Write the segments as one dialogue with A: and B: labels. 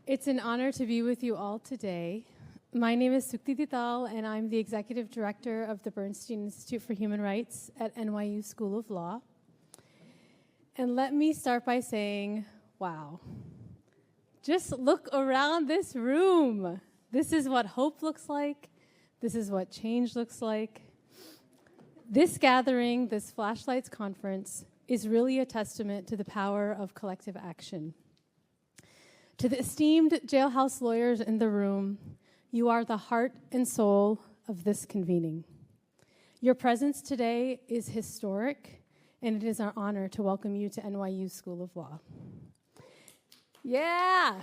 A: It's an honor to be with you all today. My name is Sukti Dital, and I'm the Executive Director of the Bernstein Institute for Human Rights at NYU School of Law. And let me start by saying, wow. Just look around this room. This is what hope looks like. This is what change looks like. This gathering, this Flashlights Conference, is really a testament to the power of collective action. To the esteemed Jailhouse lawyers in the room, you are the heart and soul of this convening. Your presence today is historic, and it is our honor to welcome you to NYU School of Law. Yeah!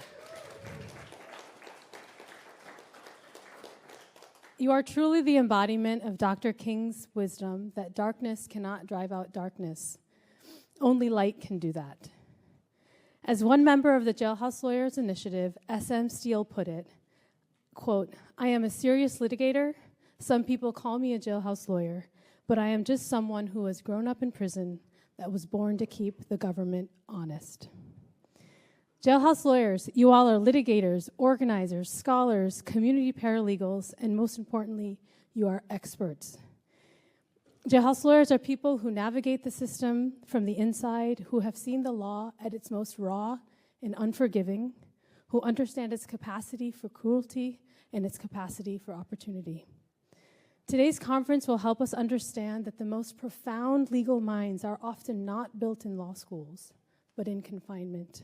A: You are truly the embodiment of Dr. King's wisdom that darkness cannot drive out darkness. Only light can do that. As one member of the Jailhouse Lawyers Initiative, SM Steele put it, quote, "I am a serious litigator. Some people call me a jailhouse lawyer, but I am just someone who has grown up in prison that was born to keep the government honest." Jailhouse lawyers, you all are litigators, organizers, scholars, community paralegals, and most importantly, you are experts. Jailhouse lawyers are people who navigate the system from the inside, who have seen the law at its most raw and unforgiving, who understand its capacity for cruelty and its capacity for opportunity. Today's conference will help us understand that the most profound legal minds are often not built in law schools, but in confinement.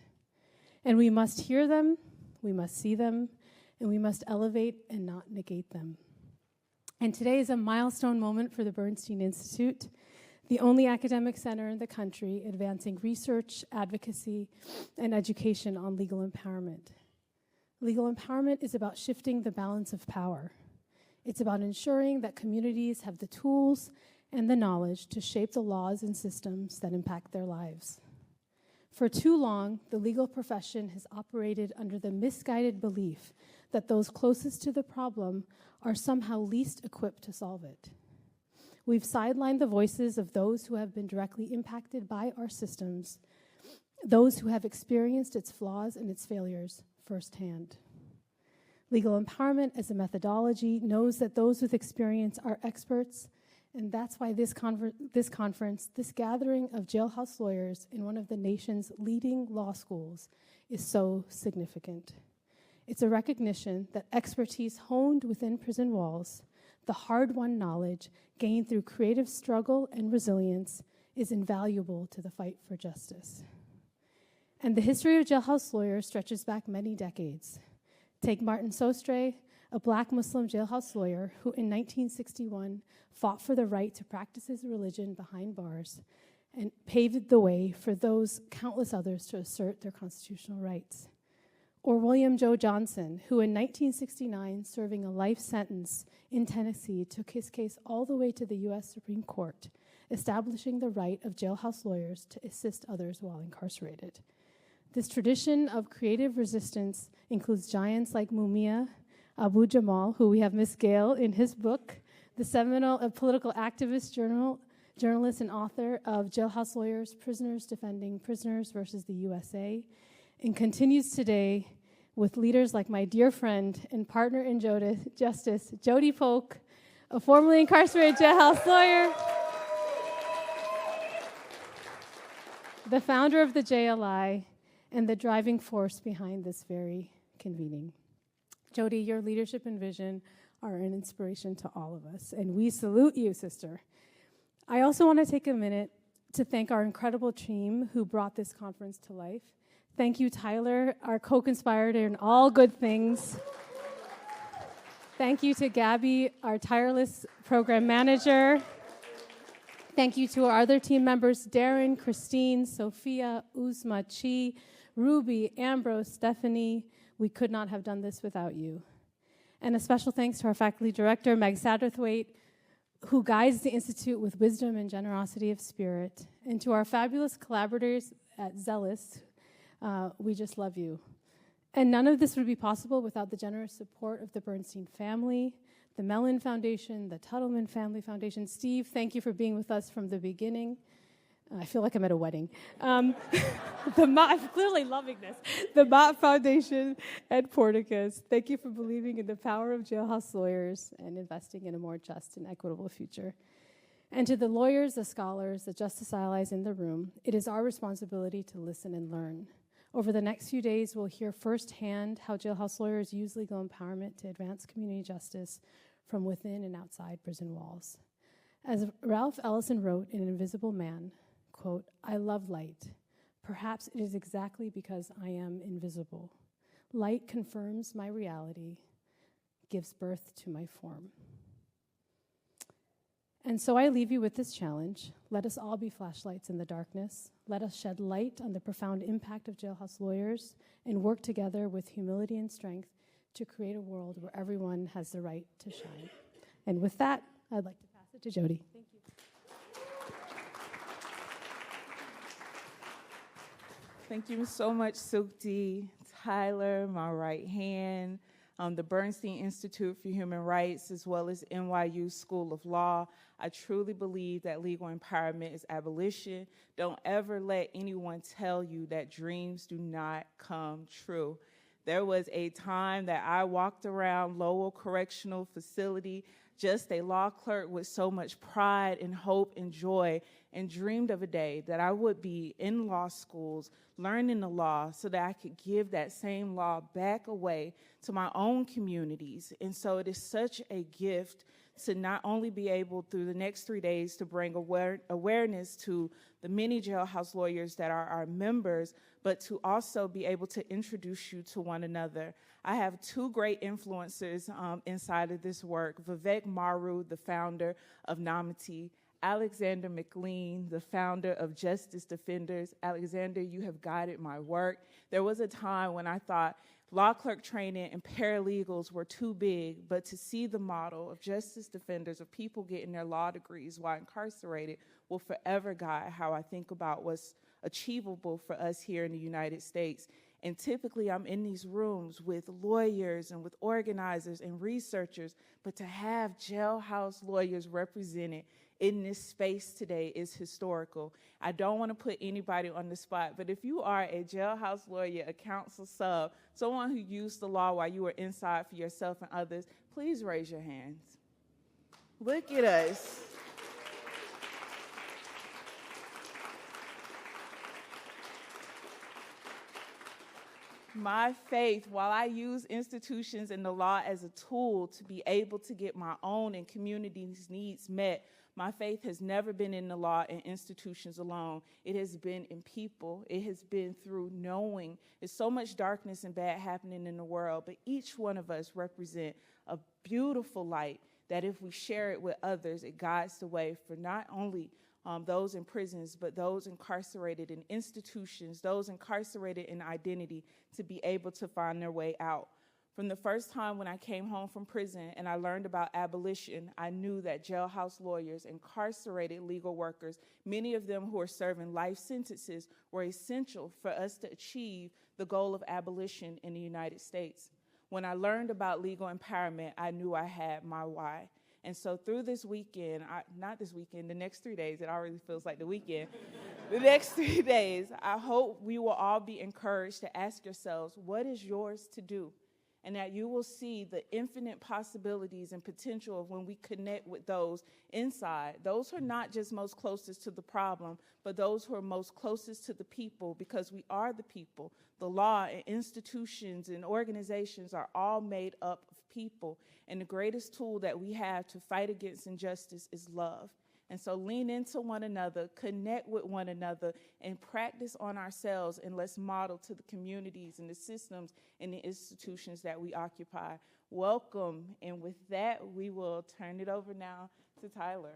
A: And we must hear them, we must see them, and we must elevate and not negate them. And today is a milestone moment for the Bernstein Institute, the only academic center in the country advancing research, advocacy, and education on legal empowerment. Legal empowerment is about shifting the balance of power. It's about ensuring that communities have the tools and the knowledge to shape the laws and systems that impact their lives. For too long, the legal profession has operated under the misguided belief that those closest to the problem are somehow least equipped to solve it. We've sidelined the voices of those who have been directly impacted by our systems, those who have experienced its flaws and its failures firsthand. Legal empowerment as a methodology knows that those with experience are experts, and that's why this conference, this gathering of jailhouse lawyers in one of the nation's leading law schools is so significant. It's a recognition that expertise honed within prison walls, the hard-won knowledge gained through creative struggle and resilience, is invaluable to the fight for justice. And the history of jailhouse lawyers stretches back many decades. Take Martin Sostre, a Black Muslim jailhouse lawyer who in 1961 fought for the right to practice his religion behind bars and paved the way for those countless others to assert their constitutional rights. Or William Joe Johnson, who in 1969, serving a life sentence in Tennessee, took his case all the way to the U.S. Supreme Court, establishing the right of jailhouse lawyers to assist others while incarcerated. This tradition of creative resistance includes giants like Mumia Abu Jamal, who we have Miss Gale in his book, the seminal political activist, journalist, and author of Jailhouse Lawyers, Prisoners Defending Prisoners versus the USA, and continues today with leaders like my dear friend and partner in justice, Jody Polk, a formerly incarcerated jailhouse lawyer, the founder of the JLI, and the driving force behind this very convening. Jody, your leadership and vision are an inspiration to all of us, and we salute you, sister. I also want to take a minute to thank our incredible team who brought this conference to life. Thank you, Tyler, our co-conspirator in all good things. Thank you to Gabby, our tireless program manager. Thank you to our other team members, Darren, Christine, Sophia, Uzma, Chi, Ruby, Ambrose, Stephanie. We could not have done this without you. And a special thanks to our faculty director, Meg Satterthwaite, who guides the Institute with wisdom and generosity of spirit. And to our fabulous collaborators at Zealous, we just love you. And none of this would be possible without the generous support of the Bernstein family, the Mellon Foundation, the Tuttleman Family Foundation. Steve, thank you for being with us from the beginning. I feel like I'm at a wedding. I'm clearly loving this. The Mott Foundation and Porticus, thank you for believing in the power of jailhouse lawyers and investing in a more just and equitable future. And to the lawyers, the scholars, the justice allies in the room, it is our responsibility to listen and learn. Over the next few days, we'll hear firsthand how jailhouse lawyers use legal empowerment to advance community justice from within and outside prison walls. As Ralph Ellison wrote in Invisible Man, quote, "I love light. Perhaps it is exactly because I am invisible. Light confirms my reality, gives birth to my form." And so I leave you with this challenge. Let us all be flashlights in the darkness. Let us shed light on the profound impact of jailhouse lawyers and work together with humility and strength to create a world where everyone has the right to shine. And with that, I'd like to pass it to Jody. Thank you.
B: Thank you so much, Sukti, Tyler, my right hand, the Bernstein Institute for Human Rights, as well as NYU School of Law. I truly believe that legal empowerment is abolition. Don't ever let anyone tell you that dreams do not come true. There was a time that I walked around Lowell Correctional Facility, just a law clerk with so much pride and hope and joy, and dreamed of a day that I would be in law schools, learning the law so that I could give that same law back away to my own communities. And so it is such a gift to not only be able through the next 3 days to bring awareness to the many jailhouse lawyers that are our members, but to also be able to introduce you to one another. I have two great influencers inside of this work, Vivek Maru, the founder of Namati, Alexander McLean, the founder of Justice Defenders. Alexander, you have guided my work. There was a time when I thought law clerk training and paralegals were too big, but to see the model of justice defenders, of people getting their law degrees while incarcerated, will forever guide how I think about what's achievable for us here in the United States. And typically I'm in these rooms with lawyers and with organizers and researchers, but to have jailhouse lawyers represented in this space today is historical. I don't want to put anybody on the spot, but if you are a jailhouse lawyer, a counsel sub, someone who used the law while you were inside for yourself and others, please raise your hands. Look at us. My faith, while I use institutions and the law as a tool to be able to get my own and community's needs met, my faith has never been in the law and institutions alone. It has been in people. It has been through knowing. There's so much darkness and bad happening in the world, but each one of us represent a beautiful light that if we share it with others, it guides the way for not only those in prisons, but those incarcerated in institutions, those incarcerated in identity, to be able to find their way out. From the first time when I came home from prison and I learned about abolition, I knew that jailhouse lawyers, incarcerated legal workers, many of them who are serving life sentences, were essential for us to achieve the goal of abolition in the United States. When I learned about legal empowerment, I knew I had my why. And so through this weekend, the next 3 days, it already feels like the weekend. The next 3 days, I hope we will all be encouraged to ask yourselves, what is yours to do? And that you will see the infinite possibilities and potential of when we connect with those inside, those who are not just most closest to the problem, but those who are most closest to the people, because we are the people. The law and institutions and organizations are all made up of people. And the greatest tool that we have to fight against injustice is love. And so lean into one another, connect with one another, and practice on ourselves, and let's model to the communities and the systems and the institutions that we occupy. Welcome. And with that, we will turn it over now to Tyler.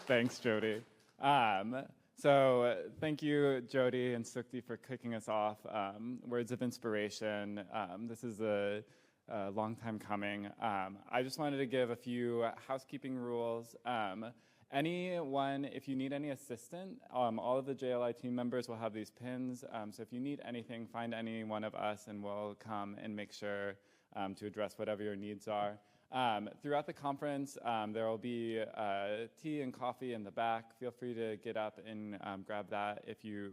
C: Thanks, Jody. So thank you, Jody and Sukti, for kicking us off. Words of inspiration. This is a long time coming. I just wanted to give a few housekeeping rules. Anyone, if you need any assistance, all of the JLI team members will have these pins. So if you need anything, find any one of us and we'll come and make sure to address whatever your needs are. Throughout the conference, there will be tea and coffee in the back. Feel free to get up and grab that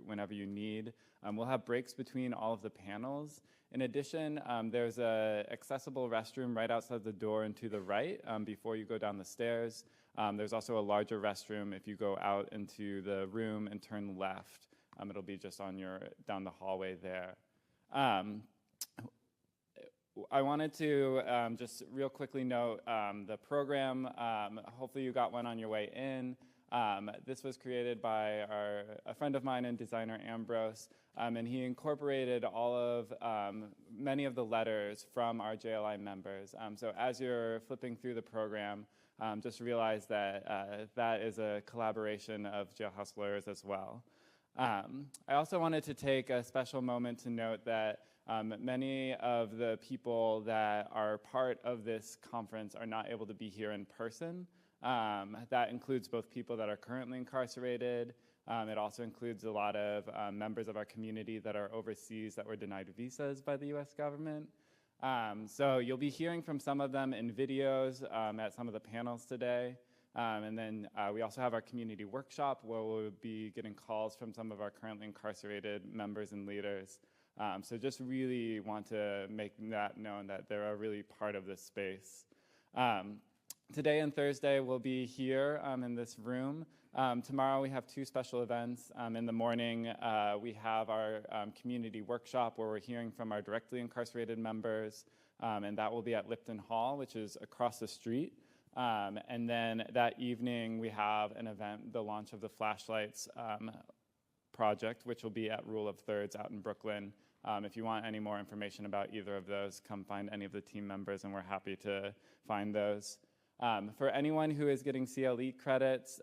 C: whenever you need. We'll have breaks between all of the panels. In addition, there's an accessible restroom right outside the door and to the right before you go down the stairs. There's also a larger restroom if you go out into the room and turn left. It'll be just down the hallway there. I wanted to just real quickly note the program. Hopefully you got one on your way in. This was created by a friend of mine and designer Ambrose, and he incorporated many of the letters from our JLI members. So as you're flipping through the program, just realize that that is a collaboration of Jailhouse lawyers as well. I also wanted to take a special moment to note that many of the people that are part of this conference are not able to be here in person. That includes both people that are currently incarcerated. It also includes a lot of members of our community that are overseas that were denied visas by the US government. So you'll be hearing from some of them in videos at some of the panels today. And then we also have our community workshop where we'll be getting calls from some of our currently incarcerated members and leaders. So just really want to make that known that they're a really part of this space. Today and Thursday we'll be here in this room. Tomorrow we have two special events. In the morning we have our community workshop where we're hearing from our directly incarcerated members, and that will be at Lipton Hall, which is across the street. And then that evening we have an event, the launch of the Flashlights project, which will be at Rule of Thirds out in Brooklyn. If you want any more information about either of those, come find any of the team members and we're happy to find those. For anyone who is getting CLE credits,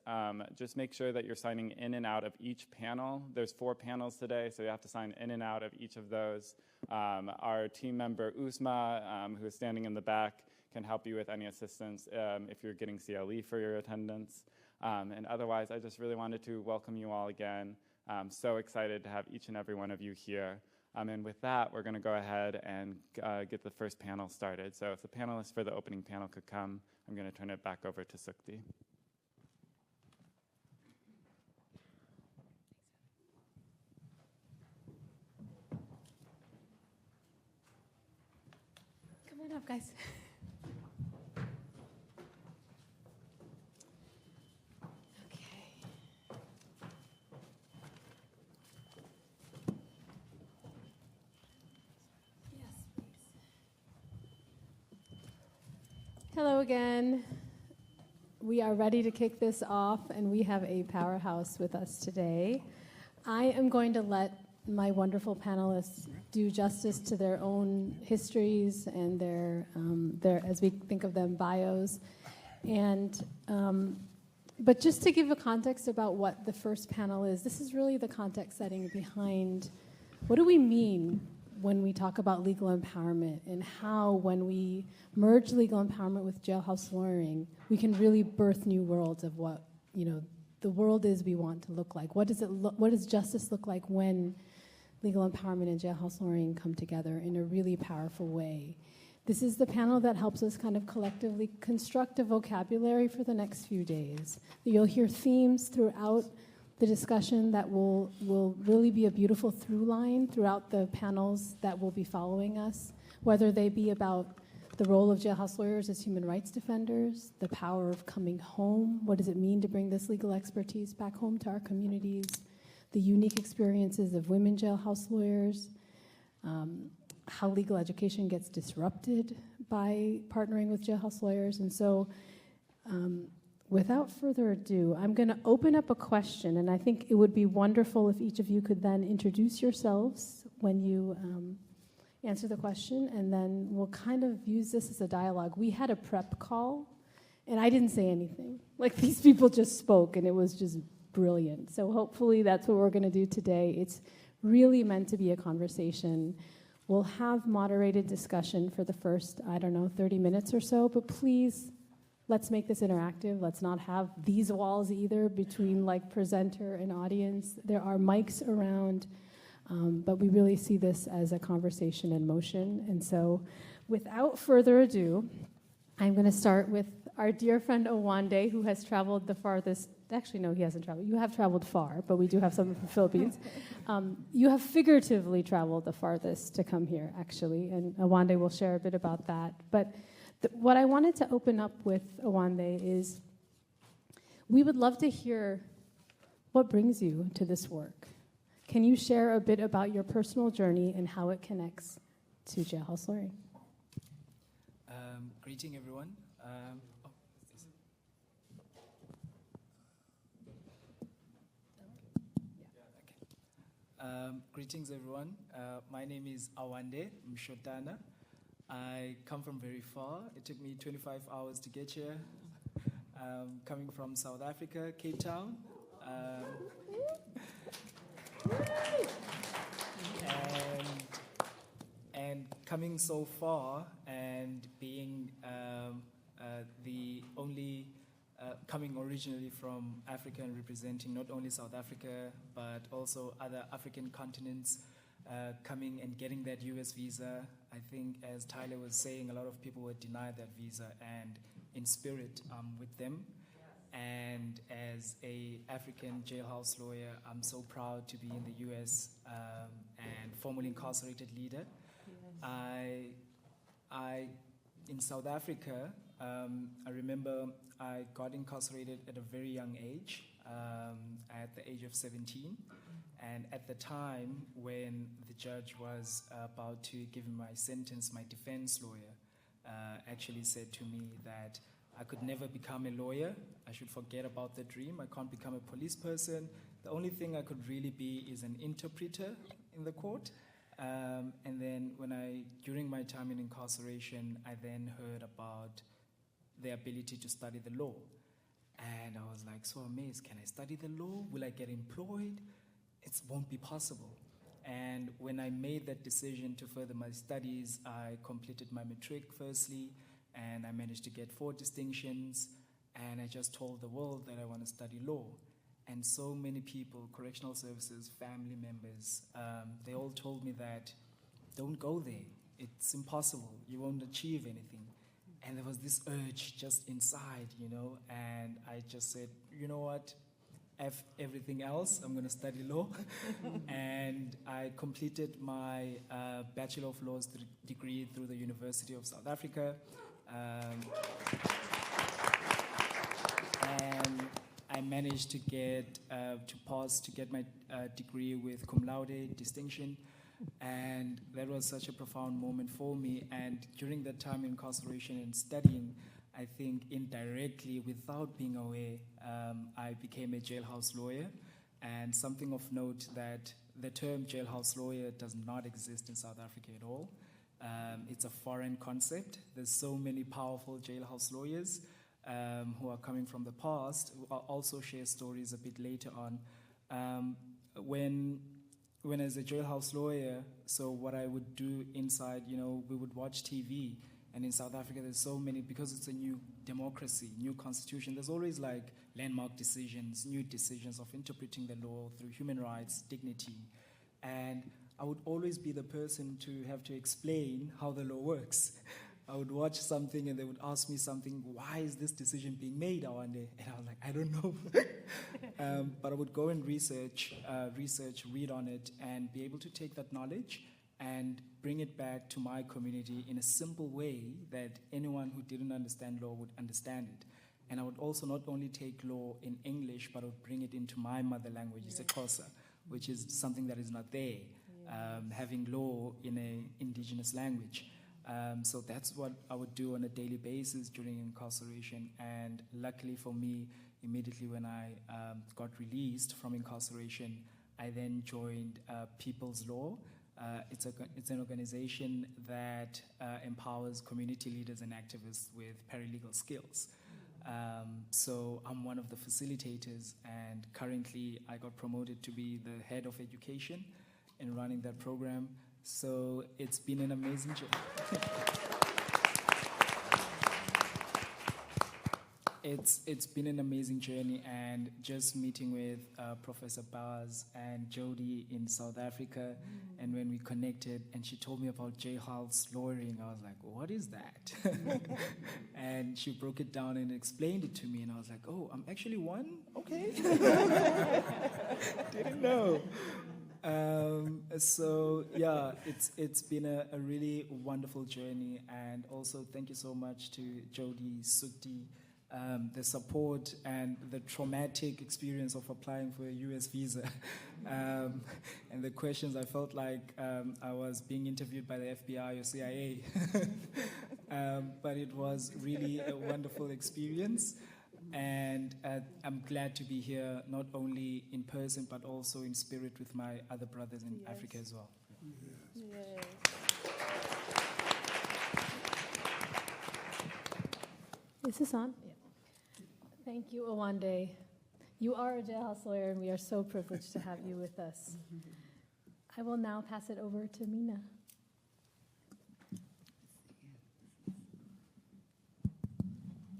C: just make sure that you're signing in and out of each panel. There's 4 panels today, so you have to sign in and out of each of those. Our team member, Uzma, who is standing in the back, can help you with any assistance if you're getting CLE for your attendance. And otherwise, I just really wanted to welcome you all again. I'm so excited to have each and every one of you here. And with that, we're going to go ahead and get the first panel started. So if the panelists for the opening panel could come, I'm going to turn it back over to Sukti.
A: Come on up, guys. Hello again. We are ready to kick this off, and we have a powerhouse with us today. I am going to let my wonderful panelists do justice to their own histories and their as we think of them, bios. And but just to give a context about what the first panel is, this is really the context setting behind what do we mean when we talk about legal empowerment, and how when we merge legal empowerment with jailhouse lawyering, we can really birth new worlds of what, you know, the world is we want to look like. What does justice look like when legal empowerment and jailhouse lawyering come together in a really powerful way? This is the panel that helps us kind of collectively construct a vocabulary for the next few days. You'll hear themes throughout the discussion that will really be a beautiful through line throughout the panels that will be following us, whether they be about the role of jailhouse lawyers as human rights defenders, the power of coming home, what does it mean to bring this legal expertise back home to our communities, the unique experiences of women jailhouse lawyers, how legal education gets disrupted by partnering with jailhouse lawyers. And so without further ado, I'm going to open up a question, and I think it would be wonderful if each of you could then introduce yourselves when you answer the question, and then we'll kind of use this as a dialogue. We had a prep call, and I didn't say anything. Like, these people just spoke, and it was just brilliant. So hopefully that's what we're going to do today. It's really meant to be a conversation. We'll have moderated discussion for the first, 30 minutes or so, but please, let's make this interactive. Let's not have these walls either between like presenter and audience. There are mics around, but we really see this as a conversation in motion. And so without further ado, I'm going to start with our dear friend Owande, who has traveled the farthest. Actually, no, he hasn't traveled. You have traveled far, but we do have some from the Philippines. You have figuratively traveled the farthest to come here, actually, and Owande will share a bit about that. But what I wanted to open up with, Owande, is we would love to hear what brings you to this work. Can you share a bit about your personal journey and how it connects to Jailhouse lawyering?
D: Greeting, everyone. Greetings, everyone. My name is Awande Mshotana. I come from very far. It took me 25 hours to get here. Coming from South Africa, Cape Town. And coming so far and being the only coming originally from Africa and representing not only South Africa but also other African continents, coming and getting that US visa. I think, as Tyler was saying, a lot of people were denied that visa, and in spirit, I'm with them. And as a African jailhouse lawyer, I'm so proud to be in the US and formerly incarcerated leader. In South Africa, I remember I got incarcerated at a very young age, at the age of 17. And at the time when the judge was about to give me my sentence, my defense lawyer actually said to me that I could never become a lawyer. I should forget about the dream. I can't become a police person. The only thing I could really be is an interpreter in the court. And then during my time in incarceration, I then heard about the ability to study the law. And I was like so amazed. Can I study the law? Will I get employed? It won't be possible. And when I made that decision to further my studies, I completed my matric firstly, and I managed to get 4 distinctions. And I just told the world that I want to study law. And so many people, correctional services, family members, they all told me that, don't go there. It's impossible. You won't achieve anything. And there was this urge just inside, and I just said, you know what? F everything else, I'm going to study law. And I completed my Bachelor of Laws degree through the University of South Africa. And I managed to get my degree with cum laude distinction, and that was such a profound moment for me. And during that time in incarceration and studying, I think indirectly, without being aware, I became a jailhouse lawyer. And something of note, that the term jailhouse lawyer does not exist in South Africa at all. It's a foreign concept. There's so many powerful jailhouse lawyers who are coming from the past. I'll also share stories a bit later on. When as a jailhouse lawyer, so what I would do inside, we would watch TV. And in South Africa, there's so many, because it's a new democracy, new constitution, there's always like landmark decisions, new decisions of interpreting the law through human rights, dignity. And I would always be the person to have to explain how the law works. I would watch something and they would ask me something, why is this decision being made, Awande? And I was like, I don't know. But I would go and research, read on it, and be able to take that knowledge and bring it back to my community in a simple way that anyone who didn't understand law would understand it. And I would also not only take law in English, but I would bring it into my mother language, isiXhosa, which is something that is not there, having law in an indigenous language. So that's what I would do on a daily basis during incarceration. And luckily for me, immediately when I got released from incarceration, I then joined People's Law. It's an organization that empowers community leaders and activists with paralegal skills. So I'm one of the facilitators, and currently I got promoted to be the head of education in running that program. So it's been an amazing journey. it's been an amazing journey, and just meeting with Professor Baz and Jody in South Africa, and when we connected and she told me about Jailhouse lawyering, I was like, what is that? And she broke it down and explained it to me, and I was like, oh, I'm actually one? Okay. Didn't know. So yeah, it's been a really wonderful journey, and also thank you so much to Jody, Sukti, the support and the traumatic experience of applying for a US visa, and the questions. I felt like I was being interviewed by the FBI or CIA, but it was really a wonderful experience. And I'm glad to be here, not only in person, but also in spirit with my other brothers in Africa as well.
B: Yes.
A: Is this on? Yeah. Thank you, Owande. You are a jailhouse lawyer, and we are so privileged to have you with us. I will now pass it over to Mina.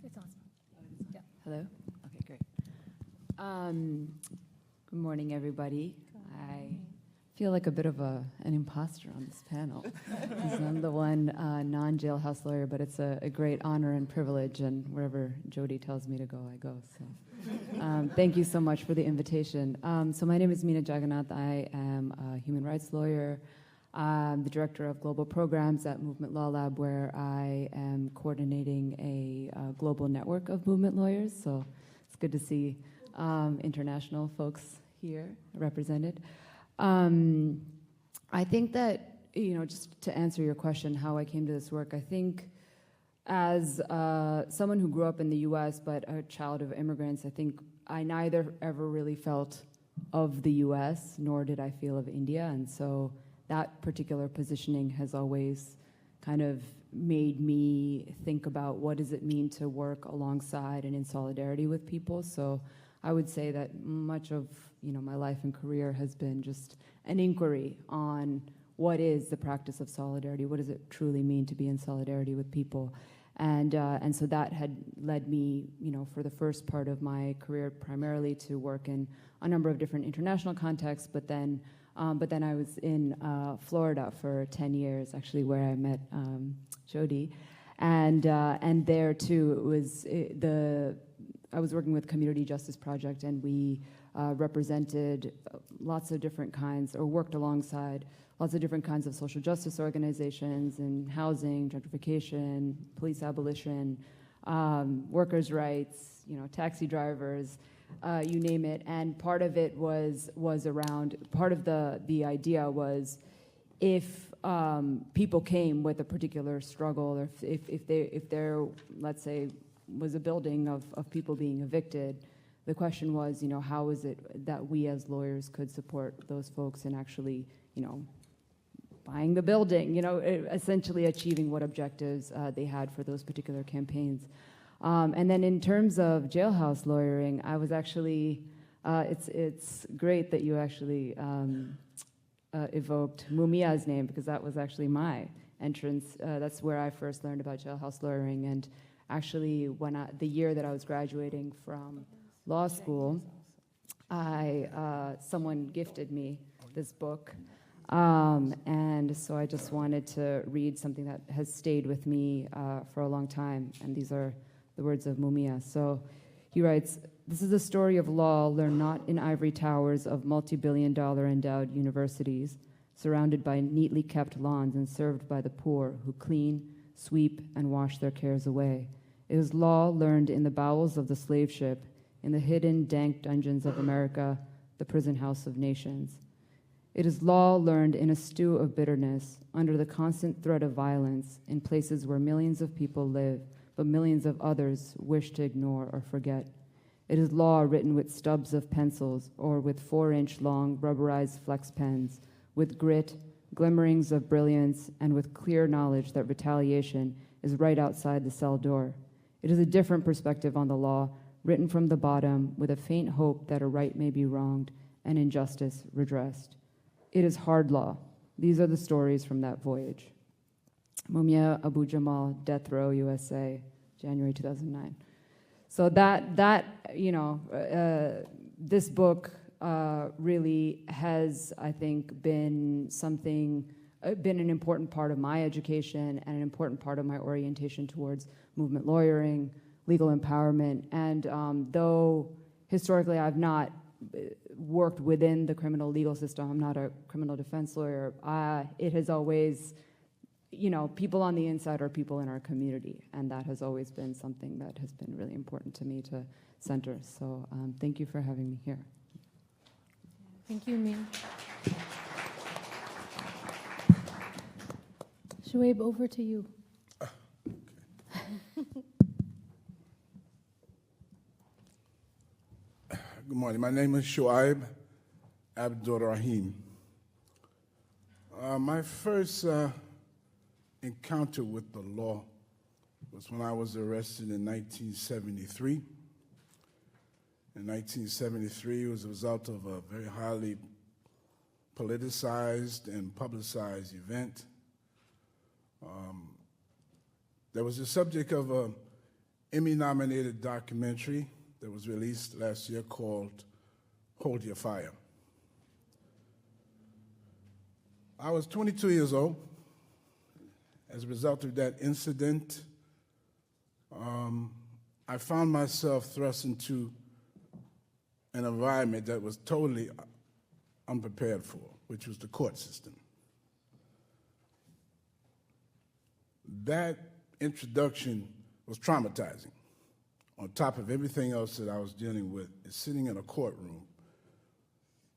A: It's awesome. Yeah.
E: Hello? Okay, great. Good morning, everybody. I feel like a bit of an imposter on this panel, because I'm the one non-jailhouse lawyer, but it's a great honor and privilege, and wherever Jody tells me to go, I go. So thank you so much for the invitation. So my name is Meena Jagannath. I am a human rights lawyer. I'm the director of global programs at Movement Law Lab, where I am coordinating a global network of movement lawyers. So it's good to see international folks here represented. I think that, just to answer your question, how I came to this work, I think as someone who grew up in the US, but a child of immigrants, I think I neither ever really felt of the US, nor did I feel of India. And so that particular positioning has always kind of made me think about what does it mean to work alongside and in solidarity with people. So I would say that much of my life and career has been just an inquiry on what is the practice of solidarity, what does it truly mean to be in solidarity with people, and so that had led me, for the first part of my career, primarily to work in a number of different international contexts, but then I was in Florida for 10 years, actually, where I met Jody, and there too it was I was working with Community Justice Project, and we represented lots of different kinds, or worked alongside lots of different kinds of social justice organizations in housing, gentrification, police abolition, workers' rights, taxi drivers, you name it. And part of it was around, part of the idea was if people came with a particular struggle, or if there, let's say, was a building of people being evicted, the question was, how is it that we as lawyers could support those folks in actually, buying the building, essentially achieving what objectives they had for those particular campaigns. And then in terms of jailhouse lawyering, I was actually, it's great that you actually evoked Mumia's name, because that was actually my entrance. That's where I first learned about jailhouse lawyering. And actually, the year that I was graduating from law school, someone gifted me this book. And so I just wanted to read something that has stayed with me for a long time. And these are the words of Mumia. So he writes, "This is a story of law learned not in ivory towers of multi-billion-dollar endowed universities, surrounded by neatly kept lawns and served by the poor who clean, sweep, and wash their cares away. It is law learned in the bowels of the slave ship, in the hidden, dank dungeons of America, the prison house of nations. It is law learned in a stew of bitterness, under the constant threat of violence, in places where millions of people live, but millions of others wish to ignore or forget. It is law written with stubs of pencils, or with 4-inch long rubberized flex pens, with grit, glimmerings of brilliance, and with clear knowledge that retaliation is right outside the cell door. It is a different perspective on the law, written from the bottom, with a faint hope that a right may be wronged and injustice redressed. It is hard law. These are the stories from that voyage." Mumia Abu Jamal, Death Row, USA, January 2009. So this book really has, I think, been an important part of my education and an important part of my orientation towards movement lawyering, legal empowerment. And though historically I've not worked within the criminal legal system, I'm not a criminal defense lawyer, it has always, people on the inside are people in our community, and that has always been something that has been really important to me to center. So thank you for having me here.
A: Thank you, Ming. Shoaib, over to you.
F: Good morning. My name is Shoaib Abdul Rahim. My first encounter with the law was when I was arrested in 1973. In 1973, it was a result of a very highly politicized and publicized event. There was the subject of an Emmy-nominated documentary that was released last year called Hold Your Fire. I was 22 years old. As a result of that incident, I found myself thrust into an environment that was totally unprepared for, which was the court system. That introduction was traumatizing. On top of everything else that I was dealing with, is sitting in a courtroom,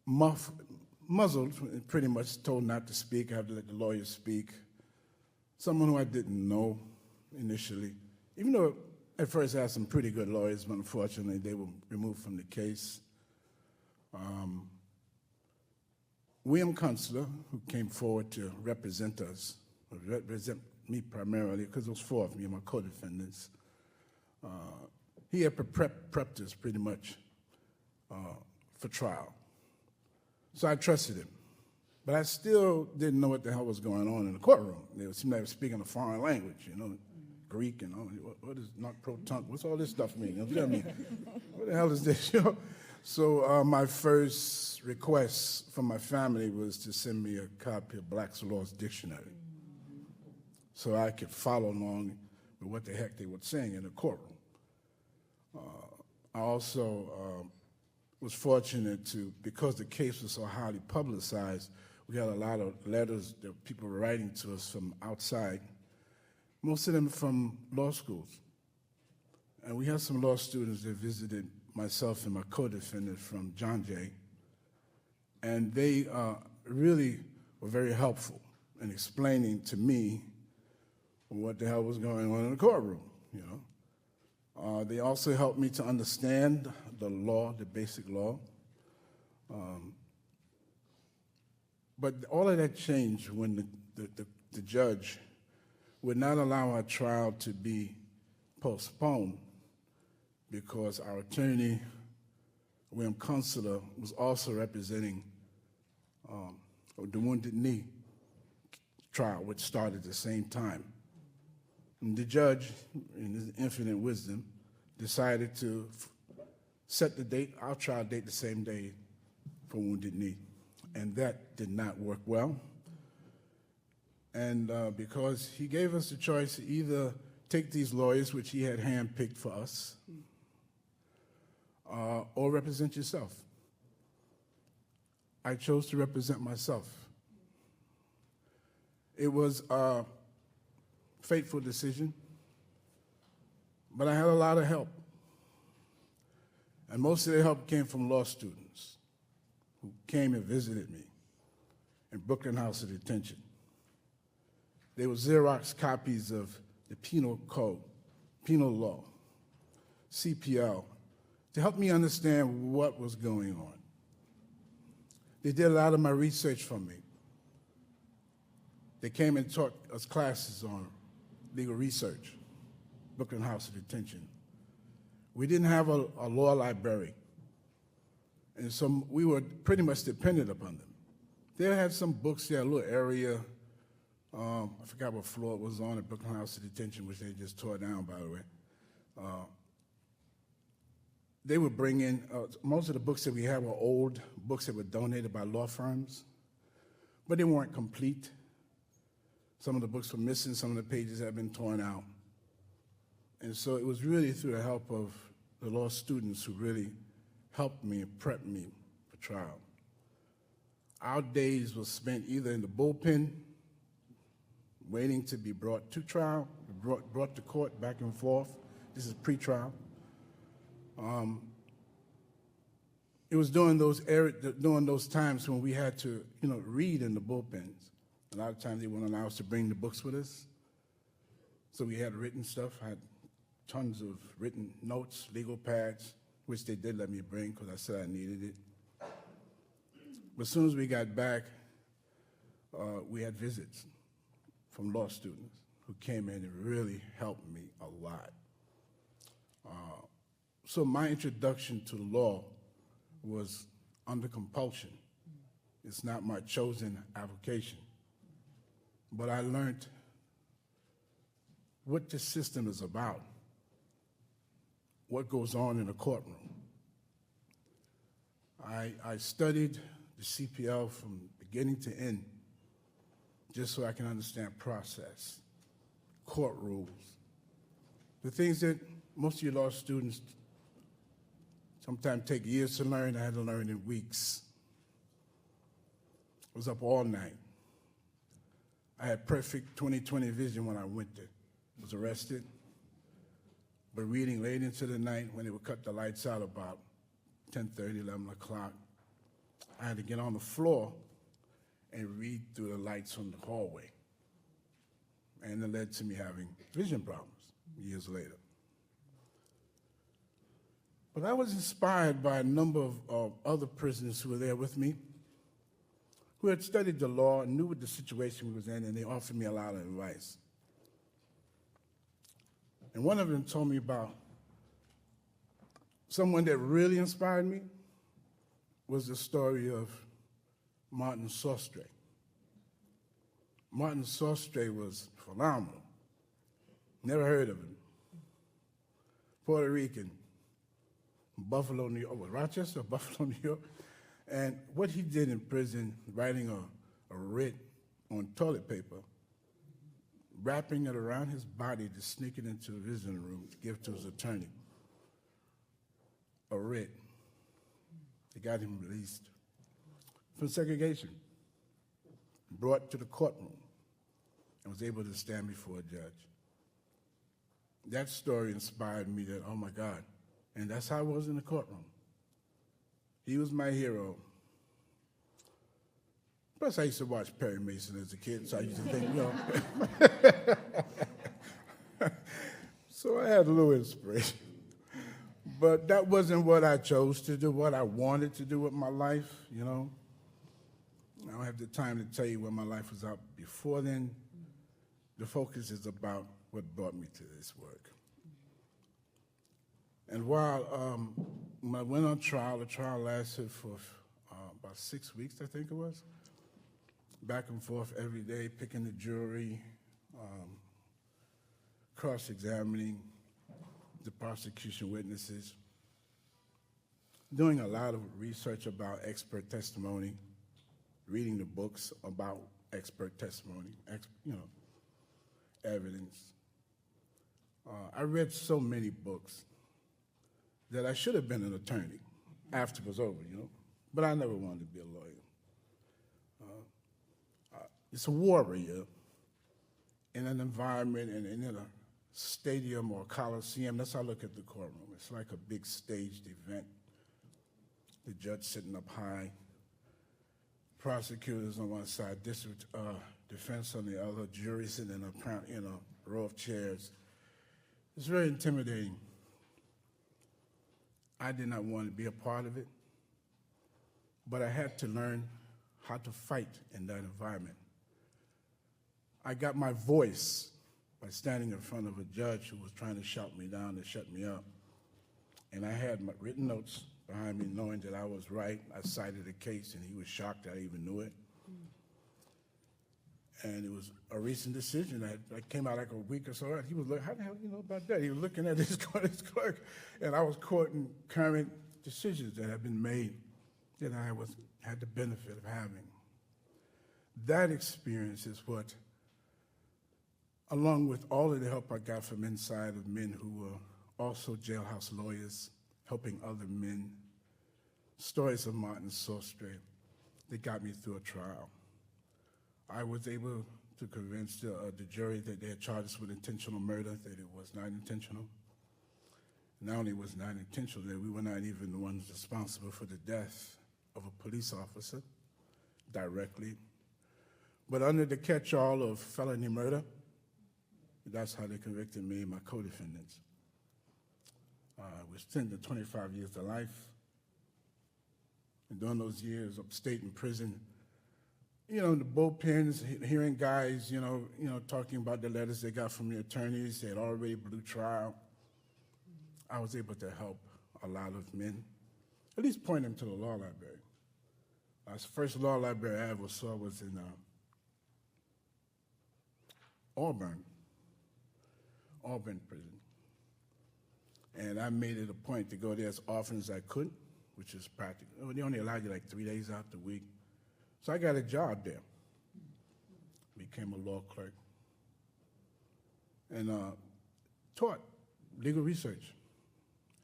F: muzzled, pretty much told not to speak. I had to let the lawyer speak. Someone who I didn't know initially, even though at first I had some pretty good lawyers, but unfortunately they were removed from the case. William Kunstler, who came forward to represent us, or represent me primarily, because there was four of me and my co-defendants, he had prepped us pretty much for trial. So I trusted him. But I still didn't know what the hell was going on in the courtroom. They seemed like they were speaking a foreign language, Greek and all. What is not pro-tunc? What's all this stuff mean? You know what I mean? What the hell is this? So my first request from my family was to send me a copy of Black's Law's Dictionary so I could follow along with what the heck they were saying in the courtroom. I also was fortunate to, because the case was so highly publicized, we got a lot of letters that people were writing to us from outside, most of them from law schools. And we had some law students that visited myself and my co-defendant from John Jay, and they really were very helpful in explaining to me what the hell was going on in the courtroom, They also helped me to understand the law, the basic law. But all of that changed when the judge would not allow our trial to be postponed because our attorney, William Kunstler, was also representing the Wounded Knee trial, which started at the same time. And the judge, in his infinite wisdom, decided to set the date, our trial date, the same day for Wounded Knee. And that did not work well. And because he gave us the choice to either take these lawyers, which he had handpicked for us, or represent yourself. I chose to represent myself. It was a fateful decision, but I had a lot of help. And most of the help came from law students who came and visited me in Brooklyn House of Detention. They were Xerox copies of the penal code, penal law, CPL, to help me understand what was going on. They did a lot of my research for me. They came and taught us classes on legal research, Brooklyn House of Detention. We didn't have a law library, and so we were pretty much dependent upon them. They had some books there, a little area. I forgot what floor it was on at Brooklyn House of Detention, which they just tore down, by the way. they would bring in, most of the books that we had were old books that were donated by law firms, but they weren't complete. Some of the books were missing, some of the pages had been torn out. And so it was really through the help of the law students who really helped me and prepped me for trial. Our days were spent either in the bullpen, waiting to be brought to trial, brought to court, back and forth. This is pre-trial. It was during those times when we had to, read in the bullpens. A lot of times they wouldn't allow us to bring the books with us. So we had written stuff. I had tons of written notes, legal pads, which they did let me bring because I said I needed it. But as soon as we got back, we had visits from law students who came in and really helped me a lot. So my introduction to the law was under compulsion. It's not my chosen avocation. But I learned what the system is about, what goes on in a courtroom. I studied the CPL from beginning to end just so I can understand process, court rules, the things that most of your law students sometimes take years to learn. I had to learn in weeks. I was up all night. I had perfect 20/20 vision when I went there. I was arrested, but reading late into the night when they would cut the lights out about 10:30, 11 o'clock, I had to get on the floor and read through the lights on the hallway. And it led to me having vision problems years later. But I was inspired by a number of other prisoners who were there with me, who had studied the law and knew what the situation we was in, and they offered me a lot of advice. And one of them told me about someone that really inspired me was the story of Martin Sostre. Martin Sostre was phenomenal. Never heard of him. Puerto Rican, Buffalo, New York, Rochester, Buffalo, New York. And what he did in prison, writing a writ on toilet paper, wrapping it around his body to sneak it into the visiting room to give to his attorney. A writ. They got him released from segregation, brought to the courtroom, and was able to stand before a judge. That story inspired me that, oh my God, and that's how I was in the courtroom. He was my hero. Plus, I used to watch Perry Mason as a kid, so I used to think, So I had a little inspiration. But that wasn't what I chose to do, what I wanted to do with my life, I don't have the time to tell you what my life was up before then. The focus is about what brought me to this work. And while when I went on trial, the trial lasted for about 6 weeks, I think it was. Back and forth every day, picking the jury, cross-examining the prosecution witnesses, doing a lot of research about expert testimony, reading the books about expert testimony, evidence. I read so many books that I should have been an attorney after it was over, but I never wanted to be a lawyer. It's a warrior in an environment and in a stadium or coliseum. That's how I look at the courtroom. It's like a big staged event. The judge sitting up high, prosecutors on one side, district defense on the other, jury sitting in a row of chairs. It's very intimidating. I did not want to be a part of it, but I had to learn how to fight in that environment. I got my voice by standing in front of a judge who was trying to shout me down and shut me up. And I had my written notes behind me knowing that I was right. I cited a case and he was shocked that I even knew it. And it was a recent decision that came out like a week or so. He was like, how the hell do you know about that? He was looking at his clerk, and I was quoting current decisions that have been made that I had the benefit of having. That experience is what, along with all of the help I got from inside of men who were also jailhouse lawyers, helping other men, stories of Martin Sostre, that got me through a trial. I was able to convince the jury that they had charged us with intentional murder, that it was not intentional. Not only was it not intentional, that we were not even the ones responsible for the death of a police officer directly. But under the catch-all of felony murder, that's how they convicted me and my co-defendants. We sentenced to 25 years to life. And during those years upstate in prison, you know, the bullpens, hearing guys, you know, talking about the letters they got from the attorneys, they had already blew trial. I was able to help a lot of men, at least point them to the law library. The first law library I ever saw was in Auburn prison. And I made it a point to go there as often as I could, which is practical. They only allowed you like 3 days out the week. So I got a job there. Became a law clerk. And taught legal research.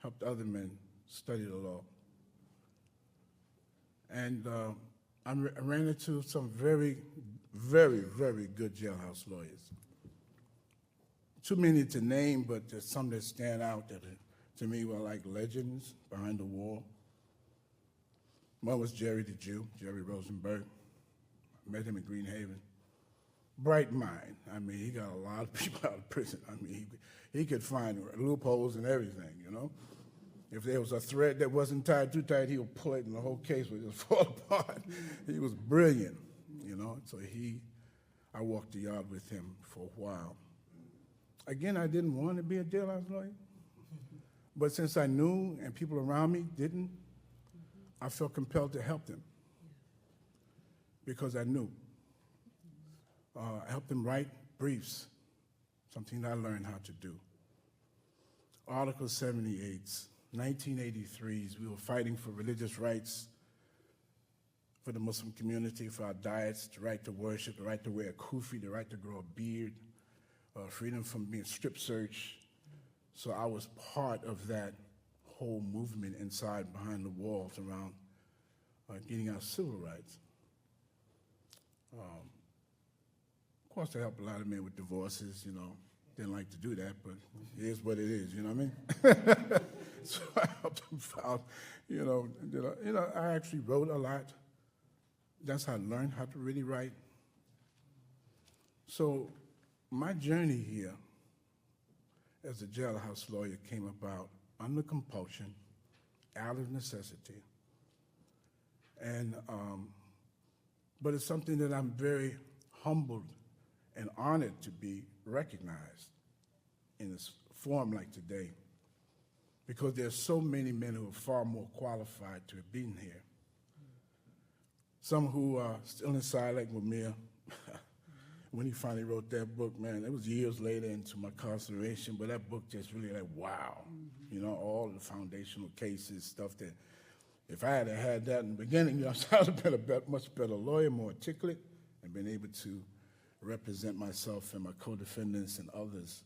F: Helped other men study the law. And I ran into some very, very, very good jailhouse lawyers. Too many to name, but there's some that stand out that to me were like legends behind the wall. One was Jerry the Jew, Jerry Rosenberg. I met him in Greenhaven. Bright mind. I mean, he got a lot of people out of prison. I mean, he could find loopholes and everything, you know. If there was a thread that wasn't tied too tight, he would pull it and the whole case would just fall apart. He was brilliant, you know. So I walked the yard with him for a while. Again, I didn't want to be a jailhouse lawyer. But since I knew and people around me didn't, I felt compelled to help them because I knew. I helped them write briefs, something that I learned how to do. Article 78s, 1983s, we were fighting for religious rights for the Muslim community, for our diets, the right to worship, the right to wear a kufi, the right to grow a beard, freedom from being strip searched. So I was part of that whole movement inside behind the walls around getting our civil rights. Of course, I helped a lot of men with divorces, you know. Didn't like to do that, but it is what it is, you know what I mean? So I helped them file, you know, I actually wrote a lot. That's how I learned how to really write. So my journey here as a jailhouse lawyer came about under compulsion, out of necessity. And, but it's something that I'm very humbled and honored to be recognized in this forum like today, because there's so many men who are far more qualified to have been here. Some who are still inside, like Mumia. When he finally wrote that book, man, it was years later into my incarceration, but that book just really like, wow. You know, all the foundational cases, stuff that if I had that in the beginning, you know, I would have been a much better lawyer, more articulate, and been able to represent myself and my co-defendants and others.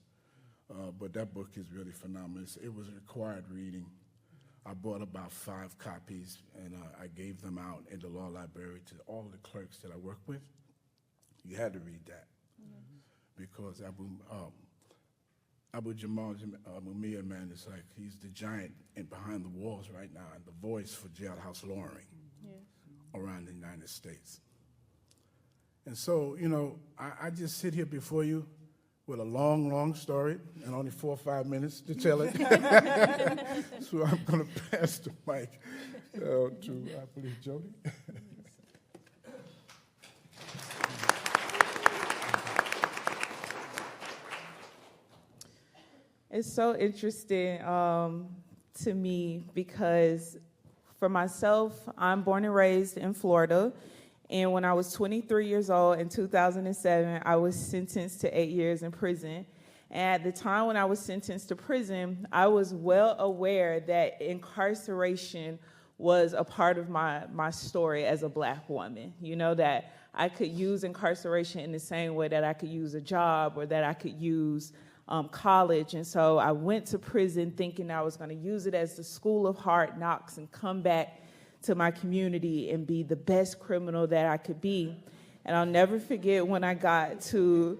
F: But that book is really phenomenal. It was a required reading. I bought about 5 copies, and I gave them out in the law library to all the clerks that I work with. You had to read that because Abu Jamal Mumia, man, is like he's the giant and behind the walls right now and the voice for jailhouse lawyering around the United States. And so, you know, I just sit here before you with a long, long story and only 4 or 5 minutes to tell it. So I'm going to pass the mic to, I believe, Jody.
B: It's so interesting to me because for myself, I'm born and raised in Florida, And when I was 23 years old in 2007, I was sentenced to 8 years in prison. And at the time when I was sentenced to prison, I was well aware that incarceration was a part of my story as a Black woman. You know, that I could use incarceration in the same way that I could use a job or that I could use college. And so I went to prison thinking I was going to use it as the school of hard knocks and come back to my community and be the best criminal that I could be. And I'll never forget when I got to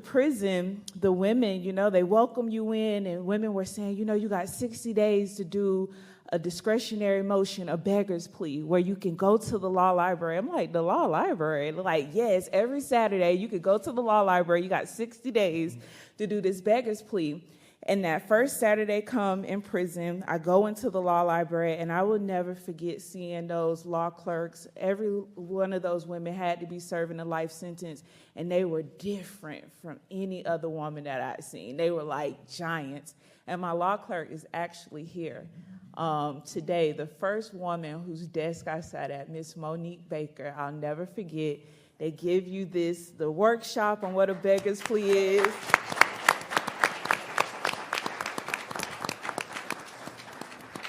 B: prison, the women, you know, they welcome you in, and women were saying, you know, you got 60 days to do a discretionary motion, a beggar's plea, where you can go to the law library. I'm like, the law library? Like, yes, every Saturday you could go to the law library. You got 60 days to do this beggar's plea. And that first Saturday come in prison, I go into the law library, and I will never forget seeing those law clerks. Every one of those women had to be serving a life sentence, and they were different from any other woman that I'd seen. They were like giants. And my law clerk is actually here today. The first woman whose desk I sat at, Miss Monique Baker, I'll never forget. They give you the workshop on what a beggar's plea is.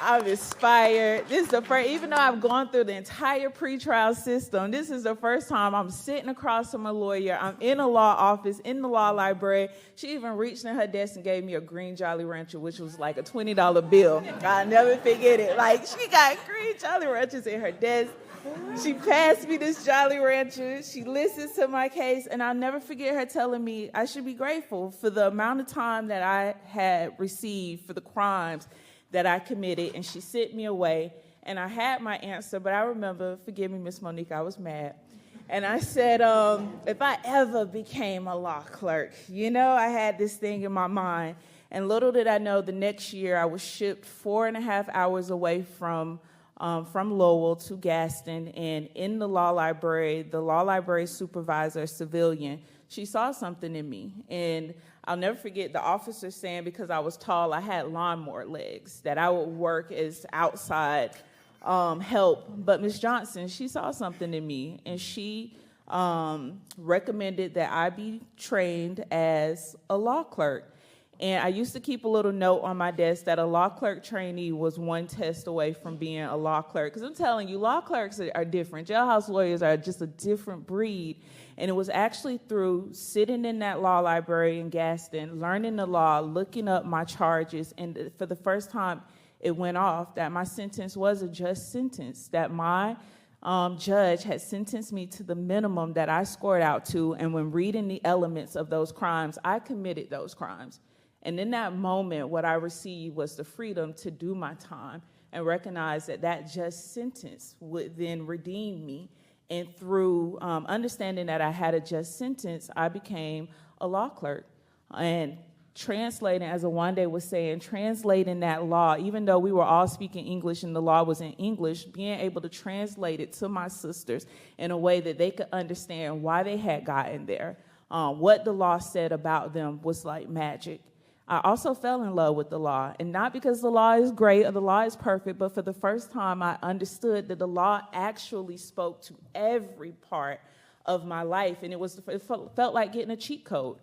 B: I'm inspired. This is the first, even though I've gone through the entire pretrial system, this is the first time I'm sitting across from a lawyer. I'm in a law office, in the law library. She even reached in her desk and gave me a green Jolly Rancher, which was like a $20 bill. I'll never forget it. Like, she got green Jolly Ranchers in her desk. She passed me this Jolly Rancher. She listens to my case, and I'll never forget her telling me I should be grateful for the amount of time that I had received for the crimes that I committed, and she sent me away, and I had my answer, but I remember, forgive me, Miss Monique, I was mad, and I said, if I ever became a law clerk, you know, I had this thing in my mind, and little did I know the next year I was shipped 4.5 hours away from Lowell to Gaston, and in the law library supervisor, civilian, she saw something in me, and I'll never forget the officer saying, because I was tall, I had lawnmower legs, that I would work as outside help. But Ms. Johnson, she saw something in me, and she recommended that I be trained as a law clerk. And I used to keep a little note on my desk that a law clerk trainee was one test away from being a law clerk. Because I'm telling you, law clerks are different. Jailhouse lawyers are just a different breed. And it was actually through sitting in that law library in Gaston, learning the law, looking up my charges, and for the first time it went off that my sentence was a just sentence, that my judge had sentenced me to the minimum that I scored out to, and when reading the elements of those crimes, I committed those crimes. And in that moment, what I received was the freedom to do my time and recognize that that just sentence would then redeem me. And through understanding that I had a just sentence, I became a law clerk. And translating, as Awande was saying, translating that law, even though we were all speaking English and the law was in English, being able to translate it to my sisters in a way that they could understand why they had gotten there, what the law said about them was like magic. I also fell in love with the law, and not because the law is great or the law is perfect, but for the first time I understood that the law actually spoke to every part of my life, and it felt like getting a cheat code.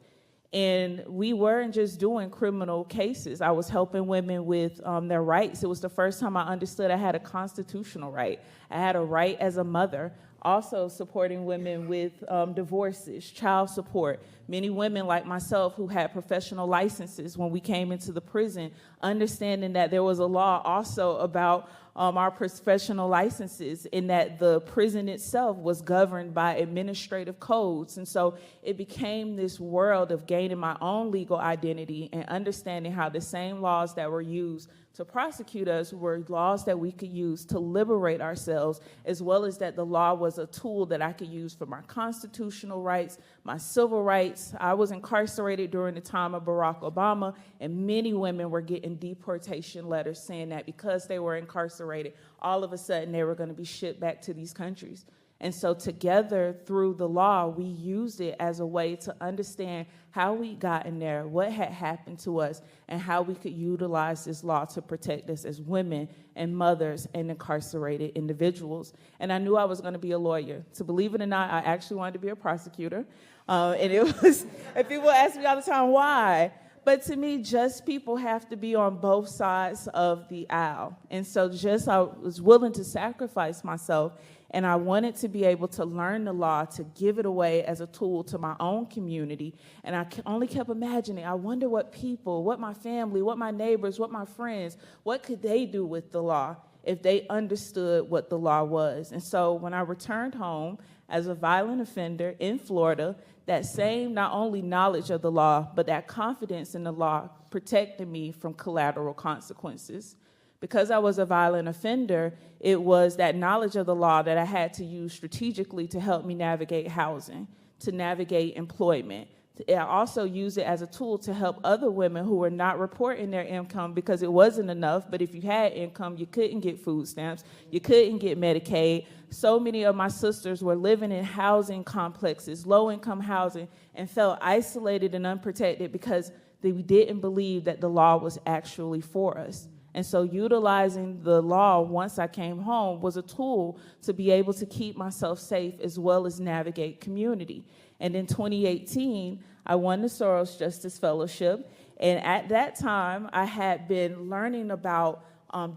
B: And we weren't just doing criminal cases. I was helping women with their rights. It was the first time I understood I had a constitutional right. I had a right as a mother. Also supporting women with divorces, child support. Many women like myself who had professional licenses when we came into the prison, understanding that there was a law also about our professional licenses, in that the prison itself was governed by administrative codes. And so it became this world of gaining my own legal identity and understanding how the same laws that were used to prosecute us were laws that we could use to liberate ourselves, as well as that the law was a tool that I could use for my constitutional rights, my civil rights. I was incarcerated during the time of Barack Obama, and many women were getting deportation letters saying that because they were incarcerated, all of a sudden they were going to be shipped back to these countries. And so together, through the law, we used it as a way to understand how we got in there, what had happened to us, and how we could utilize this law to protect us as women and mothers and incarcerated individuals. And I knew I was going to be a lawyer. So believe it or not, I actually wanted to be a prosecutor. And it was, and people ask me all the time, why? But to me, just people have to be on both sides of the aisle. And so I was willing to sacrifice myself, and I wanted to be able to learn the law, to give it away as a tool to my own community. And I only kept imagining, I wonder what people, what my family, what my neighbors, what my friends, what could they do with the law if they understood what the law was? And so when I returned home as a violent offender in Florida, that same not only knowledge of the law, but that confidence in the law protected me from collateral consequences. Because I was a violent offender, it was that knowledge of the law that I had to use strategically to help me navigate housing, to navigate employment. I also used it as a tool to help other women who were not reporting their income because it wasn't enough, but if you had income, you couldn't get food stamps, you couldn't get Medicaid. So many of my sisters were living in housing complexes, low-income housing, and felt isolated and unprotected because they didn't believe that the law was actually for us. And so utilizing the law once I came home was a tool to be able to keep myself safe as well as navigate community. And in 2018, I won the Soros Justice Fellowship. And at that time, I had been learning about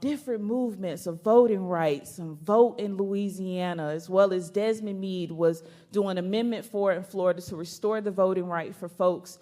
B: different movements of voting rights and vote in Louisiana, as well as Desmond Meade was doing Amendment 4 in Florida to restore the voting right for folks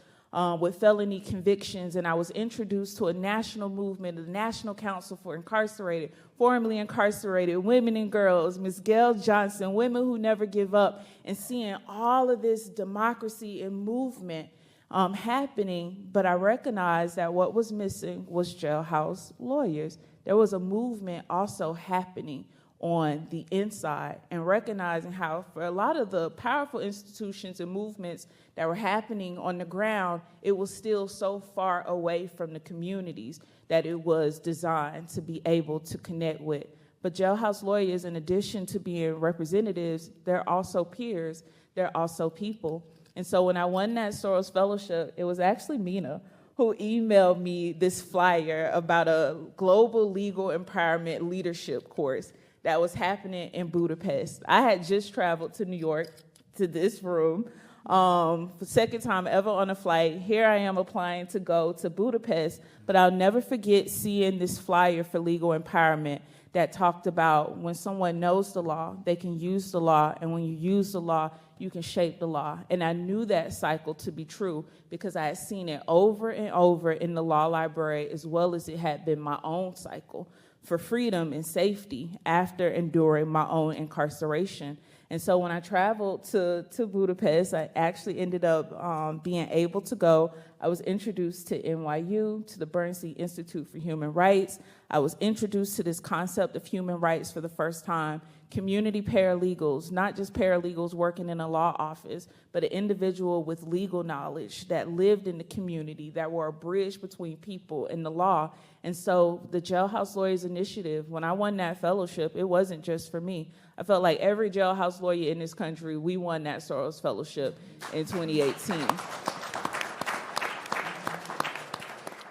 B: with felony convictions, and I was introduced to a national movement, the National Council for Incarcerated, formerly incarcerated women and girls, Ms. Gail Johnson, Women Who Never Give Up, and seeing all of this democracy and movement happening, but I recognized that what was missing was jailhouse lawyers. There was a movement also happening on the inside, and recognizing how for a lot of the powerful institutions and movements that were happening on the ground, it was still so far away from the communities that it was designed to be able to connect with. But jailhouse lawyers, in addition to being representatives, they're also peers, they're also people. And so when I won that Soros Fellowship, it was actually Mina who emailed me this flyer about a global legal empowerment leadership course that was happening in Budapest. I had just traveled to New York, to this room, for the second time ever on a flight. Here I am applying to go to Budapest, but I'll never forget seeing this flyer for legal empowerment that talked about when someone knows the law, they can use the law, and when you use the law, you can shape the law. And I knew that cycle to be true because I had seen it over and over in the law library, as well as it had been my own cycle for freedom and safety after enduring my own incarceration. And so when I traveled to Budapest, I actually ended up being able to go. I was introduced to NYU, to the Bernstein Institute for Human Rights. I was introduced to this concept of human rights for the first time. Community paralegals, not just paralegals working in a law office, but an individual with legal knowledge that lived in the community, that were a bridge between people and the law. And so the Jailhouse Lawyers Initiative, when I won that fellowship, it wasn't just for me. I felt like every jailhouse lawyer in this country, we won that Soros Fellowship in 2018.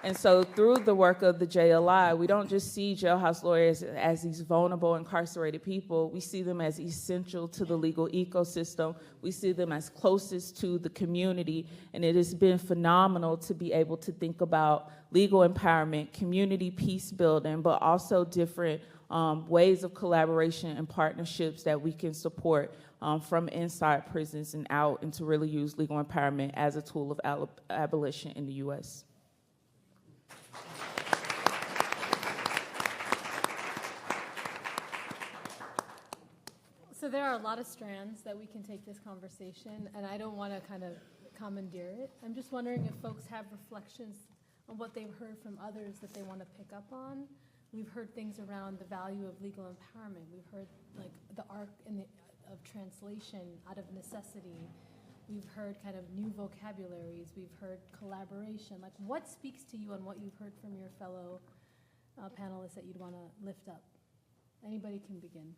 B: And so through the work of the JLI, we don't just see jailhouse lawyers as these vulnerable, incarcerated people. We see them as essential to the legal ecosystem. We see them as closest to the community. And it has been phenomenal to be able to think about legal empowerment, community peace building, but also different ways of collaboration and partnerships that we can support from inside prisons and out, and to really use legal empowerment as a tool of abolition in the U.S.
A: So there are a lot of strands that we can take this conversation, and I don't want to kind of commandeer it. I'm just wondering if folks have reflections on what they've heard from others that they want to pick up on. We've heard things around the value of legal empowerment. We've heard like the arc of translation out of necessity. We've heard kind of new vocabularies. We've heard collaboration. Like, what speaks to you and what you've heard from your fellow panelists that you'd want to lift up? Anybody can begin.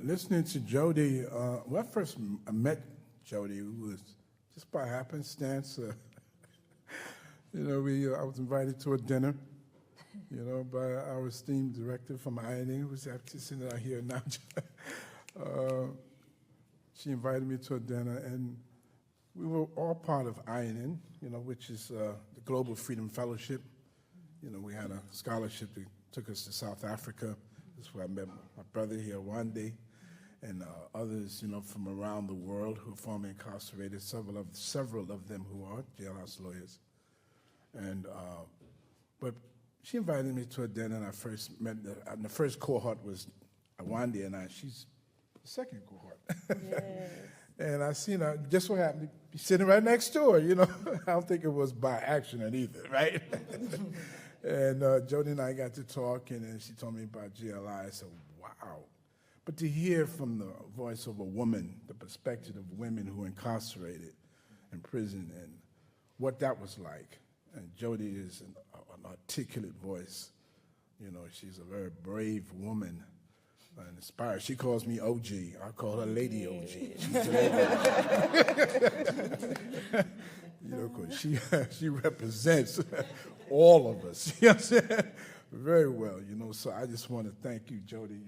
F: Listening to Jody, when I first met Jody, it was just by happenstance. I was invited to a dinner, by our esteemed director from ironing, who's actually sitting out here now. She invited me to a dinner, and we were all part of ironing, which is the Global Freedom Fellowship. We had a scholarship that took us to South Africa. That's where I met my brother here one day, and others, from around the world who are formerly incarcerated, several of them who are jailhouse lawyers. And but she invited me to a dinner, and I first met and the first cohort was Wandi and I. She's the second cohort.
B: Yes.
F: And I seen her, just so happened to be sitting right next to her, I don't think it was by accident either, right? And Jody and I got to talk, and then she told me about GLI. I said, wow. But to hear from the voice of a woman, the perspective of women who are incarcerated in prison, and what that was like. And Jody is an articulate voice. She's a very brave woman and inspired. She calls me OG. I call her Lady OG. She's the lady. 'Cause she represents all of us. You know what I'm saying? Very well, So I just want to thank you, Jody,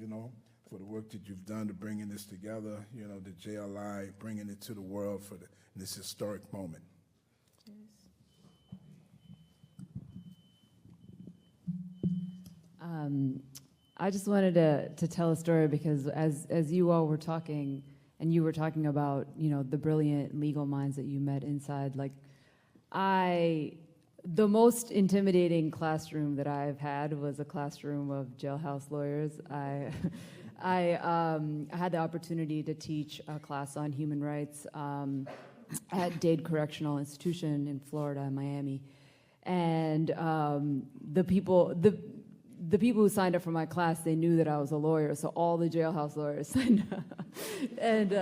F: for the work that you've done to bringing this together, the JLI, bringing it to the world in this historic moment.
E: I just wanted to tell a story because as you all were talking, and you were talking about, the brilliant legal minds that you met inside, the most intimidating classroom that I've had was a classroom of jailhouse lawyers. I had the opportunity to teach a class on human rights at Dade Correctional Institution in Florida, Miami, and the people who signed up for my class, they knew that I was a lawyer, so all the jailhouse lawyers signed up, and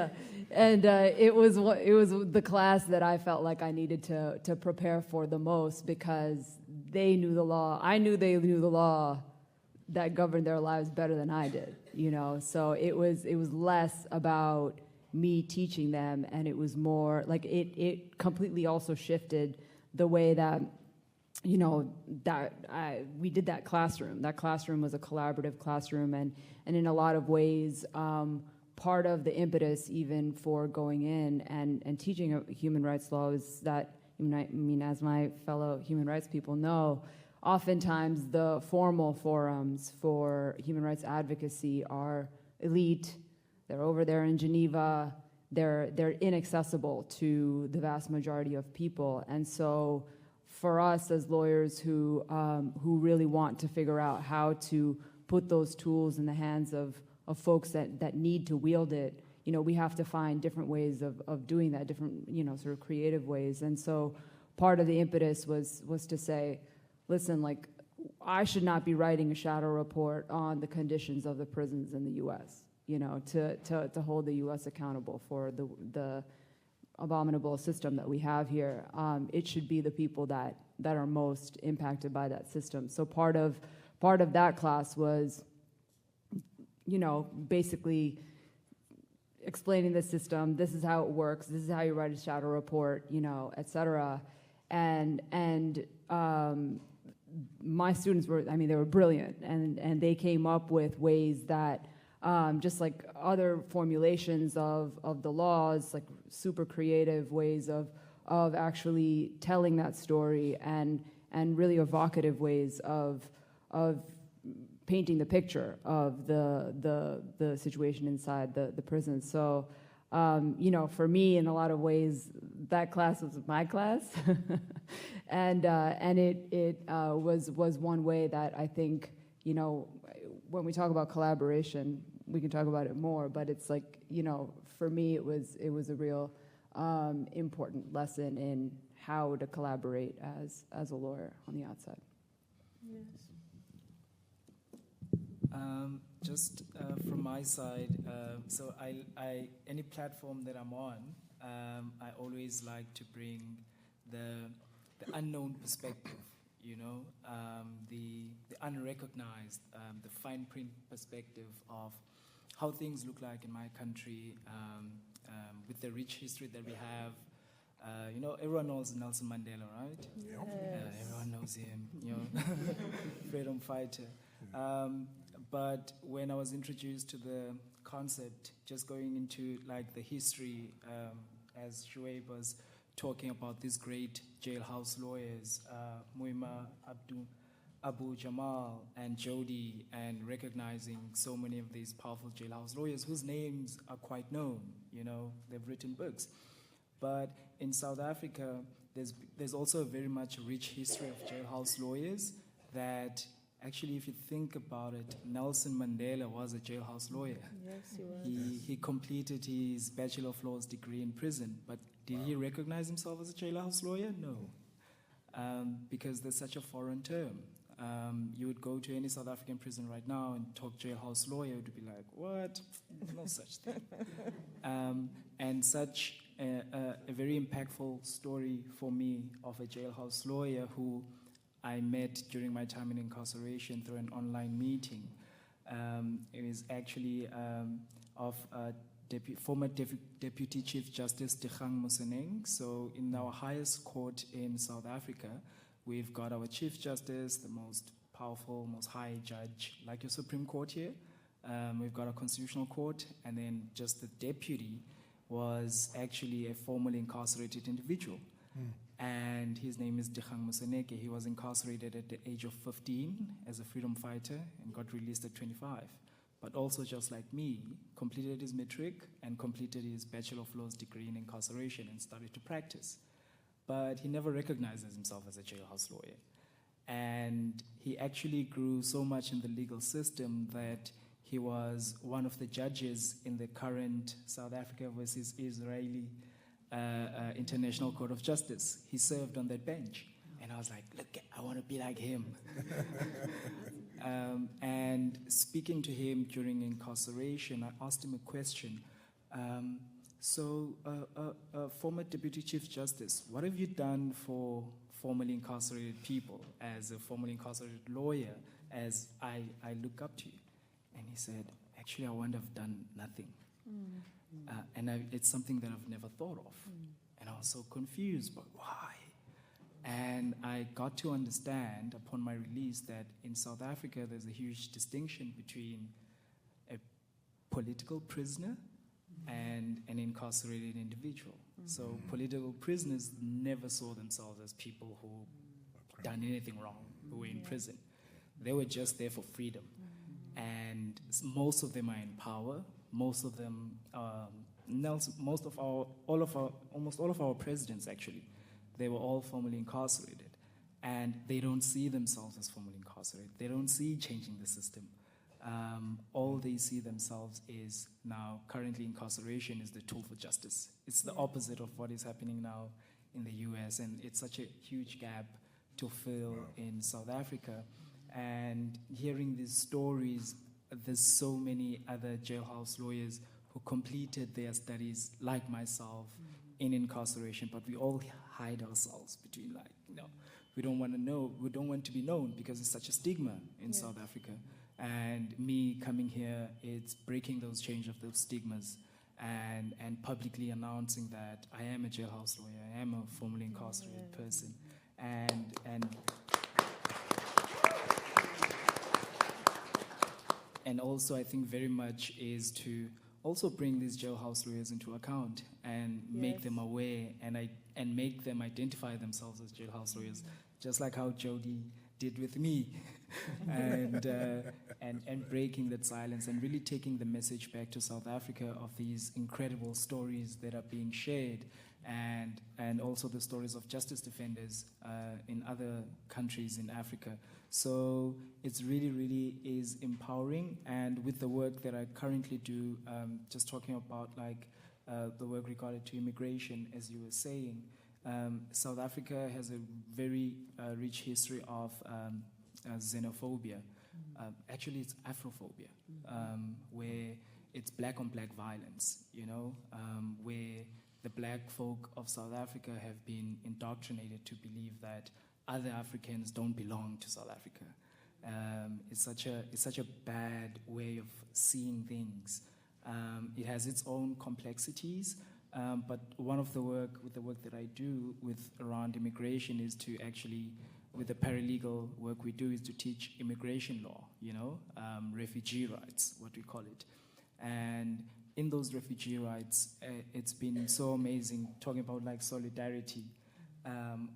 E: it was the class that I felt like I needed to prepare for the most, because they knew the law. I knew they knew the law that governed their lives better than I did, So it was less about me teaching them, and it was more like it completely also shifted the way that. We did that classroom. That classroom was a collaborative classroom, and in a lot of ways, part of the impetus even for going in and teaching human rights law is that, as my fellow human rights people know, oftentimes the formal forums for human rights advocacy are elite. They're over there in Geneva. They're inaccessible to the vast majority of people, and so. For us as lawyers who really want to figure out how to put those tools in the hands of folks that need to wield it, we have to find different ways of doing that, different, sort of creative ways. And so part of the impetus was to say, listen, I should not be writing a shadow report on the conditions of the prisons in the U.S., to hold the U.S. accountable for the abominable system that we have here. It should be the people that are most impacted by that system. So part of that class was, basically explaining the system. This is how it works. This is how you write a shadow report, et cetera. And my students they were brilliant, and they came up with ways that just like other formulations of the laws, like super creative ways of actually telling that story, and really evocative ways of painting the picture of the situation inside the prison. So, for me, in a lot of ways, that class was my class, and it was one way that I think, when we talk about collaboration, we can talk about it more, but it's like, for me, it was a real important lesson in how to collaborate as a lawyer on the outside.
B: Yes.
D: Just from my side, so I any platform that I'm on, I always like to bring the unknown perspective, the unrecognized, the fine print perspective of how things look like in my country, with the rich history that we have. You know, everyone knows Nelson Mandela, right? Everyone knows him, you know, freedom fighter. But when I was introduced to the concept, just going into like the history, as Shuaib was talking about these great jailhouse lawyers, Muima, Abu Jamal, and Jody, and recognizing so many of these powerful jailhouse lawyers whose names are quite known, you know, they've written books. But in South Africa, there's also a very much rich history of jailhouse lawyers that actually, if you think about it, Nelson Mandela was a jailhouse lawyer.
B: Yes, he was.
D: He completed his Bachelor of Laws degree in prison, but did he recognize himself as a jailhouse lawyer? No, because there's such a foreign term. You would go to any South African prison right now and talk jailhouse lawyer, it would be like, what? No such thing. And such a very impactful story for me of a jailhouse lawyer who I met during my time in incarceration through an online meeting. It is actually of former Deputy Chief Justice Dikgang Moseneng. So in our highest court in South Africa, we've got our Chief Justice, the most powerful, most high judge, like your Supreme Court here. We've got a Constitutional Court, and then just the deputy was actually a formerly incarcerated individual. And his name is Dikgang Moseneke. He was incarcerated at the age of 15 as a freedom fighter and got released at 25. But also, just like me, completed his matric and completed his Bachelor of Laws degree in incarceration and started to practice. But he never recognizes himself as a jailhouse lawyer. And he actually grew so much in the legal system that he was one of the judges in the current South Africa versus Israeli International Court of Justice. He served on that bench. And I was like, look, I want to be like him. And speaking to him during incarceration, I asked him a question. Former Deputy Chief Justice, what have you done for formerly incarcerated people as a formerly incarcerated lawyer, as I look up to you? And he said, actually, I wouldn't have done nothing. It's something that I've never thought of. And I was so confused, but why? And I got to understand upon my release that in South Africa, there's a huge distinction between a political prisoner and an incarcerated individual. So political prisoners never saw themselves as people who done anything wrong, who were in prison. They were just there for freedom. And most of them are in power. Most of them, almost all of our presidents actually, they were all formerly incarcerated. And they don't see themselves as formerly incarcerated. They don't see changing the system. All they see themselves is now currently incarceration is the tool for justice. It's the opposite of what is happening now in the US, and it's such a huge gap to fill in South Africa. And hearing these stories, there's so many other jailhouse lawyers who completed their studies like myself in incarceration, but we all hide ourselves between, like, we don't want to know, we don't want to be known because it's such a stigma in South Africa. And me coming here, it's breaking those chains of those stigmas and publicly announcing that I am a jailhouse lawyer, I am a formerly incarcerated person. And also, I think very much is to also bring these jailhouse lawyers into account and make them aware and make them identify themselves as jailhouse lawyers, just like how Jody did with me, and breaking that silence and really taking the message back to South Africa of these incredible stories that are being shared, and also the stories of justice defenders in other countries in Africa. So it's really, really is empowering. And with the work that I currently do, just talking about like the work regarding to immigration, as you were saying, South Africa has a very rich history of xenophobia. Actually, it's Afrophobia, where it's black on black violence, where the black folk of South Africa have been indoctrinated to believe that other Africans don't belong to South Africa. It's such a bad way of seeing things. It has its own complexities, but one of the work that I do with around immigration is to actually, with the paralegal work we do, is to teach immigration law, refugee rights, what we call it. And in those refugee rights, it's been so amazing talking about like solidarity,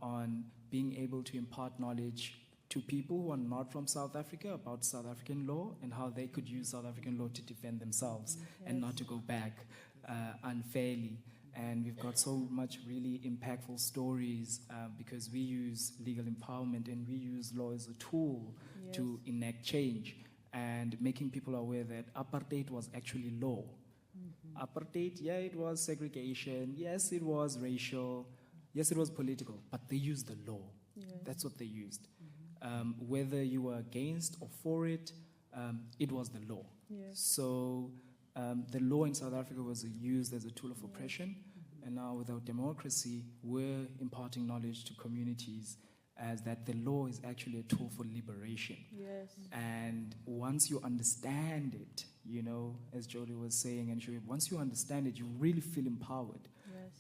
D: on being able to impart knowledge to people who are not from South Africa about South African law and how they could use South African law to defend themselves and not to go back unfairly. And we've got so much really impactful stories because we use legal empowerment and we use law as a tool to enact change, and making people aware that apartheid was actually law. Apartheid, yeah, it was segregation, yes, it was racial, yes, it was political, but they used the law. That's what they used. Whether you were against or for it, it was the law. So the law in South Africa was used as a tool of oppression, and now with our democracy, we're imparting knowledge to communities as that the law is actually a tool for liberation. And once you understand it, as Jody was saying, and once you understand it, you really feel empowered.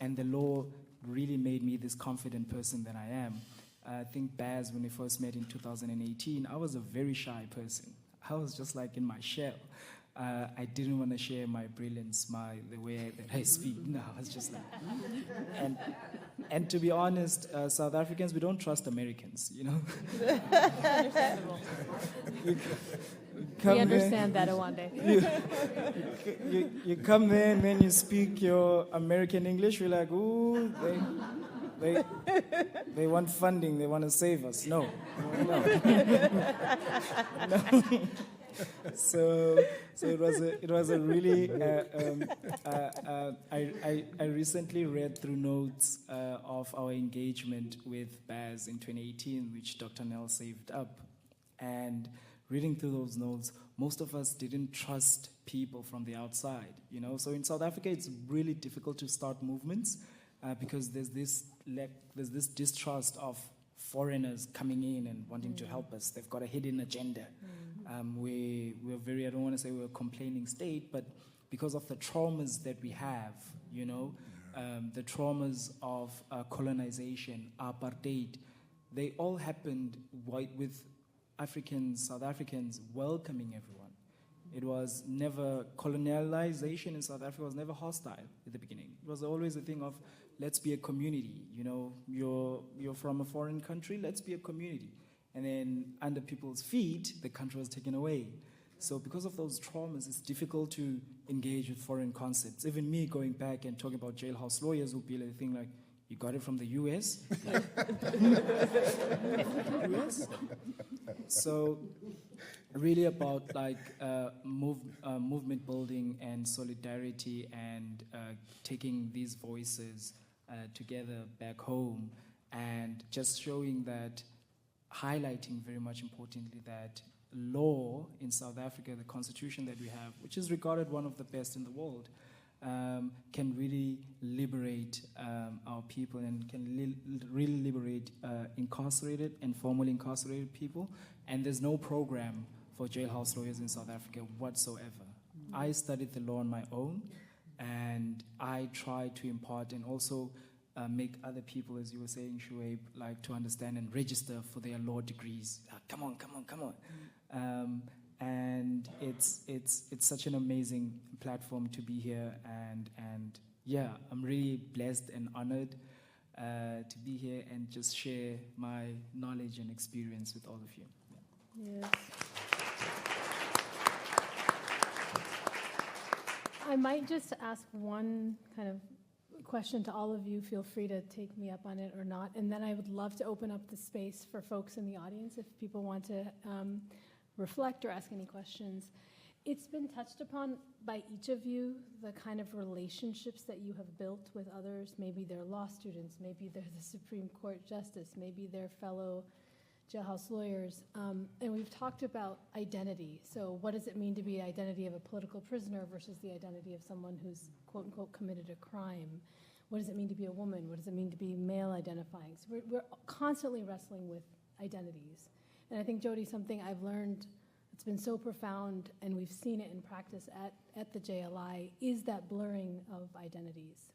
D: And the law really made me this confident person that I am. I think Baz, when we first met in 2018, I was a very shy person. I was just like in my shell. I didn't want to share my brilliance, the way that I speak. No, I was just like, and to be honest, South Africans, we don't trust Americans,
A: Understandable. We understand that, Awande.
D: You come there and then you speak your American English, we're like, ooh, they want funding, they want to save us. No. So it was a really. I recently read through notes of our engagement with Baz in 2018, which Dr. Nell saved up, and reading through those notes, most of us didn't trust people from the outside. So in South Africa, it's really difficult to start movements because there's this distrust of foreigners coming in and wanting to help us. They've got a hidden agenda. We're very, I don't want to say we're a complaining state, but because of the traumas that we have, the traumas of colonization, apartheid, they all happened with South Africans welcoming everyone. It was never, colonialization in South Africa was never hostile at the beginning. It was always a thing of, let's be a community. You're from a foreign country, let's be a community. And then under people's feet, the country was taken away. So because of those traumas, it's difficult to engage with foreign concepts. Even me going back and talking about jailhouse lawyers would be like a thing like, you got it from the US? US? So really about like movement building and solidarity and taking these voices together back home, and just showing that, highlighting very much importantly that law in South Africa, the constitution that we have, which is regarded one of the best in the world, can really liberate our people and can really liberate incarcerated and formerly incarcerated people. And there's no program for jailhouse lawyers in South Africa whatsoever. I studied the law on my own, and I try to impart and also make other people, as you were saying, Shuaib, like to understand and register for their law degrees. Come on. And it's such an amazing platform to be here, and yeah, I'm really blessed and honored to be here and just share my knowledge and experience with all of you.
A: Yes. I might just ask one kind of question to all of you. Feel free to take me up on it or not. And then I would love to open up the space for folks in the audience if people want to reflect or ask any questions. It's been touched upon by each of you, the kind of relationships that you have built with others. Maybe they're law students, maybe they're the Supreme Court justice, maybe they're fellow jailhouse lawyers. And we've talked about identity. So what does it mean to be the identity of a political prisoner versus the identity of someone who's, quote unquote, committed a crime? What does it mean to be a woman? What does it mean to be male identifying? So we're constantly wrestling with identities. And I think, Jody, something I've learned that's been so profound, and we've seen it in practice at the JLI, is that blurring of identities.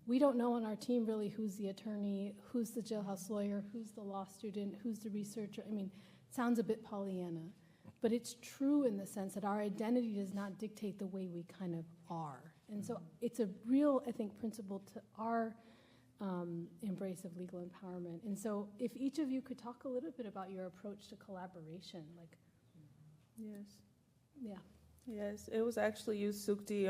A: We don't know on our team really who's the attorney, who's the jailhouse lawyer, who's the law student, who's the researcher. I mean, it sounds a bit Pollyanna, but it's true in the sense that our identity does not dictate the way we kind of are. And so it's a real, I think, principle to our embrace of legal empowerment. And so if each of you could talk a little bit about your approach to collaboration, like,
B: Yes.
A: yeah.
B: Yes, it was actually you, Sukti.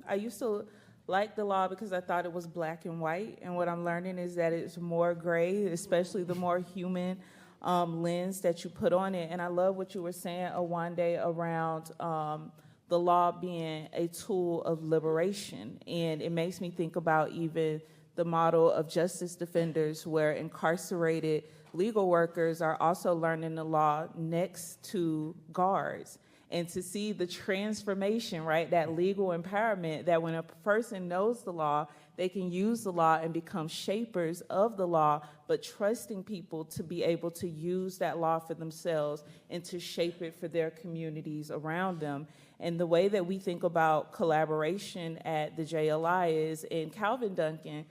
B: I used to like the law because I thought it was black and white, and what I'm learning is that it's more gray, especially the more human lens that you put on it. And I love what you were saying, Awande, around the law being a tool of liberation. And it makes me think about even the model of justice defenders, where incarcerated legal workers are also learning the law next to guards. And to see the transformation, right, that legal empowerment, that when a person knows the law, they can use the law and become shapers of the law, but trusting people to be able to use that law for themselves and to shape it for their communities around them. And the way that we think about collaboration at the JLI is, in Calvin Duncan,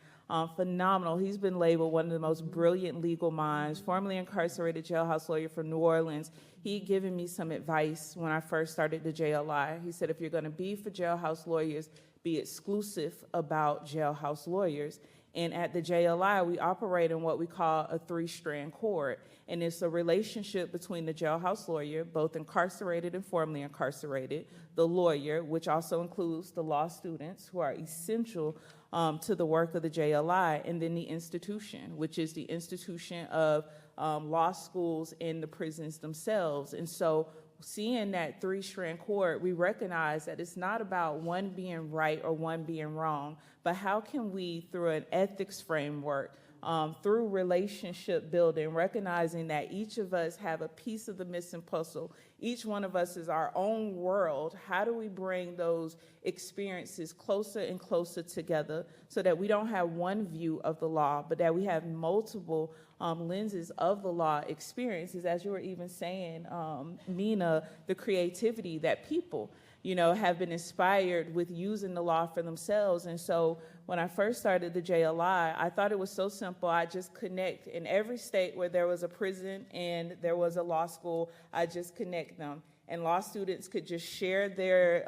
B: phenomenal. He's been labeled one of the most brilliant legal minds, formerly incarcerated jailhouse lawyer from New Orleans. He given me some advice when I first started the JLI. He said, if you're going to be for jailhouse lawyers, be exclusive about jailhouse lawyers. And at the JLI, we operate in what we call a 3-strand cord. And it's a relationship between the jailhouse lawyer, both incarcerated and formerly incarcerated, the lawyer, which also includes the law students who are essential to the work of the JLI, and then the institution, which is the institution of law schools and the prisons themselves. And so seeing that 3-strand cord, we recognize that it's not about one being right or one being wrong, but how can we, through an ethics framework, through relationship building, recognizing that each of us have a piece of the missing puzzle. Each one of us is our own world. How do we bring those experiences closer and closer together so that we don't have one view of the law, but that we have multiple lenses of the law experiences, as you were even saying, Mina, the creativity that people, have been inspired with using the law for themselves. And so when I first started the JLI, I thought it was so simple. I just connect in every state where there was a prison and there was a law school, I just connect them. And law students could just share their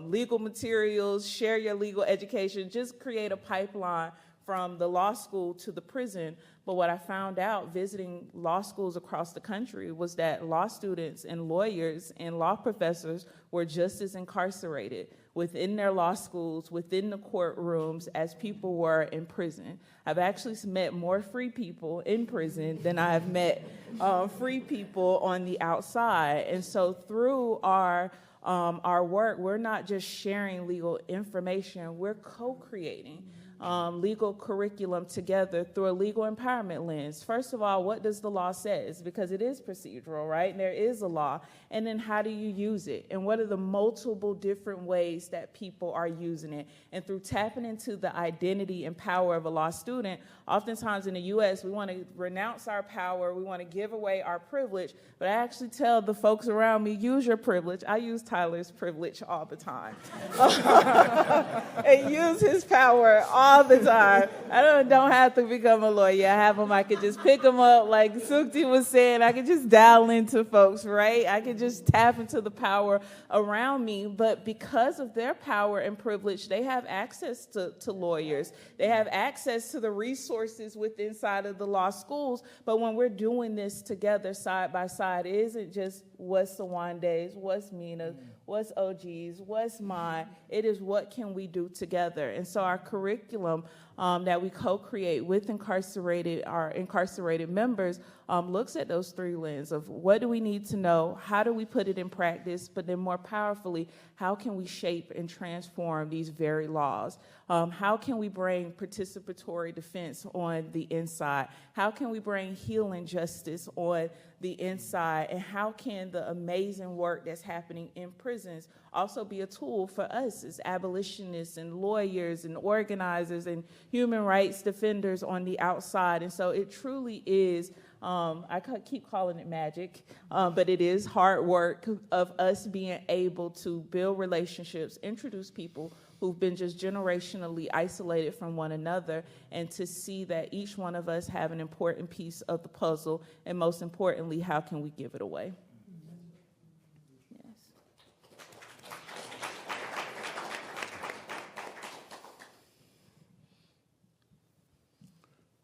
B: legal materials, share your legal education, just create a pipeline from the law school to the prison. But what I found out visiting law schools across the country was that law students and lawyers and law professors were just as incarcerated within their law schools, within the courtrooms, as people were in prison. I've actually met more free people in prison than I have met free people on the outside. And so through our work, we're not just sharing legal information, we're co-creating legal curriculum together through a legal empowerment lens. First of all, what does the law say? Because it is procedural, right? And there is a law. And then how do you use it? And what are the multiple different ways that people are using it? And through tapping into the identity and power of a law student, oftentimes in the U.S., we want to renounce our power, we want to give away our privilege, but I actually tell the folks around me, use your privilege. I use Tyler's privilege all the time. And use his power all the time. I don't have to become a lawyer. I have them, I could just pick them up, like Sukti was saying, I could just dial into folks, right? I could just tap into the power around me, but because of their power and privilege, they have access to lawyers. They have access to the resources within inside of the law schools, but when we're doing this together side by side, it isn't just what's Sawande's, what's Mina's, what's OG's, what's mine. It is what can we do together. And so our curriculum that we co-create with our incarcerated members looks at those 3 lenses of what do we need to know, how do we put it in practice, but then more powerfully, how can we shape and transform these very laws? How can we bring participatory defense on the inside? How can we bring healing justice on the inside? And how can the amazing work that's happening in prisons also be a tool for us as abolitionists and lawyers and organizers and human rights defenders on the outside? And so it truly is Keep calling it magic, but it is hard work of us being able to build relationships, introduce people who've been just generationally isolated from one another, and to see that each one of us have an important piece of the puzzle, and most importantly, how can we give it away? Yes.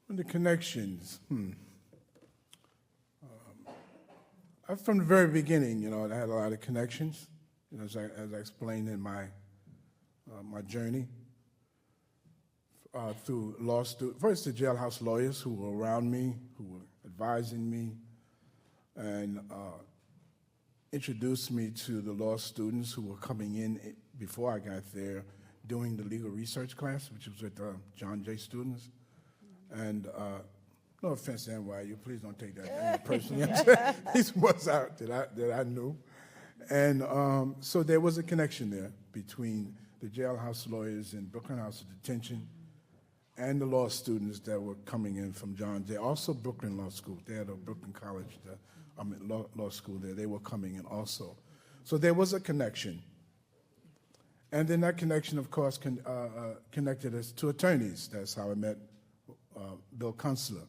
F: The connections. From the very beginning, I had a lot of connections, as I explained in my journey through law students. First, the jailhouse lawyers who were around me, who were advising me, and introduced me to the law students who were coming in before I got there, doing the legal research class, which was with John Jay students. And no offense to NYU, please don't take that personally. These ones out that I knew. And so there was a connection there between the jailhouse lawyers in Brooklyn House of Detention and the law students that were coming in from John Jay. Also Brooklyn Law School. They had a Brooklyn College, law school there. They were coming in also. So there was a connection. And then that connection, of course, connected us to attorneys. That's how I met Bill Kunstler.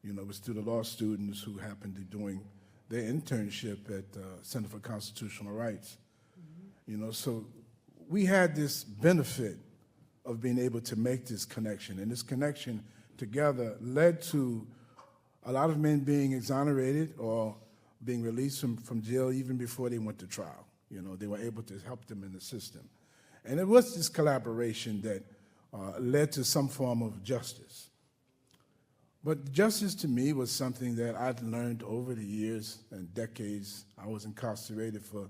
F: It was through the law students who happened to be doing their internship at Center for Constitutional Rights. So we had this benefit of being able to make this connection, and this connection together led to a lot of men being exonerated or being released from jail even before they went to trial. They were able to help them in the system. And it was this collaboration that led to some form of justice. But justice to me was something that I'd learned over the years and decades. I was incarcerated for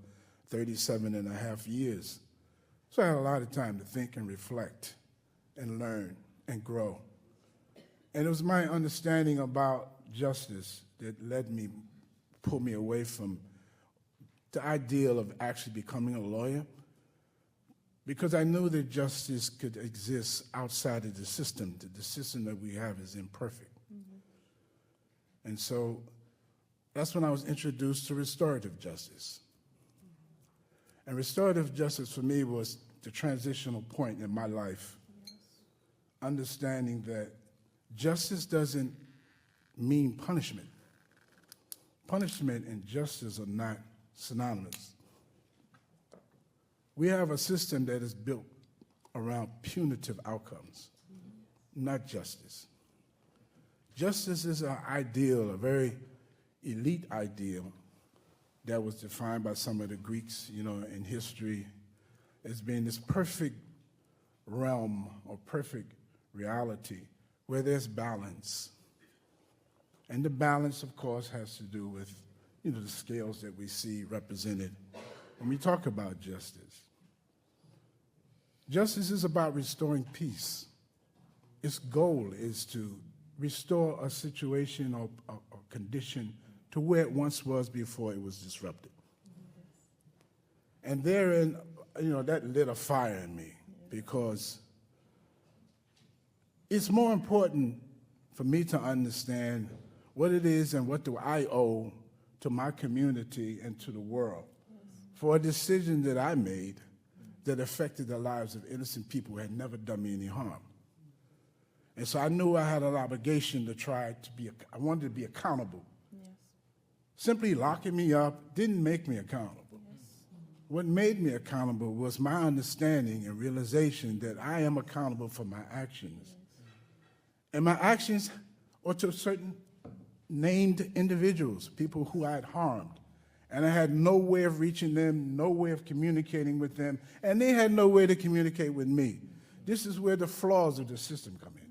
F: 37 and a half years. So I had a lot of time to think and reflect and learn and grow. And it was my understanding about justice that pulled me away from the ideal of actually becoming a lawyer, because I knew that justice could exist outside of the system. The system that we have is imperfect. And so that's when I was introduced to restorative justice. And restorative justice for me was the transitional point in my life, understanding that justice doesn't mean punishment. Punishment and justice are not synonymous. We have a system that is built around punitive outcomes, not justice. Justice is an ideal, a very elite ideal that was defined by some of the Greeks, in history as being this perfect realm or perfect reality where there's balance. And the balance, of course, has to do with, the scales that we see represented when we talk about justice. Justice is about restoring peace. Its goal is to restore a situation or a condition to where it once was before it was disrupted. And therein, that lit a fire in me, because it's more important for me to understand what it is and what do I owe to my community and to the world for a decision that I made that affected the lives of innocent people who had never done me any harm. And so I knew I had an obligation I wanted to be accountable. Yes. Simply locking me up didn't make me accountable. Yes. What made me accountable was my understanding and realization that I am accountable for my actions. Yes. And my actions are to certain named individuals, people who I had harmed. And I had no way of reaching them, no way of communicating with them, and they had no way to communicate with me. This is where the flaws of the system come in.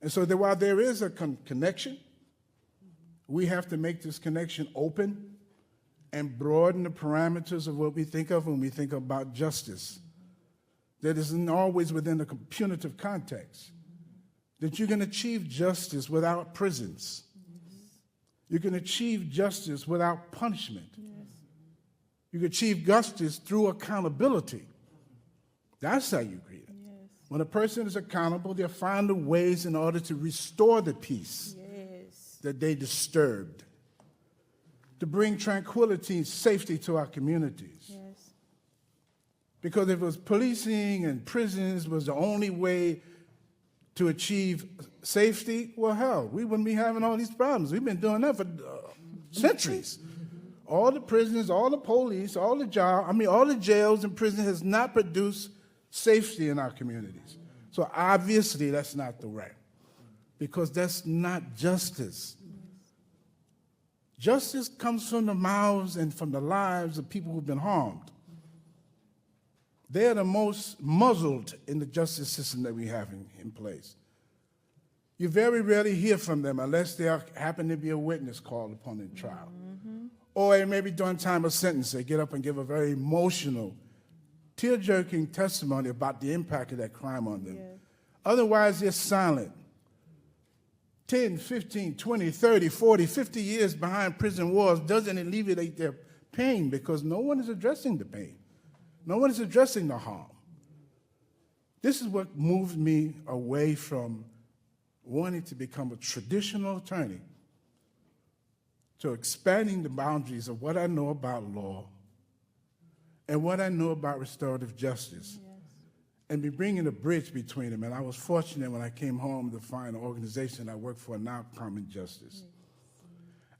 F: And so while there is a connection, we have to make this connection open and broaden the parameters of what we think of when we think about justice. That isn't always within a punitive context. That you can achieve justice without prisons. You can achieve justice without punishment. You can achieve justice through accountability. That's how you create it. When a person is accountable, they'll find the ways in order to restore the peace. that they disturbed, to bring tranquility and safety to our communities.
B: Yes.
F: Because if it was policing and prisons was the only way to achieve safety, well, hell, we wouldn't be having all these problems. We've been doing that for centuries. All the prisons, all the police, all the jails and prisons has not produced safety in our communities. So obviously that's not the way, because that's not justice. Justice comes from the mouths and from the lives of people who've been harmed. They're the most muzzled in the justice system that we have in place. You very rarely hear from them unless there happen to be a witness called upon in trial. Or maybe during time of sentence, they get up and give a very emotional, tear-jerking testimony about the impact of that crime on them.
B: Yes.
F: Otherwise, they're silent. 10, 15, 20, 30, 40, 50 years behind prison walls doesn't alleviate their pain because no one is addressing the pain. No one is addressing the harm. This is what moved me away from wanting to become a traditional attorney to expanding the boundaries of what I know about law and what I know about restorative justice, and be bringing a bridge between them. And I was fortunate when I came home to find an organization I work for now, Common Justice.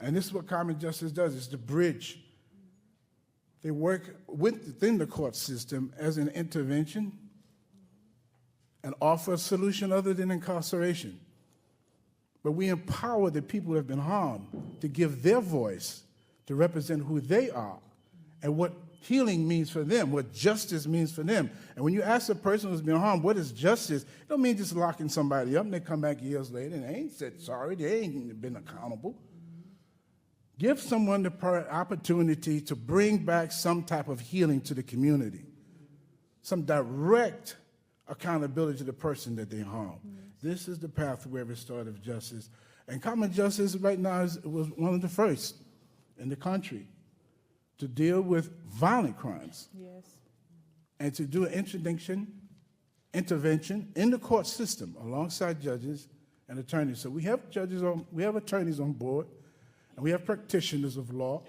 F: And this is what Common Justice does, it's the bridge. They work within the court system as an intervention and offer a solution other than incarceration. But we empower the people who have been harmed to give their voice, to represent who they are and what healing means for them, what justice means for them. And when you ask a person who's been harmed, what is justice, it don't mean just locking somebody up and they come back years later and they ain't said sorry, they ain't been accountable. Give someone the opportunity to bring back some type of healing to the community, some direct accountability to the person that they harmed. This is the pathway of restorative justice. And Common Justice right now was one of the first in the country to deal with violent crimes.
B: Yes.
F: And to do an intervention in the court system alongside judges and attorneys. So we have attorneys on board, and we have practitioners of law,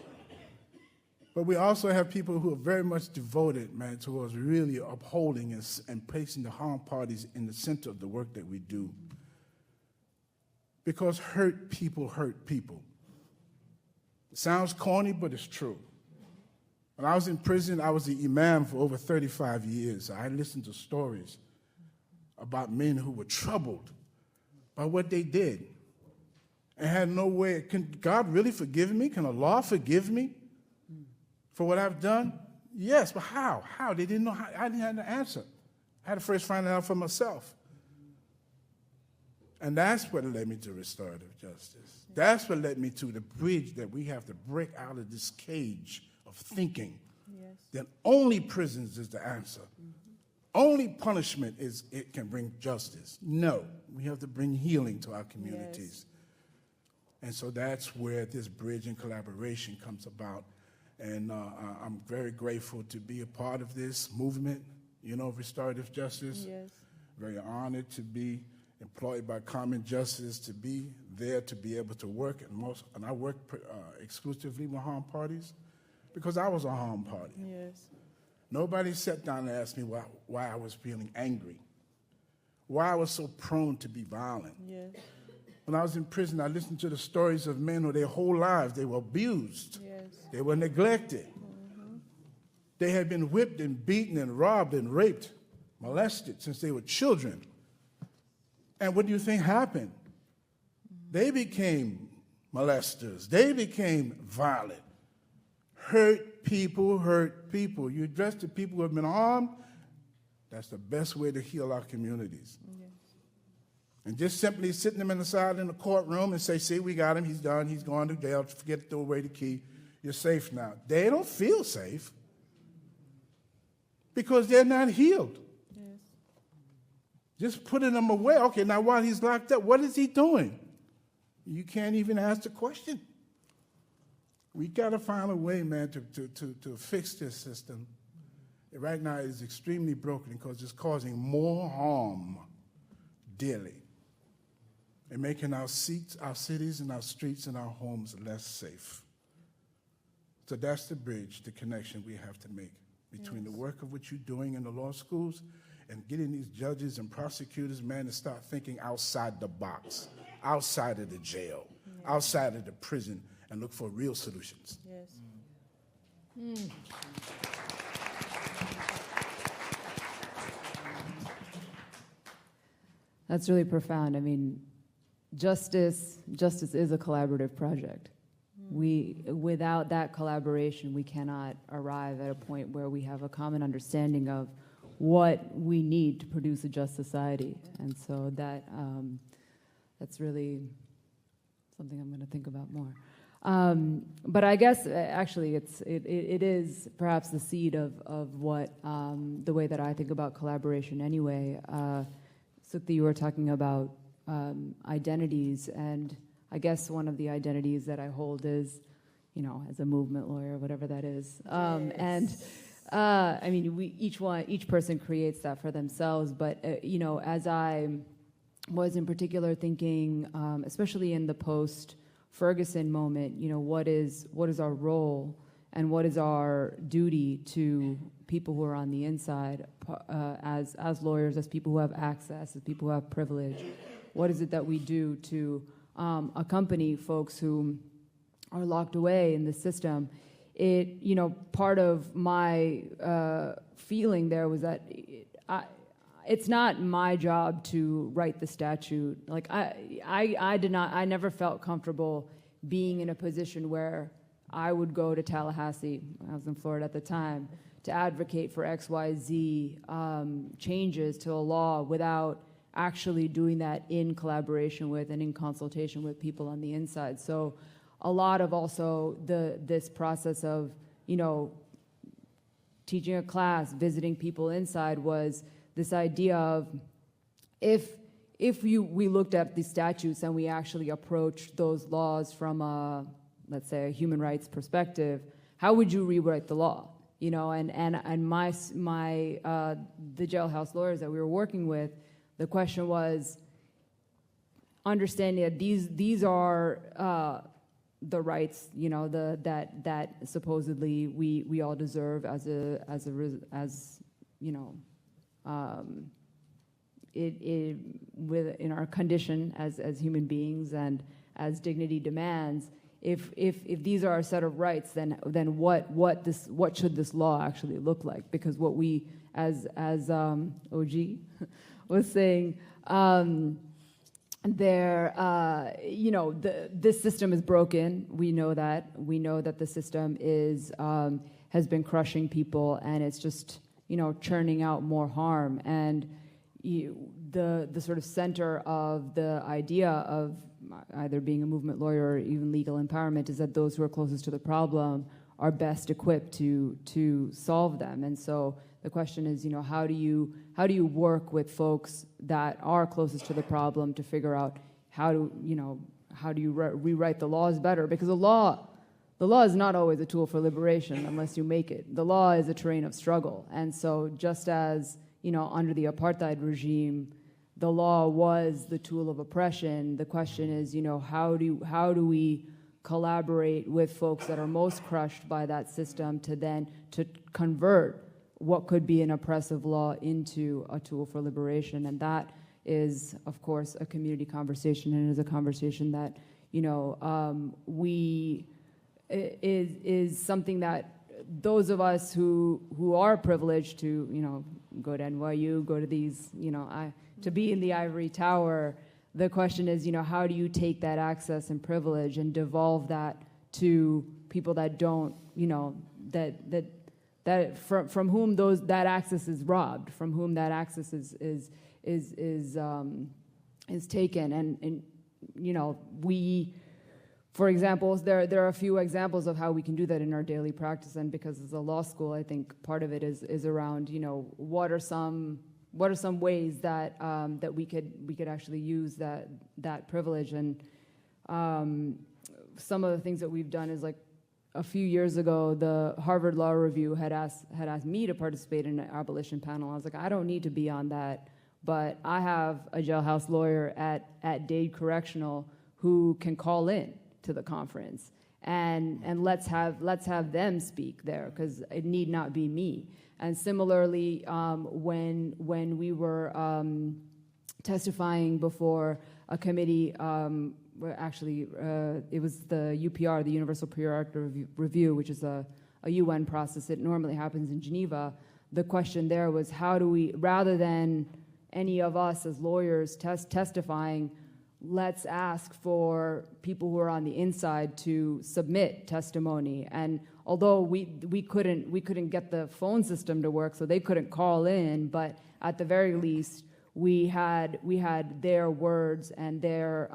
F: but we also have people who are very much devoted, man, towards really upholding and placing the harmed parties in the center of the work that we do. Because hurt people hurt people. It sounds corny, but it's true. When I was in prison, I was the imam for over 35 years. I listened to stories about men who were troubled by what they did and had no way. Can God really forgive me? Can Allah forgive me for what I've done? Yes, but how? How? They didn't know how. I didn't have the answer. I had to first find it out for myself. And that's what led me to restorative justice. That's what led me to the bridge that we have to break out of this cage of thinking that only prisons is the answer. Only punishment can bring justice. No, we have to bring healing to our communities. And so that's where this bridge and collaboration comes about. And I'm very grateful to be a part of this movement, restorative justice.
B: Yes.
F: Very honored to be employed by Common Justice, to be there, to be able to work. And I work exclusively with harmed parties because I was a harmed party.
B: Yes.
F: Nobody sat down and asked me why I was feeling angry, why I was so prone to be violent.
B: Yes.
F: When I was in prison, I listened to the stories of men who their whole lives they were abused.
B: Yes.
F: They were neglected. They had been whipped and beaten and robbed and raped, molested since they were children. And what do you think happened? They became molesters. They became violent. Hurt people hurt people. You address the people who have been harmed, that's the best way to heal our communities.
B: Yes.
F: And just simply sitting them aside in the courtroom and say, see, we got him, he's done, he's gone to jail, forget to throw away the key, you're safe now. They don't feel safe because they're not healed.
B: Yes.
F: Just putting them away. Okay, now while he's locked up, what is he doing? You can't even ask the question. We got to find a way, man, to fix this system. Right now it's extremely broken because it's causing more harm daily. and making our seats, our cities, and our streets and our homes less safe. So that's the bridge, the connection we have to make between the work of what you're doing in the law schools and getting these judges and prosecutors, man, to start thinking outside the box, outside of the jail, outside of the prison, and look for real solutions.
B: Yes.
E: That's really profound. I mean, justice is a collaborative project. Without that collaboration, we cannot arrive at a point where we have a common understanding of what we need to produce a just society. And so that's really something I'm going to think about more. But I guess actually it is perhaps the seed of what the way that I think about collaboration anyway. Sukti, you were talking about identities, and I guess one of the identities that I hold is, as a movement lawyer, whatever that is. And I mean, each person creates that for themselves. But as I was in particular thinking, especially in the post-Ferguson moment, what is our role and what is our duty to people who are on the inside, as lawyers, as people who have access, as people who have privilege? What is it that we do to accompany folks who are locked away in the system? Part of my feeling there was that it's not my job to write the statute. Like I never felt comfortable being in a position where I would go to Tallahassee, I was in Florida at the time, to advocate for XYZ changes to a law without actually doing that in collaboration with and in consultation with people on the inside. So a lot of also this process of, teaching a class, visiting people inside, was this idea of if we looked at the statutes and we actually approached those laws from a, let's say, a human rights perspective, how would you rewrite the law? And the jailhouse lawyers that we were working with, the question was understanding that these are the rights, that supposedly we all deserve in our condition as human beings and as dignity demands. If these are a set of rights, then what should this law actually look like? Because what we as OG was saying, this system is broken. We know that. We know that the system has been crushing people, and it's just churning out more harm. And the sort of center of the idea of either being a movement lawyer or even legal empowerment is that those who are closest to the problem are best equipped to solve them. And so the question is, how do you work with folks that are closest to the problem to figure out how do you rewrite the laws better? Because the law is not always a tool for liberation unless you make it. The law is a terrain of struggle. And so just as, under the apartheid regime, the law was the tool of oppression, the question is, how do we collaborate with folks that are most crushed by that system to convert what could be an oppressive law into a tool for liberation? And that is, of course, a community conversation, and it is a conversation that, is something that those of us who are privileged to, go to NYU, go to these, to be in the ivory tower, the question is, how do you take that access and privilege and devolve that to people that don't, that from whom that access is robbed, from whom that access is taken, and we, for example, there are a few examples of how we can do that in our daily practice, and because it's a law school, I think part of it is around what are some ways that that we could actually use that privilege, and some of the things that we've done is like, a few years ago, the Harvard Law Review had asked me to participate in an abolition panel. I was like, I don't need to be on that, but I have a jailhouse lawyer at Dade Correctional who can call in to the conference, and let's have them speak there, because it need not be me. And similarly, when we were testifying before a committee, it was the UPR, the Universal Periodic Review, which is a UN process. It normally happens in Geneva. The question there was, how do we, rather than any of us as lawyers testifying, let's ask for people who are on the inside to submit testimony. And although we couldn't get the phone system to work, so they couldn't call in, but at the very least, we had their words and their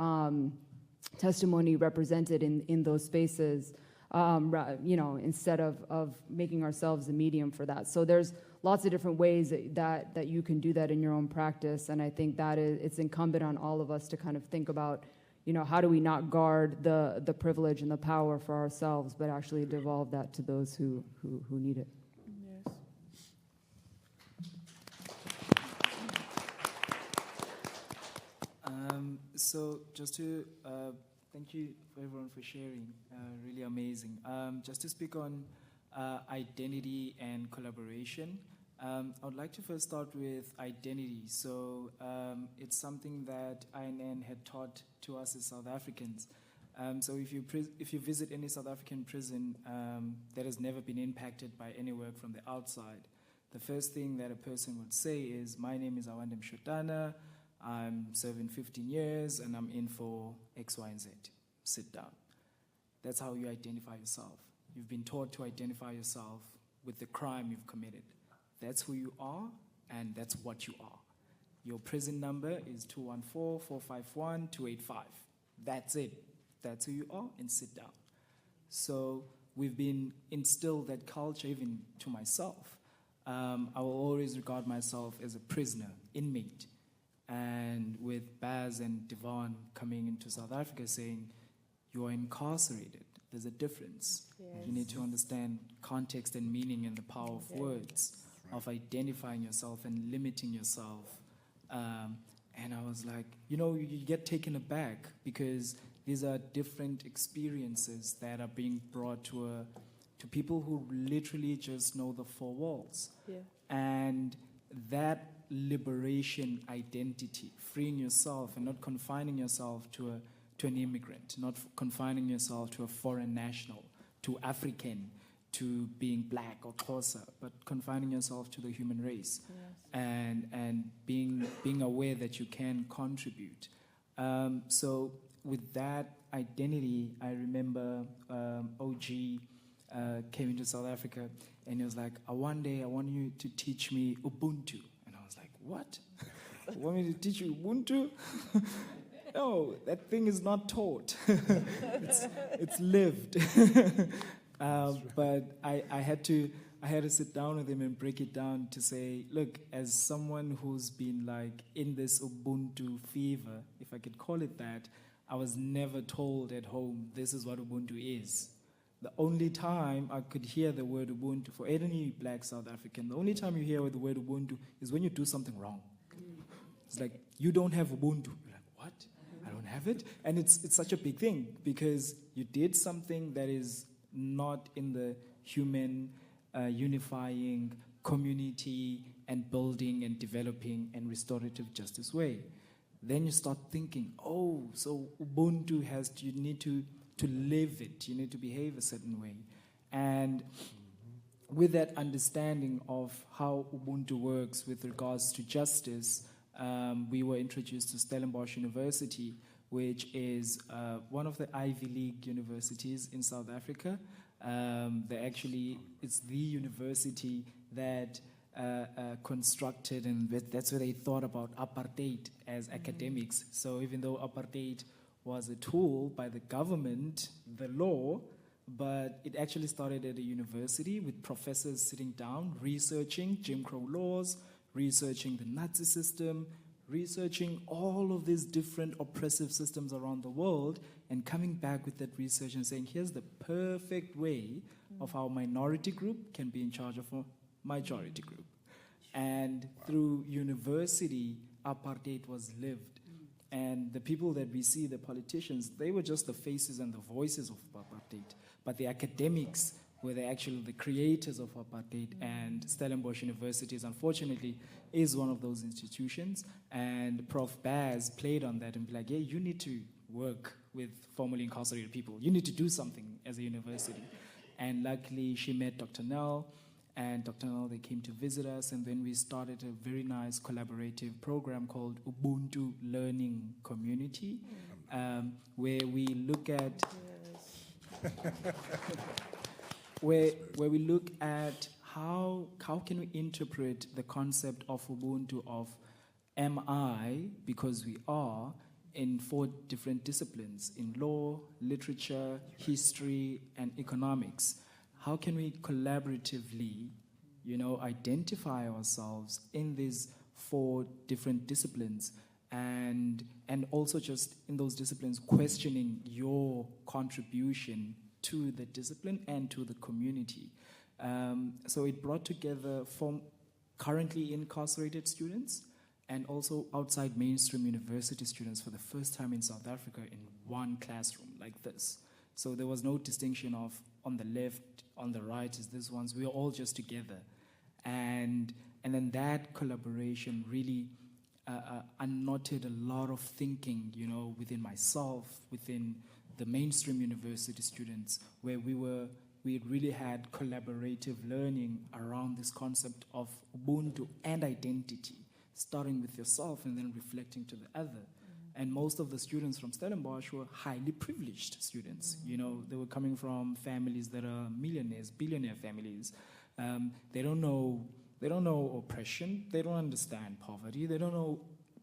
E: testimony represented in those spaces, instead of making ourselves a medium for that. So there's lots of different ways that you can do that in your own practice, and I think that it's incumbent on all of us to kind of think about, how do we not guard the privilege and the power for ourselves, but actually devolve that to those who need it.
B: Yes.
D: So just to thank you for everyone for sharing, really amazing. Just to speak on identity and collaboration, I would like to first start with identity. So it's something that INN had taught to us as South Africans. So if you visit any South African prison that has never been impacted by any work from the outside, the first thing that a person would say is, my name is Awande Mshotana, I'm serving 15 years and I'm in for X, Y, and Z. Sit down. That's how you identify yourself. You've been taught to identify yourself with the crime you've committed. That's who you are, and that's what you are. Your prison number is 214-451-285. That's it. That's who you are, and sit down. So we've been instilled that culture, even to myself. I will always regard myself as a prisoner, inmate. And with Baz and Devon coming into South Africa saying, you are incarcerated, there's a difference. Yes. You need to understand context and meaning and the power of words, of identifying yourself and limiting yourself. And I was like, you get taken aback because these are different experiences that are being brought to people who literally just know the four walls. Yeah. And that liberation identity, freeing yourself and not confining yourself to an immigrant, not confining yourself to a foreign national, to African, to being black or Xhosa, but confining yourself to the human race. Yes. and being aware that you can contribute. So with that identity, I remember OG came into South Africa and he was like, one day I want you to teach me Ubuntu. And I was like, what? You want me to teach you Ubuntu? No, that thing is not taught. it's lived. But I had to sit down with him and break it down to say, look, as someone who's been like in this Ubuntu fever, if I could call it that, I was never told at home this is what Ubuntu is. The only time I could hear the word Ubuntu, for any black South African, the only time you hear the word Ubuntu is when you do something wrong. It's like, you don't have Ubuntu. You're like, what? I don't have it? And it's such a big thing because you did something that is not in the human unifying community and building and developing and restorative justice way. Then you start thinking, oh, so Ubuntu you need to live it, you need to behave a certain way. And with that understanding of how Ubuntu works with regards to justice, we were introduced to Stellenbosch University, which is one of the Ivy League universities in South Africa. It's the university that constructed, and that's where they thought about apartheid as academics. So even though apartheid was a tool by the government, the law, but it actually started at a university with professors sitting down, researching Jim Crow laws, researching the Nazi system, researching all of these different oppressive systems around the world, and coming back with that research and saying, here's the perfect way of how a minority group can be in charge of a majority group. And through university, apartheid was lived. And the people that we see, the politicians, they were just the faces and the voices of apartheid. But the academics were actually the creators of apartheid. And Stellenbosch University, unfortunately, is one of those institutions. And Prof. Baz played on that and be like, yeah, you need to work with formerly incarcerated people. You need to do something as a university. And luckily, she met Dr. Nell. And Dr. Nell, they came to visit us, and then we started a very nice collaborative program called Ubuntu Learning Community, where we look at where we look at how can we interpret the concept of Ubuntu of am I, because we are, in 4 different disciplines, in law, literature, history, and economics. How can we collaboratively, identify ourselves in these 4 different disciplines, and also just in those disciplines questioning your contribution to the discipline and to the community. So it brought together from currently incarcerated students and also outside mainstream university students for the first time in South Africa in one classroom like this. So there was no distinction of on the left, on the right is this ones. We were all just together. And then that collaboration really unknotted a lot of thinking, within myself, within the mainstream university students, where we really had collaborative learning around this concept of Ubuntu and identity, starting with yourself and then reflecting to the other. And most of the students from Stellenbosch were highly privileged students. They were coming from families that are millionaires, billionaire families. They don't know oppression. They don't understand poverty. They don't know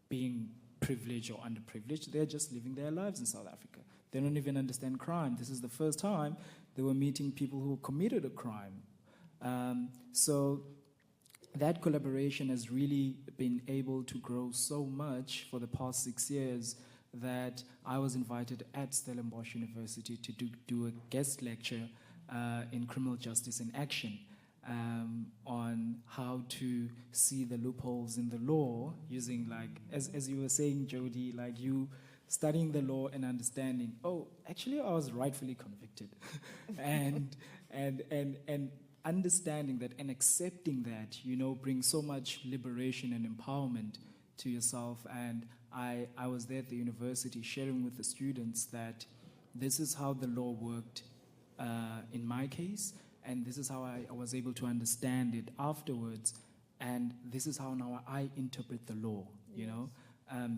D: being privileged or underprivileged. They're just living their lives in South Africa. They don't even understand crime. This is the first time they were meeting people who committed a crime. So that collaboration has really been able to grow so much for the past 6 years that I was invited at Stellenbosch University to do a guest lecture in criminal justice in action on how to see the loopholes in the law using, as you were saying, Jody, you studying the law and understanding, actually I was rightfully convicted. and understanding that and accepting that, brings so much liberation and empowerment to yourself. And I was there at the university sharing with the students that this is how the law worked in my case, and this is how I was able to understand it afterwards, and this is how now I interpret the law,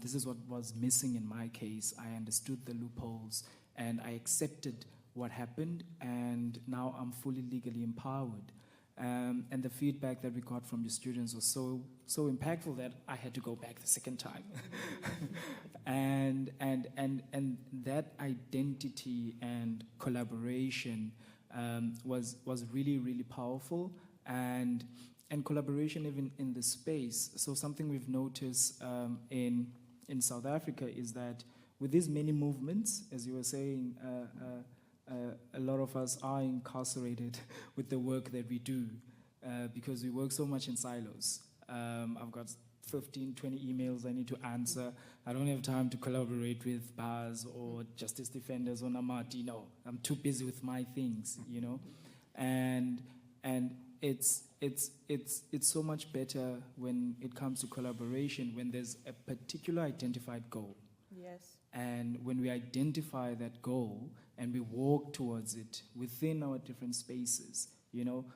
D: This is what was missing in my case. I understood the loopholes, and I accepted what happened, and now I'm fully legally empowered. And the feedback that we got from the students was so impactful that I had to go back the second time. and that identity and collaboration was really, really powerful, and collaboration even in the space. So something we've noticed in South Africa is that with these many movements, as you were saying, a lot of us are incarcerated with the work that we do because we work so much in silos. I've got 15, 20 emails I need to answer. I don't have time to collaborate with bars or justice defenders or Namati. No, I'm too busy with my things, And it's so much better when it comes to collaboration, when there's a particular identified goal.
B: Yes.
D: And when we identify that goal and we walk towards it within our different spaces,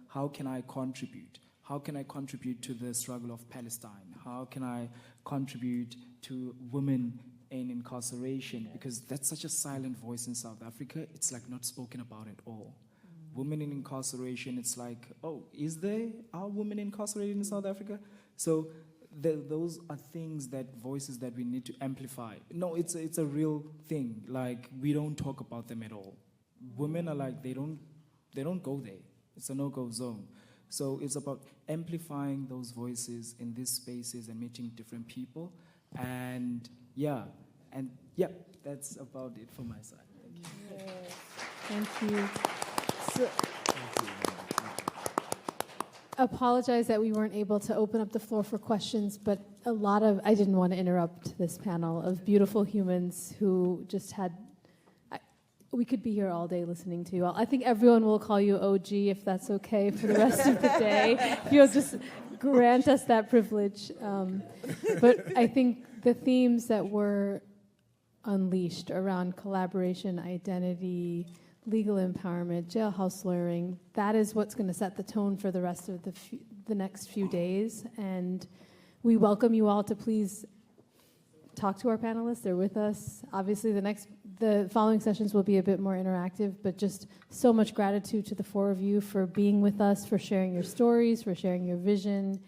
D: how can I contribute? How can I contribute to the struggle of Palestine? How can I contribute to women in incarceration? Because that's such a silent voice in South Africa. It's not spoken about at all. Women in incarceration, it's are women incarcerated in South Africa? So those are things, voices that we need to amplify. No, it's a real thing. We don't talk about them at all. Women are they don't go there. It's a no-go zone. So it's about amplifying those voices in these spaces and meeting different people. And that's about it for my side. Thank you.
A: Thank you. apologize that we weren't able to open up the floor for questions, but I didn't want to interrupt this panel of beautiful humans who just had, we could be here all day listening to you all. I think everyone will call you OG if that's okay for the rest of the day. If you'll just grant us that privilege. But I think the themes that were unleashed around collaboration, identity, legal empowerment, jailhouse lawyering, that is what's going to set the tone for the rest of the next few days. And we welcome you all to please talk to our panelists. They're with us. Obviously, the following sessions will be a bit more interactive, but just so much gratitude to the four of you for being with us, for sharing your stories, for sharing your vision.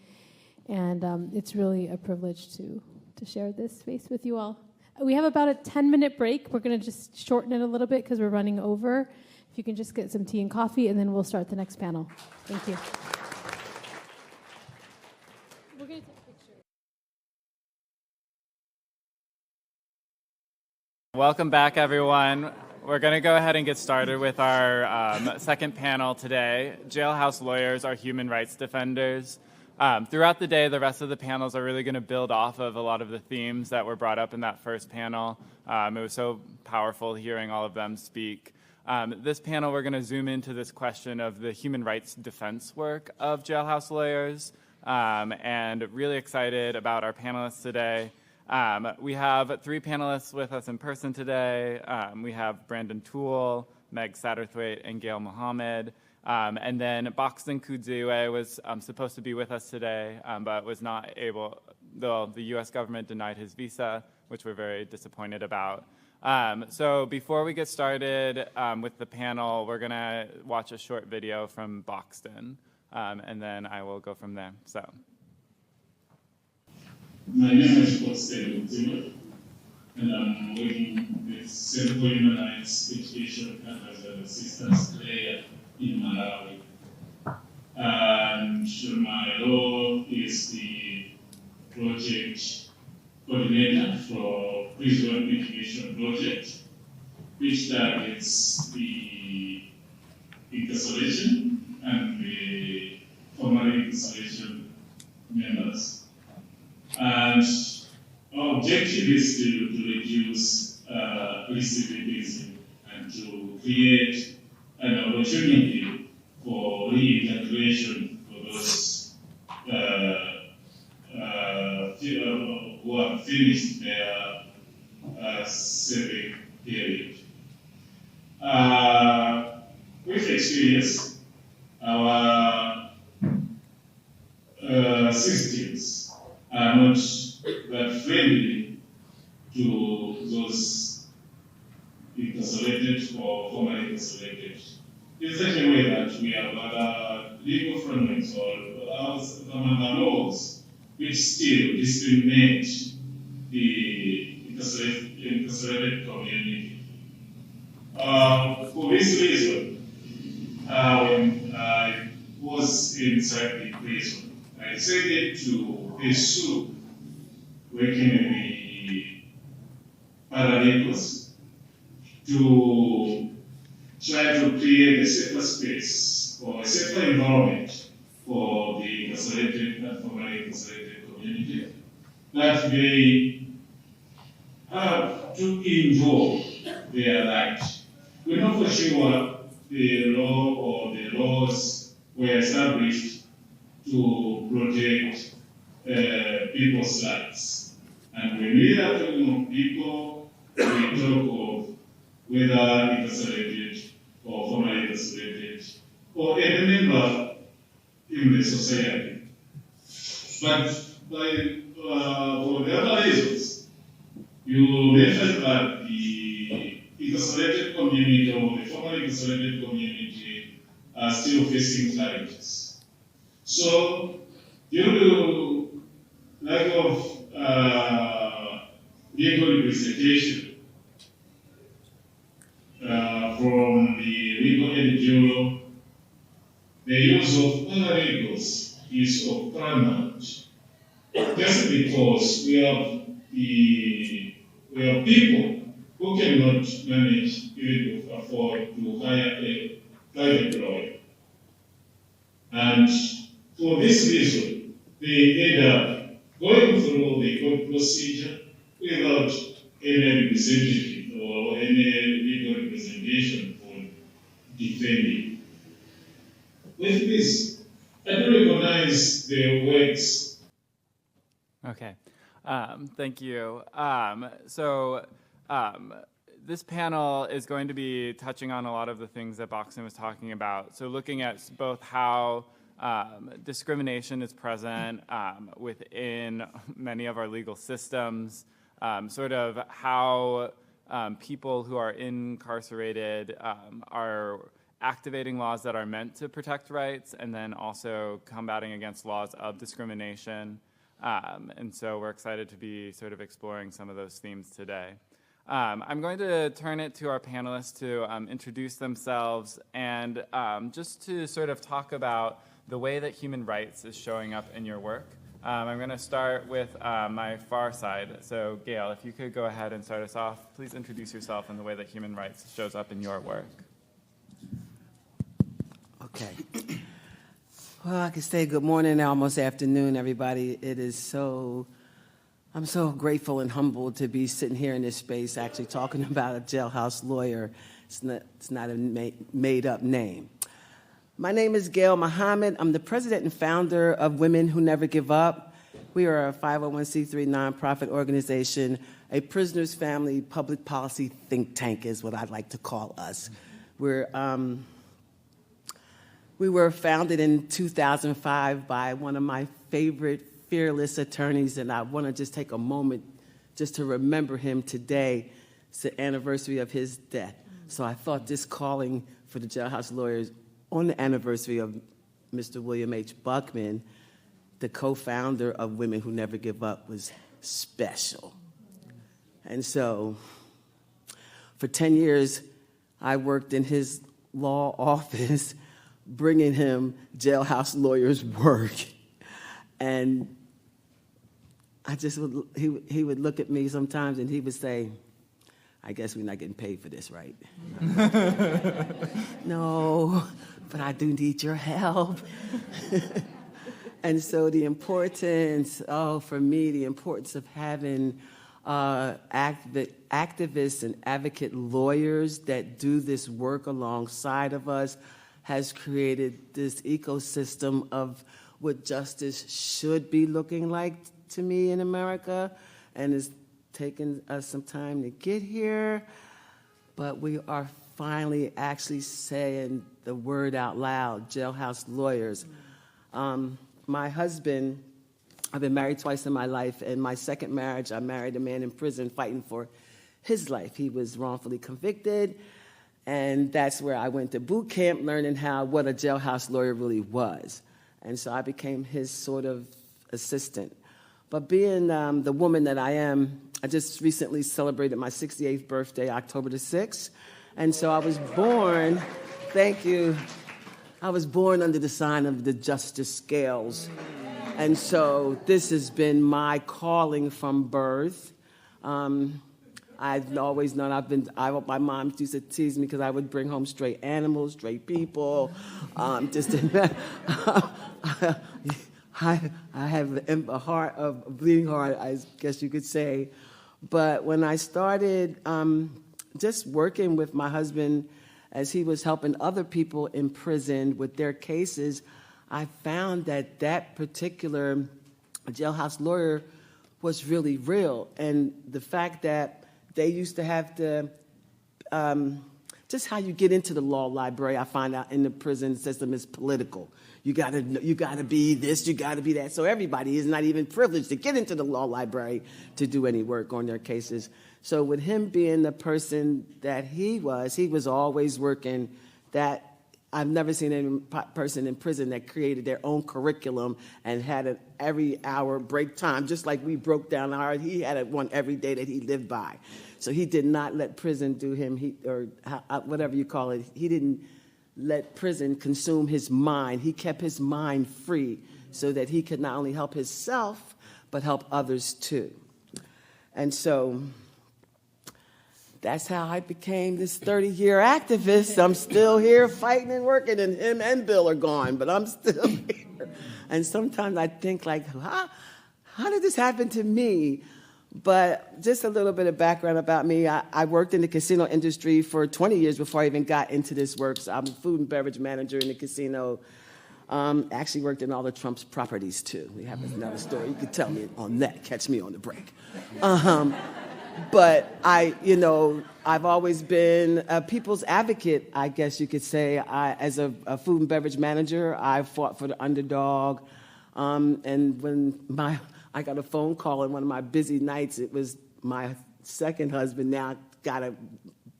A: And it's really a privilege to share this space with you all. We have about a 10-minute break. We're going to just shorten it a little bit because we're running over. If you can just get some tea and coffee, and then we'll start the next panel. Thank you. We're going to take a picture.
C: Welcome back, everyone. We're going to go ahead and get started with our second panel today. Jailhouse lawyers are human rights defenders. Throughout the day, the rest of the panels are really going to build off of a lot of the themes that were brought up in that first panel. It was so powerful hearing all of them speak. This panel, we're going to zoom into this question of the human rights defense work of jailhouse lawyers, and really excited about our panelists today. We have three panelists with us in person today. We have Brandon Toole, Meg Satterthwaite, and Gail Mohammed. And then Boxton Kudziwe was supposed to be with us today, but was not able, though the U.S. government denied his visa, which we're very disappointed about. So before we get started with the panel, we're going to watch a short video from Boxton, and then I will go from there. So.
G: My name is Boxton Kudziwe, and I'm working with Center for Human Rights Education and as an assistance player in Malawi. And my role is the project coordinator for Prison Education Project, which targets the incarceration and the formerly incarceration members. And our objective is to reduce recidivism and to create an opportunity for reintegration for those who have finished their serving period. With experience, our systems are not that friendly to those incarcerated or formerly incarcerated, in such a way that we have other legal frameworks or some other laws which still discriminate the incarcerated community. For this reason, when I was inside the prison, I decided to pursue working in the paralegals to try to create a safer space or a safer environment for the incarcerated and formerly incarcerated community, that they have to enjoy their rights. We know for sure the law or the laws were established to protect people's rights. And when we are talking of people, we talk of whether incarcerated or formerly incarcerated or any member in the society. But for the other reasons, you mentioned that the incarcerated community or the formerly incarcerated community are still facing challenges. So, due to lack of legal representation from the legal NGO, the use of paralegals is of paramount. Just because we have people who cannot manage even to afford to hire a private lawyer. And For this reason, they end up going through the court procedure without any representative or any legal representation for defending. With this, I do recognize the works.
C: Okay, thank you. This panel is going to be touching on a lot of the things that Boxen was talking about. So looking at both how discrimination is present within many of our legal systems, sort of how people who are incarcerated are activating laws that are meant to protect rights, and then also combating against laws of discrimination. And so we're excited to be sort of exploring some of those themes today. I'm going to turn it to our panelists to introduce themselves and just to sort of talk about the way that human rights is showing up in your work. I'm going to start with my far side. So Gail, if you could go ahead and start us off, please introduce yourself and the way that human rights shows up in your work.
H: Okay. Well, I can say good morning, almost afternoon, everybody. I'm so grateful and humbled to be sitting here in this space actually talking about a jailhouse lawyer. It's not a made-up name. My name is Gail Muhammad. I'm the president and founder of Women Who Never Give Up. We are a 501c3 nonprofit organization, a prisoner's family public policy think tank is what I'd like to call us. We were founded in 2005 by one of my favorite fearless attorneys, and I want to just take a moment just to remember him today. It's the anniversary of his death. So I thought this calling for the jailhouse lawyers on the anniversary of Mr. William H. Buckman, the co-founder of Women Who Never Give Up, was special. And so for 10 years, I worked in his law office, bringing him jailhouse lawyers' work. And he would look at me sometimes and he would say, I guess we're not getting paid for this, right? No, but I do need your help. And so the importance, for me, the importance of having activists and advocate lawyers that do this work alongside of us has created this ecosystem of what justice should be looking like to me in America, and it's taken us some time to get here, but we are finally actually saying the word out loud, jailhouse lawyers. My husband, I've been married twice in my life, and my second marriage, I married a man in prison fighting for his life. He was wrongfully convicted, and that's where I went to boot camp learning what a jailhouse lawyer really was. And so I became his sort of assistant. But being the woman that I am, I just recently celebrated my 68th birthday, October the 6th. And so I was born, thank you, I was born under the sign of the justice scales. And so this has been my calling from birth. I've always known my mom used to tease me because I would bring home stray animals, stray people. I have a bleeding heart, I guess you could say. But when I started just working with my husband as he was helping other people in prison with their cases, I found that particular jailhouse lawyer was really real. And the fact that they used to have to, just how you get into the law library, I find out in the prison system is political. You gotta be this, you gotta be that. So everybody is not even privileged to get into the law library to do any work on their cases. So with him being the person that he was always working. That I've never seen any person in prison that created their own curriculum and had an every hour break time, just like we broke down ours. He had one every day that he lived by. So he did not let prison do him, or whatever you call it. He didn't let prison consume his mind. He kept his mind free so that he could not only help himself, but help others too. And so that's how I became this 30-year activist. I'm still here fighting and working, and him and Bill are gone, but I'm still here. And sometimes I think, like, how did this happen to me? But just a little bit of background about me. I worked in the casino industry for 20 years before I even got into this work. So I'm a food and beverage manager in the casino. Actually worked in all the Trump's properties, too. We have another story. You can tell me on that. Catch me on the break. But I've always been a people's advocate, I guess you could say. As a food and beverage manager, I fought for the underdog. And when I got a phone call on one of my busy nights, it was my second husband now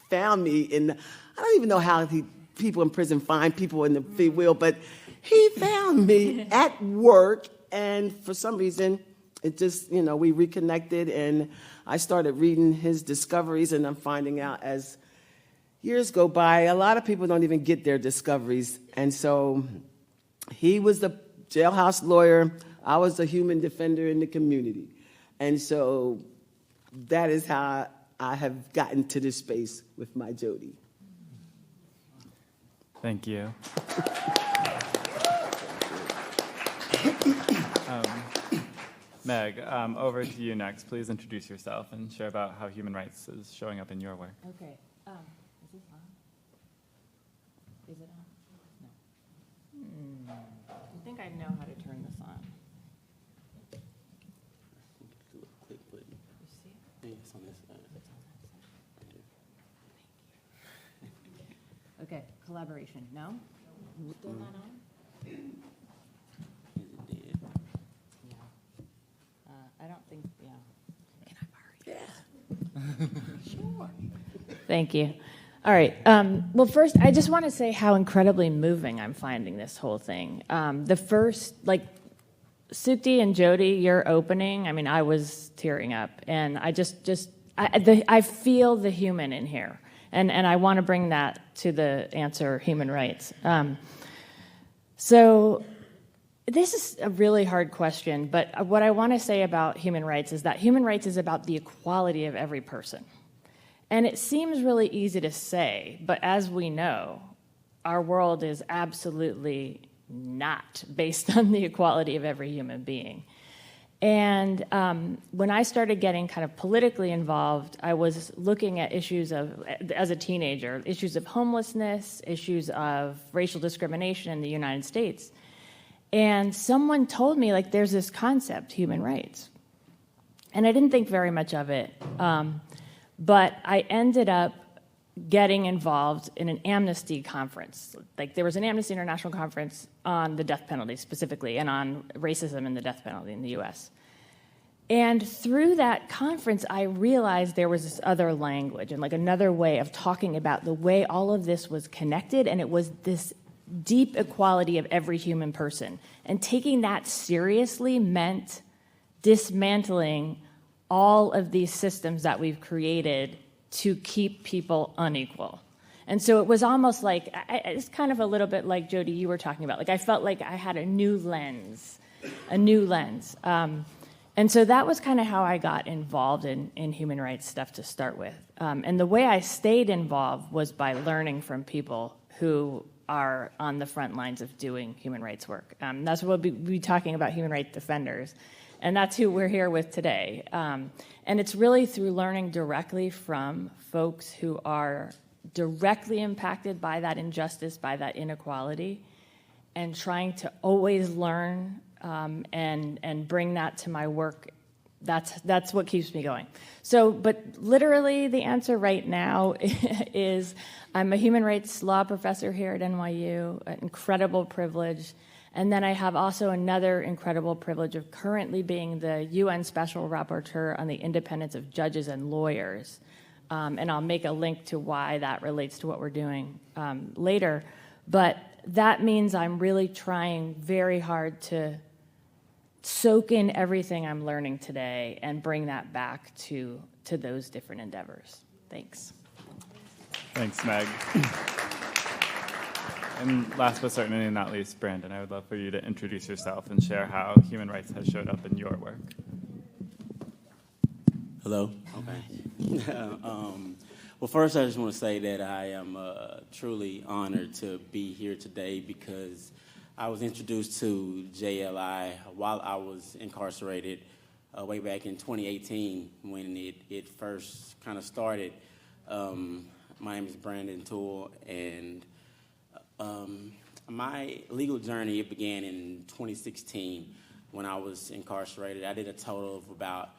H: found me. And I don't even know how people in prison find people in the free will, but he found me at work. And for some reason, it just, we reconnected, and I started reading his discoveries, and I'm finding out as years go by, a lot of people don't even get their discoveries. And so he was the jailhouse lawyer. I was a human defender in the community. And so that is how I have gotten to this space with my Jody.
C: Thank you. Meg, over to you next. Please introduce yourself and share about how human rights is showing up in your work.
I: Okay. Is this on? Is it on? No. I think I know how to turn this on. You see it?
J: Yeah, it's on this side.
I: Okay, collaboration. No? Still not on? I don't think, Can I borrow yours? Yeah. Sure. Thank you. All right. Well, first, I just want to say how incredibly moving I'm finding this whole thing. The first, Sukti and Jody, your opening, I was tearing up. And I feel the human in here. And I want to bring that to the answer, human rights. So this is a really hard question, but what I want to say about human rights is that human rights is about the equality of every person. And it seems really easy to say, but as we know, our world is absolutely not based on the equality of every human being. And when I started getting kind of politically involved, I was looking at issues as a teenager, issues of homelessness, issues of racial discrimination in the United States. And someone told me, there's this concept, human rights. And I didn't think very much of it. But I ended up getting involved in an amnesty conference. There was an Amnesty International conference on the death penalty specifically, and on racism and the death penalty in the US. And through that conference, I realized there was this other language and another way of talking about the way all of this was connected, and it was this deep equality of every human person. And taking that seriously meant dismantling all of these systems that we've created to keep people unequal. And so it was almost it's kind of a little bit like, Jody, you were talking about. I felt like I had a new lens. And so that was kind of how I got involved in human rights stuff to start with. And the way I stayed involved was by learning from people who are on the front lines of doing human rights work. That's what we'll be talking about, human rights defenders. And that's who we're here with today. And it's really through learning directly from folks who are directly impacted by that injustice, by that inequality, and trying to always learn and bring that to my work. That's what keeps me going. So, but literally the answer right now is I'm a human rights law professor here at NYU, an incredible privilege. And then I have also another incredible privilege of currently being the UN Special Rapporteur on the independence of judges and lawyers. And I'll make a link to why that relates to what we're doing later. But that means I'm really trying very hard to soak in everything I'm learning today and bring that back to those different endeavors. Thanks.
C: Thanks, Meg. And last but certainly not least, Brandon, I would love for you to introduce yourself and share how human rights has showed up in your work.
J: Hello. Okay. Well, first, I just want to say that I am truly honored to be here today because I was introduced to JLI while I was incarcerated way back in 2018 when it first kind of started. My name is Brandon Toole, and my legal journey, it began in 2016 when I was incarcerated. I did a total of about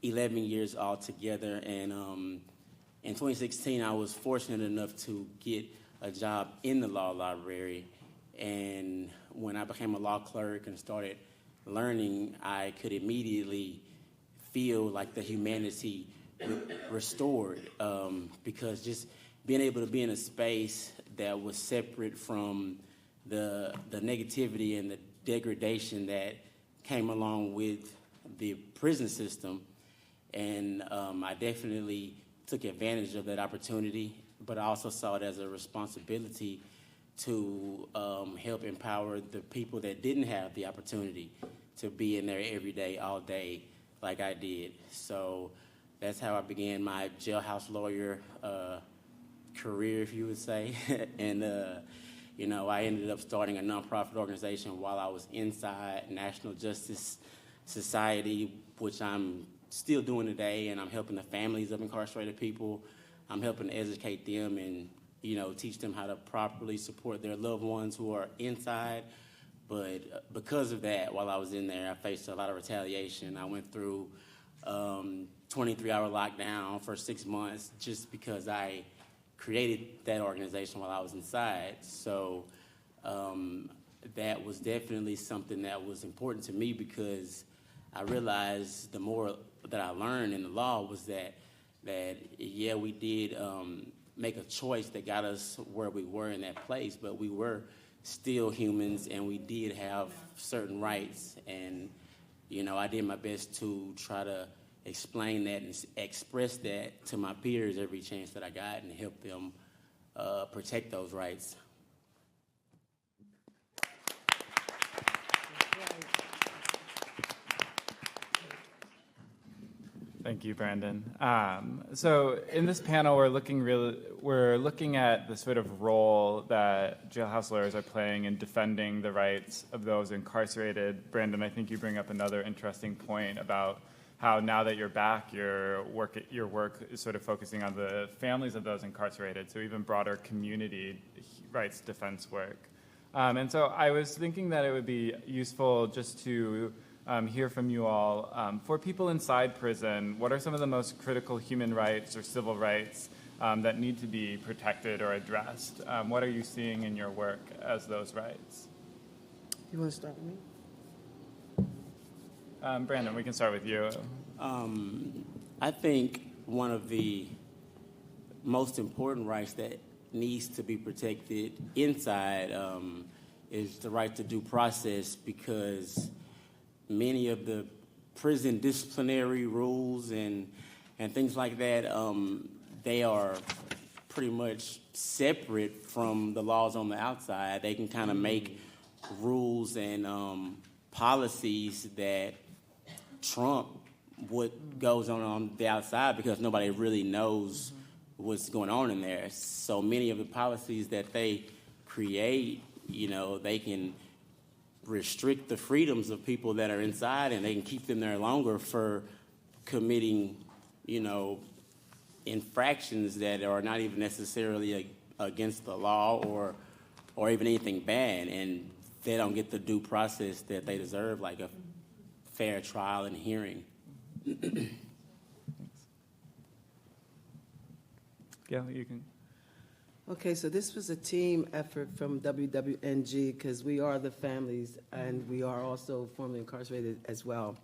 J: 11 years altogether, and in 2016 I was fortunate enough to get a job in the law library, and when I became a law clerk and started learning, I could immediately feel like the humanity restored, because just being able to be in a space that was separate from the negativity and the degradation that came along with the prison system. And I definitely took advantage of that opportunity, but I also saw it as a responsibility to help empower the people that didn't have the opportunity to be in there every day, all day, like I did. So that's how I began my jailhouse lawyer career, if you would say. And, you know, I ended up starting a nonprofit organization while I was inside, National Justice Society, which I'm still doing today, and I'm helping the families of incarcerated people. I'm helping to educate them and, you know, teach them how to properly support their loved ones who are inside. But because of that, while I was in there, I faced a lot of retaliation. I went through 23-hour lockdown for 6 months just because I created that organization while I was inside. So that was definitely something that was important to me, because I realized the more that I learned in the law was that yeah, we did make a choice that got us where we were in that place, but we were still humans and we did have certain rights. And, you know, I did my best to try to explain that and express that to my peers every chance that I got and help them protect those rights.
C: Thank you, Brandon. So in this panel, we're looking at the sort of role that jailhouse lawyers are playing in defending the rights of those incarcerated. Brandon, I think you bring up another interesting point about how now that you're back, your work is sort of focusing on the families of those incarcerated, so even broader community rights defense work. And so I was thinking that it would be useful just to hear from you all. For people inside prison, what are some of the most critical human rights or civil rights that need to be protected or addressed? What are you seeing in your work as those rights?
H: You want to start with me?
C: Brandon, we can start with you.
J: I think one of the most important rights that needs to be protected inside is the right to due process, because many of the prison disciplinary rules and things like that, they are pretty much separate from the laws on the outside. They can kind of make rules and policies that trump what goes on the outside, because nobody really knows what's going on in there. So many of the policies that they create, you know, they can restrict the freedoms of people that are inside, and they can keep them there longer for committing, you know, infractions that are not even necessarily against the law or even anything bad, and they don't get the due process that they deserve, like a fair trial and hearing.
C: Yeah, you can.
H: Okay, so this was a team effort from WWNG, because we are the families and we are also formerly incarcerated as well.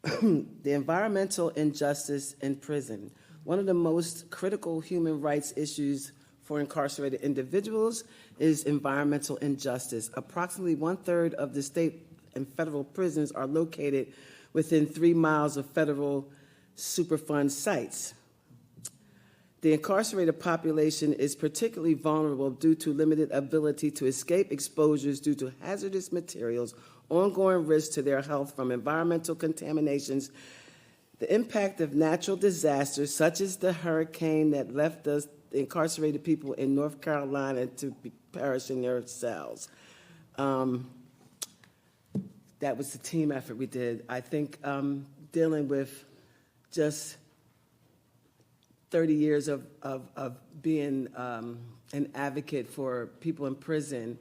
H: The environmental injustice in prison. One of the most critical human rights issues for incarcerated individuals is environmental injustice. Approximately 1/3 of the state and federal prisons are located within 3 miles of federal Superfund sites. The incarcerated population is particularly vulnerable due to limited ability to escape exposures due to hazardous materials, ongoing risks to their health from environmental contaminations, the impact of natural disasters such as the hurricane that left us incarcerated people in North Carolina to perish in their cells, That was the team effort we did. I think dealing with just 30 years of being an advocate for people in prison,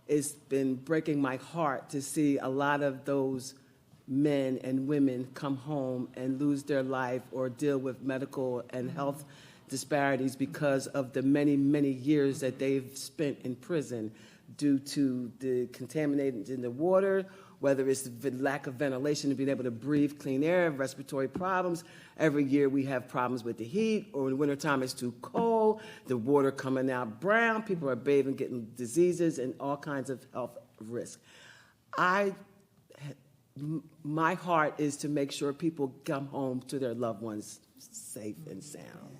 H: it's been breaking my heart to see a lot of those men and women come home and lose their life or deal with medical and health disparities because of the many, many years that they've spent in prison due to the contaminations in the water, whether it's the lack of ventilation and being able to breathe clean air, respiratory problems. Every year we have problems with the heat, or in the wintertime it's too cold, the water coming out brown, people are bathing, getting diseases and all kinds of health risks. My heart is to make sure people come home to their loved ones safe and sound.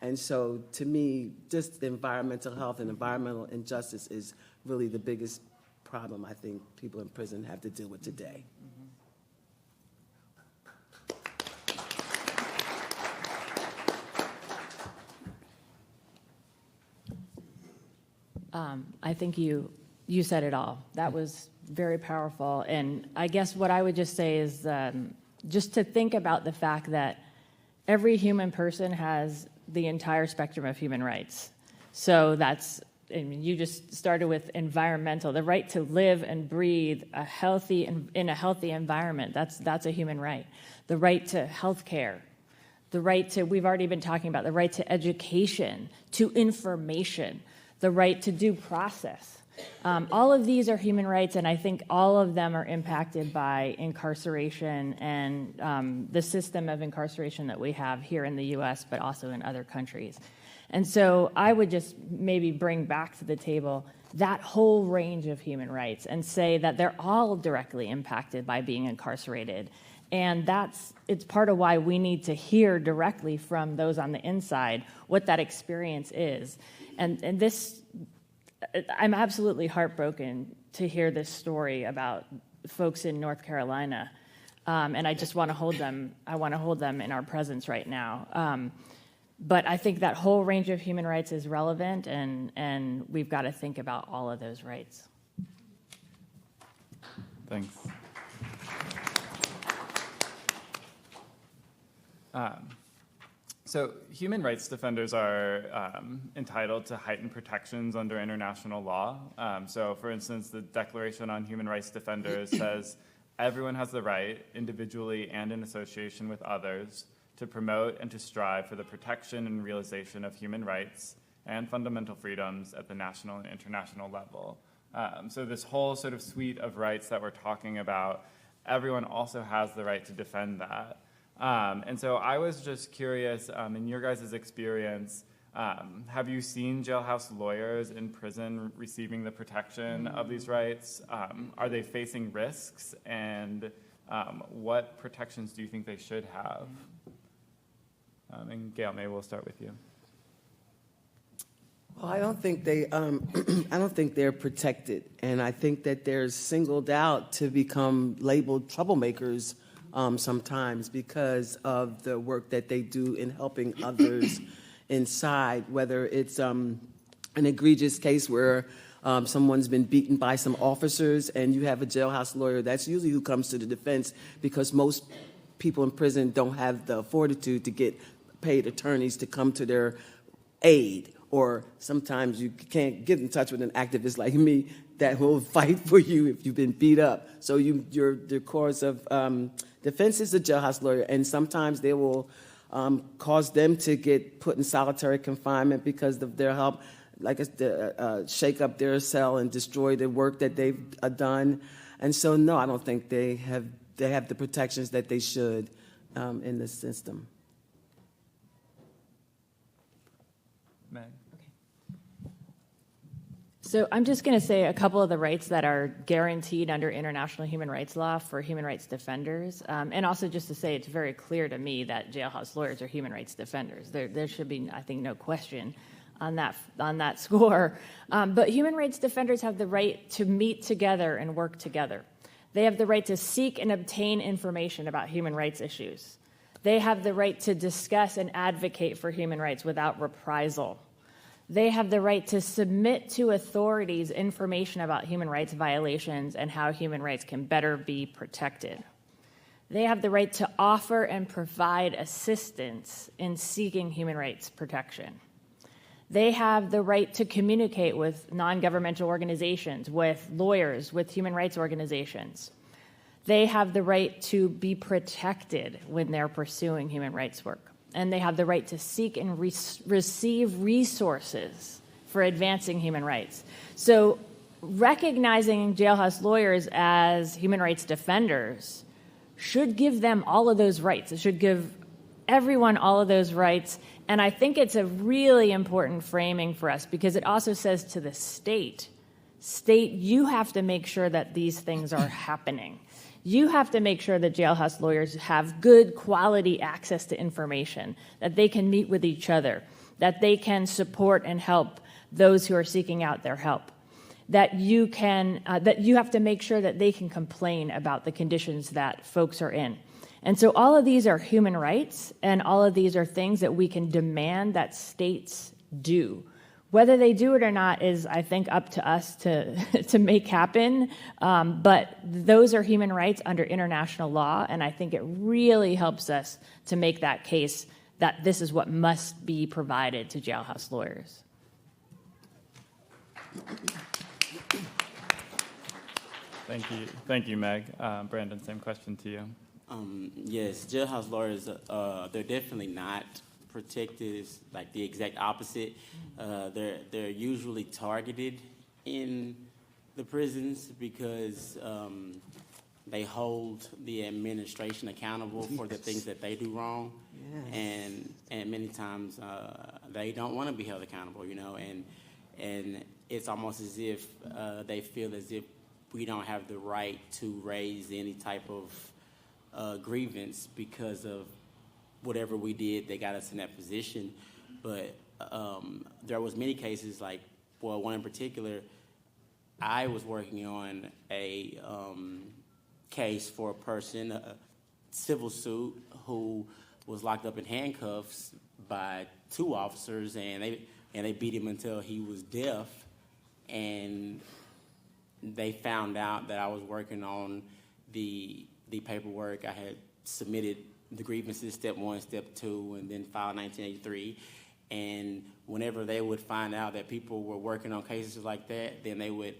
H: And so to me, just the environmental health and environmental injustice is really the biggest problem I think people in prison have to deal with today.
I: I think you said it all. That was very powerful. And I guess what I would just say is just to think about the fact that every human person has the entire spectrum of human rights. So that's, I mean, you just started with environmental, the right to live and breathe in a healthy environment. That's a human right. The right to health care, the right to, we've already been talking about, the right to education, to information, the right to due process. All of these are human rights, and I think all of them are impacted by incarceration and the system of incarceration that we have here in the U.S., but also in other countries. And so I would just maybe bring back to the table that whole range of human rights and say that they're all directly impacted by being incarcerated. And it's part of why we need to hear directly from those on the inside what that experience is. And this, I'm absolutely heartbroken to hear this story about folks in North Carolina. And I just want to hold them, in our presence right now. But I think that whole range of human rights is relevant, and we've got to think about all of those rights.
C: Thanks. So human rights defenders are entitled to heightened protections under international law. So for instance, the Declaration on Human Rights Defenders says, everyone has the right, individually and in association with others, to promote and to strive for the protection and realization of human rights and fundamental freedoms at the national and international level. So this whole sort of suite of rights that we're talking about, everyone also has the right to defend that. And so I was just curious, in your guys' experience, have you seen jailhouse lawyers in prison receiving the protection of these rights? Are they facing risks? And what protections do you think they should have? And Gail, maybe we'll start with you.
H: Well, I don't think they're protected, and I think that they're singled out to become labeled troublemakers sometimes because of the work that they do in helping others inside, whether it's an egregious case where someone's been beaten by some officers and you have a jailhouse lawyer. That's usually who comes to the defense because most people in prison don't have the fortitude to get paid attorneys to come to their aid, or sometimes you can't get in touch with an activist like me that will fight for you if you've been beat up. So the cause of defense is the jailhouse lawyer, and sometimes they will cause them to get put in solitary confinement because of their help, like shake up their cell and destroy the work that they've done. And so, no, I don't think they have the protections that they should in the system.
C: Meg.
I: So I'm just going to say a couple of the rights that are guaranteed under international human rights law for human rights defenders, and also just to say it's very clear to me that jailhouse lawyers are human rights defenders. There should be, I think, no question on that score. But human rights defenders have the right to meet together and work together. They have the right to seek and obtain information about human rights issues. They have the right to discuss and advocate for human rights without reprisal. They have the right to submit to authorities information about human rights violations and how human rights can better be protected. They have the right to offer and provide assistance in seeking human rights protection. They have the right to communicate with non-governmental organizations, with lawyers, with human rights organizations. They have the right to be protected when they're pursuing human rights work. And they have the right to seek and receive resources for advancing human rights. So recognizing jailhouse lawyers as human rights defenders should give them all of those rights. It should give everyone all of those rights. And I think it's a really important framing for us because it also says to the state, you have to make sure that these things are happening. You have to make sure that jailhouse lawyers have good quality access to information, that they can meet with each other, that they can support and help those who are seeking out their help, that you have to make sure that they can complain about the conditions that folks are in. And so all of these are human rights, and all of these are things that we can demand that states do. Whether they do it or not is, I think, up to us to make happen. But those are human rights under international law, and I think it really helps us to make that case that this is what must be provided to jailhouse lawyers.
C: Thank you, Meg. Brandon, same question to you.
J: Yes, jailhouse lawyers, they're definitely not protected. It's like the exact opposite. They're usually targeted in the prisons because they hold the administration accountable for the things that they do wrong. Yes. And many times they don't want to be held accountable, and it's almost as if they feel as if we don't have the right to raise any type of grievance because of whatever we did. They got us in that position. But there was many cases, one in particular, I was working on a case for a person, a civil suit, who was locked up in handcuffs by 2 officers, and they beat him until he was deaf, and they found out that I was working on the paperwork. I had submitted the grievances, step 1, step 2, and then filed 1983. And whenever they would find out that people were working on cases like that, then they would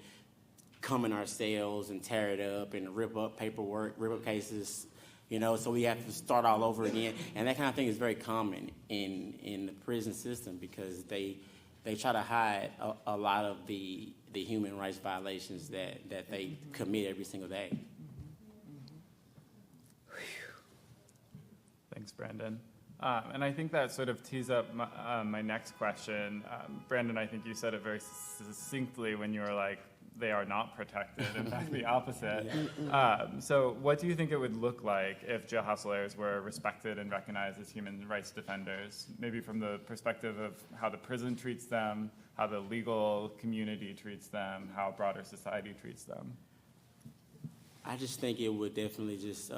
J: come in our cells and tear it up and rip up paperwork, rip up cases, so we have to start all over again. And that kind of thing is very common in the prison system because they try to hide a lot of the human rights violations that they commit every single day.
C: Thanks, Brandon. And I think that sort of tees up my next question. Brandon, I think you said it very succinctly when you were like, they are not protected, in fact, the opposite. So what do you think it would look like if jailhouse lawyers were respected and recognized as human rights defenders, maybe from the perspective of how the prison treats them, how the legal community treats them, how broader society treats them?
J: I just think it would definitely just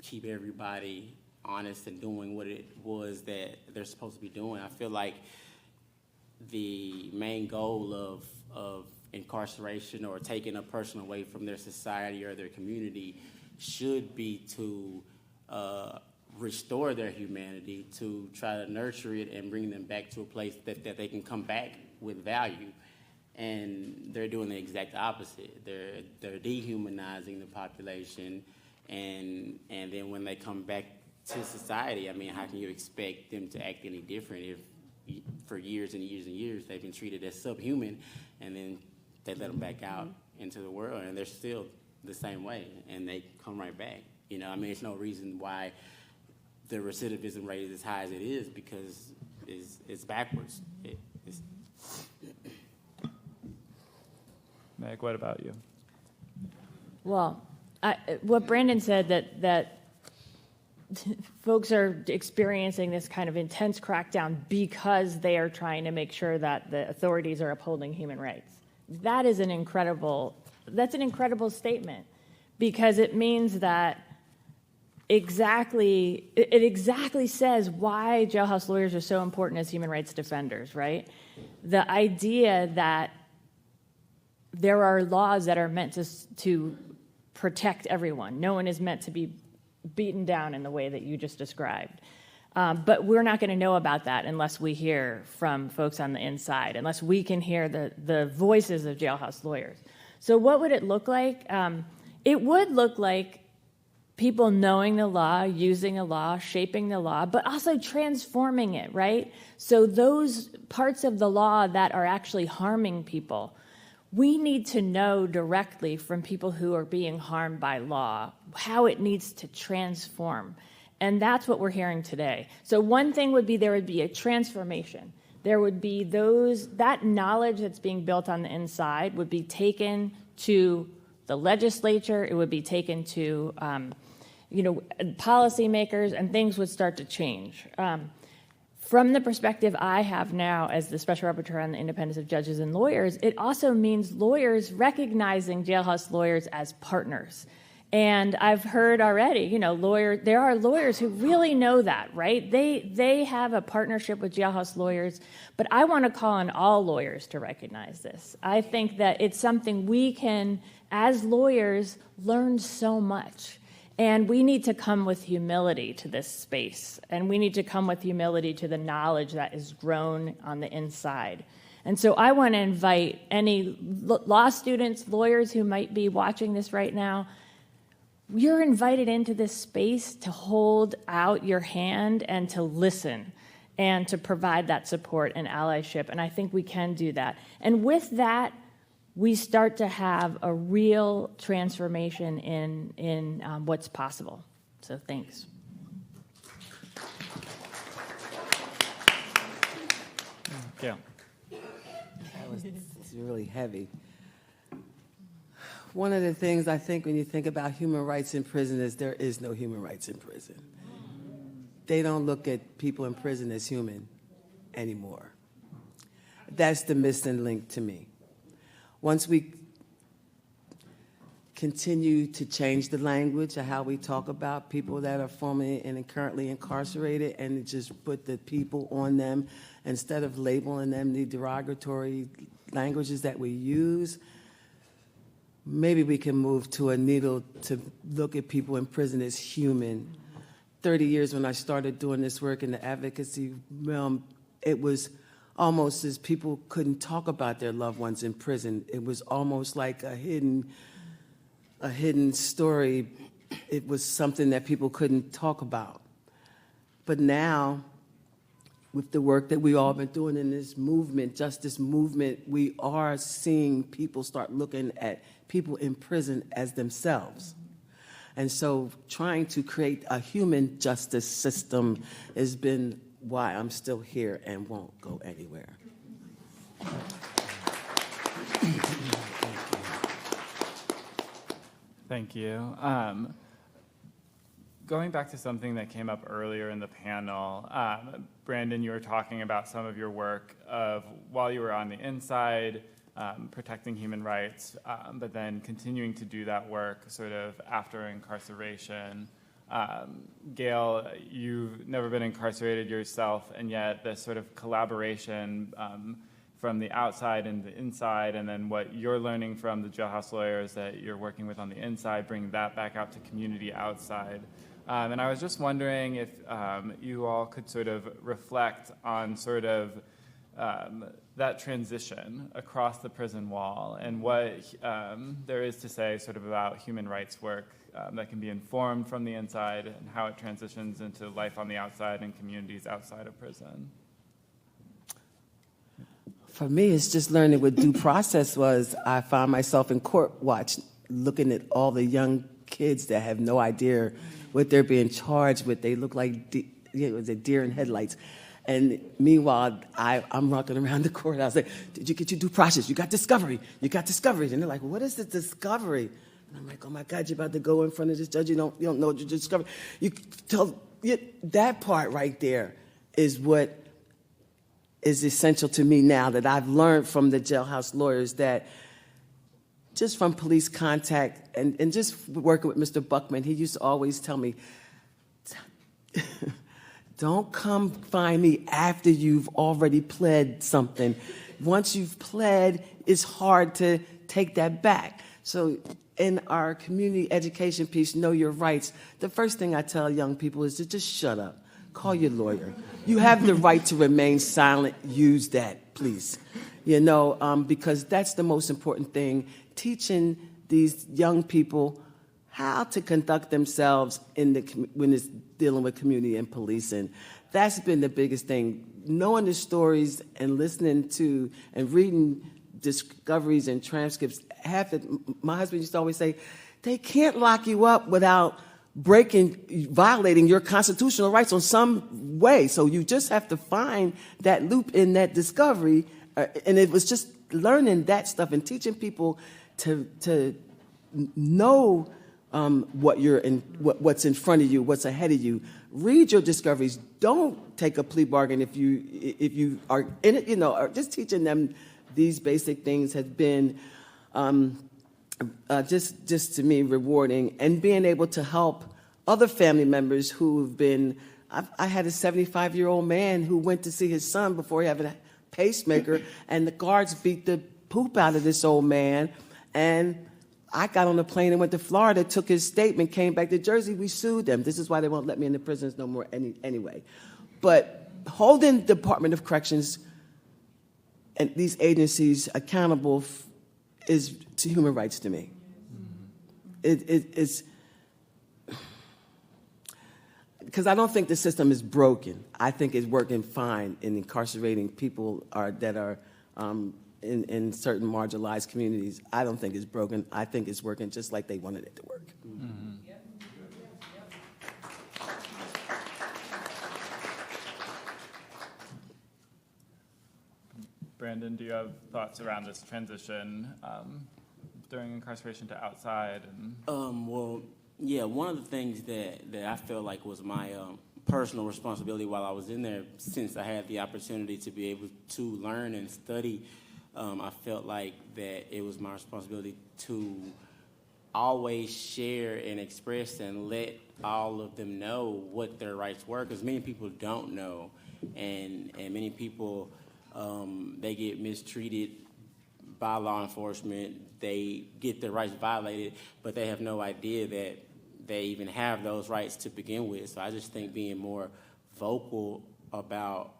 J: keep everybody honest and doing what it was that they're supposed to be doing. I feel like the main goal of incarceration or taking a person away from their society or their community should be to restore their humanity, to try to nurture it and bring them back to a place that they can come back with value. And they're doing the exact opposite. They're dehumanizing the population, and then when they come back to society, I mean, how can you expect them to act any different if for years and years and years they've been treated as subhuman, and then they let them back out into the world and they're still the same way and they come right back? I mean, there's no reason why the recidivism rate is as high as it is because it's backwards.
C: Meg, what about you?
I: Well, what Brandon said, that folks are experiencing this kind of intense crackdown because they are trying to make sure that the authorities are upholding human rights. That's an incredible statement, because it means that it exactly says why jailhouse lawyers are so important as human rights defenders, right? The idea that there are laws that are meant to protect everyone. No one is meant to be beaten down in the way that you just described. But we're not going to know about that unless we hear from folks on the inside, unless we can hear the voices of jailhouse lawyers. So what would it look like? It would look like people knowing the law, using the law, shaping the law, but also transforming it, right? So those parts of the law that are actually harming people, we need to know directly from people who are being harmed by law how it needs to transform. And that's what we're hearing today. So one thing would be there would be a transformation. There would be that knowledge that's being built on the inside would be taken to the legislature, it would be taken to policymakers, and things would start to change. From the perspective I have now as the Special Rapporteur on the Independence of Judges and Lawyers, it also means lawyers recognizing jailhouse lawyers as partners. And I've heard already, there are lawyers who really know that, right? They have a partnership with jailhouse lawyers, but I want to call on all lawyers to recognize this. I think that it's something we can, as lawyers, learn so much. And we need to come with humility to this space. And we need to come with humility to the knowledge that is grown on the inside. And so I want to invite any law students, lawyers who might be watching this right now, you're invited into this space to hold out your hand and to listen and to provide that support and allyship. And I think we can do that. And with that, we start to have a real transformation in what's possible. So thanks.
C: Yeah.
H: It's really heavy. One of the things I think when you think about human rights in prison is there is no human rights in prison. They don't look at people in prison as human anymore. That's the missing link to me. Once we continue to change the language of how we talk about people that are formerly and currently incarcerated and just put the people on them instead of labeling them the derogatory languages that we use, maybe we can move to a needle to look at people in prison as human. 30 years when I started doing this work in the advocacy realm, it was almost as people couldn't talk about their loved ones in prison. It was almost like a hidden story. It was something that people couldn't talk about. But now, with the work that we all been doing in this movement, justice movement, we are seeing people start looking at people in prison as themselves. And so trying to create a human justice system has been why I'm still here and won't go anywhere.
C: Thank you. Going back to something that came up earlier in the panel, Brandon, you were talking about some of your work of while you were on the inside, protecting human rights, but then continuing to do that work sort of after incarceration. Gail, you've never been incarcerated yourself, and yet this sort of collaboration from the outside and the inside, and then what you're learning from the jailhouse lawyers that you're working with on the inside, bring that back out to community outside. And I was just wondering if you all could sort of reflect on sort of that transition across the prison wall and what there is to say sort of about human rights work that can be informed from the inside and how it transitions into life on the outside and communities outside of prison.
H: For me, it's just learning what due process was. I found myself in court watch looking at all the young kids that have no idea what they're being charged with. They look like deer in headlights. And meanwhile, I'm rocking around the court. I was like, did you get your due process? You got discovery. You got discovery. And they're like, what is the discovery? And I'm like, oh my God, you're about to go in front of this judge. You don't know what you discovered. You tell that part right there is what is essential to me now that I've learned from the jailhouse lawyers, that just from police contact and just working with Mr. Buckman, he used to always tell me, don't come find me after you've already pled something. Once you've pled, it's hard to take that back. So in our community education piece, Know Your Rights, the first thing I tell young people is to just shut up. Call your lawyer. You have the right to remain silent. Use that, please. Because that's the most important thing, teaching these young people how to conduct themselves when it's dealing with community and policing. That's been the biggest thing. Knowing the stories and listening to and reading discoveries and transcripts. My husband used to always say, they can't lock you up without violating your constitutional rights on some way. So you just have to find that loop in that discovery. And it was just learning that stuff and teaching people to know what's in front of you, what's ahead of you. Read your discoveries. Don't take a plea bargain if you are in it. Or just teaching them these basic things has been just to me rewarding, and being able to help other family members who've been. I had a 75-year-old man who went to see his son before he had a pacemaker, and the guards beat the poop out of this old man, and I got on a plane and went to Florida, took his statement, came back to Jersey. We sued them. This is why they won't let me in the prisons no more anyway. But holding the Department of Corrections and these agencies accountable is to human rights to me. It's because I don't think the system is broken. I think it's working fine in incarcerating people that are in certain marginalized communities. I don't think it's broken. I think it's working just like they wanted it to work.
C: Mm-hmm. Brandon, do you have thoughts around this transition during incarceration to outside?
J: Well, yeah, one of the things that I felt like was my personal responsibility while I was in there, since I had the opportunity to be able to learn and study, I felt like that it was my responsibility to always share and express and let all of them know what their rights were, because many people don't know, and many people, they get mistreated by law enforcement, they get their rights violated, but they have no idea that they even have those rights to begin with. So I just think being more vocal about,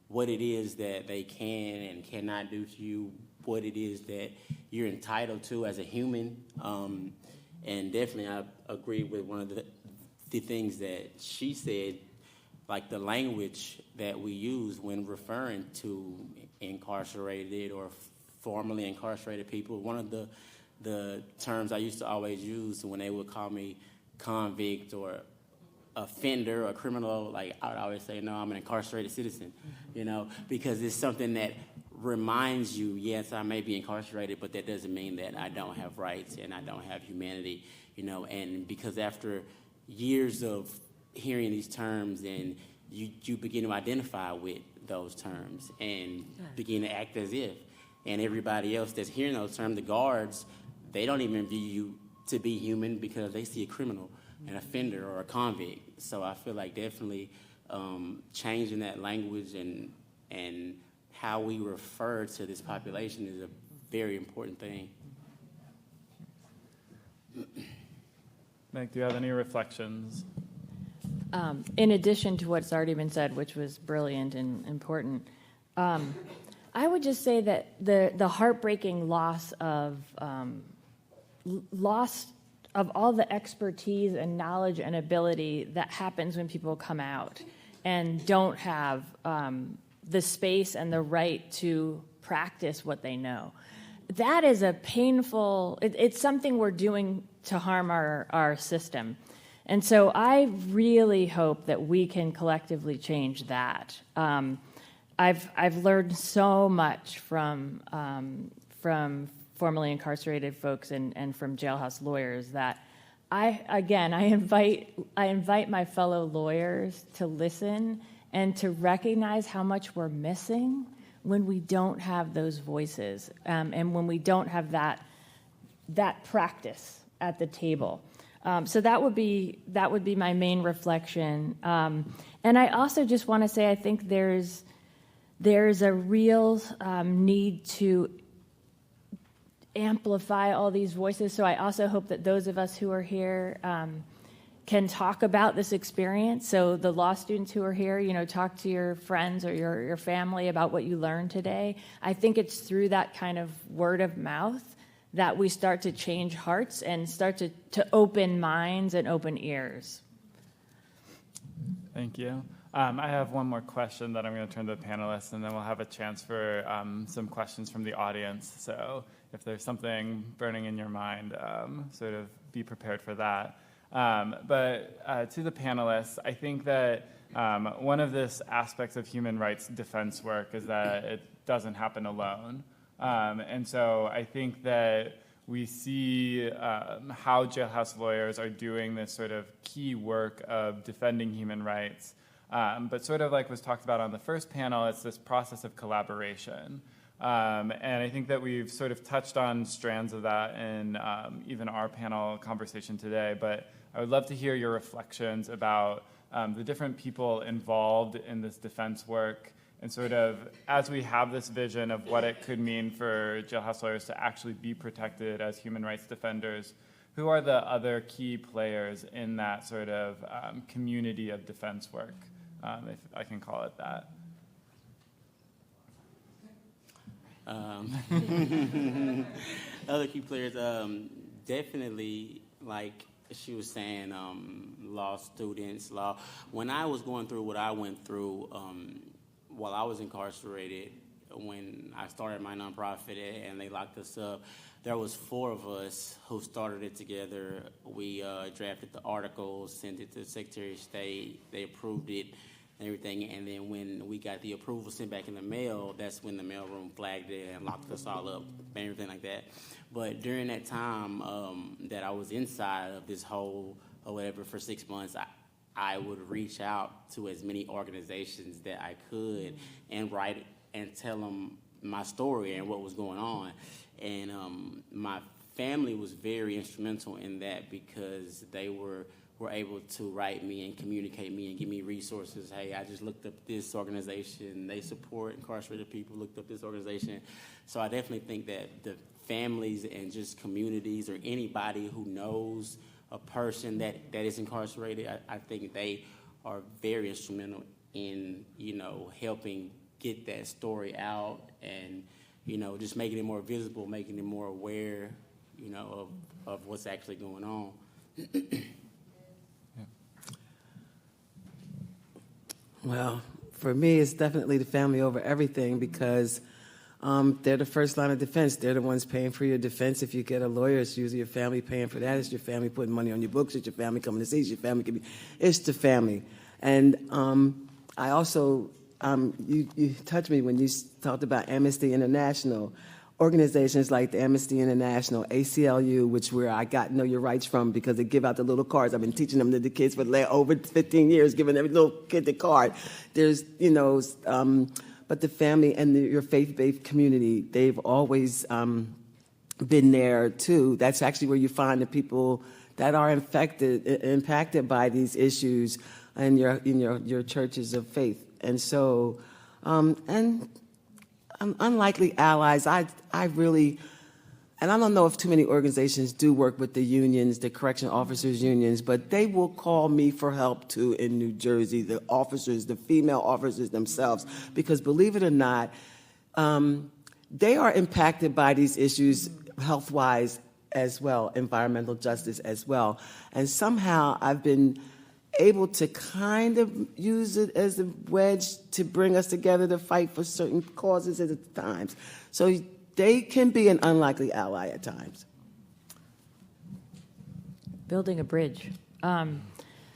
J: what it is that they can and cannot do to you, what it is that you're entitled to as a human. And definitely I agree with one of the things that she said, like the language that we use when referring to incarcerated or formerly incarcerated people. One of the terms I used to always use when they would call me convict or offender or criminal, like I would always say, no, I'm an incarcerated citizen, because it's something that reminds you, yes, I may be incarcerated, but that doesn't mean that I don't have rights and I don't have humanity, and because after years of hearing these terms and you begin to identify with those terms and begin to act as if, and everybody else that's hearing those terms, the guards, they don't even view you to be human because they see a criminal, an offender, or a convict. So I feel like definitely changing that language and how we refer to this population is a very important thing.
C: Meg, do you have any reflections?
I: In addition to what's already been said, which was brilliant and important, I would just say that the heartbreaking loss of all the expertise and knowledge and ability that happens when people come out and don't have the space and the right to practice what they know. That is a painful, it's something we're doing to harm our system. And so I really hope that we can collectively change that. I've learned so much from formerly incarcerated folks and from jailhouse lawyers that I invite my fellow lawyers to listen and to recognize how much we're missing when we don't have those voices and when we don't have that practice at the table. So that would be my main reflection. And I also just want to say I think there's a real need to amplify all these voices. So I also hope that those of us who are here can talk about this experience. So the law students who are here, talk to your friends or your family about what you learned today. I think it's through that kind of word of mouth that we start to change hearts and start to open minds and open ears.
C: Thank you. I have one more question that I'm going to turn to the panelists, and then we'll have a chance for some questions from the audience. So if there's something burning in your mind, sort of be prepared for that. But to the panelists, I think that one of this aspects of human rights defense work is that it doesn't happen alone. And so I think that we see how jailhouse lawyers are doing this sort of key work of defending human rights. But sort of like was talked about on the first panel, it's this process of collaboration. And I think that we've sort of touched on strands of that in even our panel conversation today. But I would love to hear your reflections about the different people involved in this defense work, and sort of as we have this vision of what it could mean for jailhouse lawyers to actually be protected as human rights defenders, who are the other key players in that sort of community of defense work, if I can call it that?
J: Other key players, definitely, like she was saying, law students, law. When I was going through what I went through while I was incarcerated, when I started my nonprofit and they locked us up, there was 4 of us who started it together. We drafted the articles, sent it to the Secretary of State. They approved it and everything. And then when we got the approval sent back in the mail, that's when the mailroom flagged it and locked us all up and everything like that. But during that time that I was inside of this hole or whatever for 6 months, I would reach out to as many organizations that I could and write and tell them my story and what was going on. And my family was very instrumental in that because they were able to write me and communicate me and give me resources. Hey, I just looked up this organization. They support incarcerated people, looked up this organization. So I definitely think that the families and just communities or anybody who knows a person that is incarcerated, I think they are very instrumental in, helping get that story out and, just making it more visible, making it more aware, of what's actually going on.
H: Well, for me, it's definitely the family over everything because they're the first line of defense. They're the ones paying for your defense. If you get a lawyer, it's usually your family paying for that. It's your family putting money on your books. It's your family coming to see you. It's your family. It's the family. And I also, you touched me when you talked about Amnesty International. Organizations like the Amnesty International, ACLU, which where I got Know Your Rights from because they give out the little cards. I've been teaching them to the kids for over 15 years, giving every little kid the card. There's, but the family and your faith-based community, they've always been there too. That's actually where you find the people that are impacted by these issues in your churches of faith. And so, and unlikely allies, I really, and I don't know if too many organizations do work with the unions, the correction officers unions, but they will call me for help too in New Jersey, the officers, the female officers themselves, because believe it or not, they are impacted by these issues health-wise as well, environmental justice as well. And somehow I've been able to kind of use it as a wedge to bring us together to fight for certain causes at times. So they can be an unlikely ally at times.
I: Building a bridge.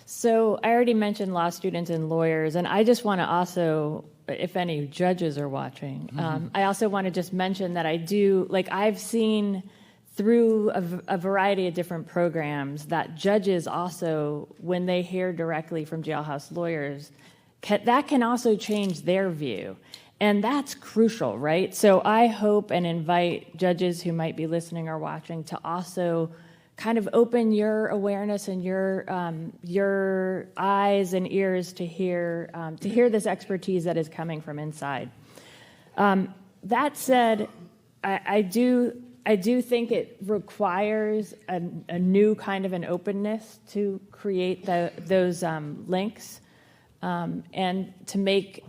I: So I already mentioned law students and lawyers, and I just want to also, if any judges are watching, I also want to just mention that I've seen through a variety of different programs that judges also, when they hear directly from jailhouse lawyers, that can also change their view. And that's crucial, right? So I hope and invite judges who might be listening or watching to also kind of open your awareness and your eyes and ears to hear this expertise that is coming from inside. That said, I do think it requires a new kind of an openness to create those links and to make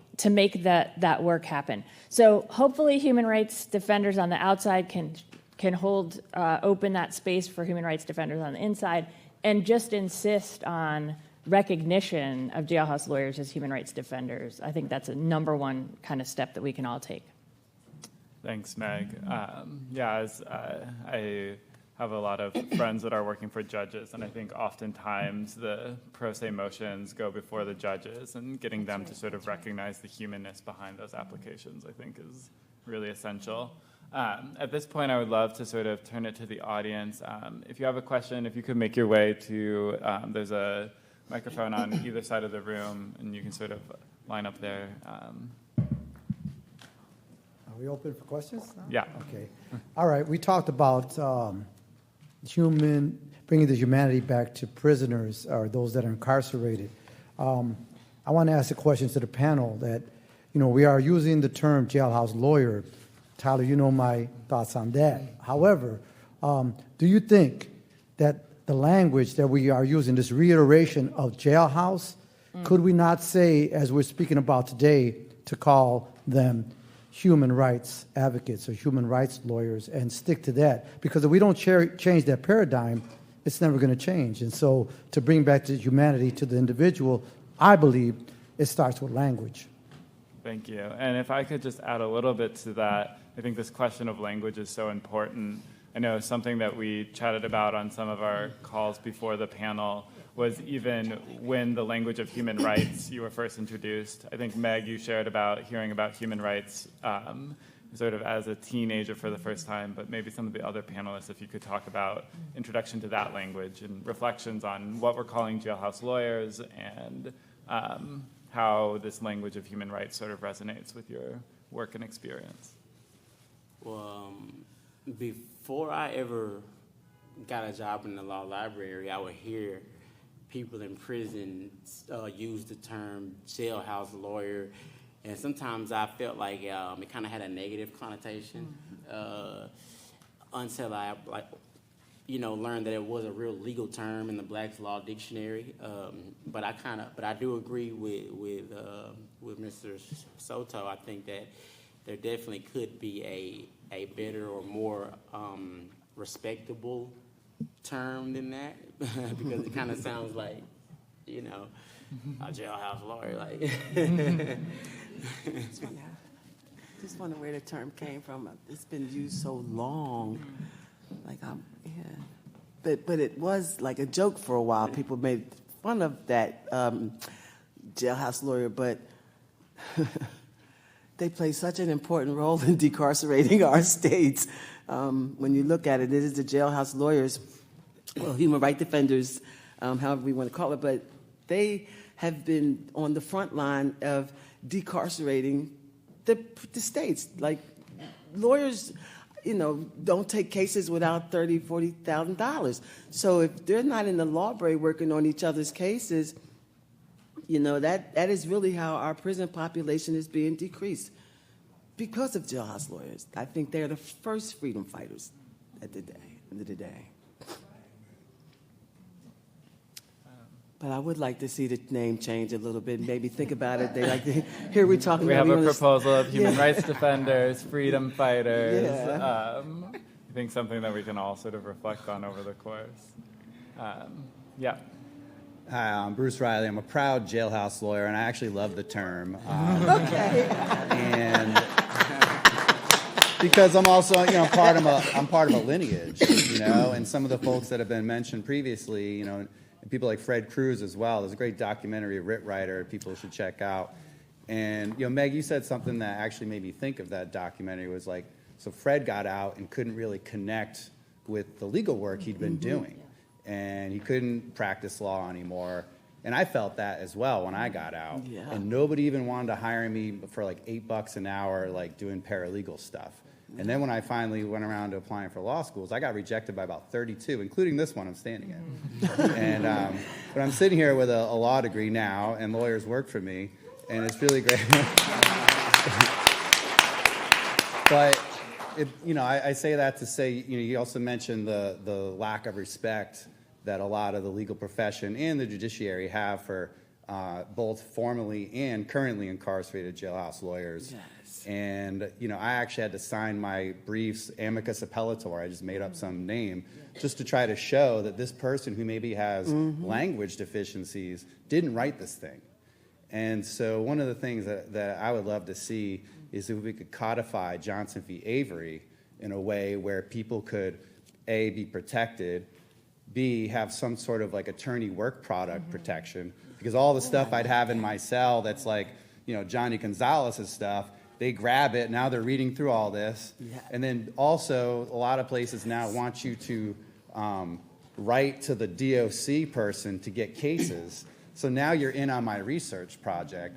I: that work happen. So hopefully human rights defenders on the outside can hold open that space for human rights defenders on the inside and just insist on recognition of jailhouse lawyers as human rights defenders. I think that's a number one kind of step that we can all take.
C: Thanks, Meg. I have a lot of friends that are working for judges, and I think oftentimes the pro se motions go before the judges, and getting them to sort of recognize the humanness behind those applications, I think, is really essential. At this point, I would love to sort of turn it to the audience. If you have a question, if you could make your way to, there's a microphone on either side of the room, and you can sort of line up there.
K: Are we open for questions now?
C: Yeah.
K: Okay. All right. We talked about bringing the humanity back to prisoners or those that are incarcerated. I want to ask a question to the panel that, we are using the term jailhouse lawyer. Tyler, you know my thoughts on that. However, do you think that the language that we are using, this reiteration of jailhouse, could we not say, as we're speaking about today, to call them human rights advocates or human rights lawyers and stick to that? Because if we don't change that paradigm, it's never going to change. And so to bring back the humanity to the individual, I believe it starts with language.
C: Thank you. And if I could just add a little bit to that, I think this question of language is so important. I know something that we chatted about on some of our calls before the panel was even when the language of human rights you were first introduced. I think, Meg, you shared about hearing about human rights sort of as a teenager for the first time, but maybe some of the other panelists, if you could talk about introduction to that language and reflections on what we're calling jailhouse lawyers and how this language of human rights sort of resonates with your work and experience.
J: Well, before I ever got a job in the law library, I would hear people in prison use the term jailhouse lawyer, and sometimes I felt like it kind of had a negative connotation until I learned that it was a real legal term in the Black's Law Dictionary. But I do agree with Mr. Soto. I think that there definitely could be a better or more respectable term than that, because it kind of sounds like, a jailhouse lawyer. Like,
H: Just wonder where the term came from. It's been used so long. But it was like a joke for a while. People made fun of that jailhouse lawyer, but they play such an important role in decarcerating our states. When you look at it, it is the jailhouse lawyers, well, human rights defenders, however we want to call it, but they have been on the front line of decarcerating the states. Like, lawyers, don't take cases without $30,000, $40,000. So if they're not in the library working on each other's cases, that is really how our prison population is being decreased, because of jailhouse lawyers. I think they're the first freedom fighters at the end of the day. But I would like to see the name change a little bit. Maybe think about it. Here we're talking about.
C: We have a proposal of human rights defenders, freedom fighters.
H: Yeah.
C: I think something that we can all sort of reflect on over the course. Yeah.
L: Hi, I'm Bruce Riley. I'm a proud jailhouse lawyer, and I actually love the term.
H: Okay.
L: And because I'm also, part of a lineage, and some of the folks that have been mentioned previously, and people like Fred Cruz as well. There's a great documentary, Writ Writer, people should check out. And, Meg, you said something that actually made me think of that documentary. Was like, so Fred got out and couldn't really connect with the legal work he'd been doing. And he couldn't practice law anymore. And I felt that as well when I got out.
H: Yeah.
L: And nobody even wanted to hire me for like $8 an hour, like doing paralegal stuff. And then when I finally went around to applying for law schools, I got rejected by about 32, including this one I'm standing in. And but I'm sitting here with a law degree now, and lawyers work for me, and it's really great. But I say that to say, you also mentioned the lack of respect that a lot of the legal profession and the judiciary have for both formerly and currently incarcerated jailhouse lawyers.
H: Yes.
L: And, I actually had to sign my briefs amicus appellator. I just made up some name just to try to show that this person who maybe has language deficiencies didn't write this thing. And so one of the things that I would love to see is if we could codify Johnson v. Avery in a way where people could, A, be protected, B, have some sort of like attorney work product protection, because all the stuff I'd have in my cell that's like, Johnny Gonzalez's stuff, they grab it, now they're reading through all this. Yeah. And then also, a lot of places now want you to write to the DOC person to get cases. So now you're in on my research project,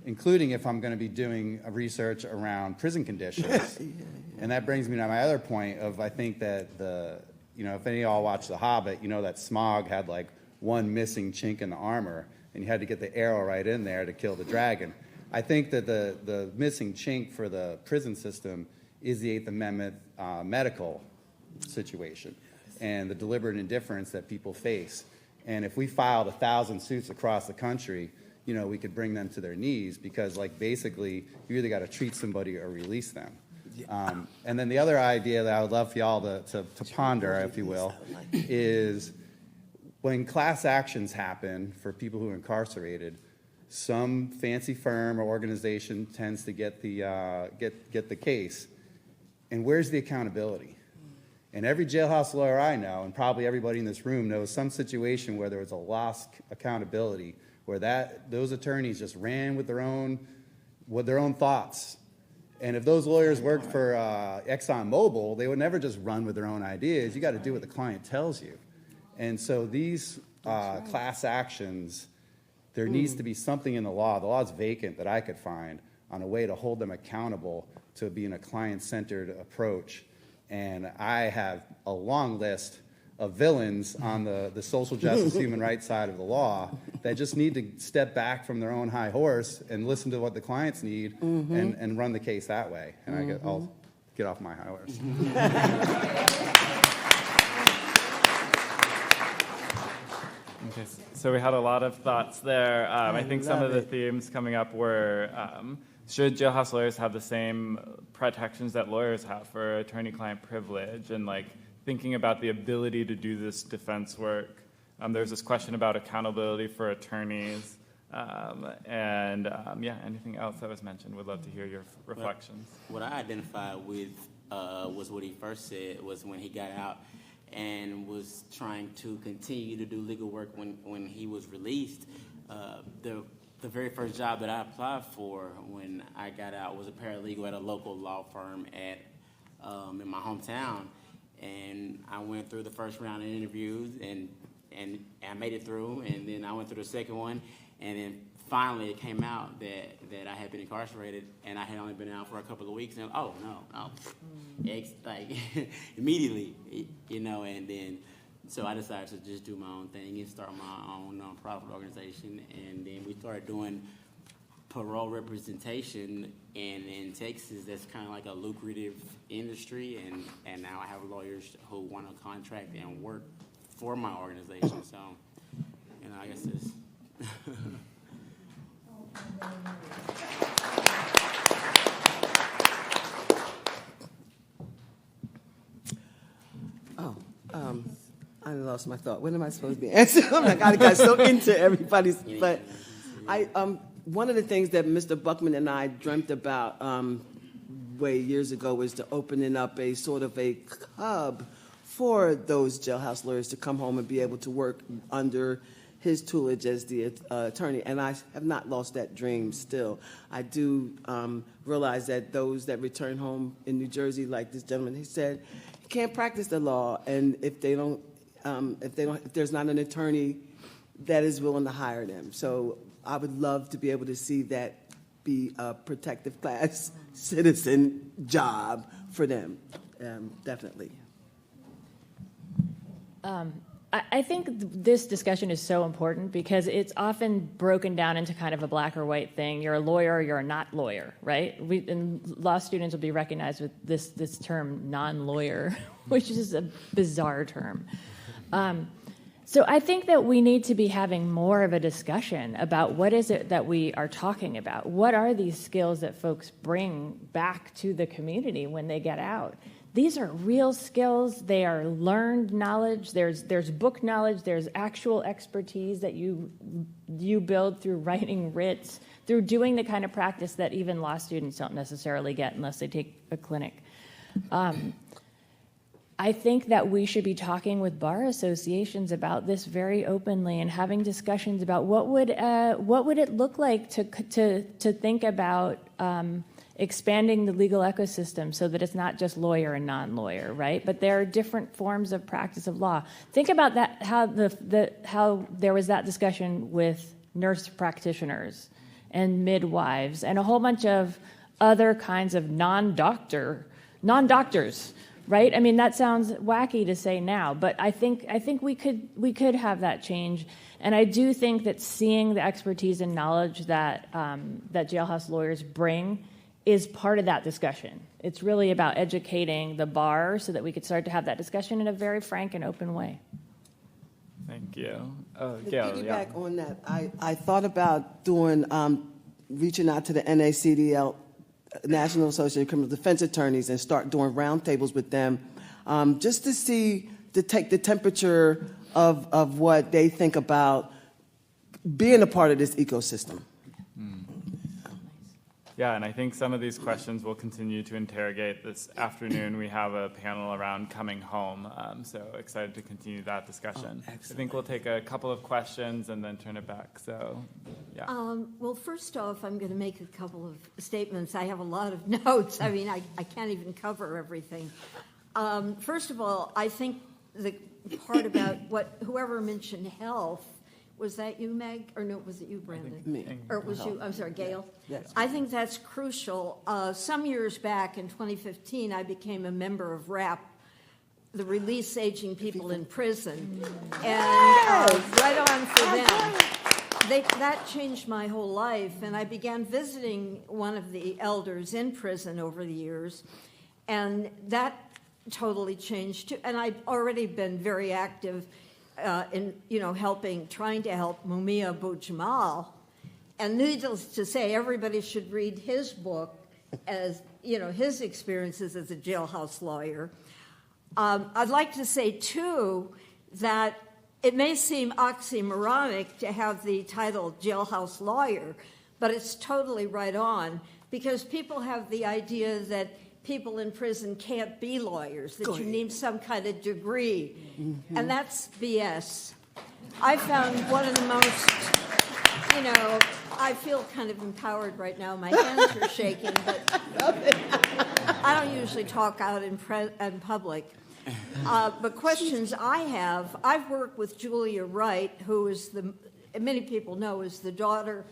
L: including if I'm going to be doing a research around prison conditions. And that brings me to my other point of, I think that if any of y'all watch The Hobbit, that Smaug had like one missing chink in the armor, and you had to get the arrow right in there to kill the dragon. I think that the missing chink for the prison system is the Eighth Amendment medical situation and the deliberate indifference that people face. And if we filed 1,000 suits across the country, we could bring them to their knees, because basically you either got to treat somebody or release them. And then the other idea that I would love for y'all to ponder, if you will, is when class actions happen for people who are incarcerated, some fancy firm or organization tends to get the case. And where's the accountability? And every jailhouse lawyer I know, and probably everybody in this room, knows some situation where there was a lost accountability, where those attorneys just ran with their own thoughts. And if those lawyers worked for ExxonMobil, they would never just run with their own ideas. You got to do what the client tells you. And so these class actions, there needs to be something in the law. The law is vacant that I could find on a way to hold them accountable to being a client-centered approach. And I have a long list of villains on the social justice, human rights side of the law that just need to step back from their own high horse and listen to what the clients need and run the case that way. And I'll get off my high horse.
C: Okay, so we had a lot of thoughts there. I think some of the themes coming up were, should jailhouse lawyers have the same protections that lawyers have for attorney-client privilege, and thinking about the ability to do this defense work. There's this question about accountability for attorneys, anything else that was mentioned. Would love to hear your reflections.
J: What I identified with was what he first said, was when he got out and was trying to continue to do legal work when he was released. The very first job that I applied for when I got out was a paralegal at a local law firm in my hometown. And I went through the first round of interviews, and I made it through, and then I went through the second one, and then finally it came out that I had been incarcerated, and I had only been out for a couple of weeks, and immediately, and then so I decided to just do my own thing and start my own nonprofit organization, and then we started doing parole representation, and in Texas, that's kind of like a lucrative industry, and now I have lawyers who want to contract and work for my organization. So, I guess this.
H: I lost my thought. When am I supposed to be answering? I got so into everybody's. But one of the things that Mr. Buckman and I dreamt about way years ago was to opening up a sort of a hub for those jailhouse lawyers to come home and be able to work under his tutelage as the attorney. And I have not lost that dream still. I do realize that those that return home in New Jersey, like this gentleman, he said, you can't practice the law, and if there's not an attorney that is willing to hire them. So I would love to be able to see that be a protective class citizen job for them, definitely.
I: I think this discussion is so important because it's often broken down into kind of a black or white thing. You're a lawyer or you're a not lawyer, right? And law students will be recognized with this term non-lawyer, which is a bizarre term. So I think that we need to be having more of a discussion about what is it that we are talking about. What are these skills that folks bring back to the community when they get out? These are real skills. They are learned knowledge. There's book knowledge. There's actual expertise that you build through writing writs, through doing the kind of practice that even law students don't necessarily get unless they take a clinic. I think that we should be talking with bar associations about this very openly and having discussions about what would it look like to think about expanding the legal ecosystem so that it's not just lawyer and non-lawyer, right? But there are different forms of practice of law. Think about that, how there was that discussion with nurse practitioners and midwives and a whole bunch of other kinds of non-doctors, right? I mean, that sounds wacky to say now, but I think we could have that change. And I do think that seeing the expertise and knowledge that jailhouse lawyers bring is part of that discussion. It's really about educating the bar so that we could start to have that discussion in a very frank and open way.
C: Thank you.
H: To
C: Gail,
H: piggyback on that, I thought about doing, reaching out to the NACDL, National Association of Criminal Defense Attorneys, and start doing roundtables with them, just to see, to take the temperature of what they think about being a part of this ecosystem.
C: Yeah, and I think some of these questions we'll continue to interrogate this afternoon. We have a panel around coming home, so excited to continue that discussion. I think we'll take a couple of questions and then turn it back. So, yeah.
M: Well, first off, I'm going to make a couple of statements. I have a lot of notes. I mean, I can't even cover everything. First of all, I think the part about whoever mentioned health, was that you, Meg? Or no, was it you, Brandon?
H: Me.
M: Or was you, I'm sorry, Gail?
H: Yes.
M: I think that's crucial. Some years back in 2015, I became a member of RAP, the Release Aging People in Prison. And right on for them. That changed my whole life, and I began visiting one of the elders in prison over the years, and that totally changed too. And I'd already been very active in trying to help Mumia Abu-Jamal, and needless to say, everybody should read his book, as his experiences as a jailhouse lawyer. I'd like to say too that it may seem oxymoronic to have the title jailhouse lawyer, but it's totally right on, because people have the idea that people in prison can't be lawyers, that you need some kind of degree. Mm-hmm. And that's BS. I found one of the most, I feel kind of empowered right now. My hands are shaking, but I don't usually talk out in public. But questions I have, I've worked with Julia Wright, who is many people know is the daughter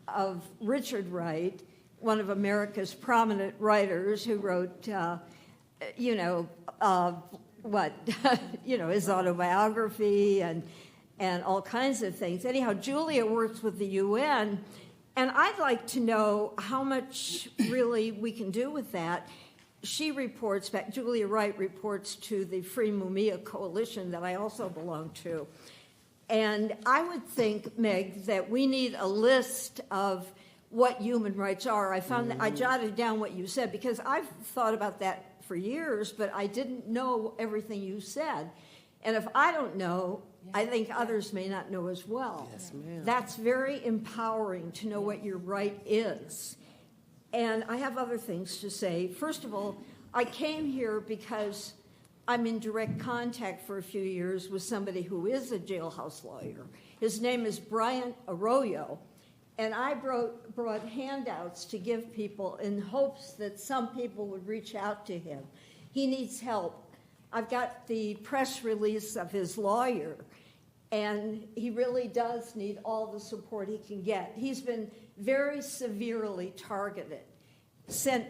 M: of Richard Wright, one of America's prominent writers who wrote, his autobiography and all kinds of things. Anyhow, Julia works with the UN, and I'd like to know how much really we can do with that. She reports back, Julia Wright reports to the Free Mumia Coalition that I also belong to. And I would think, Meg, that we need a list of what human rights are. I found that I jotted down what you said, because I've thought about that for years, but I didn't know everything you said. And if I don't know, I think others may not know as well.
H: Yes, ma'am.
M: That's very empowering to know what your right is. And I have other things to say. First of all, I came here because I'm in direct contact for a few years with somebody who is a jailhouse lawyer. His name is Bryant Arroyo. And I brought handouts to give people in hopes that some people would reach out to him. He needs help. I've got the press release of his lawyer, and he really does need all the support he can get. He's been very severely targeted, sent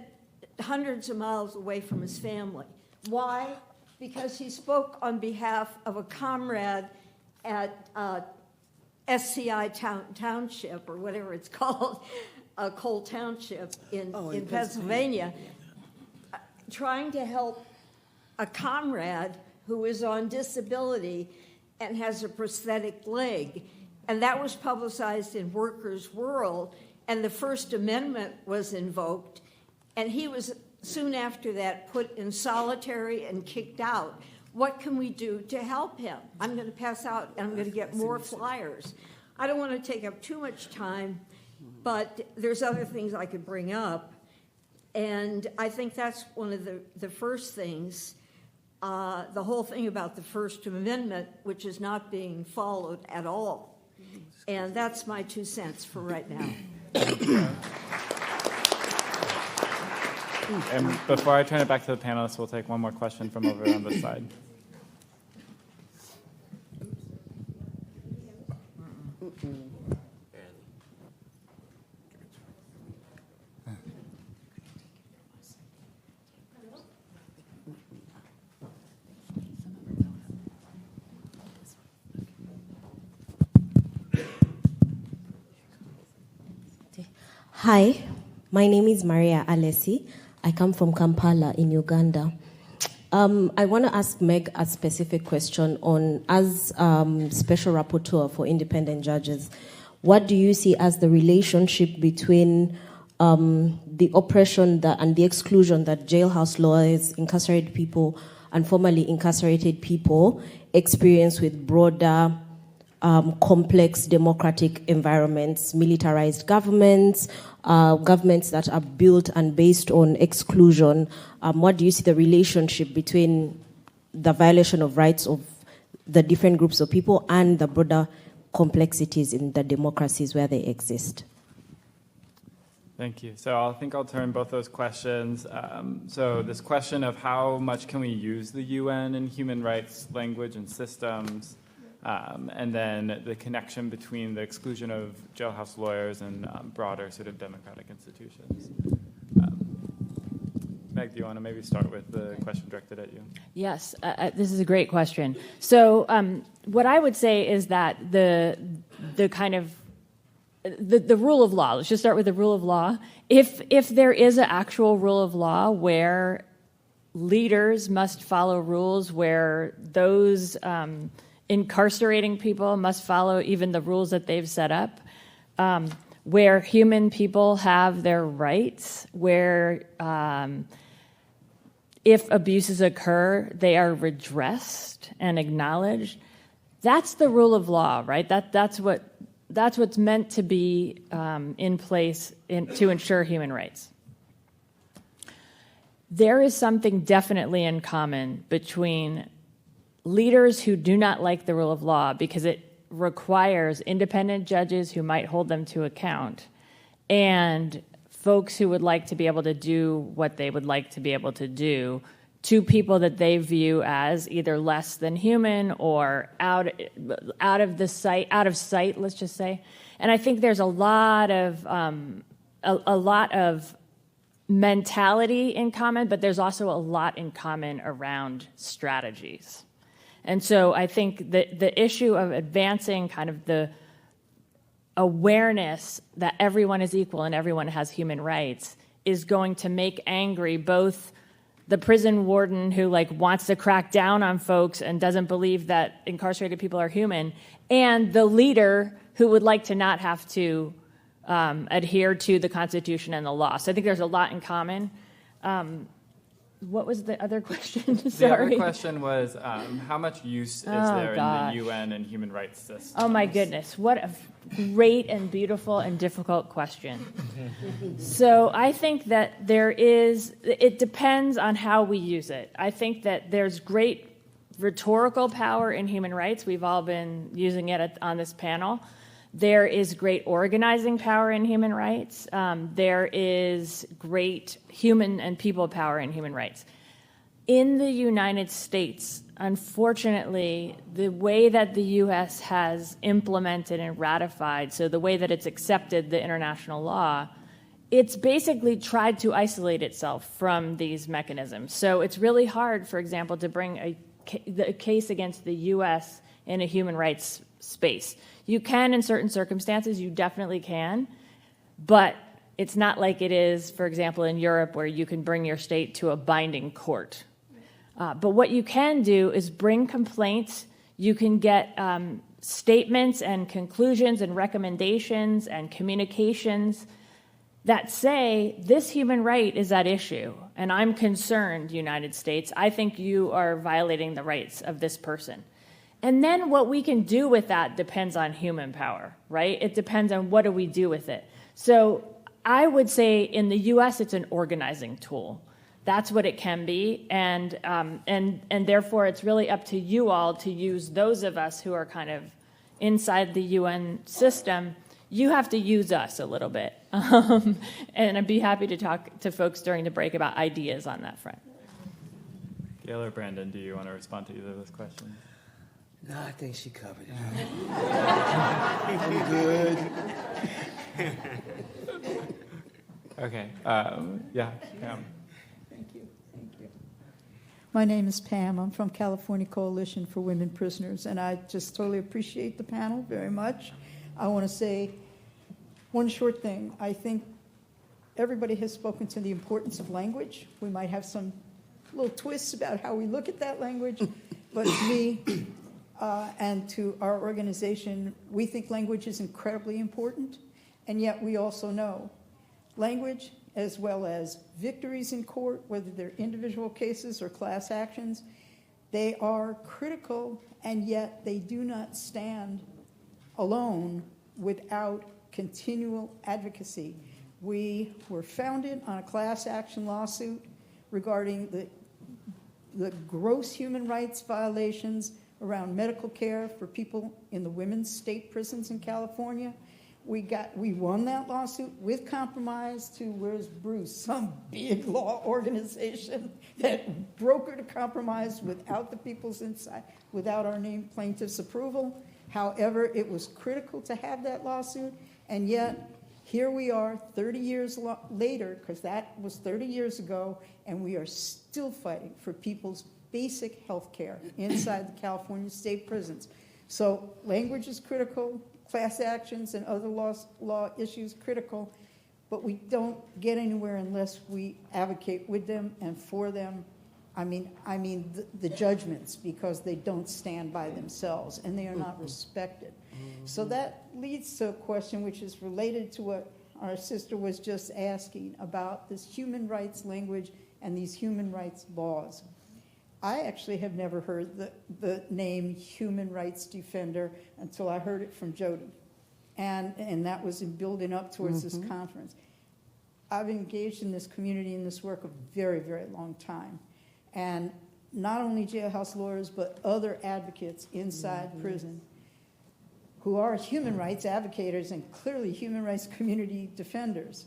M: hundreds of miles away from his family. Why? Because he spoke on behalf of a comrade at SCI Township, or whatever it's called, Cole Township in Pennsylvania, trying to help a comrade who is on disability and has a prosthetic leg. And that was publicized in Workers' World, and the First Amendment was invoked, and he was soon after that put in solitary and kicked out. What can we do to help him? I'm going to pass out, and I'm going to get more flyers. I don't want to take up too much time, but there's other things I could bring up. And I think that's one of the first things, the whole thing about the First Amendment, which is not being followed at all. And that's my 2 cents for right now.
C: And before I turn it back to the panelists, we'll take one more question from over on this side.
N: Hi, my name is Maria Alessi. I come from Kampala in Uganda. I want to ask Meg a specific question on, as Special Rapporteur for Independent Judges, what do you see as the relationship between the oppression and the exclusion that jailhouse lawyers, incarcerated people, and formerly incarcerated people experience with broader complex democratic environments, militarized governments, governments that are built and based on exclusion? What do you see the relationship between the violation of rights of the different groups of people and the broader complexities in the democracies where they exist?
C: Thank you. So I think I'll turn both those questions. So this question of how much can we use the UN and human rights language and systems, and then the connection between the exclusion of jailhouse lawyers and broader sort of democratic institutions. Meg, do you want to maybe start with the question directed at you?
I: Yes, this is a great question. So what I would say is that the kind of the rule of law, let's just start with the rule of law. If there is an actual rule of law where leaders must follow rules, where those incarcerating people must follow even the rules that they've set up, where human people have their rights, where if abuses occur, they are redressed and acknowledged. That's the rule of law, right? That's what's meant to be in place to ensure human rights. There is something definitely in common between leaders who do not like the rule of law because it requires independent judges who might hold them to account, and folks who would like to be able to do what they would like to be able to do to people that they view as either less than human or out of sight, let's just say. And I think there's a lot of mentality in common, but there's also a lot in common around strategies. And so I think that the issue of advancing kind of the awareness that everyone is equal and everyone has human rights is going to make angry both the prison warden who wants to crack down on folks and doesn't believe that incarcerated people are human, and the leader who would like to not have to adhere to the Constitution and the law. So I think there's a lot in common. What was the other question? Sorry.
C: The other question was how much use is there in the UN and human rights systems?
I: Oh my goodness, what a great and beautiful and difficult question. So I think that it depends on how we use it. I think that there's great rhetorical power in human rights. We've all been using it on this panel. There is great organizing power in human rights. There is great human and people power in human rights. In the United States, unfortunately, the way that the U.S. has implemented and ratified, so the way that it's accepted the international law, it's basically tried to isolate itself from these mechanisms. So it's really hard, for example, to bring a case against the U.S. in a human rights space. You can in certain circumstances, you definitely can, but it's not like it is, for example, in Europe where you can bring your state to a binding court. But what you can do is bring complaints. You can get statements and conclusions and recommendations and communications that say this human right is at issue, and I'm concerned, United States. I think you are violating the rights of this person. And then what we can do with that depends on human power, right? It depends on what do we do with it. So I would say in the U.S. it's an organizing tool. That's what it can be, and therefore it's really up to you all to use those of us who are kind of inside the UN system. You have to use us a little bit, and I'd be happy to talk to folks during the break about ideas on that front.
C: Gail or Brandon, do you want to respond to either of those questions?
H: No, I think she covered it. I'm good.
C: Okay. Yeah, Pam.
O: Thank you. My name is Pam. I'm from California Coalition for Women Prisoners, and I just totally appreciate the panel very much. I want to say one short thing. I think everybody has spoken to the importance of language. We might have some little twists about how we look at that language, but to me and to our organization, we think language is incredibly important, and yet we also know language, as well as victories in court, whether they're individual cases or class actions, they are critical, and yet they do not stand alone without continual advocacy. We were founded on a class action lawsuit regarding the gross human rights violations around medical care for people in the women's state prisons in California. We won that lawsuit with compromise to, where's Bruce, some big law organization that brokered a compromise without the people's inside, without our named plaintiff's approval. However, it was critical to have that lawsuit, and yet here we are 30 years later, because that was 30 years ago, and we are still fighting for people's basic health care inside the California state prisons. So language is critical, class actions and other law issues critical, but we don't get anywhere unless we advocate with them and for them. I mean the judgments, because they don't stand by themselves and they are not respected. So that leads to a question which is related to what our sister was just asking about this human rights language and these human rights laws. I actually have never heard the name human rights defender until I heard it from Jody. And that was in building up towards this conference. I've engaged in this community and this work a very, very long time. And not only jailhouse lawyers, but other advocates inside prison who are human rights advocates and clearly human rights community defenders.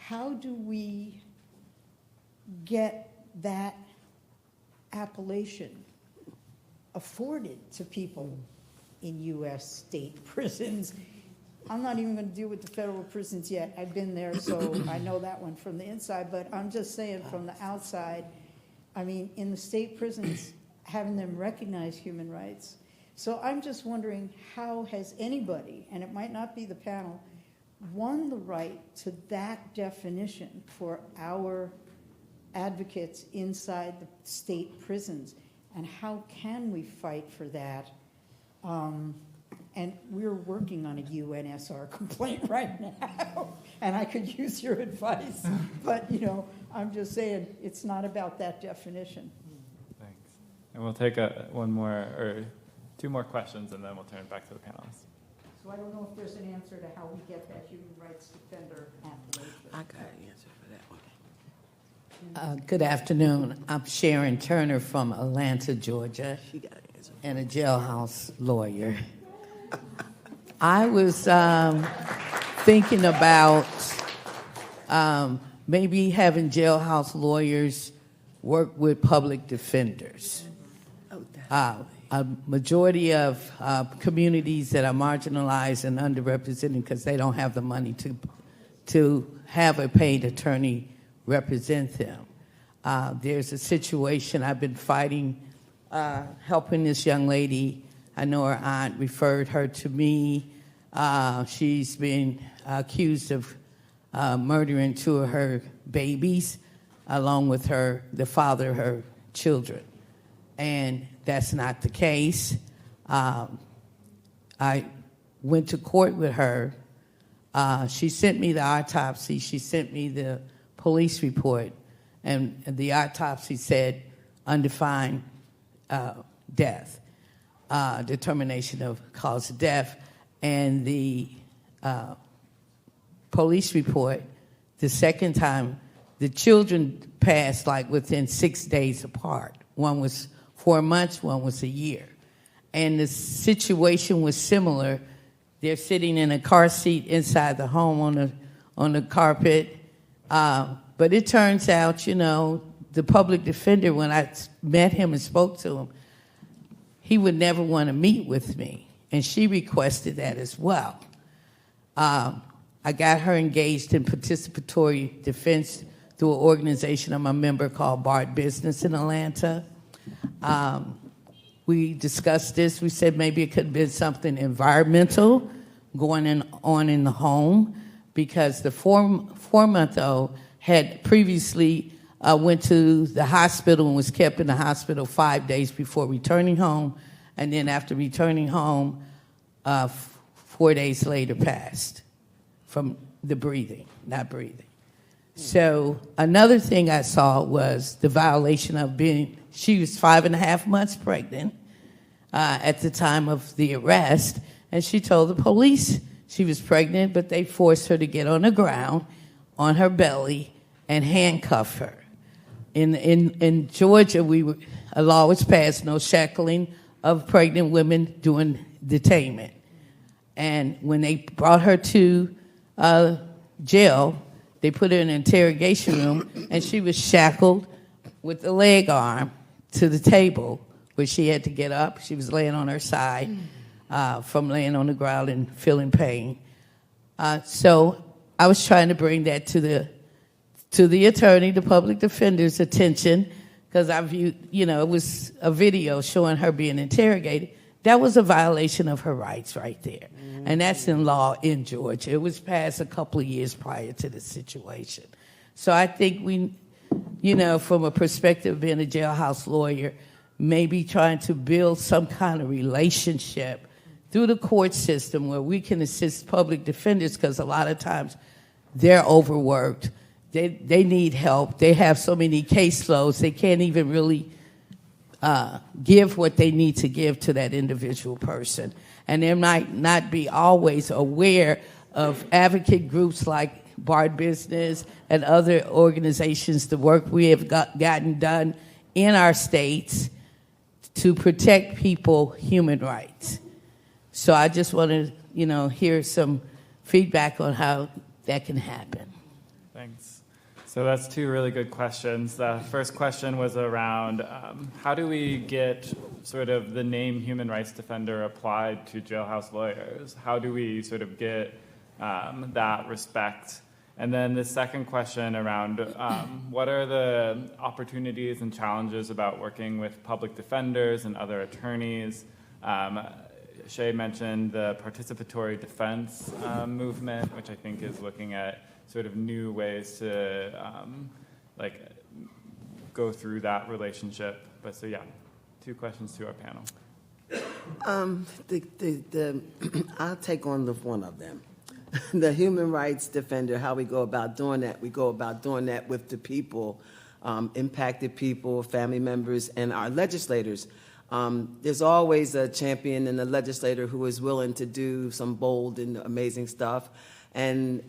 O: How do we get that appellation afforded to people in U.S. state prisons? I'm not even going to deal with the federal prisons yet. I've been there, so I know that one from the inside, but I'm just saying from the outside, I mean, in the state prisons, having them recognize human rights. So I'm just wondering, how has anybody, and it might not be the panel, won the right to that definition for our advocates inside the state prisons? And how can we fight for that? And we're working on a UNSR complaint right now, and I could use your advice. But, I'm just saying, it's not about that definition.
C: Thanks. And we'll take one more or two more questions, and then we'll turn it back to the panelists.
O: So I don't know if there's an answer to how we get that human rights defender appellation.
H: I got an answer for that one.
P: Good afternoon. I'm Sharon Turner from Atlanta, Georgia,
H: She got an answer.
P: and a jailhouse lawyer. I was thinking about maybe having jailhouse lawyers work with public defenders. A majority of communities that are marginalized and underrepresented because they don't have the money to have a paid attorney represent them. There's a situation I've been fighting, helping this young lady. I know her aunt referred her to me. She's been accused of murdering two of her babies, along with the father of her children. And that's not the case. I went to court with her. She sent me the autopsy. She sent me the police report. And the autopsy said undefined death, determination of cause of death. And the police report, the second time, the children passed like within 6 days apart. One was 4 months, one was a year. And the situation was similar. They're sitting in a car seat inside the home on the carpet. But it turns out, the public defender, when I met him and spoke to him, he would never want to meet with me. And she requested that as well. I got her engaged in participatory defense through an organization I'm a member called BART Business in Atlanta. We discussed this. We said maybe it could have been something environmental going on in the home, because the four-month-old had previously went to the hospital and was kept in the hospital 5 days before returning home, and then after returning home, 4 days later passed from the not breathing. So another thing I saw was the violation of she was 5.5 months pregnant at the time of the arrest, and she told the police she was pregnant, but they forced her to get on the ground on her belly and handcuff her. In Georgia, a law was passed, no shackling of pregnant women during detainment. And when they brought her to jail, they put her in an interrogation room, and she was shackled with the leg arm to the table where she had to get up. She was laying on her side from laying on the ground and feeling pain. So I was trying to bring that to the attorney, the public defender's attention, because I viewed, it was a video showing her being interrogated. That was a violation of her rights right there. And that's in law in Georgia. It was passed a couple of years prior to the situation. So I think we, from a perspective of being a jailhouse lawyer, maybe trying to build some kind of relationship through the court system where we can assist public defenders, because a lot of times they're overworked. They need help. They have so many caseloads, they can't even really give what they need to give to that individual person. And they might not be always aware of advocate groups like BART Business and other organizations, the work we have gotten done in our states to protect people, human rights. So I just want to, hear some feedback on how that can happen.
C: Thanks. So that's two really good questions. The first question was around how do we get sort of the name human rights defender applied to jailhouse lawyers? How do we sort of get that respect? And then the second question around what are the opportunities and challenges about working with public defenders and other attorneys? Shay mentioned the participatory defense movement, which I think is looking at sort of new ways to go through that relationship. But so yeah, two questions to our panel.
H: I'll take on one of them. The human rights defender, how we go about doing that. We go about doing that with the people, impacted people, family members, and our legislators. There's always a champion and a legislator who is willing to do some bold and amazing stuff. And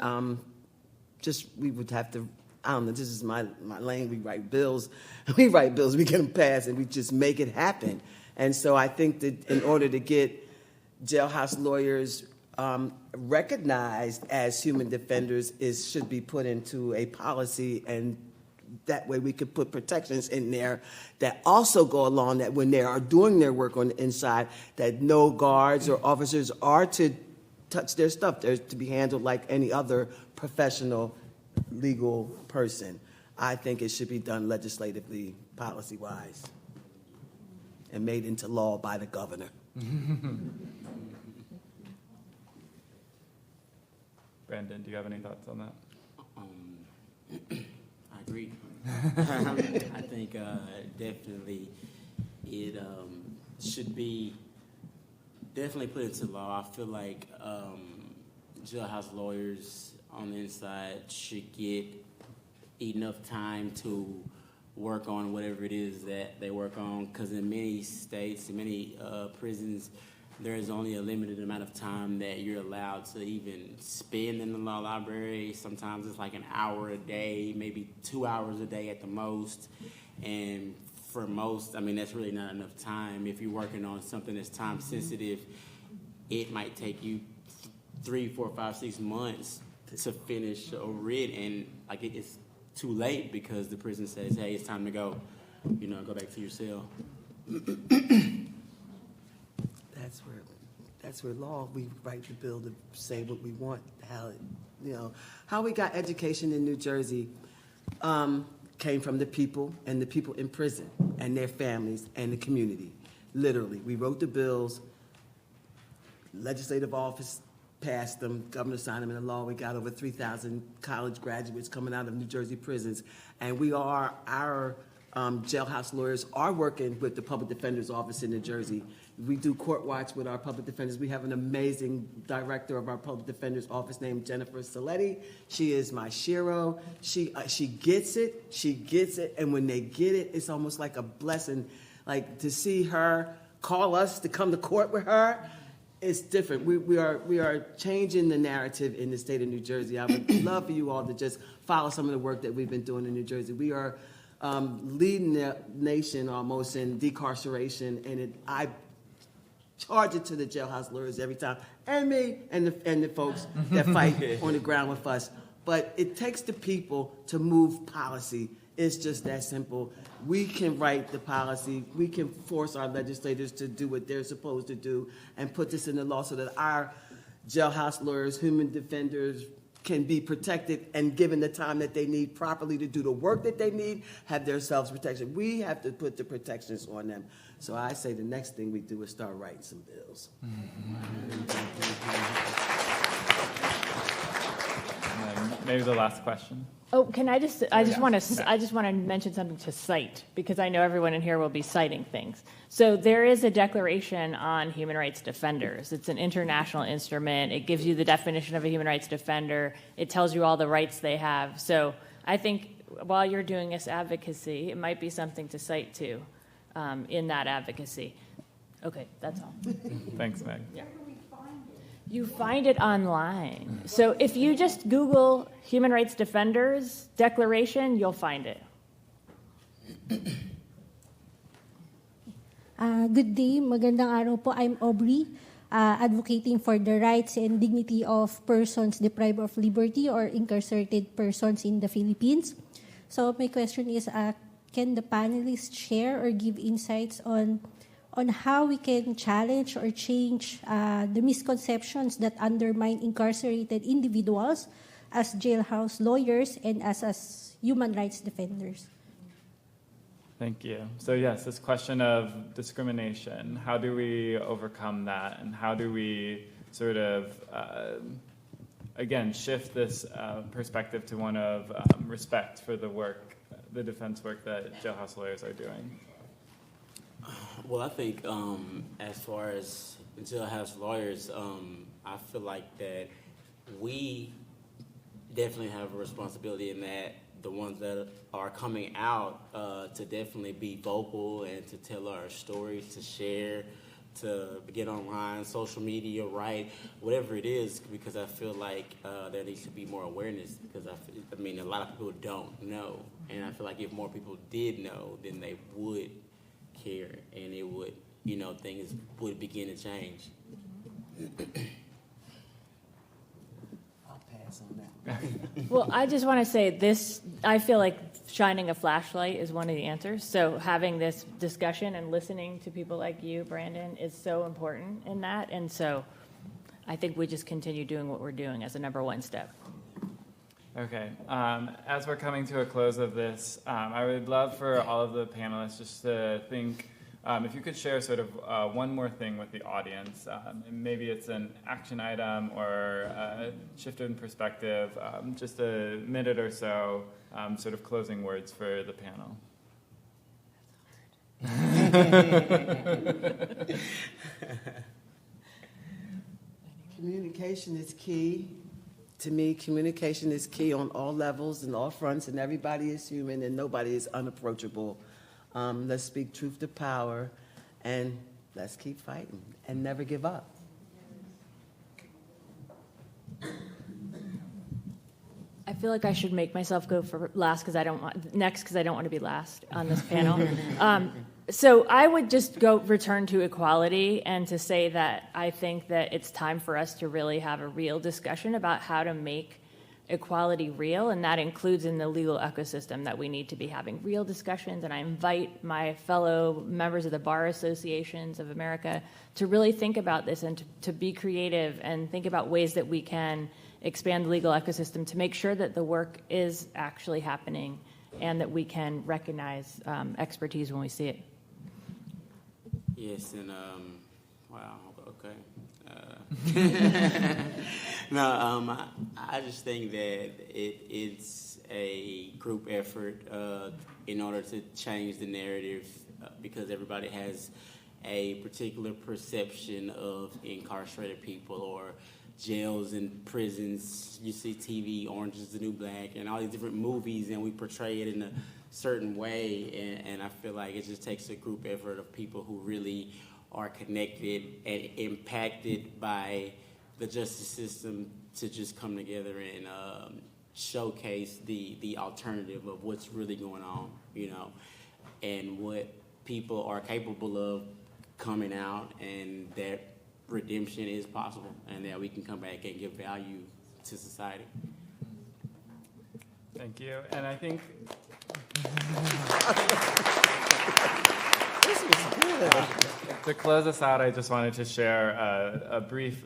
H: we would have to, I don't know, this is my lane. We write bills. We write bills, we get them passed, and we just make it happen. And so I think that in order to get jailhouse lawyers recognized as human defenders should be put into a policy, and that way we could put protections in there that also go along that when they are doing their work on the inside, that no guards or officers are to touch their stuff. They're to be handled like any other professional legal person. I think it should be done legislatively, policy-wise, and made into law by the governor.
C: Brandon, do you have any thoughts on that?
J: I agree. I think definitely it should be definitely put into law. I feel like jailhouse lawyers on the inside should get enough time to work on whatever it is that they work on, because in many states, in many prisons, there is only a limited amount of time that you're allowed to even spend in the law library. Sometimes it's like an hour a day, maybe 2 hours a day at the most. And for most, I mean, that's really not enough time. If you're working on something that's time sensitive, it might take you 3, 4, 5, 6 months to finish a writ, and like it's too late because the prison says, hey, it's time to go, go back to your cell.
H: That's where law, we write the bill to say what we want, how we got education in New Jersey came from the people and the people in prison and their families and the community. Literally, we wrote the bills, legislative office passed them, governor signed them into law. We got over 3,000 college graduates coming out of New Jersey prisons, and our jailhouse lawyers are working with the public defender's office in New Jersey. We do court watch with our public defenders. We have an amazing director of our public defender's office named Jennifer Saletti. She is my shero. She gets it. She gets it. And when they get it, it's almost like a blessing. Like to see her call us to come to court with her, it's different. We are changing the narrative in the state of New Jersey. I would love for you all to just follow some of the work that we've been doing in New Jersey. We are leading the nation almost in decarceration, and I charge it to the jailhouse lawyers every time, and me, and the folks that fight on the ground with us. But it takes the people to move policy. It's just that simple. We can write the policy. We can force our legislators to do what they're supposed to do and put this in the law so that our jailhouse lawyers, human defenders, can be protected and given the time that they need properly to do the work that they need, have their self-protection. We have to put the protections on them. So I say the next thing we do is start writing some bills.
C: Maybe the last question.
I: Oh, can I just? I just want to mention something to cite, because I know everyone in here will be citing things. So there is a Declaration on Human Rights Defenders. It's an international instrument. It gives you the definition of a human rights defender. It tells you all the rights they have. So I think while you're doing this advocacy, it might be something to cite to in that advocacy. Okay, that's all.
C: Thanks, Meg.
I: Yeah. You find it online. So if you just Google Human Rights Defenders Declaration, you'll find it.
Q: Good day, magandang araw po. I'm Aubrey, advocating for the rights and dignity of persons deprived of liberty or incarcerated persons in the Philippines. So my question is, can the panelists share or give insights on how we can challenge or change the misconceptions that undermine incarcerated individuals as jailhouse lawyers and as human rights defenders?
C: Thank you. So yes, this question of discrimination, how do we overcome that, and how do we sort of, again, shift this perspective to one of respect for the work, the defense work that jailhouse lawyers are doing?
J: Well, I think as far as jailhouse lawyers, I feel like that we definitely have a responsibility in that the ones that are coming out to definitely be vocal and to tell our stories, to share, to get online, social media, write, whatever it is, because I feel like there needs to be more awareness, because I mean, a lot of people don't know, and I feel like if more people did know, then they would care, and it would, things would begin to change.
H: I'll pass on that.
I: Well, I just want to say this, I feel like shining a flashlight is one of the answers. So having this discussion and listening to people like you, Brandon, is so important in that. And so I think we just continue doing what we're doing as a number one step.
C: Okay, as we're coming to a close of this, I would love for all of the panelists just to think, if you could share sort of one more thing with the audience. Maybe it's an action item or a shift in perspective, just a minute or so, sort of closing words for the panel.
H: Communication is key. To me, communication is key on all levels and all fronts, and everybody is human and nobody is unapproachable. Let's speak truth to power, and let's keep fighting and never give up.
I: I feel like I should make myself go for last because I don't want to be last on this panel. So I would just return to equality and to say that I think that it's time for us to really have a real discussion about how to make equality real, and that includes in the legal ecosystem that we need to be having real discussions. And I invite my fellow members of the Bar Associations of America to really think about this and to be creative and think about ways that we can expand the legal ecosystem to make sure that the work is actually happening and that we can recognize expertise when we see it.
J: Yes, and wow, okay. No, I just think that it's a group effort in order to change the narrative because everybody has a particular perception of incarcerated people or jails and prisons. You see TV, Orange is the New Black, and all these different movies, and we portray it in a certain way, and I feel like it just takes a group effort of people who really are connected and impacted by the justice system to just come together and showcase the alternative of what's really going on, you know, and what people are capable of coming out, and that redemption is possible, and that we can come back and give value to society.
C: Thank you, and I think
H: This was good.
C: To close us out, I just wanted to share a brief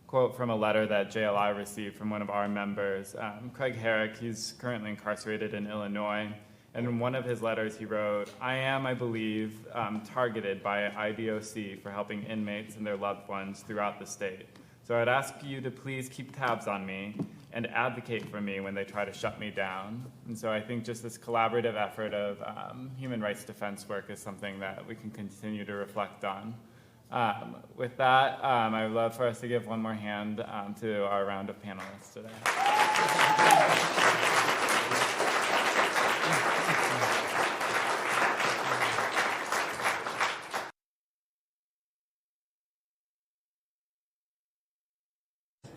C: quote from a letter that JLI received from one of our members, Craig Herrick. He's currently incarcerated in Illinois. And in one of his letters, he wrote, I am, I believe, targeted by IDOC for helping inmates and their loved ones throughout the state. So I'd ask you to please keep tabs on me and advocate for me when they try to shut me down. And so I think just this collaborative effort of human rights defense work is something that we can continue to reflect on. With that, I would love for us to give one more hand to our round of panelists today.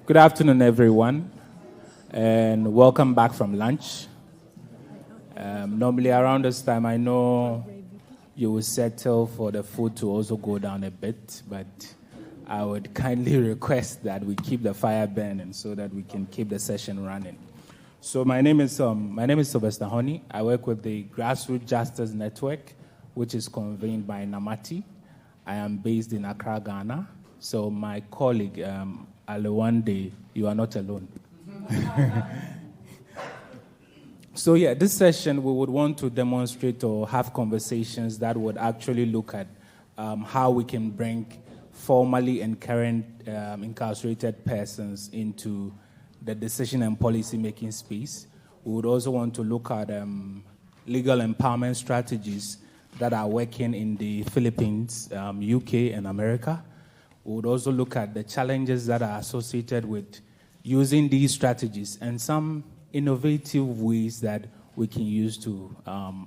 R: Good afternoon, everyone, and welcome back from lunch. Normally around this time, I know you will settle for the food to also go down a bit, but I would kindly request that we keep the fire burning so that we can keep the session running. So my name is Sylvester Honey. I work with the Grassroots Justice Network, which is convened by NAMATI. I am based in Accra, Ghana. So my colleague, Alewande, you are not alone. So yeah, this session we would want to demonstrate or have conversations that would actually look at how we can bring formerly and current incarcerated persons into the decision and policy making space. We would also want to look at legal empowerment strategies that are working in the Philippines, UK, and America. We would also look at the challenges that are associated with using these strategies and some innovative ways that we can use to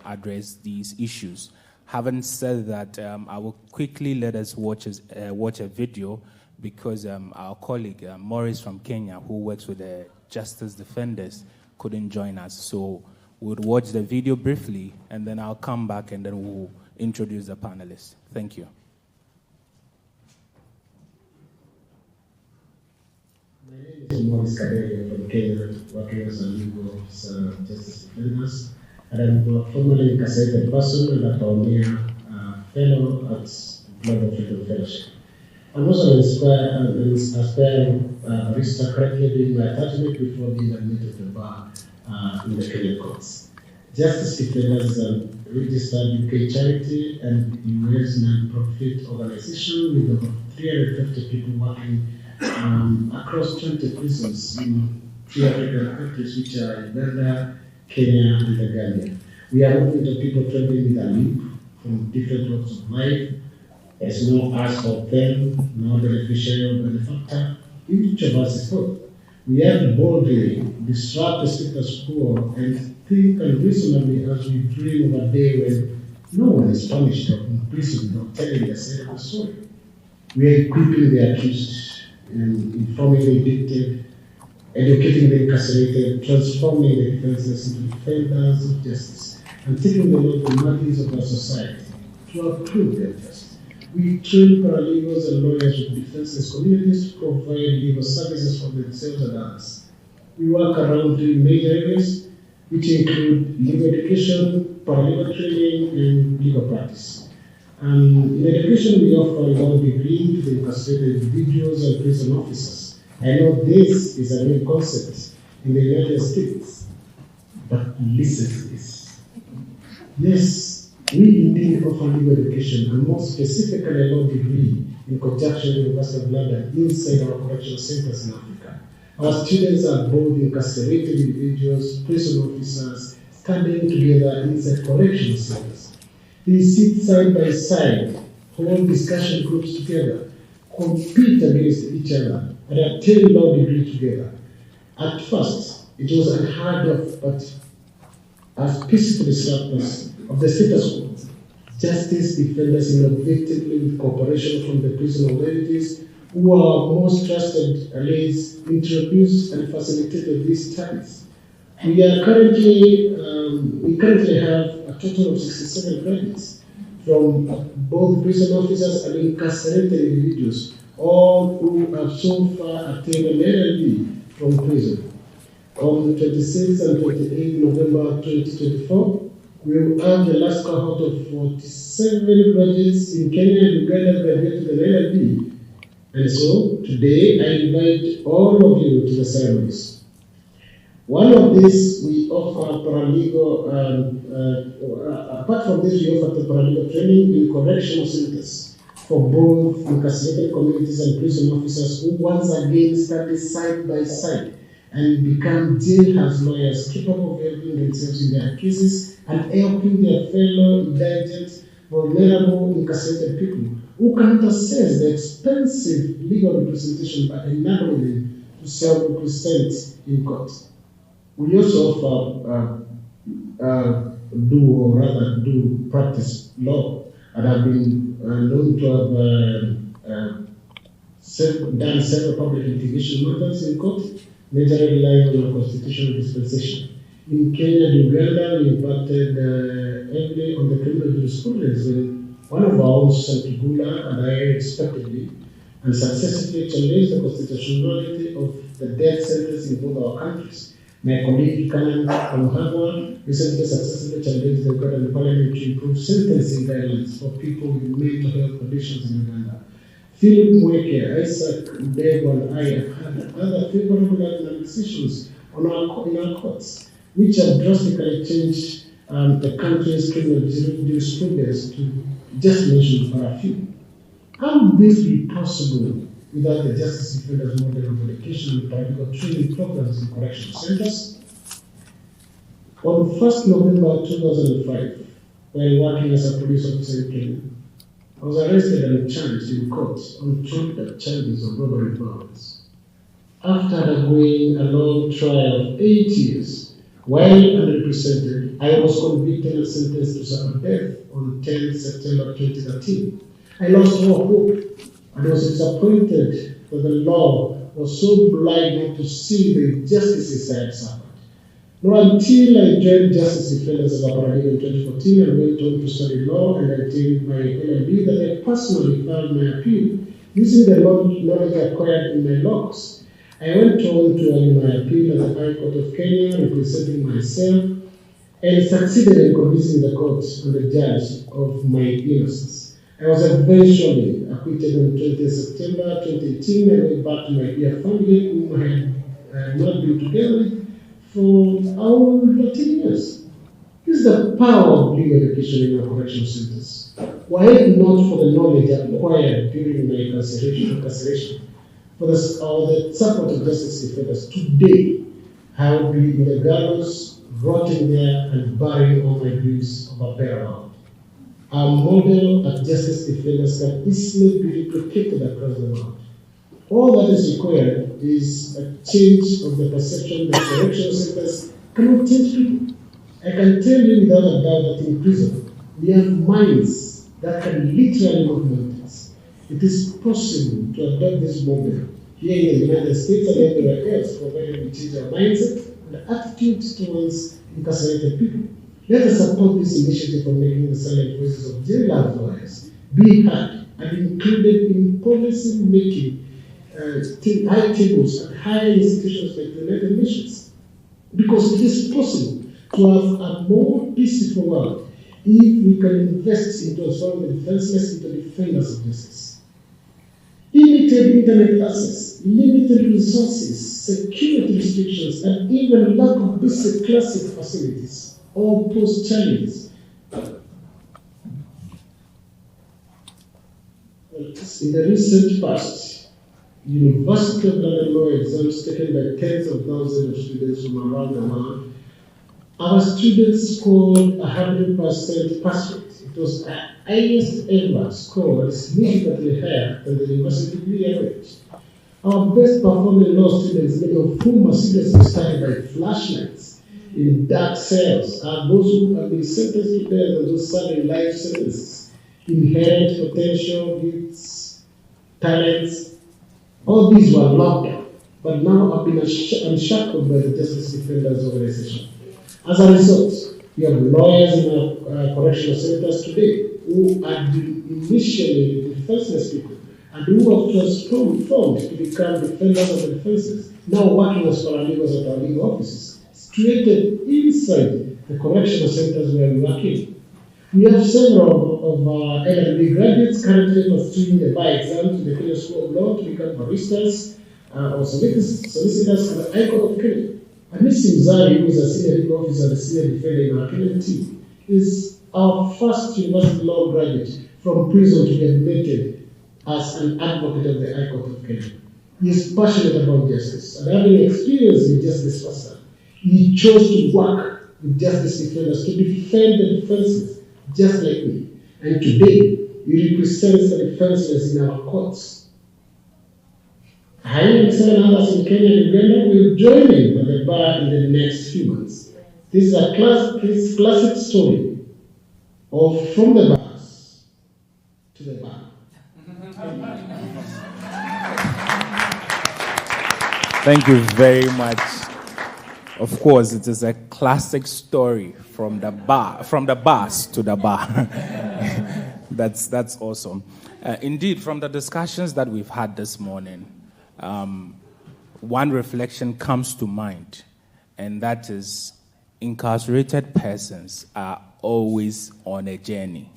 R: address these issues. Having said that, I will quickly let us watch a video because our colleague, Maurice from Kenya, who works with the Justice Defenders, couldn't join us. So we'll watch the video briefly, and then I'll come back and then we'll introduce the panelists. Thank you.
S: My name is Maurice Kadege from Kenya, working as a legal officer of Justice Defenders. And I'm a formerly incarcerated person and a pioneer fellow at Global Freedom Fellowship. I'm also an aspiring barrister currently doing my attachment before being admitted to the bar in the Kenyan courts. Justice Defenders is a registered UK charity and US non-profit organization with over 350 people working across 20 prisons in 3 African countries, which are Uganda, Kenya, and the Gambia. We are open to people traveling with a limp from different walks of life. There's no ask of them, no beneficiary or benefactor. Each of us is both. We have to boldly disrupt the status quo and think unreasonably as we dream of a day when no one is punished or imprisoned or telling the side of the story. We are equipping the accused and informing the indicted, educating the incarcerated, transforming the defenseless into defenders of justice, and taking the margins of our society to approve their justice. We train paralegals and lawyers with defenseless communities to provide legal services for themselves and others. We work around 3 major areas, which include legal education, paralegal training, and legal practice. In education, we offer a law degree to the incarcerated individuals and prison officers. I know this is a new concept in the United States, but listen to this. Yes, we indeed offer legal education, and more specifically a law degree in conjunction with the University of London inside our correctional centers in Africa. Our students are both incarcerated individuals, prison officers, studying together inside correctional centers. They sit side by side, hold discussion groups together, compete against each other, and attain law degree together. At first, it was unheard of, but as peaceful disruptors of the status quo, justice defenders innovatively with cooperation from the prison authorities who are most trusted allies introduced and facilitated these studies. We currently have a total of 67 graduates from both prison officers and incarcerated individuals, all who have so far attained an LLB from prison. On 26 and 28 November 2024, we will have the last cohort of 47 graduates in Kenya and Uganda graduated an LLB. And so, today, I invite all of you to the ceremonies. One of these, we offer paralegal, apart from this, we offer the paralegal training in correctional centers for both incarcerated communities and prison officers who once again study side by side and become jailhouse lawyers capable of helping themselves in their cases and helping their fellow indigent, vulnerable, incarcerated people who cannot access the expensive legal representation by enabling them to self-represent in court. We also offer do practice law, and have been known to have done several public litigation matters in court, majorly relying on a constitutional dispensation. In Kenya and Uganda, we impacted heavily on the criminal jurisprudence when one of our own, Susan Kigula, and I respectively, and successfully challenged the constitutionality of the death sentence in both our countries. My colleague Kanan Kamuhagwa recently successfully challenged the Ugandan Parliament to improve sentencing guidelines for people with mental health conditions in Uganda. Philip Mweke, Isaac Mbego, and I have had other favorable decisions in our courts, which have drastically changed the country's criminal jurisprudence, to just mention for a few. How would this be possible without the Justice Defenders model of education and paralegal training programs in correctional centers? On 1st November 2005, while working as a police officer in Kenya, I was arrested and charged in court on trumped charges of robbery and violence. After undergoing a long trial of 8 years, while unrepresented, I was convicted and sentenced to suffer death on 10 September 2013. I lost all hope and was disappointed that the law was so blind not to see the injustices I had suffered. Not until I joined Justice Defenders as a paralegal in 2014 and went on to study law and attained my LLB that I personally filed my appeal using the knowledge acquired in my laws. I went on to argue my appeal at the High Court of Kenya, representing myself, and succeeded in convincing the court and the judge of my innocence. I was eventually acquitted on 20th September 2018 and went back to my dear family, whom I had not been together with for over 13 years. This is the power of legal education in our correctional centers. Were it not for the knowledge acquired during my incarceration, for the support of justice defenders today, I would be in the gallows, rotting there and burying all my dreams of a better world. Our model of justice defenders can easily be replicated across the world. All that is required is a change of the perception that correctional centers cannot change people. I can tell you without a doubt that in prison, we have minds that can literally move mountains. It is possible to adopt this model here in the United States and everywhere else, provided we change our mindset and attitude towards incarcerated people. Let us support this initiative for making the silent voices of jailhouse lawyers be heard and included in policy making high tables and higher institutions like the United Nations. Because it is possible to have a more peaceful world if we can invest in transforming the defenseless into defenders of justice. Limited internet access, limited resources, security restrictions, and even lack of basic classic facilities all pose challenges. In the recent past, University of London law exams taken by tens of thousands of students from around the world, our students scored 100% pass rate. It was the highest ever score, significantly higher than the university degree average. Our best performing law students, many of whom are seriously studied by flashlights in dark cells, are those who have been sentenced to death and those serving life sentences. Inherent potential, gifts, talents, all these were locked up, but now have been unshackled by the Justice Defenders Organization. As a result, we have lawyers in our correctional centers today who had been initially defenseless people and who have transformed to become defenders of the defenses, now working as paralegals at our legal offices, situated inside the correctional centers where we work in. We have several of our LLB graduates currently pursuing the bar exam to the Kenya School of Law to become baristas or solicitors for the High Court of Kenya. Anis Mzari, who is a senior legal officer and a senior defender in our Kenyan team, is our first university law graduate from prison to be admitted as an advocate of the High Court of Kenya. He is passionate about justice, and having experience in justice firsthand, he chose to work with justice defenders to defend the defenseless, just like me. And today, he represents the defenseless in our courts. I and 7 others in Kenya and Uganda will join him at the bar in the next few months. This is a classic story of from the bars to the bar.
R: Thank you very much. Of course, it is a classic story from the bars to the bar. That's awesome. Indeed, from the discussions that we've had this morning, one reflection comes to mind, and that is incarcerated persons are always on a journey.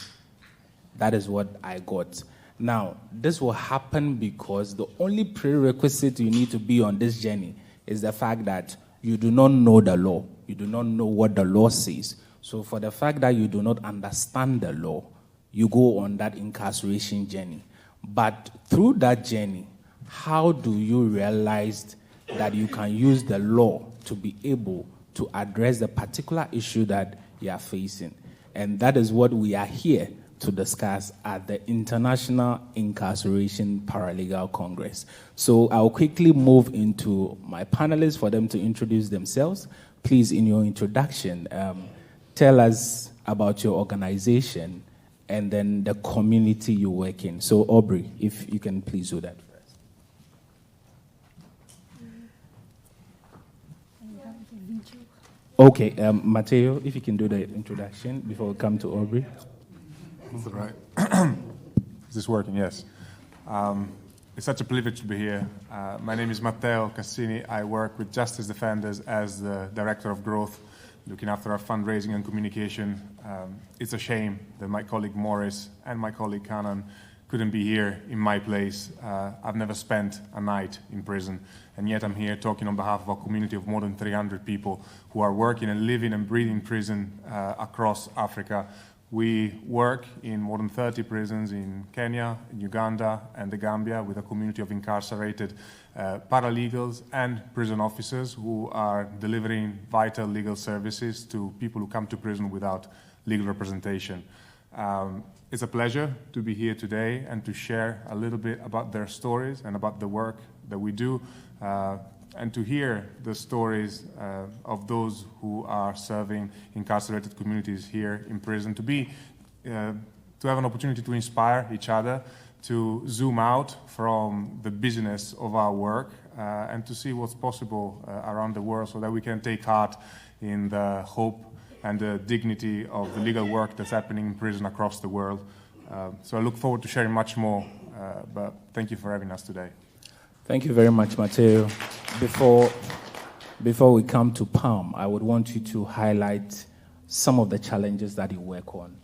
R: That is what I got. Now, this will happen because the only prerequisite you need to be on this journey is the fact that you do not know the law. You do not know what the law says. So for the fact that you do not understand the law, you go on that incarceration journey. But through that journey, how do you realize that you can use the law to be able to address the particular issue that you are facing? And that is what we are here to discuss at the International Incarceration Paralegal Congress. So I'll quickly move into my panelists for them to introduce themselves. Please, in your introduction, tell us about your organization and then the community you work in. So Aubrey, if you can please do that. Okay, Matteo, if you can do the introduction before we come to Aubrey.
T: That's all right. Is this working? Yes. It's such a privilege to be here. My name is Matteo Cassini. I work with Justice Defenders as the Director of Growth looking after our fundraising and communication. It's a shame that my colleague Morris and my colleague Canon couldn't be here in my place. I've never spent a night in prison, and yet I'm here talking on behalf of a community of more than 300 people who are working and living and breathing prison across Africa. We work in more than 30 prisons in Kenya, in Uganda, and the Gambia with a community of incarcerated paralegals and prison officers who are delivering vital legal services to people who come to prison without legal representation. It's a pleasure to be here today and to share a little bit about their stories and about the work that we do, and to hear the stories of those who are serving incarcerated communities here in prison, to have an opportunity to inspire each other, to zoom out from the business of our work, and to see what's possible around the world so that we can take heart in the hope and the dignity of the legal work that's happening in prison across the world. So I look forward to sharing much more, but thank you for having us today.
R: Thank you very much, Matteo. Before we come to Pam, I would want you to highlight some of the challenges that you work on.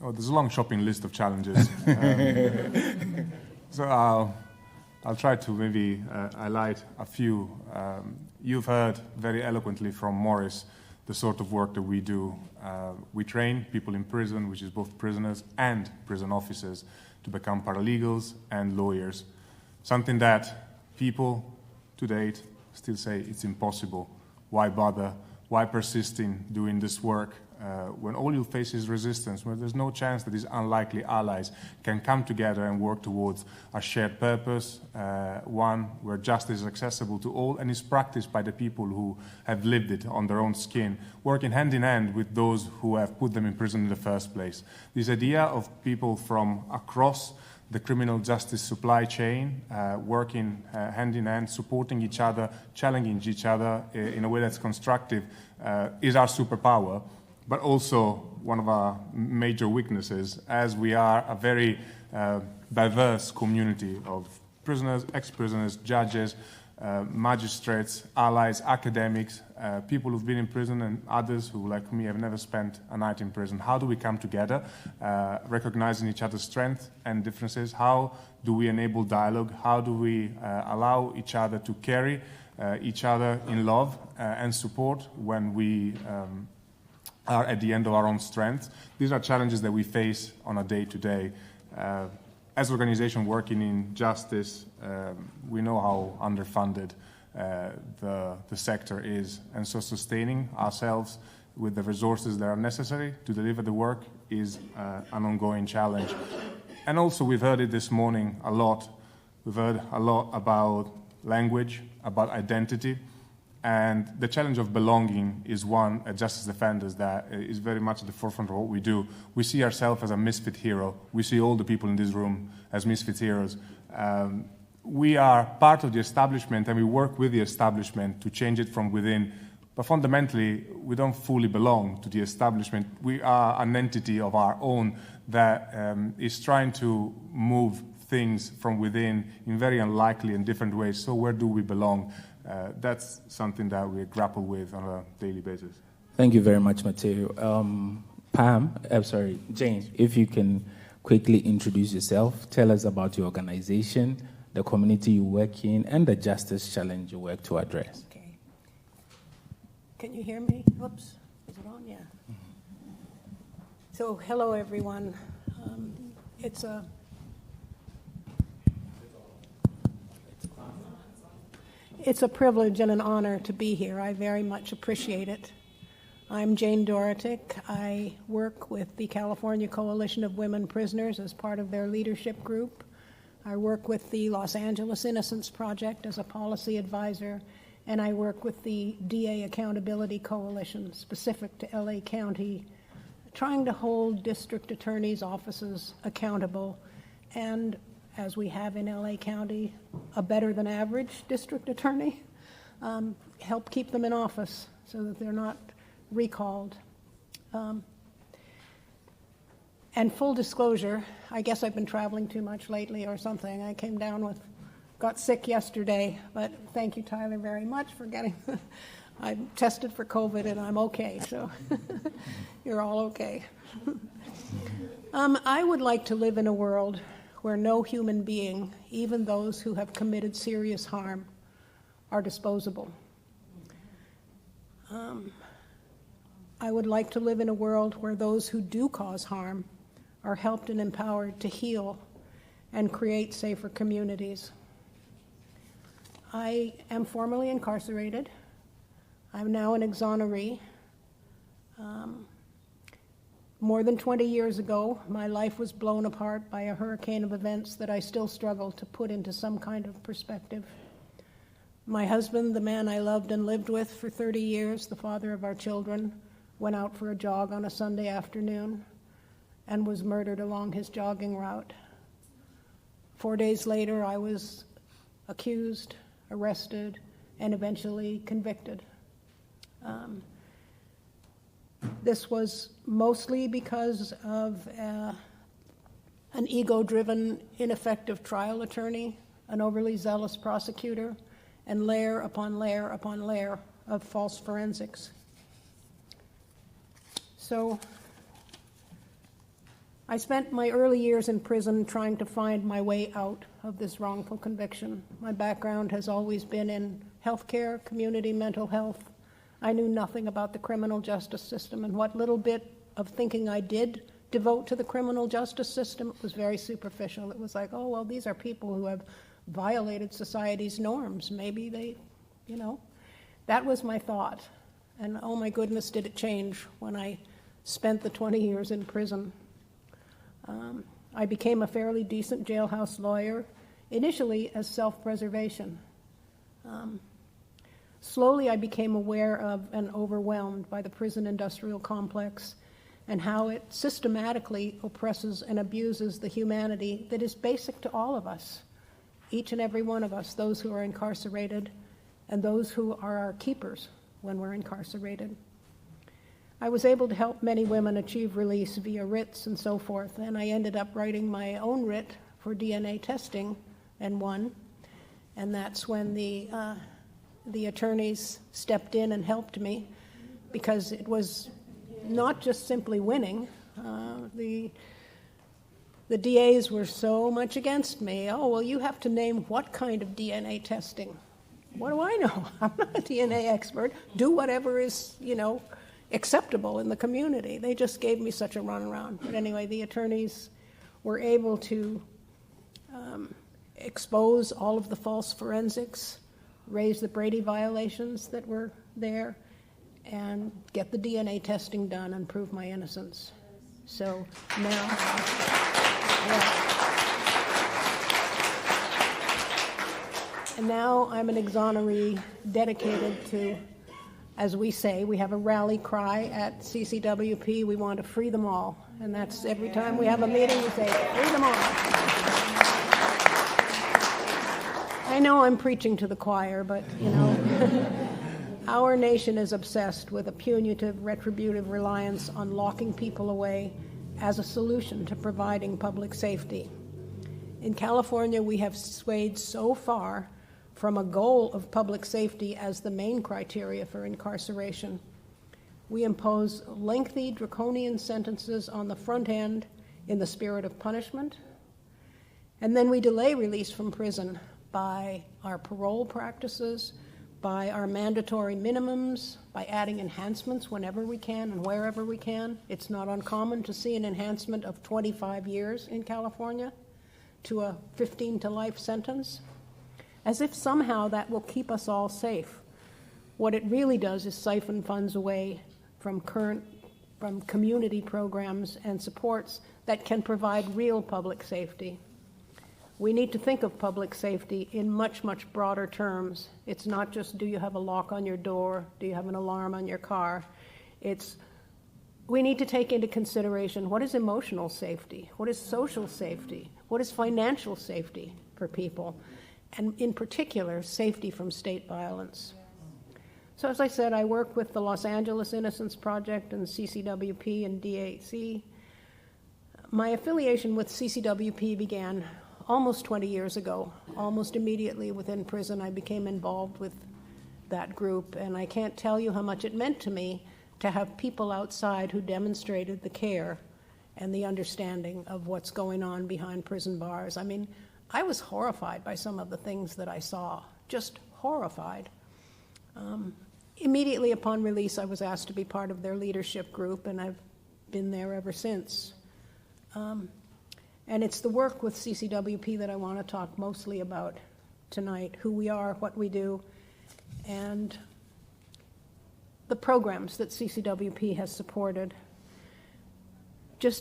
T: Oh, there's a long shopping list of challenges. So I'll try to maybe highlight a few. You've heard very eloquently from Morris the sort of work that we do. We train people in prison, which is both prisoners and prison officers, to become paralegals and lawyers. Something that people to date still say it's impossible. Why bother? Why persist in doing this work when all you face is resistance, when there's no chance that these unlikely allies can come together and work towards a shared purpose, one where justice is accessible to all and is practiced by the people who have lived it on their own skin, working hand in hand with those who have put them in prison in the first place. This idea of people from across the criminal justice supply chain, working hand in hand, supporting each other, challenging each other in a way that's constructive, is our superpower, but also one of our major weaknesses, as we are a very diverse community of prisoners, ex-prisoners, judges, magistrates, allies, academics, people who've been in prison, and others who, like me, have never spent a night in prison. How do we come together, recognizing each other's strengths and differences? How do we enable dialogue? How do we allow each other to carry each other in love and support when we are at the end of our own strength? These are challenges that we face on a day-to-day. As an organization working in justice, we know how underfunded the sector is, and so sustaining ourselves with the resources that are necessary to deliver the work is an ongoing challenge. And also, we've heard it this morning a lot. We've heard a lot about language, about identity, and the challenge of belonging is one at Justice Defenders that is very much at the forefront of what we do. We see ourselves as a misfit hero. We see all the people in this room as misfit heroes. We are part of the establishment, and we work with the establishment to change it from within. But fundamentally, we don't fully belong to the establishment. We are an entity of our own that is trying to move things from within in very unlikely and different ways. So where do we belong? That's something that we grapple with on a daily basis.
R: Thank you very much, Matteo. Jane, if you can quickly introduce yourself, tell us about your organization, the community you work in, and the justice challenge you work to address.
U: Okay. Can you hear me? Oops, is it on? Yeah. So, hello, everyone. It's a privilege and an honor to be here. I very much appreciate it. I'm Jane Dorotic. I work with the California Coalition of Women Prisoners as part of their leadership group. I work with the Los Angeles Innocence Project as a policy advisor, and I work with the DA Accountability Coalition specific to LA County, trying to hold district attorneys' offices accountable, and as we have in LA County, a better than average district attorney, help keep them in office so that they're not recalled. And full disclosure, I guess I've been traveling too much lately or something. I came down with got sick yesterday, but thank you, Tyler, very much for getting. I tested for COVID and I'm okay, so you're all okay. I would like to live in a world where no human being, even those who have committed serious harm, are disposable. I would like to live in a world where those who do cause harm are helped and empowered to heal and create safer communities. I am formerly incarcerated. I'm now an exoneree. More than 20 years ago, my life was blown apart by a hurricane of events that I still struggle to put into some kind of perspective. My husband, the man I loved and lived with for 30 years, the father of our children, went out for a jog on a Sunday afternoon and was murdered along his jogging route. 4 days later, I was accused, arrested, and eventually convicted. This was mostly because of an ego-driven, ineffective trial attorney, an overly zealous prosecutor, and layer upon layer upon layer of false forensics. So I spent my early years in prison trying to find my way out of this wrongful conviction. My background has always been in healthcare, community mental health. I knew nothing about the criminal justice system, and what little bit of thinking I did devote to the criminal justice system was very superficial. It was like, oh, well, these are people who have violated society's norms. Maybe they, that was my thought. And oh my goodness, did it change when I spent the 20 years in prison. I became a fairly decent jailhouse lawyer, initially as self-preservation. Slowly I became aware of and overwhelmed by the prison industrial complex and how it systematically oppresses and abuses the humanity that is basic to all of us, each and every one of us, those who are incarcerated and those who are our keepers when we're incarcerated. I was able to help many women achieve release via writs and so forth, and I ended up writing my own writ for DNA testing and won, and that's when the attorneys stepped in and helped me, because it was not just simply winning. The DAs were so much against me. Oh, well, you have to name what kind of DNA testing. What do I know? I'm not a DNA expert. Do whatever is, acceptable in the community. They just gave me such a runaround. But anyway, the attorneys were able to expose all of the false forensics, raise the Brady violations that were there, and get the DNA testing done and prove my innocence. So now, and now I'm an exoneree dedicated to, as we say, we have a rally cry at CCWP, we want to free them all. And that's every time we have a meeting, we say, free them all. I know I'm preaching to the choir, but, our nation is obsessed with a punitive, retributive reliance on locking people away as a solution to providing public safety. In California, we have swayed so far from a goal of public safety as the main criteria for incarceration. We impose lengthy, draconian sentences on the front end in the spirit of punishment, and then we delay release from prison by our parole practices, by our mandatory minimums, by adding enhancements whenever we can and wherever we can. It's not uncommon to see an enhancement of 25 years in California to a 15 to life sentence, as if somehow that will keep us all safe. What it really does is siphon funds away from community programs and supports that can provide real public safety. We need to think of public safety in much, much broader terms. It's not just, do you have a lock on your door? Do you have an alarm on your car? We need to take into consideration, what is emotional safety? What is social safety? What is financial safety for people? And in particular, safety from state violence. So as I said, I work with the Los Angeles Innocence Project and CCWP and DAC. My affiliation with CCWP began almost 20 years ago, almost immediately within prison, I became involved with that group, and I can't tell you how much it meant to me to have people outside who demonstrated the care and the understanding of what's going on behind prison bars. I mean, I was horrified by some of the things that I saw, just horrified. Immediately upon release, I was asked to be part of their leadership group, and I've been there ever since. And it's the work with CCWP that I want to talk mostly about tonight, who we are, what we do, and the programs that CCWP has supported.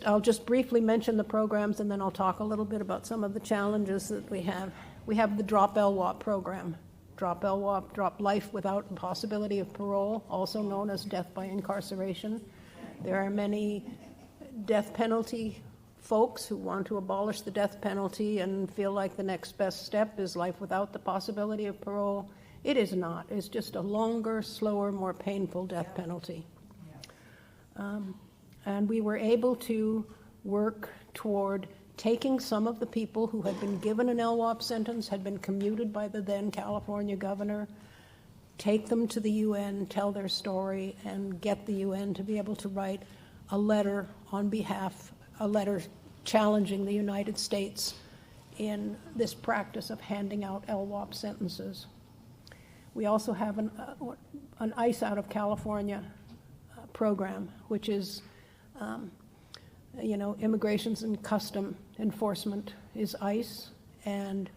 U: I'll just briefly mention the programs, and then I'll talk a little bit about some of the challenges that we have. We have the Drop LWOP program. Drop LWOP, Drop Life Without the Possibility of Parole, also known as death by incarceration. There are many death penalty folks who want to abolish the death penalty and feel like the next best step is life without the possibility of parole. It is not. It's just a longer, slower, more painful death penalty. And we were able to work toward taking some of the people who had been given an LWOP sentence, had been commuted by the then California governor, take them to the UN, tell their story, and get the UN to be able to write a letter challenging the United States in this practice of handing out LWOP sentences. We also have an ICE out of California program, which is, Immigrations and Custom Enforcement is ICE, and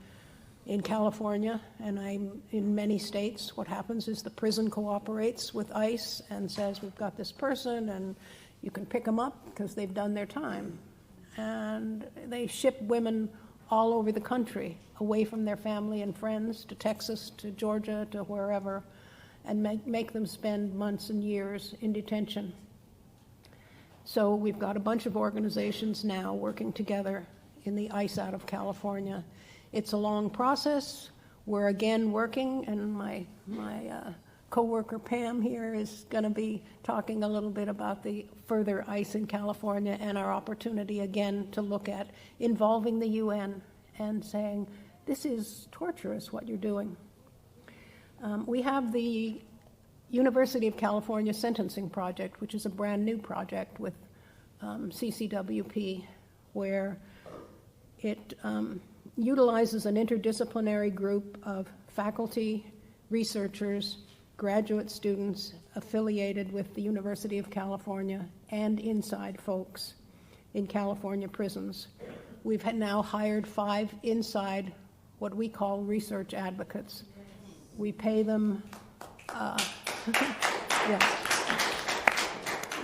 U: in California, and I'm in many states, what happens is the prison cooperates with ICE and says, we've got this person, and you can pick them up because they've done their time. And they ship women all over the country, away from their family and friends, to Texas, to Georgia, to wherever, and make them spend months and years in detention. So we've got a bunch of organizations now working together in the ICE out of California. It's a long process. We're again working, and my co-worker Pam here is going to be talking a little bit about the further ICE in California and our opportunity again to look at involving the UN and saying, this is torturous what you're doing. We have the University of California Sentencing Project, which is a brand new project with CCWP, where it utilizes an interdisciplinary group of faculty, researchers, graduate students affiliated with the University of California and inside folks in California prisons. We've now hired 5 inside what we call research advocates. We pay them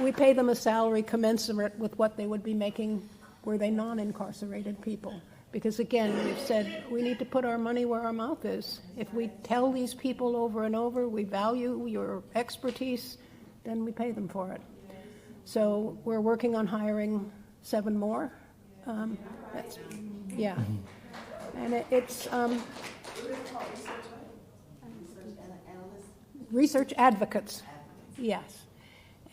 U: we pay them a salary commensurate with what they would be making were they non-incarcerated people. Because again, we've said we need to put our money where our mouth is. If we tell these people over and over, we value your expertise, then we pay them for it. So we're working on hiring 7 more. And it's research advocates, yes.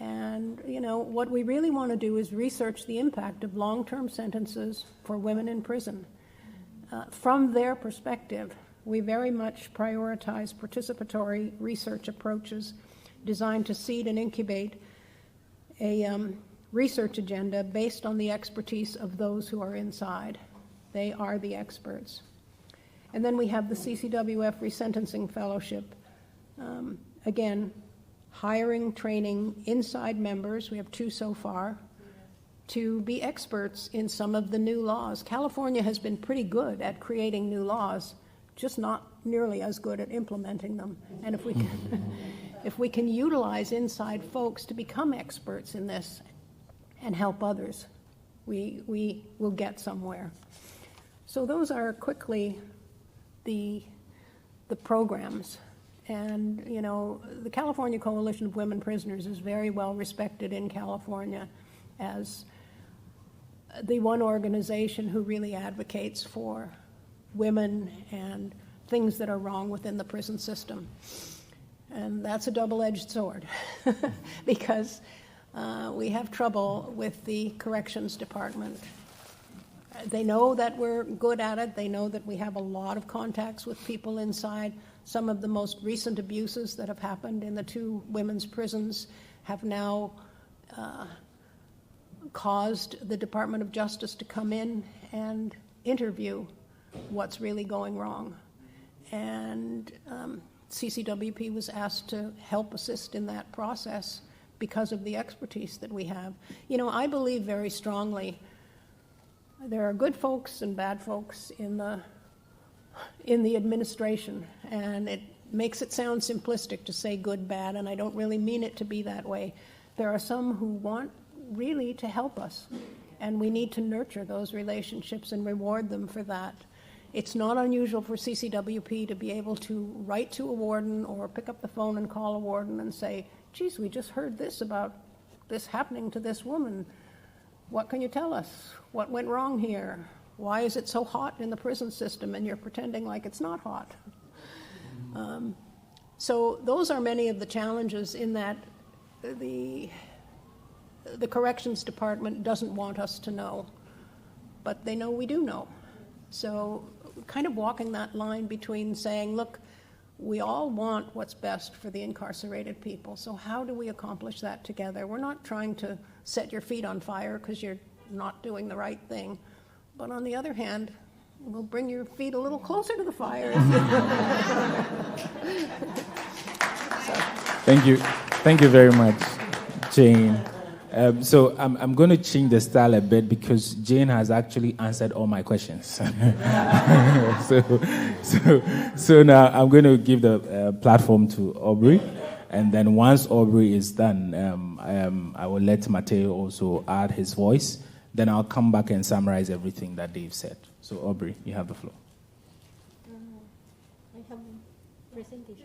U: And, what we really want to do is research the impact of long-term sentences for women in prison. From their perspective, we very much prioritize participatory research approaches designed to seed and incubate a research agenda based on the expertise of those who are inside. They are the experts. And then we have the CCWF Resentencing Fellowship. Again, hiring, training inside members, we have 2 so far, to be experts in some of the new laws. California has been pretty good at creating new laws, just not nearly as good at implementing them. And if we can utilize inside folks to become experts in this and help others, we will get somewhere. So those are quickly the programs. And, the California Coalition of Women Prisoners is very well respected in California as the one organization who really advocates for women and things that are wrong within the prison system. And that's a double-edged sword because we have trouble with the corrections department. They know that we're good at it. They know that we have a lot of contacts with people inside. Some of the most recent abuses that have happened in the 2 women's prisons have now caused the Department of Justice to come in and interview what's really going wrong. And CCWP was asked to help assist in that process because of the expertise that we have. You know, I believe very strongly there are good folks and bad folks in the administration, and it makes it sound simplistic to say good, bad, and I don't really mean it to be that way. There are some who want really to help us, and we need to nurture those relationships and reward them for that. It's not unusual for CCWP to be able to write to a warden or pick up the phone and call a warden and say, geez, we just heard this about this happening to this woman. What can you tell us? What went wrong here? Why is it so hot in the prison system and you're pretending like it's not hot? So those are many of the challenges in that the Corrections Department doesn't want us to know, but they know we do know. So kind of walking that line between saying, look, we all want what's best for the incarcerated people, so how do we accomplish that together? We're not trying to set your feet on fire because you're not doing the right thing, but on the other hand, we'll bring your feet a little closer to the fire.
R: Thank you. Thank you very much, Jane. So I'm going to change the style a bit because Jane has actually answered all my questions. so now I'm going to give the platform to Aubrey, and then once Aubrey is done, I will let Mateo also add his voice. Then I'll come back and summarize everything that Dave said. So Aubrey, you have the floor.
Q: I have presentation.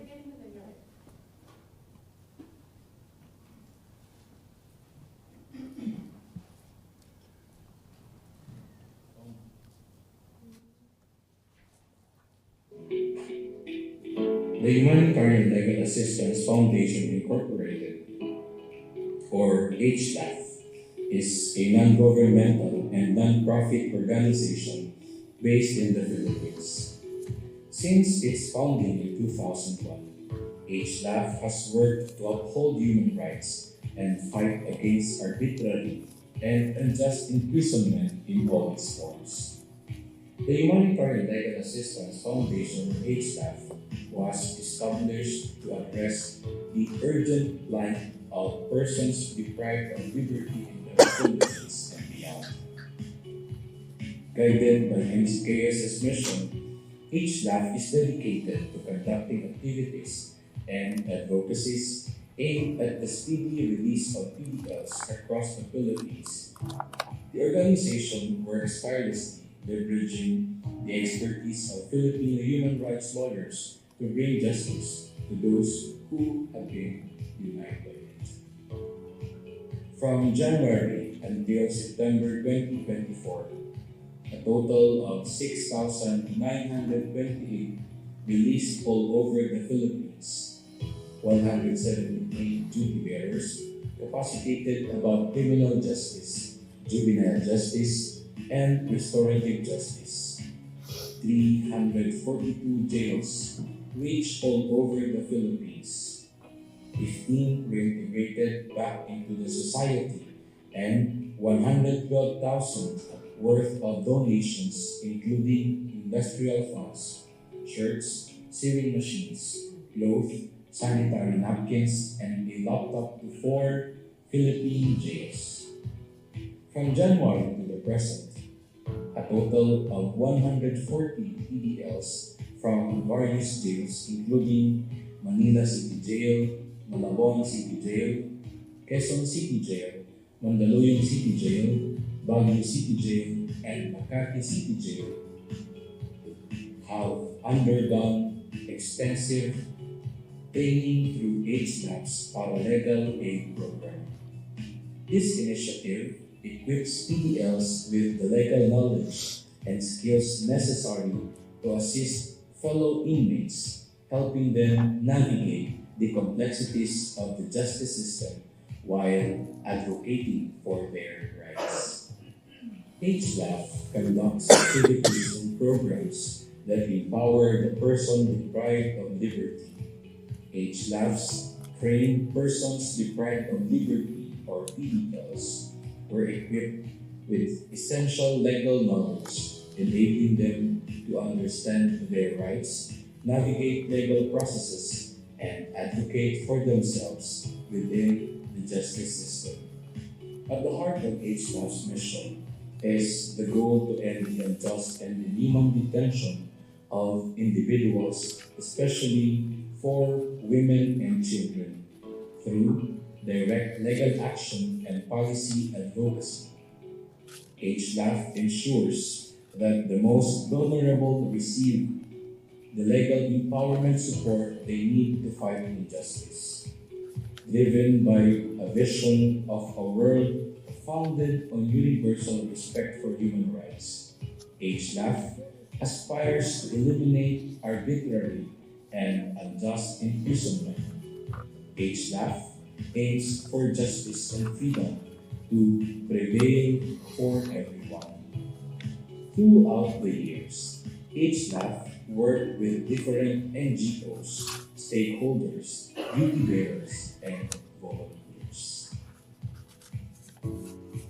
F: The Humanitarian Legal Assistance Foundation Incorporated, or HLAF, is a non-governmental and non-profit organization based in the Philippines. Since its founding in 2001, HLAF has worked to uphold human rights and fight against arbitrary and unjust imprisonment in all its forms. The Humanitarian Legal Assistance Foundation, or HLAF, was established to address the urgent plight of persons deprived of liberty in the Philippines and beyond. Guided by MCKS's mission, HLAF is dedicated to conducting activities and advocacies aimed at the speedy release of PDLs across the Philippines. The organization works tirelessly, leveraging the expertise of Filipino human rights lawyers to bring justice to those who have been denied by it. From January until September 2024, a total of 6,928 released all over the Philippines, 178 duty bearers capacitated about criminal justice, juvenile justice, and restorative justice. 342 jails reached all over the Philippines. 15 were integrated back into the society, and 112,000 worth of donations, including industrial funds, shirts, sewing machines, clothes, sanitary napkins, and a laptop to 4 Philippine jails. From January to the present, a total of 140 PDLs from various jails, including Manila City Jail, Malabon City Jail, Quezon City Jail, Mandaluyong City Jail, Baguio City Jail, and Makati City Jail, have undergone extensive training through HLAF's paralegal aid program. This initiative equips PDLs with the legal knowledge and skills necessary to assist fellow inmates, helping them navigate the complexities of the justice system while advocating for their rights. HLAF conducts activities and programs that empower the person deprived of liberty. HLAFs train persons deprived of liberty, or PDLs, were equipped with essential legal knowledge, enabling them to understand their rights, navigate legal processes, and advocate for themselves within the justice system. At the heart of HLAF's mission is the goal to end the unjust and inhuman detention of individuals, especially for women and children, through direct legal action and policy advocacy. HLAF ensures that the most vulnerable receive the legal empowerment support they need to fight injustice. Driven by a vision of a world founded on universal respect for human rights, HLAF aspires to eliminate arbitrary and unjust imprisonment. HLAF aims for justice and freedom to prevail for everyone. Throughout the years, HLAF worked with different NGOs, stakeholders, duty bearers, and volunteers.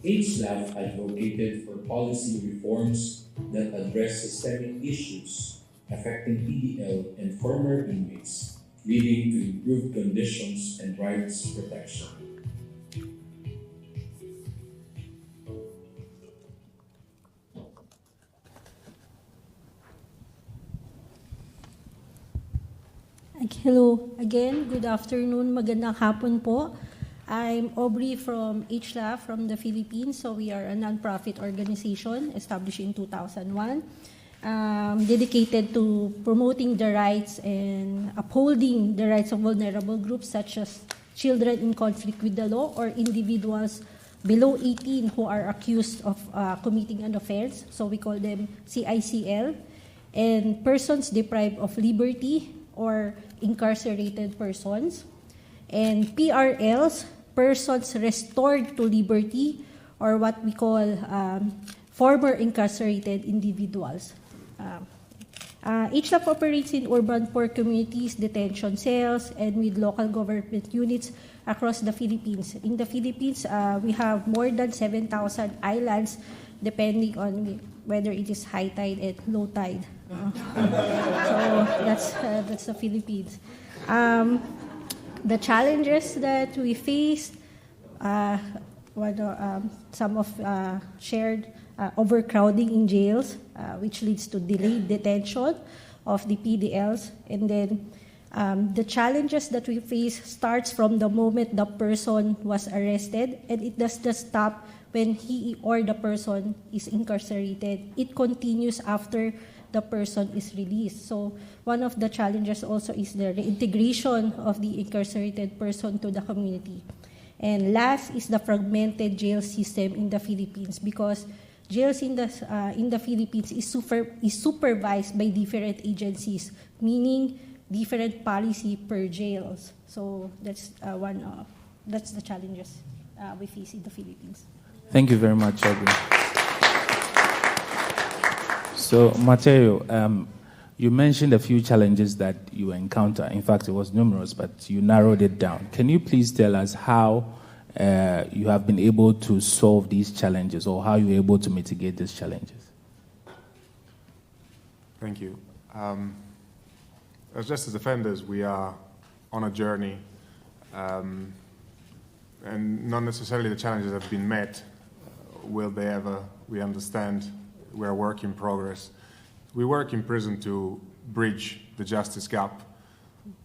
F: HLAF advocated for policy reforms that address systemic issues affecting PDL and former inmates, leading to improved conditions and rights protection.
Q: Hello again, good afternoon, magandang hapon po. I'm Aubrey from HLAF from the Philippines. So we are a non-profit organization established in 2001, dedicated to promoting the rights and upholding the rights of vulnerable groups such as children in conflict with the law or individuals below 18 who are accused of committing an offense. So we call them CICL, and persons deprived of liberty or incarcerated persons, and PRLs, persons restored to liberty, or what we call former incarcerated individuals. HLAF operates in urban poor communities, detention cells, and with local government units across the Philippines. In the Philippines, we have more than 7,000 islands, depending on whether it is high tide and low tide. So that's the Philippines. The challenges that we face, some of shared overcrowding in jails, which leads to delayed detention of the PDLs, and then the challenges that we face starts from the moment the person was arrested, and it does not stop when he or the person is incarcerated. It continues after the person is released. So one of the challenges also is the reintegration of the incarcerated person to the community. And last is the fragmented jail system in the Philippines, because jails in the Philippines is supervised by different agencies, meaning different policy per jails. So that's that's the challenges we face in the Philippines.
R: Thank you very much, Aubrey. So, Mateo, you mentioned a few challenges that you encounter. In fact, it was numerous, but you narrowed it down. Can you please tell us how you have been able to solve these challenges, or how you're able to mitigate these challenges?
T: Thank you. As justice offenders, we are on a journey, and not necessarily the challenges have been met. Will they ever? We understand we're a work in progress. We work in prison to bridge the justice gap,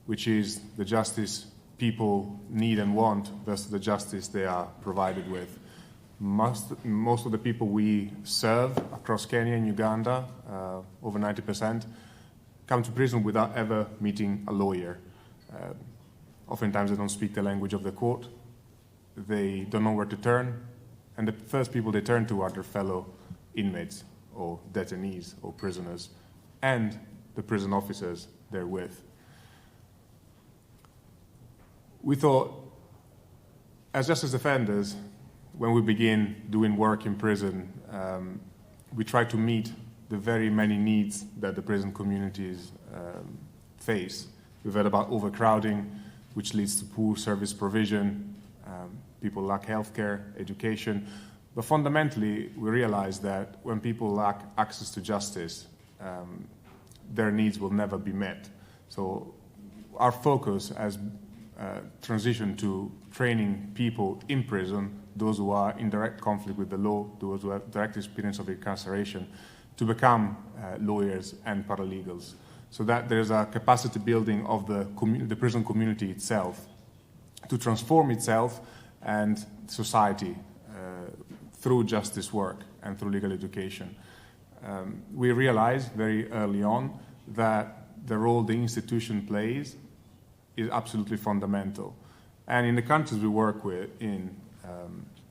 T: which is the justice people need and want versus the justice they are provided with. Most of the people we serve across Kenya and Uganda, over 90%, come to prison without ever meeting a lawyer. Oftentimes they don't speak the language of the court. They don't know where to turn, and the first people they turn to are their fellow inmates or detainees or prisoners, and the prison officers they're with. We thought, as justice offenders, when we begin doing work in prison, we try to meet the very many needs that the prison communities face. We've heard about overcrowding, which leads to poor service provision. People lack healthcare, education. But fundamentally, we realize that when people lack access to justice, their needs will never be met. So our focus has transitioned to training people in prison, those who are in direct conflict with the law, those who have direct experience of incarceration, to become lawyers and paralegals. So that there's a capacity building of the prison community itself to transform itself and society through justice work and through legal education. We realized very early on that the role the institution plays is absolutely fundamental. And in the countries we work with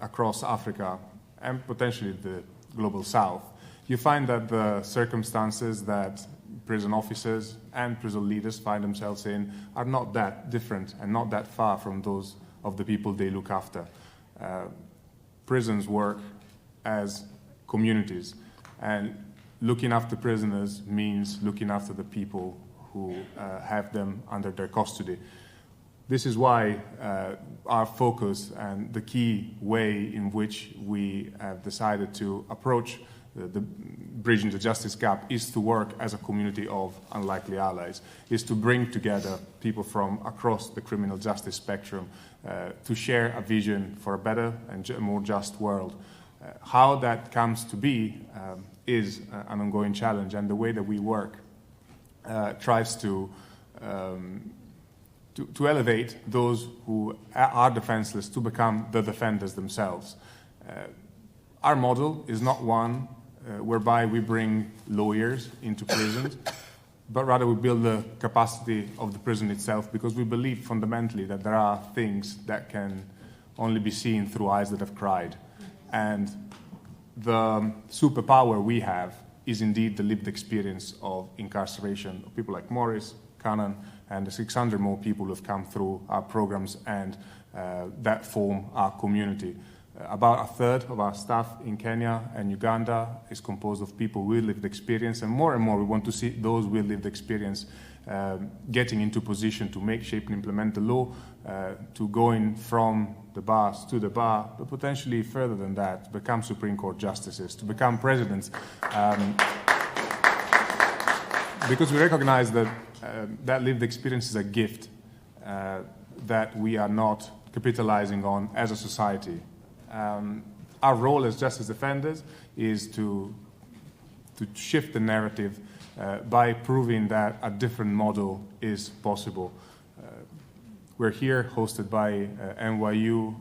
T: across Africa and potentially the global south, you find that the circumstances that prison officers and prison leaders find themselves in are not that different and not that far from those of the people they look after. Prisons work as communities, and looking after prisoners means looking after the people who have them under their custody. This is why our focus and the key way in which we have decided to approach the bridging the justice gap is to work as a community of unlikely allies, is to bring together people from across the criminal justice spectrum to share a vision for a better and more just world. How that comes to be is an ongoing challenge, and the way that we work tries to elevate those who are defenseless to become the defenders themselves. Our model is not one whereby we bring lawyers into prisons, but rather we build the capacity of the prison itself, because we believe fundamentally that there are things that can only be seen through eyes that have cried. And the superpower we have is indeed the lived experience of incarceration of people like Morris, Cannon, and the 600 more people who have come through our programs and that form our community. About a third of our staff in Kenya and Uganda is composed of people with lived experience, and more we want to see those with lived experience getting into position to make, shape, and implement the law, to going from the bars to the bar, but potentially further than that, to become Supreme Court justices, to become presidents. Because we recognize that that lived experience is a gift that we are not capitalizing on as a society. Our role as justice defenders is to shift the narrative by proving that a different model is possible. We're here hosted by NYU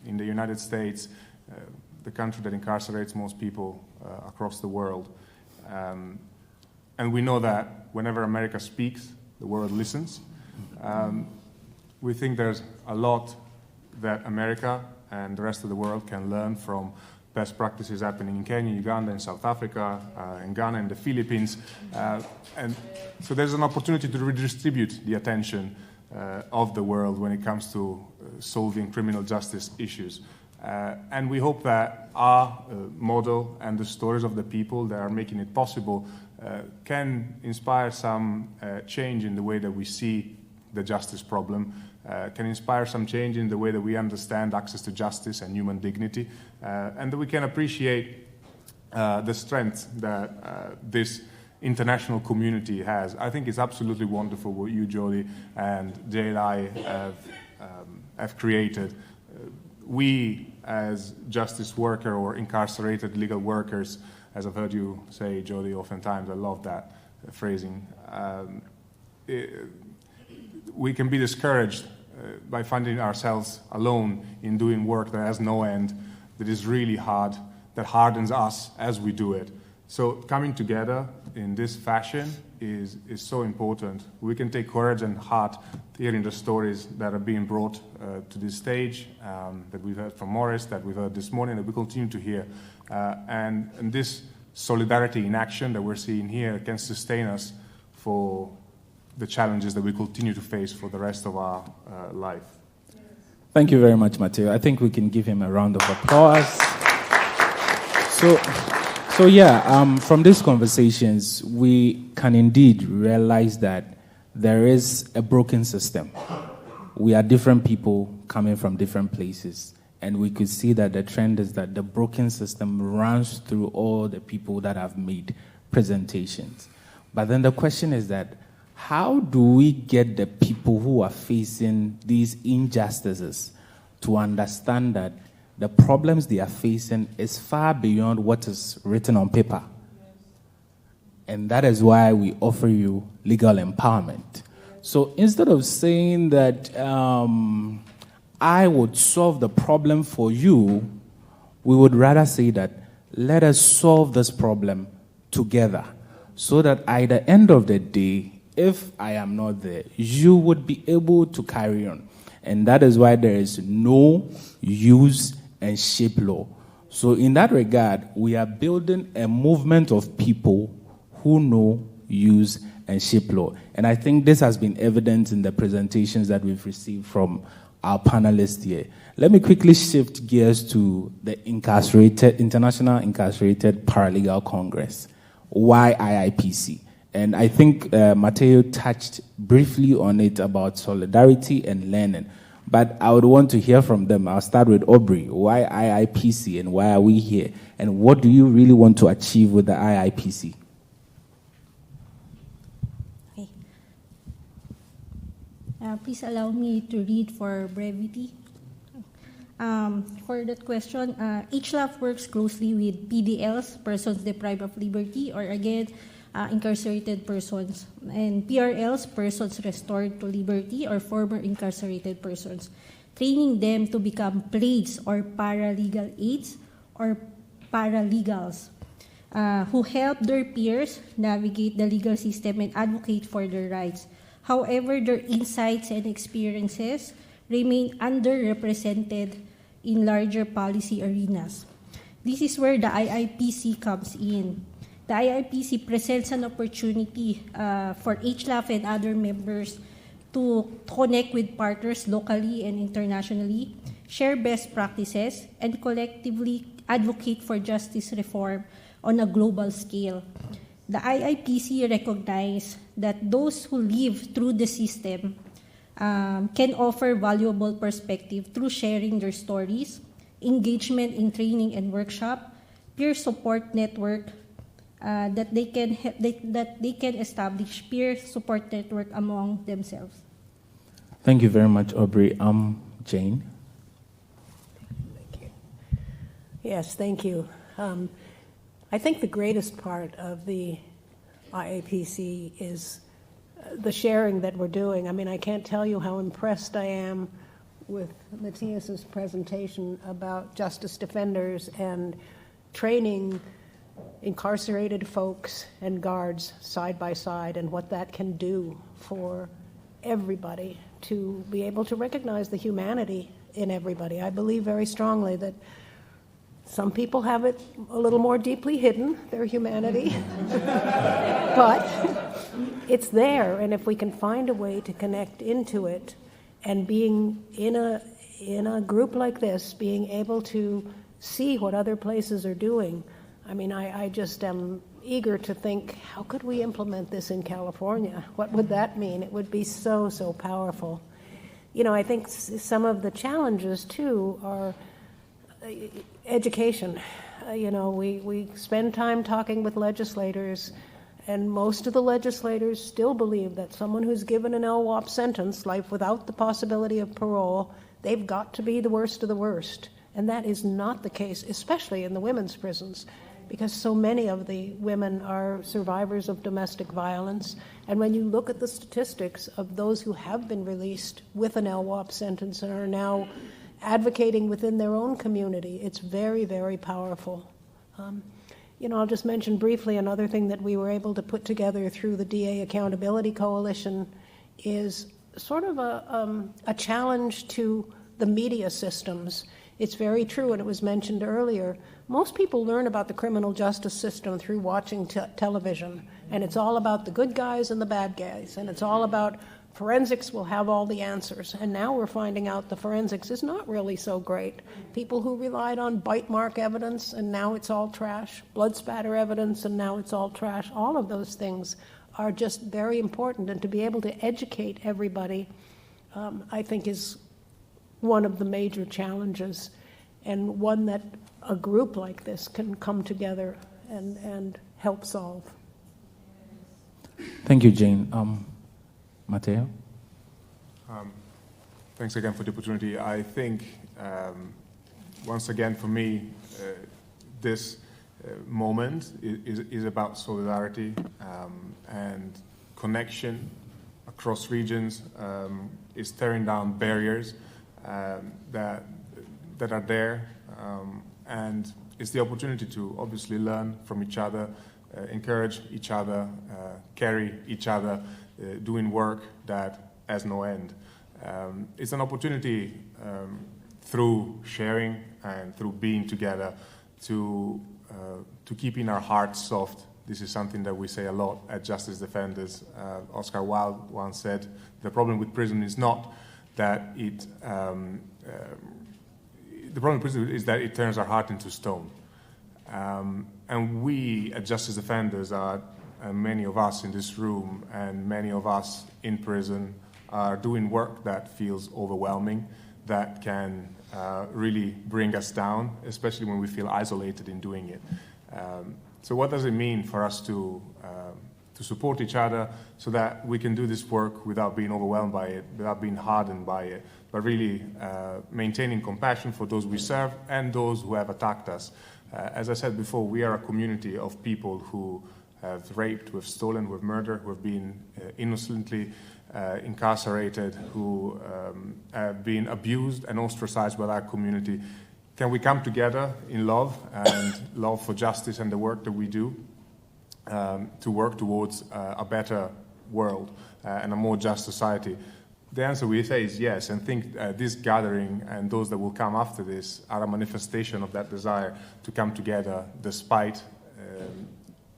T: in the United States, the country that incarcerates most people across the world. And we know that whenever America speaks, the world listens. We think there's a lot that America and the rest of the world can learn from best practices happening in Kenya, Uganda, and South Africa, in Ghana, and the Philippines. And so there's an opportunity to redistribute the attention of the world when it comes to solving criminal justice issues. And we hope that our model and the stories of the people that are making it possible can inspire some change in the way that we see the justice problem, can inspire some change in the way that we understand access to justice and human dignity, and that we can appreciate the strength that this international community has. I think it's absolutely wonderful what you, Jody, and JLI have created. We, as justice worker or incarcerated legal workers, as I've heard you say, Jody, oftentimes, I love that phrasing, we can be discouraged by finding ourselves alone in doing work that has no end, that is really hard, that hardens us as we do it. So coming together in this fashion is so important. We can take courage and heart hearing the stories that are being brought to this stage, that we've heard from Morris, that we've heard this morning, that we continue to hear. And this solidarity in action that we're seeing here can sustain us for the challenges that we continue to face for the rest of our life.
R: Thank you very much, Mateo. I think we can give him a round of applause. From these conversations, we can indeed realize that there is a broken system. We are different people coming from different places, and we could see that the trend is that the broken system runs through all the people that have made presentations. But then the question is that, how do we get the people who are facing these injustices to understand that the problems they are facing is far beyond what is written on paper? And that is why we offer you legal empowerment. So instead of saying that I would solve the problem for you, we would rather say that let us solve this problem together, so that at the end of the day, if I am not there, you would be able to carry on. And that is why there is know, use, and shape law. So in that regard, we are building a movement of people who know, use, and shape law. And I think this has been evident in the presentations that we've received from our panelists here. Let me quickly shift gears to the International Incarcerated Paralegal Congress, YIIPC. And I think Mateo touched briefly on it about solidarity and learning. But I would want to hear from them. I'll start with Aubrey. Why IIPC and why are we here? And what do you really want to achieve with the IIPC?
Q: Okay. Please allow me to read for brevity. For that question, HLAF works closely with PDLs, persons deprived of liberty, or again, incarcerated persons, and PRLs, persons restored to liberty or former incarcerated persons, training them to become PLAIDs or paralegal aides or paralegals who help their peers navigate the legal system and advocate for their rights. However, their insights and experiences remain underrepresented in larger policy arenas. This is where the IIPC comes in. The IIPC presents an opportunity for HLAF and other members to connect with partners locally and internationally, share best practices, and collectively advocate for justice reform on a global scale. The IIPC recognizes that those who live through the system can offer valuable perspective through sharing their stories, engagement in training and workshop, peer support network, that they can establish peer support network among themselves.
R: Thank you very much, Aubrey. Jane?
U: Thank you. Yes, thank you. I think the greatest part of the IAPC is the sharing that we're doing. I mean, I can't tell you how impressed I am with Matthias's presentation about justice defenders and training incarcerated folks and guards side by side, and what that can do for everybody to be able to recognize the humanity in everybody. I believe very strongly that some people have it a little more deeply hidden, their humanity, but it's there, and if we can find a way to connect into it, and being in a group like this, being able to see what other places are doing, I mean, I just am eager to think, how could we implement this in California? What would that mean? It would be so, so powerful. You know, I think some of the challenges, too, are education. You know, we spend time talking with legislators, and most of the legislators still believe that someone who's given an LWOP sentence, life without the possibility of parole, they've got to be the worst of the worst. And that is not the case, especially in the women's prisons, because so many of the women are survivors of domestic violence. And when you look at the statistics of those who have been released with an LWOP sentence and are now advocating within their own community, it's very, very powerful. You know, I'll just mention briefly another thing that we were able to put together through the DA Accountability Coalition is sort of a challenge to the media systems. It's very true, and it was mentioned earlier, most people learn about the criminal justice system through watching television, and it's all about the good guys and the bad guys, and it's all about forensics will have all the answers. And now we're finding out the forensics is not really so great. People who relied on bite mark evidence, and now it's all trash, blood spatter evidence, and now it's all trash. All of those things are just very important. And to be able to educate everybody, I think, is one of the major challenges, and one that a group like this can come together and help solve.
R: Thank you, Jane. Matteo?
T: Thanks again for the opportunity. I think, once again, for me, this moment is about solidarity and connection across regions, is tearing down barriers that are there, and it's the opportunity to obviously learn from each other, encourage each other, carry each other, doing work that has no end. It's an opportunity through sharing and through being together to keeping our hearts soft. This is something that we say a lot at Justice Defenders. Oscar Wilde once said, the problem with prison is not that the problem with prison is that it turns our heart into stone. And we at Justice Defenders are, many of us in this room and many of us in prison are doing work that feels overwhelming, that can really bring us down, especially when we feel isolated in doing it. So what does it mean for us to support each other so that we can do this work without being overwhelmed by it, without being hardened by it, but really maintaining compassion for those we serve and those who have attacked us. As I said before, we are a community of people who have raped, who have stolen, who have murdered, who have been innocently incarcerated, who have been abused and ostracized by our community. Can we come together in love and love for justice and the work that we do to work towards a better world and a more just society? The answer we say is yes, and think this gathering and those that will come after this are a manifestation of that desire to come together despite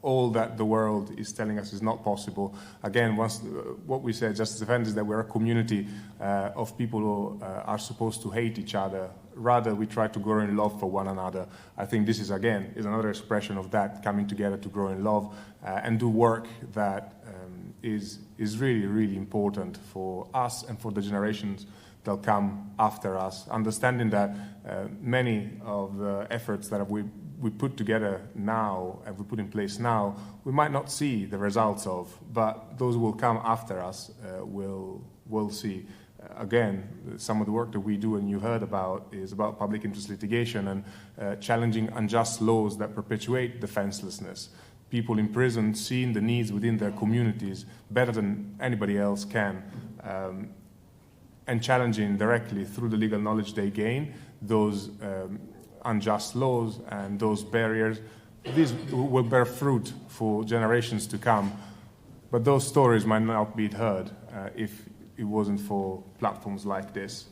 T: all that the world is telling us is not possible. Again, what we said, Justice Defenders, is that we're a community of people who are supposed to hate each other. Rather, we try to grow in love for one another. I think this is, again, is another expression of that, coming together to grow in love and do work that is really, really important for us and for the generations that'll come after us. Understanding that many of the efforts that we put together now and we put in place now, we might not see the results of, but those who will come after us will see. Again, some of the work that we do and you heard about is about public interest litigation and challenging unjust laws that perpetuate defenselessness. People in prison seeing the needs within their communities better than anybody else can, and challenging directly through the legal knowledge they gain those unjust laws and those barriers. These will bear fruit for generations to come, but those stories might not be heard if it wasn't for platforms like this.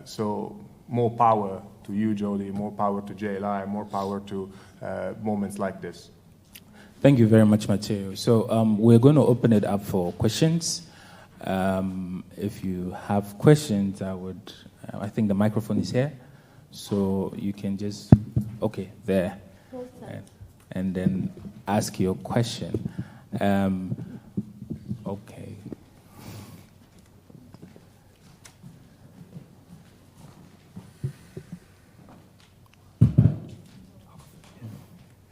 T: So more power to you, Jodie, more power to JLI, more power to moments like this.
R: Thank you very much, Matteo. So we're going to open it up for questions. If you have questions, I think the microphone is here. So you can just, okay, there. And then ask your question. Okay.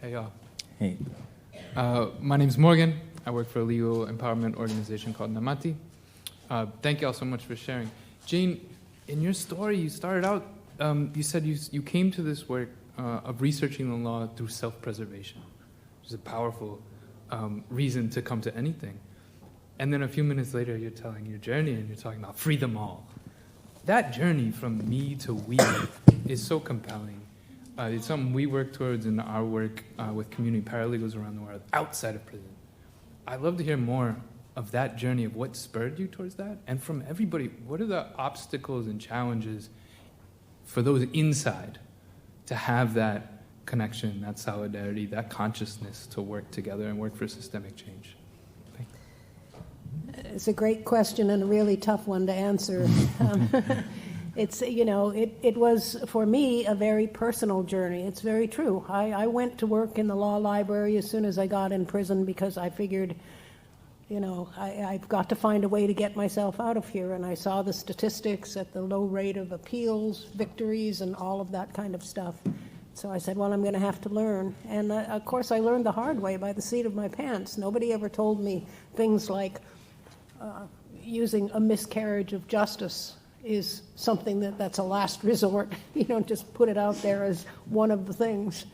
E: Hey, y'all.
R: Hey.
E: My name's Morgan. I work for a legal empowerment organization called Namati. Thank you all so much for sharing. Jane, in your story, you started out, you said you came to this work of researching the law through self-preservation, which is a powerful reason to come to anything. And then a few minutes later, you're telling your journey and you're talking about free them all. That journey from me to we is so compelling. It's something we work towards in our work with community paralegals around the world outside of prison. I'd love to hear more of that journey, of what spurred you towards that, and from everybody, what are the obstacles and challenges for those inside to have that connection, that solidarity, that consciousness to work together and work for systemic change?
U: It's a great question and a really tough one to answer. It's, it was, for me, a very personal journey. It's very true. I went to work in the law library as soon as I got in prison because I figured, I've got to find a way to get myself out of here. And I saw the statistics at the low rate of appeals, victories, and all of that kind of stuff. So I said, well, I'm going to have to learn. And of course, I learned the hard way by the seat of my pants. Nobody ever told me things like using a miscarriage of justice is something that's a last resort. You don't just put it out there as one of the things.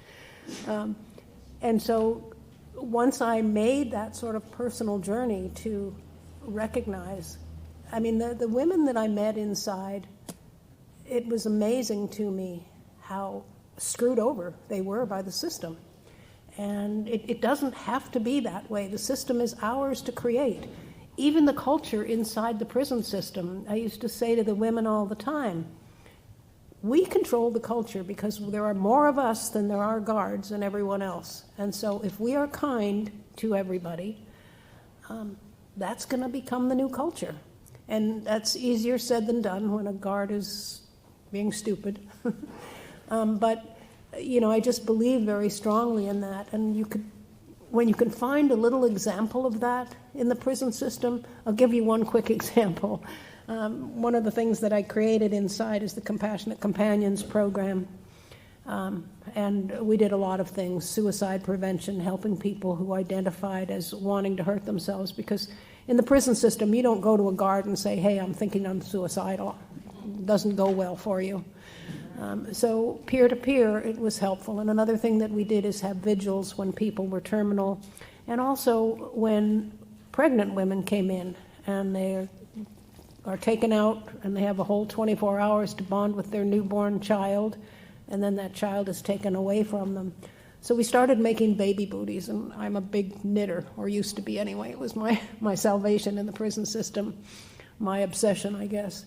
U: And so once I made that sort of personal journey to recognize, the women that I met inside, it was amazing to me how screwed over they were by the system. And it doesn't have to be that way. The system is ours to create. Even the culture inside the prison system, I used to say to the women all the time, we control the culture because there are more of us than there are guards and everyone else. And so if we are kind to everybody, that's going to become the new culture. And that's easier said than done when a guard is being stupid. But, I just believe very strongly in that. And when you can find a little example of that in the prison system, I'll give you one quick example. One of the things that I created inside is the Compassionate Companions program. And we did a lot of things, suicide prevention, helping people who identified as wanting to hurt themselves. Because in the prison system, you don't go to a guard and say, hey, I'm thinking I'm suicidal. It doesn't go well for you. So peer-to-peer, it was helpful. And another thing that we did is have vigils when people were terminal. And also when pregnant women came in and they are taken out and they have a whole 24 hours to bond with their newborn child, and then that child is taken away from them. So we started making baby booties, and I'm a big knitter, or used to be anyway. It was my salvation in the prison system, my obsession, I guess.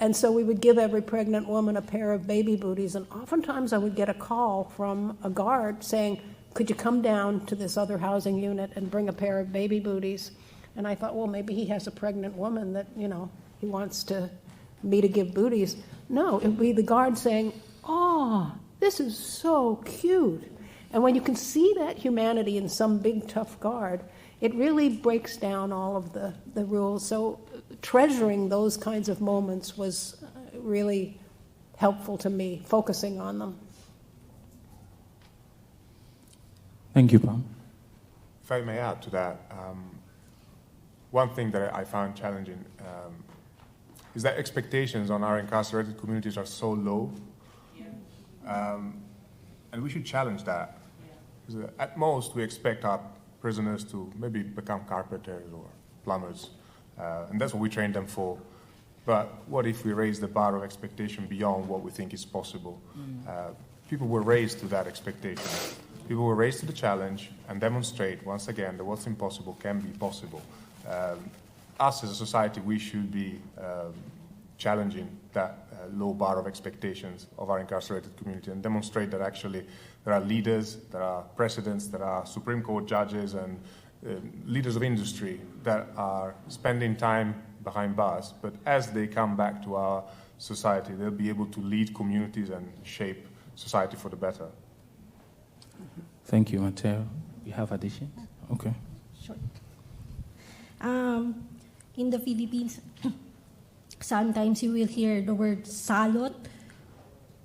U: And so we would give every pregnant woman a pair of baby booties, and oftentimes I would get a call from a guard saying, could you come down to this other housing unit and bring a pair of baby booties? And I thought, well, maybe he has a pregnant woman that, he wants me to give booties. No, it would be the guard saying, oh, this is so cute. And when you can see that humanity in some big, tough guard, it really breaks down all of the rules. So treasuring those kinds of moments was really helpful to me, focusing on them.
R: Thank you, Pam.
T: If I may add to that, one thing that I found challenging is that expectations on our incarcerated communities are so low, and we should challenge that. Because at most, we expect our prisoners to maybe become carpenters or plumbers, and that's what we train them for. But what if we raise the bar of expectation beyond what we think is possible? People were raised to that expectation. People were raised to the challenge and demonstrate once again that what's impossible can be possible. Us as a society, we should be challenging that low bar of expectations of our incarcerated community and demonstrate that actually there are leaders, there are presidents, there are Supreme Court judges and leaders of industry that are spending time behind bars, but as they come back to our society, they'll be able to lead communities and shape society for the better.
R: Thank you, Mateo. You have additions? Okay.
Q: Sure. In the Philippines, sometimes you will hear the word salot,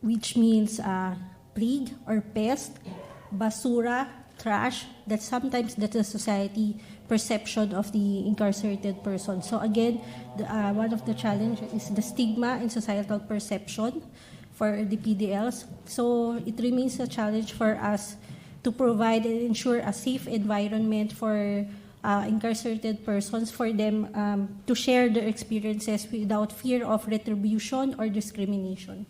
Q: which means plague or pest, basura, trash. That's sometimes the society perception of the incarcerated person. So again, one of the challenges is the stigma and societal perception for the PDLs. So it remains a challenge for us to provide and ensure a safe environment for incarcerated persons, for them to share their experiences without fear of retribution or discrimination.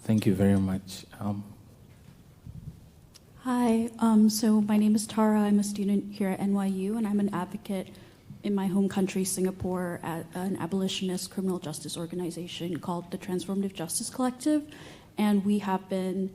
R: Thank you very much.
B: Hi, so my name is Tara. I'm a student here at NYU, and I'm an advocate in my home country, Singapore, at an abolitionist criminal justice organization called the Transformative Justice Collective. And we have been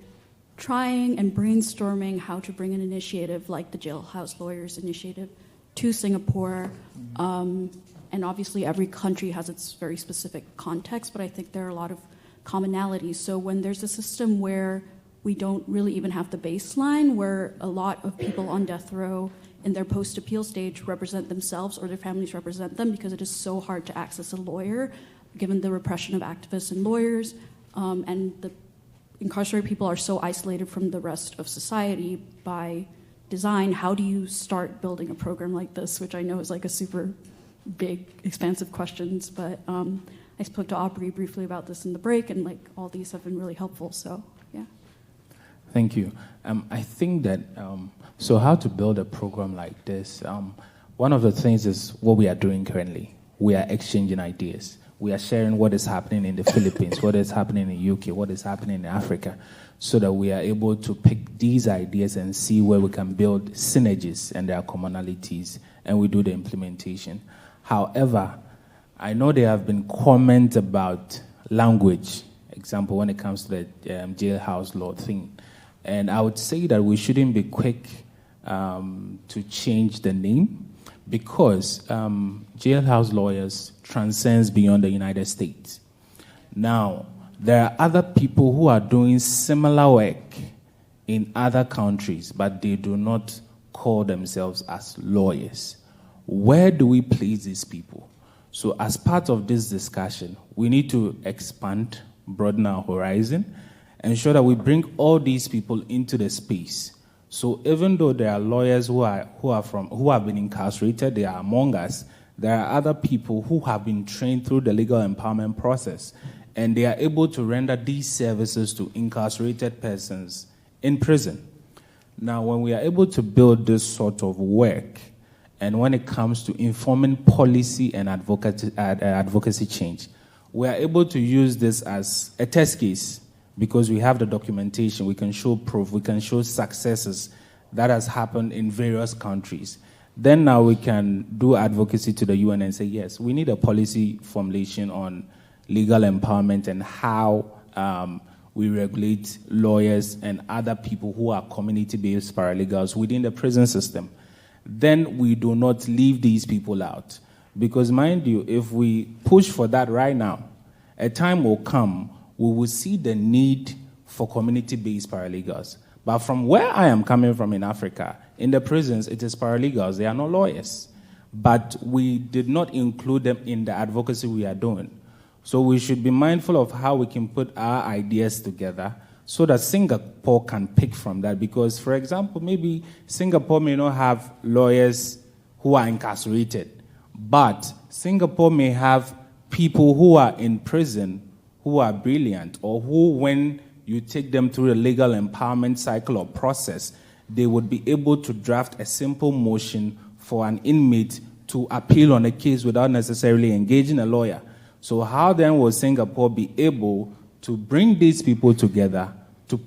B: trying and brainstorming how to bring an initiative like the Jailhouse Lawyers Initiative to Singapore. And obviously, every country has its very specific context, but I think there are a lot of commonalities. So when there's a system where we don't really even have the baseline, where a lot of people on death row in their post-appeal stage represent themselves or their families represent them because it is so hard to access a lawyer, given the repression of activists and lawyers, and the incarcerated people are so isolated from the rest of society by design. How do you start building a program like this, which I know is like a super big, expansive questions, but I spoke to Aubrey briefly about this in the break, and like all these have been really helpful. So, yeah.
R: Thank you. I think that so how to build a program like this. One of the things is what we are doing currently. We are exchanging ideas. We are sharing what is happening in the Philippines, what is happening in the UK, what is happening in Africa, so that we are able to pick these ideas and see where we can build synergies and there are commonalities, and we do the implementation. However, I know there have been comments about language, example, when it comes to the jailhouse law thing. And I would say that we shouldn't be quick to change the name, because jailhouse lawyers transcends beyond the United States. Now, there are other people who are doing similar work in other countries, but they do not call themselves as lawyers. Where do we place these people? So as part of this discussion, we need to expand, broaden our horizon, ensure that we bring all these people into the space. So even though there are lawyers who have been incarcerated, they are among us, there are other people who have been trained through the legal empowerment process, and they are able to render these services to incarcerated persons in prison. Now, when we are able to build this sort of work, and when it comes to informing policy and advocacy change, we are able to use this as a test case, because we have the documentation, we can show proof, we can show successes that has happened in various countries. Then now we can do advocacy to the UN and say, yes, we need a policy formulation on legal empowerment and how we regulate lawyers and other people who are community-based paralegals within the prison system. Then we do not leave these people out. Because mind you, if we push for that right now, a time will come, we will see the need for community-based paralegals. But from where I am coming from in Africa, in the prisons, it is paralegals, they are not lawyers. But we did not include them in the advocacy we are doing. So we should be mindful of how we can put our ideas together so that Singapore can pick from that. Because, for example, maybe Singapore may not have lawyers who are incarcerated, but Singapore may have people who are in prison who are brilliant, or who, when you take them through a legal empowerment cycle or process, they would be able to draft a simple motion for an inmate to appeal on a case without necessarily engaging a lawyer. So how then will Singapore be able to bring these people together to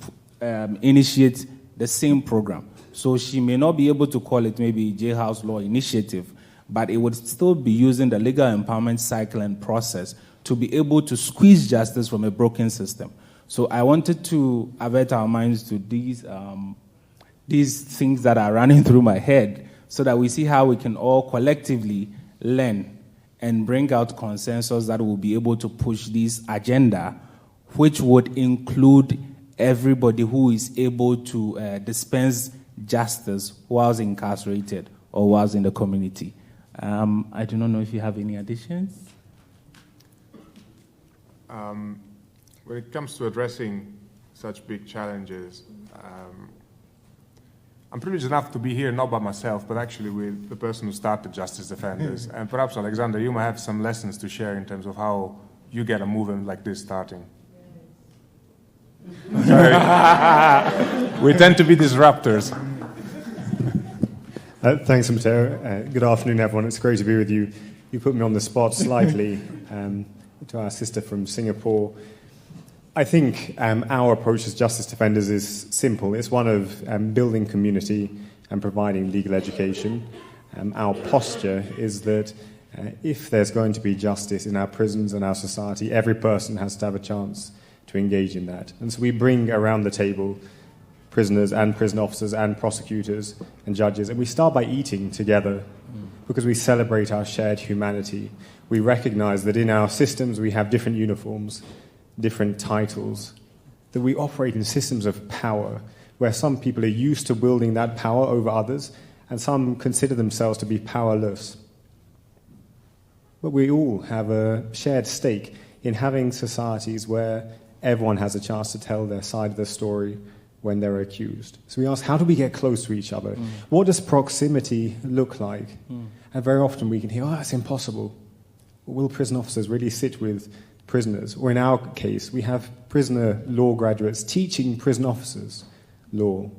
R: initiate the same program? So she may not be able to call it maybe Jailhouse Law Initiative, but it would still be using the legal empowerment cycle and process to be able to squeeze justice from a broken system. So I wanted to avert our minds to these things that are running through my head, so that we see how we can all collectively learn and bring out consensus that will be able to push this agenda, which would include everybody who is able to dispense justice whilst incarcerated or whilst in the community. I do not know if you have any additions.
T: When it comes to addressing such big challenges, I'm privileged enough to be here not by myself, but actually with the person who started Justice Defenders. And perhaps, Alexander, you might have some lessons to share in terms of how you get a movement like this starting. We tend to be disruptors.
D: Thanks, Matteo. Good afternoon, everyone. It's great to be with you. You put me on the spot slightly to our sister from Singapore. I think our approach as Justice Defenders is simple. It's one of building community and providing legal education. Our posture is that if there's going to be justice in our prisons and our society, every person has to have a chance to engage in that. And so we bring around the table prisoners and prison officers and prosecutors and judges. And we start by eating together because we celebrate our shared humanity. We recognize that in our systems we have different uniforms, different titles, that we operate in systems of power where some people are used to wielding that power over others and some consider themselves to be powerless. But we all have a shared stake in having societies where everyone has a chance to tell their side of the story when they're accused. So we ask, how do we get close to each other? What does proximity look like? And very often we can hear, it's impossible. Will prison officers really sit with prisoners? Or in our case, we have prisoner law graduates teaching prison officers law.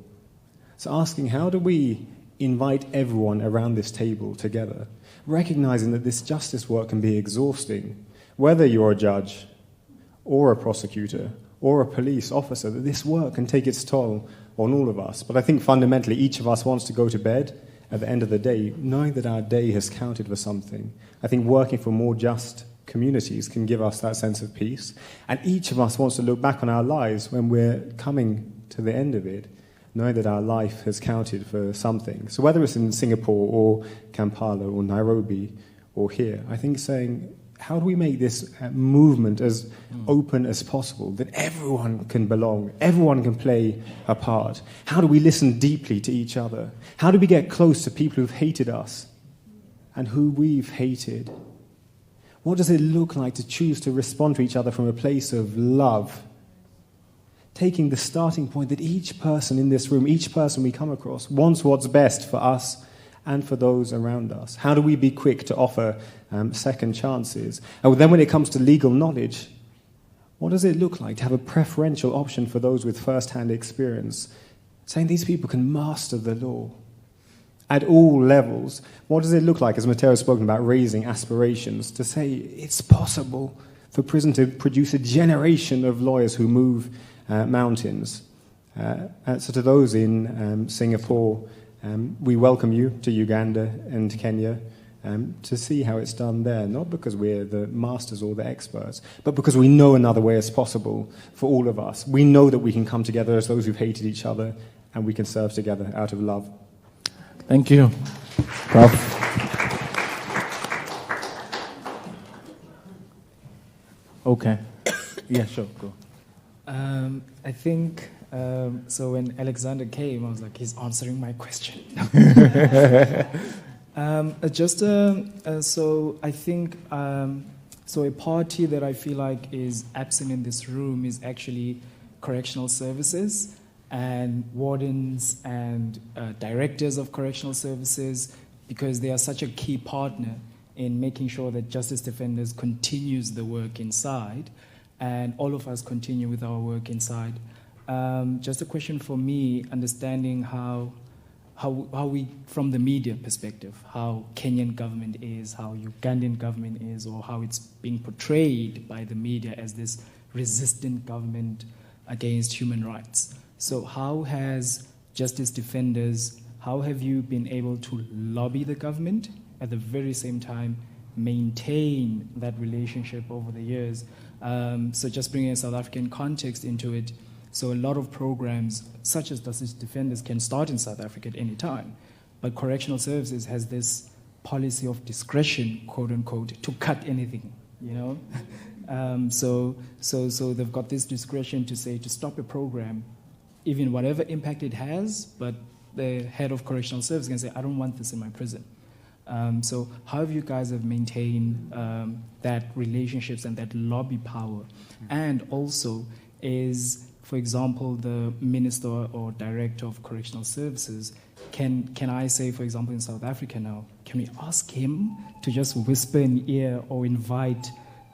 D: So asking, how do we invite everyone around this table together, recognizing that this justice work can be exhausting, whether you're a judge or a prosecutor or a police officer, that this work can take its toll on all of us. But I think fundamentally each of us wants to go to bed at the end of the day knowing that our day has counted for something. I think working for more just communities can give us that sense of peace. And each of us wants to look back on our lives when we're coming to the end of it, knowing that our life has counted for something. So whether it's in Singapore or Kampala or Nairobi or here, I think saying, how do we make this movement as open as possible, that everyone can belong, everyone can play a part? How do we listen deeply to each other? How do we get close to people who've hated us and who we've hated? What does it look like to choose to respond to each other from a place of love? Taking the starting point that each person in this room, each person we come across, wants what's best for us and for those around us. How do we be quick to offer second chances? And then when it comes to legal knowledge, what does it look like to have a preferential option for those with first-hand experience? Saying these people can master the law at all levels. What does it look like, as Matteo has spoken about, raising aspirations, to say it's possible for prison to produce a generation of lawyers who move mountains? So to those in Singapore, we welcome you to Uganda and Kenya to see how it's done there, not because we're the masters or the experts, but because we know another way is possible for all of us. We know that we can come together as those who've hated each other, and we can serve together out of love.
R: Thank you, Prof. Okay. Yeah, sure, go.
A: I think, so when Alexander came, I was like, he's answering my question. So I think, so a party that I feel like is absent in this room is actually correctional services and wardens and directors of correctional services, because they are such a key partner in making sure that Justice Defenders continues the work inside, and all of us continue with our work inside. Just a question for me, understanding how we, from the media perspective, how Kenyan government is, how Ugandan government is, or how it's being portrayed by the media as this resistant government against human rights. So how has Justice Defenders, how have you been able to lobby the government, at the very same time maintain that relationship over the years? So just bringing a South African context into it, so a lot of programs such as Justice Defenders can start in South Africa at any time, but Correctional Services has this policy of discretion, quote unquote, to cut anything, you know? So they've got this discretion to say, to stop a program, even whatever impact it has, but the head of Correctional Services can say, I don't want this in my prison. So how have you guys have maintained that relationships and that lobby power? And also is, for example, the minister or director of correctional services, can I say, for example, in South Africa now, can we ask him to just whisper in ear or invite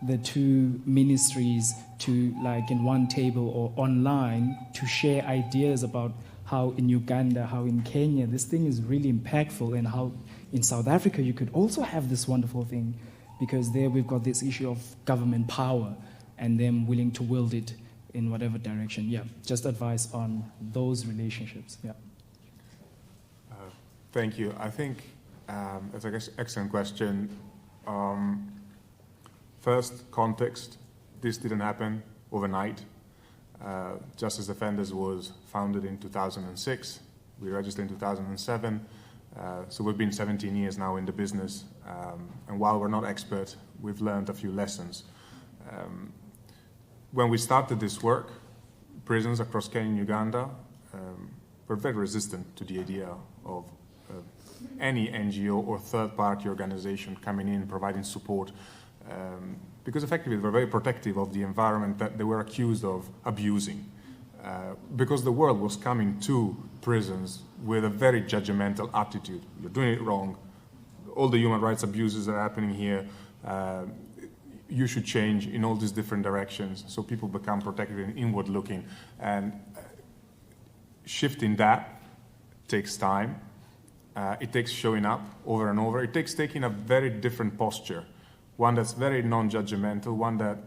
A: the two ministries to, like, in one table or online to share ideas about how in Uganda, how in Kenya, this thing is really impactful, and how in South Africa you could also have this wonderful thing, because there we've got this issue of government power and them willing to wield it in whatever direction. Yeah, just advice on those relationships. Yeah.
T: Thank you. I think that's an excellent question. First, context. This didn't happen overnight. Justice Defenders was founded in 2006. We registered in 2007. So we've been 17 years now in the business. And while we're not experts, we've learned a few lessons. When we started this work, prisons across Kenya and Uganda were very resistant to the idea of any NGO or third-party organization coming in, providing support, because effectively they were very protective of the environment that they were accused of abusing. Because the world was coming to prisons with a very judgmental attitude. You're doing it wrong. All the human rights abuses that are happening here, you should change in all these different directions. So people become protective and inward looking. And shifting that takes time. It takes showing up over and over. It takes taking a very different posture, one that's very non-judgmental, one that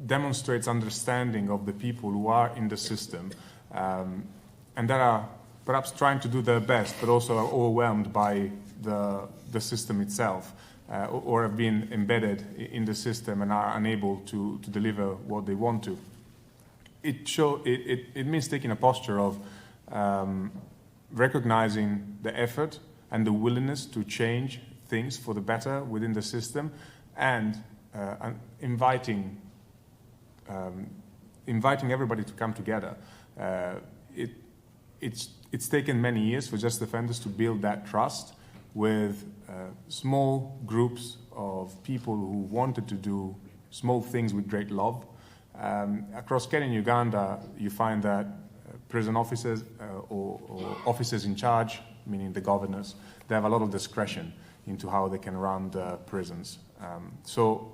T: demonstrates understanding of the people who are in the system and that are perhaps trying to do their best, but also are overwhelmed by the system itself or have been embedded in the system and are unable to deliver what they want to. It means taking a posture of recognizing the effort and the willingness to change things for the better within the system and inviting everybody to come together. It's taken many years for Justice Defenders to build that trust with small groups of people who wanted to do small things with great love. Across Kenya and Uganda, you find that prison officers or officers in charge, meaning the governors, they have a lot of discretion into how they can run the prisons. So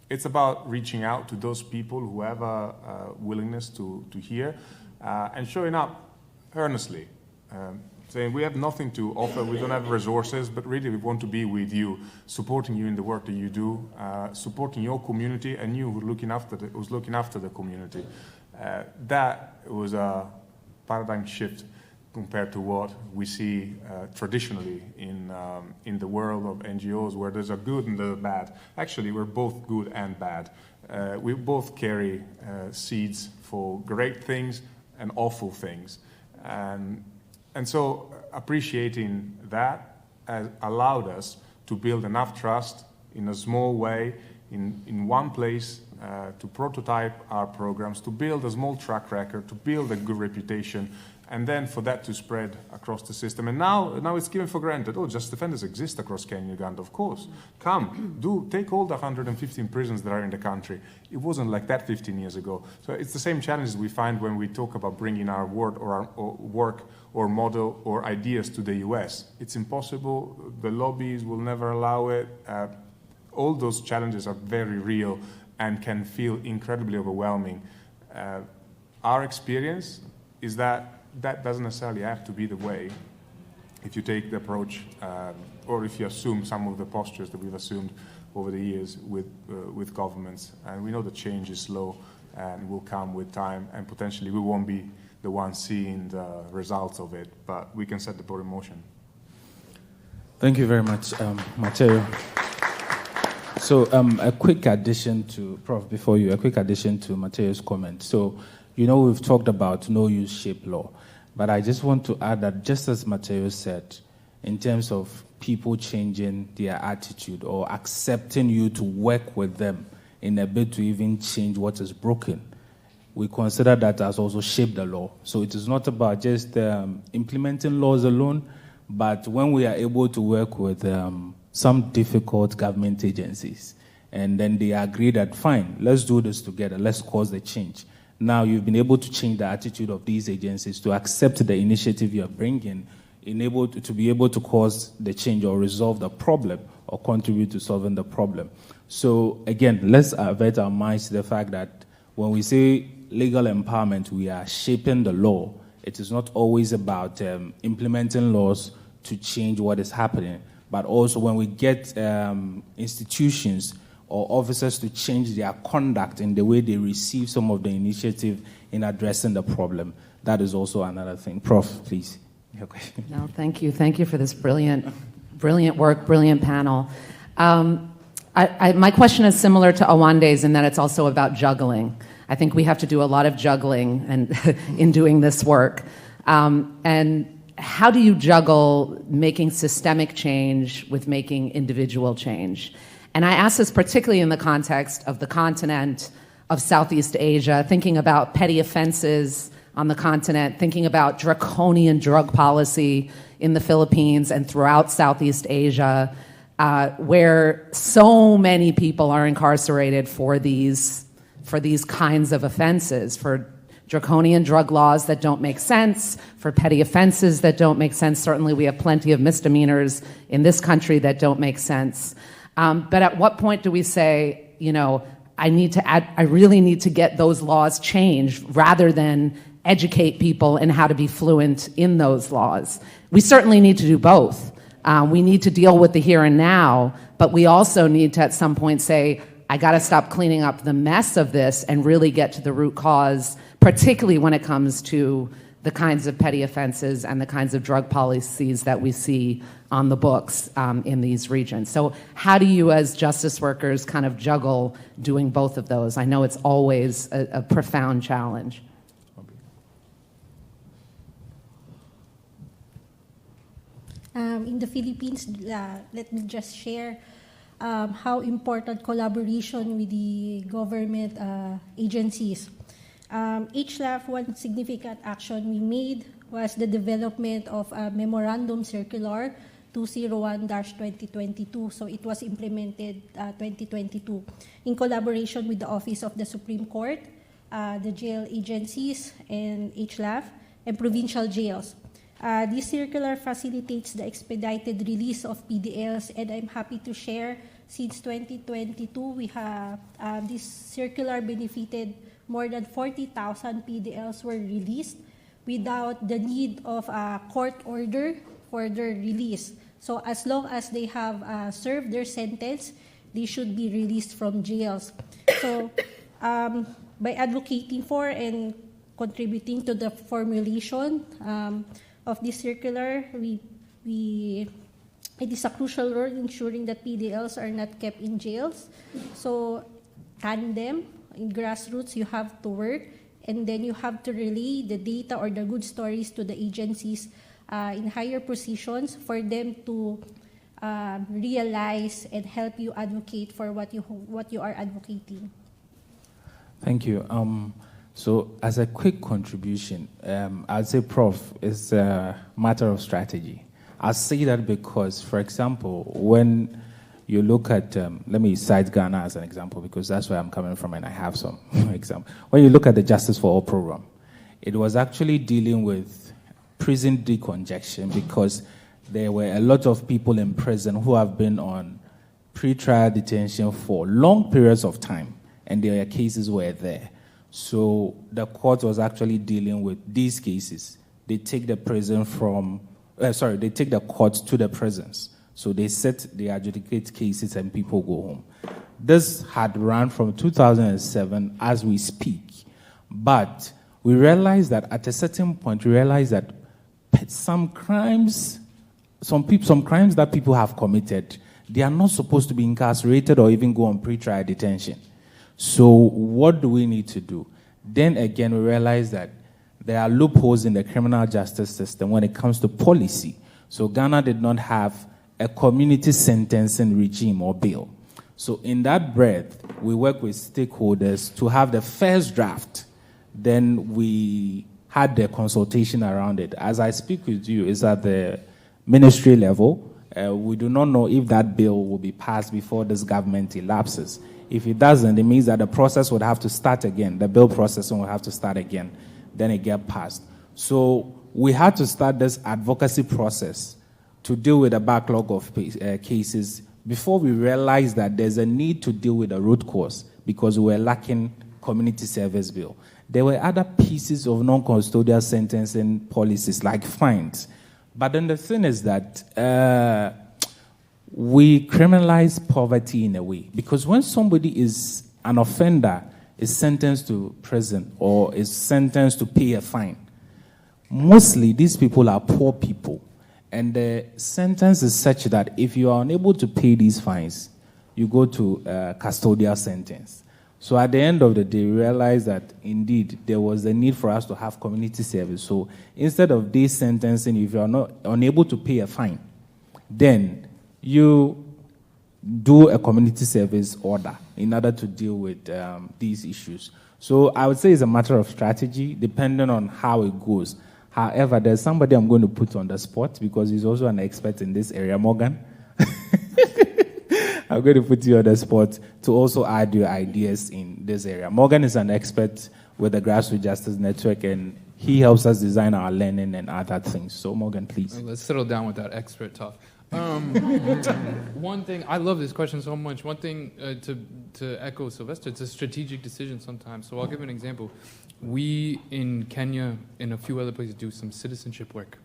T: it's about reaching out to those people who have a willingness to hear and showing up earnestly, saying we have nothing to offer, we don't have resources, but really we want to be with you, supporting you in the work that you do, supporting your community and you who's looking after the community. That was a paradigm shift compared to what we see traditionally in the world of NGOs, where there's a good and the bad. Actually, we're both good and bad. We both carry seeds for great things and awful things. And so appreciating that has allowed us to build enough trust in a small way, in one place, to prototype our programs, to build a small track record, to build a good reputation, and then for that to spread across the system. And now it's given for granted. Oh, Justice Defenders exist across Kenya and Uganda, of course. Come, take all the 115 prisons that are in the country. It wasn't like that 15 years ago. So it's the same challenges we find when we talk about bringing our word or our work or model or ideas to the US. It's impossible. The lobbies will never allow it. All those challenges are very real and can feel incredibly overwhelming. Our experience is that doesn't necessarily have to be the way if you take the approach or if you assume some of the postures that we've assumed over the years with governments. And we know that change is slow and will come with time, and potentially we won't be the ones seeing the results of it, but we can set the ball in motion.
R: Thank you very much, Matteo. So a quick addition to, Prof, before you, a quick addition to Matteo's comment. So, we've talked about no-use shape law, but I just want to add that just as Matteo said, in terms of people changing their attitude or accepting you to work with them in a bid to even change what is broken, we consider that as also shape the law. So it is not about just implementing laws alone, but when we are able to work with some difficult government agencies, and then they agree that, fine, let's do this together, let's cause the change. Now you've been able to change the attitude of these agencies to accept the initiative you're bringing, to be able to cause the change or resolve the problem or contribute to solving the problem. So again, let's avert our minds to the fact that when we say legal empowerment, we are shaping the law. It is not always about implementing laws to change what is happening, but also when we get institutions or officers to change their conduct in the way they receive some of the initiative in addressing the problem. That is also another thing. Prof, please.
G: No, thank you. Thank you for this brilliant work, brilliant panel. My question is similar to Awande's in that it's also about juggling. I think we have to do a lot of juggling and in doing this work. And how do you juggle making systemic change with making individual change? And I ask this particularly in the context of the continent of Southeast Asia, thinking about petty offenses on the continent, thinking about draconian drug policy in the Philippines and throughout Southeast Asia, where so many people are incarcerated for these kinds of offenses, for draconian drug laws that don't make sense, for petty offenses that don't make sense. Certainly we have plenty of misdemeanors in this country that don't make sense. But at what point do we say, I really need to get those laws changed rather than educate people in how to be fluent in those laws? We certainly need to do both. We need to deal with the here and now, but we also need to at some point say, I got to stop cleaning up the mess of this and really get to the root cause, particularly when it comes to the kinds of petty offenses and the kinds of drug policies that we see on the books in these regions. So how do you as justice workers kind of juggle doing both of those? I know it's always a profound challenge.
Q: In the Philippines, let me just share how important collaboration with the government agencies. HLAF, one significant action we made was the development of a Memorandum Circular 201-2022. So it was implemented 2022 in collaboration with the Office of the Supreme Court, the jail agencies, and HLAF, and provincial jails. This circular facilitates the expedited release of PDLs, and I'm happy to share since 2022 we have this circular benefited more than 40,000 PDLs were released without the need of a court order for their release. So as long as they have served their sentence, they should be released from jails. So by advocating for and contributing to the formulation of this circular, it is a crucial role ensuring that PDLs are not kept in jails. So tandem, in grassroots, you have to work, and then you have to relay the data or the good stories to the agencies in higher positions for them to realize and help you advocate for what you are advocating.
R: Thank you. So as a quick contribution, I'd say, Prof, it's a matter of strategy. I say that because, for example, when you look at, let me cite Ghana as an example because that's where I'm coming from and I have some example. When you look at the Justice for All program, it was actually dealing with prison decongestion because there were a lot of people in prison who have been on pre-trial detention for long periods of time and their cases were there. So the court was actually dealing with these cases. They take the they take the court to the prisons. So they adjudicate cases and people go home. This had run from 2007 as we speak. But we realized that at a certain point, that some crimes that people have committed, they are not supposed to be incarcerated or even go on pre-trial detention. So what do we need to do? Then again, we realize that there are loopholes in the criminal justice system when it comes to policy. So Ghana did not have a community sentencing regime or bill. So in that breath, we work with stakeholders to have the first draft. Then we had the consultation around it. As I speak with you, it's at the ministry level. We do not know if that bill will be passed before this government elapses. If it doesn't, it means that the process would have to start again. The bill processing will have to start again. Then it get passed. So we had to start this advocacy process to deal with a backlog of cases before we realized that there's a need to deal with the root cause because we were lacking community service bill. There were other pieces of non-custodial sentencing policies like fines. But then the thing is that we criminalize poverty in a way because when somebody is an offender, is sentenced to prison or is sentenced to pay a fine, mostly these people are poor people. And the sentence is such that if you are unable to pay these fines, you go to a custodial sentence. So at the end of the day, we realized that indeed there was a need for us to have community service. So instead of day sentencing, if you are not unable to pay a fine, then you do a community service order in order to deal with these issues. So I would say it's a matter of strategy, depending on how it goes. However, there's somebody I'm going to put on the spot because he's also an expert in this area, Morgan. I'm going to put you on the spot to also add your ideas in this area. Morgan is an expert with the Grassroots Justice Network, and he helps us design our learning and other things. So, Morgan, please.
E: Let's settle down with that expert talk. One thing, I love this question so much. One thing to echo Sylvester, it's a strategic decision sometimes. So I'll give an example. We in Kenya and a few other places do some citizenship work.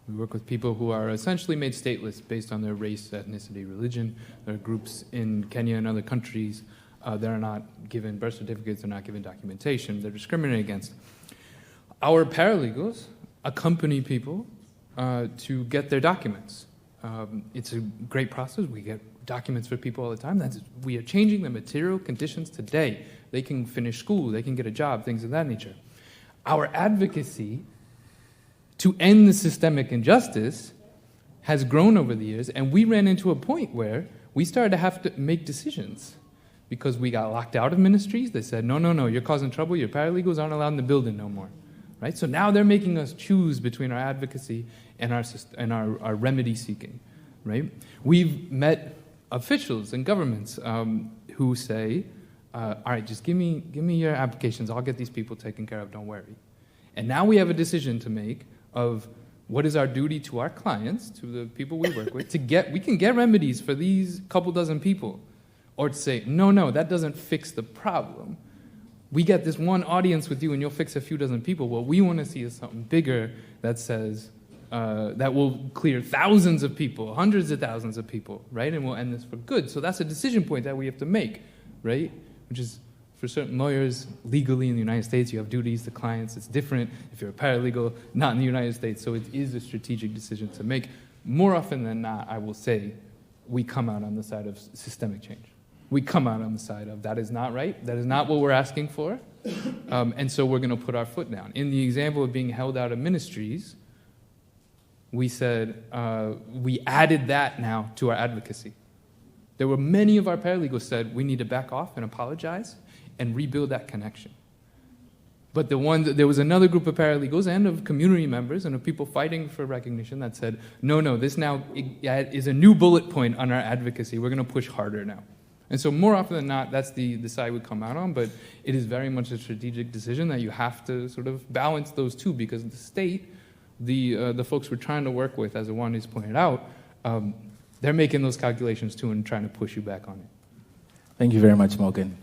E: We work with people who are essentially made stateless based on their race, ethnicity, religion. There are groups in Kenya and other countries that are not given birth certificates, they're not given documentation, they're discriminated against. Our paralegals accompany people to get their documents. It's a great process. We get documents for people all the time. We are changing the material conditions today. They can finish school, they can get a job, things of that nature. Our advocacy to end the systemic injustice has grown over the years, and we ran into a point where we started to have to make decisions because we got locked out of ministries. They said, no, you're causing trouble, your paralegals aren't allowed in the building no more. Right? So now they're making us choose between our advocacy and our remedy seeking. Right? We've met officials and governments who say, all right, just give me your applications, I'll get these people taken care of, don't worry. And now we have a decision to make of what is our duty to our clients, to the people we work with, we can get remedies for these couple dozen people. Or to say, no, that doesn't fix the problem. We get this one audience with you and you'll fix a few dozen people. What we want to see is something bigger that says, that will clear thousands of people, hundreds of thousands of people, right? And we'll end this for good. So that's a decision point that we have to make, right? Which is, for certain lawyers, legally in the United States, you have duties to clients. It's different if you're a paralegal, not in the United States. So it is a strategic decision to make. More often than not, I will say, we come out on the side of systemic change. We come out on the side of that is not right, that is not what we're asking for, and so we're going to put our foot down. In the example of being held out of ministries, we said, we added that now to our advocacy. There were many of our paralegals said, we need to back off and apologize and rebuild that connection. But there was another group of paralegals and of community members and of people fighting for recognition that said, no, this now is a new bullet point on our advocacy. We're going to push harder now. And so more often than not, that's the side we come out on, but it is very much a strategic decision that you have to sort of balance those two because the state, the folks we're trying to work with, as Awani's pointed out, they're making those calculations too and trying to push you back on it.
R: Thank you very much, Morgan.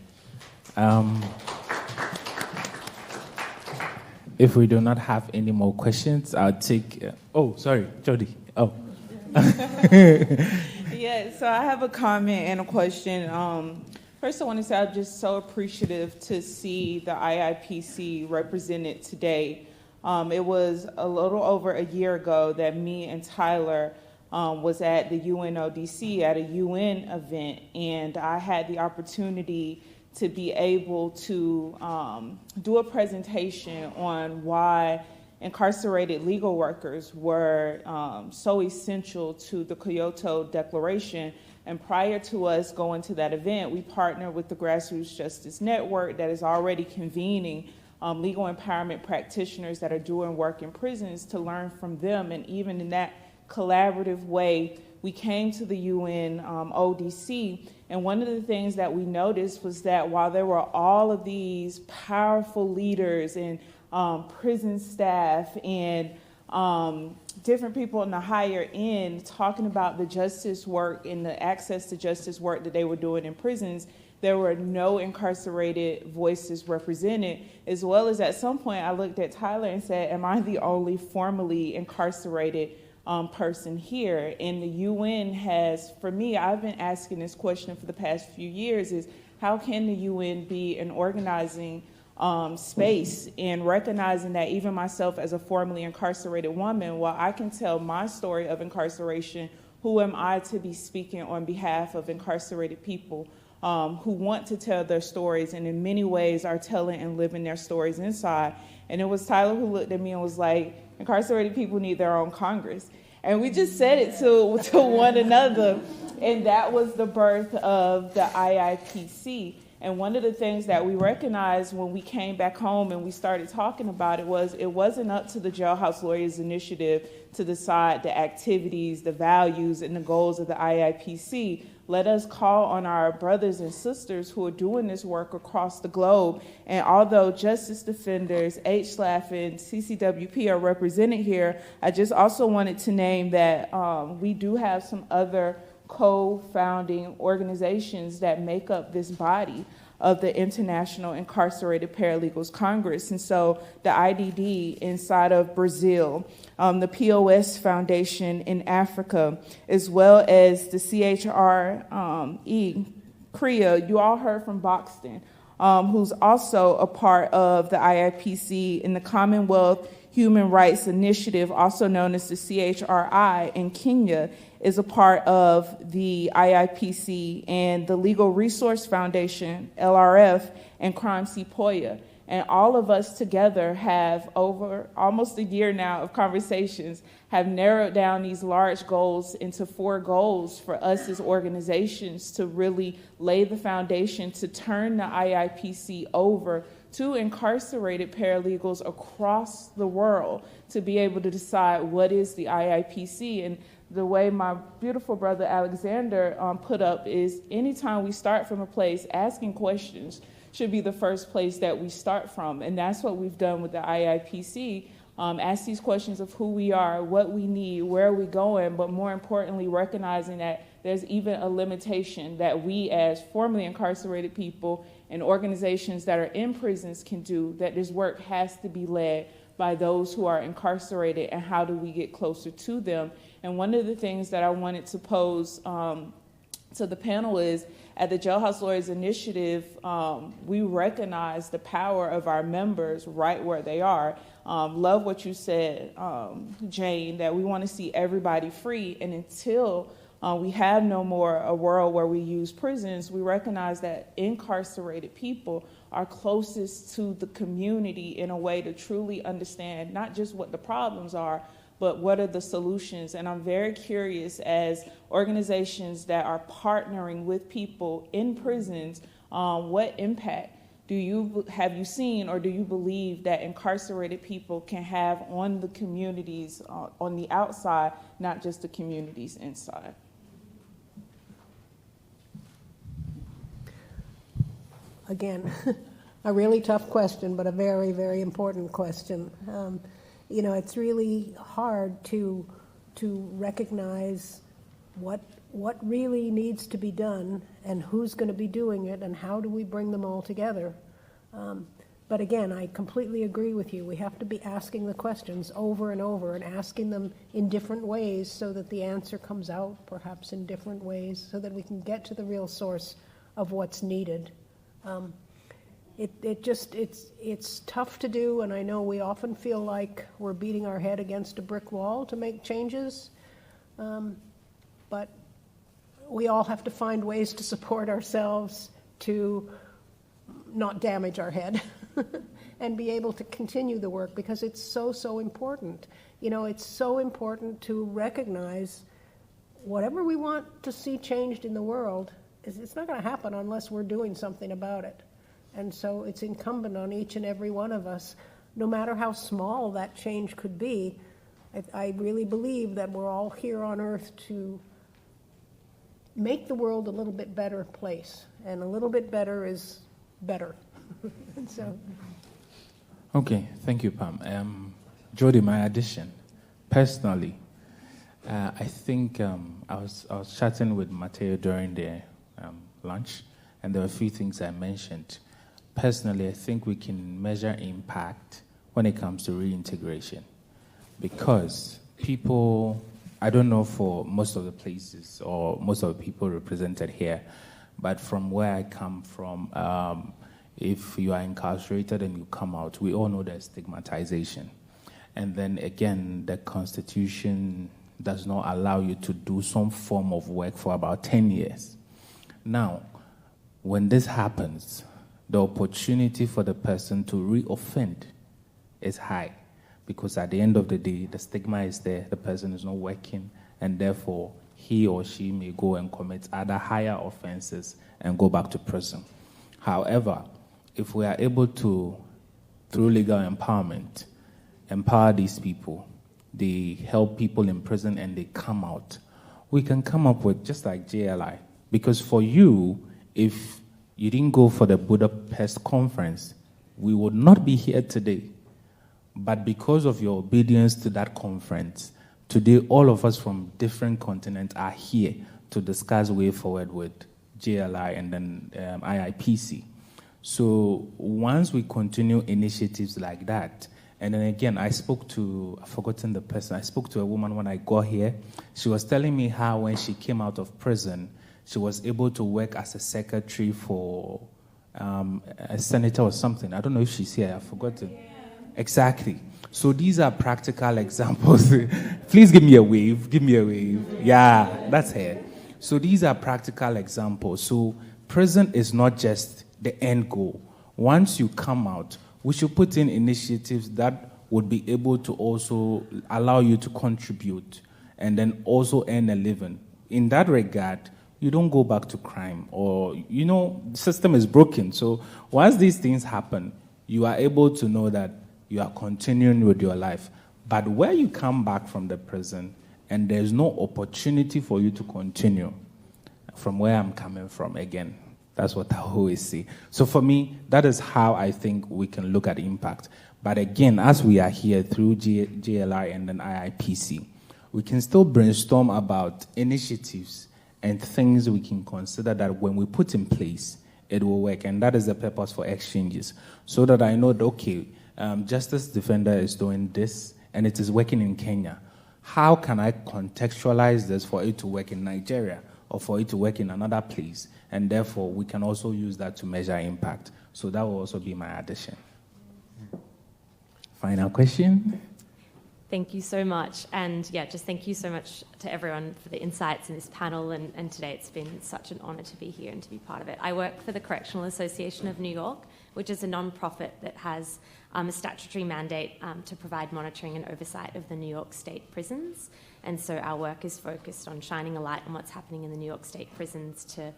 R: If we do not have any more questions, I'll take... sorry, Jody. Oh.
K: Yeah, so I have a comment and a question. First, I want to say I'm just so appreciative to see the IIPC represented today. It was a little over a year ago that me and Tyler was at the UNODC at a UN event, and I had the opportunity to be able to do a presentation on why incarcerated legal workers were so essential to the Kyoto Declaration. And prior to us going to that event, we partnered with the Grassroots Justice Network that is already convening legal empowerment practitioners that are doing work in prisons to learn from them. And even in that collaborative way, we came to the UN ODC, and one of the things that we noticed was that while there were all of these powerful leaders and prison staff and different people in the higher end talking about the justice work and the access to justice work that they were doing in prisons, there were no incarcerated voices represented, as well as at some point I looked at Tyler and said, am I the only formally incarcerated person here? And the UN has, for me, I've been asking this question for the past few years, is how can the UN be an organizing space and recognizing that even myself as a formerly incarcerated woman, while I can tell my story of incarceration, who am I to be speaking on behalf of incarcerated people who want to tell their stories and in many ways are telling and living their stories inside. And it was Tyler who looked at me and was like, incarcerated people need their own Congress. And we just said it to one another. And that was the birth of the IIPC. And one of the things that we recognized when we came back home and we started talking about it was it wasn't up to the Jailhouse Lawyers Initiative to decide the activities, the values, and the goals of the IIPC. Let us call on our brothers and sisters who are doing this work across the globe. And although justice defenders, HSLAF, and CCWP are represented here, I just also wanted to name that we do have some other co-founding organizations that make up this body of the International Incarcerated Paralegals Congress. And so the IDD inside of Brazil, the POS Foundation in Africa, as well as the CHRE, CREA, you all heard from Boxton, who's also a part of the IIPC in the Commonwealth Human Rights Initiative, also known as the CHRI in Kenya, is a part of the IIPC, and the Legal Resource Foundation, LRF, and Crime Sepoya. And all of us together have, over almost a year now of conversations, have narrowed down these large goals into 4 goals for us as organizations to really lay the foundation to turn the IIPC over to incarcerated paralegals across the world to be able to decide what is the IIPC. And the way my beautiful brother Alexander put up is anytime we start from a place, asking questions should be the first place that we start from. And that's what we've done with the IIPC. Ask these questions of who we are, what we need, where are we going, but more importantly, recognizing that there's even a limitation that we as formerly incarcerated people and organizations that are in prisons can do, that this work has to be led by those who are incarcerated, and how do we get closer to them. And one of the things that I wanted to pose to the panel is, at the Jailhouse Lawyers Initiative, we recognize the power of our members right where they are. Love what you said, Jane, that we want to see everybody free, and until we have no more a world where we use prisons, we recognize that incarcerated people are closest to the community in a way to truly understand not just what the problems are, but what are the solutions. And I'm very curious, as organizations that are partnering with people in prisons, what impact have you seen, or do you believe that incarcerated people can have on the communities on the outside, not just the communities inside?
U: Again, a really tough question, but a very, very important question. It's really hard to recognize what really needs to be done and who's going to be doing it and how do we bring them all together. But again, I completely agree with you. We have to be asking the questions over and over and asking them in different ways so that the answer comes out perhaps in different ways so that we can get to the real source of what's needed. It's tough to do, and I know we often feel like we're beating our head against a brick wall to make changes, but we all have to find ways to support ourselves to not damage our head and be able to continue the work, because it's so important. It's so important to recognize whatever we want to see changed in the world, it's not going to happen unless we're doing something about it. And so it's incumbent on each and every one of us, no matter how small that change could be. I really believe that we're all here on earth to make the world a little bit better place, and a little bit better is better. So.
R: Okay, thank you, Pam. Jody, my addition. Personally, I think I was chatting with Mateo during the lunch, and there were a few things I mentioned. Personally, I think we can measure impact when it comes to reintegration, because people, I don't know for most of the places or most of the people represented here, but from where I come from, if you are incarcerated and you come out, we all know there's stigmatization. And then again, the Constitution does not allow you to do some form of work for about 10 years. Now, when this happens, the opportunity for the person to re-offend is high, because at the end of the day, the stigma is there, the person is not working, and therefore he or she may go and commit other higher offenses and go back to prison. However, if we are able to, through legal empowerment, empower these people, they help people in prison and they come out, we can come up with just like JLI. Because for you, if you didn't go for the Budapest conference, we would not be here today. But because of your obedience to that conference, today all of us from different continents are here to discuss way forward with JLI and then IIPC. So once we continue initiatives like that, and then again, I've forgotten the person, I spoke to a woman when I got here. She was telling me how when she came out of prison, she was able to work as a secretary for a senator or something. I don't know if she's here, I've forgotten. Yeah. Exactly. So these are practical examples. Please give me a wave, Yeah, that's her. So these are practical examples. So prison is not just the end goal. Once you come out, we should put in initiatives that would be able to also allow you to contribute and then also earn a living. In that regard, you don't go back to crime or, the system is broken. So once these things happen, you are able to know that you are continuing with your life. But where you come back from the prison and there's no opportunity for you to continue, from where I'm coming from again, that's what I always say. So for me, that is how I think we can look at impact. But again, as we are here through JLI and then IIPC, we can still brainstorm about initiatives and things we can consider that when we put in place, it will work. And that is the purpose for exchanges. So that I know that, okay, Justice Defender is doing this and it is working in Kenya. How can I contextualize this for it to work in Nigeria or for it to work in another place? And therefore, we can also use that to measure impact. So that will also be my addition. Final question?
L: Thank you so much. And just thank you so much to everyone for the insights in this panel. And today it's been such an honor to be here and to be part of it. I work for the Correctional Association of New York, which is a non-profit that has a statutory mandate to provide monitoring and oversight of the New York State prisons. And so our work is focused on shining a light on what's happening in the New York State prisons to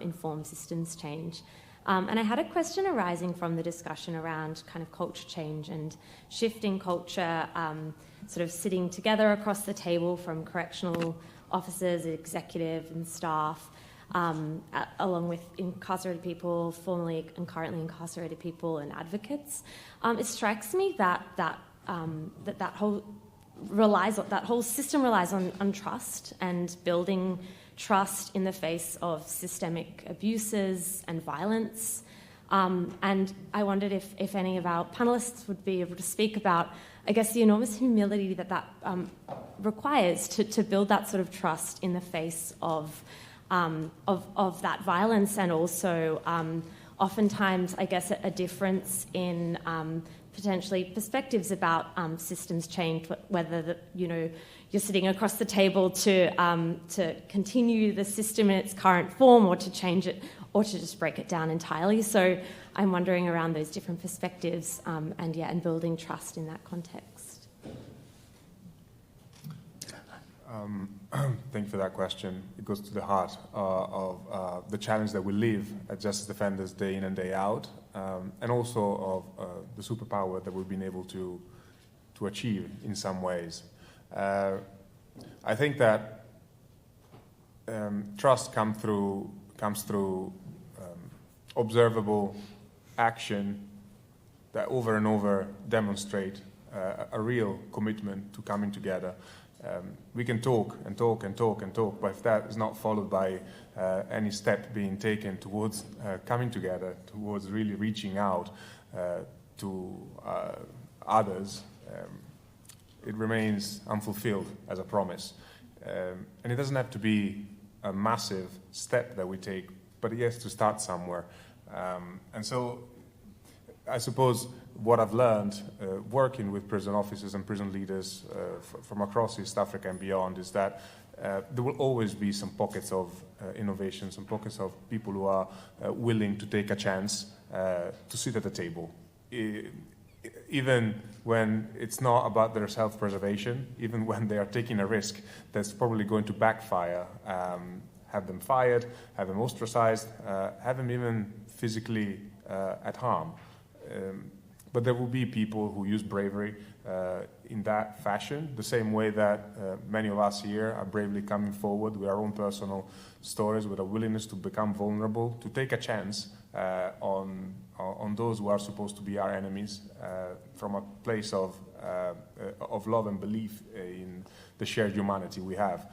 L: inform systems change. And I had a question arising from the discussion around kind of culture change and shifting culture, sort of sitting together across the table from correctional officers, executive and staff, along with incarcerated people, formerly and currently incarcerated people and advocates. It strikes me that whole system relies on trust and building trust in the face of systemic abuses and violence. And I wondered if any of our panelists would be able to speak about, I guess, the enormous humility that requires to build that sort of trust in the face of that violence, and also oftentimes, I guess, a difference in potentially perspectives about systems change, whether you're sitting across the table to continue the system in its current form, or to change it, or to just break it down entirely. So I'm wondering around those different perspectives, and building trust in that context.
T: Thank you for that question. It goes to the heart of the challenge that we live as justice defenders day in and day out, and also of the superpower that we've been able to achieve in some ways. I think that trust comes through observable action that over and over demonstrate a real commitment to coming together. We can talk and talk and talk and talk, but if that is not followed by any step being taken towards coming together, towards really reaching out to others, it remains unfulfilled as a promise. And it doesn't have to be a massive step that we take, but it has to start somewhere. And so I suppose what I've learned working with prison officers and prison leaders from across East Africa and beyond is that there will always be some pockets of innovation, some pockets of people who are willing to take a chance to sit at the table. Even when it's not about their self-preservation, even when they are taking a risk that's probably going to backfire, have them fired, have them ostracized, have them even physically at harm. But there will be people who use bravery in that fashion, the same way that many of us here are bravely coming forward with our own personal stories, with a willingness to become vulnerable, to take a chance on those who are supposed to be our enemies, from a place of love and belief in the shared humanity we have.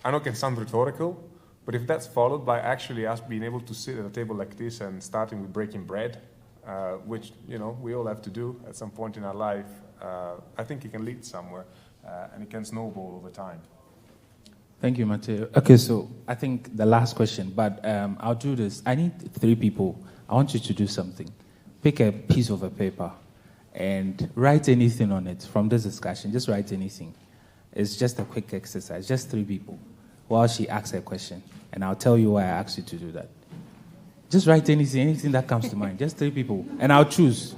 T: I know it can sound rhetorical, but if that's followed by actually us being able to sit at a table like this and starting with breaking bread, which we all have to do at some point in our life, I think it can lead somewhere, and it can snowball over time.
R: Thank you, Matteo. Okay, so I think the last question, but I'll do this. I need 3 people. I want you to do something. Pick a piece of a paper and write anything on it from this discussion. Just write anything. It's just a quick exercise, just 3 people, while she asks a question, and I'll tell you why I asked you to do that. Just write anything that comes to mind. Just 3 people, and I'll choose.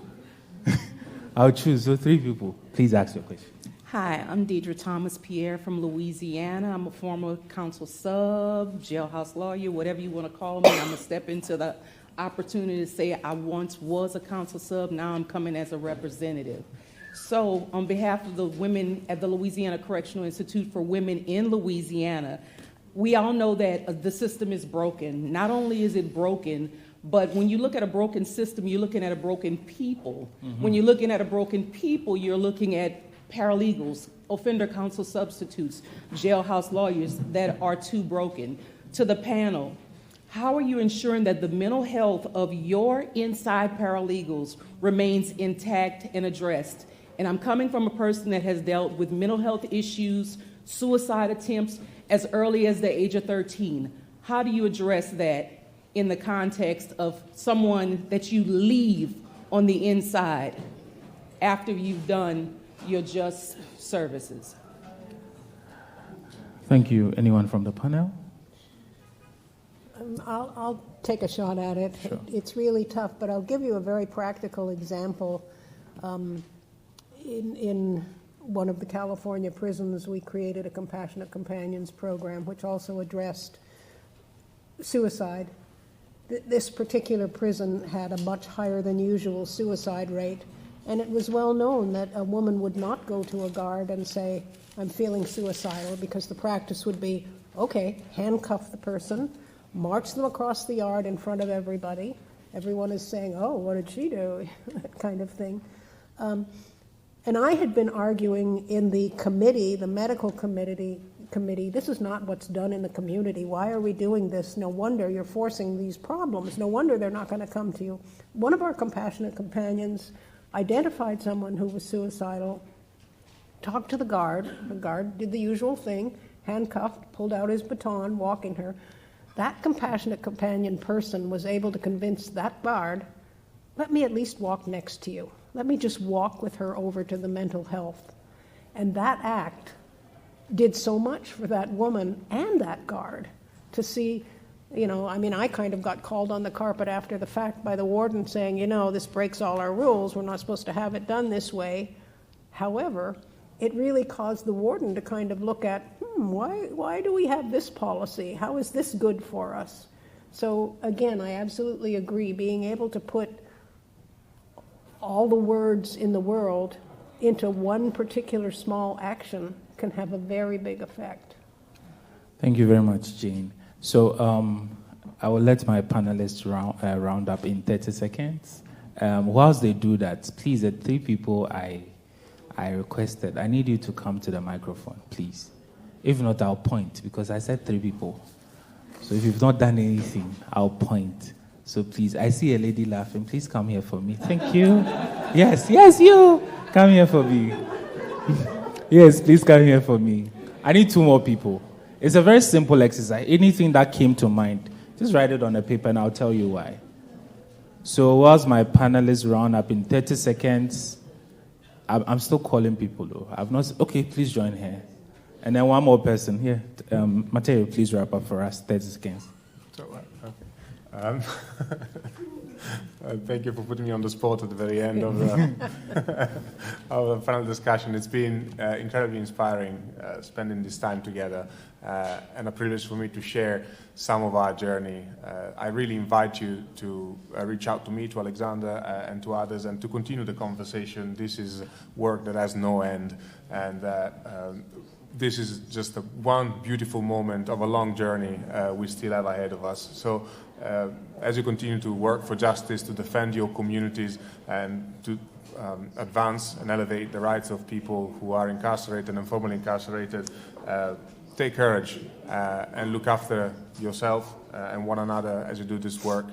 R: I'll choose. So 3 people, please ask your question.
M: Hi, I'm Deidre Thomas Pierre from Louisiana. I'm a former counsel sub, jailhouse lawyer, whatever you want to call me. I'm going to step into the opportunity to say I once was a counsel sub. Now I'm coming as a representative. So on behalf of the women at the Louisiana Correctional Institute for Women in Louisiana, we all know that the system is broken. Not only is it broken, but when you look at a broken system, you're looking at a broken people. Mm-hmm. When you're looking at a broken people, you're looking at paralegals, offender counsel substitutes, jailhouse lawyers that are too broken. To the panel, how are you ensuring that the mental health of your inside paralegals remains intact and addressed? And I'm coming from a person that has dealt with mental health issues, suicide attempts as early as the age of 13. How do you address that in the context of someone that you leave on the inside after you've done your just services?
R: Thank you. Anyone from the panel?
U: I'll take a shot at it. Sure. It's really tough, but I'll give you a very practical example. In one of the California prisons, we created a Compassionate Companions program, which also addressed suicide. This particular prison had a much higher than usual suicide rate, and it was well known that a woman would not go to a guard and say, I'm feeling suicidal, because the practice would be, okay, handcuff the person, march them across the yard in front of everybody. Everyone is saying, oh, what did she do? That kind of thing. And I had been arguing in the committee, the medical committee, this is not what's done in the community. Why are we doing this? No wonder you're forcing these problems. No wonder they're not going to come to you. One of our compassionate companions identified someone who was suicidal, talked to the guard. The guard did the usual thing, handcuffed, pulled out his baton, walking her. That compassionate companion person was able to convince that guard, let me at least walk next to you. Let me just walk with her over to the mental health. And that act did so much for that woman and that guard to see, I kind of got called on the carpet after the fact by the warden saying, this breaks all our rules. We're not supposed to have it done this way. However, it really caused the warden to kind of look at, why do we have this policy? How is this good for us? So again, I absolutely agree. Being able to put all the words in the world into one particular small action can have a very big effect.
R: Thank you very much, Jane. So I will let my panelists round up in 30 seconds. Whilst they do that, please, the 3 people I requested, I need you to come to the microphone, please. If not, I'll point, because I said 3 people. So if you've not done anything, I'll point. So please, I see a lady laughing. Please come here for me. Thank you. Yes, you. Come here for me. Yes, please come here for me. I need 2 more people. It's a very simple exercise. Anything that came to mind, just write it on a paper and I'll tell you why. So whilst my panelists round up in 30 seconds, I'm still calling people though. Okay, please join here. And then one more person here. Mateo, please wrap up for us. 30 seconds.
T: So, okay. Thank you for putting me on the spot at the very end of the panel discussion. It's been incredibly inspiring spending this time together and a privilege for me to share some of our journey. I really invite you to reach out to me, to Alexander, and to others, and to continue the conversation. This is work that has no end, and this is just one beautiful moment of a long journey we still have ahead of us. So as you continue to work for justice, to defend your communities, and to advance and elevate the rights of people who are incarcerated and formerly incarcerated, take courage and look after yourself and one another as you do this work.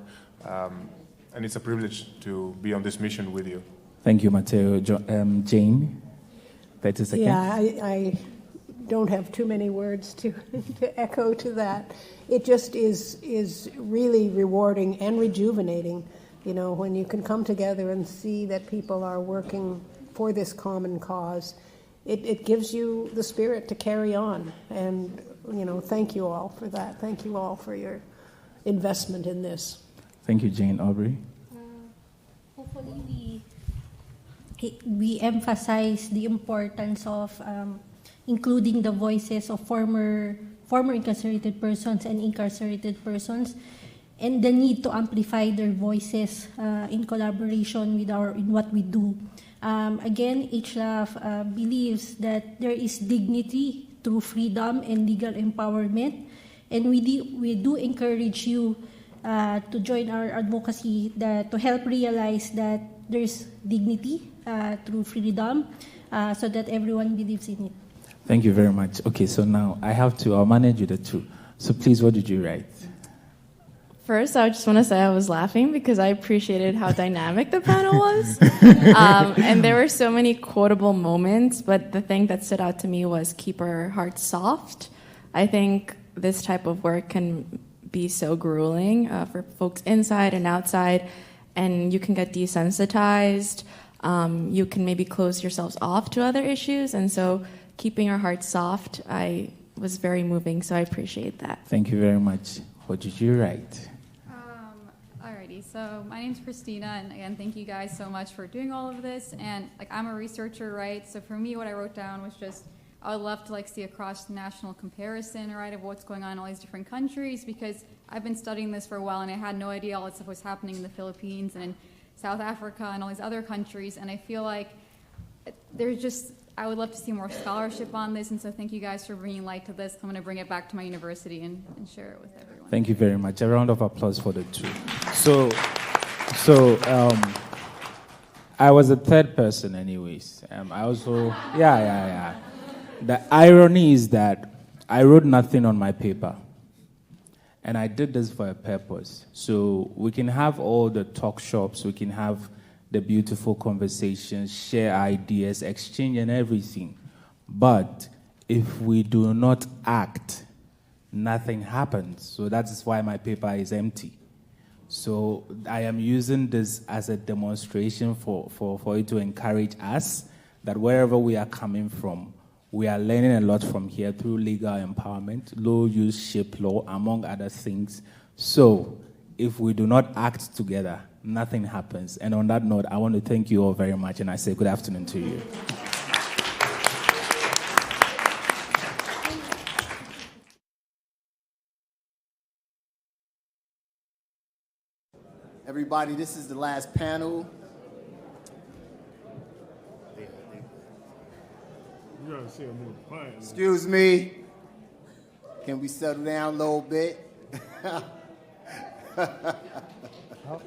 T: And it's a privilege to be on this mission with you.
R: Thank you, Mateo. Jane, 30 seconds.
U: Yeah, I don't have too many words to echo to that. It just is really rewarding and rejuvenating, you know, when you can come together and see that people are working for this common cause. It gives you the spirit to carry on. And, you know, thank you all for that. Thank you all for your investment in this.
R: Thank you, Jane. Aubrey?
Q: Hopefully we emphasize the importance of including the voices of former incarcerated persons and incarcerated persons, and the need to amplify their voices in collaboration with in what we do. Again, HLAF believes that there is dignity through freedom and legal empowerment, and we do encourage you to join our advocacy to help realize that there's dignity through freedom, so that everyone believes in it.
R: Thank you very much. Okay, so now I'll manage you the two. So please, what did you write?
N: First, I just want to say I was laughing because I appreciated how dynamic the panel was. And there were so many quotable moments, but the thing that stood out to me was keep our hearts soft. I think this type of work can be so grueling for folks inside and outside, and you can get desensitized. You can maybe close yourselves off to other issues, and so keeping our hearts soft, I was very moving, so I appreciate that.
R: Thank you very much. What did you write?
V: Alrighty, so my name's Christina, and again, thank you guys so much for doing all of this. And I'm a researcher, right? So for me, what I wrote down was just I would love to see a cross-national comparison, right, of what's going on in all these different countries, because I've been studying this for a while, and I had no idea all this stuff was happening in the Philippines and in South Africa and all these other countries. And I feel like I would love to see more scholarship on this, and so thank you guys for bringing light to this. I'm going to bring it back to my university and share it with everyone.
R: Thank you very much. A round of applause for the two. I was the third person anyways. I also, The irony is that I wrote nothing on my paper, and I did this for a purpose. So we can have all the talk shops, we can have the beautiful conversations, share ideas, exchange and everything. But if we do not act, nothing happens. So that's why my paper is empty. So I am using this as a demonstration for it to encourage us that wherever we are coming from, we are learning a lot from here through legal empowerment, low-use ship law, among other things. So if we do not act together, nothing happens. And on that note, I want to thank you all very much, and I say good afternoon to you.
W: Everybody, this is the last panel. Excuse me. Can we settle down a little bit?
X: I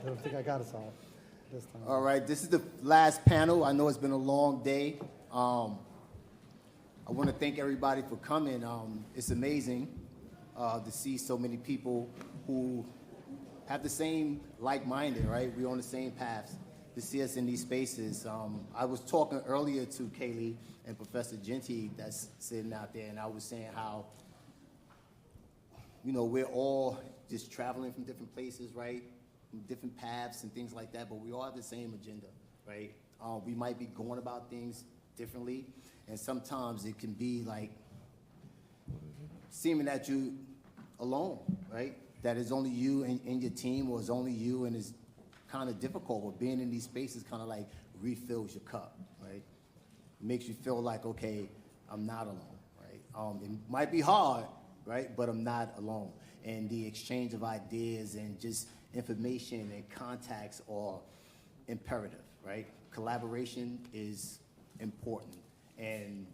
X: don't think I got us all this time.
W: All right, this is the last panel. I know it's been a long day. I want to thank everybody for coming. It's amazing to see so many people who have the same like-minded, right? We're on the same paths. To see us in these spaces. I was talking earlier to Kaylee and Professor Genty that's sitting out there, and I was saying how, we're all just traveling from different places, right? Different paths and things like that, but we all have the same agenda, right? We might be going about things differently, and sometimes it can be like seeming that you alone, right? That it's only you and your team, or it's only you, and it's kind of difficult. But being in these spaces kind of like refills your cup, right? It makes you feel like, okay, I'm not alone, right? It might be hard, right? But I'm not alone. And the exchange of ideas and just information and contacts are imperative, right? Collaboration is important. And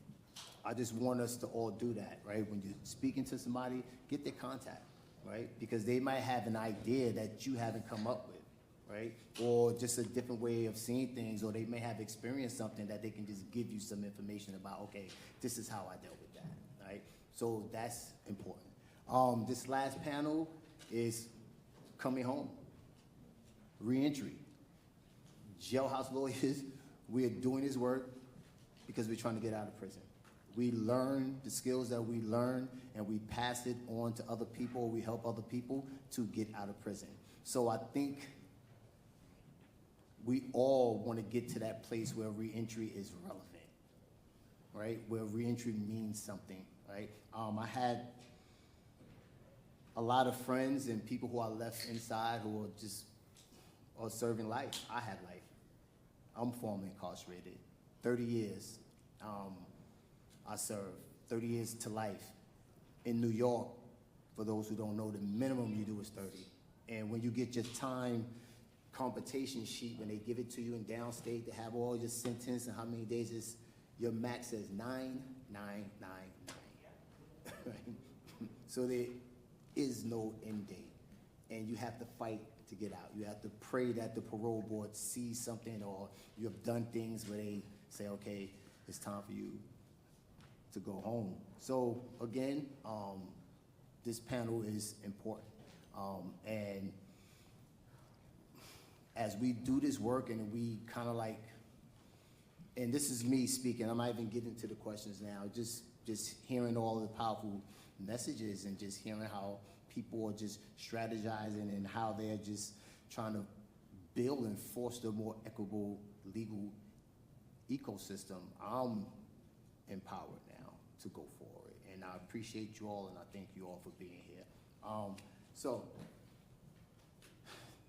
W: I just want us to all do that, right? When you're speaking to somebody, get their contact, right? Because they might have an idea that you haven't come up with, right? Or just a different way of seeing things, or they may have experienced something that they can just give you some information about, okay, this is how I dealt with that, right? So that's important. This last panel is coming home, reentry. Jailhouse lawyers, we are doing this work because we're trying to get out of prison. We learn the skills that we learn, and we pass it on to other people. We help other people to get out of prison. So I think we all want to get to that place where reentry is relevant, right? Where reentry means something, right? I had a lot of friends and people who I left inside who are serving life. I had life. I'm formerly incarcerated. 30 years I served, 30 years to life. In New York, for those who don't know, the minimum you do is 30. And when you get your time computation sheet, when they give it to you in downstate, they have all your sentence and how many days is, your max says 9999. So there is no end date. And you have to fight to get out. You have to pray that the parole board sees something, or you have done things where they say, okay, it's time for you to go home. So again, this panel is important. And as we do this work and we kind of like, and this is me speaking, I'm not even getting to the questions now, just hearing all the powerful messages and just hearing how people are just strategizing and how they're just trying to build and foster a more equitable legal ecosystem. I'm empowered now to go forward, and I appreciate you all, and I thank you all for being here. So,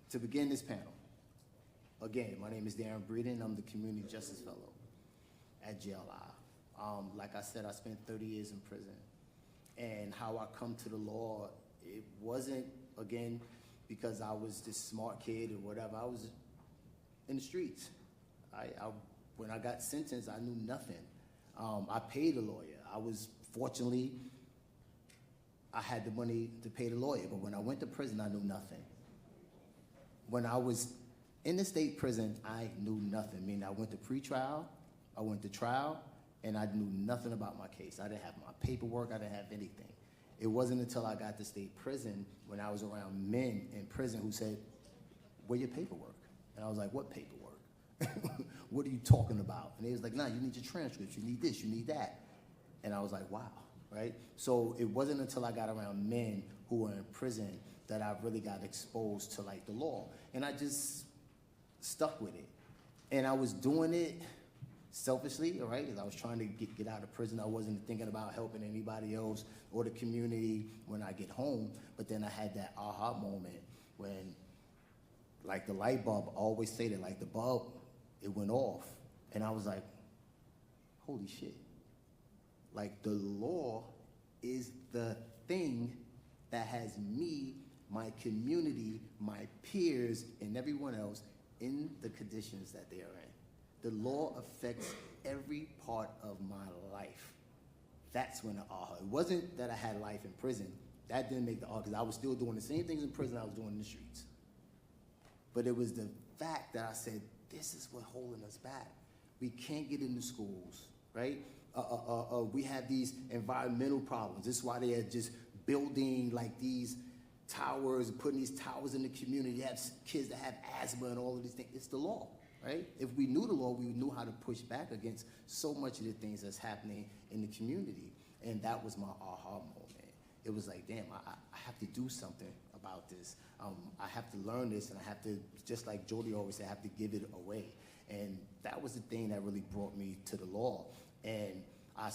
W: to begin this panel, again, my name is Darren Breeden. I'm the Community Justice Fellow at Jailhouse. Like I said, I spent 30 years in prison, and how I come to the law, it wasn't, again, because I was this smart kid or whatever. I was in the streets. When I got sentenced, I knew nothing. I paid a lawyer. Fortunately, I had the money to pay the lawyer, but when I went to prison, I knew nothing. When I was in the state prison, I knew nothing. I mean, I went to pretrial, I went to trial, and I knew nothing about my case. I didn't have my paperwork, I didn't have anything. It wasn't until I got to state prison when I was around men in prison who said, where's your paperwork? And I was like, what paperwork? What are you talking about? And they was like, nah, you need your transcripts, you need this, you need that. And I was like, wow, right? So it wasn't until I got around men who were in prison that I really got exposed to like the law. And I just stuck with it. And I was doing it selfishly, all right? Because I was trying to get out of prison. I wasn't thinking about helping anybody else or the community when I get home. But then I had that aha moment when, like the light bulb, I always say that, like the bulb, it went off. And I was like, holy shit. Like the law is the thing that has me, my community, my peers, and everyone else in the conditions that they are in. The law affects every part of my life. That's when the aha. It wasn't that I had life in prison. That didn't make the aha, because I was still doing the same things in prison I was doing in the streets. But it was the fact that I said, this is what's holding us back. We can't get into schools, right? We have these environmental problems. This is why they are just building like these towers, putting these towers in the community. You have kids that have asthma and all of these things. It's the law, right? If we knew the law, we knew how to push back against so much of the things that's happening in the community. And that was my aha moment. It was like, damn, I have to do something about this. I have to learn this, and I have to, just like Jody always said, I have to give it away. And that was the thing that really brought me to the law. And I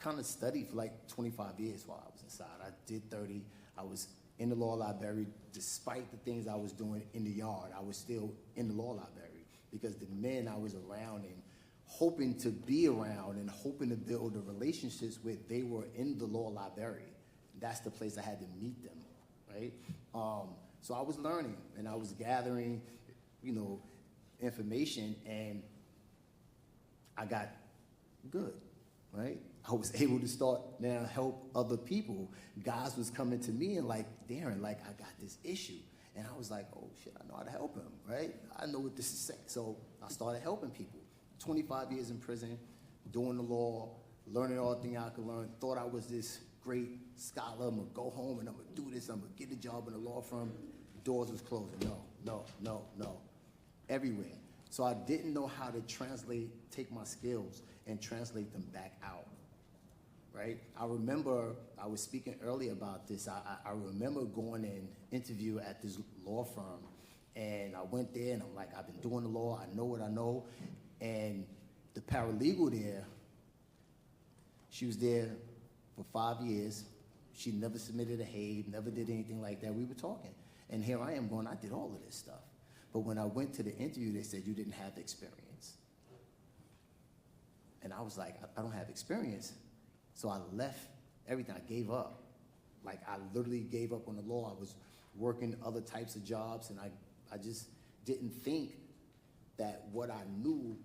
W: kind of studied for like 25 years while I was inside. I did 30. I was in the law library. Despite the things I was doing in the yard, I was still in the law library because the men I was around and hoping to be around and hoping to build the relationships with, they were in the law library. That's the place I had to meet them, right? So I was learning and I was gathering, information, and I got good, right? I was able to start now help other people. Guys was coming to me and like, Darren, like I got this issue. And I was like, oh shit, I know how to help him, right? I know what this is saying. So I started helping people. 25 years in prison, doing the law, learning all the things I could learn. Thought I was this great scholar. I'm gonna go home and I'm gonna do this. I'm gonna get a job in a law firm. Doors was closing. No. Everywhere. So I didn't know how to take my skills and translate them back out, right? I remember, I was speaking earlier about this. I remember going and interview at this law firm, and I went there and I'm like, I've been doing the law. I know what I know. And the paralegal there, she was there for 5 years. She never submitted a HABE, never did anything like that. We were talking. And here I am going, I did all of this stuff. But when I went to the interview, they said, you didn't have experience. And I was like, I don't have experience. So I left everything. I gave up. Like, I literally gave up on the law. I was working other types of jobs, and I just didn't think that what I knew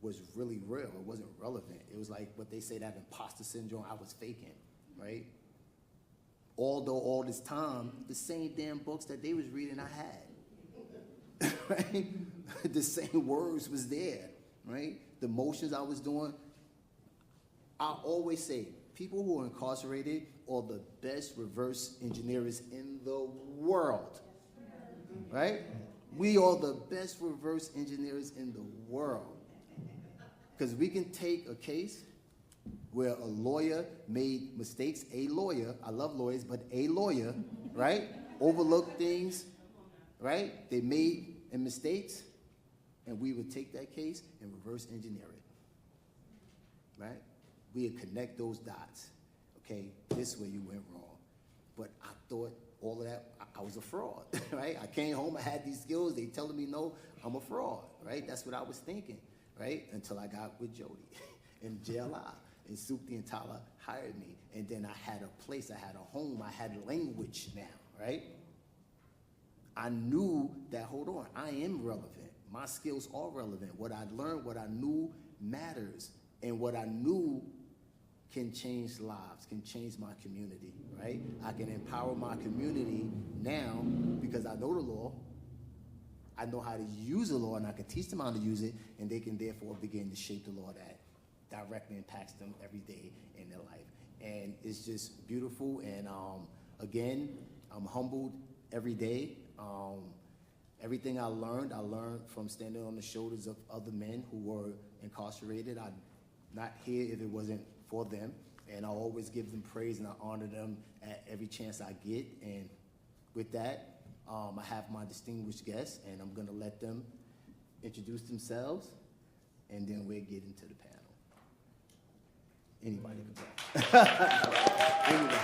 W: was really real. It wasn't relevant. It was like what they say, that imposter syndrome. I was faking, right? Although all this time, the same damn books that they was reading, I had, right? The same words was there, right? The motions I was doing. I always say, people who are incarcerated are the best reverse engineers in the world, right? We are the best reverse engineers in the world. Because we can take a case where a lawyer made mistakes, a lawyer, I love lawyers, but a lawyer, right, overlooked things, right? They made mistakes, and we would take that case and reverse engineer it, right? We would connect those dots. Okay, this way you went wrong. But I thought all of that, I was a fraud, right? I came home, I had these skills, they telling me no, I'm a fraud, right? That's what I was thinking, right? Until I got with Jody in Jailhouse, and Sukti and Tala hired me. And then I had a place, I had a home, I had language now, right? I knew that, hold on, I am relevant. My skills are relevant. What I learned, what I knew matters. And what I knew can change lives, can change my community, right? I can empower my community now because I know the law. I know how to use the law, and I can teach them how to use it, and they can therefore begin to shape the law that directly impacts them every day in their life. And it's just beautiful, and again, I'm humbled every day. Everything I learned from standing on the shoulders of other men who were incarcerated. I'd not here if it wasn't for them, and I always give them praise and I honor them at every chance I get. And with that, I have my distinguished guests, and I'm gonna let them introduce themselves, and then we'll get into the panel. Anybody can talk. Anybody.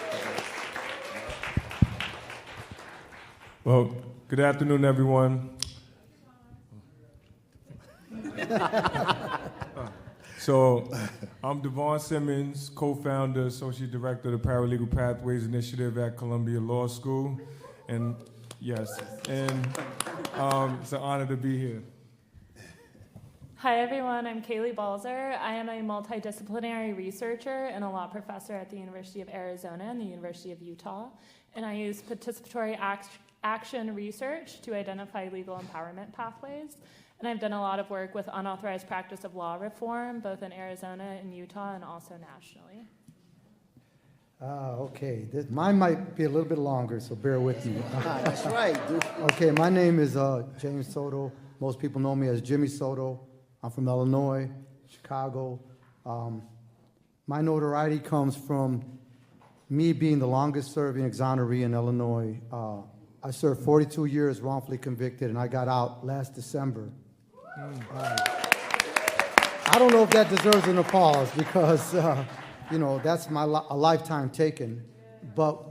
I: Well, good afternoon, everyone. So, I'm Devon Simmons, co-founder, associate director of the Paralegal Pathways Initiative at Columbia Law School. And yes, and it's an honor to be here.
J: Hi, everyone. I'm Kaylee Balzer. I am a multidisciplinary researcher and a law professor at the University of Arizona and the University of Utah. And I use participatory action research to identify legal empowerment pathways. And I've done a lot of work with unauthorized practice of law reform, both in Arizona and Utah, and also nationally.
X: Okay, mine might be a little bit longer, so bear with me.
W: That's right, dude.
X: Okay, my name is James Soto. Most people know me as Jimmy Soto. I'm from Illinois, Chicago. My notoriety comes from me being the longest-serving exoneree in Illinois. I served 42 years wrongfully convicted, and I got out last December. I don't know if that deserves an applause because that's a lifetime taken. But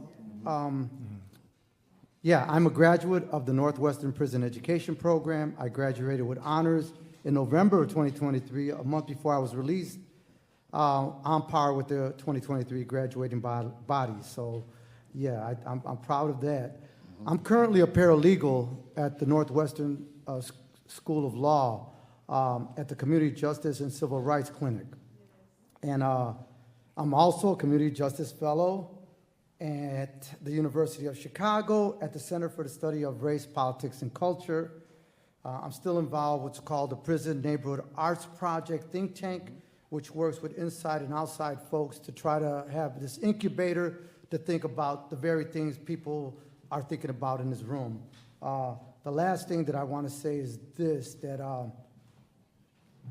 X: yeah, I'm a graduate of the Northwestern Prison Education Program. I graduated with honors in November of 2023, a month before I was released, on par with the 2023 graduating body. So yeah, I'm proud of that. I'm currently a paralegal at the Northwestern School of Law at the Community Justice and Civil Rights Clinic. And I'm also a Community Justice Fellow at the University of Chicago at the Center for the Study of Race, Politics, and Culture. I'm still involved with what's called the Prison Neighborhood Arts Project think tank, which works with inside and outside folks to try to have this incubator to think about the very things people are thinking about in this room. The last thing that I want to say is this, that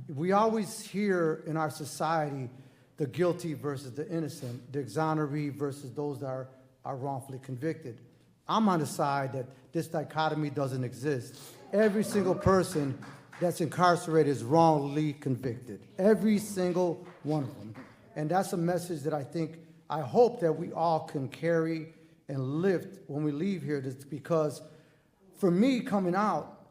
X: we always hear in our society the guilty versus the innocent, the exoneree versus those that are wrongfully convicted. I'm on the side that this dichotomy doesn't exist. Every single person that's incarcerated is wrongly convicted. Every single one of them. And that's a message that I hope that we all can carry and lift when we leave here, because for me coming out,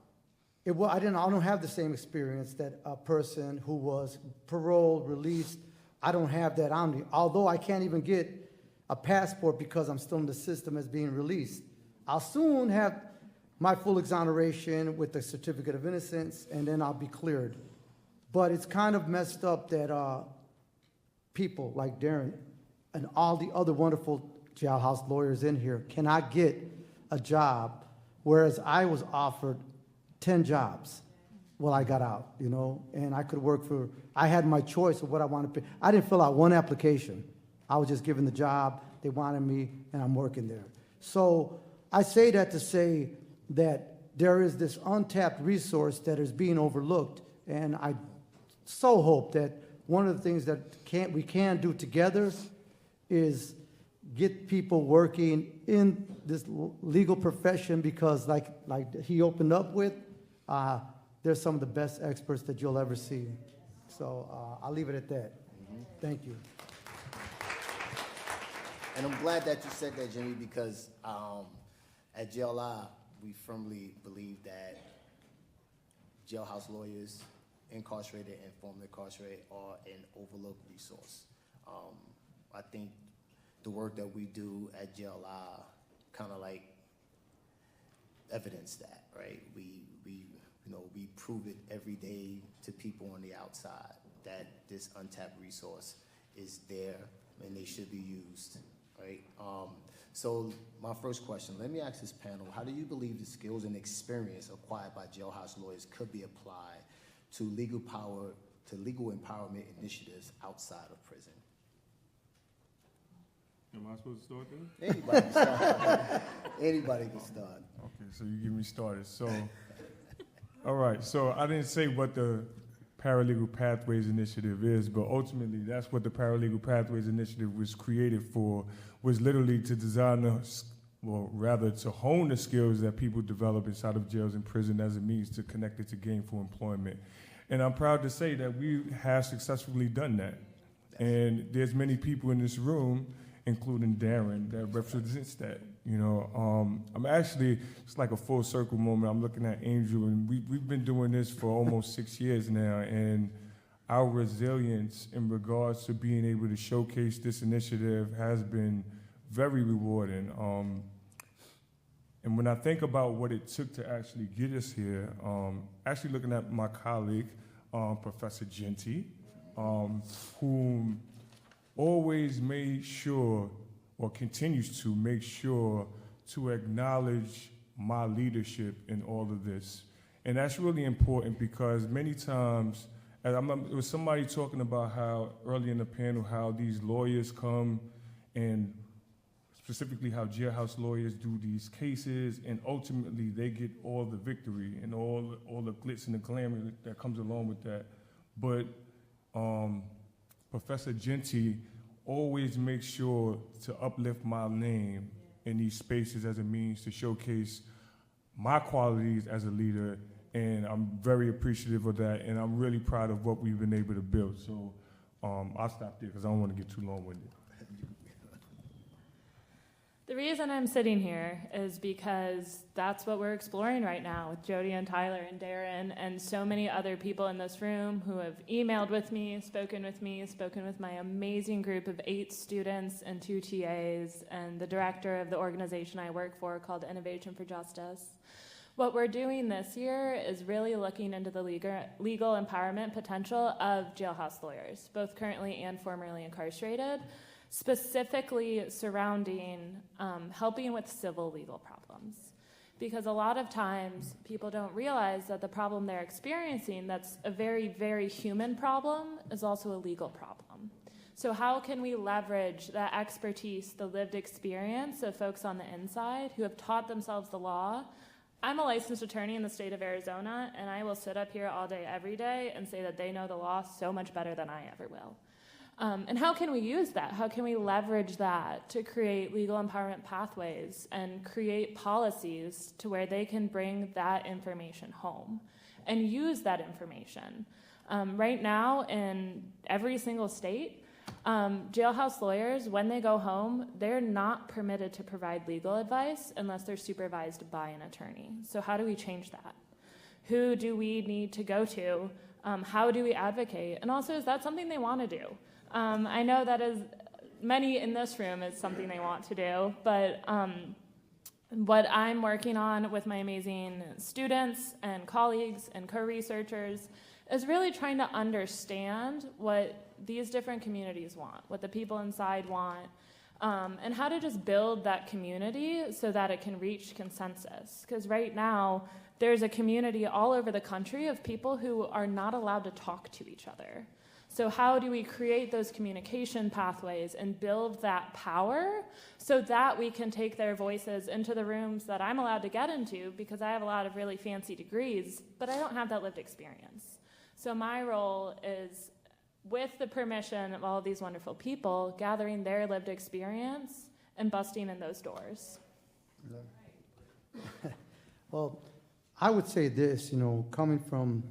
X: I don't have the same experience that a person who was paroled, released. I don't have that on me, although I can't even get a passport because I'm still in the system as being released. I'll soon have my full exoneration with the certificate of innocence, and then I'll be cleared. But it's kind of messed up that people like Darren and all the other wonderful jailhouse lawyers in here cannot get a job, whereas I was offered 10 jobs while I got out, and I could work I had my choice of what I wanted to pay. I didn't fill out one application. I was just given the job, they wanted me, and I'm working there. So I say that to say that there is this untapped resource that is being overlooked, and I so hope that one of the things that we can do together is get people working in this legal profession, because like he opened up with, they're some of the best experts that you'll ever see. So I'll leave it at that. Thank you.
W: And I'm glad that you said that, Jimmy, because at JLI, we firmly believe that jailhouse lawyers, incarcerated and formerly incarcerated, are an overlooked resource. I think the work that we do at JLI kind of like evidence that, right? We prove it every day to people on the outside that this untapped resource is there and they should be used, right? So my first question, let me ask this panel, how do you believe the skills and experience acquired by jailhouse lawyers could be applied to legal empowerment initiatives outside of prison?
T: Am I supposed to start there?
W: Anybody can start. Anybody can start.
T: Okay, so you get me started. So, all right, so I didn't say what the Paralegal Pathways Initiative is, but ultimately that's what the Paralegal Pathways Initiative was created for, was literally to design to hone the skills that people develop inside of jails and prison as a means to connect it to gainful employment. And I'm proud to say that we have successfully done that. And there's many people in this room, including Darren, that represents that. I'm actually, it's like a full circle moment. I'm looking at Angel, and we've been doing this for almost 6 years now, and our resilience in regards to being able to showcase this initiative has been very rewarding. And when I think about what it took to actually get us here, actually looking at my colleague, Professor Genty, whom always made sure, or continues to make sure, to acknowledge my leadership in all of this. And that's really important because many times, there was somebody talking about how, early in the panel, how these lawyers come and specifically how jailhouse lawyers do these cases, and ultimately they get all the victory and all the glitz and the glamour that comes along with that. But Professor Genty always makes sure to uplift my name in these spaces as a means to showcase my qualities as a leader, and I'm very appreciative of that, and I'm really proud of what we've been able to build. So
I: I'll stop there because I don't want to get too long-winded.
J: The reason I'm sitting here is because that's what we're exploring right now with Jody and Tyler and Darren and so many other people in this room who have emailed with me, spoken with my amazing group of 8 students and 2 TAs and the director of the organization I work for called Innovation for Justice. What we're doing this year is really looking into the legal empowerment potential of jailhouse lawyers, both currently and formerly incarcerated, specifically surrounding helping with civil legal problems. Because a lot of times people don't realize that the problem they're experiencing that's a very, very human problem is also a legal problem. So how can we leverage that expertise, the lived experience of folks on the inside who have taught themselves the law? I'm a licensed attorney in the state of Arizona, and I will sit up here all day, every day, and say that they know the law so much better than I ever will. And how can we use that? How can we leverage that to create legal empowerment pathways and create policies to where they can bring that information home and use that information? Right now, in every single state, jailhouse lawyers, when they go home, they're not permitted to provide legal advice unless they're supervised by an attorney. So how do we change that? Who do we need to go to? How do we advocate? And also, is that something they want to do? I know that is many in this room is something they want to do, but what I'm working on with my amazing students and colleagues and co-researchers is really trying to understand what these different communities want, what the people inside want, and how to just build that community so that it can reach consensus. Because right now, there's a community all over the country of people who are not allowed to talk to each other. So how do we create those communication pathways and build that power so that we can take their voices into the rooms that I'm allowed to get into because I have a lot of really fancy degrees, but I don't have that lived experience. So my role is, with the permission of all of these wonderful people, gathering their lived experience and busting in those doors.
X: Well, I would say this, coming from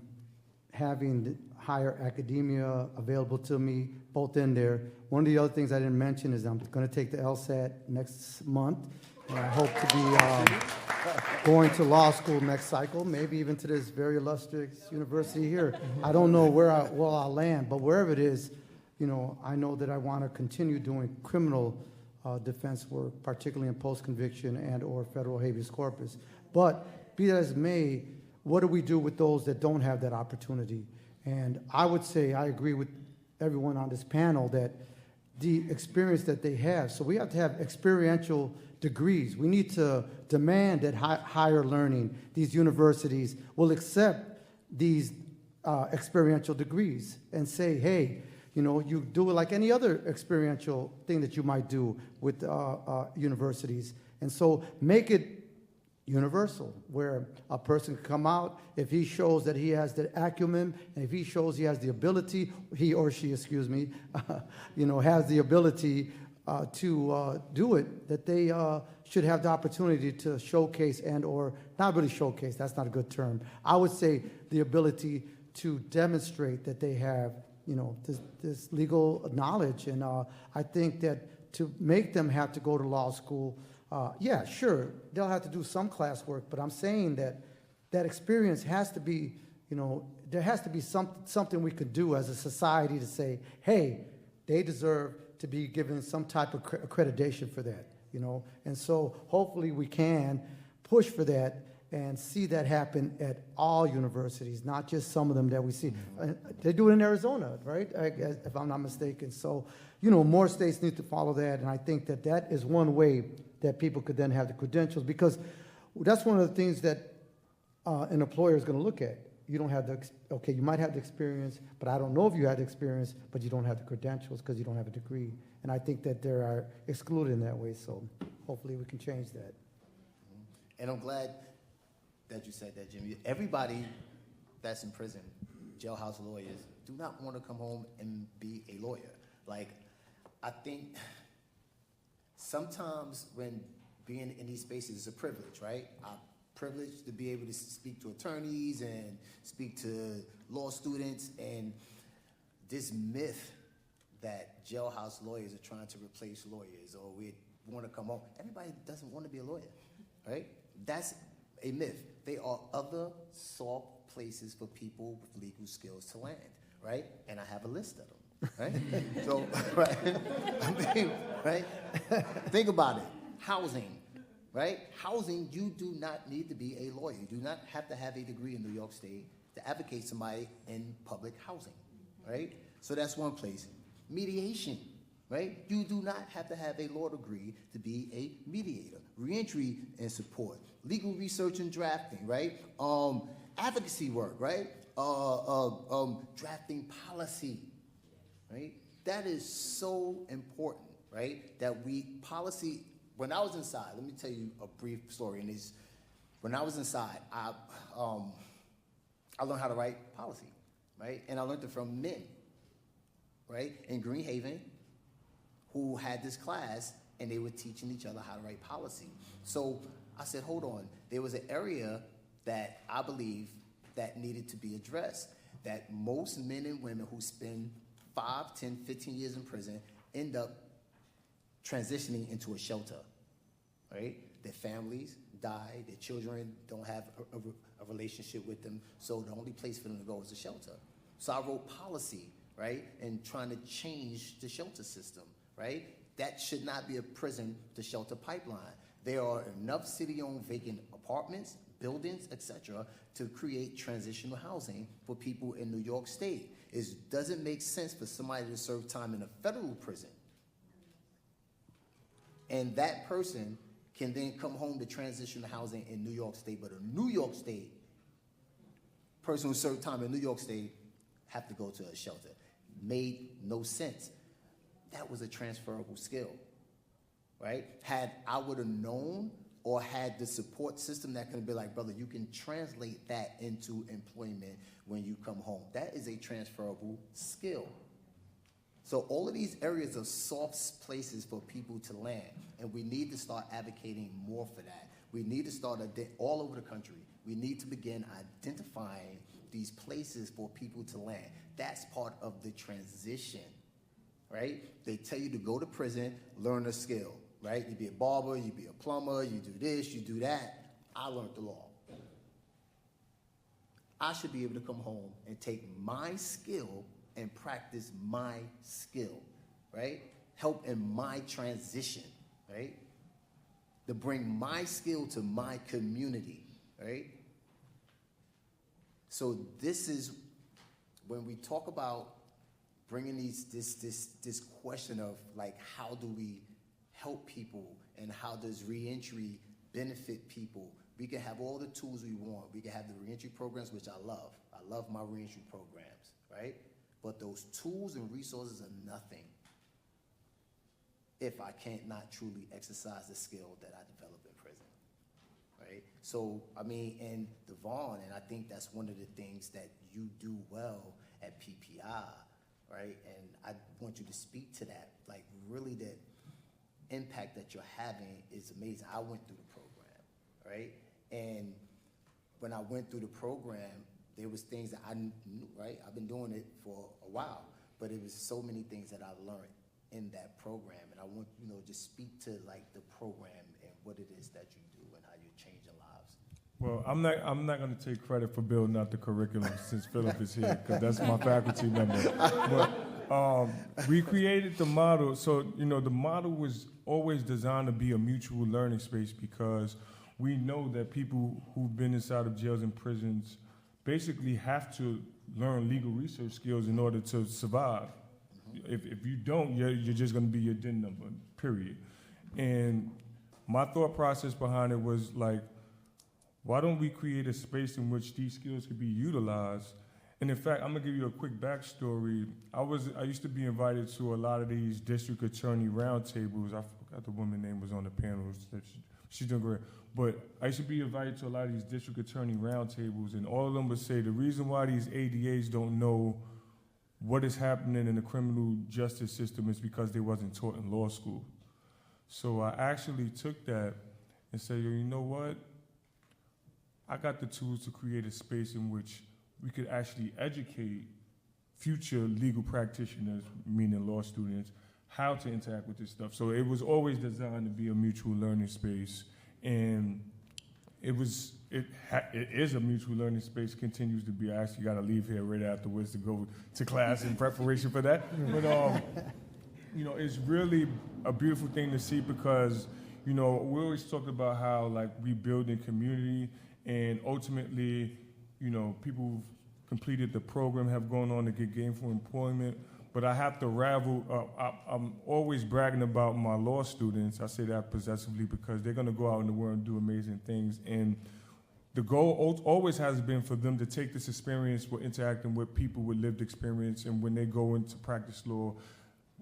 X: having the higher academia available to me, both in there. One of the other things I didn't mention is I'm going to take the LSAT next month, and I hope to be going to law school next cycle, maybe even to this very illustrious university here. I don't know where I'll land, but wherever it is, I know that I want to continue doing criminal defense work, particularly in post-conviction and or federal habeas corpus. But be that as it may, what do we do with those that don't have that opportunity? And I would say I agree with everyone on this panel that the experience that they have, so we have to have experiential degrees. We need to demand that higher learning, these universities will accept these experiential degrees and say, hey, you do it like any other experiential thing that you might do with universities. And so make it universal, where a person can come out, if he shows that he has the acumen, and if he shows he has the ability, he or she, excuse me, has the ability to do it, that they should have the opportunity to showcase and or, not really showcase, that's not a good term. I would say the ability to demonstrate that they have, this legal knowledge. And I think that to make them have to go to law school, yeah, sure, they'll have to do some classwork, but I'm saying that that experience has to be, there has to be something we could do as a society to say, hey, they deserve to be given some type of accreditation for that, And so hopefully we can push for that and see that happen at all universities, not just some of them that we see. They do it in Arizona, right, if I'm not mistaken. So, more states need to follow that, and I think that that is one way that people could then have the credentials, because that's one of the things that an employer is going to look at. You don't have you might have the experience, but I don't know if you had the experience, but you don't have the credentials because you don't have a degree. And I think that they are excluded in that way, so hopefully we can change that.
W: And I'm glad that you said that, Jimmy. Everybody that's in prison, jailhouse lawyers, do not want to come home and be a lawyer. Like, I think sometimes when being in these spaces is a privilege, right? I'm privileged to be able to speak to attorneys and speak to law students, and this myth that jailhouse lawyers are trying to replace lawyers, or we want to come home. Everybody doesn't want to be a lawyer, right? That's a myth. They are other soft places for people with legal skills to land, right? And I have a list of them, right? So, right? I mean, right? Think about it. Housing, right? Housing, you do not need to be a lawyer. You do not have to have a degree in New York State to advocate somebody in public housing, right? So that's one place. Mediation, right? You do not have to have a law degree to be a mediator. Reentry and support, legal research and drafting, right? Advocacy work, right? Drafting policy, right? That is so important, right? That policy. When I was inside, let me tell you a brief story. And when I was inside, I learned how to write policy, right? And I learned it from men, right, in Green Haven, who had this class, and they were teaching each other how to write policy. So I said, hold on. There was an area that I believe that needed to be addressed, that most men and women who spend 5, 10, 15 years in prison end up transitioning into a shelter, right? Their families die, their children don't have a relationship with them, so the only place for them to go is a shelter. So I wrote policy, right, and trying to change the shelter system, right? That should not be a prison to shelter pipeline. There are enough city-owned vacant apartments, buildings, etc., to create transitional housing for people in New York State. It doesn't make sense for somebody to serve time in a federal prison, and that person can then come home to transitional housing in New York State, but a New York State person who served time in New York State have to go to a shelter. Made no sense. That was a transferable skill, right? Had I would have known or had the support system that could be like, brother, you can translate that into employment when you come home. That is a transferable skill. So all of these areas are soft places for people to land, and we need to start advocating more for that. We need to start all over the country. We need to begin identifying these places for people to land. That's part of the transition, right? They tell you to go to prison, learn a skill, right? You be a barber, you be a plumber, you do this, you do that. I learned the law. I should be able to come home and take my skill and practice my skill, right? Help in my transition, right? To bring my skill to my community, right? So this is when we talk about bringing this question of like, how do we help people and how does reentry benefit people? We can have all the tools we want. We can have the reentry programs, which I love. I love my reentry programs, right? But those tools and resources are nothing if I can't not truly exercise the skill that I developed in prison, right? So, I mean, and Devon, and I think that's one of the things that you do well at PPI, right? And I want you to speak to that. Like, really, that impact that you're having is amazing. I went through the program, right? And when I went through the program, there was things that I knew, right? I've been doing it for a while, but it was so many things that I learned in that program. And I want, just speak to like the program and what it is that you do and how you're changing lives.
I: Well, I'm not going to take credit for building out the curriculum since Philip is here, because that's my faculty member. But we created the model. So, the model was always designed to be a mutual learning space, because we know that people who've been inside of jails and prisons basically have to learn legal research skills in order to survive. If you don't, you're just going to be your DIN number, period. And my thought process behind it was like, why don't we create a space in which these skills could be utilized? And in fact, I'm going to give you a quick backstory. I used to be invited to a lot of these district attorney roundtables. I forgot the woman's name was on the panel. She's doing great. But I used to be invited to a lot of these district attorney roundtables, and all of them would say the reason why these ADAs don't know what is happening in the criminal justice system is because they wasn't taught in law school. So I actually took that and said, you know what? I got the tools to create a space in which we could actually educate future legal practitioners, meaning law students, how to interact with this stuff. So it was always designed to be a mutual learning space, and it is a mutual learning space, continues to be. I actually got to leave here right afterwards to go to class in preparation for that. But it's really a beautiful thing to see because, we always talk about how like we build in community, and ultimately, people who've completed the program have gone on to get gainful employment. But I have to I'm always bragging about my law students. I say that possessively because they're going to go out in the world and do amazing things. And the goal always has been for them to take this experience with interacting with people with lived experience, and when they go into practice law,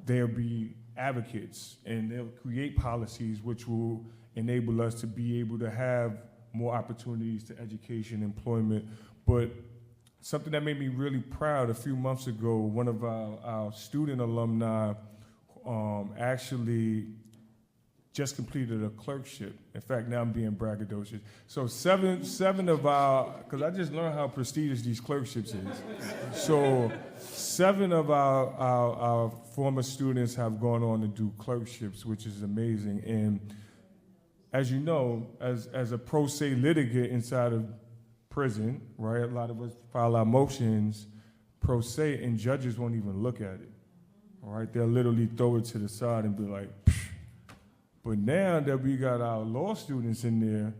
I: they'll be advocates, and they'll create policies which will enable us to be able to have more opportunities to education, employment. But something that made me really proud, a few months ago, one of our student alumni actually just completed a clerkship. In fact, now I'm being braggadocious. So seven of because I just learned how prestigious these clerkships is. So 7 of our former students have gone on to do clerkships, which is amazing. And as you know, as a pro se litigant inside of prison, right, a lot of us file our motions pro se, and judges won't even look at it. All right, they'll literally throw it to the side and be like, psh. But now that we got our law students in there,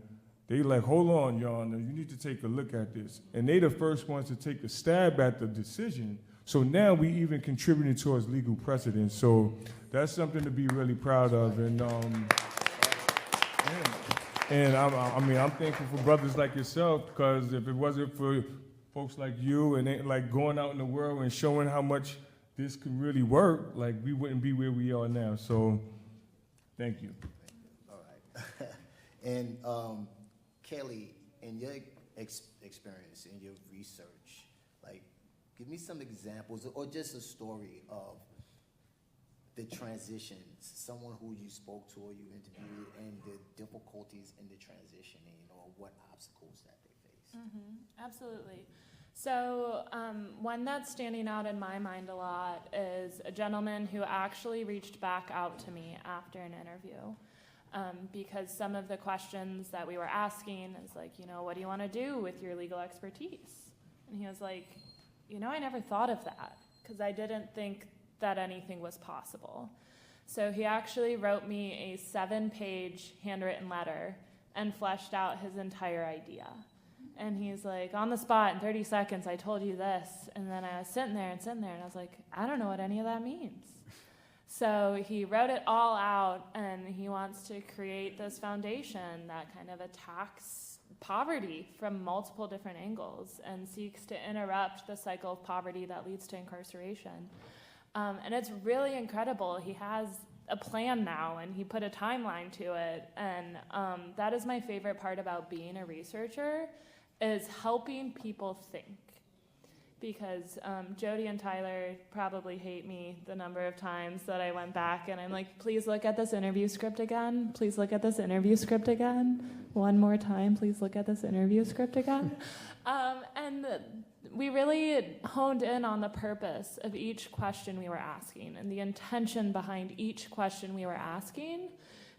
I: they like, hold on, y'all, now you need to take a look at this. And they the first ones to take a stab at the decision. So now we even contributing towards legal precedent. So that's something to be really proud of. And I'm thankful for brothers like yourself, because if it wasn't for folks like you and they, like going out in the world and showing how much this can really work, like we wouldn't be where we are now. So thank you.
W: All right. And Kelly, in your experience, in your research, like, give me some examples or just a story of the transitions, someone who you spoke to or you interviewed, and the difficulties in the transitioning, or what obstacles that they face.
J: Mm-hmm. Absolutely. So one that's standing out in my mind a lot is a gentleman who actually reached back out to me after an interview, because some of the questions that we were asking is like, what do you want to do with your legal expertise? And he was like, I never thought of that, because I didn't think that anything was possible. So he actually wrote me a 7-page handwritten letter and fleshed out his entire idea. And he's like, on the spot, in 30 seconds, I told you this. And then I was sitting there, and I was like, I don't know what any of that means. So he wrote it all out, and he wants to create this foundation that kind of attacks poverty from multiple different angles and seeks to interrupt the cycle of poverty that leads to incarceration. And it's really incredible. He has a plan now, and he put a timeline to it. And that is my favorite part about being a researcher, is helping people think. Because Jody and Tyler probably hate me the number of times that I went back and I'm like, please look at this interview script again. Please look at this interview script again. One more time, please look at this interview script again. And we really honed in on the purpose of each question we were asking and the intention behind each question we were asking,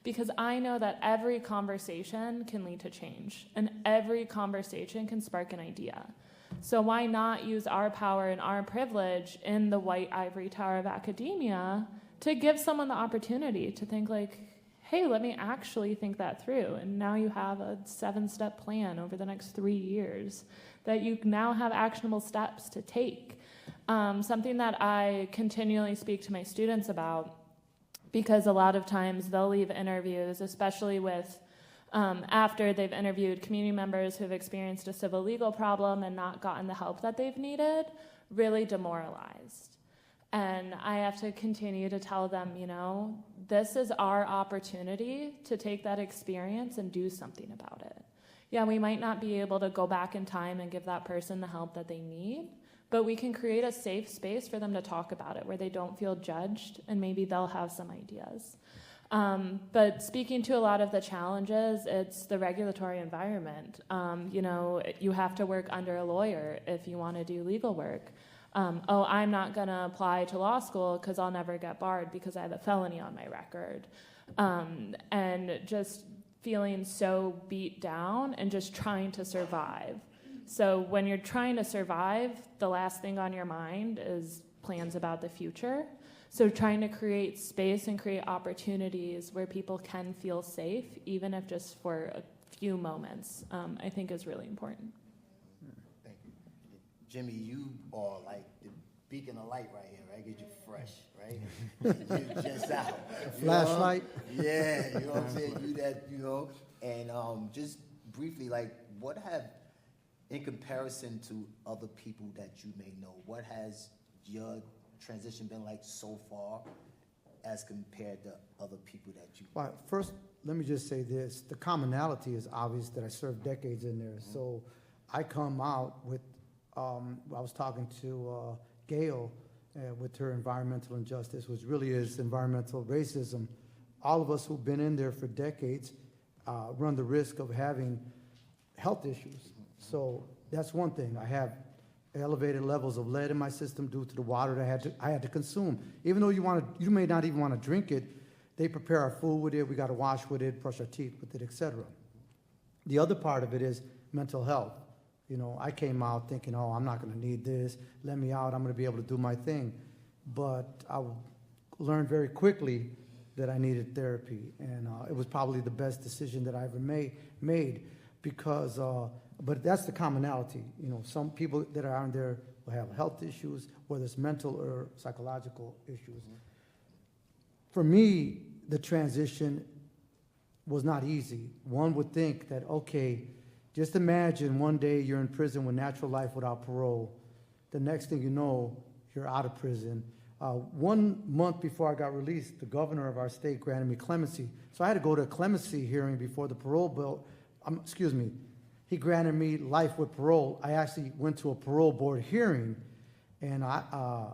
J: because I know that every conversation can lead to change and every conversation can spark an idea. So why not use our power and our privilege in the white ivory tower of academia to give someone the opportunity to think like, hey, let me actually think that through. And now you have a 7-step plan over the next 3 years that you now have actionable steps to take. Something that I continually speak to my students about, because a lot of times they'll leave interviews, especially with after they've interviewed community members who've experienced a civil legal problem and not gotten the help that they've needed, really demoralized. And I have to continue to tell them, this is our opportunity to take that experience and do something about it. Yeah, we might not be able to go back in time and give that person the help that they need, but we can create a safe space for them to talk about it where they don't feel judged, and maybe they'll have some ideas. But speaking to a lot of the challenges, it's the regulatory environment. You have to work under a lawyer if you want to do legal work. oh, I'm not going to apply to law school because I'll never get barred because I have a felony on my record. And just feeling so beat down and just trying to survive. So when you're trying to survive, the last thing on your mind is plans about the future. So trying to create space and create opportunities where people can feel safe, even if just for a few moments, I think is really important.
W: Thank you. Jimmy, you are like the beacon of light right here, right? Get you fresh, right? You're just out.
X: Flashlight.
W: Yeah, you know what I'm saying? You that, you know, and just briefly, like, what have, in comparison to other people that you may know, what has your transition been like so far as compared to other people that you
X: Well, first, let me just say this. The commonality is obvious that I served decades in there.
W: Mm-hmm.
X: So I come out with, I was talking to Gail with her environmental injustice, which really is environmental racism. All of us who've been in there for decades run the risk of having health issues. So that's one thing. I have elevated levels of lead in my system due to the water that I had to consume. Even though you may not even want to drink it, they prepare our food with it, we got to wash with it, brush our teeth with it, etc. The other part of it is mental health. You know, I came out thinking, oh, I'm not going to need this. Let me out. I'm going to be able to do my thing. But I learned very quickly that I needed therapy, and it was probably the best decision that I ever made because, but that's the commonality. You know, some people that are out there will have health issues, whether it's mental or psychological issues. Mm-hmm. For me, the transition was not easy. One would think that, okay, just imagine one day you're in prison with natural life without parole. The next thing you know, you're out of prison. 1 month before I got released, the governor of our state granted me clemency. So I had to go to a clemency hearing before the parole bill. He granted me life with parole. I actually went to a parole board hearing, and I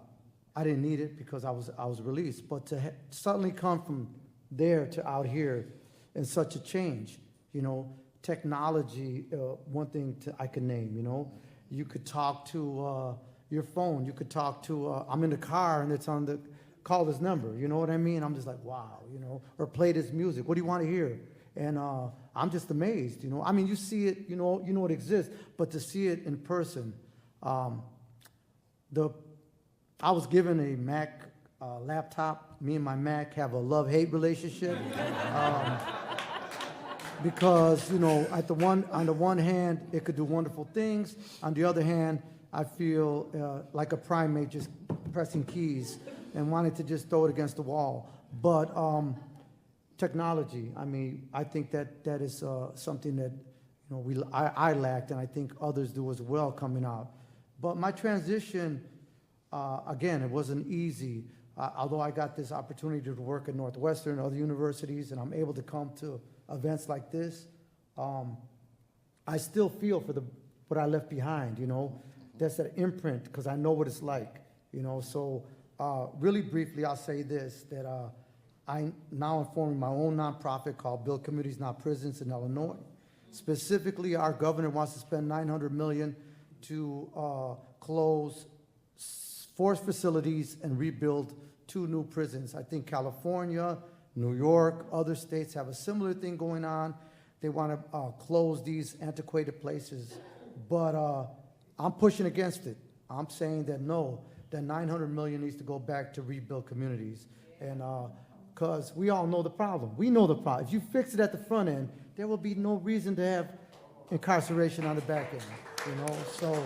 X: didn't need it because I was released. But to suddenly come from there to out here and such a change, you know, technology, one thing I can name, you know, you could talk to your phone. You could talk to, I'm in the car and it's on the, call this number, you know what I mean? I'm just like, wow, you know, or play this music. What do you want to hear? And I'm just amazed, you know. I mean, you see it, you know it exists, but to see it in person, I was given a Mac laptop. Me and my Mac have a love-hate relationship. Because, you know, on the one hand, it could do wonderful things. On the other hand, I feel like a primate just pressing keys and wanting to just throw it against the wall. But technology, I mean, I think that is something that, you know, I lacked, and I think others do as well coming out. But my transition, again, it wasn't easy. Although I got this opportunity to work at Northwestern and other universities, and I'm able to come to events like this, I still feel for what I left behind, you know. That's an imprint, because I know what it's like, you know. So really briefly, I'll say this, that I'm now forming my own nonprofit called Build Communities, Not Prisons in Illinois. Specifically, our governor wants to spend $900 million to close 4 facilities and rebuild 2 new prisons. I think California, New York, other states have a similar thing going on. They want to close these antiquated places. But I'm pushing against it. I'm saying that no, that $900 million needs to go back to rebuild communities. And because we all know the problem. We know the problem. If you fix it at the front end, there will be no reason to have incarceration on the back end, you know. So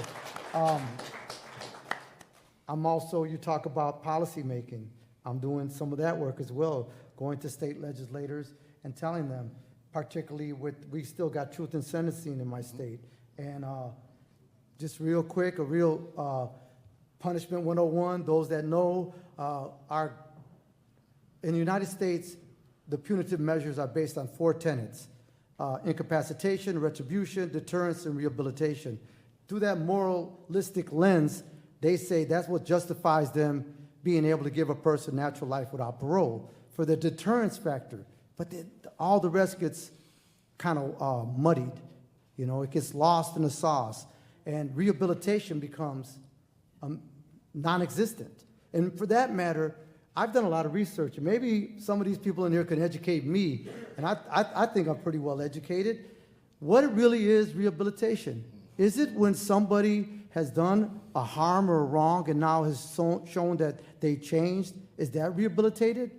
X: I'm also, you talk about policy making. I'm doing some of that work as well, going to state legislators and telling them, particularly we still got truth in sentencing in my state. And just real quick, a real punishment 101, those that know, in the United States, the punitive measures are based on 4 tenets: incapacitation, retribution, deterrence, and rehabilitation. Through that moralistic lens, they say that's what justifies them being able to give a person natural life without parole for the deterrence factor. But all the rest gets kind of muddied. You know, it gets lost in the sauce. And rehabilitation becomes non-existent. And for that matter, I've done a lot of research, and maybe some of these people in here can educate me, and I think I'm pretty well educated. What it really is rehabilitation. Is it when somebody has done a harm or a wrong and now has shown that they changed? Is that rehabilitated?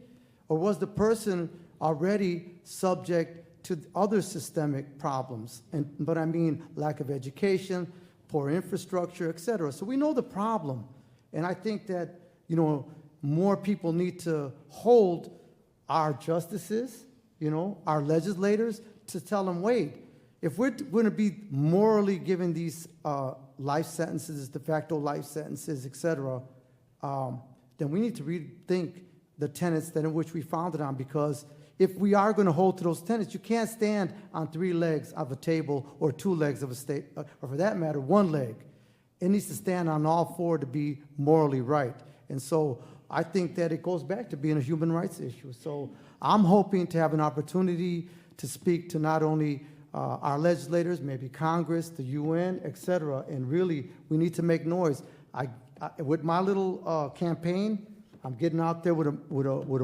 X: Or was the person already subject to other systemic problems? But I mean lack of education, poor infrastructure, et cetera. So we know the problem. And I think that, more people need to hold our justices, our legislators, to tell them, wait, if we're going to be morally giving these life sentences, de facto life sentences, et cetera, then we need to rethink the tenets in which we founded on, because if we are going to hold to those tenets, you can't stand on 3 legs of a table or 2 legs of a state, or for that matter, 1 leg. It needs to stand on all 4 to be morally right. And so I think that it goes back to being a human rights issue. So I'm hoping to have an opportunity to speak to not only our legislators, maybe Congress, the UN, et cetera, and really we need to make noise. With my little campaign, I'm getting out there with a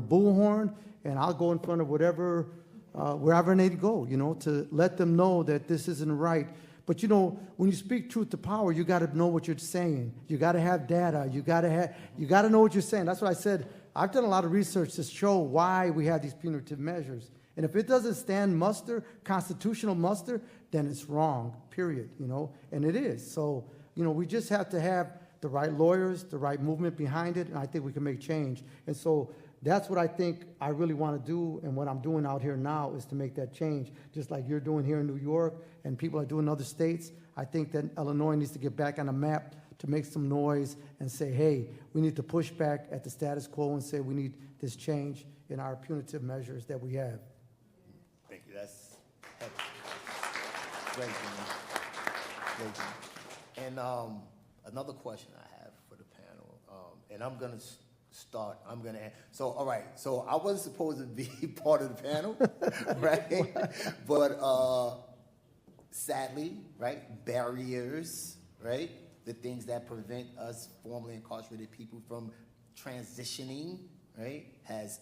X: bullhorn, and I'll go in front of wherever I need to go, to let them know that this isn't right. But when you speak truth to power, you got to know what you're saying. You got to have data. You got to know what you're saying. That's what I said. I've done a lot of research to show why we have these punitive measures. And if it doesn't stand muster, constitutional muster, then it's wrong, period, and it is. So, we just have to have the right lawyers, the right movement behind it, and I think we can make change. And so that's what I think I really want to do, and what I'm doing out here now is to make that change, just like you're doing here in New York and people are doing in other states. I think that Illinois needs to get back on the map to make some noise and say, hey, we need to push back at the status quo and say we need this change in our punitive measures that we have.
W: Thank you. That's great, man. Great, man. And another question I have for the panel, and I'm going to start. So, all right. So I wasn't supposed to be part of the panel, right? But sadly, right, barriers, right, the things that prevent us formerly incarcerated people from transitioning, right, has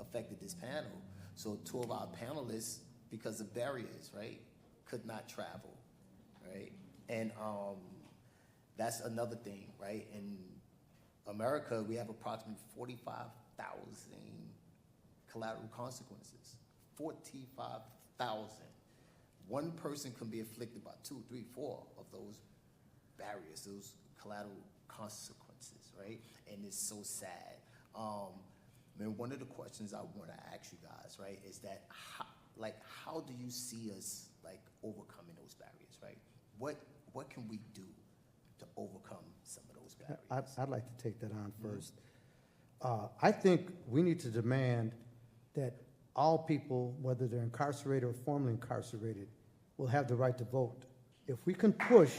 W: affected this panel. So 2 of our panelists, because of barriers, right, could not travel, right? And that's another thing, right? In America, we have approximately 45,000 collateral consequences. 45,000. One person can be afflicted by 2, 3, 4 of those barriers, those collateral consequences, right? And it's so sad. One of the questions I want to ask you guys, right, is that how do you see us overcoming those barriers, right? What can we do to overcome some of those barriers?
X: I'd like to take that on first. I think we need to demand that all people, whether they're incarcerated or formerly incarcerated, will have the right to vote. If we can push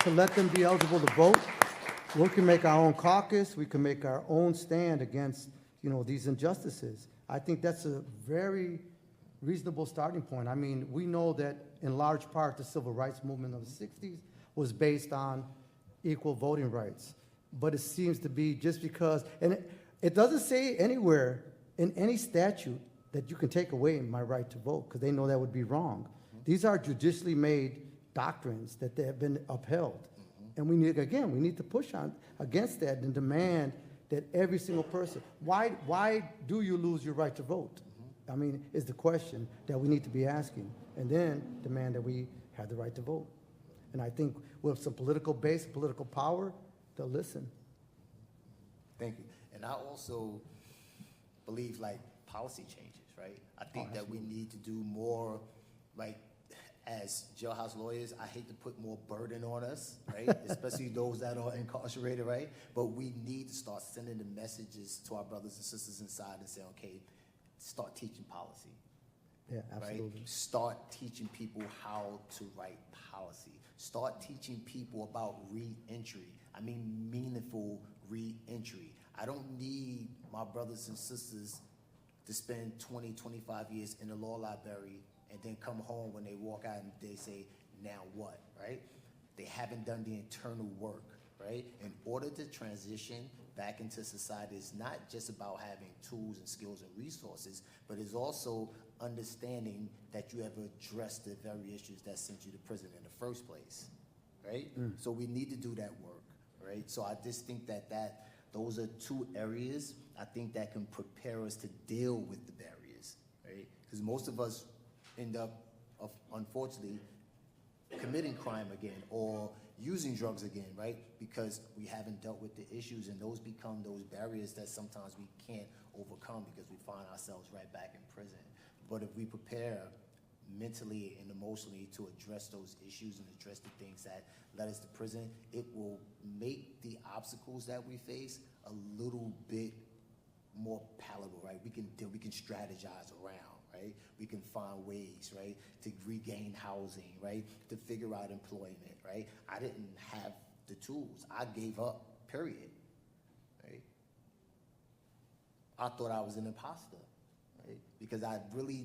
X: to let them be eligible to vote, we can make our own caucus, we can make our own stand against these injustices. I think that's a very reasonable starting point. I mean, we know that in large part the civil rights movement of the 60s was based on equal voting rights. But it seems to be just because, and it doesn't say anywhere in any statute that you can take away my right to vote, because they know that would be wrong. These are judicially made doctrines that they have been upheld. And we need to push on against that and demand that every single person, why do you lose your right to vote? I mean, is the question that we need to be asking. And then demand that we have the right to vote. And I think with some political base, political power, they'll listen.
W: Thank you. And I also believe policy changes, right? I think that we need to do more, as jailhouse lawyers, I hate to put more burden on us, right? Especially those that are incarcerated, right? But we need to start sending the messages to our brothers and sisters inside and say, okay, start teaching policy.
X: Yeah, absolutely.
W: Right? Start teaching people how to write policy. Start teaching people about re-entry. I mean meaningful re-entry. I don't need my brothers and sisters to spend 20, 25 years in the law library and then come home when they walk out and they say, now what, right? They haven't done the internal work right? In order to transition back into society, it's not just about having tools and skills and resources, but it's also understanding that you have addressed the very issues that sent you to prison in the first place, right? So we need to do that work, right? So I just think that those are two areas I think that can prepare us to deal with the barriers, right? Because most of us end up, unfortunately, committing crime again or using drugs again, right? Because we haven't dealt with the issues, and those become those barriers that sometimes we can't overcome because we find ourselves right back in prison. But if we prepare mentally and emotionally to address those issues and address the things that led us to prison, it will make the obstacles that we face a little bit more palatable, right? We can strategize around, right? We can find ways, right, to regain housing, right, to figure out employment, right? I didn't have the tools. I gave up, period, right? I thought I was an imposter, right? Because I really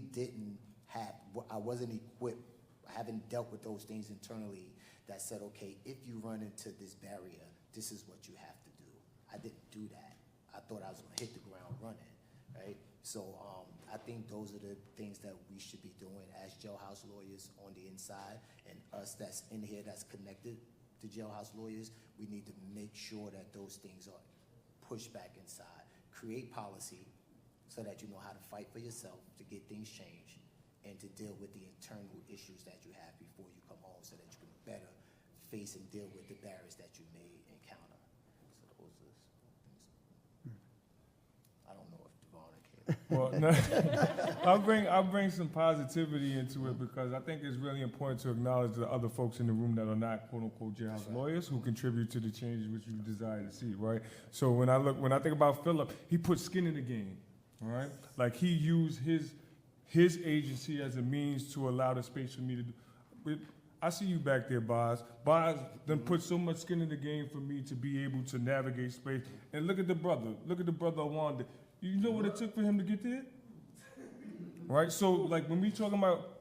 W: I wasn't equipped. I haven't dealt with those things internally that said, okay, if you run into this barrier, this is what you have to do. I didn't do that. I thought I was going to hit the ground running, right? So I think those are the things that we should be doing as jailhouse lawyers on the inside, and us that's in here that's connected to jailhouse lawyers, we need to make sure that those things are pushed back inside. Create policy so that you know how to fight for yourself to get things changed and to deal with the internal issues that you have before you come home so that you can better face and deal with the barriers that you may encounter. So those are things. I don't know if Devon
I: Well, no, I'll bring some positivity into it because I think it's really important to acknowledge the other folks in the room that are not quote unquote jailhouse lawyers who contribute to the changes which you desire to see, right? So when I think about Philip, he put skin in the game, right? Like he used his agency as a means to allow the space for me to do. I see you back there, Boz. Boz then put so much skin in the game for me to be able to navigate space. And look at the brother. Look at the brother Wanda. You know what it took for him to get there? Right? So, like, when we talking about,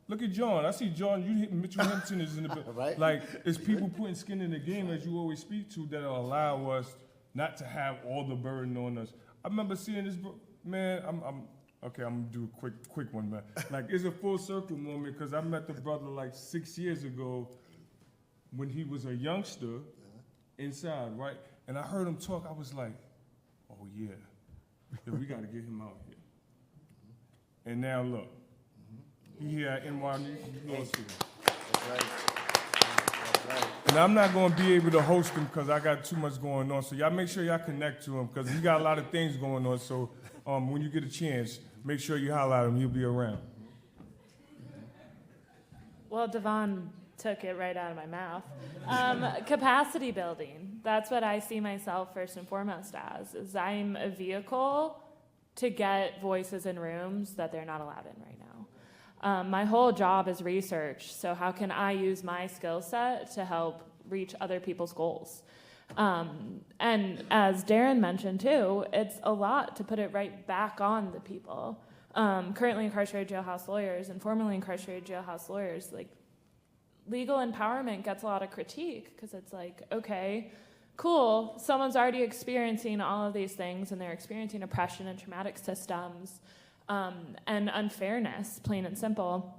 I: look at John. I see John, Mitchell Henson is in the building. Right. Like, it's people putting skin in the game, as you always speak to, that allow us not to have all the burden on us. I remember seeing this, man, I'm gonna do a quick one, man. Like, it's a full circle moment because I met the brother like 6 years ago when he was a youngster inside, right? And I heard him talk. I was like, oh yeah, we got to get him out here. And now look, he here at NYU Law School. That's right. That's right. And I'm not going to be able to host him because I got too much going on. So y'all make sure y'all connect to him because he got a lot of things going on. So when you get a chance, make sure you holler at him. He'll be around.
J: Well, Devon took it right out of my mouth. Capacity building. That's what I see myself first and foremost as, is I'm a vehicle to get voices in rooms that they're not allowed in right now. My whole job is research, so how can I use my skill set to help reach other people's goals? And as Darren mentioned too, it's a lot to put it right back on the people. Currently incarcerated jailhouse lawyers and formerly incarcerated jailhouse lawyers, like, legal empowerment gets a lot of critique because it's like, okay, cool, someone's already experiencing all of these things and they're experiencing oppression and traumatic systems and unfairness, plain and simple,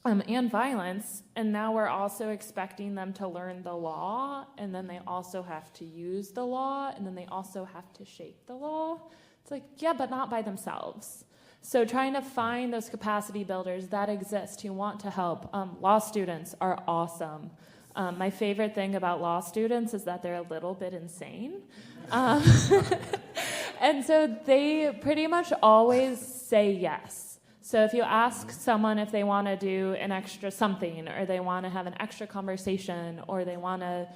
J: and violence, and now we're also expecting them to learn the law, and then they also have to use the law, and then they also have to shape the law. It's like, yeah, but not by themselves. So trying to find those capacity builders that exist who want to help. Law students are awesome. My favorite thing about law students is that they're a little bit insane. And so they pretty much always say yes. So if you ask someone if they want to do an extra something, or they want to have an extra conversation, or they want to,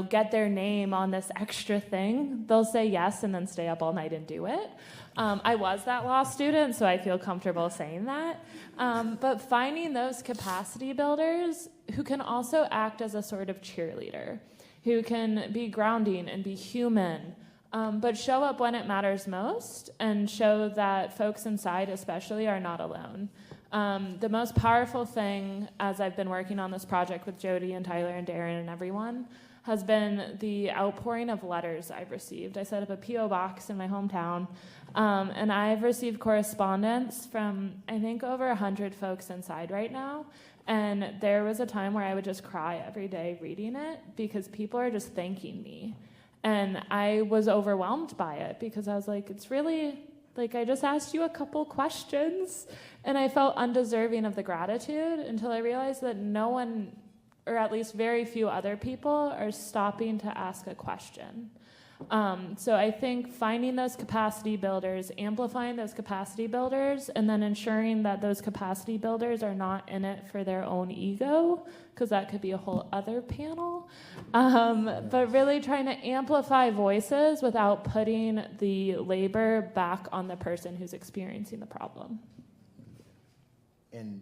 J: get their name on this extra thing, they'll say yes and then stay up all night and do it. I was that law student, so I feel comfortable saying that. But finding those capacity builders who can also act as a sort of cheerleader, who can be grounding and be human, but show up when it matters most and show that folks inside especially are not alone. The most powerful thing, as I've been working on this project with Jody and Tyler and Darren and everyone, has been the outpouring of letters I've received. I set up a P.O. box in my hometown, and I've received correspondence from, I think, over 100 folks inside right now. And there was a time where I would just cry every day reading it because people are just thanking me. And I was overwhelmed by it because I was like, it's really, like, I just asked you a couple questions. And I felt undeserving of the gratitude until I realized that no one, or at least very few other people, are stopping to ask a question. So I think finding those capacity builders, amplifying those capacity builders, and then ensuring that those capacity builders are not in it for their own ego, because that could be a whole other panel, but really trying to amplify voices without putting the labor back on the person who's experiencing the problem.
W: And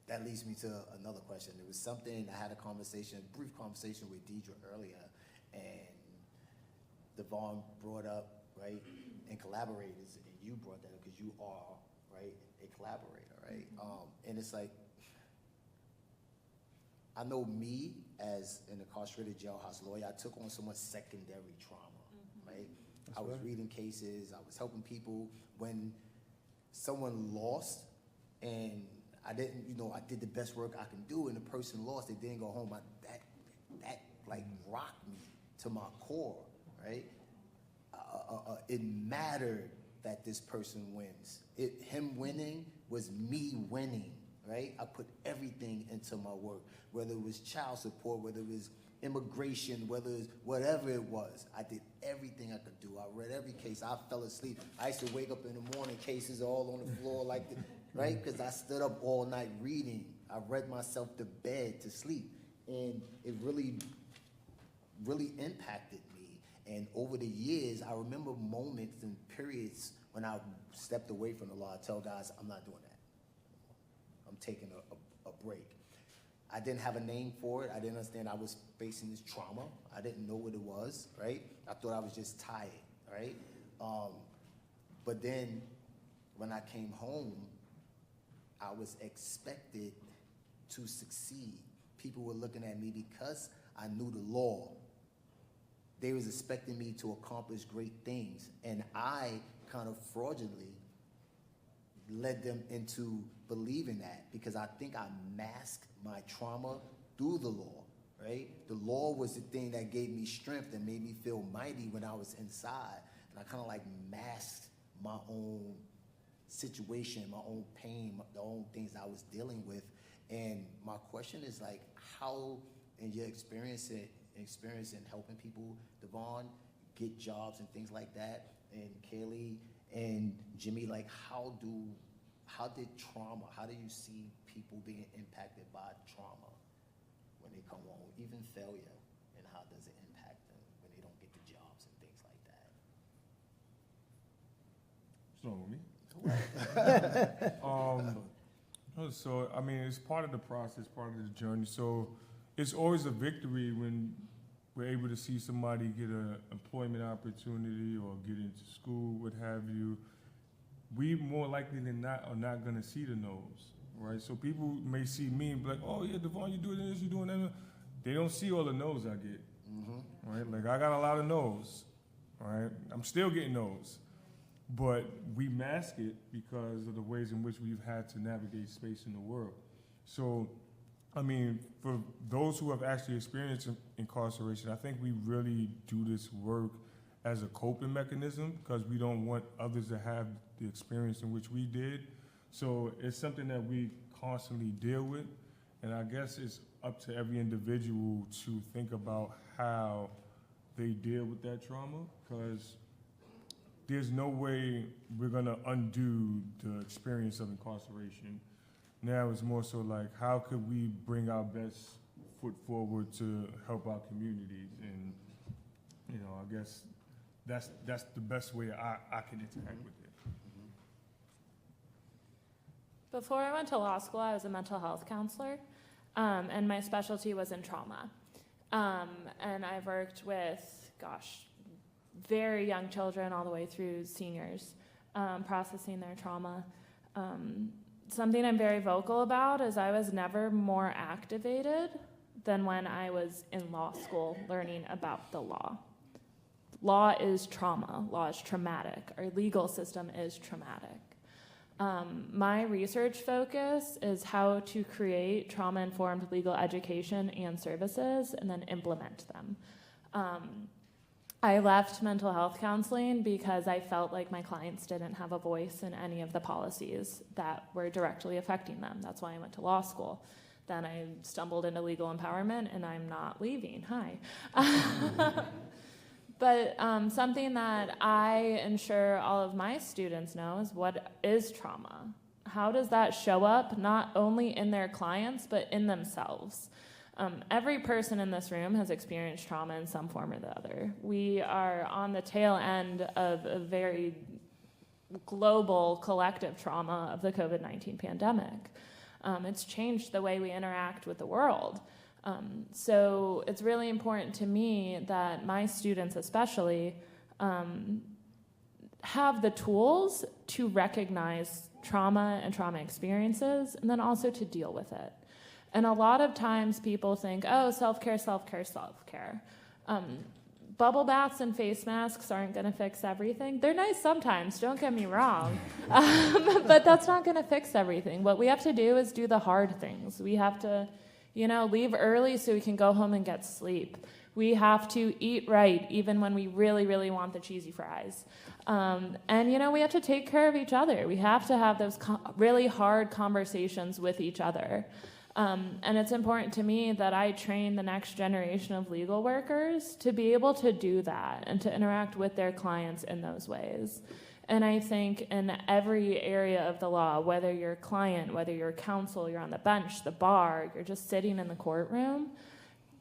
W: that leads me to another question. There was something, I had a brief conversation with Deidre earlier, and Devon brought up, right, and collaborators, and you brought that up because you are, right, a collaborator, right? And it's like, I know me as an incarcerated jailhouse lawyer, I took on so much secondary trauma, right? I was reading cases, I was helping people when someone lost, and I didn't, I did the best work I can do, and the person lost, they didn't go home. That like rocked me to my core, right? It mattered that this person wins. Him winning was me winning, right? I put everything into my work, whether it was child support, whether it was immigration, whether it was whatever it was. I did everything I could do. I read every case. I fell asleep. I used to wake up in the morning, cases all on the floor like that, right? Because I stood up all night reading. I read myself to bed, to sleep. And it really, really impacted me. And over the years, I remember moments and periods when I stepped away from the law. I tell guys, I'm not doing that. I'm taking a break. I didn't have a name for it. I didn't understand I was facing this trauma. I didn't know what it was, right? I thought I was just tired, right? But then when I came home, I was expected to succeed. People were looking at me because I knew the law. They was expecting me to accomplish great things. And I kind of fraudulently led them into believing that because I think I masked my trauma through the law, right? The law was the thing that gave me strength and made me feel mighty when I was inside. And I kind of like masked my own situation, my own pain, the own things I was dealing with. And my question is like, how, in your experience in helping people, Devon, get jobs and things like that, and Kaylee and Jimmy, like how did trauma, how do you see people being impacted by trauma when they come home, even failure, and how does it impact them when they don't get the jobs and things like that?
I: What's wrong with me? So, I mean, it's part of the process, part of the journey. So it's always a victory when we're able to see somebody get an employment opportunity or get into school, what have you. We more likely than not are not going to see the no's, right? So people may see me and be like, oh, yeah, Devon, you're doing this, you're doing that. They don't see all the no's I get, right? Like, I got a lot of no's, right? I'm still getting no's. But we mask it because of the ways in which we've had to navigate space in the world. So, I mean, for those who have actually experienced incarceration, I think we really do this work as a coping mechanism because we don't want others to have the experience in which we did. So it's something that we constantly deal with. And I guess it's up to every individual to think about how they deal with that trauma because there's no way we're gonna undo the experience of incarceration. Now it's more so like, how could we bring our best foot forward to help our communities? And, I guess that's the best way I can interact with it.
J: Before I went to law school, I was a mental health counselor, and my specialty was in trauma. And I've worked with, very young children all the way through seniors, processing their trauma. Something I'm very vocal about is I was never more activated than when I was in law school learning about the law. Law is trauma. Law is traumatic. Our legal system is traumatic. My research focus is how to create trauma-informed legal education and services and then implement them. I left mental health counseling because I felt like my clients didn't have a voice in any of the policies that were directly affecting them. That's why I went to law school. Then I stumbled into legal empowerment, and I'm not leaving. Hi. But something that I ensure all of my students know is what is trauma? How does that show up, not only in their clients, but in themselves? Every person in this room has experienced trauma in some form or the other. We are on the tail end of a very global collective trauma of the COVID-19 pandemic. It's changed the way we interact with the world. So it's really important to me that my students especially have the tools to recognize trauma and trauma experiences and then also to deal with it. And a lot of times people think, oh, self-care, self-care, self-care. Bubble baths and face masks aren't going to fix everything. They're nice sometimes, don't get me wrong. But that's not going to fix everything. What we have to do is do the hard things. We have to, leave early so we can go home and get sleep. We have to eat right, even when we really, really want the cheesy fries. And, we have to take care of each other. We have to have those really hard conversations with each other. And it's important to me that I train the next generation of legal workers to be able to do that and to interact with their clients in those ways. And I think in every area of the law, whether you're a client, whether you're counsel, you're on the bench, the bar, you're just sitting in the courtroom,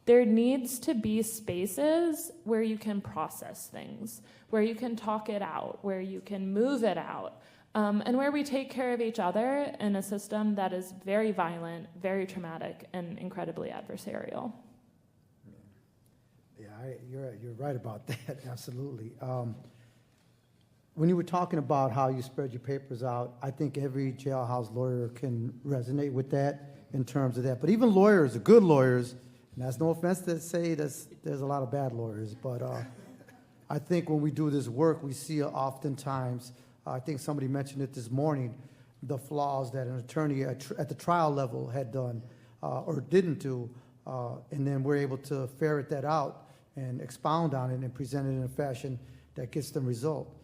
J: there needs to be spaces where you can process things, where you can talk it out, where you can move it out. And where we take care of each other in a system that is very violent, very traumatic, and incredibly adversarial.
X: Yeah, you're right about that, absolutely. When you were talking about how you spread your papers out, I think every jailhouse lawyer can resonate with that in terms of that. But even lawyers, the good lawyers, and that's no offense to say there's a lot of bad lawyers, but I think when we do this work, we see oftentimes, I think somebody mentioned it this morning, the flaws that an attorney at the trial level had done or didn't do, and then we're able to ferret that out and expound on it and present it in a fashion that gets them result.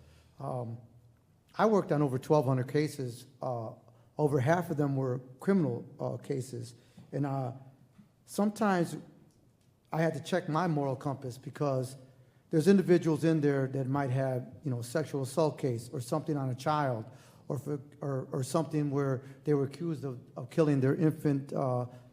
X: I worked on over 1,200 cases. Over half of them were criminal cases, and sometimes I had to check my moral compass because there's individuals in there that might have, sexual assault case or something on a child, or something where they were accused of killing their infant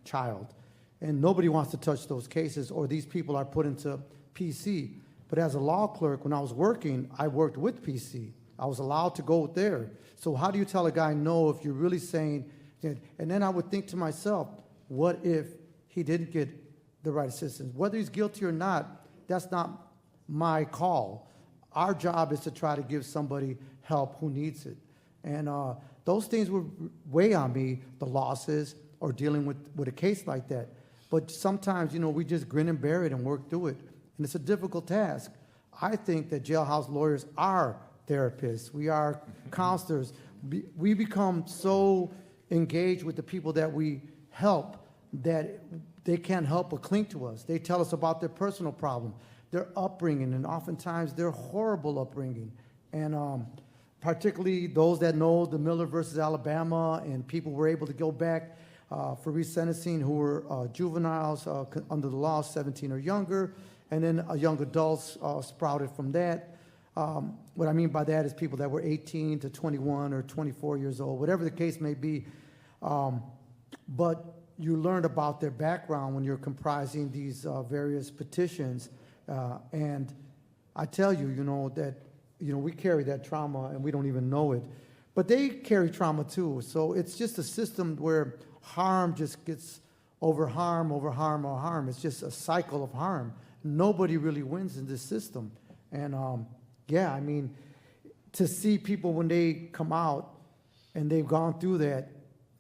X: child, and nobody wants to touch those cases, or these people are put into PC. But as a law clerk, when I was working, I worked with PC. I was allowed to go there. So how do you tell a guy no if you're really saying? And then I would think to myself, what if he didn't get the right assistance? Whether he's guilty or not, that's not my call. Our job is to try to give somebody help who needs it. And those things would weigh on me, the losses or dealing with a case like that. But sometimes, we just grin and bear it and work through it. And it's a difficult task. I think that jailhouse lawyers are therapists. We are counselors. We become so engaged with the people that we help that they can't help but cling to us. They tell us about their personal problem, their upbringing, and oftentimes their horrible upbringing. And particularly those that know the Miller versus Alabama, and people were able to go back for resentencing who were juveniles under the law, 17 or younger, and then young adults sprouted from that. What I mean by that is people that were 18 to 21 or 24 years old, whatever the case may be. But you learned about their background when you're comprising these various petitions. And I tell you, that, we carry that trauma and we don't even know it. But they carry trauma too. So it's just a system where harm just gets over harm, over harm, over harm. It's just a cycle of harm. Nobody really wins in this system. And to see people when they come out and they've gone through that,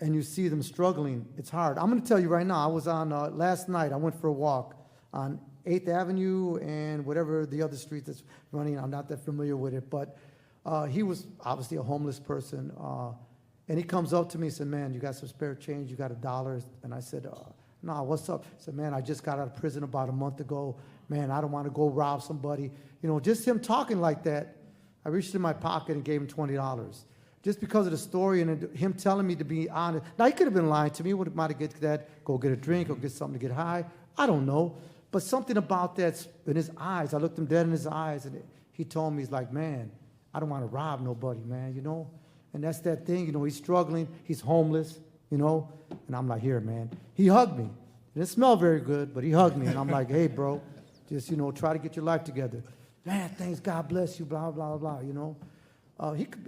X: and you see them struggling, it's hard. I'm going to tell you right now, I was on, last night, I went for a walk on 8th Avenue and whatever the other street that's running. I'm not that familiar with it, but he was obviously a homeless person. And he comes up to me and said, man, you got some spare change? You got $1? And I said, nah, what's up? He said, man, I just got out of prison about a month ago. Man, I don't want to go rob somebody. You know, just him talking like that, I reached in my pocket and gave him $20. Just because of the story and him telling me to be honest. Now, he could have been lying to me. He might have get that, go get a drink or get something to get high. I don't know. But something about that in his eyes, I looked him dead in his eyes, and he told me, he's like, man, I don't want to rob nobody, man, you know? And that's that thing, you know, he's struggling, he's homeless, you know? And I'm like, here, man. He hugged me. It didn't smell very good, but he hugged me. And I'm like, hey, bro, just, you know, try to get your life together. Man, thanks, God bless you, blah, blah, blah, you know?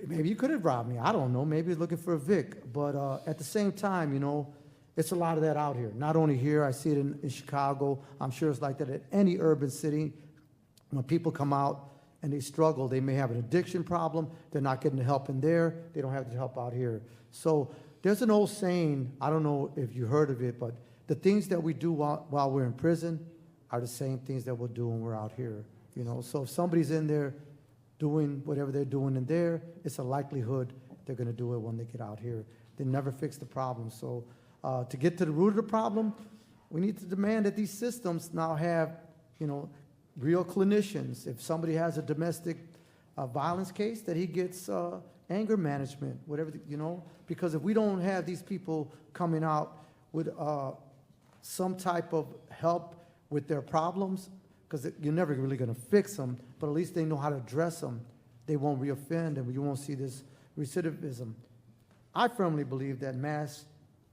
X: Maybe he could have robbed me. I don't know. Maybe he's looking for a Vic. But at the same time, you know, it's a lot of that out here. Not only here, I see it in Chicago. I'm sure it's like that at any urban city. When people come out and they struggle, they may have an addiction problem. They're not getting the help in there. They don't have the help out here. So there's an old saying, I don't know if you heard of it, but the things that we do while we're in prison are the same things that we'll do when we're out here. You know, so if somebody's in there doing whatever they're doing in there, it's a likelihood they're going to do it when they get out here. They never fix the problem. So to get to the root of the problem, we need to demand that these systems now have, you know, real clinicians. If somebody has a domestic violence case, that he gets anger management, whatever, you know, because if we don't have these people coming out with some type of help with their problems, because you're never really going to fix them, but at least they know how to address them, they won't reoffend, and you won't see this recidivism. I firmly believe that mass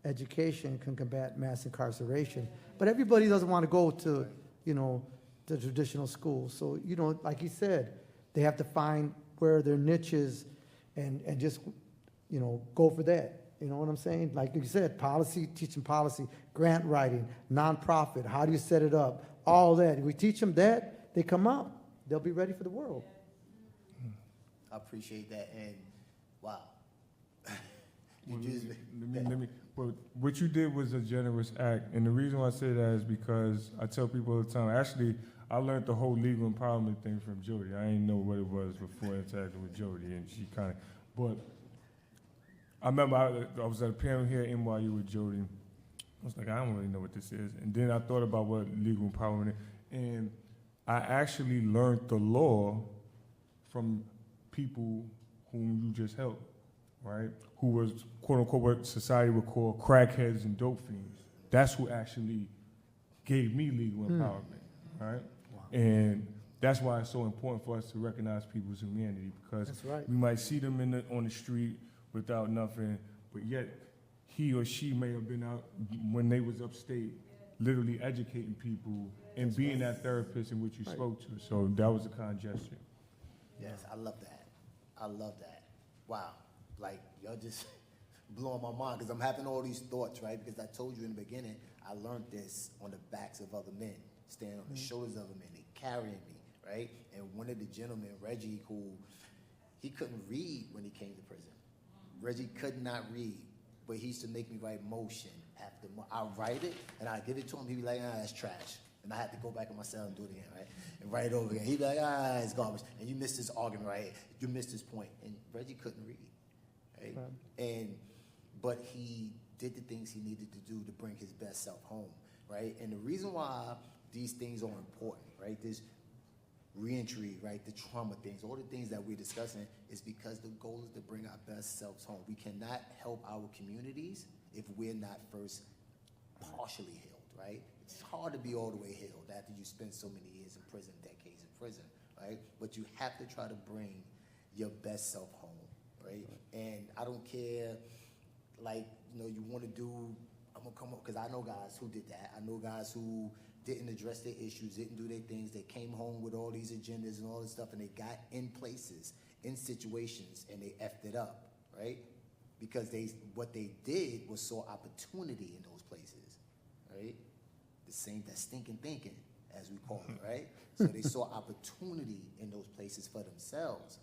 X: education can combat mass incarceration, but everybody doesn't want to go to, you know, the traditional schools. So, you know, like he said, they have to find where their niche is and just, you know, go for that. You know what I'm saying? Like you said, policy, teaching policy, grant writing, nonprofit, how do you set it up, all that. If we teach them that, they come out, they'll be ready for the world.
W: I appreciate that, and wow.
I: Well, what you did was a generous act, and the reason why I say that is because I tell people all the time, actually, I learned the whole legal empowerment thing from Jody. I didn't know what it was before interacting with Jody, and she kind of, but I remember I was at a panel here at NYU with Jody. I was like, I don't really know what this is. And then I thought about what legal empowerment is, and I actually learned the law from people whom you just helped, right? Who was, quote unquote, what society would call crackheads and dope fiends. That's what actually gave me legal empowerment, right? Wow. And that's why it's so important for us to recognize people's humanity, because we might see them on the street without nothing, but yet he or she may have been out when they was upstate, literally educating people and being that therapist in which you spoke to. So that was a kind gesture.
W: Yes, I love that. I love that. Wow. Like, y'all just blowing my mind, because I'm having all these thoughts, right? Because I told you in the beginning, I learned this on the backs of other men, standing on the shoulders of other men, they carrying me, right? And one of the gentlemen, Reggie, who, he couldn't read when he came to prison. Reggie could not read, but he used to make me write motion after I write it, and I give it to him, he'd be like, that's trash. And I had to go back in my cell and do it again, right? And write it over again. He'd be like, it's garbage. And you missed this argument, right? You missed this point. And Reggie couldn't read, right? But he did the things he needed to do to bring his best self home, right? And the reason why these things are important, right? This reentry, right? The trauma things, all the things that we're discussing is because the goal is to bring our best selves home. We cannot help our communities if we're not first partially healed, right? It's hard to be all the way healed after you spend so many years in prison, decades in prison, right? But you have to try to bring your best self home, right? And I don't care, like, you know, you want to do, I'm going to come up, because I know guys who did that. I know guys who didn't address their issues, didn't do their things. They came home with all these agendas and all this stuff, and they got in places, in situations, and they effed it up, right? Because what they did was saw opportunity in those places, right? That stinking thinking, as we call it, right? So they saw opportunity in those places for themselves,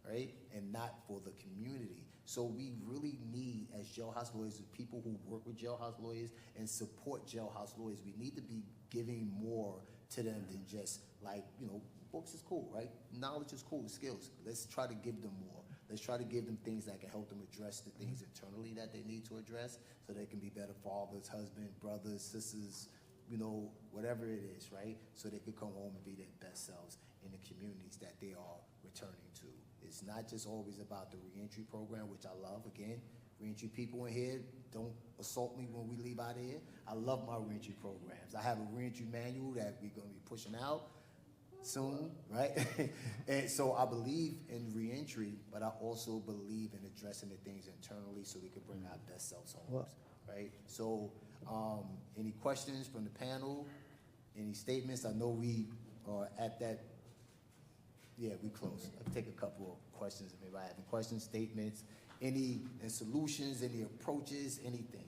W: right? And not for the community. So we really need, as jailhouse lawyers, the people who work with jailhouse lawyers and support jailhouse lawyers, we need to be giving more to them than just like, you know, books is cool, right? Knowledge is cool, skills. Let's try to give them more. Let's try to give them things that can help them address the things internally that they need to address so they can be better fathers, husbands, brothers, sisters, you know, whatever it is, right? So they could come home and be their best selves in the communities that they are returning to. It's not just always about the reentry program, which I love. Again, reentry people in here, don't assault me when we leave out of here. I love my reentry programs. I have a reentry manual that we're going to be pushing out soon, right? And so I believe in reentry, but I also believe in addressing the things internally so we can bring our best selves home, right? So any questions from the panel? Any statements? I know we are at that. Yeah, we close. I'll take a couple of questions if anybody have any questions, statements, any solutions, any approaches, anything.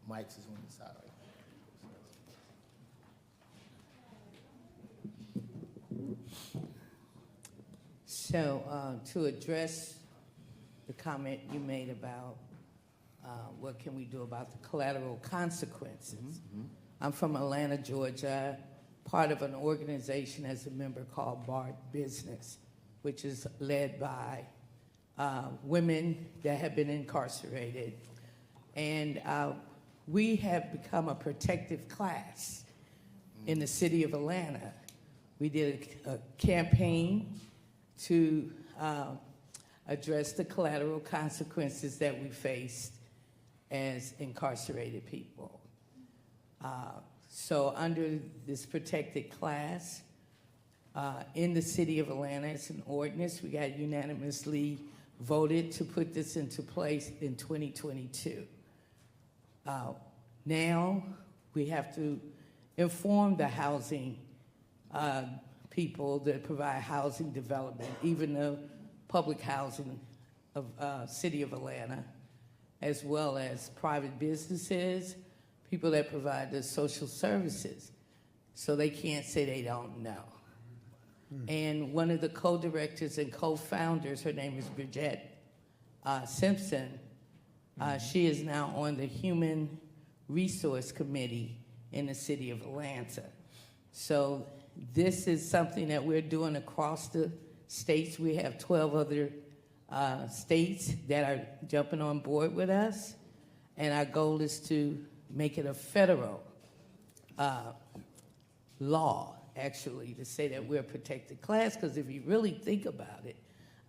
W: Mike's is on the side, right?
C: So to address the comment you made about what can we do about the collateral consequences. Mm-hmm. I'm from Atlanta, Georgia, part of an organization as a member called BART Business, which is led by women that have been incarcerated. And we have become a protective class in the city of Atlanta. We did a campaign to address the collateral consequences that we faced as incarcerated people. So under this protected class, in the city of Atlanta, it's an ordinance. We got unanimously voted to put this into place in 2022. Now we have to inform the housing people that provide housing development, even the public housing of city of Atlanta, as well as private businesses, people that provide the social services, so they can't say they don't know. And one of the co-directors and co-founders, her name is Bridget Simpson, she is now on the Human Resource Committee in the city of Atlanta. So this is something that we're doing across the states. We have 12 other states that are jumping on board with us, and our goal is to make it a federal law, actually, to say that we're a protected class, because if you really think about it,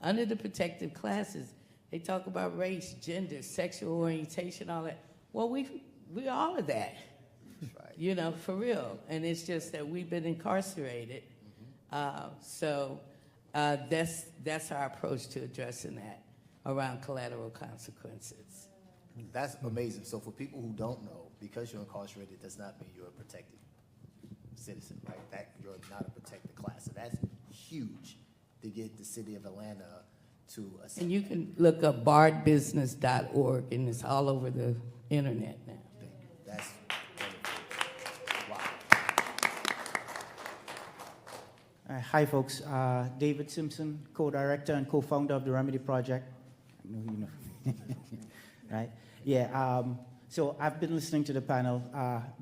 C: under the protected classes, they talk about race, gender, sexual orientation, all that. Well, we all of that, right. You know, for real. And it's just that we've been incarcerated. So that's our approach to addressing that around collateral consequences.
W: That's amazing. So for people who don't know, because you're incarcerated does not mean you're a protected citizen, right? That you're not a protected class. So that's huge to get the city of Atlanta to accept.
C: And you can look up bardbusiness.org, and it's all over the internet now.
W: That's wonderful. Wow.
H: Hi, folks. David Simpson, co-director and co-founder of the Remedy Project. I know you know. Right? Yeah. So I've been listening to the panel.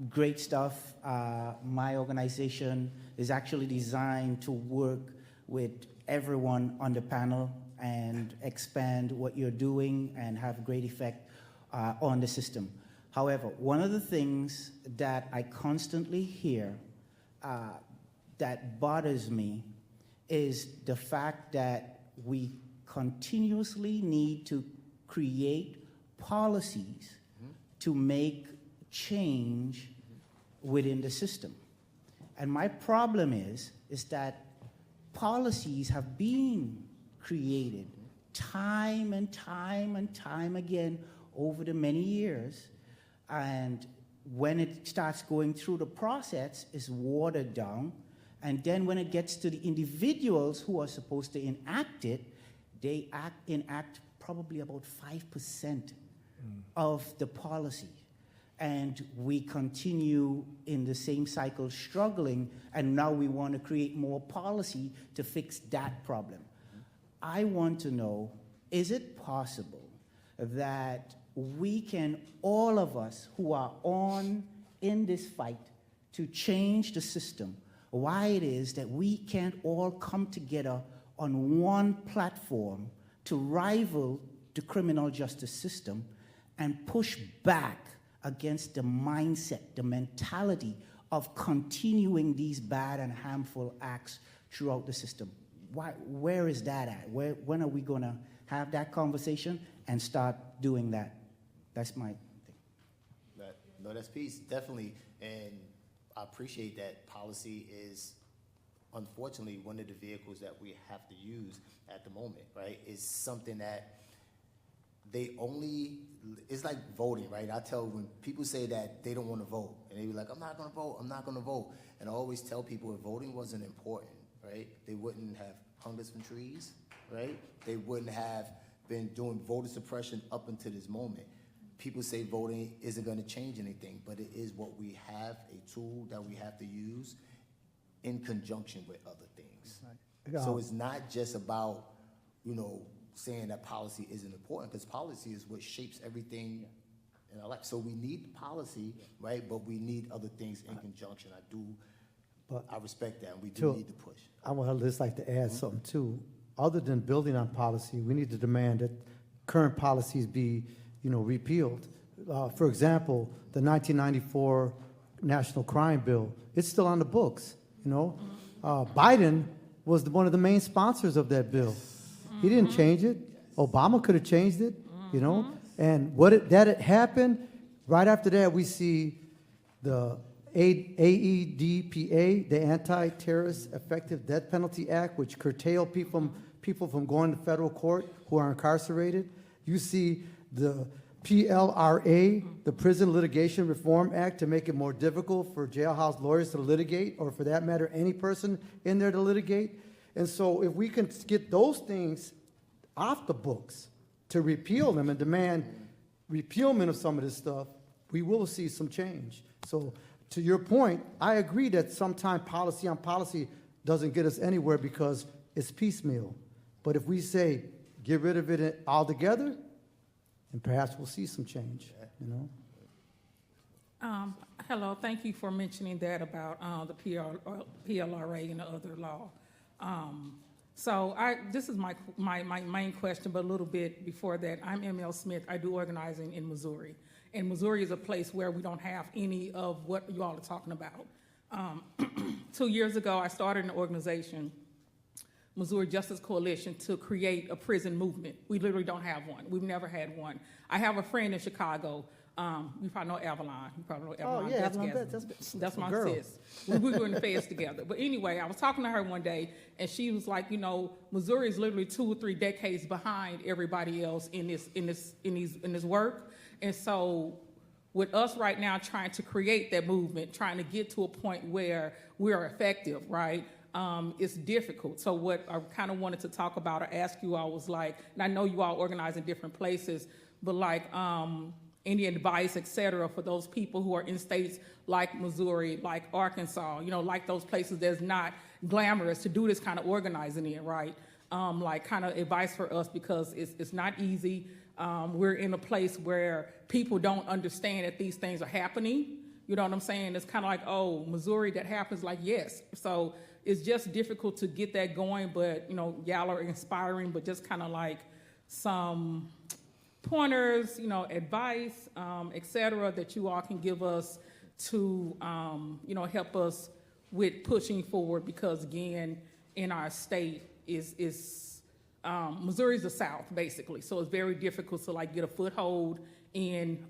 H: Great stuff. My organization is actually designed to work with everyone on the panel and expand what you're doing and have great effect on the system. However, one of the things that I constantly hear that bothers me is the fact that we continuously need to create policies to make change within the system. And my problem is that policies have been created time and time and time again over the many years, and when it starts going through the process, it's watered down, and then when it gets to the individuals who are supposed to enact it, they enact probably about 5% of the policy. and we continue in the same cycle struggling, and now we want to create more policy to fix that problem. I want to know, is it possible that we can, all of us who are in this fight to change the system, why it is that we can't all come together on one platform to rival the criminal justice system and push back against the mindset, the mentality of continuing these bad and harmful acts throughout the system? Where is that at? When are we going to have that conversation and start doing that? That's my thing.
W: No, that's peace, definitely. And I appreciate that policy is, unfortunately, one of the vehicles that we have to use at the moment, right? It's something that it's like voting, right? I tell when people say that they don't want to vote, and they be like, I'm not going to vote, I'm not going to vote. And I always tell people if voting wasn't important, right, they wouldn't have hung us from trees, right? They wouldn't have been doing voter suppression up until this moment. People say voting isn't going to change anything, but it is what we have, a tool that we have to use in conjunction with other things. Right. So it's not just about, saying that policy isn't important, because policy is what shapes everything in our life. So we need policy, right? But we need other things in conjunction. I respect that, and we do need to push.
X: I would just like to add something too. Other than building on policy, we need to demand that current policies be, repealed. For example, the 1994 National Crime Bill, it's still on the books. Biden was one of the main sponsors of that bill. He didn't change it. Obama could have changed it, And that happened. Right after that, we see the AEDPA, the Anti-Terrorist Effective Death Penalty Act, which curtailed people from going to federal court who are incarcerated. You see the PLRA, the Prison Litigation Reform Act, to make it more difficult for jailhouse lawyers to litigate, or for that matter, any person in there to litigate. And so if we can get those things off the books to repeal them and demand repealment of some of this stuff, we will see some change. So to your point, I agree that sometimes policy on policy doesn't get us anywhere because it's piecemeal. But if we say, get rid of it altogether, and perhaps we'll see some change,
F: Hello, thank you for mentioning that about the PLRA and the other law. This is my main question, but a little bit before that. I'm M.L. Smith. I do organizing in Missouri. And Missouri is a place where we don't have any of what you all are talking about. 2 years ago, I started an organization, Missouri Justice Coalition, to create a prison movement. We literally don't have one. We've never had one. I have a friend in Chicago. You probably know Avalon. You probably know Avalon.
X: Oh, yeah, Avalon.
F: That's my sis. We were in the feds together. But anyway, I was talking to her one day, and she was like, Missouri is literally 2 or 3 decades behind everybody else in this work. And so with us right now trying to create that movement, trying to get to a point where we are effective, right? It's difficult. So what I kind of wanted to talk about or ask you all was like, and I know you all organize in different places, but like any advice, et cetera, for those people who are in states like Missouri, like Arkansas, like those places that's not glamorous to do this kind of organizing in, right? Like kind of advice for us, because it's not easy. We're in a place where people don't understand that these things are happening. You know what I'm saying? It's kind of like, oh, Missouri, that happens, like, yes. So it's just difficult to get that going, but, y'all are inspiring, but just kind of like some pointers, advice, et cetera, that you all can give us to, help us with pushing forward, because, again, in our state Missouri's the South, basically, so it's very difficult to, like, get a foothold in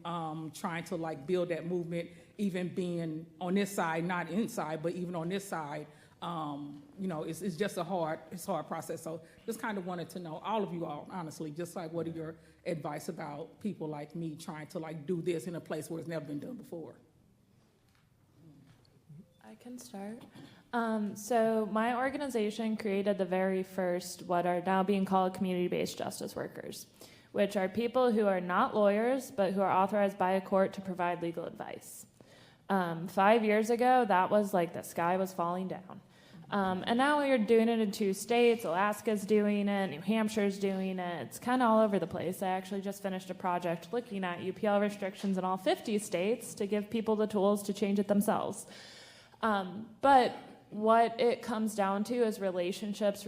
F: trying to, like, build that movement, even being on this side, not inside, but even on this side. It's just a hard process. So just kind of wanted to know, all of you all, honestly, just like, what are your advice about people like me trying to, like, do this in a place where it's never been done before?
J: I can start. So my organization created the very first, what are now being called community-based justice workers. which are people who are not lawyers, but who are authorized by a court to provide legal advice. 5 years ago, that was like the sky was falling down. And now we're doing it in 2 states. Alaska's doing it. New Hampshire's doing it. It's kind of all over the place. I actually just finished a project looking at UPL restrictions in all 50 states to give people the tools to change it themselves. But what it comes down to is relationships.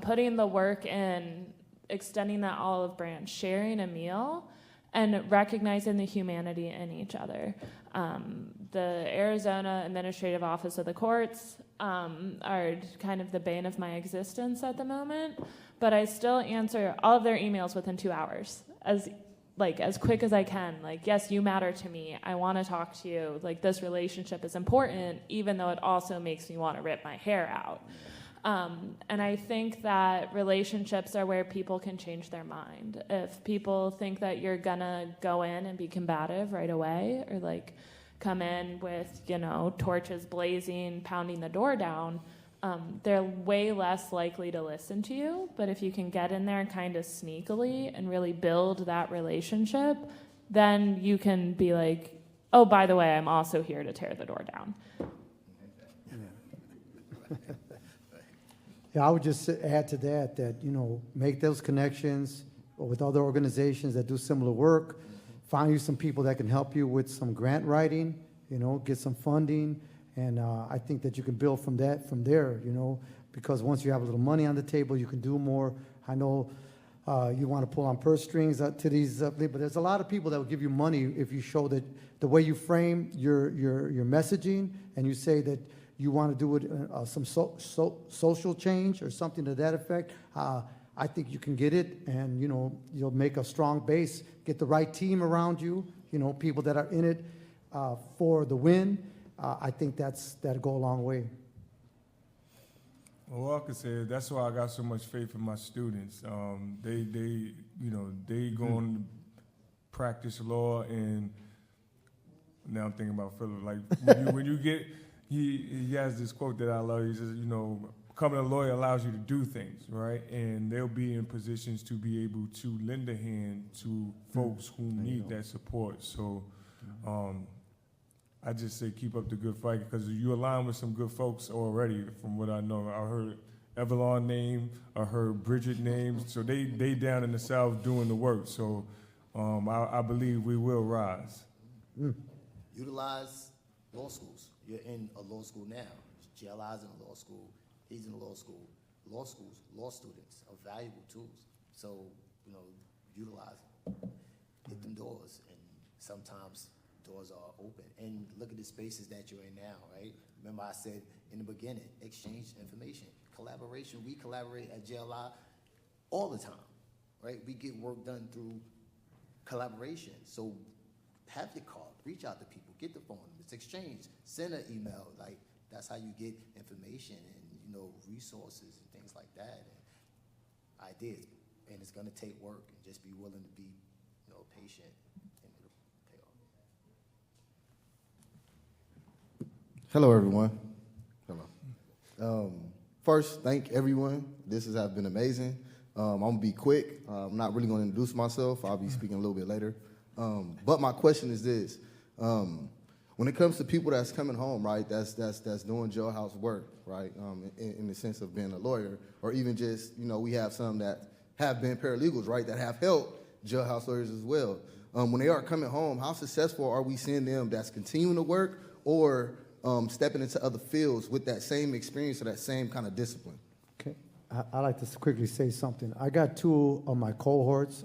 J: Putting the work in, extending that olive branch, sharing a meal, and recognizing the humanity in each other. The Arizona Administrative Office of the Courts are kind of the bane of my existence at the moment, but I still answer all of their emails within 2 hours, as quick as I can. Like, yes, you matter to me. I want to talk to you. Like, this relationship is important, even though it also makes me want to rip my hair out. And I think that relationships are where people can change their mind. If people think that you're gonna go in and be combative right away, or like come in with, torches blazing, pounding the door down, they're way less likely to listen to you. But if you can get in there kind of sneakily and really build that relationship, then you can be like, oh, by the way, I'm also here to tear the door down.
X: Yeah, I would just add to that, make those connections with other organizations that do similar work. Find you some people that can help you with some grant writing, get some funding. And I think that you can build from there, because once you have a little money on the table, you can do more. I know you want to pull on purse strings to these, but there's a lot of people that will give you money if you show that the way you frame your messaging, and you say that you want to do it some social change or something to that effect. I think you can get it, and you'll make a strong base. Get the right team around you. People that are in it for the win. I think that'll go a long way.
I: Well, all I can say is that's why I got so much faith in my students. They go and practice law, and now I'm thinking about Philip. Like when you get. He has this quote that I love. He says, becoming a lawyer allows you to do things, right? And they'll be in positions to be able to lend a hand to folks who need that support. So I just say keep up the good fight, because you align with some good folks already, from what I know. I heard Evelyn name, I heard Bridget name. So they down in the South doing the work. So I believe we will rise.
W: Utilize law schools. You're in a law school now. Jailhouse in a law school. He's in a law school. Law schools, law students are valuable tools. So, utilize them. Hit them doors. And sometimes doors are open. And look at the spaces that you're in now, right? Remember I said in the beginning, exchange information, collaboration. We collaborate at Jailhouse all the time, right? We get work done through collaboration. So have your card, reach out to people, get the phone numbers, exchange, send an email. Like, that's how you get information and, resources and things like that, and ideas. And it's gonna take work, and just be willing to be, patient, and it'll pay off.
B: Hello, everyone. Hello. First, thank everyone. This has been amazing. I'm gonna be quick. I'm not really gonna introduce myself. I'll be speaking a little bit later. But my question is this: when it comes to people that's coming home, right, that's doing jailhouse work, right, in the sense of being a lawyer, or even just, we have some that have been paralegals, right, that have helped jailhouse lawyers as well. When they are coming home, how successful are we seeing them that's continuing to work, or stepping into other fields with that same experience or that same kind of discipline?
X: Okay, I'd like to quickly say something. I got 2 of my cohorts,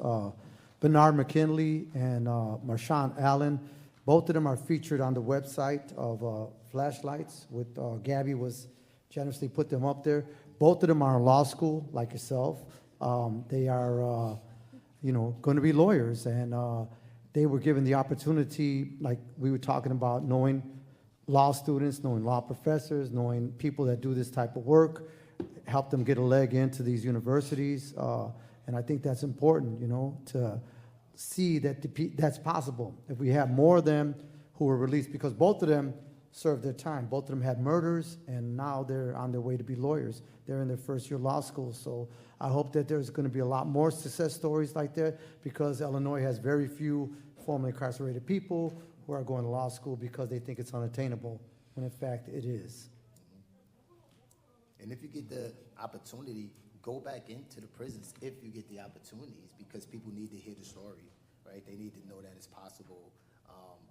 X: Bernard McKinley and Marshawn Allen. Both of them are featured on the website of Flashlights. With Gabby was generously put them up there. Both of them are in law school, like yourself. They are, going to be lawyers, and they were given the opportunity, like we were talking about, knowing law students, knowing law professors, knowing people that do this type of work, help them get a leg into these universities, and I think that's important, to see that that's possible. If we have more of them who are released, because both of them serve their time. Both of them had murders, and now they're on their way to be lawyers. They're in their first year law school. So I hope that there's going to be a lot more success stories like that, because Illinois has very few formerly incarcerated people who are going to law school because they think it's unattainable, when in fact it is.
W: And if you get the opportunity, go back into the prisons if you get the opportunities, because people need to hear the story, right? They need to know that it's possible.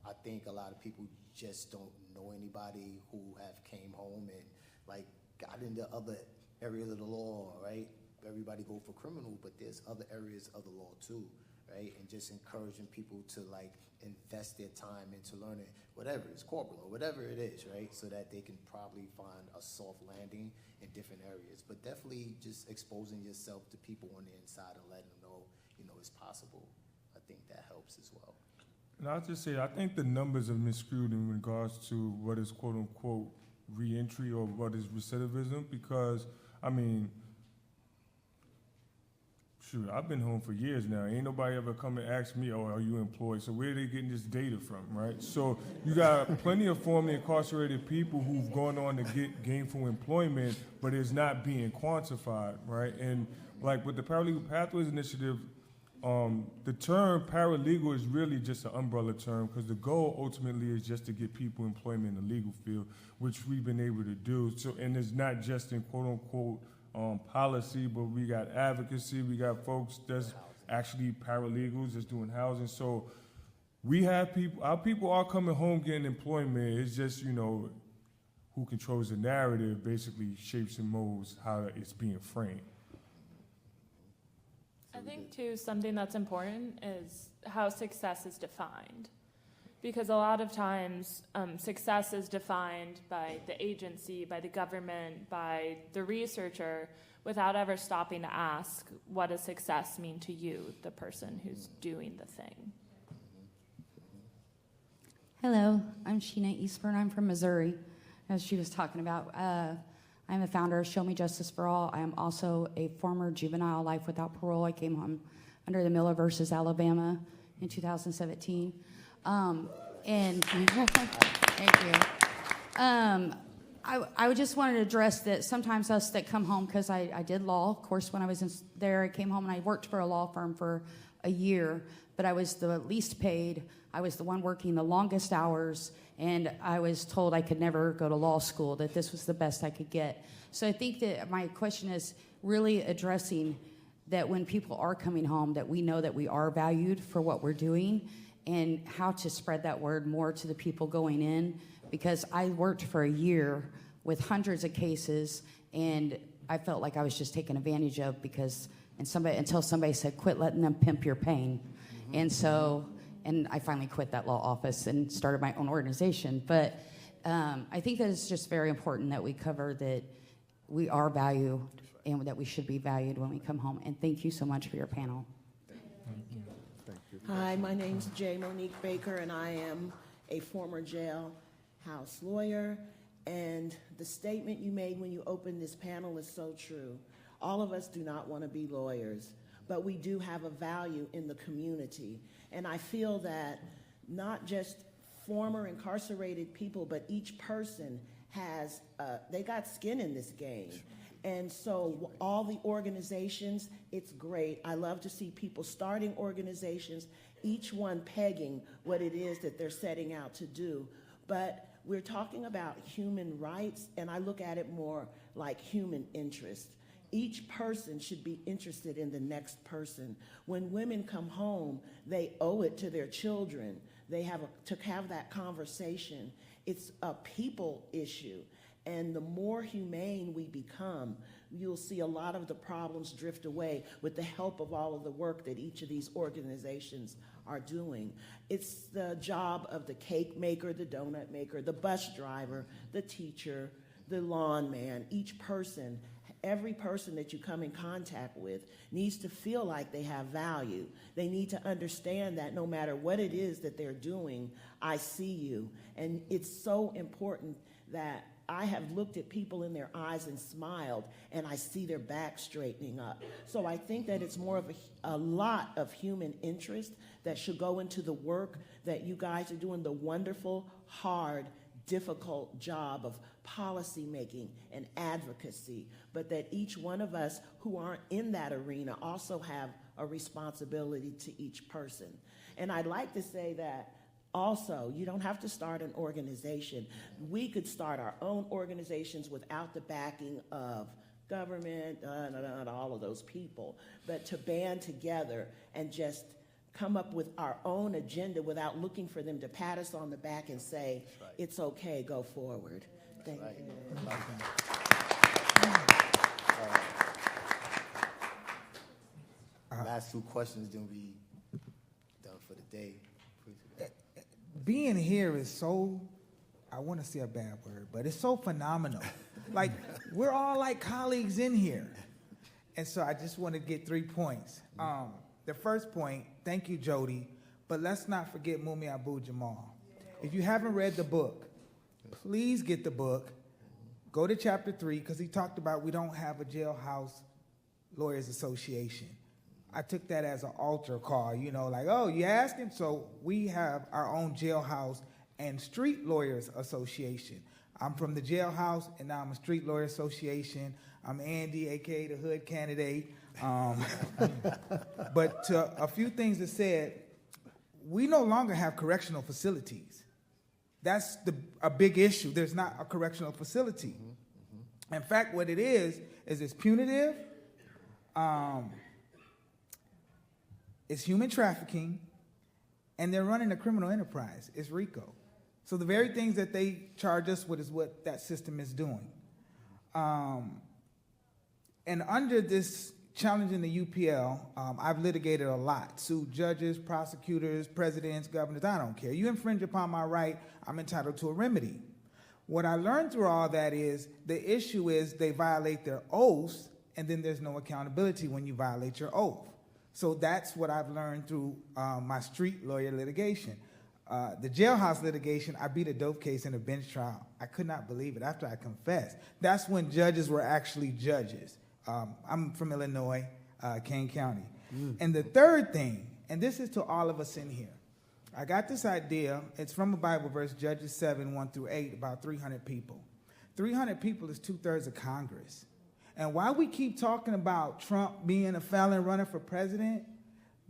W: I think a lot of people just don't know anybody who have came home and like got into other areas of the law, right? Everybody go for criminal, but there's other areas of the law too, right? And just encouraging people to like invest their time into learning whatever it's corporal or whatever it is, right? So that they can probably find a soft landing in different areas. But definitely just exposing yourself to people on the inside and letting them know, you know, it's possible. I think that helps as well.
I: And I'll just say, I think the numbers are misskewed in regards to what is quote unquote reentry or what is recidivism, because, I mean, shoot, I've been home for years now. Ain't nobody ever come and ask me, oh, are you employed? So where are they getting this data from, right? So you got plenty of formerly incarcerated people who've gone on to get gainful employment, but it's not being quantified, right? And like with the Paralegal Pathways Initiative, the term paralegal is really just an umbrella term, because the goal ultimately is just to get people employment in the legal field, which we've been able to do. So, and it's not just in quote unquote policy, but we got advocacy, we got folks that's actually paralegals that's doing housing. So we have people, our people are coming home getting employment. It's just, you know, who controls the narrative basically shapes and molds how it's being framed.
J: I think, too, something that's important is how success is defined. Because a lot of times, success is defined by the agency, by the government, by the researcher, without ever stopping to ask, what does success mean to you, the person who's doing the thing?
D: Hello, I'm Sheena Eastburn. I'm from Missouri, as she was talking about. I'm the founder of Show Me Justice for All. I am also a former juvenile life without parole. I came home under the Miller versus Alabama in 2017. And thank you. I just wanted to address that sometimes us that come home, because I did law, of course, when I was there, I came home and I worked for a law firm for a year, but I was the least paid. I was the one working the longest hours, and I was told I could never go to law school, that this was the best I could get. So I think that my question is really addressing that when people are coming home, that we know that we are valued for what we're doing, and how to spread that word more to the people going in. Because I worked for a year with hundreds of cases, and I felt like I was just taken advantage of until somebody said, quit letting them pimp your pain. And I finally quit that law office and started my own organization. But I think that it's just very important that we cover that we are valued and that we should be valued when we come home. And thank you so much for your panel.
O: Hi, my name's J. Monique Baker, and I am a former jailhouse lawyer. And the statement you made when you opened this panel is so true. All of us do not want to be lawyers, but we do have a value in the community. And I feel that not just former incarcerated people, but each person has, they got skin in this game. And so all the organizations, it's great. I love to see people starting organizations, each one pegging what it is that they're setting out to do. But we're talking about human rights, and I look at it more like human interest. Each person should be interested in the next person. When women come home, they owe it to their children. They have to have that conversation. It's a people issue. And the more humane we become, you'll see a lot of the problems drift away with the help of all of the work that each of these organizations are doing. It's the job of the cake maker, the donut maker, the bus driver, the teacher, the lawn man. Each person, every person that you come in contact with needs to feel like they have value. They need to understand that no matter what it is that they're doing, I see you. And it's so important that I have looked at people in their eyes and smiled, and I see their back straightening up. So I think that it's more of a lot of human interest that should go into the work that you guys are doing, the wonderful, hard, difficult job of policy making and advocacy, but that each one of us who aren't in that arena also have a responsibility to each person. And I'd like to say that also, you don't have to start an organization. We could start our own organizations without the backing of government, all of those people, but to band together and just come up with our own agenda without looking for them to pat us on the back and say, it's okay, go forward. Thank you.
W: Last two questions, then we done for the day.
A: Being here is so, I want to say a bad word, but it's so phenomenal. Like, we're all like colleagues in here. And so I just want to get 3 points. The first point, thank you, Jody, but let's not forget Mumi Abu-Jamal. If you haven't read the book, please get the book. Go to chapter 3, because he talked about we don't have a Jailhouse Lawyers Association. I took that as an altar call, you know, like, oh, you asking? So we have our own Jailhouse and Street Lawyers Association. I'm from the Jailhouse, and now I'm a Street Lawyer Association. I'm Andy, a.k.a. the Hood Candidate. But to a few things that said, we no longer have correctional facilities. That's a big issue. There's not a correctional facility. In fact, what it is it's punitive, it's human trafficking, and they're running a criminal enterprise. It's RICO. So the very things that they charge us with is what that system is doing. And under this challenge in the UPL, I've litigated a lot. Sued judges, prosecutors, presidents, governors, I don't care. You infringe upon my right, I'm entitled to a remedy. What I learned through all that is the issue is they violate their oaths, and then there's no accountability when you violate your oath. So that's what I've learned through my street lawyer litigation. The Jailhouse litigation, I beat a dope case in a bench trial. I could not believe it after I confessed. That's when judges were actually judges. I'm from Illinois, Kane County. And the third thing, and this is to all of us in here, I got this idea. It's from a Bible verse, Judges 7, 1-8, about 300 people. 300 people is 2/3 of Congress. And while we keep talking about Trump being a felon running for president,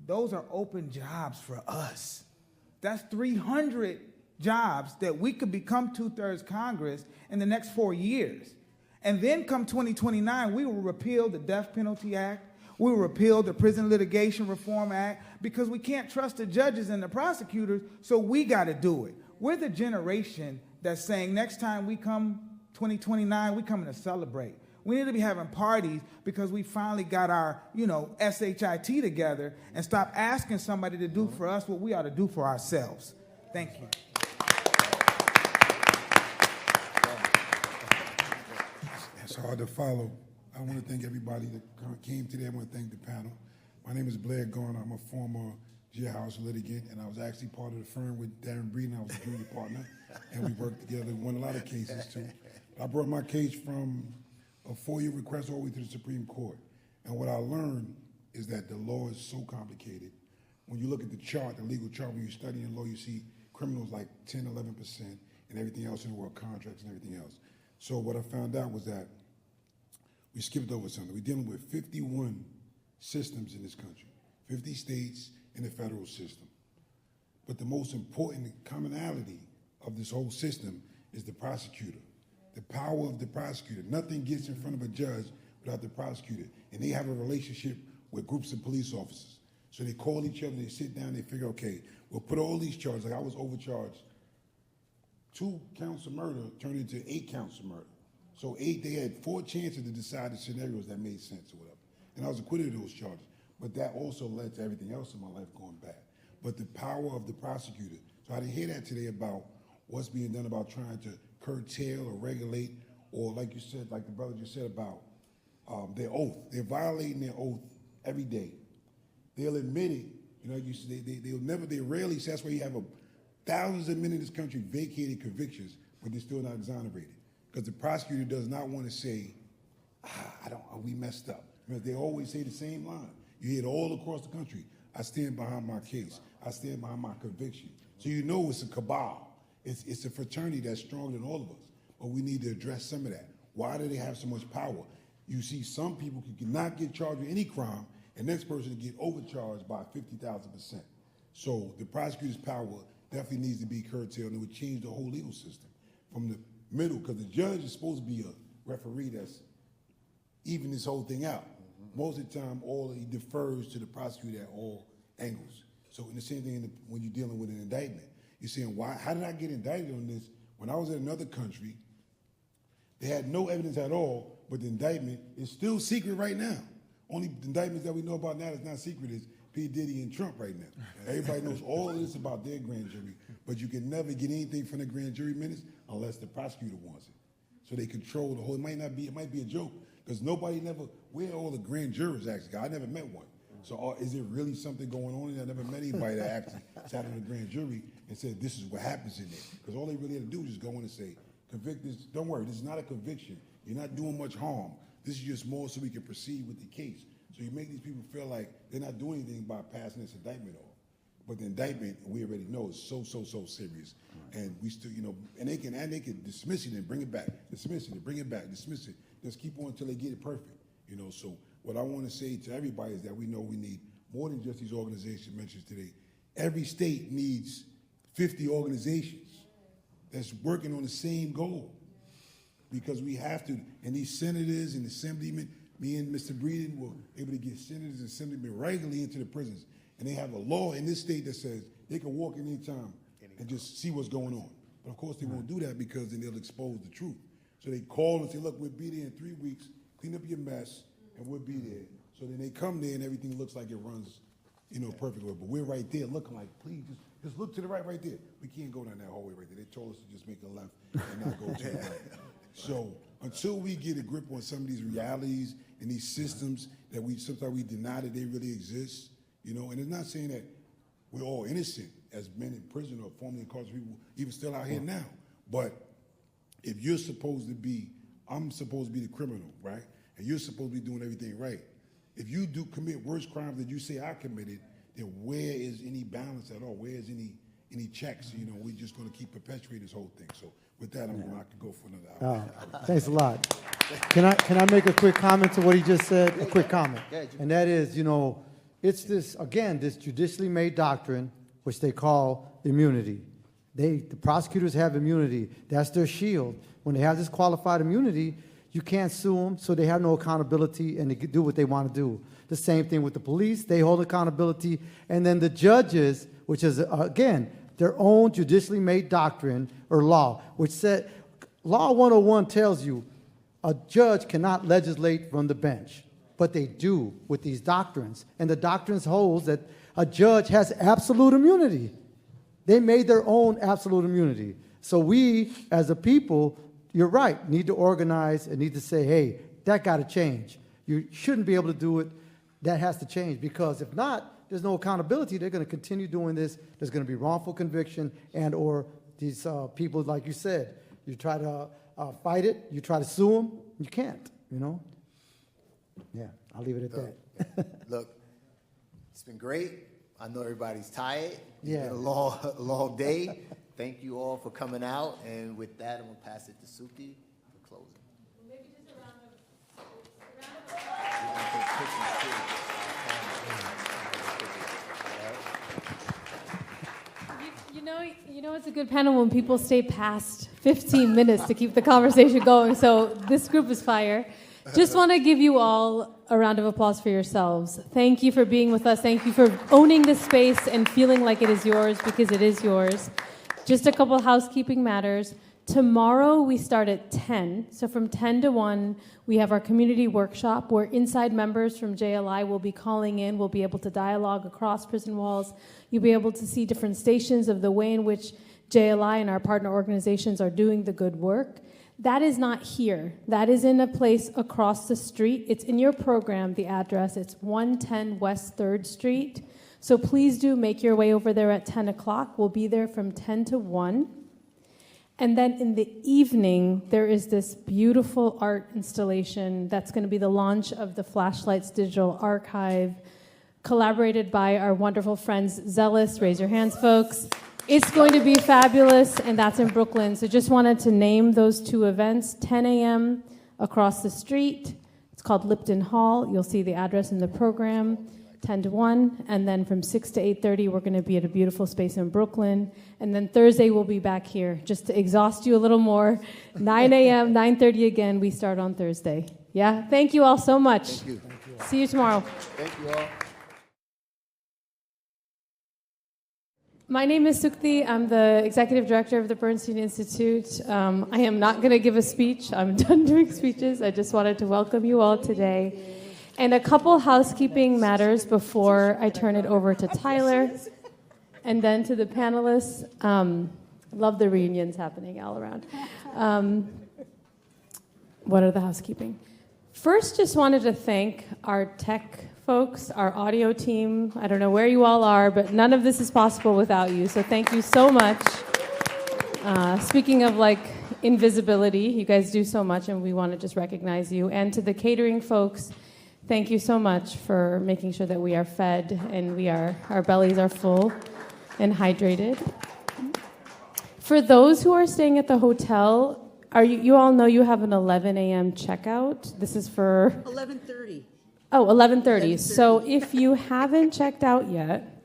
A: those are open jobs for us. That's 300 jobs that we could become 2/3 Congress in the next 4 years. And then come 2029, we will repeal the Death Penalty Act. We will repeal the Prison Litigation Reform Act because we can't trust the judges and the prosecutors, so we got to do it. We're the generation that's saying next time we come 2029, we coming to celebrate. We need to be having parties because we finally got our, SHIT together and stop asking somebody to do for us what we ought to do for ourselves. Thank you.
G: It's hard to follow. I want to thank everybody that came today. I want to thank the panel. My name is Blair Garner. I'm a former Jailhouse litigant, and I was actually part of the firm with Darren Breeden. I was a junior partner, and we worked together. We won a lot of cases, too. I brought my case from a FOIA request all the way to the Supreme Court. And what I learned is that the law is so complicated. When you look at the chart, the legal chart, when you're studying law, you see criminals like 10, 11%, and everything else in the world, contracts and everything else. So what I found out was that we skipped over something. We're dealing with 51 systems in this country, 50 states and the federal system. But the most important commonality of this whole system is the prosecutor. The power of the prosecutor. Nothing gets in front of a judge without the prosecutor. And they have a relationship with groups of police officers. So they call each other, they sit down, they figure, okay, we'll put all these charges. Like I was overcharged. 2 counts of murder turned into 8 counts of murder. So they had 4 chances to decide the scenarios that made sense or whatever. And I was acquitted of those charges. But that also led to everything else in my life going bad. But the power of the prosecutor. So I didn't hear that today about what's being done about trying to curtail or regulate, or like you said, like the brother just said about their oath. They're violating their oath every day. They'll admit it. They rarely say. That's why you have thousands of men in this country vacated convictions, but they're still not exonerated. Because the prosecutor does not want to say, we messed up. They always say the same line. You hear it all across the country. I stand behind my case. I stand behind my conviction. So it's a cabal. It's a fraternity that's stronger than all of us, but we need to address some of that. Why do they have so much power? You see some people cannot get charged with any crime, and next person get overcharged by 50,000%. So the prosecutor's power definitely needs to be curtailed, and it would change the whole legal system from the middle, because the judge is supposed to be a referee that's even this whole thing out. Most of the time, he defers to the prosecutor at all angles. So in the same thing when you're dealing with an indictment, you're saying, how did I get indicted on this? When I was in another country, they had no evidence at all, but the indictment is still secret right now. Only the indictments that we know about now that's not secret is P. Diddy and Trump right now. Everybody knows all of this about their grand jury, but you can never get anything from the grand jury minutes unless the prosecutor wants it. So they control the whole, it might be a joke, because where are all the grand jurors actually? I never met one. So is there really something going on? I never met anybody that actually sat in the grand jury and said, this is what happens in there. Because all they really had to do is just go in and say, convict this, don't worry, this is not a conviction. You're not doing much harm. This is just more so we can proceed with the case. So you make these people feel like they're not doing anything by passing this indictment off. But the indictment, we already know, is so serious. And we still, and they can dismiss it and bring it back, dismiss it and bring it back, dismiss it. Just keep on until they get it perfect. So what I want to say to everybody is that we know we need more than just these organizations mentioned today. Every state needs 50 organizations that's working on the same goal. Because we have to, and these senators and assemblymen, me and Mr. Breeden were able to get senators and assemblymen regularly into the prisons. And they have a law in this state that says they can walk in any time and just see what's going on. But of course they won't do that because then they'll expose the truth. So they call and say, look, we'll be there in 3 weeks, clean up your mess, and we'll be there. So then they come there and everything looks like it runs, perfectly. But we're right there looking like, please, just look to the right there. We can't go down that hallway right there. They told us to just make a left and not go to the right. So until we get a grip on some of these realities and these systems that sometimes we deny that they really exist, and it's not saying that we're all innocent as men in prison or formerly incarcerated people, even still out here now. But if I'm supposed to be the criminal, right? And you're supposed to be doing everything right. If you do commit worse crimes than you say I committed, then where is any balance at all? Where is any checks? We're just going to keep perpetuating this whole thing. So with that, I could go for another hour.
X: Thanks a lot. Can I make a quick comment to what he just said? A quick comment. And that is, it's this judicially made doctrine, which they call immunity. The prosecutors have immunity. That's their shield. When they have this qualified immunity, you can't sue them, so they have no accountability and they can do what they want to do. The same thing with the police. They hold accountability. And then the judges, which is, again, their own judicially made doctrine or law, which said, Law 101 tells you a judge cannot legislate from the bench, but they do with these doctrines. And the doctrines holds that a judge has absolute immunity. They made their own absolute immunity. So we, as a people, you're right, need to organize and need to say, hey, that got to change. You shouldn't be able to do it. That has to change, because if not, there's no accountability. They're going to continue doing this. There's going to be wrongful conviction and or these people, like you said, you try to fight it, you try to sue them, you can't, Yeah, I'll leave it at that.
W: Look, it's been great. I know everybody's tired. It's
X: Yeah.
W: been a long day. Thank you all for coming out. And with that, I'm going to pass it to Suki for closing.
J: Maybe just a round of You know it's a good panel when people stay past 15 minutes to keep the conversation going. So this group is fire. Just want to give you all a round of applause for yourselves. Thank you for being with us. Thank you for owning this space and feeling like it is yours, because it is yours. Just a couple housekeeping matters. Tomorrow we start at 10. So from 10 to 1, we have our community workshop where inside members from JLI will be calling in. We'll be able to dialogue across prison walls. You'll be able to see different stations of the way in which JLI and our partner organizations are doing the good work. That is not here. That is in a place across the street. It's in your program, the address. It's 110 West 3rd Street. So please do make your way over there at 10 o'clock. We'll be there from 10 to 1. And then in the evening, there is this beautiful art installation that's going to be the launch of the Flashlights Digital Archive, collaborated by our wonderful friends Zealous, raise your hands, folks, It's going to be fabulous, and that's in Brooklyn. So just wanted to name those two events. 10 a.m. across the street. It's called Lipton Hall. You'll see the address in the program, 10 to 1. And then from 6 to 8:30, we're going to be at a beautiful space in Brooklyn. And then Thursday, we'll be back here. Just to exhaust you a little more, 9 a.m., 9:30 again. We start on Thursday. Yeah? Thank you all so much.
B: Thank you.
J: See you tomorrow.
B: Thank you all.
J: My name is Sukti. I'm the executive director of the Bernstein Institute. I am not going to give a speech. I'm done doing speeches. I just wanted to welcome you all today. And a couple housekeeping matters before I turn it over to Tyler and then to the panelists. Love the reunions happening all around. What are the housekeeping? First, just wanted to thank our tech folks, our audio team. I don't know where you all are, but none of this is possible without you. So thank you so much. Speaking of invisibility, you guys do so much, and we want to just recognize you. And to the catering folks, thank you so much for making sure that we are fed and our bellies are full and hydrated. For those who are staying at the hotel, you all know you have an 11 a.m. checkout. This is for
E: 11:30.
J: Oh, 11:30. So if you haven't checked out yet,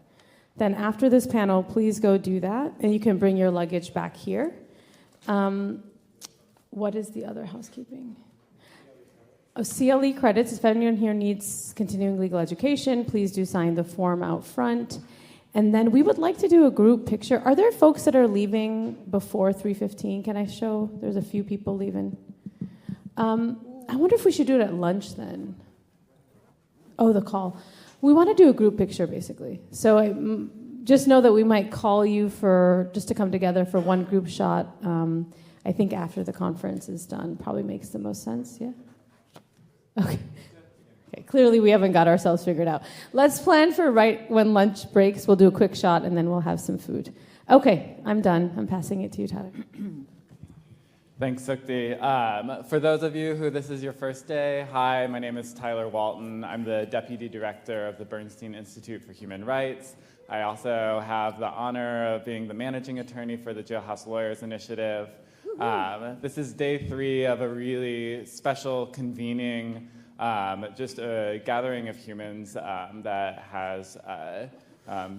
J: then after this panel, please go do that, and you can bring your luggage back here. What is the other housekeeping? CLE credits. If anyone here needs continuing legal education, please do sign the form out front. And then we would like to do a group picture. Are there folks that are leaving before 3:15? Can I show? There's a few people leaving. I wonder if we should do it at lunch then. Oh, the call. We want to do a group picture, basically. So just know that we might call you just to come together for one group shot. I think after the conference is done, probably makes the most sense, yeah? Okay. Clearly we haven't got ourselves figured out. Let's plan for right when lunch breaks. We'll do a quick shot, and then we'll have some food. Okay, I'm done. I'm passing it to you, Tyler.
K: Thanks, Sukti. For those of you who this is your first day, hi, my name is Tyler Walton. I'm the Deputy Director of the Bernstein Institute for Human Rights. I also have the honor of being the Managing Attorney for the Jailhouse Lawyers Initiative. This is day 3 of a really special convening, just a gathering of humans that has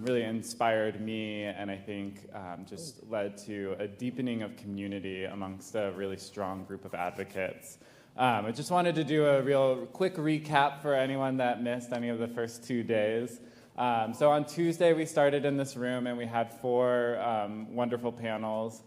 K: really inspired me, and I think just led to a deepening of community amongst a really strong group of advocates. I just wanted to do a real quick recap for anyone that missed any of the first 2 days. So on Tuesday, we started in this room, and we had 4 wonderful panels.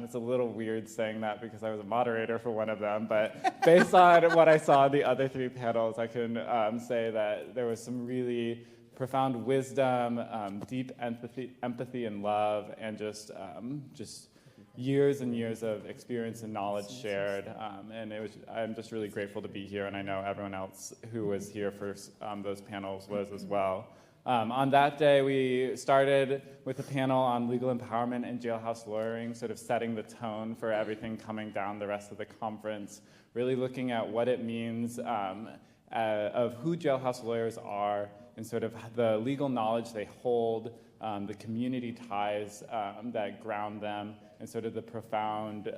K: It's a little weird saying that because I was a moderator for one of them, but based on what I saw in the other 3 panels, I can say that there was some really profound wisdom, deep empathy and love, and just years and years of experience and knowledge shared. And I'm just really grateful to be here, and I know everyone else who was here for those panels was as well. On that day, we started with a panel on legal empowerment and jailhouse lawyering, sort of setting the tone for everything coming down the rest of the conference, really looking at what it means of who jailhouse lawyers are, and sort of the legal knowledge they hold, the community ties that ground them, and sort of the profound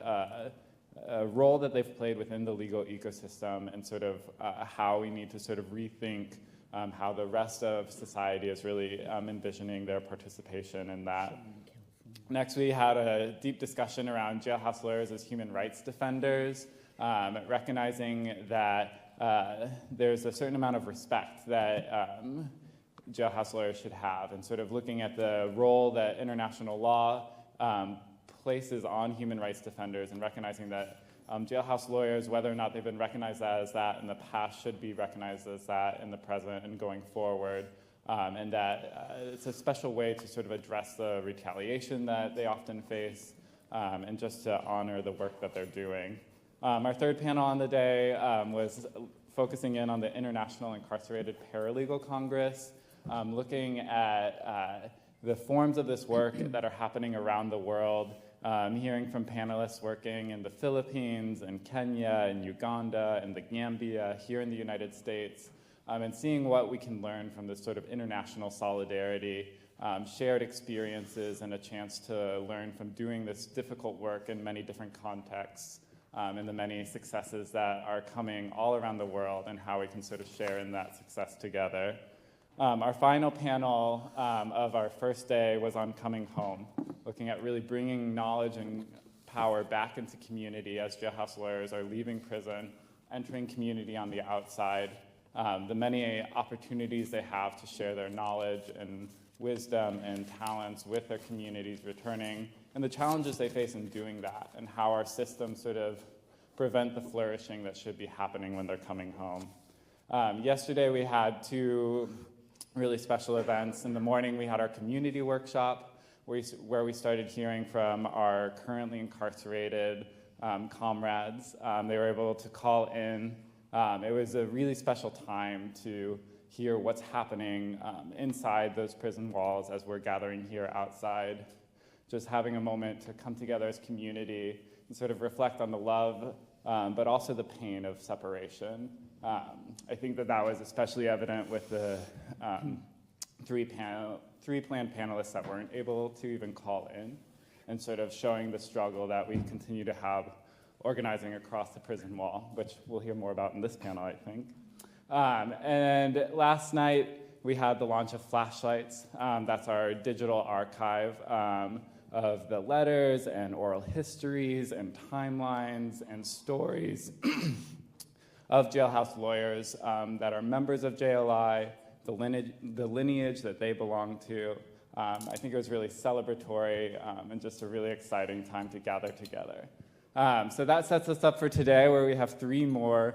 K: role that they've played within the legal ecosystem, and sort of how we need to sort of rethink how the rest of society is really envisioning their participation in that. Next, we had a deep discussion around jailhouse lawyers as human rights defenders, recognizing that there's a certain amount of respect that jailhouse lawyers should have, and sort of looking at the role that international law places on human rights defenders, and recognizing that jailhouse lawyers, whether or not they've been recognized as that in the past, should be recognized as that in the present and going forward, and that it's a special way to sort of address the retaliation that they often face, and just to honor the work that they're doing. Our third panel on the day was focusing in on the International Incarcerated Paralegal Congress, looking at the forms of this work that are happening around the world, hearing from panelists working in the Philippines and Kenya and Uganda and the Gambia, here in the United States, and seeing what we can learn from this sort of international solidarity shared experiences and a chance to learn from doing this difficult work in many different contexts, and the many successes that are coming all around the world and how we can sort of share in that success together. Our final panel of our first day was on coming home, looking at really bringing knowledge and power back into community as jailhouse lawyers are leaving prison, entering community on the outside, the many opportunities they have to share their knowledge and wisdom and talents with their communities returning, and the challenges they face in doing that, and how our systems sort of prevent the flourishing that should be happening when they're coming home. Yesterday we had 2 really special events. In the morning we had our community workshop where we started hearing from our currently incarcerated comrades. They were able to call in. It was a really special time to hear what's happening inside those prison walls as we're gathering here outside. Just having a moment to come together as community and sort of reflect on the love, but also the pain of separation. I think that was especially evident with the 3 planned panelists that weren't able to even call in, and sort of showing the struggle that we continue to have organizing across the prison wall, which we'll hear more about in this panel, I think. And last night, we had the launch of Flashlights. That's our digital archive of the letters and oral histories and timelines and stories of jailhouse lawyers that are members of JLI, the lineage that they belong to. I think it was really celebratory and just a really exciting time to gather together. So that sets us up for today, where we have 3 more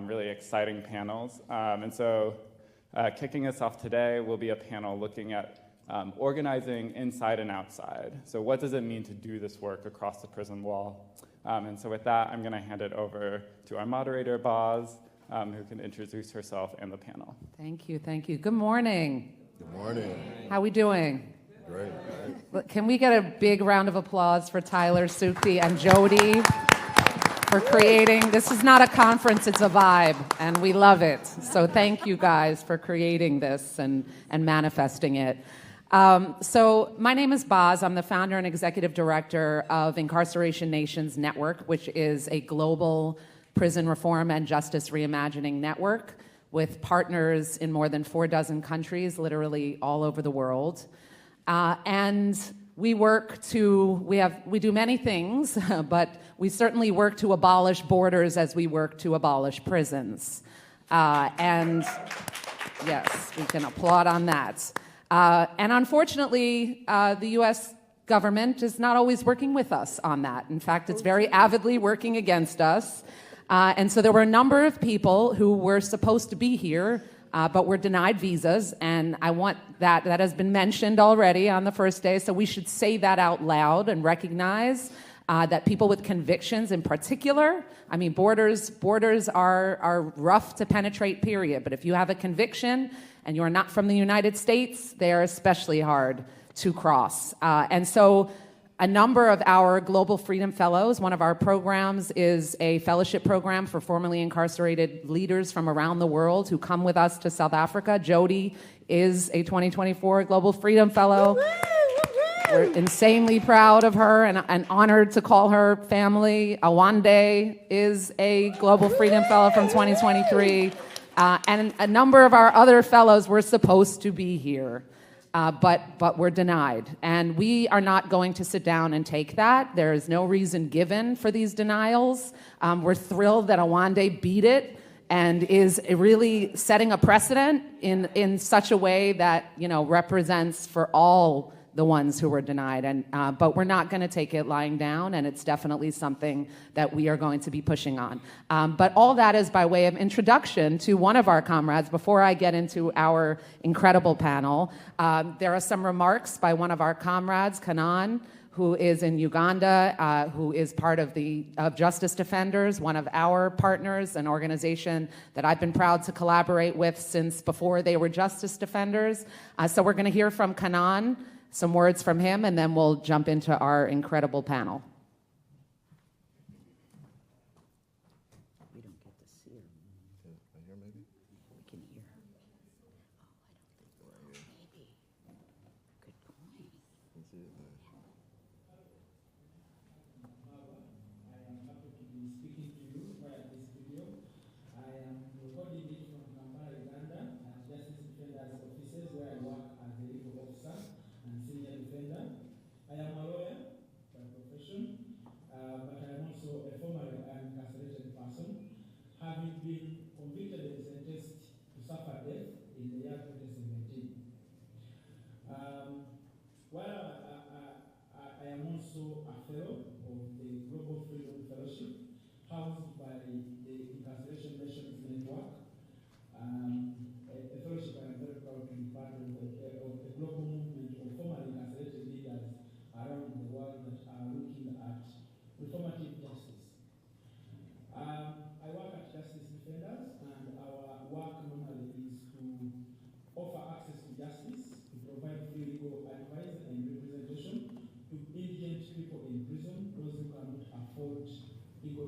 K: really exciting panels. And so kicking us off today will be a panel looking at organizing inside and outside. So what does it mean to do this work across the prison wall? And so with that, I'm going to hand it over to our moderator, Boz, who can introduce herself and the panel.
E: Thank you, thank you. Good morning.
B: Good morning.
E: How we doing?
B: Great.
E: Can we get a big round of applause for Tyler, Sukti, and Jody for creating, this is not a conference, it's a vibe, and we love it. So thank you guys for creating this and manifesting it. So my name is Boz. I'm the founder and executive director of Incarceration Nations Network, which is a global prison reform and justice reimagining network with partners in more than 4 countries, literally all over the world. And we do many things, but we certainly work to abolish borders as we work to abolish prisons. And yes, we can applaud on that. And unfortunately, the U.S. government is not always working with us on that. In fact, it's very avidly working against us. And so there were a number of people who were supposed to be here, but were denied visas. And I want that has been mentioned already on the first day. So we should say that out loud and recognize that people with convictions in particular, I mean, borders are rough to penetrate, period. But if you have a conviction and you're not from the United States, they are especially hard to cross. And so a number of our Global Freedom Fellows, one of our programs is a fellowship program for formerly incarcerated leaders from around the world who come with us to South Africa. Jody is a 2024 Global Freedom Fellow. We're insanely proud of her and honored to call her family. Awande is a Global Freedom Fellow from 2023. And a number of our other fellows were supposed to be here. But we're denied. And we are not going to sit down and take that. There is no reason given for these denials. We're thrilled that Awande beat it and is really setting a precedent in such a way that, represents for all the ones who were denied. But we're not going to take it lying down, and it's definitely something that we are going to be pushing on. But all that is by way of introduction to one of our comrades. Before I get into our incredible panel, there are some remarks by one of our comrades, Kanan, who is in Uganda, who is part of Justice Defenders, one of our partners, an organization that I've been proud to collaborate with since before they were Justice Defenders. So we're going to hear from Kanan, some words from him, and then we'll jump into our incredible panel.
H: We don't get to see her. We can hear her. Oh, I don't think we're maybe. Could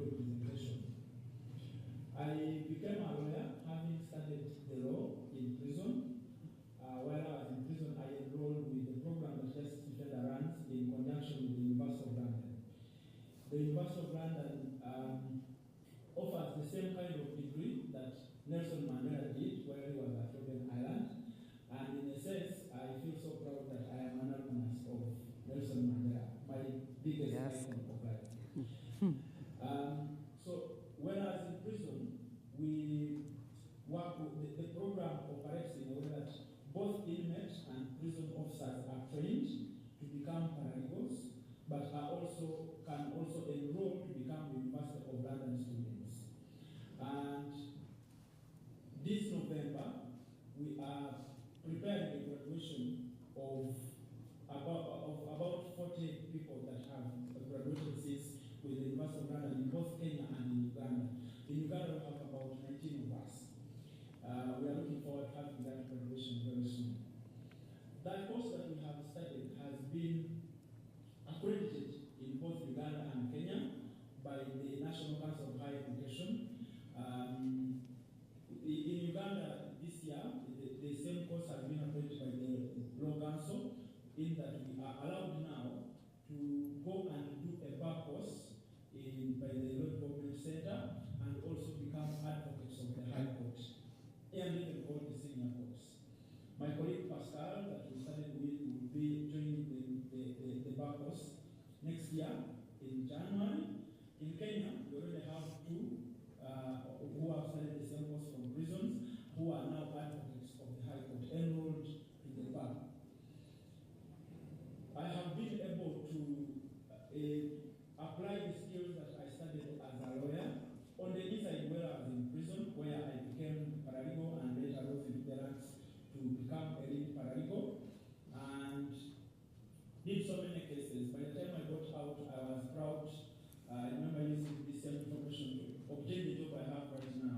L: representation. I became a lawyer having studied the law in prison. While I was in prison, I enrolled with the program that Justice Defender runs in conjunction with the University of London. The University of London offers the same kind of degree that Nelson Mandela did while he was at Robben Island. And in a sense, I feel so proud that I am an alumnus of Nelson Mandela, my biggest icon of life. So when I was in prison, we work with the program operates in a way that both inmates and prison officers are trained to become paralegals, but can also enroll to become University of London students. And this November, we are preparing the graduation of about 40 people that have graduated since with the University of London in both Kenya and in Uganda. In Uganda, we have about 19 of us. We are looking forward to having that graduation very soon. That course that we have studied has been accredited in both Uganda and Kenya by the National Council of Higher Education. In Uganda this year, the same course has been accredited by the Law Council, in that we are allowed now to go and do a bar course by the Law Development Center and also become advocates of the High Court and even called the senior courts. My colleague Pascal, that we studied with, will be joining the bar course next year in January. In Kenya, we already have two who have studied the same course from prisons, who are now advocates of the High Court, enrolled to the bar. I have been able to apply the skills that I studied as a lawyer on the inside where I was in prison, where I became paralegal and later rose into the ranks to become a lead paralegal, and did so many cases. By the time I got out, I was proud. I remember using this same information to obtain the job I have right now,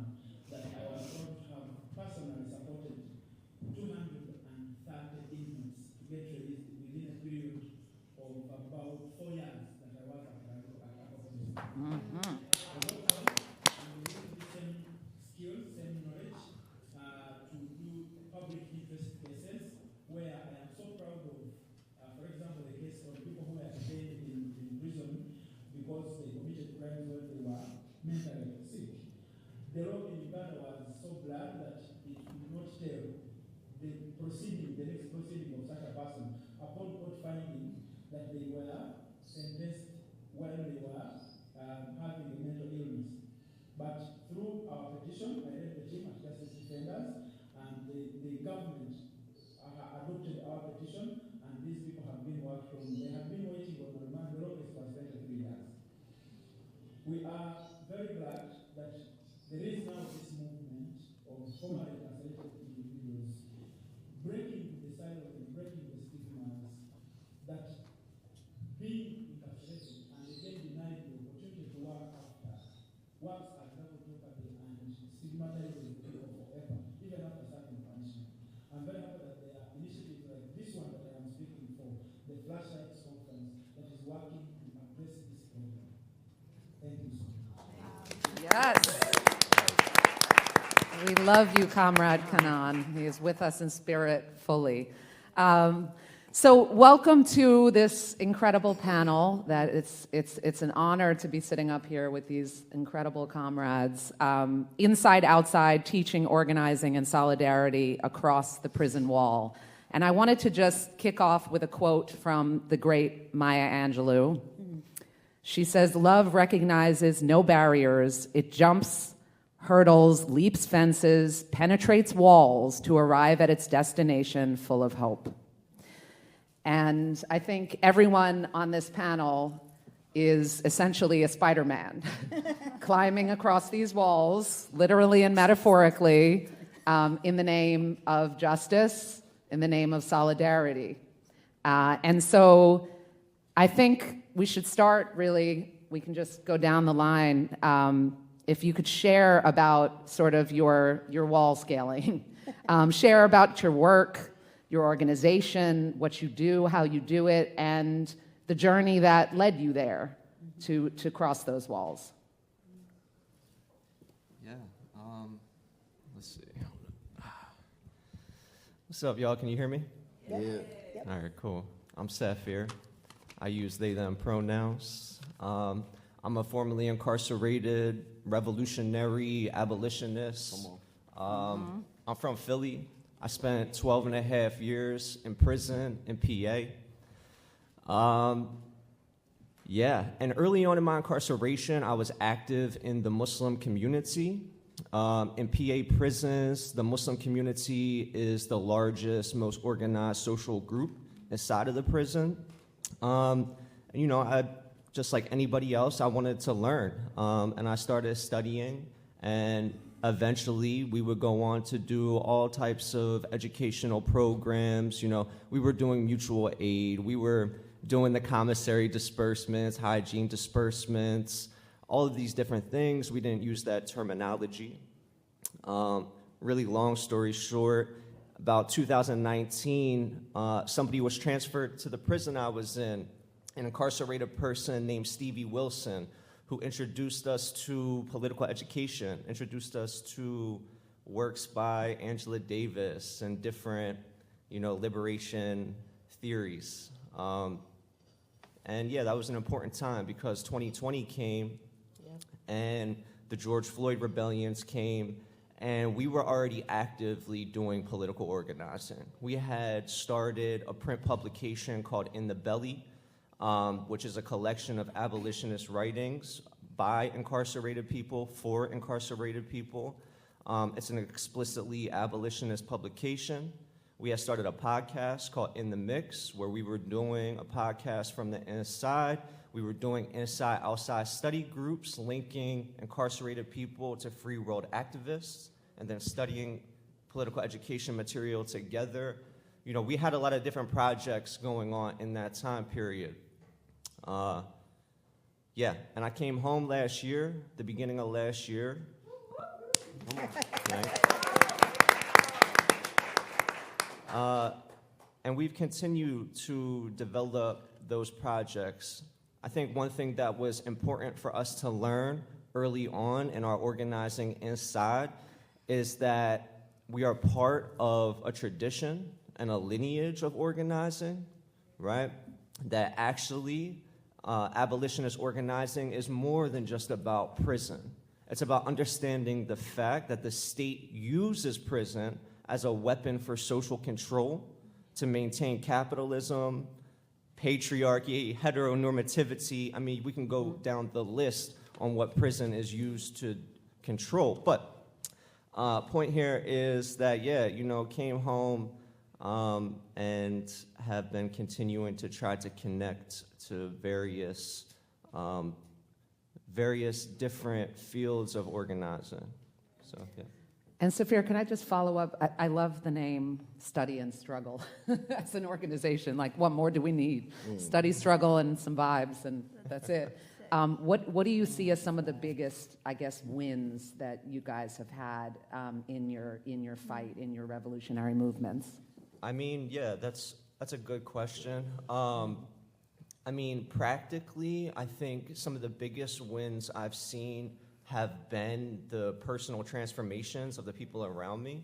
L: that I was proud to have personally supported 230 inmates to get released within a period of about 4 years that I was at prison. I'm using the same skills, same knowledge to do public interest cases where I am so proud of, for example, the case of people who were detained in prison because they committed crimes when they were mentally sick. The law in Uganda was so bland that it could not tell the next proceeding of such a person upon court finding that they were sentenced while they were having a mental illness. But through our petition, I led the team at Justice Defenders, and the government adopted our petition, and these people have been worked on. They have been waiting on remand. The law is for 23 years. We are very glad that there is now this movement of formerly incarcerated individuals breaking the silence and breaking the stigmas that being incarcerated and again denied the opportunity to work after works as double jeopardy and stigmatizing people forever, even after certain punishment. I'm very happy that there are initiatives like this one that I am speaking for, the Flashlights Conference, that is working to address this problem. Thank you so much.
E: Yes. We love you, Comrade Kanan. He is with us in spirit fully. So welcome to this incredible panel. That it's an honor to be sitting up here with these incredible comrades, inside, outside, teaching, organizing, and solidarity across the prison wall. And I wanted to just kick off with a quote from the great Maya Angelou. She says, "Love recognizes no barriers. It jumps, hurdles, leaps fences, penetrates walls to arrive at its destination full of hope." And I think everyone on this panel is essentially a Spider-Man, climbing across these walls, literally and metaphorically, in the name of justice, in the name of solidarity. And so I think we should start, really, we can just go down the line. If you could share about sort of your wall scaling, share about your work, your organization, what you do, how you do it, and the journey that led you there to cross those walls.
M: Yeah. Let's see. What's up, y'all? Can you hear me?
B: Yeah.
M: All right, cool. I'm Saphir. I use they, them pronouns. I'm a formerly incarcerated revolutionary abolitionist. I'm from Philly. I spent 12 and a half years in prison in PA. Yeah, and early on in my incarceration, I was active in the Muslim community. In PA prisons, the Muslim community is the largest, most organized social group inside of the prison. You know, I, just like anybody else, I wanted to learn, and I started studying, and eventually we would go on to do all types of educational programs. You know, we were doing mutual aid, we were doing the commissary disbursements, hygiene disbursements, all of these different things. We didn't use that terminology. Really long story short, about 2019, somebody was transferred to the prison I was in, an incarcerated person named Stevie Wilson, who introduced us to political education, introduced us to works by Angela Davis and different, you know, liberation theories. And yeah, that was an important time because 2020 came, and the George Floyd rebellions came, and we were already actively doing political organizing. We had started a print publication called In the Belly, which is a collection of abolitionist writings by incarcerated people for incarcerated people. It's an explicitly abolitionist publication. We had started a podcast called In the Mix, where we were doing a podcast from the inside. We were doing inside-outside study groups, linking incarcerated people to free world activists, and then studying political education material together. You know, we had a lot of different projects going on in that time period. Yeah, and I came home last year, the beginning of last year. And we've continued to develop those projects. I think one thing that was important for us to learn early on in our organizing inside is that we are part of a tradition and a lineage of organizing, right? That actually abolitionist organizing is more than just about prison. It's about understanding the fact that the state uses prison as a weapon for social control to maintain capitalism, patriarchy, heteronormativity. I mean, we can go down the list on what prison is used to control. But point here is that, yeah, you know, came home and have been continuing to try to connect to various different fields of organizing. So, yeah.
E: And Saphir, can I just follow up? I love the name Study and Struggle as an organization. Like, what more do we need? Study, struggle, and some vibes, and that's it. What do you see as some of the biggest, I guess, wins that you guys have had in your fight, in your revolutionary movements?
M: I mean, yeah, that's a good question. I mean, practically, I think some of the biggest wins I've seen have been the personal transformations of the people around me.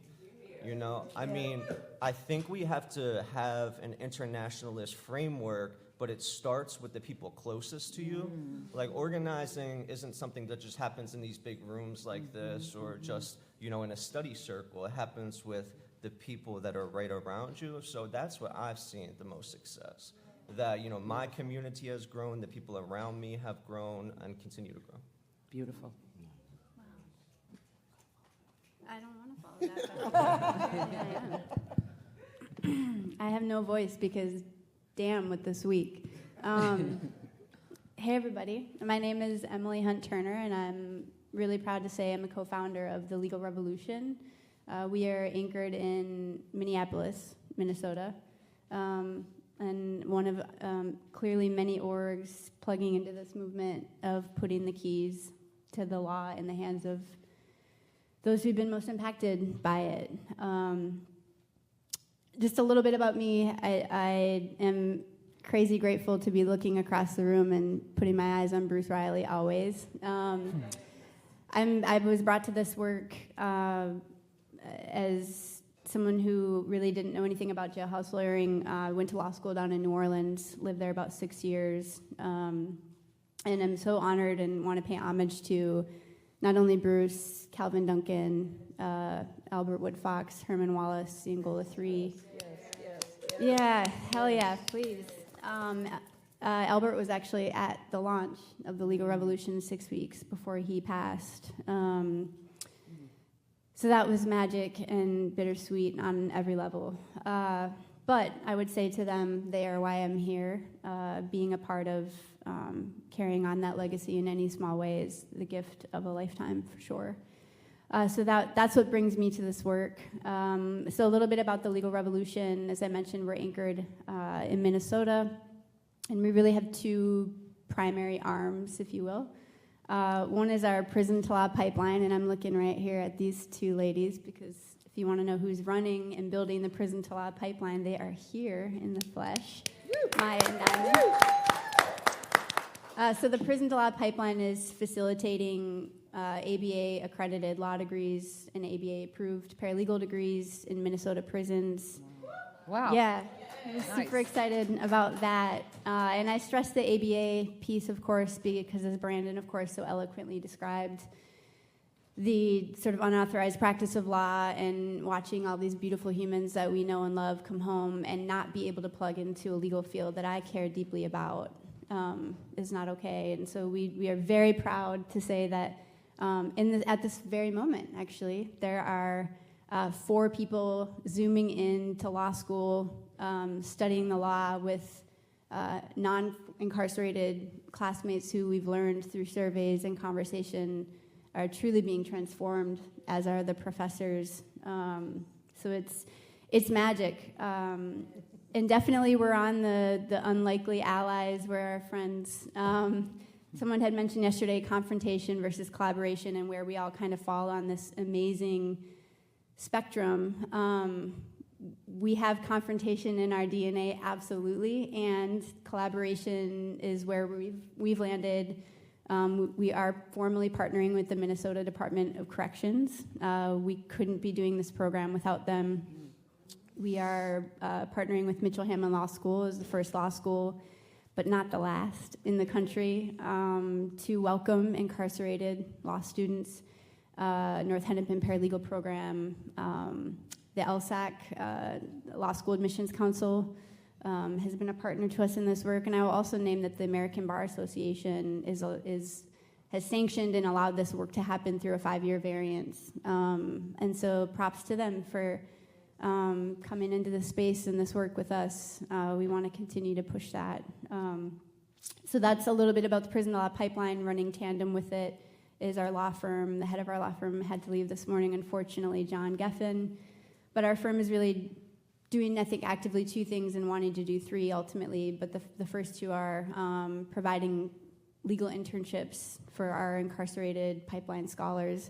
M: You know, I mean, I think we have to have an internationalist framework, but it starts with the people closest to you. Like, organizing isn't something that just happens in these big rooms like this or just, you know, in a study circle. It happens with the people that are right around you. So that's what I've seen the most success. That, you know, my community has grown, the people around me have grown and continue to grow.
E: Beautiful.
P: I don't want to follow that, but I have no voice because damn with this week. Hey everybody, my name is Emily Hunt Turner, and I'm really proud to say I'm a co-founder of the Legal Revolution. We are anchored in Minneapolis, Minnesota, and one of clearly many orgs plugging into this movement of putting the keys to the law in the hands of those who've been most impacted by it. Just a little bit about me. I am crazy grateful to be looking across the room and putting my eyes on Bruce Riley always. I I was brought to this work as someone who really didn't know anything about jailhouse lawyering. Went to law school down in New Orleans, lived there about 6 years, and I'm so honored and want to pay homage to not only Bruce, Calvin Duncan, Albert Woodfox, Herman Wallace, the Angola 3. Yeah, hell yeah, please. Albert was actually at the launch of the legal revolution 6 weeks before he passed. So that was magic and bittersweet on every level. But I would say to them, they are why I'm here. Being a part of carrying on that legacy in any small way is the gift of a lifetime, for sure. So that's what brings me to this work. So a little bit about the legal revolution. As I mentioned, we're anchored in Minnesota, and we really have two primary arms, if you will. One is our prison to law pipeline, and I'm looking right here at these two ladies because if you want to know who's running and building the prison to law pipeline, they are here in the flesh. Maya and Diamond. So the prison to law pipeline is facilitating ABA accredited law degrees and ABA approved paralegal degrees in Minnesota prisons.
E: Wow.
P: Yeah, I'm super excited about that. And I stress the ABA piece, of course, because as Brandon, of course, so eloquently described, the sort of unauthorized practice of law and watching all these beautiful humans that we know and love come home and not be able to plug into a legal field that I care deeply about is not okay. And so we are very proud to say that at this very moment, actually, there are 4 people zooming into law school, studying the law with non-incarcerated classmates who we've learned through surveys and conversation are truly being transformed, as are the professors. So it's magic. And definitely we're on the unlikely allies, we're our friends. Someone had mentioned yesterday confrontation versus collaboration and where we all kind of fall on this amazing spectrum. We have confrontation in our DNA, absolutely, and collaboration is where we've landed. We are formally partnering with the Minnesota Department of Corrections. We couldn't be doing this program without them. We are partnering with Mitchell Hamlin Law School as the first law school, but not the last in the country, to welcome incarcerated law students. North Hennepin Paralegal Program, the LSAC, Law School Admissions Council, has been a partner to us in this work, and I will also name that the American Bar Association has sanctioned and allowed this work to happen through a 5-year variance. And so props to them for coming into this space and this work with us. We want to continue to push that. So that's a little bit about the prison law pipeline. Running tandem with it is our law firm. The head of our law firm had to leave this morning, unfortunately, John Geffen. But our firm is really doing, I think, actively 2 things and wanting to do 3 ultimately. But the first 2 are providing legal internships for our incarcerated pipeline scholars,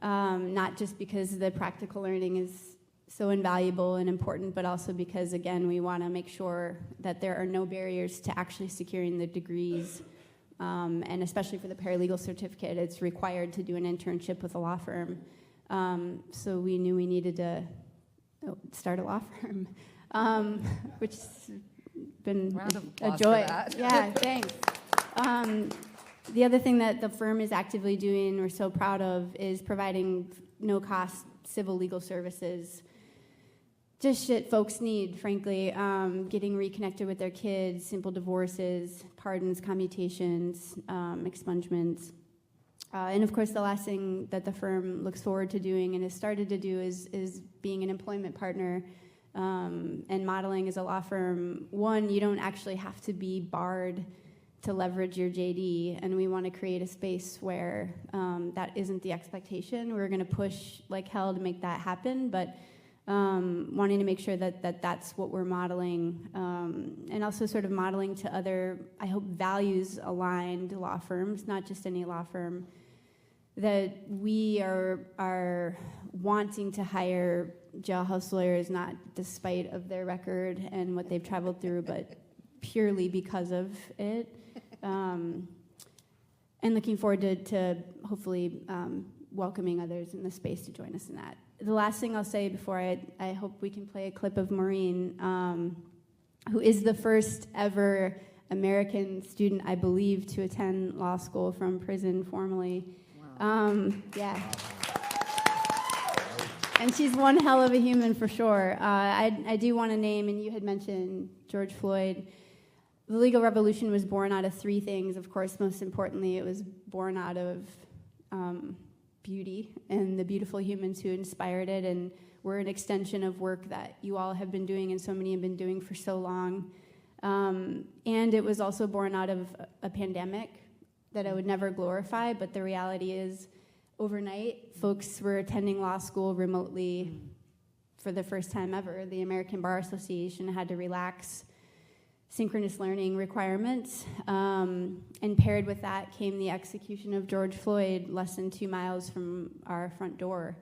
P: not just because the practical learning is so invaluable and important, but also because, again, we want to make sure that there are no barriers to actually securing the degrees. And especially for the paralegal certificate, it's required to do an internship with a law firm. So we knew we needed to start a law firm, which has been a joy. Yeah, thanks. The other thing that the firm is actively doing, we're so proud of, is providing no-cost civil legal services. Just shit folks need, frankly. Getting reconnected with their kids, simple divorces, pardons, commutations, expungements. And of course, the last thing that the firm looks forward to doing and has started to do is being an employment partner and modeling as a law firm. One, you don't actually have to be barred to leverage your JD, and we want to create a space where that isn't the expectation. We're going to push like hell to make that happen, but wanting to make sure that that's what we're modeling, and also sort of modeling to other, I hope, values-aligned law firms, not just any law firm, that we are wanting to hire jailhouse lawyers not despite of their record and what they've traveled through, but purely because of it. and looking forward to hopefully welcoming others in the space to join us in that. The last thing I'll say before I hope we can play a clip of Maureen, who is the first ever American student, I believe, to attend law school from prison formally. Wow. Yeah. And she's one hell of a human for sure. I do want to name, and you had mentioned George Floyd. The legal revolution was born out of three things. Of course, most importantly, it was born out of beauty and the beautiful humans who inspired it, and were an extension of work that you all have been doing and so many have been doing for so long. And it was also born out of a pandemic that I would never glorify, but the reality is overnight, folks were attending law school remotely for the first time ever. The American Bar Association had to relax synchronous learning requirements, and paired with that came the execution of George Floyd less than 2 miles from our front door.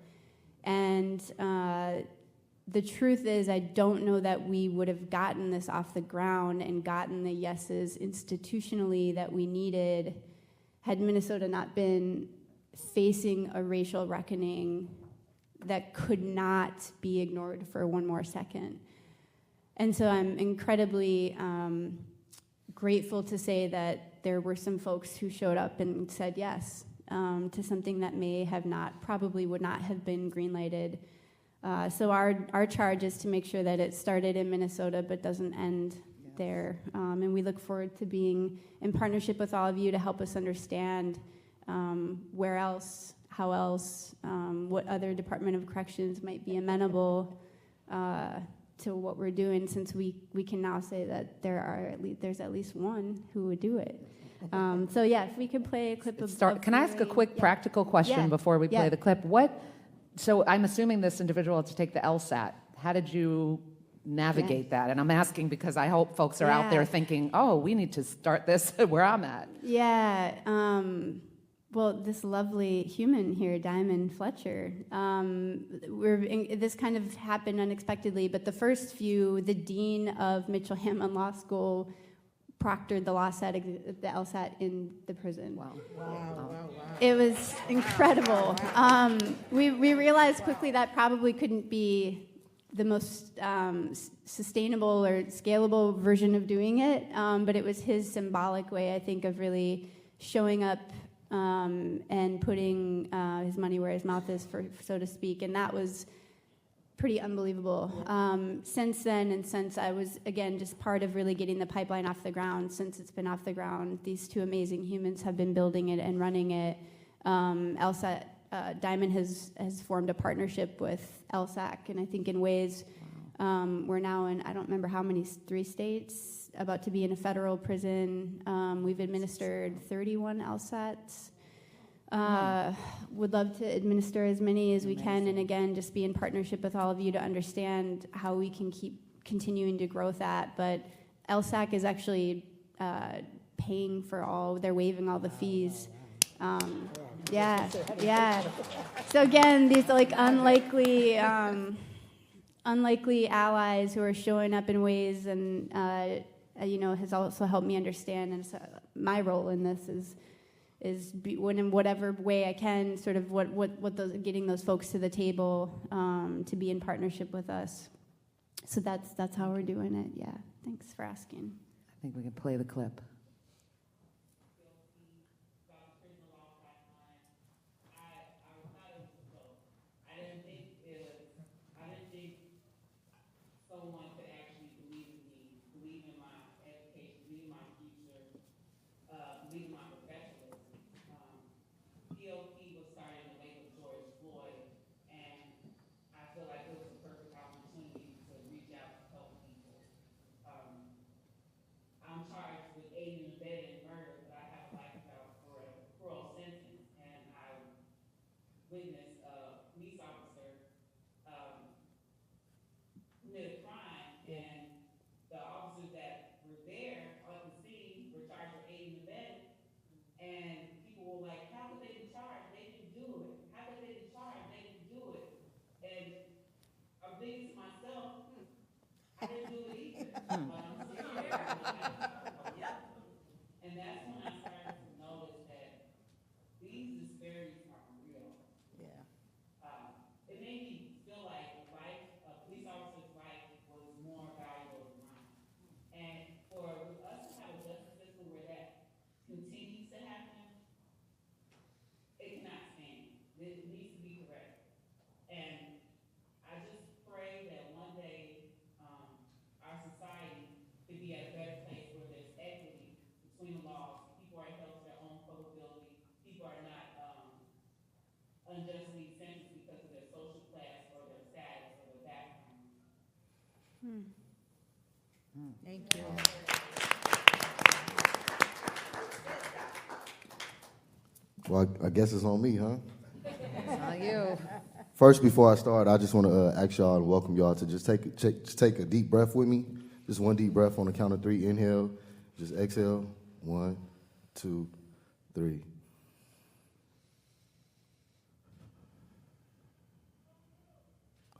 P: And the truth is, I don't know that we would have gotten this off the ground and gotten the yeses institutionally that we needed had Minnesota not been facing a racial reckoning that could not be ignored for one more second. And so I'm incredibly grateful to say that there were some folks who showed up and said yes to something that may have not, probably would not have been greenlighted. So our charge is to make sure that it started in Minnesota but doesn't end there. And we look forward to being in partnership with all of you to help us understand where else, how else, what other Department of Corrections might be amenable to what we're doing, since we can now say that there's at least one who would do it. So yeah, if we could play a clip of
E: Can I ask a quick practical question before we play the clip? So I'm assuming this individual had to take the LSAT. How did you navigate that? And I'm asking because I hope folks are out there thinking, oh, we need to start this where I'm at.
P: Yeah. Well, this lovely human here, Diamond Fletcher, this kind of happened unexpectedly, but the first few, the dean of Mitchell Hammond Law School proctored the LSAT in the prison.
E: Wow.
P: It was incredible. We realized quickly that probably couldn't be the most sustainable or scalable version of doing it, but it was his symbolic way, I think, of really showing up and putting his money where his mouth is, so to speak, and that was pretty unbelievable. Since then, and since I was, again, just part of really getting the pipeline off the ground, since it's been off the ground, these two amazing humans have been building it and running it. LSAT, Diamond has formed a partnership with LSAC, and I think in ways we're now in, I don't remember how many, 3 states, about to be in a federal prison. We've administered 31 LSATs. Would love to administer as many as we can, and again, just be in partnership with all of you to understand how we can keep continuing to grow that. But LSAC is actually paying for all, they're waiving all the fees. Yeah. So again, these like unlikely allies who are showing up in ways, and has also helped me understand, and so my role in this is in whatever way I can, sort of what those, getting those folks to the table to be in partnership with us. So that's how we're doing it. Yeah. Thanks for asking.
E: I think we can play the clip.
N: I'm charged with 8
O: Thank you.
B: Well, I guess it's on me, huh?
E: It's on you.
B: First, before I start, I just want to ask y'all and welcome y'all to just take a deep breath with me. Just one deep breath on the count of 3. Inhale, just exhale. 1, 2, 3.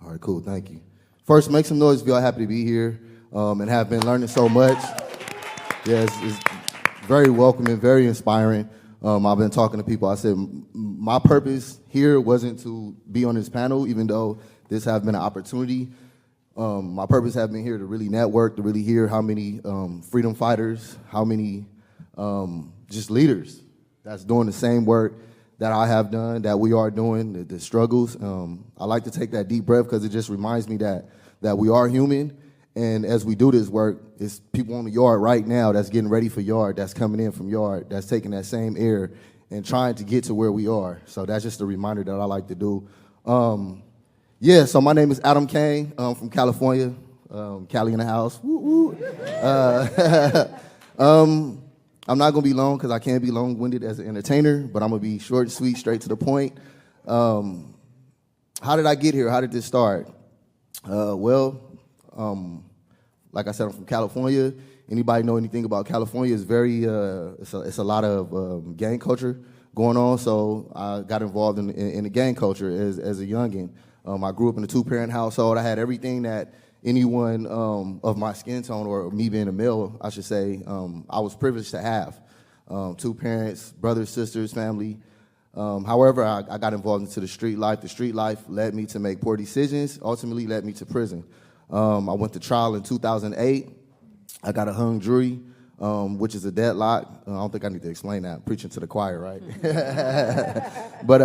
B: All right, cool. Thank you. First, make some noise if y'all happy to be here and have been learning so much. Yeah, it's very welcoming, very inspiring. I've been talking to people. I said my purpose here wasn't to be on this panel, even though this has been an opportunity. My purpose has been here to really network, to really hear how many freedom fighters, how many just leaders that's doing the same work that I have done, that we are doing, the struggles. I like to take that deep breath because it just reminds me that we are human. And as we do this work, it's people on the yard right now that's getting ready for yard, that's coming in from yard, that's taking that same air and trying to get to where we are. So that's just a reminder that I like to do. Yeah, so my name is Adam Kane. I'm from California, Cali in the house. Woo, woo. I'm not going to be long because I can't be long-winded as an entertainer, but I'm going to be short and sweet, straight to the point. How did I get here? How did this start? Like I said, I'm from California. Anybody know anything about California? It's very, it's a lot of gang culture going on. So I got involved in the gang culture as a youngin. I grew up in a 2-parent household. I had everything that anyone of my skin tone, or me being a male, I should say, I was privileged to have. 2 parents, brothers, sisters, family. However, I got involved into the street life. The street life led me to make poor decisions, ultimately led me to prison. I went to trial in 2008. I got a hung jury, which is a deadlock. I don't think I need to explain that. I'm preaching to the choir, right? But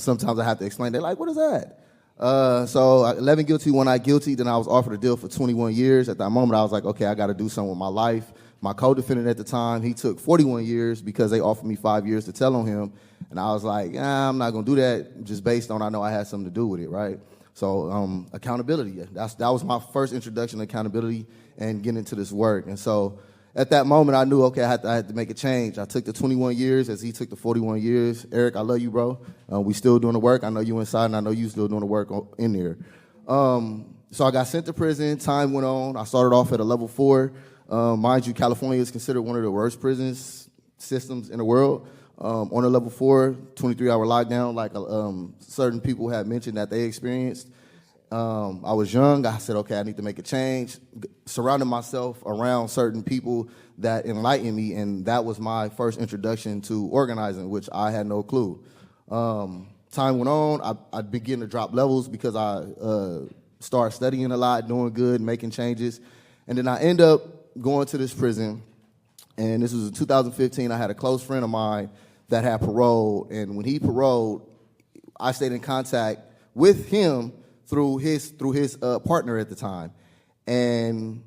B: sometimes I have to explain. They're like, what is that? So 11 guilty, 1 not guilty. Then I was offered a deal for 21 years. At that moment, I was like, okay, I got to do something with my life. My co-defendant at the time, he took 41 years because they offered me 5 years to tell on him. And I was like, I'm not going to do that just based on I know I had something to do with it, right? So accountability, that was my first introduction to accountability and getting into this work. And so at that moment, I knew, okay, I had to make a change. I took the 21 years as he took the 41 years. Eric, I love you, bro. We still doing the work. I know you inside, and I know you still doing the work in there. So I got sent to prison. Time went on. I started off at a level 4. Mind you, California is considered one of the worst prisons systems in the world. On a level 4, 23-hour lockdown, like certain people had mentioned that they experienced. I was young. I said, okay, I need to make a change. Surrounded myself around certain people that enlightened me, and that was my first introduction to organizing, which I had no clue. Time went on. I began to drop levels because I started studying a lot, doing good, making changes. And then I end up going to this prison, and this was in 2015. I had a close friend of mine that had paroled, and when he paroled, I stayed in contact with him through his partner at the time, and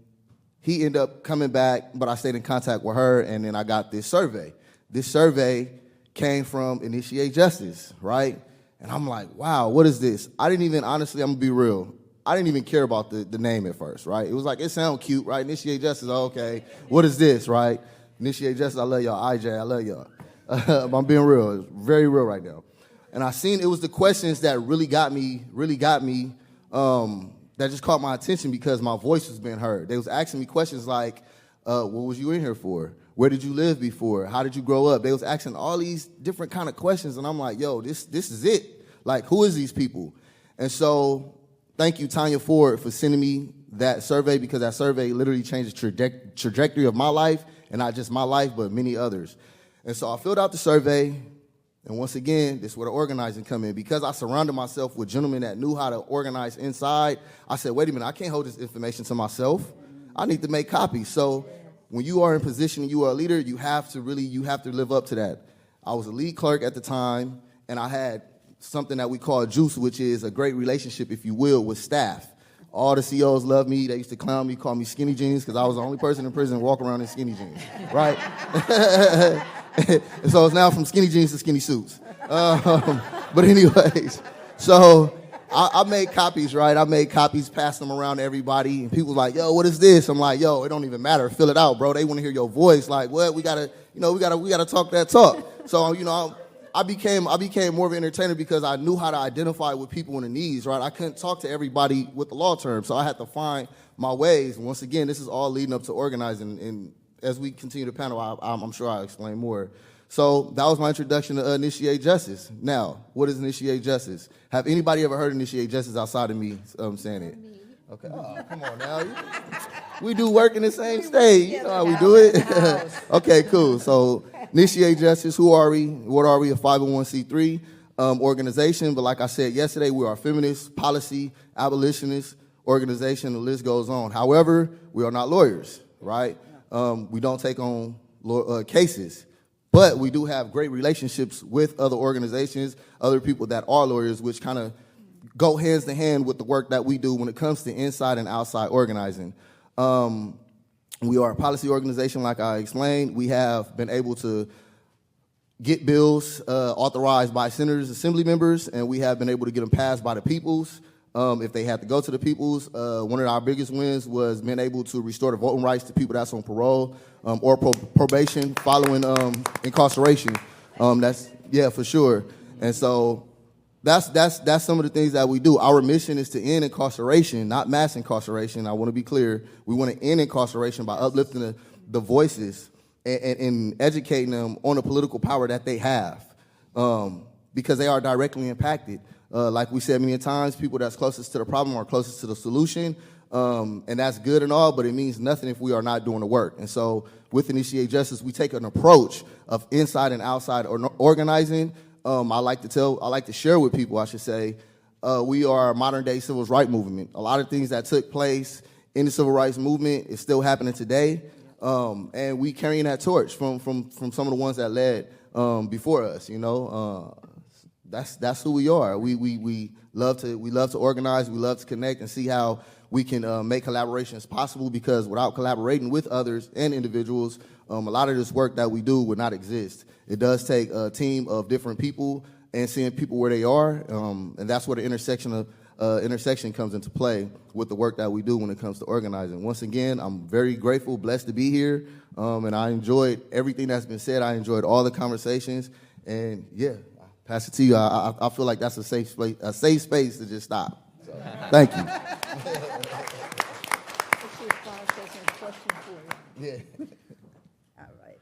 B: he ended up coming back, but I stayed in contact with her, and then I got this survey. This survey came from Initiate Justice, right? And I'm like, wow, what is this? I didn't even, honestly, I'm gonna be real, I didn't even care about the name at first, right? It was like, it sounds cute, right? Initiate Justice, okay. What is this, right? Initiate Justice, I love y'all. IJ, I love y'all. I'm being real, very real right now. And I seen it was the questions that really got me, that just caught my attention because my voice was being heard. They was asking me questions like, what was you in here for? Where did you live before? How did you grow up? They was asking all these different kind of questions, and I'm like, yo, this is it. Like, who is these people? And so thank you, Tanya Ford, for sending me that survey, because that survey literally changed the trajectory of my life, and not just my life, but many others. And so I filled out the survey, and once again, this is where the organizing come in. Because I surrounded myself with gentlemen that knew how to organize inside, I said, wait a minute, I can't hold this information to myself. I need to make copies. So when you are in position and you are a leader, you have to live up to that. I was a lead clerk at the time, and I had something that we call juice, which is a great relationship, if you will, with staff. All the COs loved me. They used to clown me, call me skinny jeans, because I was the only person in prison walking around in skinny jeans, right? So it's now from skinny jeans to skinny suits. But anyways, so I made copies, right? I made copies, passed them around to everybody, and people like, yo, what is this? I'm like, yo, it don't even matter. Fill it out, bro. They want to hear your voice. Like, what? We gotta talk that talk. So, I became more of an entertainer because I knew how to identify with people in the needs, right? I couldn't talk to everybody with the law terms, so I had to find my ways. And once again, this is all leading up to organizing, and as we continue the panel, I'm sure I'll explain more. So that was my introduction to Initiate Justice. Now, what is Initiate Justice? Have anybody ever heard Initiate Justice outside of me saying it? Okay. Oh, come on now. We do work in the same state. You know how we do it? Okay, cool. So Initiate Justice, who are we? What are we? A 501c3 organization. But like I said yesterday, we are a feminist, policy, abolitionist organization. The list goes on. However, we are not lawyers, right? We don't take on cases. But we do have great relationships with other organizations, other people that are lawyers, which kind of go hands in hand with the work that we do when it comes to inside and outside organizing. We are a policy organization, like I explained. We have been able to get bills authorized by senators, assembly members, and we have been able to get them passed by the peoples. If they had to go to the peoples, one of our biggest wins was being able to restore the voting rights to people that's on parole or probation following incarceration. Yeah, for sure. And so that's some of the things that we do. Our mission is to end incarceration, not mass incarceration. I want to be clear. We want to end incarceration by uplifting the voices and educating them on the political power that they have, because they are directly impacted. Like we said many times, people that's closest to the problem are closest to the solution, and that's good and all, but it means nothing if we are not doing the work. And so with Initiate Justice, we take an approach of inside and outside organizing. I like to share with people, I should say, we are a modern-day civil rights movement. A lot of things that took place in the civil rights movement is still happening today, and we carrying that torch from some of the ones that led before us, That's who we are. We love to organize. We love to connect and see how we can make collaborations possible, because without collaborating with others and individuals, a lot of this work that we do would not exist. It does take a team of different people and seeing people where they are, and that's where the intersection comes into play with the work that we do when it comes to organizing. Once again, I'm very grateful, blessed to be here, and I enjoyed everything that's been said. I enjoyed all the conversations, and yeah. Pass it to you. I feel like that's a safe space to just stop. So, thank you.
N: Yeah. All right.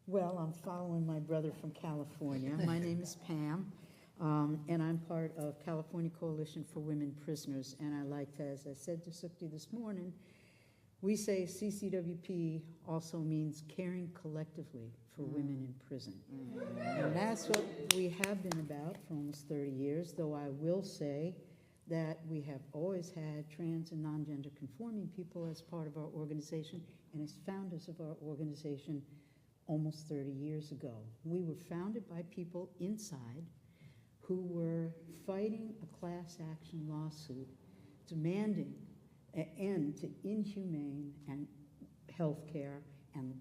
N: Well, I'm following my brother from California. My name is Pam, and I'm part of California Coalition for Women Prisoners. And I like to, as I said to Sukti this morning, we say CCWP also means caring collectively for women in prison. And that's what we have been about for almost 30 years, though I will say that we have always had trans and non-gender conforming people as part of our organization and as founders of our organization almost 30 years ago. We were founded by people inside who were fighting a class action lawsuit demanding an end to inhumane and health care and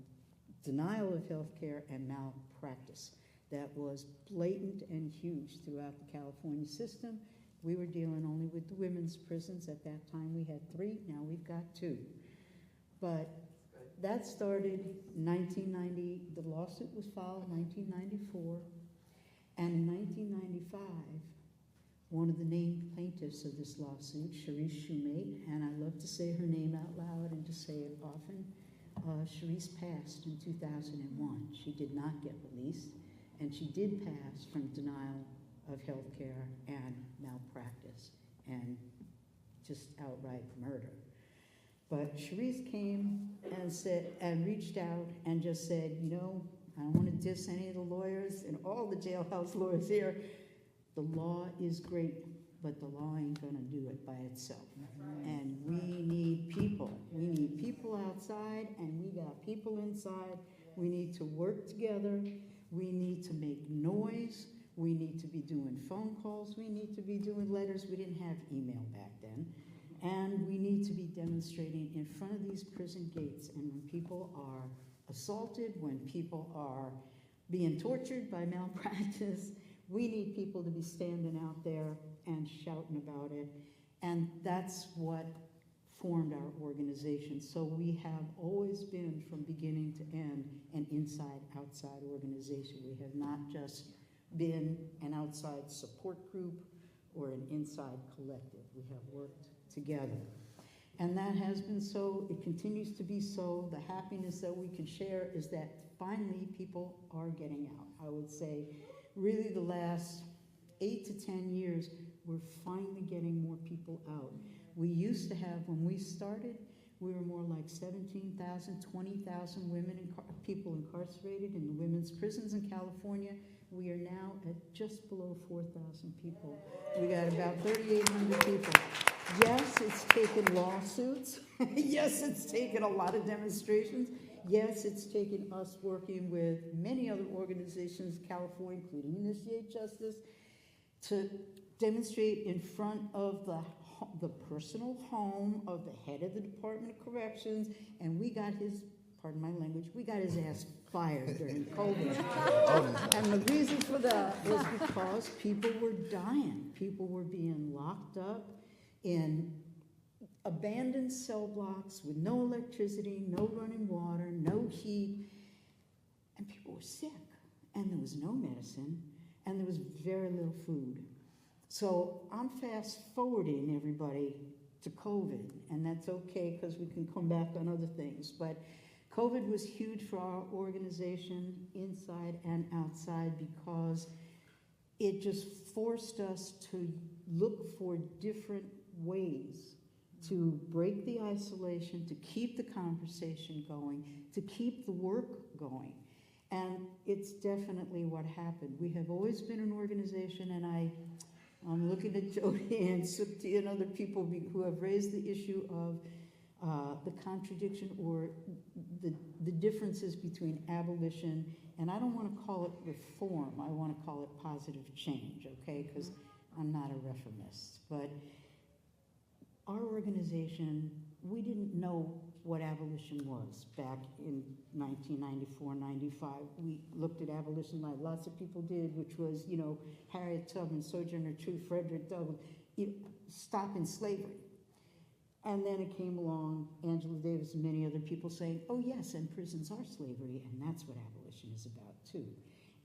N: denial of health care and malpractice that was blatant and huge throughout the California system. We were dealing only with the women's prisons. At that time we had 3, now we've got 2. But that started in 1990, the lawsuit was filed in 1994, and in 1995, one of the named plaintiffs of this lawsuit, Sharice Shumate, and I love to say her name out loud and to say it often, Sharice passed in 2001. She did not get released, and she did pass from denial of health care and malpractice and just outright murder. But Sharice came and said, and reached out and just said, I don't want to diss any of the lawyers and all the jailhouse lawyers here. The law is great, but the law ain't gonna do it by itself. And we need people. We need people outside, and we got people inside. We need to work together. We need to make noise. We need to be doing phone calls. We need to be doing letters. We didn't have email back then. And we need to be demonstrating in front of these prison gates. And when people are assaulted, when people are being tortured by malpractice, We need people to be standing out there and shouting about it. And that's what formed our organization. So we have always been, from beginning to end, an inside-outside organization. We have not just been an outside support group or an inside collective. We have worked together. And that has been so, it continues to be so. The happiness that we can share is that finally people are getting out. I would say really the last 8 to 10 years, we're finally getting more people out. We used to have, when we started, we were more like 17,000, 20,000 women, people incarcerated in the women's prisons in California. We are now at just below 4,000 people. We got about 3,800 people. Yes, it's taken lawsuits. Yes, it's taken a lot of demonstrations. Yes, it's taken us working with many other organizations, California, including Initiate Justice, to demonstrate in front of the personal home of the head of the Department of Corrections, and we got his, pardon my language, we got his ass fired during COVID. And the reason for that was because people were dying. People were being locked up in abandoned cell blocks with no electricity, no running water, no heat, and people were sick, and there was no medicine, and there was very little food. So I'm fast forwarding everybody to COVID, and that's okay because we can come back on other things. But COVID was huge for our organization, inside and outside, because it just forced us to look for different ways to break the isolation, to keep the conversation going, to keep the work going. And it's definitely what happened. We have always been an organization, and I'm looking at Jody and Sukti and other people who have raised the issue of the contradiction or the differences between abolition, and I don't want to call it reform, I want to call it positive change, okay, because I'm not a reformist. But our organization, we didn't know what abolition was back in 1994, 95. We looked at abolition like lots of people did, which was, you know, Harriet Tubman, Sojourner Truth, Frederick Douglass, stopping slavery. And then it came along, Angela Davis and many other people saying, oh yes, and prisons are slavery, and that's what abolition is about too.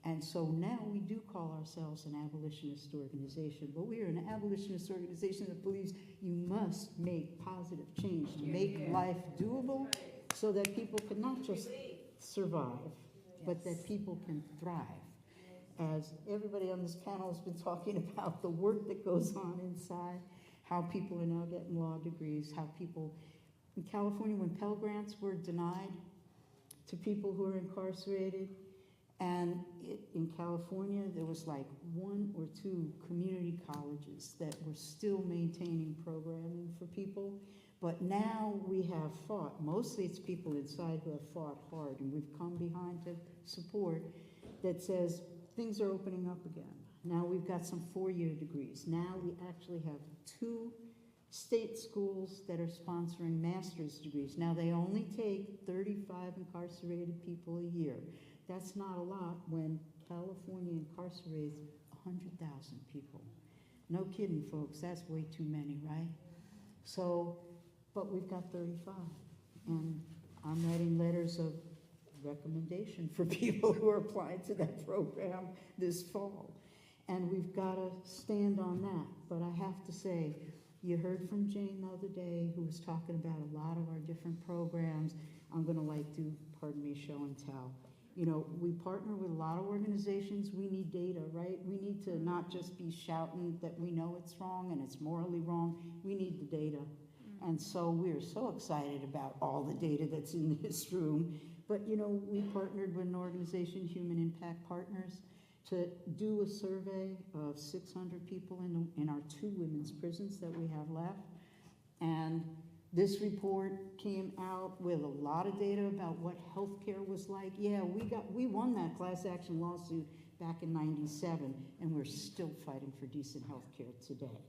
N: And so now we do call ourselves an abolitionist organization, but we are an abolitionist organization that believes you must make positive change to make life doable so that people can not just survive, but that people can thrive. As everybody on this panel has been talking about the work that goes on inside, how people are now getting law degrees, how people in California, when Pell Grants were denied to people who are incarcerated, and in California, there was like 1 or 2 community colleges that were still maintaining programming for people. But now we have fought, mostly it's people inside who have fought hard, and we've come behind to support that says things are opening up again. Now we've got some 4-year degrees. Now we actually have 2 state schools that are sponsoring master's degrees. Now they only take 35 incarcerated people a year. That's not a lot when California incarcerates 100,000 people. No kidding, folks, that's way too many, right? So, but we've got 35, and I'm writing letters of recommendation for people who are applying to that program this fall. And we've got to stand on that. But I have to say, you heard from Jane the other day, who was talking about a lot of our different programs. I'm going to do, pardon me, show and tell. You know, we partner with a lot of organizations. We need data, right? We need to not just be shouting that we know it's wrong and it's morally wrong. We need the data. And so we're so excited about all the data that's in this room. But, you know, we partnered with an organization, Human Impact Partners, to do a survey of 600 people in our 2 women's prisons that we have left. And this report came out with a lot of data about what healthcare was like. Yeah, we won that class action lawsuit back in '97, and we're still fighting for decent healthcare today.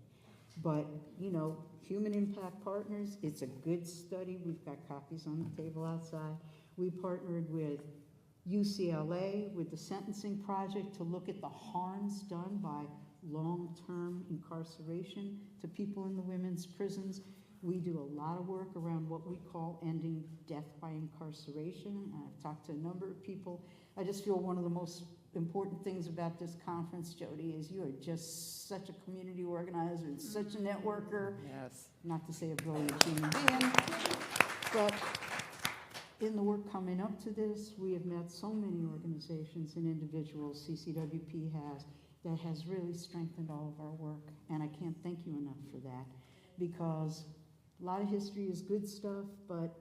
N: But, you know, Human Impact Partners, it's a good study. We've got copies on the table outside. We partnered with UCLA with the Sentencing Project to look at the harms done by long-term incarceration to people in the women's prisons. We do a lot of work around what we call ending death by incarceration. I've talked to a number of people. I just feel one of the most important things about this conference, Jody, is you are just such a community organizer and such a networker.
E: Yes.
N: Not to say a brilliant human being, but in the work coming up to this, we have met so many organizations and individuals, CCWP has, that has really strengthened all of our work. And I can't thank you enough for that, because a lot of history is good stuff, but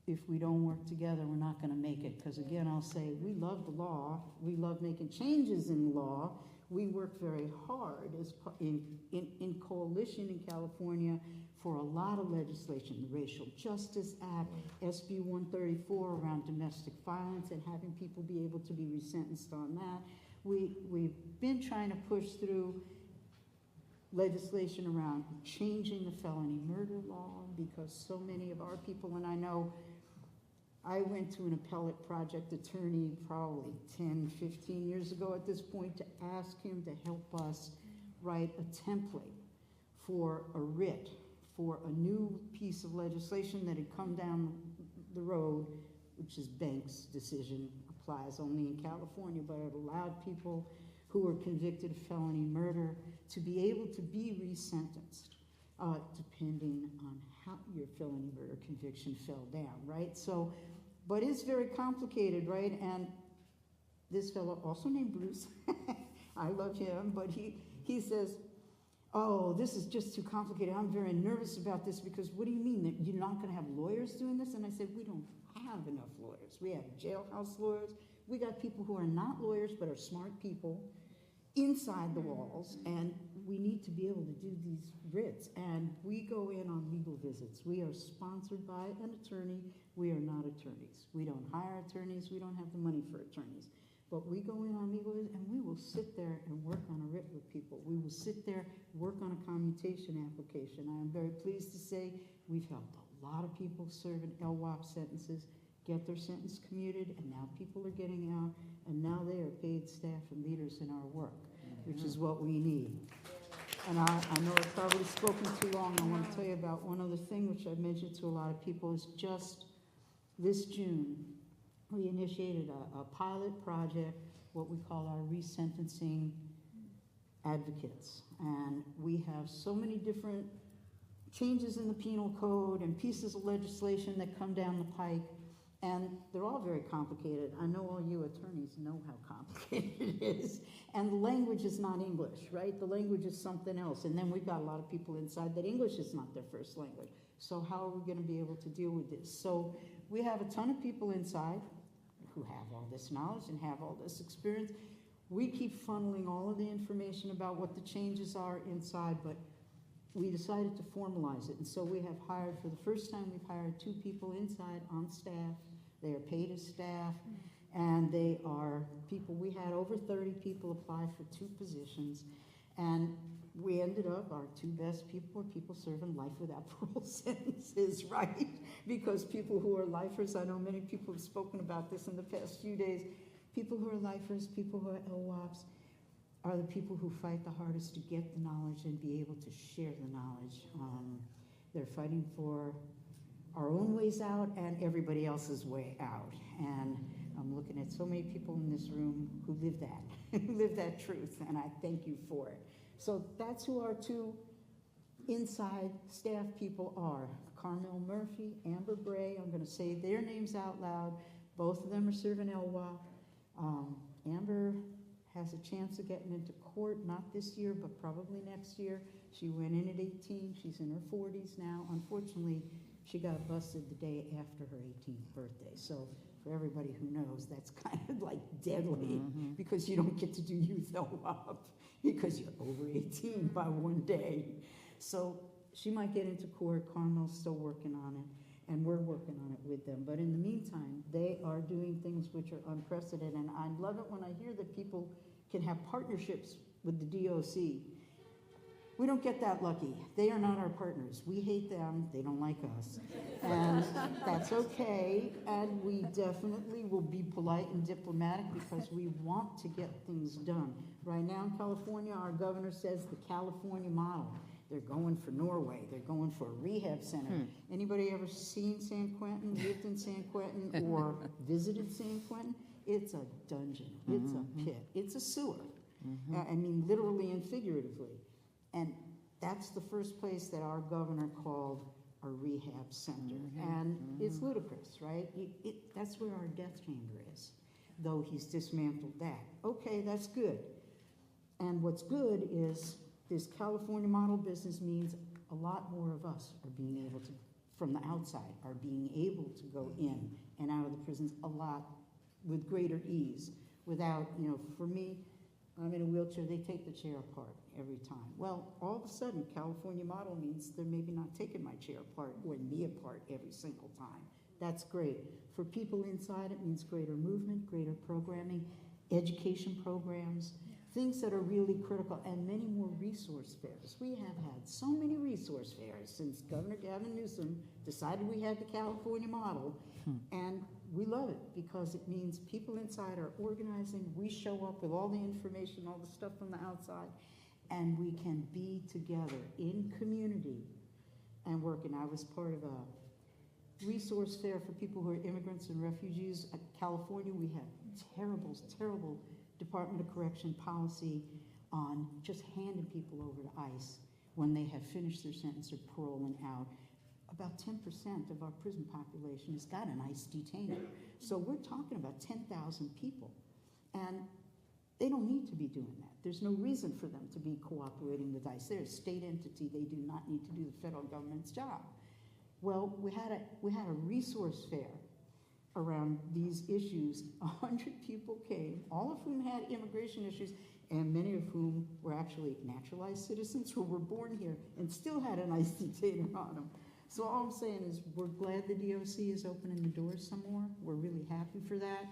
N: if we don't work together, we're not going to make it. Because again, I'll say, we love the law. We love making changes in law. We work very hard in coalition in California for a lot of legislation, the Racial Justice Act, SB 134 around domestic violence and having people be able to be resentenced on that. We've been trying to push through legislation around changing the felony murder law, because so many of our people, and I know I went to an appellate project attorney probably 10, 15 years ago at this point to ask him to help us write a template for a writ for a new piece of legislation that had come down the road, which is Banks' decision, applies only in California, but it allowed people who were convicted of felony murder to be able to be resentenced, depending on how your felony murder conviction fell down, right? So, but it's very complicated, right? And this fellow, also named Bruce, I love him, but he says, oh, this is just too complicated. I'm very nervous about this, because what do you mean, that you're not going to have lawyers doing this? And I said, we don't have enough lawyers. We have jailhouse lawyers. We got people who are not lawyers but are smart people inside the walls, and we need to be able to do these writs. And we go in on legal visits. We are sponsored by an attorney. We are not attorneys. We don't hire attorneys. We don't have the money for attorneys. But we go in on legal visits, and we will sit there and work on a writ with people. We will sit there, work on a commutation application. I am very pleased to say we've helped a lot of people serve in LWOP sentences, get their sentence commuted, and now people are getting out, and now they are paid staff and leaders in our work, which is what we need. And I know I've probably spoken too long. I want to tell you about one other thing, which I've mentioned to a lot of people, is just this June, we initiated a pilot project, what we call our resentencing advocates. And we have so many different changes in the penal code and pieces of legislation that come down the pike, and they're all very complicated. I know all you attorneys know how complicated it is. And the language is not English, right? The language is something else. And then we've got a lot of people inside that English is not their first language. So how are we going to be able to deal with this? So we have a ton of people inside who have all this knowledge and have all this experience. We keep funneling all of the information about what the changes are inside, but we decided to formalize it. And so we have hired, for the first time, we've hired 2 people inside on staff. They are paid as staff, and they are people, we had over 30 people apply for 2 positions, and we ended up, our 2 best people were people serving life without parole sentences, right? Because people who are lifers, I know many people have spoken about this in the past few days, people who are lifers, people who are LWOPs, are the people who fight the hardest to get the knowledge and be able to share the knowledge. They're fighting for our own ways out and everybody else's way out. And I'm looking at so many people in this room who live that, who live that truth, and I thank you for it. So that's who our 2 inside staff people are. Carmel Murphy, Amber Bray, I'm going to say their names out loud. Both of them are serving LWOP. Amber has a chance of getting into court, not this year, but probably next year. She went in at 18. She's in her 40s now. Unfortunately, she got busted the day after her 18th birthday. So for everybody who knows, that's kind of like deadly, because you don't get to do youth LWOP because you're over 18 by one day. So she might get into court. Carmel's still working on it, and we're working on it with them. But in the meantime, they are doing things which are unprecedented, and I love it when I hear that people can have partnerships with the DOC. We don't get that lucky. They are not our partners. We hate them. They don't like us. And that's okay. And we definitely will be polite and diplomatic because we want to get things done. Right now in California, our governor says the California model. They're going for Norway. They're going for a rehab center. Anybody ever seen San Quentin, lived in San Quentin, or visited San Quentin? It's a dungeon. It's a pit. It's a sewer. I mean, literally and figuratively. And that's the first place that our governor called a rehab center. And it's ludicrous, right? That's where our death chamber is, though he's dismantled that. Okay, that's good. And what's good is this California model business means a lot more of us are being able to, from the outside, are being able to go in and out of the prisons a lot with greater ease without, for me, I'm in a wheelchair, they take the chair apart every time. Well, all of a sudden, California model means they're maybe not taking my chair apart or me apart every single time. That's great. For people inside, it means greater movement, greater programming, education programs, things that are really critical, and many more resource fairs. We have had so many resource fairs since Governor Gavin Newsom decided we had the California model, and we love it because it means people inside are organizing. We show up with all the information, all the stuff from the outside, and we can be together in community and work. And I was part of a resource fair for people who are immigrants and refugees. At California, we had terrible, terrible Department of Correction policy on just handing people over to ICE when they have finished their sentence or paroling out. About 10% of our prison population has got an ICE detainer. So we're talking about 10,000 people. And they don't need to be doing that. There's no reason for them to be cooperating with ICE. They're a state entity. They do not need to do the federal government's job. Well, we had a resource fair around these issues. 100 people came, all of whom had immigration issues, and many of whom were actually naturalized citizens who were born here and still had an ICE detainer on them. So all I'm saying is we're glad the DOC is opening the doors some more. We're really happy for that.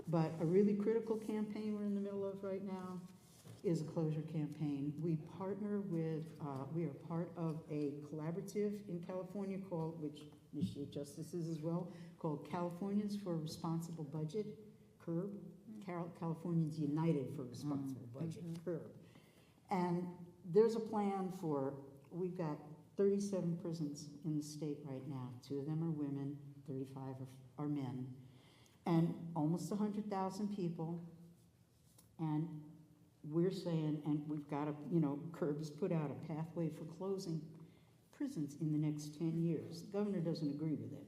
N: But a really critical campaign we're in the middle of right now is a closure campaign. We partner with, we are part of a collaborative in California called, which initiate justices as well, called Californians for a Responsible Budget, CURB. Californians United for a Responsible Budget, CURB. And there's a plan for, we've got 37 prisons in the state right now. 2 of them are women, 35 are men, and almost 100,000 people. And we're saying, and we've got a, CURB has put out a pathway for closing prisons in the next 10 years. The governor doesn't agree with it.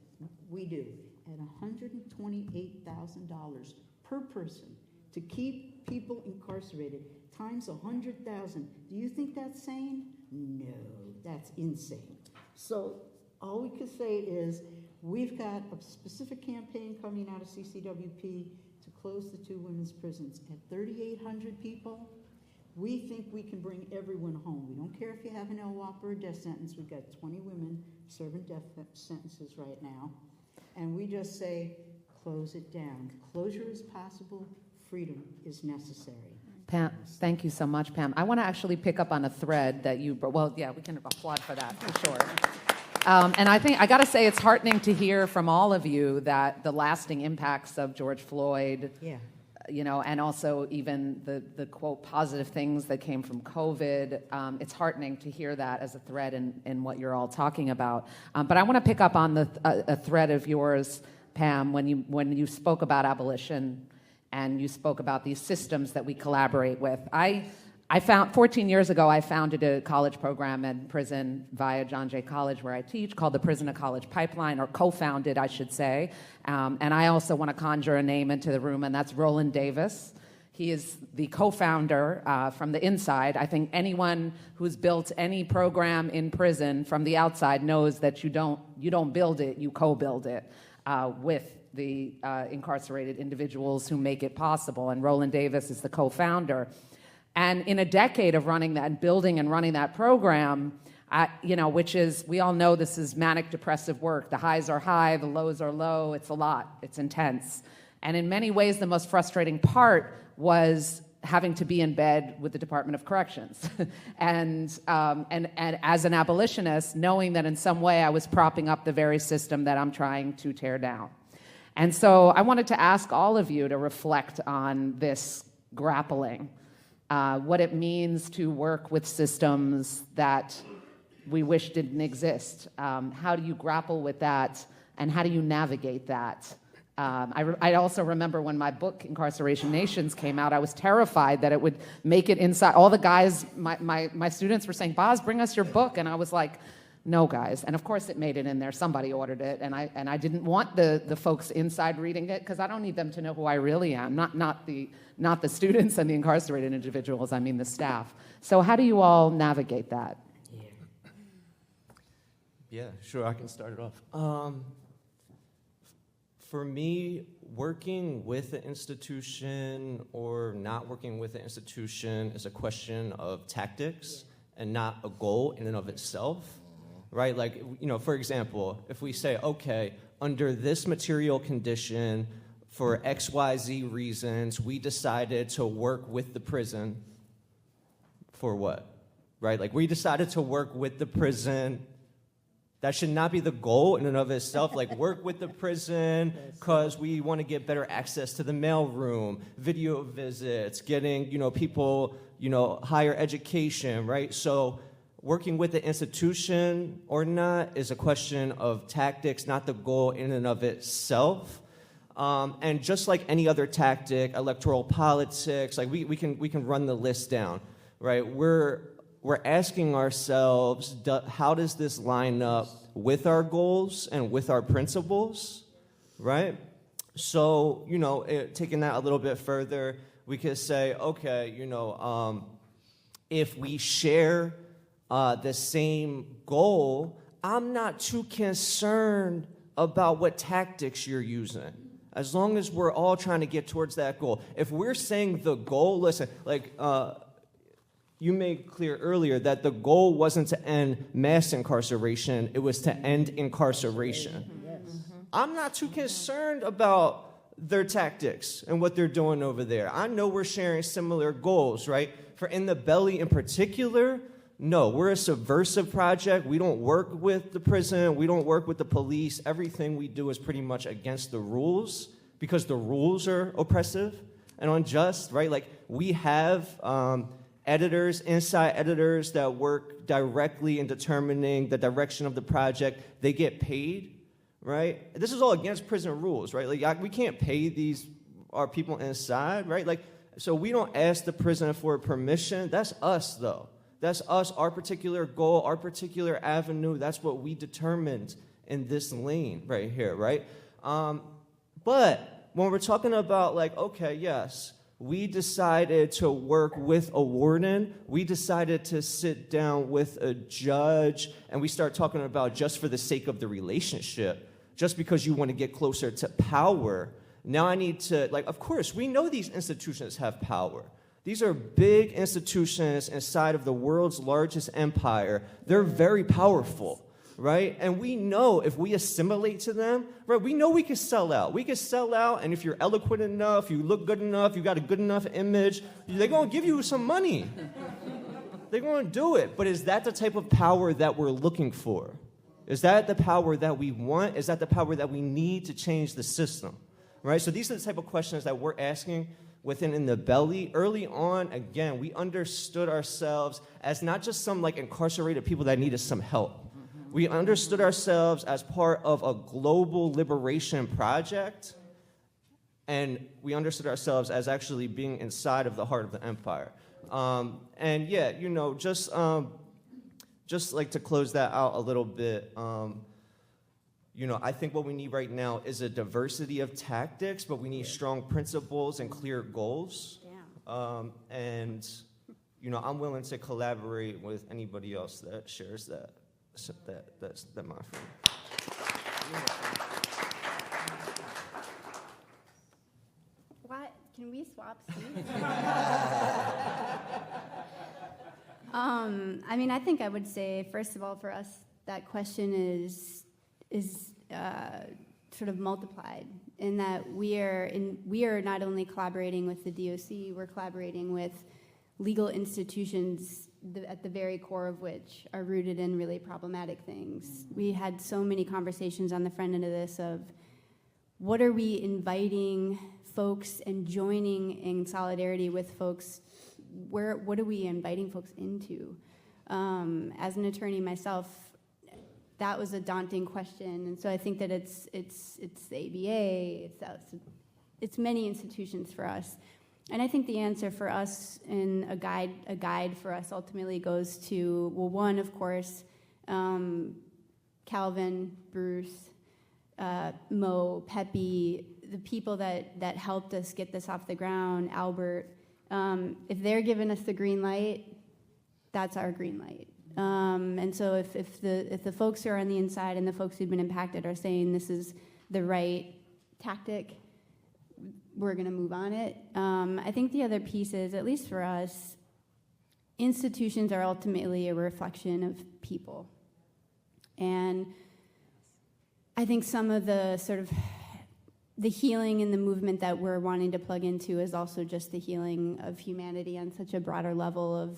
N: We do. At $128,000 per person to keep people incarcerated times 100,000. Do you think that's sane? No, that's insane. So all we could say is we've got a specific campaign coming out of CCWP to close the 2 women's prisons at 3,800 people. We think we can bring everyone home. We don't care if you have an LWOP or a death sentence. We've got 20 women serving death sentences right now. And we just say, close it down. Closure is possible. Freedom is necessary.
E: Pam, thank you so much, Pam. I want to actually pick up on a thread that you brought. Well, yeah, we can applaud for that, for sure. And I think, I got to say, it's heartening to hear from all of you that the lasting impacts of George Floyd, and also even the quote, positive things that came from COVID, it's heartening to hear that as a thread in what you're all talking about. But I want to pick up on a thread of yours, Pam, when you spoke about abolition and you spoke about these systems that we collaborate with. I found 14 years ago, I founded a college program in prison via John Jay College where I teach called the Prison to College Pipeline, or co-founded, I should say. And I also want to conjure a name into the room, and that's Roland Davis. He is the co-founder from the inside. I think anyone who's built any program in prison from the outside knows that you don't build it, you co-build it with the incarcerated individuals who make it possible. And Roland Davis is the co-founder. And in a decade of running that, building and running that program, which is, we all know this is manic depressive work. The highs are high, the lows are low. It's a lot. It's intense. And in many ways, the most frustrating part was having to be in bed with the Department of Corrections, and as an abolitionist, knowing that in some way I was propping up the very system that I'm trying to tear down. And so I wanted to ask all of you to reflect on this grappling, what it means to work with systems that we wish didn't exist. How do you grapple with that, and how do you navigate that? I also remember when my book, Incarceration Nations, came out, I was terrified that it would make it inside. All the guys, my students were saying, Boz, bring us your book. And I was like, no, guys. And of course it made it in there. Somebody ordered it. And I didn't want the folks inside reading it, because I don't need them to know who I really am, not the students and the incarcerated individuals, I mean the staff. So how do you all navigate that?
M: Yeah, sure, I can start it off. For me, working with the institution or not working with the institution is a question of tactics and not a goal in and of itself, right? Like, for example, if we say, okay, under this material condition, for XYZ reasons, we decided to work with the prison for what, right? Like, we decided to work with the prison. That should not be the goal in and of itself. Like, work with the prison because we want to get better access to the mailroom, video visits, getting, people, higher education, right? So working with the institution or not is a question of tactics, not the goal in and of itself. And just like any other tactic, electoral politics, like we can run the list down, right? We're asking ourselves, how does this line up with our goals and with our principles, right? So, taking that a little bit further, we could say, okay, if we share the same goal, I'm not too concerned about what tactics you're using, as long as we're all trying to get towards that goal. If we're saying the goal, listen, like, you made clear earlier that the goal wasn't to end mass incarceration, it was to end incarceration. I'm not too concerned about their tactics and what they're doing over there. I know we're sharing similar goals, right? For In the Belly in particular, no, we're a subversive project. We don't work with the prison. We don't work with the police. Everything we do is pretty much against the rules because the rules are oppressive and unjust, right? Like, we have editors, inside editors that work directly in determining the direction of the project. They get paid, right? This is all against prison rules, right? Like, we can't pay our people inside, right? Like, so we don't ask the prison for permission. That's us, though. That's us, our particular goal, our particular avenue. That's what we determined in this lane right here, right? But when we're talking about, like, okay, yes, we decided to work with a warden. We decided to sit down with a judge, and we start talking about just for the sake of the relationship, just because you want to get closer to power. Now I need to, like, of course, we know these institutions have power. These are big institutions inside of the world's largest empire. They're very powerful, right? And we know if we assimilate to them, right, we know we can sell out. We can sell out, and if you're eloquent enough, you look good enough, you got a good enough image, they're going to give you some money. They're going to do it. But is that the type of power that we're looking for? Is that the power that we want? Is that the power that we need to change the system, right? So these are the type of questions that we're asking within In the Belly. Early on, again, we understood ourselves as not just some, like, incarcerated people that needed some help. We understood ourselves as part of a global liberation project, and we understood ourselves as actually being inside of the heart of the empire. And yeah, just like to close that out a little bit, I think what we need right now is a diversity of tactics, but we need strong principles and clear goals. And I'm willing to collaborate with anybody else that shares that. That's my friend.
P: What? Can we swap seats? I think I would say, first of all, for us, that question is sort of multiplied in that we are not only collaborating with the DOC, we're collaborating with legal institutions at the very core of which are rooted in really problematic things. We had so many conversations on the front end of this of what are we inviting folks and joining in solidarity with folks, what are we inviting folks into? As an attorney myself, that was a daunting question, and so I think that it's the ABA, it's many institutions for us. And I think the answer for us and a guide for us ultimately goes to, well, one, of course, Calvin, Bruce, Mo, Pepe, the people that helped us get this off the ground, Albert, if they're giving us the green light, that's our green light. And so if the folks who are on the inside and the folks who've been impacted are saying this is the right tactic, we're going to move on it. I think the other piece is, at least for us, institutions are ultimately a reflection of people. And I think some of the sort of the healing in the movement that we're wanting to plug into is also just the healing of humanity on such a broader level of,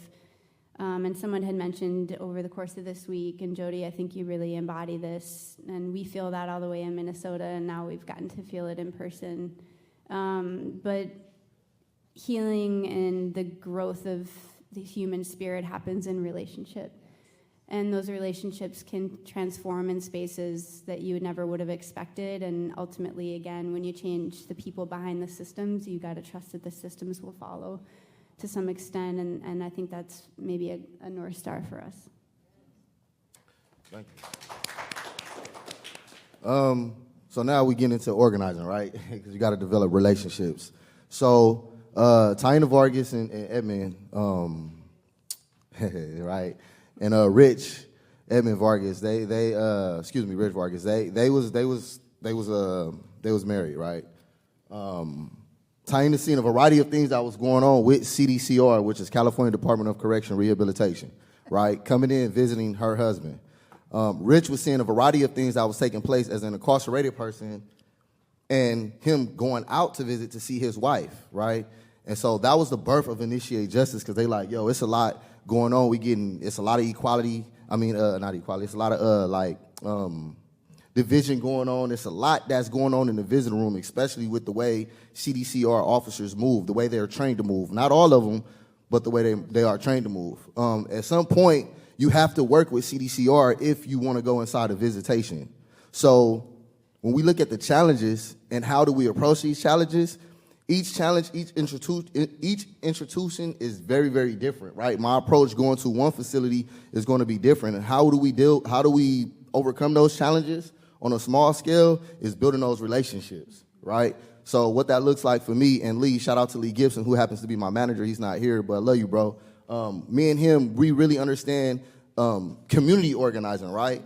P: and someone had mentioned over the course of this week, and Jody, I think you really embody this, and we feel that all the way in Minnesota, and now we've gotten to feel it in person. But healing and the growth of the human spirit happens in relationship. And those relationships can transform in spaces that you never would have expected. And ultimately, again, when you change the people behind the systems, you got to trust that the systems will follow to some extent. And I think that's maybe a North Star for us.
B: Thank you. So now we get into organizing, right? Because you got to develop relationships. So Taina Vargas and Edmund, right, and Rich Edmund Vargas, Rich Vargas, they was married, right? Taina seen a variety of things that was going on with CDCR, which is California Department of Correction Rehabilitation, right? Coming in, visiting her husband. Rich was seeing a variety of things that was taking place as an incarcerated person, and him going out to visit to see his wife, right? And so that was the birth of Initiate Justice, because they like, yo, it's a lot going on. It's a lot of equality. Not equality. It's a lot of division going on. It's a lot that's going on in the visiting room, especially with the way CDCR officers move, the way they're trained to move. Not all of them, but the way they are trained to move. At some point, you have to work with CDCR if you want to go inside a visitation. So when we look at the challenges and how do we approach these challenges, each institution is very, very different, right? My approach going to one facility is going to be different. And how do we overcome those challenges on a small scale is building those relationships, right? So what that looks like for me and Lee, shout out to Lee Gibson, who happens to be my manager. He's not here, but I love you, bro. Me and him, we really understand community organizing, right?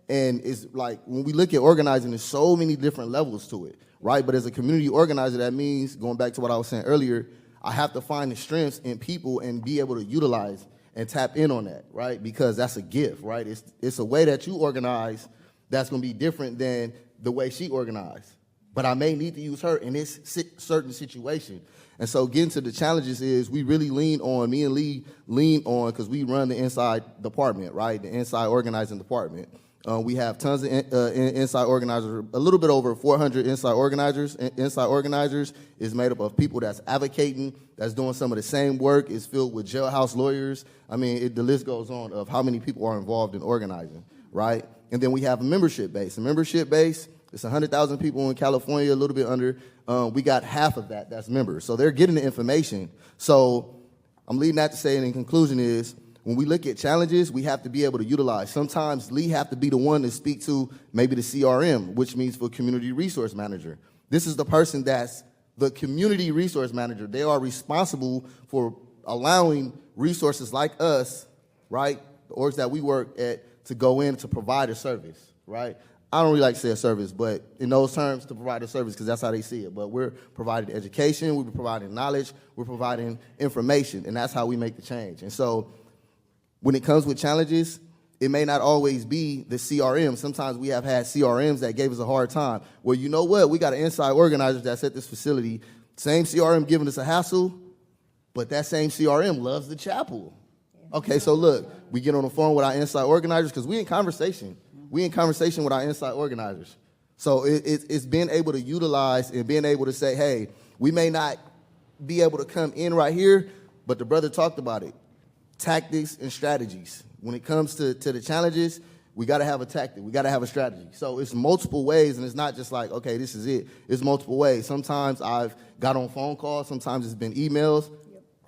B: And it's like when we look at organizing, there's so many different levels to it, right? But as a community organizer, that means, going back to what I was saying earlier, I have to find the strengths in people and be able to utilize and tap in on that, right? Because that's a gift, right? It's a way that you organize that's going to be different than the way she organized. But I may need to use her in this certain situation. And so getting to the challenges is we really me and Lee lean on, because we run the inside department, right? The inside organizing department. We have tons of inside organizers, a little bit over 400 inside organizers. Inside organizers is made up of people that's advocating, that's doing some of the same work, is filled with jailhouse lawyers. The list goes on of how many people are involved in organizing, right? And then we have a membership base. A membership base, it's 100,000 people in California, a little bit under. We got half of that's members. So they're getting the information. So I'm leading that to say, and in conclusion is, when we look at challenges, we have to be able to utilize. Sometimes Lee have to be the one to speak to maybe the CRM, which means for community resource manager. This is the person that's the community resource manager. They are responsible for allowing resources like us, right, the orgs that we work at, to go in to provide a service, right? I don't really like to say a service, but in those terms, to provide a service, because that's how they see it. But we're providing education, we're providing knowledge, we're providing information, and that's how we make the change. And so when it comes with challenges, it may not always be the CRM. Sometimes we have had CRMs that gave us a hard time. Well, you know what? We got an inside organizer that's at this facility. Same CRM giving us a hassle, but that same CRM loves the chapel. Okay, so look, we get on the phone with our inside organizers because we in conversation. We in conversation with our inside organizers. So it's being able to utilize and being able to say, hey, we may not be able to come in right here, but the brother talked about it. Tactics and strategies. When it comes to the challenges, we got to have a tactic. We got to have a strategy. So it's multiple ways, and it's not just like, okay, this is it. It's multiple ways. Sometimes I've got on phone calls. Sometimes it's been emails.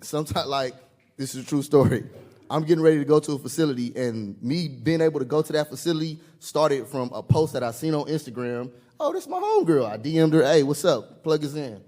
B: Sometimes, like, this is a true story. I'm getting ready to go to a facility, and me being able to go to that facility started from a post that I seen on Instagram. Oh, this is my homegirl. I DM'd her, hey, what's up? Plug us in.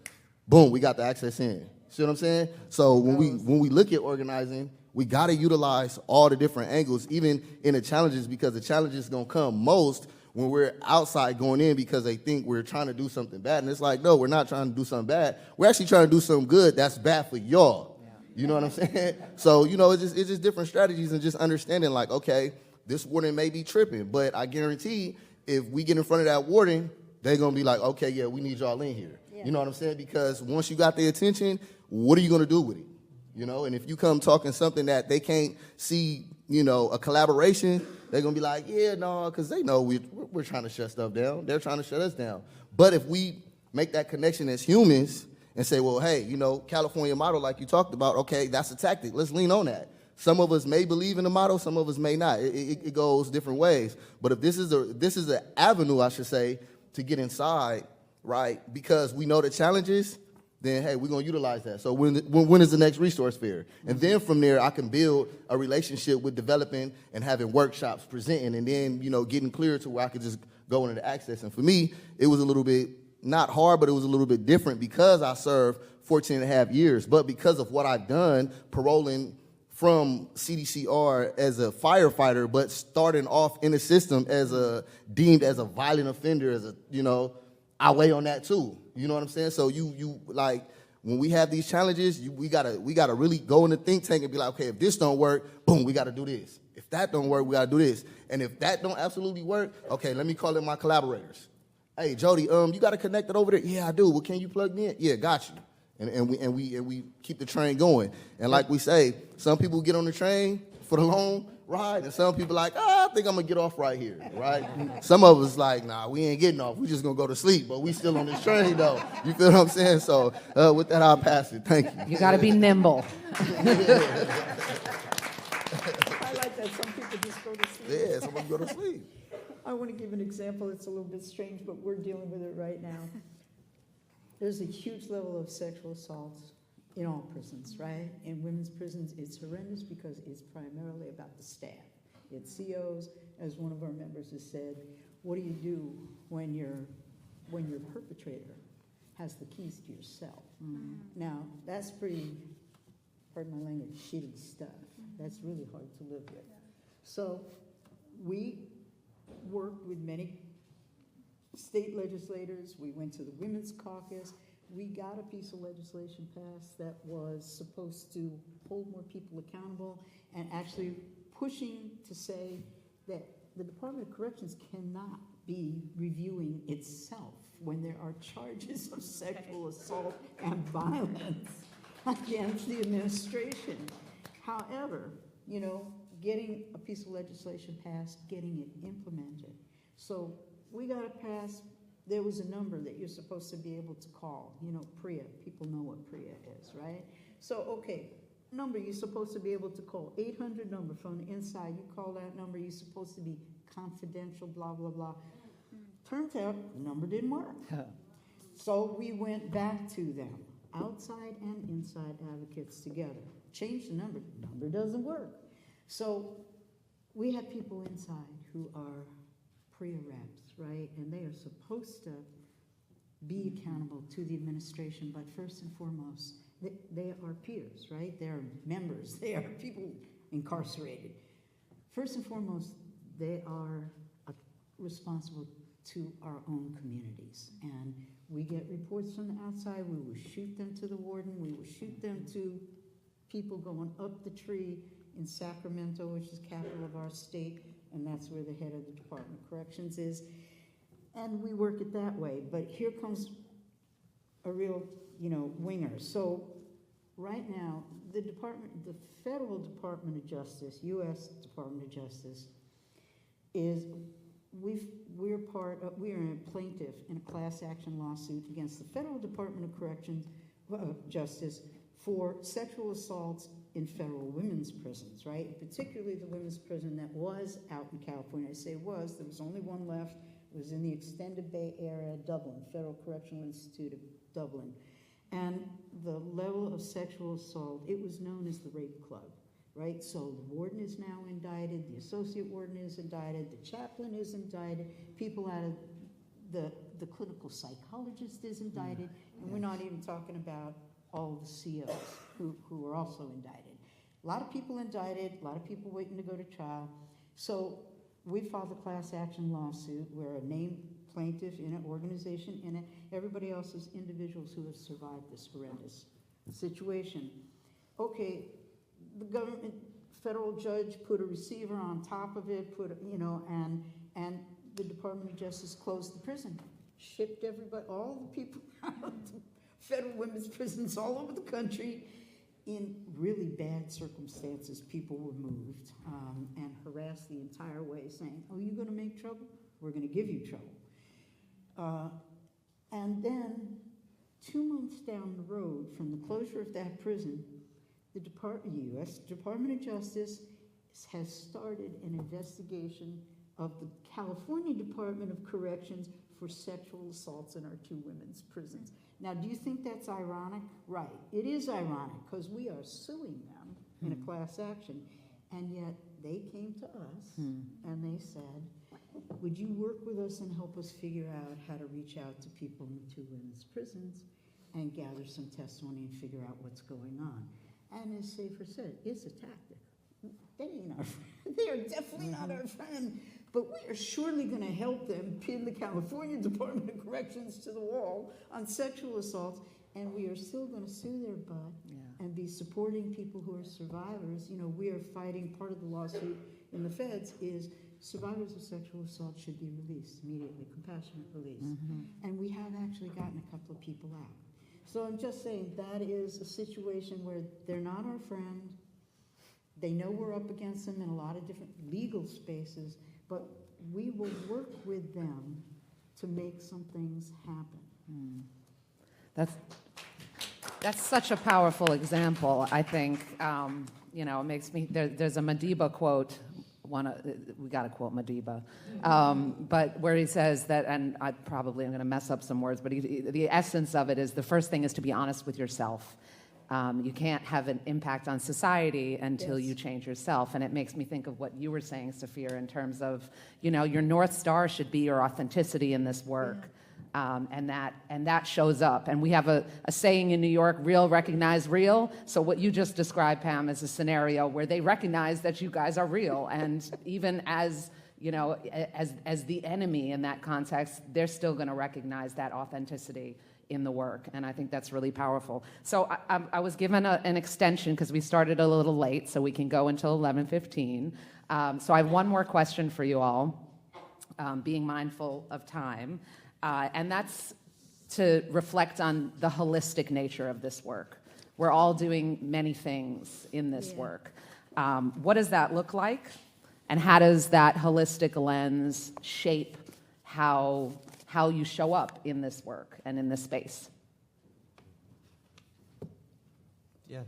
B: Boom, we got the access in. See what I'm saying? So when we look at organizing, we got to utilize all the different angles, even in the challenges, because the challenges going to come most when we're outside going in because they think we're trying to do something bad. And it's like, no, we're not trying to do something bad. We're actually trying to do something good that's bad for y'all. You know what I'm saying? So, it's just different strategies and just understanding like, okay, this warden may be tripping, but I guarantee if we get in front of that warden, they're going to be like, okay, yeah, we need y'all in here. Yeah. You know what I'm saying? Because once you got their attention, what are you going to do with it? And if you come talking something that they can't see, a collaboration, they're going to be like, yeah, no, because they know we're trying to shut stuff down. They're trying to shut us down. But if we make that connection as humans and say, well, hey, California model like you talked about, okay, that's a tactic. Let's lean on that. Some of us may believe in the model, some of us may not. It goes different ways. But if this is an avenue, I should say, to get inside, right, because we know the challenges, then, hey, we're going to utilize that. So when is the next resource fair? And then from there, I can build a relationship with developing and having workshops, presenting, and then, getting clear to where I could just go into the access. And for me, it was a little bit not hard, but it was a little bit different because I served 14 and a half years. But because of what I've done, paroling from CDCR as a firefighter, but starting off in the system as deemed as a violent offender, I weigh on that too. You know what I'm saying? So you like when we have these challenges, we gotta really go in the think tank and be like, okay, if this don't work, boom, we gotta do this. If that don't work, we gotta do this. And if that don't absolutely work, okay, let me call in my collaborators. Hey, Jody, you got to connect it over there? Yeah, I do. Well, can you plug me in? Yeah, got you. And we keep the train going. And like we say, some people get on the train for the long ride, and some people like, I think I'm going to get off right here, right? Some of us like, nah, we ain't getting off. We just going to go to sleep, but we still on this train, though. You feel what I'm saying? So with that, I'll pass it. Thank you.
E: You got to be nimble.
N: I like that. Some people just go to sleep.
B: Yeah, some people go to sleep.
N: I want to give an example. It's a little bit strange, but we're dealing with it right now. There's a huge level of sexual assaults in all prisons, right? In women's prisons, it's horrendous because it's primarily about the staff. It's COs, as one of our members has said. What do you do when your perpetrator has the keys to your cell? Mm-hmm. Now, that's pretty, pardon my language, shitty stuff. Mm-hmm. That's really hard to live with. So we worked with many state legislators. We went to the Women's Caucus. We got a piece of legislation passed that was supposed to hold more people accountable and actually pushing to say that the Department of Corrections cannot be reviewing itself when there are charges of sexual assault and violence against the administration. However, getting a piece of legislation passed, getting it implemented. So we got it passed. There was a number that you're supposed to be able to call. PREA. People know what PREA is, right? So, okay, number you're supposed to be able to call. 800 number from the inside. You call that number. You're supposed to be confidential, blah, blah, blah. Turns out the number didn't work. So we went back to them, outside and inside advocates together. Changed the number. Number doesn't work. So we have people inside who are PREA reps, right? And they are supposed to be accountable to the administration, but first and foremost, they are peers, right? They are members. They are people incarcerated. First and foremost, they are responsible to our own communities. And we get reports from the outside. We will shoot them to the warden. We will shoot them to people going up the tree in Sacramento, which is capital of our state, and that's where the head of the Department of Corrections is. And we work it that way. But here comes a real, winger. So right now, the federal Department of Justice, U.S. Department of Justice, we are a plaintiff in a class action lawsuit against the federal Department of Corrections, Justice, for sexual assaults in federal women's prisons, right? Particularly the women's prison that was out in California. I say was, there was only one left. It was in the extended Bay Area, Dublin, Federal Correctional Institute of Dublin. And the level of sexual assault, it was known as the rape club, right? So the warden is now indicted, the associate warden is indicted, the chaplain is indicted, people out of the clinical psychologist is indicted, and we're not even talking about all the COs who are also indicted. A lot of people indicted, a lot of people waiting to go to trial. So we filed a class action lawsuit. We're a named plaintiff in an organization in it. Everybody else is individuals who have survived this horrendous situation. Okay, the government, federal judge put a receiver on top of it, and the Department of Justice closed the prison, shipped everybody, all the people out to federal women's prisons all over the country. In really bad circumstances, people were moved and harassed the entire way, saying, "Oh, you're going to make trouble? We're going to give you trouble." And then 2 months down the road from the closure of that prison, the U.S. Department of Justice has started an investigation of the California Department of Corrections for sexual assaults in our 2 women's prisons. Now, do you think that's ironic? Right. It is ironic because we are suing them in a class action, and yet they came to us and they said, would you work with us and help us figure out how to reach out to people in the 2 women's prisons and gather some testimony and figure out what's going on? And as Safer said, it's a tactic. They ain't our friend. They are definitely not our friend. But we are surely going to help them pin the California Department of Corrections to the wall on sexual assaults, and we are still going to sue their butt and be supporting people who are survivors. We are fighting, part of the lawsuit in the feds is survivors of sexual assault should be released immediately, compassionate release. And we have actually gotten a couple of people out. So I'm just saying that is a situation where they're not our friend. They know we're up against them in a lot of different legal spaces, but we will work with them to make some things happen.
E: That's such a powerful example. I think it makes me. There's a Madiba quote. We got to quote Madiba, but where he says that, and I'm going to mess up some words, but the essence of it is the first thing is to be honest with yourself. You can't have an impact on society until you change yourself. And it makes me think of what you were saying, Sophia, in terms of, your North Star should be your authenticity in this work. And that shows up. And we have a saying in New York, real, recognize, real. So what you just described, Pam, is a scenario where they recognize that you guys are real. And even as the enemy in that context, they're still going to recognize that authenticity in the work, and I think that's really powerful. So I was given an extension because we started a little late, so we can go until 11:15. So I have one more question for you all, being mindful of time, and that's to reflect on the holistic nature of this work. We're all doing many things in this work. What does that look like, and how does that holistic lens shape how you show up in this work and in this space?
M: Yeah.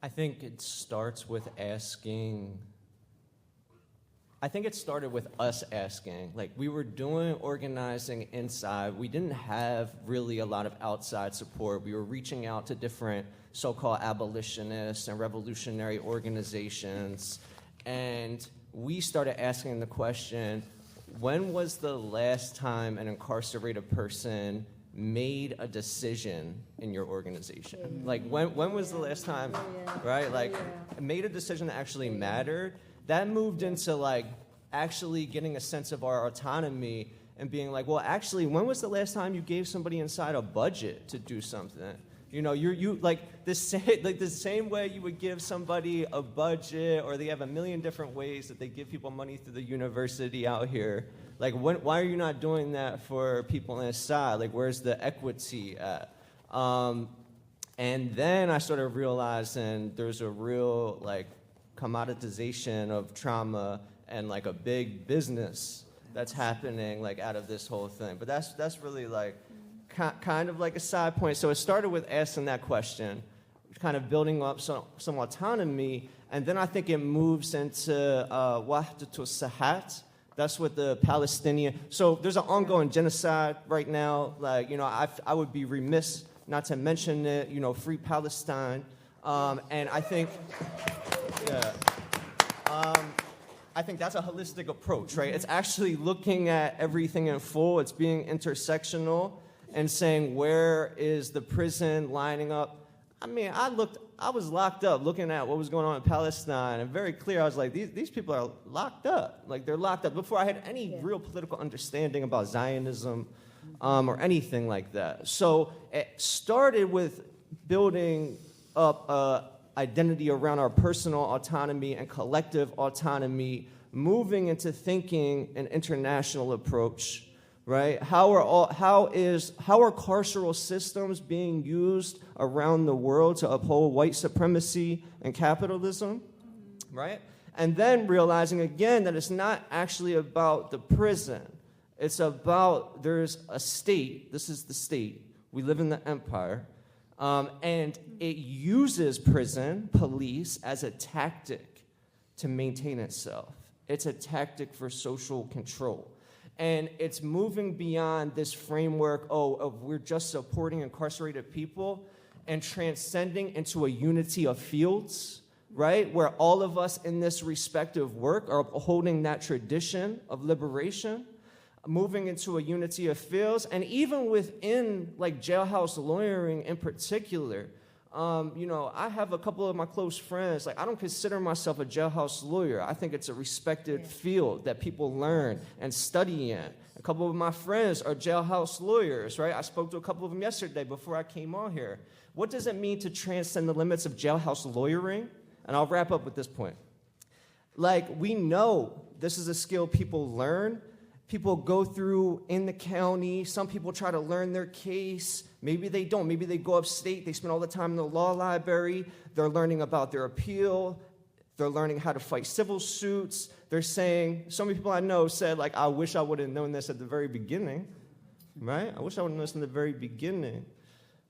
M: I think it starts with asking. I think it started with us asking. Like, we were doing organizing inside. We didn't have really a lot of outside support. We were reaching out to different so-called abolitionists and revolutionary organizations. And we started asking the question, when was the last time an incarcerated person made a decision in your organization? Like, when was the last time, right? Like, made a decision that actually mattered? That moved into, like, actually getting a sense of our autonomy and being like, well, actually, when was the last time you gave somebody inside a budget to do something? You know, you like the same way you would give somebody a budget, or they have a million different ways that they give people money through the university out here. Like, why are you not doing that for people inside? Like, where's the equity at? And then I started realizing there's a real like commoditization of trauma and like a big business that's happening like out of this whole thing. But that's really like kind of like a side point. So it started with asking that question, kind of building up some autonomy, and then I think it moves into wahdatul sahat. That's what the Palestinian. So there's an ongoing genocide right now. Like, you know, I would be remiss not to mention it. You know, free Palestine, and I think, yeah. I think that's a holistic approach, right? It's actually looking at everything in full. It's being intersectional and saying, where is the prison lining up? I mean, I was locked up looking at what was going on in Palestine, and very clear, I was like, these people are locked up. Like, they're locked up before I had any real political understanding about Zionism or anything like that. So it started with building up identity around our personal autonomy and collective autonomy, moving into thinking an international approach, right? How are carceral systems being used around the world to uphold white supremacy and capitalism, right? And then realizing again that it's not actually about the prison. It's about, there's a state, this is the state, we live in the empire, and it uses prison, police, as a tactic to maintain itself. It's a tactic for social control. And it's moving beyond this framework, of we're just supporting incarcerated people, and transcending into a unity of fields, right? Where all of us in this respective work are holding that tradition of liberation, moving into a unity of fields, and even within like jailhouse lawyering in particular, you know, I have a couple of my close friends, like I don't consider myself a jailhouse lawyer. I think it's a respected field that people learn and study in. A couple of my friends are jailhouse lawyers, right? I spoke to a couple of them yesterday before I came on here. What does it mean to transcend the limits of jailhouse lawyering? And I'll wrap up with this point. Like, we know this is a skill people learn. People go through in the county. Some people try to learn their case. Maybe they don't. Maybe they go upstate. They spend all the time in the law library. They're learning about their appeal. They're learning how to fight civil suits. They're saying, so many people I know said, like, I wish I would have known this at the very beginning, right? I wish I would have known this in the very beginning.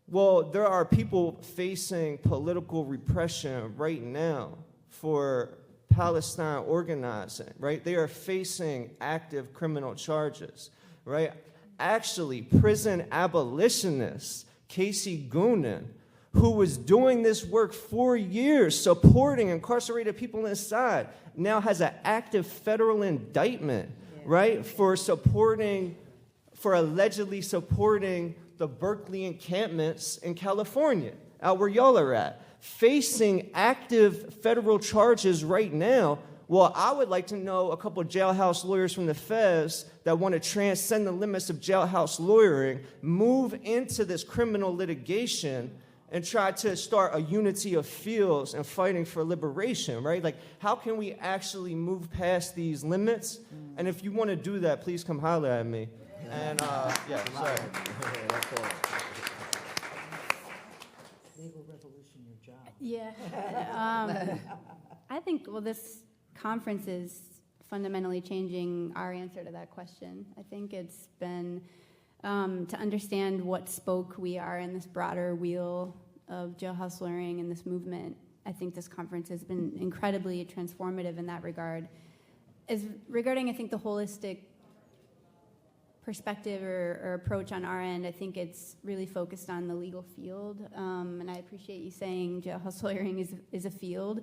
M: Well, there are people facing political repression right now for Palestine organizing, right? They are facing active criminal charges, right? Actually, prison abolitionist Casey Goonan, who was doing this work for years, supporting incarcerated people inside, now has an active federal indictment, right, for allegedly supporting the Berkeley encampments in California, out where y'all are at, facing active federal charges right now. Well, I would like to know a couple of jailhouse lawyers from the feds that want to transcend the limits of jailhouse lawyering, move into this criminal litigation, and try to start a unity of fields and fighting for liberation, right? Like, how can we actually move past these limits? And if you want to do that, please come holler at me. And, yeah, sorry.
N: Legal revolution, your job.
P: Yeah. I think, well, this conference is fundamentally changing our answer to that question. I think it's been to understand what spoke we are in this broader wheel of jailhouse lawyering and this movement. I think this conference has been incredibly transformative in that regard. Regarding, I think, the holistic perspective or approach on our end, I think it's really focused on the legal field, and I appreciate you saying jailhouse lawyering is a field,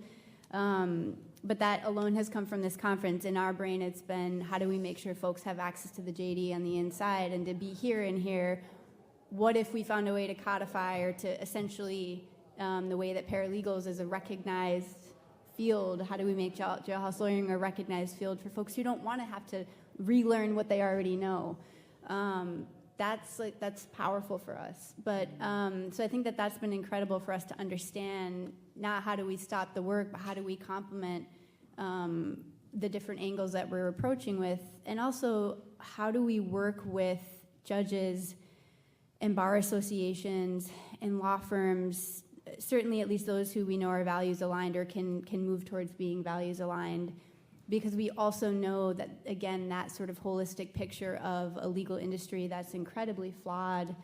P: but that alone has come from this conference. In our brain, it's been, how do we make sure folks have access to the JD on the inside, and to be here and here, what if we found a way to codify or to essentially the way that paralegals is a recognized field, how do we make jailhouse lawyering a recognized field for folks who don't want to have to relearn what they already know? that's powerful for us. But so I think that's been incredible for us to understand, not how do we stop the work, but how do we complement the different angles that we're approaching with, and also how do we work with judges and bar associations and law firms, certainly at least those who we know are values aligned or can move towards being values aligned, because we also know that, again, that sort of holistic picture of a legal industry that's incredibly flawed.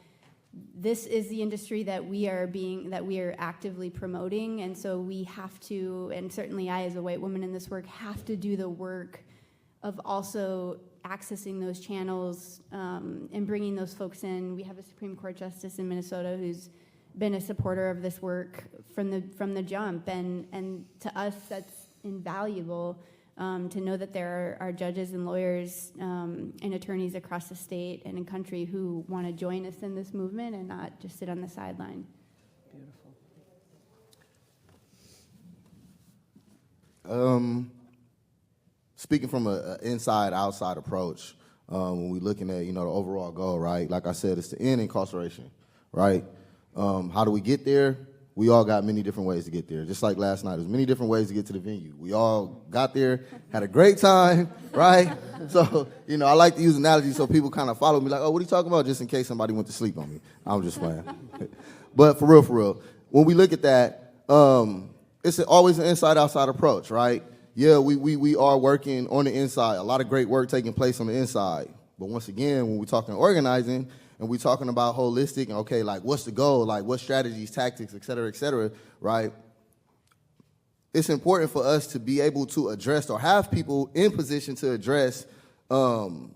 P: This is the industry that we are actively promoting, and so we have to, and certainly I as a white woman in this work, have to do the work of also accessing those channels and bringing those folks in. We have a Supreme Court justice in Minnesota who's been a supporter of this work from the jump, and to us that's invaluable. To know that there are judges and lawyers and attorneys across the state and in country who want to join us in this movement and not just sit on the sideline.
B: Beautiful. Speaking from an inside-outside approach, when we're looking at, the overall goal, right? Like I said, it's to end incarceration, right? How do we get there? We all got many different ways to get there. Just like last night, there's many different ways to get to the venue. We all got there, had a great time, right? So, I like to use analogies so people kind of follow me like, oh, what are you talking about? Just in case somebody went to sleep on me. I'm just playing. But for real, when we look at that, it's always an inside-outside approach, right? Yeah, we are working on the inside. A lot of great work taking place on the inside. But once again, when we're talking organizing, and we're talking about holistic, and okay, like what's the goal, like what strategies, tactics, et cetera, right? It's important for us to be able to address or have people in position to address the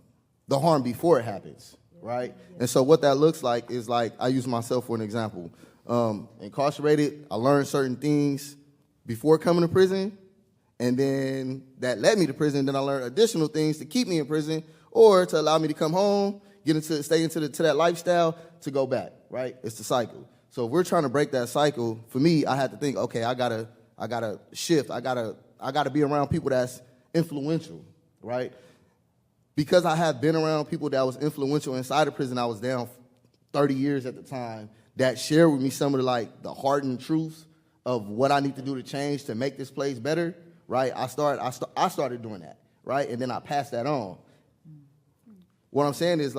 B: harm before it happens, right? And so what that looks like is like, I use myself for an example. Incarcerated, I learned certain things before coming to prison, and then that led me to prison. Then I learned additional things to keep me in prison or to allow me to come home, stay into that lifestyle to go back, right? It's the cycle. So if we're trying to break that cycle, for me, I had to think, okay, I gotta shift. I gotta be around people that's influential, right? Because I have been around people that was influential inside of prison. I was down 30 years at the time. That shared with me some of the hardened truths of what I need to do to change to make this place better, right? I started doing that, right? And then I passed that on. What I'm saying is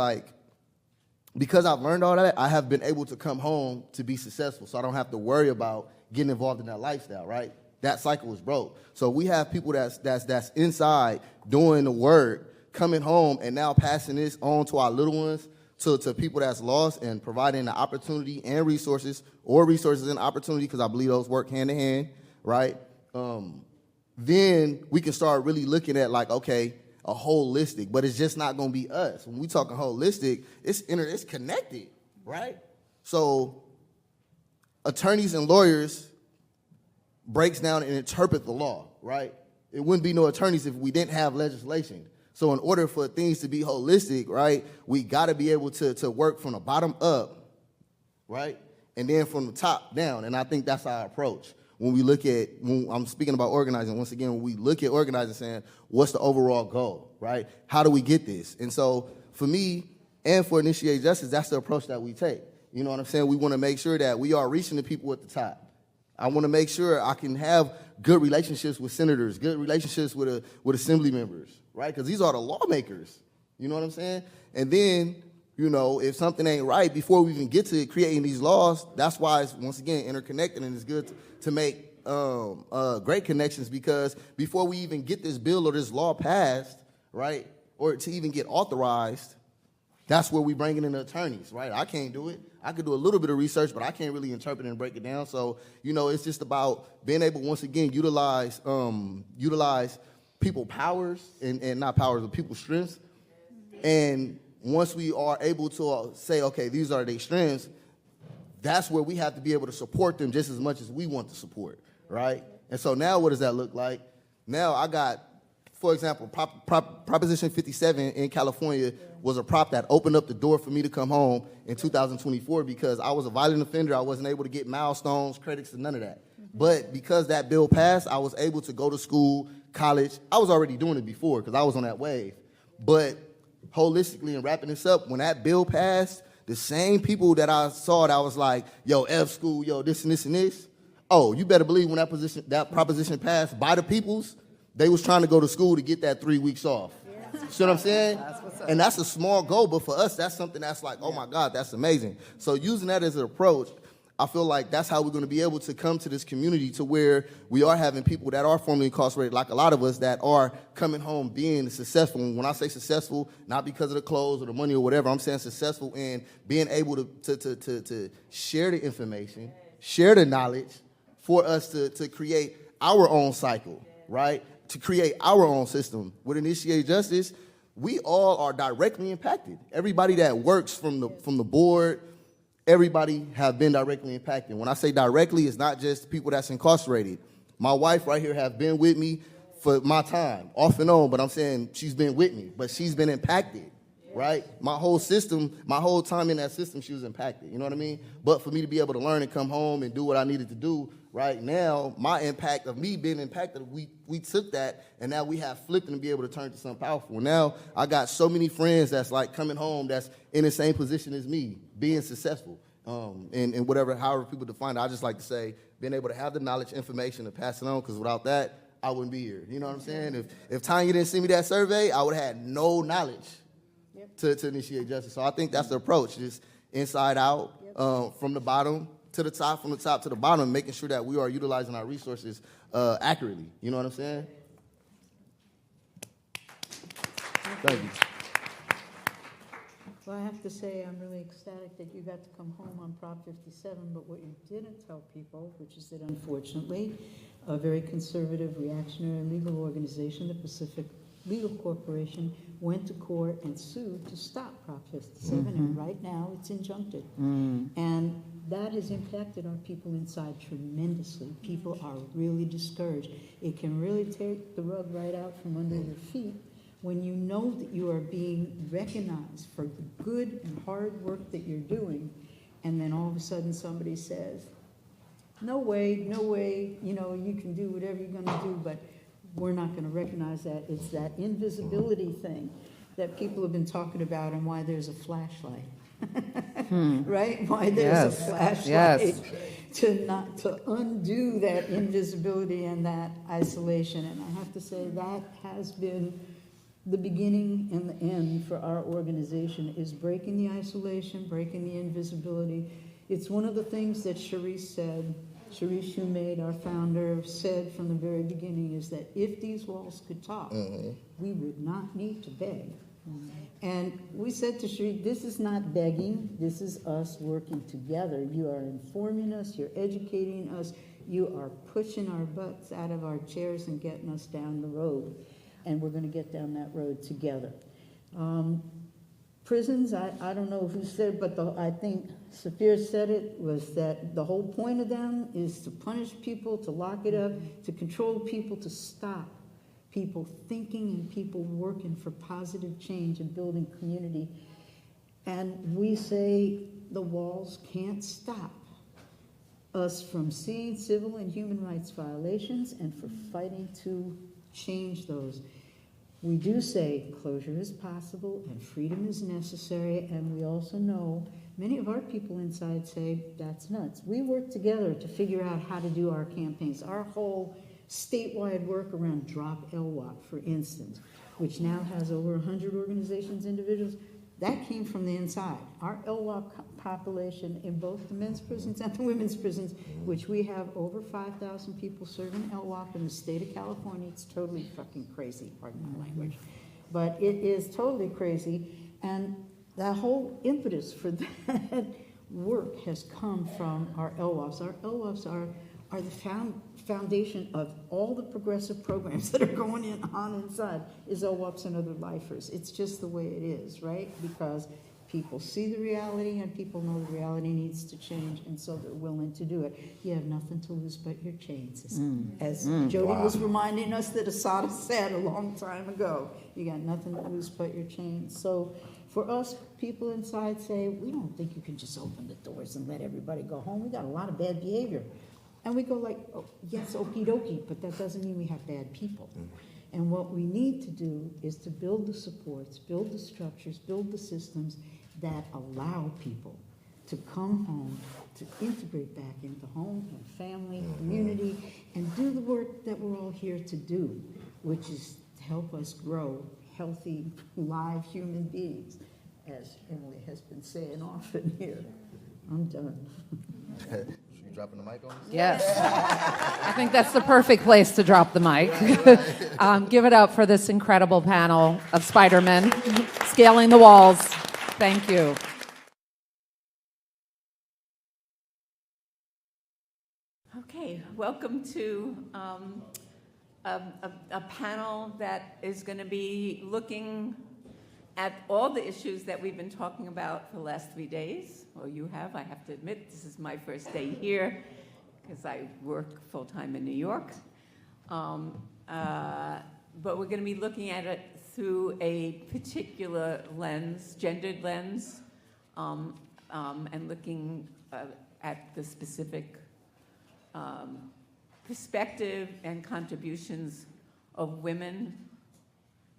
B: because I've learned all that, I have been able to come home to be successful, so I don't have to worry about getting involved in that lifestyle, right? That cycle is broke. So we have people that's inside doing the work, coming home, and now passing this on to our little ones, to people that's lost, and providing the opportunity and resources, or resources and opportunity, because I believe those work hand in hand, right? Then we can start really looking at okay, a holistic, but it's just not going to be us. When we talking holistic, it's connected, right? So attorneys and lawyers breaks down and interpret the law, right? It wouldn't be no attorneys if we didn't have legislation. So in order for things to be holistic, right, we got to be able to work from the bottom up, right, and then from the top down. And I think that's our approach. When I'm speaking about organizing, once again, when we look at organizing, saying, what's the overall goal, right? How do we get this? And so for me and for Initiate Justice, that's the approach that we take. You know what I'm saying? We want to make sure that we are reaching the people at the top. I want to make sure I can have good relationships with senators, good relationships with assembly members, right? Because these are the lawmakers. You know what I'm saying? And then, if something ain't right, before we even get to creating these laws, that's why it's, once again, interconnected, and it's good to make great connections, because before we even get this bill or this law passed, right, or to even get authorized, that's where we bring in the attorneys, right? I can't do it. I could do a little bit of research, but I can't really interpret and break it down. So, it's just about being able, once again, utilize people's powers and not powers, but people's strengths. And once we are able to say, okay, these are their strengths, that's where we have to be able to support them just as much as we want to support, right? And so now what does that look like? Now I got, for example, Proposition 57 in California was a prop that opened up the door for me to come home in 2024 because I was a violent offender. I wasn't able to get milestones, credits, and none of that. But because that bill passed, I was able to go to school, college. I was already doing it before because I was on that wave. But holistically and wrapping this up, when that bill passed, the same people that I saw that was like, yo, F school, yo, this and this and this, oh, you better believe when that proposition passed by the peoples, they was trying to go to school to get that 3 weeks off. See what I'm saying? And that's a small goal, but for us, that's something that's like, oh my God, that's amazing. So using that as an approach, I feel like that's how we're going to be able to come to this community to where we are having people that are formerly incarcerated, like a lot of us, that are coming home being successful. And when I say successful, not because of the clothes or the money or whatever, I'm saying successful in being able to share the information, share the knowledge for us to create our own cycle, right? To create our own system. With Initiate Justice, we all are directly impacted. Everybody that works from the board, everybody have been directly impacted. When I say directly, it's not just people that's incarcerated. My wife right here have been with me for my time, off and on, but I'm saying she's been with me, but she's been impacted, right? My whole system, my whole time in that system, she was impacted, you know what I mean? But for me to be able to learn and come home and do what I needed to do, right now, my impact of me being impacted, we took that, and now we have flipped and be able to turn to something powerful. Now, I got so many friends that's like coming home that's in the same position as me, being successful, and whatever, however people define it. I just like to say, being able to have the knowledge, information, and pass it on, because without that, I wouldn't be here. You know what I'm saying? If Tanya didn't send me that survey, I would have had no knowledge to Initiate Justice. So I think that's the approach, just inside out, from the bottom to the top, from the top to the bottom, making sure that we are utilizing our resources accurately. You know what I'm saying? Thank you.
N: Well, I have to say, I'm really ecstatic that you got to come home on Prop 57, but what you didn't tell people, which is that unfortunately, a very conservative, reactionary legal organization, the Pacific Legal Corporation, went to court and sued to stop Prop 57, and right now it's injuncted. And that has impacted our people inside tremendously. People are really discouraged. It can really take the rug right out from under your feet when you know that you are being recognized for the good and hard work that you're doing, and then all of a sudden somebody says, no way, you know, you can do whatever you're gonna do, but we're not gonna recognize that. It's that invisibility thing that people have been talking about, and why there's a flashlight. Right? Why there's a flashlight to undo that invisibility and that isolation. And I have to say that has been the beginning and the end for our organization, is breaking the isolation, breaking the invisibility. It's one of the things that Sharice said, Sharice Shumaid, our founder, said from the very beginning, is that if these walls could talk, we would not need to beg. And we said to Sharice, this is not begging, this is us working together. You are informing us, you're educating us, you are pushing our butts out of our chairs and getting us down the road. And we're going to get down that road together. Prisons, I don't know who said, but I think Saphir said it, was that the whole point of them is to punish people, to lock it up, to control people, to stop people thinking and people working for positive change and building community. And we say the walls can't stop us from seeing civil and human rights violations and for fighting to change those. We do say closure is possible and freedom is necessary, and we also know many of our people inside say that's nuts. We work together to figure out how to do our campaigns. Our whole statewide work around Drop LWOP, for instance, which now has over 100 organizations, individuals, that came from the inside. Our LWOP population in both the men's prisons and the women's prisons, which we have over 5,000 people serving LWOP in the state of California. It's totally fucking crazy, pardon my language. But it is totally crazy. And the whole impetus for that work has come from our LWOPs. Our LWOPs are the foundation of all the progressive programs that are going on inside is LWOPs and other lifers. It's just the way it is, right? Because people see the reality and people know the reality needs to change, and so they're willing to do it. You have nothing to lose but your chains. As Jody was reminding us that Assata said a long time ago, you got nothing to lose but your chains. So for us, people inside say, we don't think you can just open the doors and let everybody go home. We got a lot of bad behavior. And we go like, oh, yes, okie dokie, but that doesn't mean we have bad people. And what we need to do is to build the supports, build the structures, build the systems that allow people to come home, to integrate back into home and family, community, and do the work that we're all here to do, which is to help us grow healthy, live human beings, as Emily has been saying often here. I'm done.
B: Should you dropping the mic on us?
E: Yes. I think that's the perfect place to drop the mic. Give it up for this incredible panel of Spider-Men scaling the walls. Thank you.
Q: Okay, welcome to a panel that is going to be looking at all the issues that we've been talking about for the last 3 days. Well, you have, I have to admit, this is my first day here because I work full-time in New York. But we're going to be looking at it through a particular lens, gendered lens, and looking at the specific perspective and contributions of women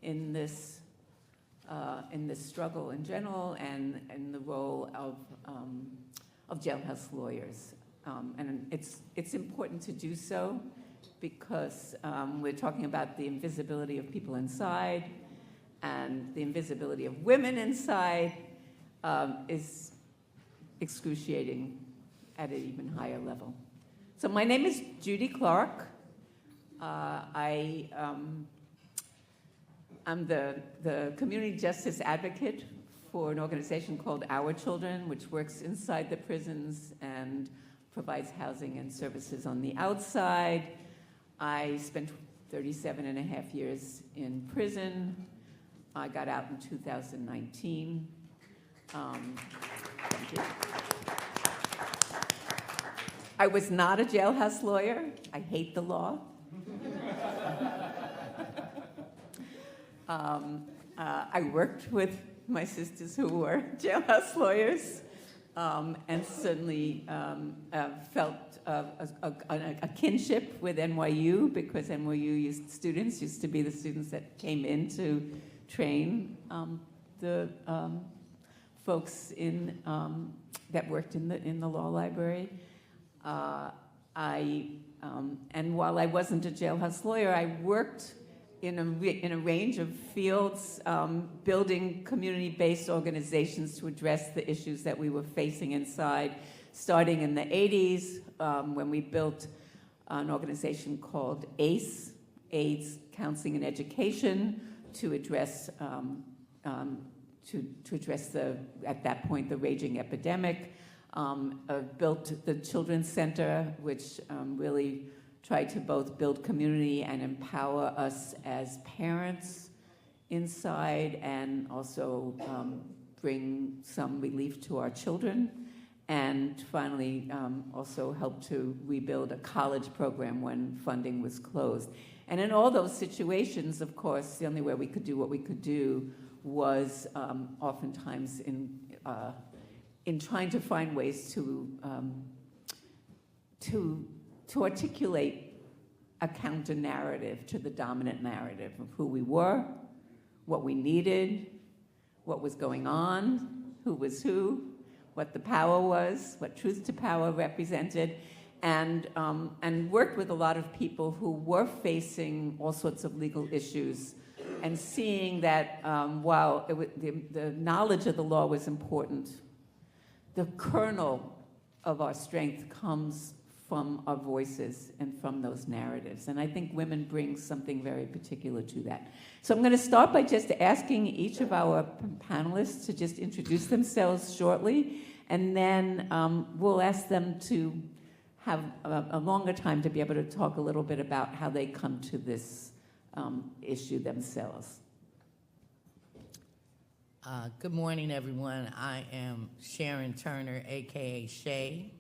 Q: in this struggle in general, and the role of jailhouse lawyers. And it's important to do so because we're talking about the invisibility of people inside, and the invisibility of women inside is excruciating at an even higher level. So my name is Judy Clark. I'm the community justice advocate for an organization called Our Children, which works inside the prisons and provides housing and services on the outside. I spent 37 and a half years in prison. I got out in 2019. Thank you. I was not a jailhouse lawyer. I hate the law. I worked with my sisters who were jailhouse lawyers, and certainly felt a kinship with NYU, because NYU students used to be the students that came in to train the folks that worked in the law library. And while I wasn't a jailhouse lawyer, I worked in a range of fields, building community-based organizations to address the issues that we were facing inside, starting in the 80s, when we built an organization called ACE, AIDS, Counseling and Education, to address at that point, the raging epidemic. Built the Children's Center, which really tried to both build community and empower us as parents inside, and also bring some relief to our children. And finally, also helped to rebuild a college program when funding was closed. And in all those situations, of course, the only way we could do what we could do was oftentimes in trying to find ways to articulate a counter narrative to the dominant narrative of who we were, what we needed, what was going on, who was who, what the power was, what truth to power represented, and worked with a lot of people who were facing all sorts of legal issues, and seeing that while the knowledge of the law was important, the kernel of our strength comes from our voices and from those narratives. And I think women bring something very particular to that. So I'm going to start by just asking each of our panelists to just introduce themselves shortly, and then we'll ask them to have a longer time to be able to talk a little bit about how they come to this issue themselves.
C: Good morning, everyone. I am Sharon Turner, a.k.a. Shay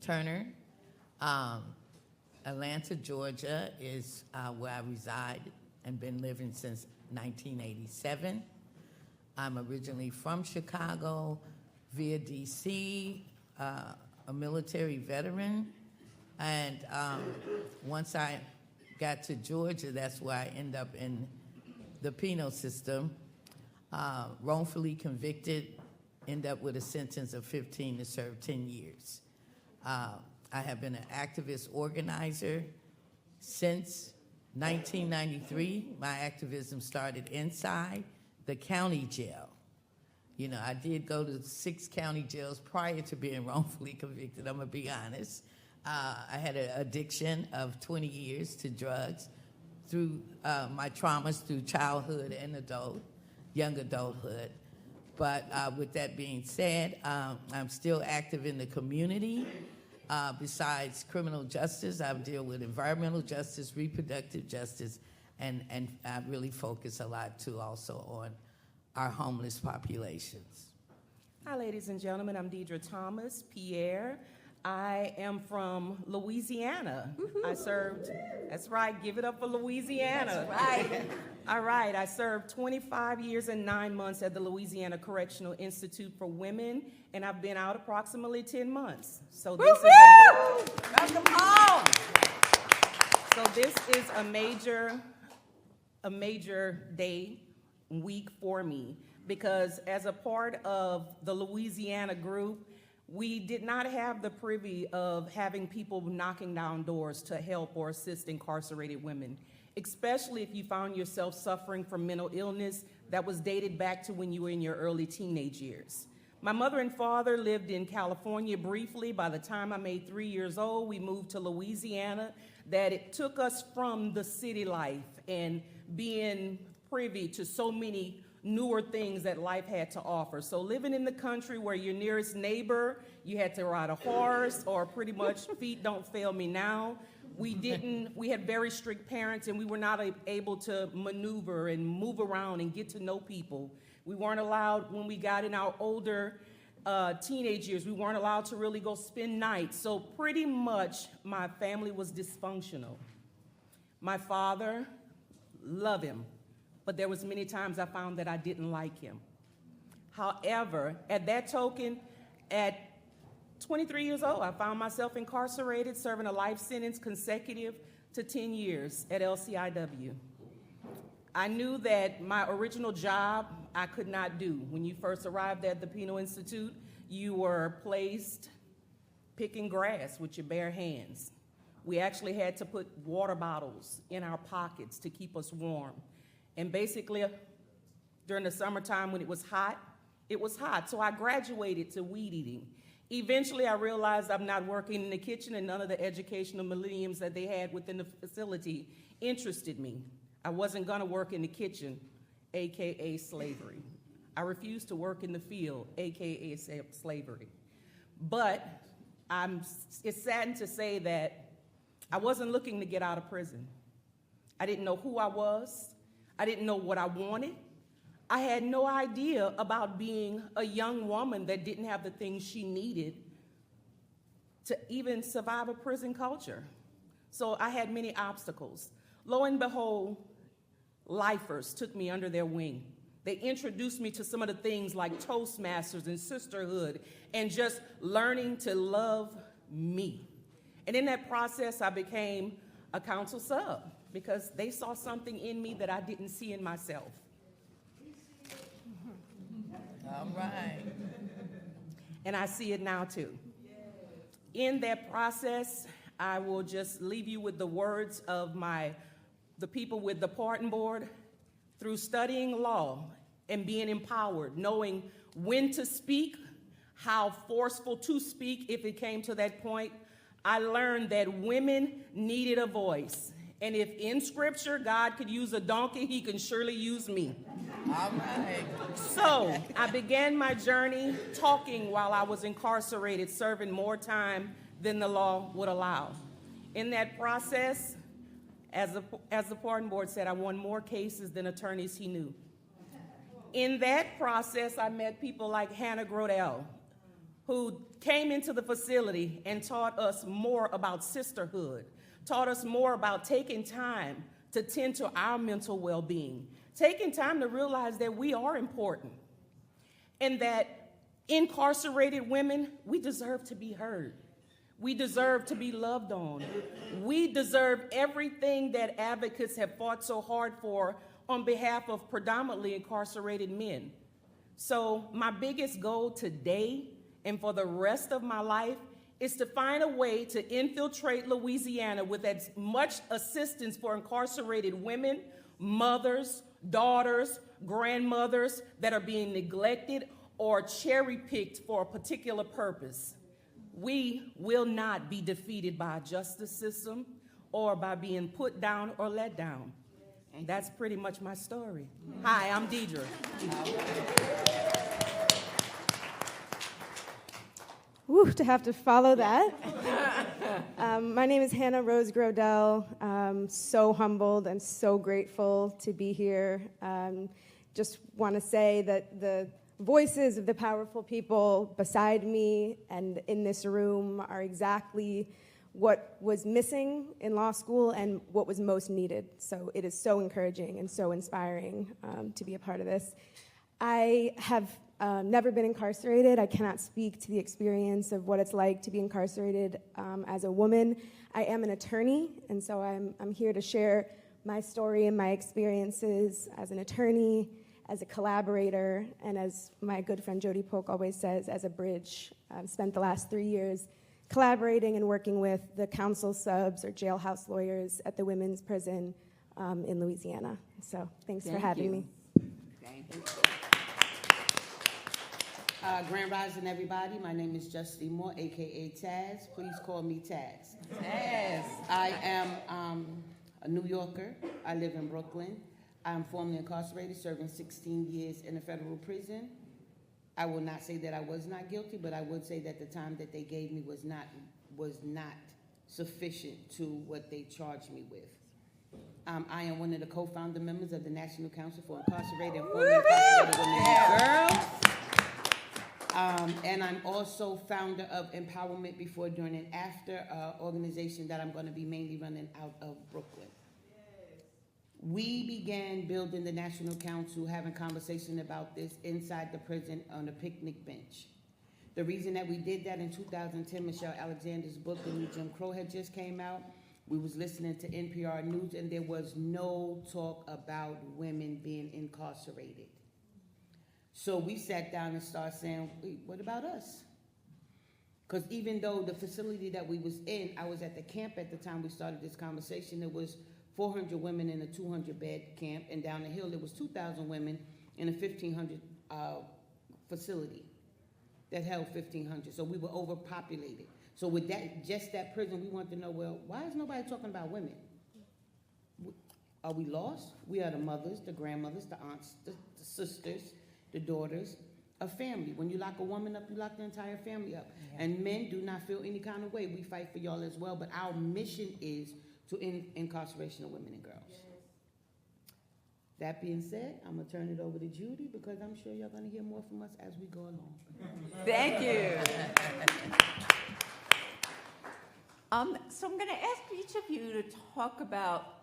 C: Turner. Atlanta, Georgia is where I reside and been living since 1987. I'm originally from Chicago via D.C., a military veteran. And once I got to Georgia, that's where I end up in the penal system, wrongfully convicted, end up with a sentence of 15 to serve 10 years. I have been an activist organizer since 1993. My activism started inside the county jail. You know, I did go to 6 county jails prior to being wrongfully convicted, I'm gonna be honest. I had an addiction of 20 years to drugs through my traumas through childhood and young adulthood. But with that being said, I'm still active in the community. Besides criminal justice, I deal with environmental justice, reproductive justice, and I really focus a lot too also on our homeless populations.
R: Hi, ladies and gentlemen. I'm Deidre Thomas, Pierre. I am from Louisiana. I served, that's right, give it up for Louisiana.
C: That's right.
R: All right, I served 25 years and 9 months at the Louisiana Correctional Institute for Women, and I've been out approximately 10 months. So this is
C: welcome home.
R: So this is a major day, week for me, because as a part of the Louisiana group, we did not have the privy of having people knocking down doors to help or assist incarcerated women, especially if you found yourself suffering from mental illness that was dated back to when you were in your early teenage years. My mother and father lived in California briefly. By the time I made 3 years old, we moved to Louisiana. That it took us from the city life and being privy to so many newer things that life had to offer. So living in the country where your nearest neighbor, you had to ride a horse, or pretty much feet don't fail me now. We had very strict parents, and we were not able to maneuver and move around and get to know people. We weren't allowed, when we got in our older teenage years, we weren't allowed to really go spend nights. So pretty much my family was dysfunctional. My father, love him, but there was many times I found that I didn't like him. However, at that token, at 23 years old, I found myself incarcerated, serving a life sentence consecutive to 10 years at LCIW. I knew that my original job I could not do. When you first arrived at the Penal Institute, you were placed picking grass with your bare hands. We actually had to put water bottles in our pockets to keep us warm. And basically, during the summertime when it was hot. So I graduated to weed eating. Eventually, I realized I'm not working in the kitchen, and none of the educational millenniums that they had within the facility interested me. I wasn't gonna work in the kitchen, AKA slavery. I refused to work in the field, AKA slavery. But it's saddened to say that I wasn't looking to get out of prison. I didn't know who I was. I didn't know what I wanted. I had no idea about being a young woman that didn't have the things she needed to even survive a prison culture. So I had many obstacles. Lo and behold, lifers took me under their wing. They introduced me to some of the things like Toastmasters and sisterhood and just learning to love me. And in that process, I became a council sub because they saw something in me that I didn't see in myself.
C: All right.
R: And I see it now too. In that process, I will just leave you with the words of the people with the pardon board. Through studying law and being empowered, knowing when to speak, how forceful to speak if it came to that point, I learned that women needed a voice. And if in scripture God could use a donkey, he can surely use me.
C: All right.
R: So I began my journey talking while I was incarcerated, serving more time than the law would allow. In that process, as the pardon board said, I won more cases than attorneys he knew. In that process, I met people like Hannah Grodell, who came into the facility and taught us more about sisterhood, taught us more about taking time to tend to our mental well-being, taking time to realize that we are important and that incarcerated women, we deserve to be heard. We deserve to be loved on. We deserve everything that advocates have fought so hard for on behalf of predominantly incarcerated men. So my biggest goal today and for the rest of my life is to find a way to infiltrate Louisiana with as much assistance for incarcerated women, mothers, daughters, grandmothers that are being neglected or cherry-picked for a particular purpose. We will not be defeated by a justice system or by being put down or let down. And that's pretty much my story. Hi, I'm Deidre.
S: Woo, to have to follow that. My name is Hannah Rose Grodell. I'm so humbled and so grateful to be here. Just want to say that the voices of the powerful people beside me and in this room are exactly what was missing in law school and what was most needed. So it is so encouraging and so inspiring to be a part of this. I have never been incarcerated. I cannot speak to the experience of what it's like to be incarcerated as a woman. I am an attorney, and so I'm here to share my story and my experiences as an attorney, as a collaborator, and as my good friend Jody Polk always says, as a bridge. I've spent the last 3 years collaborating and working with the counsel subs or jailhouse lawyers at the women's prison in Louisiana. So thanks for having me.
T: Thank you. Grand Rising, everybody. My name is Justine Moore, a.k.a. Taz. Please call me Taz. Taz. I am a New Yorker. I live in Brooklyn. I'm formerly incarcerated, serving 16 years in a federal prison. I will not say that I was not guilty, but I would say that the time that they gave me was not sufficient to what they charged me with. I am one of the co-founder members of the National Council for Incarcerated and Formerly Incarcerated Women and Girls. And I'm also founder of Empowerment Before, During, and After, an organization that I'm going to be mainly running out of Brooklyn. We began building the National Council, having conversation about this inside the prison on a picnic bench. The reason that we did that in 2010, Michelle Alexander's book, The New Jim Crow, had just came out. We was listening to NPR News, and there was no talk about women being incarcerated. So we sat down and started saying, wait, what about us? Because even though the facility that we was in, I was at the camp at the time we started this conversation, there was 400 women in a 200-bed camp, and down the hill there was 2,000 women in a 1,500 facility that held 1,500. So we were overpopulated. So with that, just that prison, we wanted to know, well, why is nobody talking about women? Are we lost? We are the mothers, the grandmothers, the aunts, the sisters, the daughters, a family. When you lock a woman up, you lock the entire family up. Yeah. And men do not feel any kind of way. We fight for y'all as well, but our mission is to end incarceration of women and girls. Yes. That being said, I'm going to turn it over to Judy because I'm sure y'all going to hear more from us as we go along.
Q: Thank you. So I'm going to ask each of you to talk about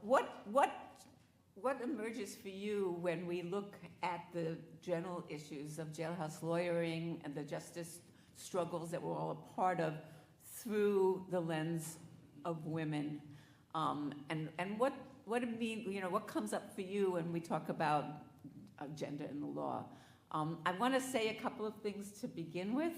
Q: what emerges for you when we look at the general issues of jailhouse lawyering and the justice struggles that we're all a part of through the lens of women, and what it means, what comes up for you when we talk about gender in the law. I want to say a couple of things to begin with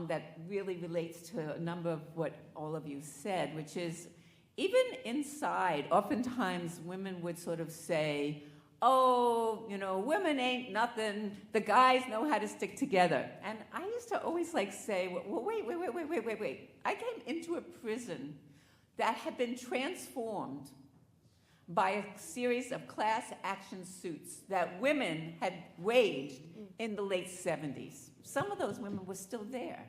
Q: that really relates to a number of what all of you said, which is even inside, oftentimes women would sort of say, oh, women ain't nothing, the guys know how to stick together. And I used to always say, well, wait. I came into a prison that had been transformed by a series of class action suits that women had waged in the late 70s. Some of those women were still there.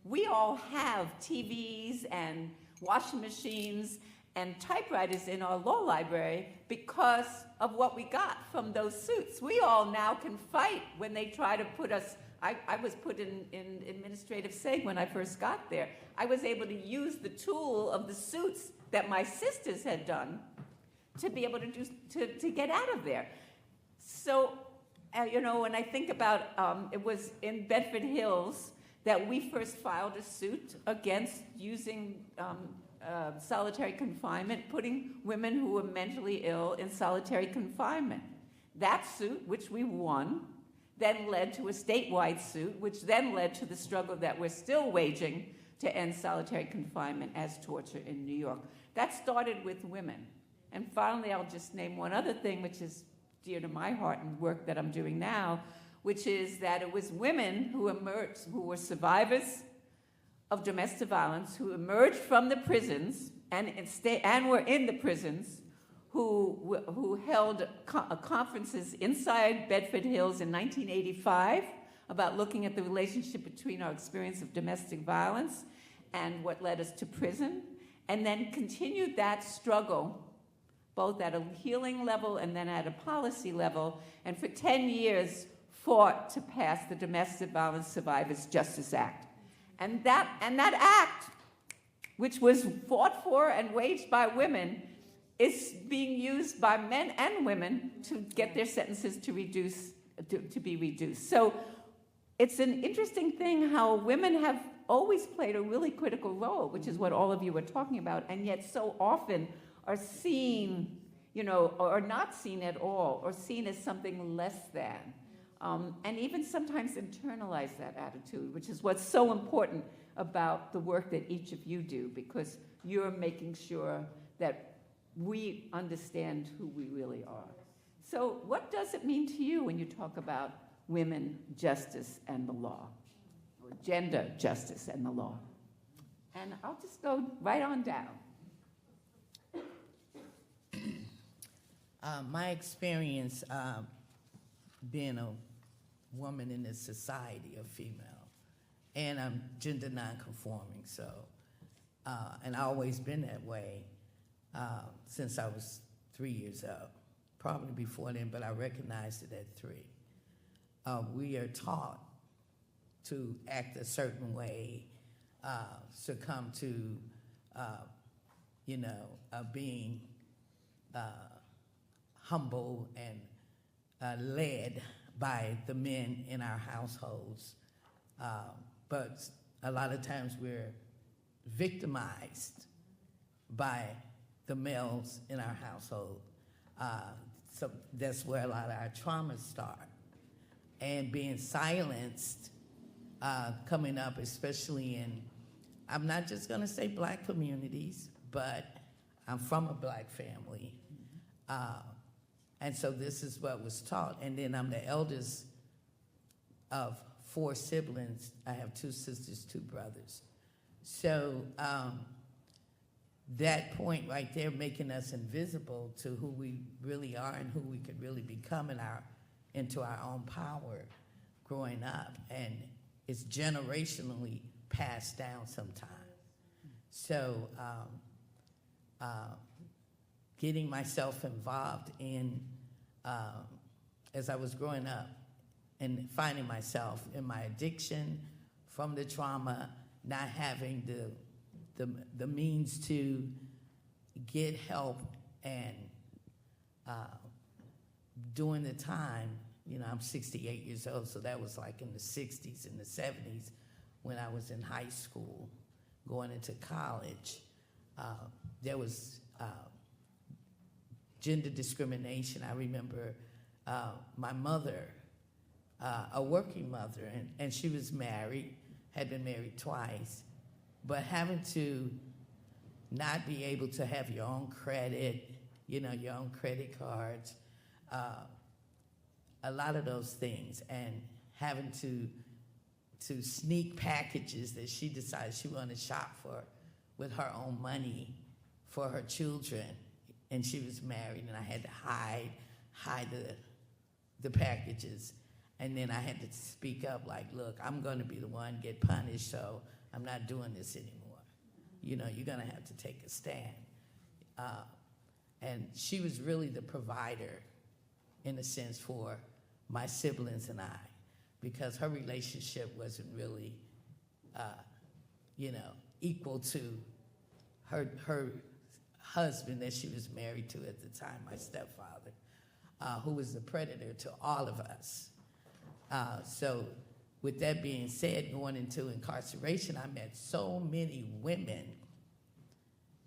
Q: We all have TVs and washing machines and typewriters in our law library because of what we got from those suits. We all now can fight when they try to put us. I was put in administrative seg when I first got there. I was able to use the tool of the suits that my sisters had done to be able to get out of there. So, when I think about, it was in Bedford Hills that we first filed a suit against using solitary confinement, putting women who were mentally ill in solitary confinement. That suit, which we won, then led to a statewide suit, which then led to the struggle that we're still waging to end solitary confinement as torture in New York. That started with women. And finally, I'll just name one other thing, which is dear to my heart and work that I'm doing now, which is that it was women who emerged, who were survivors of domestic violence, who emerged from the prisons and were in the prisons, who held conferences inside Bedford Hills in 1985 about looking at the relationship between our experience of domestic violence and what led us to prison, and then continued that struggle both at a healing level and then at a policy level, and for 10 years fought to pass the Domestic Violence Survivors Justice Act. And that act, which was fought for and waged by women, is being used by men and women to get their sentences to be reduced. So it's an interesting thing how women have always played a really critical role, which is what all of you were talking about, and yet so often are seen, or not seen at all, or seen as something less than. And even sometimes internalize that attitude, which is what's so important about the work that each of you do, because you're making sure that we understand who we really are. So what does it mean to you when you talk about women, justice, and the law, or gender, justice, and the law? And I'll just go right on down.
C: My experience being a woman in this society of female, and I'm gender nonconforming, so, and I've always been that way since I was 3 years old, probably before then, but I recognized it at 3. We are taught to act a certain way, succumb to, being humble and led by the men in our households. But a lot of times we're victimized by the males in our household. So that's where a lot of our traumas start. And being silenced, coming up, especially in, I'm not just gonna say black communities, but I'm from a black family. And so this is what was taught. And then I'm the eldest of 4 siblings. I have 2 sisters, 2 brothers. So that point right there, making us invisible to who we really are and who we could really become into our own power growing up. And it's generationally passed down sometimes. So getting myself involved in, as I was growing up, and finding myself in my addiction from the trauma, not having the means to get help, and during the time, I'm 68 years old, so that was like in the 60s and the 70s when I was in high school, going into college. There was gender discrimination. I remember my mother, a working mother, and she was married, had been married twice, but having to not be able to have your own credit, your own credit cards, a lot of those things, and having to sneak packages that she decided she wanted to shop for with her own money for her children. And she was married, and I had to hide the packages. And then I had to speak up, like, look, I'm going to be the one get punished, so I'm not doing this anymore. You're going to have to take a stand. And she was really the provider, in a sense, for my siblings and I, because her relationship wasn't really, equal to her husband that she was married to at the time, my stepfather, who was the predator to all of us. So with that being said, going into incarceration, I met so many women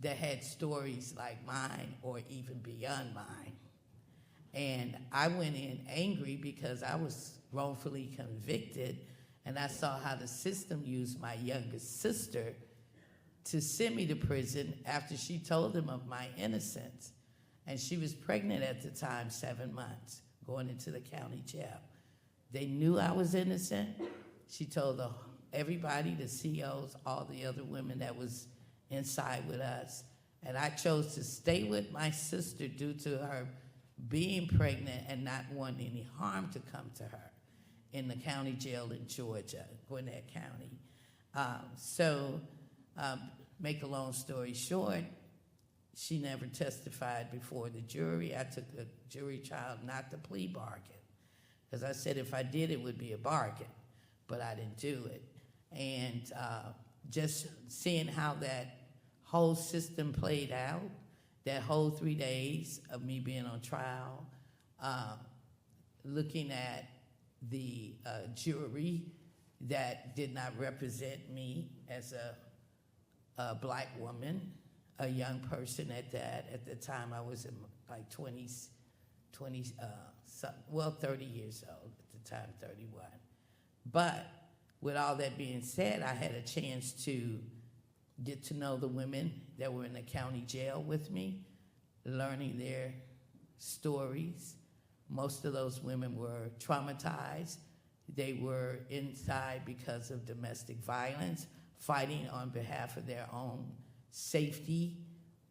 C: that had stories like mine or even beyond mine. And I went in angry because I was wrongfully convicted, and I saw how the system used my youngest sister to send me to prison after she told them of my innocence. And she was pregnant at the time, 7 months, going into the county jail. They knew I was innocent. She told everybody, the COs, all the other women that was inside with us. And I chose to stay with my sister due to her being pregnant and not wanting any harm to come to her in the county jail in Georgia, Gwinnett County. Make a long story short, she never testified before the jury. I took a jury trial, not the plea bargain, because I said if I did, it would be a bargain, but I didn't do it. And just seeing how that whole system played out, that whole 3 days of me being on trial, looking at the jury that did not represent me as a black woman, a young person at that. At the time, I was in like 30 years old at the time, 31. But with all that being said, I had a chance to get to know the women that were in the county jail with me, learning their stories. Most of those women were traumatized. They were inside because of domestic violence, fighting on behalf of their own safety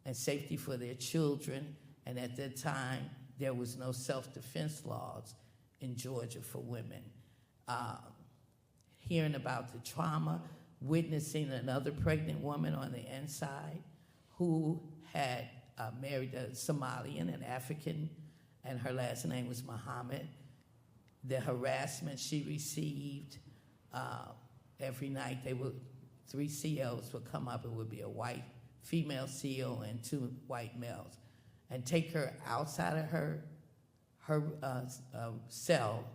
C: and safety for their children. And at that time, there was no self-defense laws in Georgia for women. Hearing about the trauma, witnessing another pregnant woman on the inside who had married a Somalian, an African, and her last name was Muhammad. The harassment she received, every night 3 COs would come up. It would be a white female CO and 2 white males, and take her outside of her cell,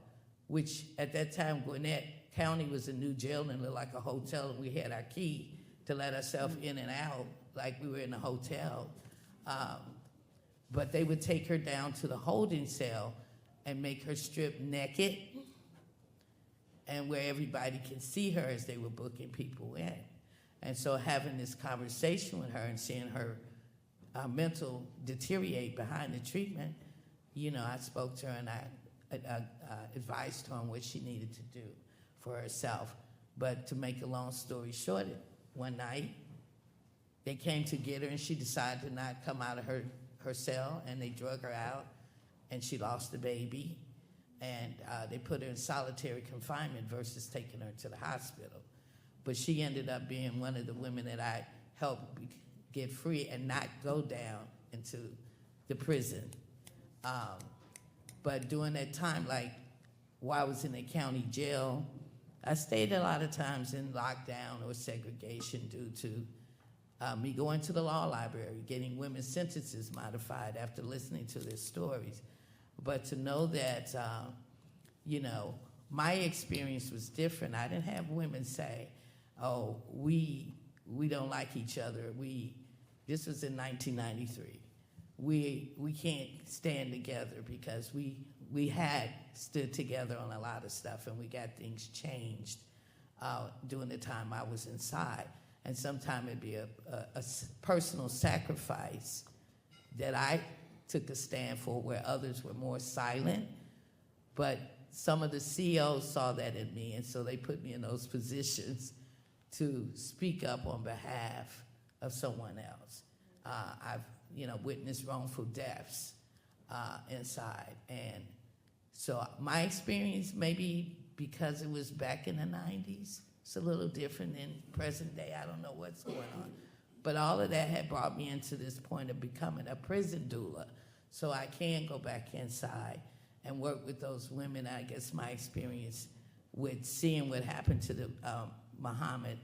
C: which at that time Gwinnett County was a new jail and looked like a hotel, and we had our key to let ourselves in and out like we were in a hotel. But they would take her down to the holding cell and make her strip naked, and where everybody can see her as they were booking people in. And so having this conversation with her and seeing her mental deteriorate behind the treatment, I spoke to her and I advised her on what she needed to do for herself. But to make a long story short, one night they came to get her and she decided to not come out of her cell, and they drug her out and she lost the baby, and they put her in solitary confinement versus taking her to the hospital. But she ended up being one of the women that I helped get free and not go down into the prison. But during that time, like while I was in the county jail, I stayed a lot of times in lockdown or segregation due to me going to the law library, getting women's sentences modified after listening to their stories. But to know that, my experience was different. I didn't have women say, oh, we don't like each other. This was in 1993. We can't stand together because we had stood together on a lot of stuff, and we got things changed during the time I was inside. And sometimes it'd be a personal sacrifice that I took a stand for where others were more silent. But some of the CEOs saw that in me, and so they put me in those positions to speak up on behalf of someone else. I've witnessed wrongful deaths inside. And so my experience, maybe because it was back in the 90s, it's a little different than present day. I don't know what's going on. But all of that had brought me into this point of becoming a prison doula. So I can go back inside and work with those women. I guess my experience with seeing what happened to the Muhammad,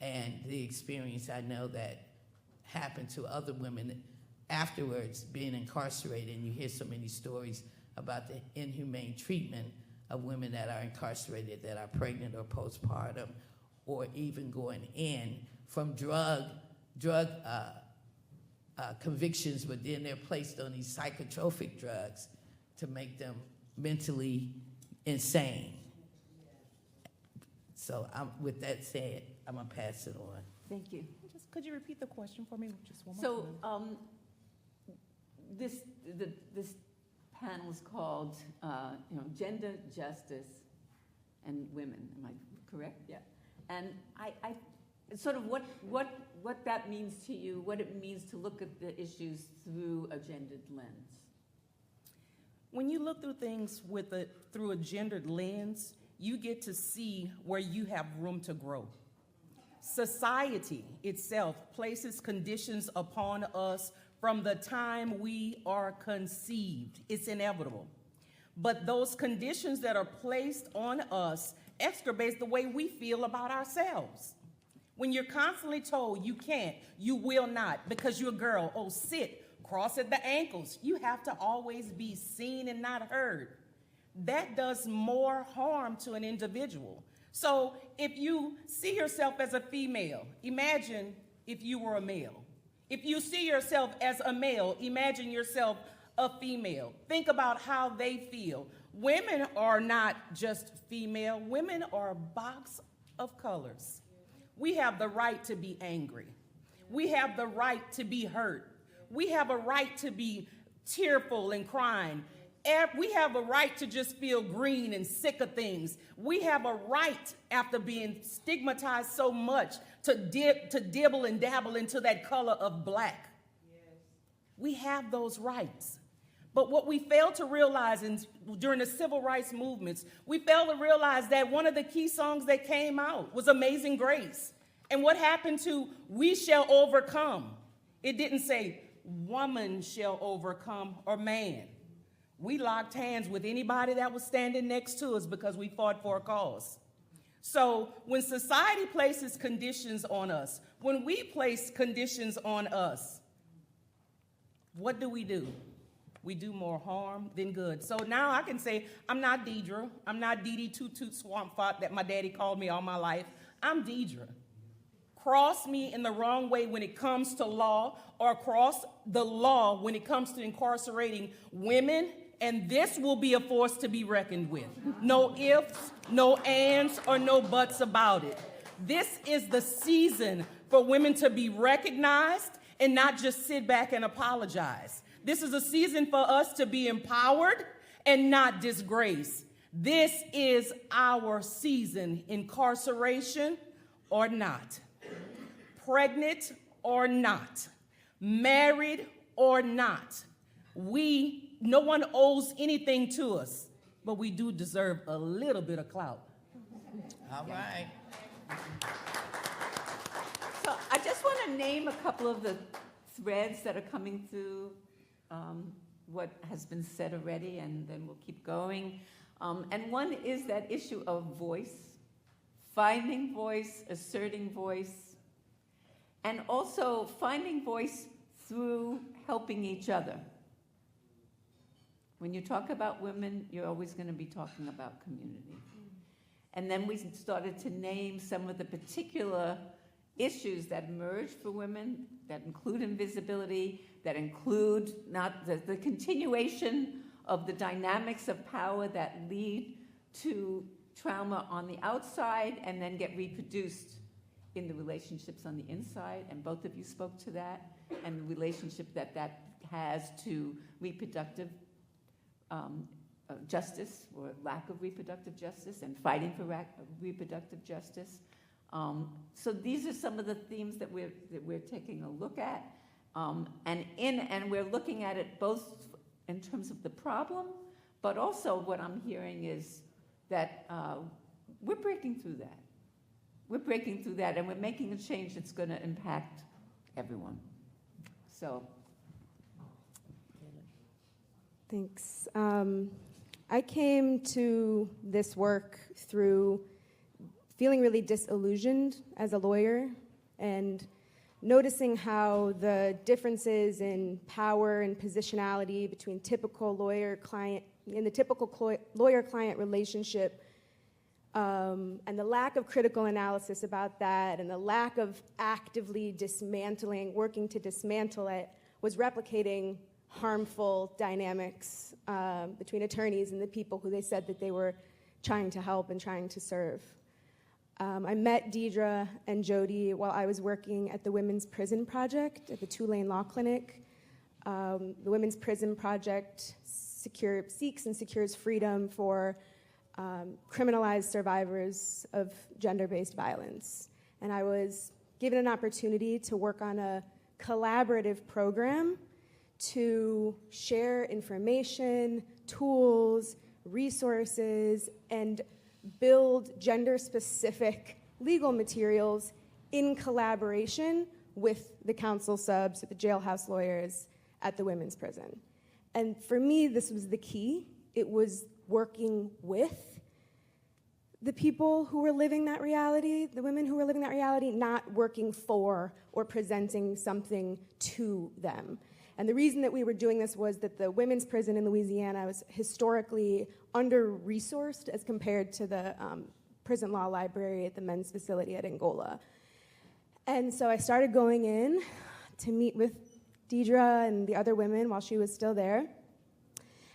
C: and the experience I know that happened to other women afterwards being incarcerated. And you hear so many stories about the inhumane treatment of women that are incarcerated, that are pregnant or postpartum, or even going in from drug convictions, but then they're placed on these psychotropic drugs to make them mentally insane. So with that said, I'm gonna pass it on.
Q: Thank you.
R: Could you repeat the question for me just one more
Q: So
R: time?
Q: this panel is called Gender, Justice, and Women. Am I correct? Yeah. And I sort of what that means to you, what it means to look at the issues through a gendered lens.
R: When you look through things through a gendered lens, you get to see where you have room to grow. Society itself places conditions upon us from the time we are conceived. It's inevitable. But those conditions that are placed on us exacerbate the way we feel about ourselves. When you're constantly told you can't, you will not, because you're a girl, oh, sit, cross at the ankles. You have to always be seen and not heard. That does more harm to an individual. So if you see yourself as a female, imagine if you were a male. If you see yourself as a male, imagine yourself a female. Think about how they feel. Women are not just female. Women are a box of colors. We have the right to be angry. We have the right to be hurt. We have a right to be tearful and crying. We have a right to just feel green and sick of things. We have a right, after being stigmatized so much, to dibble and dabble into that color of black. Yes. We have those rights. But what we fail to realize during the civil rights movements, we fail to realize that one of the key songs that came out was Amazing Grace. And what happened to We Shall Overcome? It didn't say woman shall overcome or man. We locked hands with anybody that was standing next to us because we fought for a cause. So when society places conditions on us, when we place conditions on us, what do? We do more harm than good. So now I can say, I'm not Deidre. I'm not Dee Dee Toot Toot Swamp Fat that my daddy called me all my life. I'm Deidre. Cross me in the wrong way when it comes to law, or cross the law when it comes to incarcerating women, and this will be a force to be reckoned with. No ifs, no ands, or no buts about it. This is the season for women to be recognized and not just sit back and apologize. This is a season for us to be empowered and not disgraced. This is our season, incarceration or not, pregnant or not, married or not. No one owes anything to us, but we do deserve a little bit of clout.
C: All right.
Q: So I just want to name a couple of the threads that are coming through what has been said already, and then we'll keep going. And one is that issue of voice, finding voice, asserting voice, and also finding voice through helping each other. When you talk about women, you're always going to be talking about community. And then we started to name some of the particular issues that emerge for women, that include invisibility, that include not the continuation of the dynamics of power that lead to trauma on the outside and then get reproduced in the relationships on the inside. And both of you spoke to that, and the relationship that has to reproductive justice, or lack of reproductive justice, and fighting for reproductive justice. So these are some of the themes that we're taking a look at, and we're looking at it both in terms of the problem, but also what I'm hearing is that we're breaking through that. We're breaking through that, and we're making a change that's going to impact everyone. So.
S: Thanks. I came to this work through feeling really disillusioned as a lawyer, and noticing how the differences in power and positionality between typical lawyer-client, in the typical lawyer-client relationship, and the lack of critical analysis about that, and the lack of actively working to dismantle it, was replicating harmful dynamics between attorneys and the people who they said that they were trying to help and trying to serve. I met Deidre and Jody while I was working at the Women's Prison Project at the Tulane Law Clinic. The Women's Prison Project seeks and secures freedom for criminalized survivors of gender-based violence. And I was given an opportunity to work on a collaborative program to share information, tools, resources, and build gender-specific legal materials in collaboration with the counsel subs, the jailhouse lawyers at the women's prison. And for me, this was the key. It was working with the people who were living that reality, the women who were living that reality, not working for or presenting something to them. And the reason that we were doing this was that the women's prison in Louisiana was historically under-resourced as compared to the prison law library at the men's facility at Angola. And so I started going in to meet with Deidre and the other women while she was still there.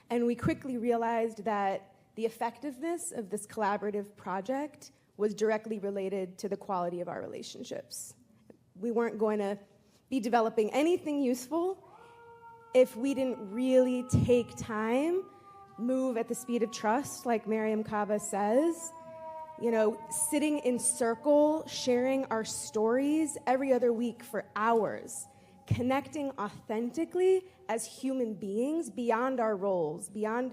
S: And we quickly realized that the effectiveness of this collaborative project was directly related to the quality of our relationships. We weren't going to be developing anything useful if we didn't really take time, move at the speed of trust, like Mariam Kaba says, sitting in circle, sharing our stories every other week for hours, connecting authentically as human beings beyond our roles, beyond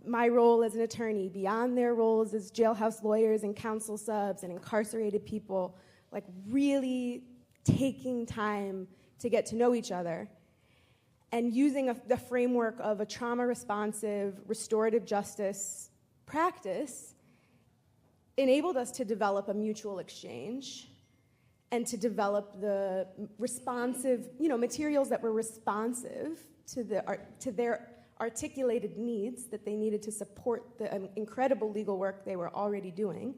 S: my role as an attorney, beyond their roles as jailhouse lawyers and counsel subs and incarcerated people, like really taking time to get to know each other. And using the framework of a trauma-responsive, restorative justice practice enabled us to develop a mutual exchange and to develop the responsive, materials that were responsive to their articulated needs that they needed to support the incredible legal work they were already doing.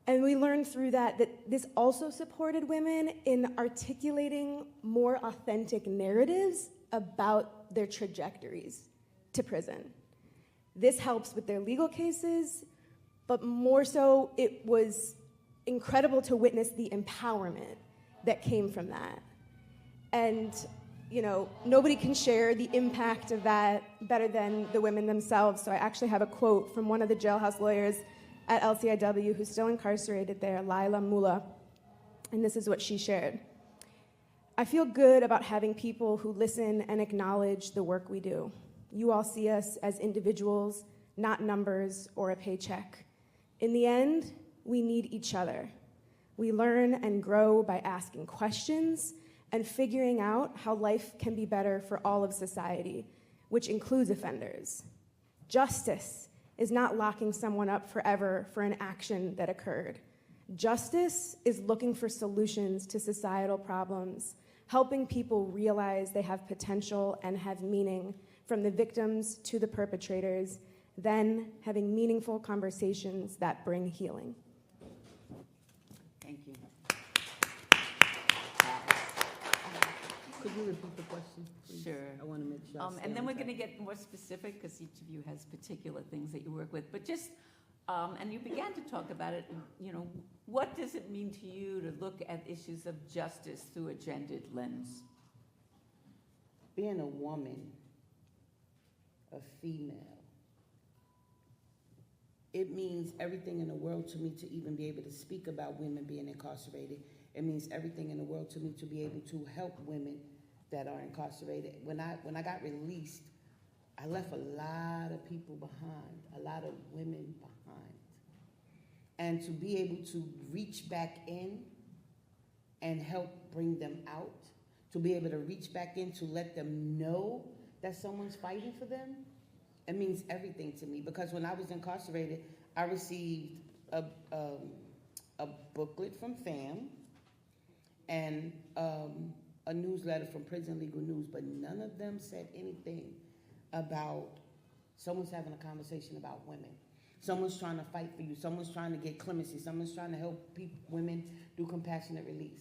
S: And we learned through that this also supported women in articulating more authentic narratives about their trajectories to prison. This helps with their legal cases, but more so, it was incredible to witness the empowerment that came from that. And, nobody can share the impact of that better than the women themselves. So I actually have a quote from one of the jailhouse lawyers at LCIW who's still incarcerated there, Laila Mula, and this is what she shared. I feel good about having people who listen and acknowledge the work we do. You all see us as individuals, not numbers or a paycheck. In the end, we need each other. We learn and grow by asking questions and figuring out how life can be better for all of society, which includes offenders. Justice is not locking someone up forever for an action that occurred. Justice is looking for solutions to societal problems, helping people realize they have potential and have meaning, from the victims to the perpetrators, then having meaningful conversations that bring healing.
T: Thank you. Could you repeat the question, please?
Q: Sure.
T: I want to make sure.
Q: And then we're going to get more specific because each of you has particular things that you work with. But just, and you began to talk about it, what does it mean to you to look at issues of justice through a gendered lens?
T: Being a woman, a female, it means everything in the world to me to even be able to speak about women being incarcerated. It means everything in the world to me to be able to help women that are incarcerated. When I got released, I left a lot of people behind, a lot of women behind. And to be able to reach back in and help bring them out, to be able to reach back in to let them know that someone's fighting for them, it means everything to me. Because when I was incarcerated, I received a booklet from FAM. and a newsletter from Prison Legal News, but none of them said anything about someone's having a conversation about women. Someone's trying to fight for you. Someone's trying to get clemency. Someone's trying to help women do compassionate release.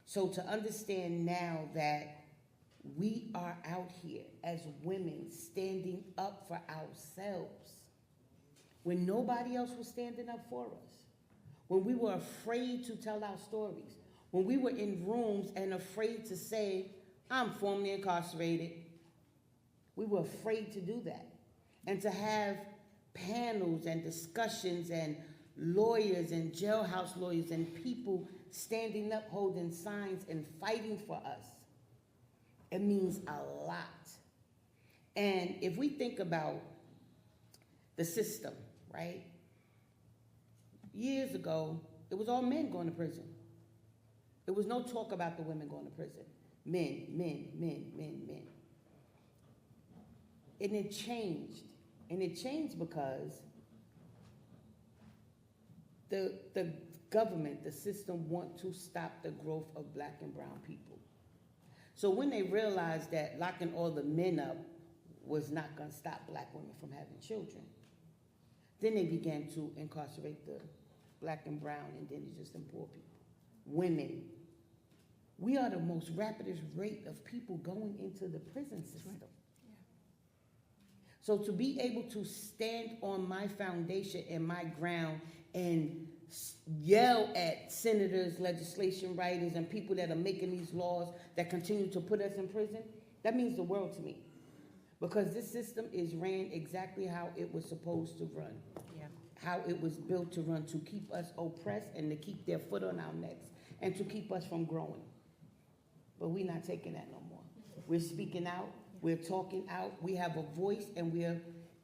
T: So to understand now that we are out here as women standing up for ourselves when nobody else was standing up for us, when we were afraid to tell our stories, when we were in rooms and afraid to say, I'm formerly incarcerated. We were afraid to do that. And to have panels and discussions and lawyers and jailhouse lawyers and people standing up, holding signs and fighting for us, it means a lot. And if we think about the system, right? Years ago, it was all men going to prison. There was no talk about the women going to prison. Men, men, men, men, men. And it changed. And it changed because the government, the system, want to stop the growth of black and brown people. So when they realized that locking all the men up was not going to stop black women from having children, then they began to incarcerate the black and brown indigenous and poor people. Women. We are the most rapidest rate of people going into the prison system. Right. Yeah. So to be able to stand on my foundation and my ground and yell at senators, legislation writers, and people that are making these laws that continue to put us in prison, that means the world to me. Because this system is ran exactly how it was supposed to run. Yeah. How it was built to run, to keep us oppressed and to keep their foot on our necks and to keep us from growing. But we're not taking that no more. We're speaking out, we're talking out, we have a voice, and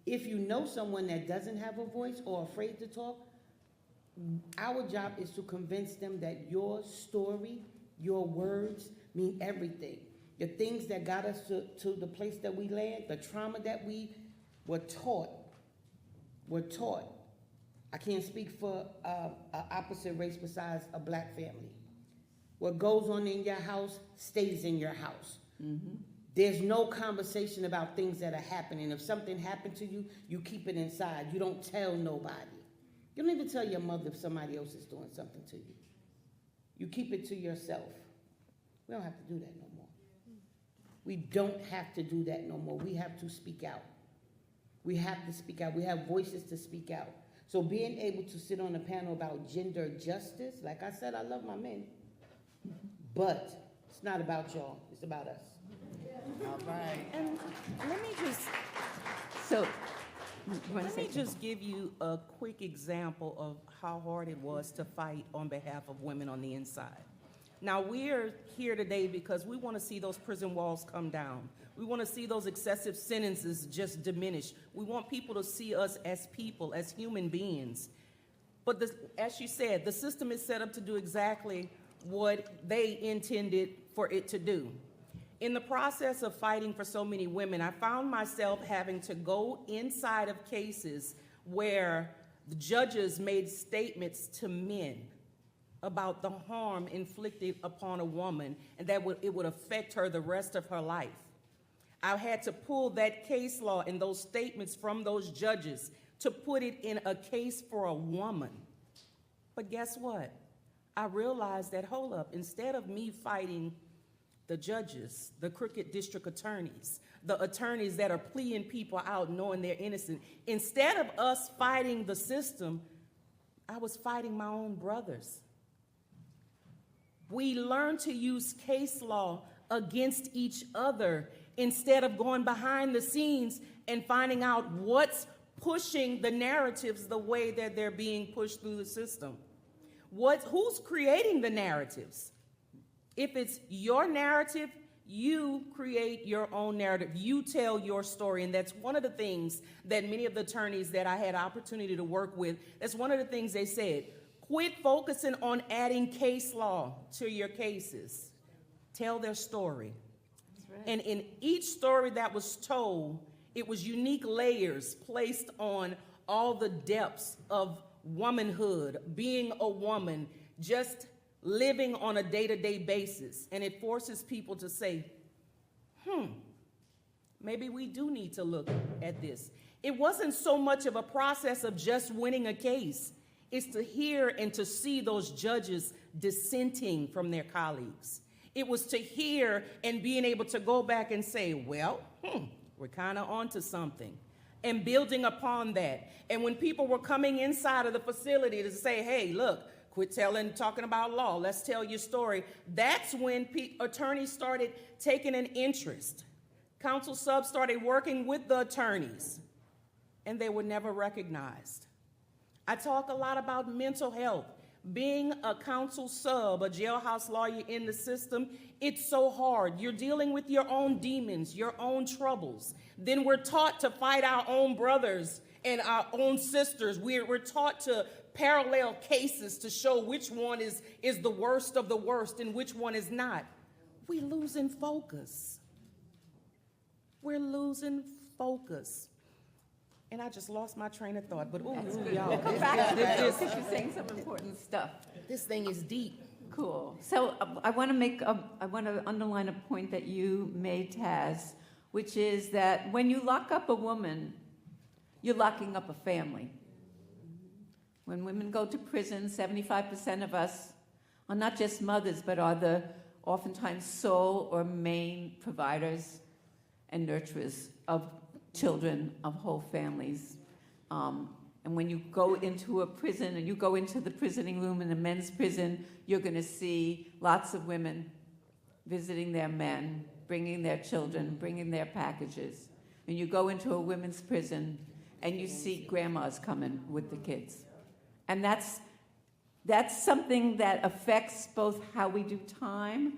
T: if you know someone that doesn't have a voice or afraid to talk, our job is to convince them that your story, your words mean everything. The things that got us to the place that we land, the trauma that we were taught. I can't speak for an opposite race besides a black family. What goes on in your house stays in your house. Mm-hmm. There's no conversation about things that are happening. If something happened to you, you keep it inside. You don't tell nobody. You don't even tell your mother if somebody else is doing something to you. You keep it to yourself. We don't have to do that no more. We don't have to do that no more. We have to speak out. We have to speak out. We have voices to speak out. So being able to sit on a panel about gender justice, like I said, I love my men, but it's not about y'all. It's about us.
R: All right. And let me just give you a quick example of how hard it was to fight on behalf of women on the inside. Now, we're here today because we want to see those prison walls come down. We want to see those excessive sentences just diminish. We want people to see us as people, as human beings. But as you said, the system is set up to do exactly what they intended for it to do. In the process of fighting for so many women, I found myself having to go inside of cases where the judges made statements to men about the harm inflicted upon a woman and that it would affect her the rest of her life. I had to pull that case law and those statements from those judges to put it in a case for a woman. But guess what? I realized that, hold up, instead of me fighting the judges, the crooked district attorneys, the attorneys that are pleading people out knowing they're innocent, instead of us fighting the system, I was fighting my own brothers. We learn to use case law against each other instead of going behind the scenes and finding out what's pushing the narratives the way that they're being pushed through the system. Who's creating the narratives? If it's your narrative, you create your own narrative. You tell your story, and that's one of the things that many of the attorneys that I had opportunity to work with, that's one of the things they said. Quit focusing on adding case law to your cases. Tell their story. That's right. And in each story that was told, it was unique layers placed on all the depths of womanhood, being a woman, just living on a day-to-day basis, and it forces people to say, maybe we do need to look at this. It wasn't so much of a process of just winning a case. It's to hear and to see those judges dissenting from their colleagues. It was to hear and being able to go back and say, well, we're kind of onto something, and building upon that. And when people were coming inside of the facility to say, hey, look, quit talking about law, let's tell your story, that's when attorneys started taking an interest. Counsel subs started working with the attorneys, and they were never recognized. I talk a lot about mental health. Being a counsel sub, a jailhouse lawyer in the system, it's so hard. You're dealing with your own demons, your own troubles. Then we're taught to fight our own brothers and our own sisters. We're taught to parallel cases to show which one is the worst of the worst and which one is not. We're losing focus. We're losing focus. And I just lost my train of thought, but y'all.
Q: We'll come back to this because you're saying some important stuff.
R: This thing is deep.
Q: Cool. So I want to underline a point that you made, Taz, which is that when you lock up a woman, you're locking up a family. When women go to prison, 75% of us are not just mothers, but are the oftentimes sole or main providers and nurturers of children, of whole families. And when you go into a prison and you go into the prisoning room in a men's prison, you're going to see lots of women visiting their men, bringing their children, bringing their packages. And you go into a women's prison and you see grandmas coming with the kids. And that's something that affects both how we do time,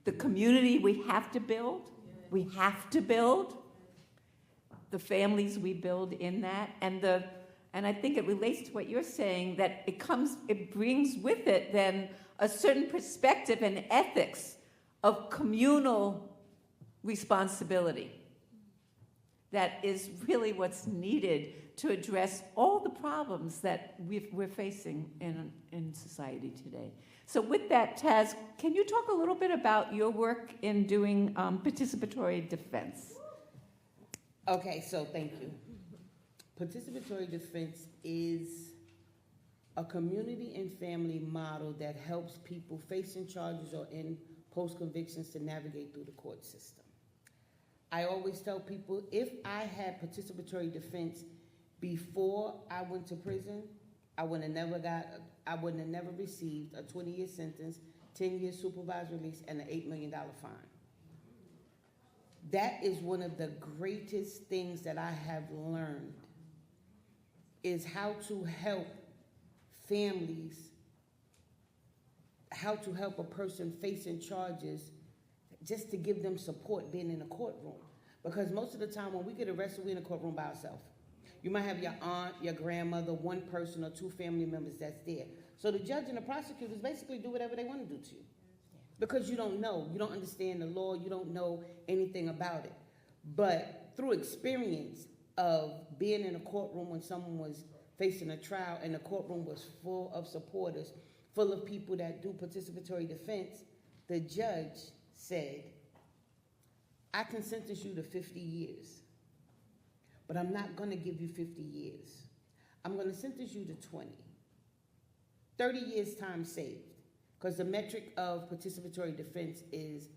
Q: the community we have to build. We have to build the families we build in that, and I think it relates to what you're saying, that it brings with it then a certain perspective and ethics of communal responsibility that is really what's needed to address all the problems that we're facing in society today. So with that, Taz, can you talk a little bit about your work in doing participatory defense?
T: Okay, so thank you. Participatory defense is a community and family model that helps people facing charges or in post-convictions to navigate through the court system. I always tell people, if I had participatory defense before I went to prison, I would have never received a 20-year sentence, 10-year supervised release, and an $8 million fine. That is one of the greatest things that I have learned, is how to help families, how to help a person facing charges, just to give them support being in a courtroom. Because most of the time when we get arrested, we're in a courtroom by ourselves. You might have your aunt, your grandmother, one person or two family members that's there. So the judge and the prosecutors basically do whatever they want to do to you. Because you don't know, you don't understand the law, you don't know anything about it. But through experience of being in a courtroom when someone was facing a trial and the courtroom was full of supporters, full of people that do participatory defense, the judge said, I can sentence you to 50 years, but I'm not going to give you 50 years. I'm going to sentence you to 20. 30 years time saved. Because the metric of participatory defense is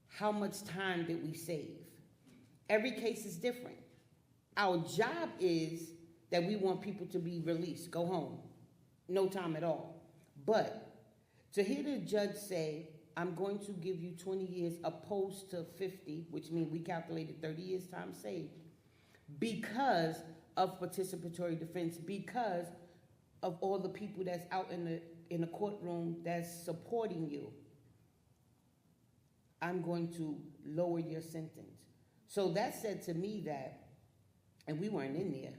T: how much time did we save? Every case is different. Our job is that we want people to be released, go home, no time at all. But to hear the judge say, I'm going to give you 20 years opposed to 50, which means we calculated 30 years time saved, because of participatory defense, because of all the people that's out in the courtroom that's supporting you, I'm going to lower your sentence. So that said to me that, and we weren't in there,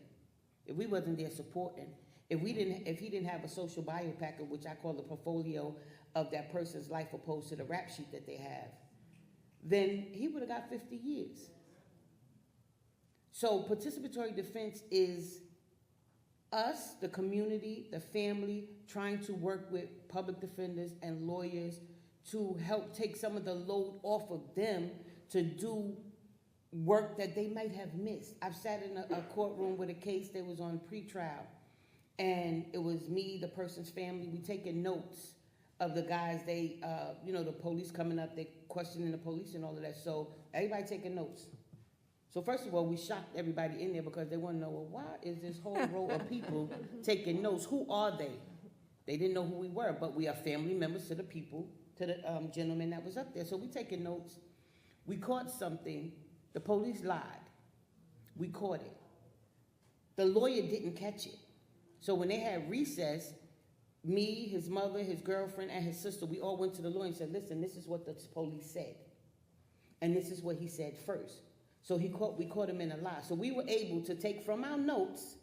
T: if we wasn't there supporting, if he didn't have a social biopacker, which I call the portfolio of that person's life opposed to the rap sheet that they have, then he would have got 50 years. So participatory defense is us, the community, the family, trying to work with public defenders and lawyers to help take some of the load off of them to do work that they might have missed. I've sat in a courtroom with a case that was on pretrial, and it was me, the person's family, we taking notes of the guys, the police coming up, they questioning the police and all of that, so everybody taking notes. So first of all, we shocked everybody in there because they want to know, well, why is this whole row of people taking notes? Who are they? They didn't know who we were, but we are family members to the people, to the gentleman that was up there. So we taking notes. We caught something. The police lied. We caught it. The lawyer didn't catch it. So when they had recess, me, his mother, his girlfriend, and his sister, we all went to the lawyer and said, listen, this is what the police said. And this is what he said first. So we caught him in a lie. So we were able to take from our notes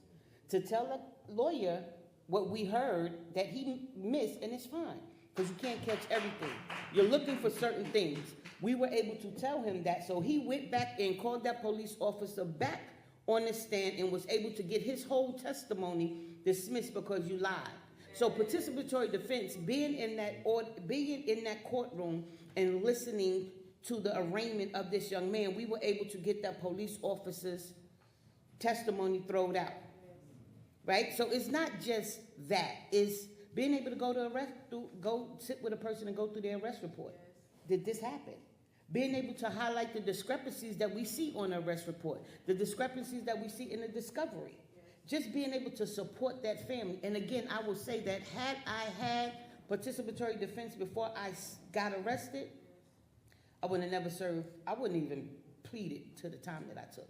T: to tell the lawyer what we heard that he missed, and it's fine, because you can't catch everything. You're looking for certain things. We were able to tell him that, so he went back and called that police officer back on the stand and was able to get his whole testimony dismissed because you lied. So participatory defense, being in that courtroom and listening to the arraignment of this young man, we were able to get that police officer's testimony thrown out. Right? So it's not just that. It's being able to go sit with a person and go through their arrest report. Did this happen? Being able to highlight the discrepancies that we see on the arrest report, the discrepancies that we see in the discovery. Just being able to support that family. And again, I will say that had I had participatory defense before I got arrested, I would have never served, I wouldn't even pleaded to the time that I took.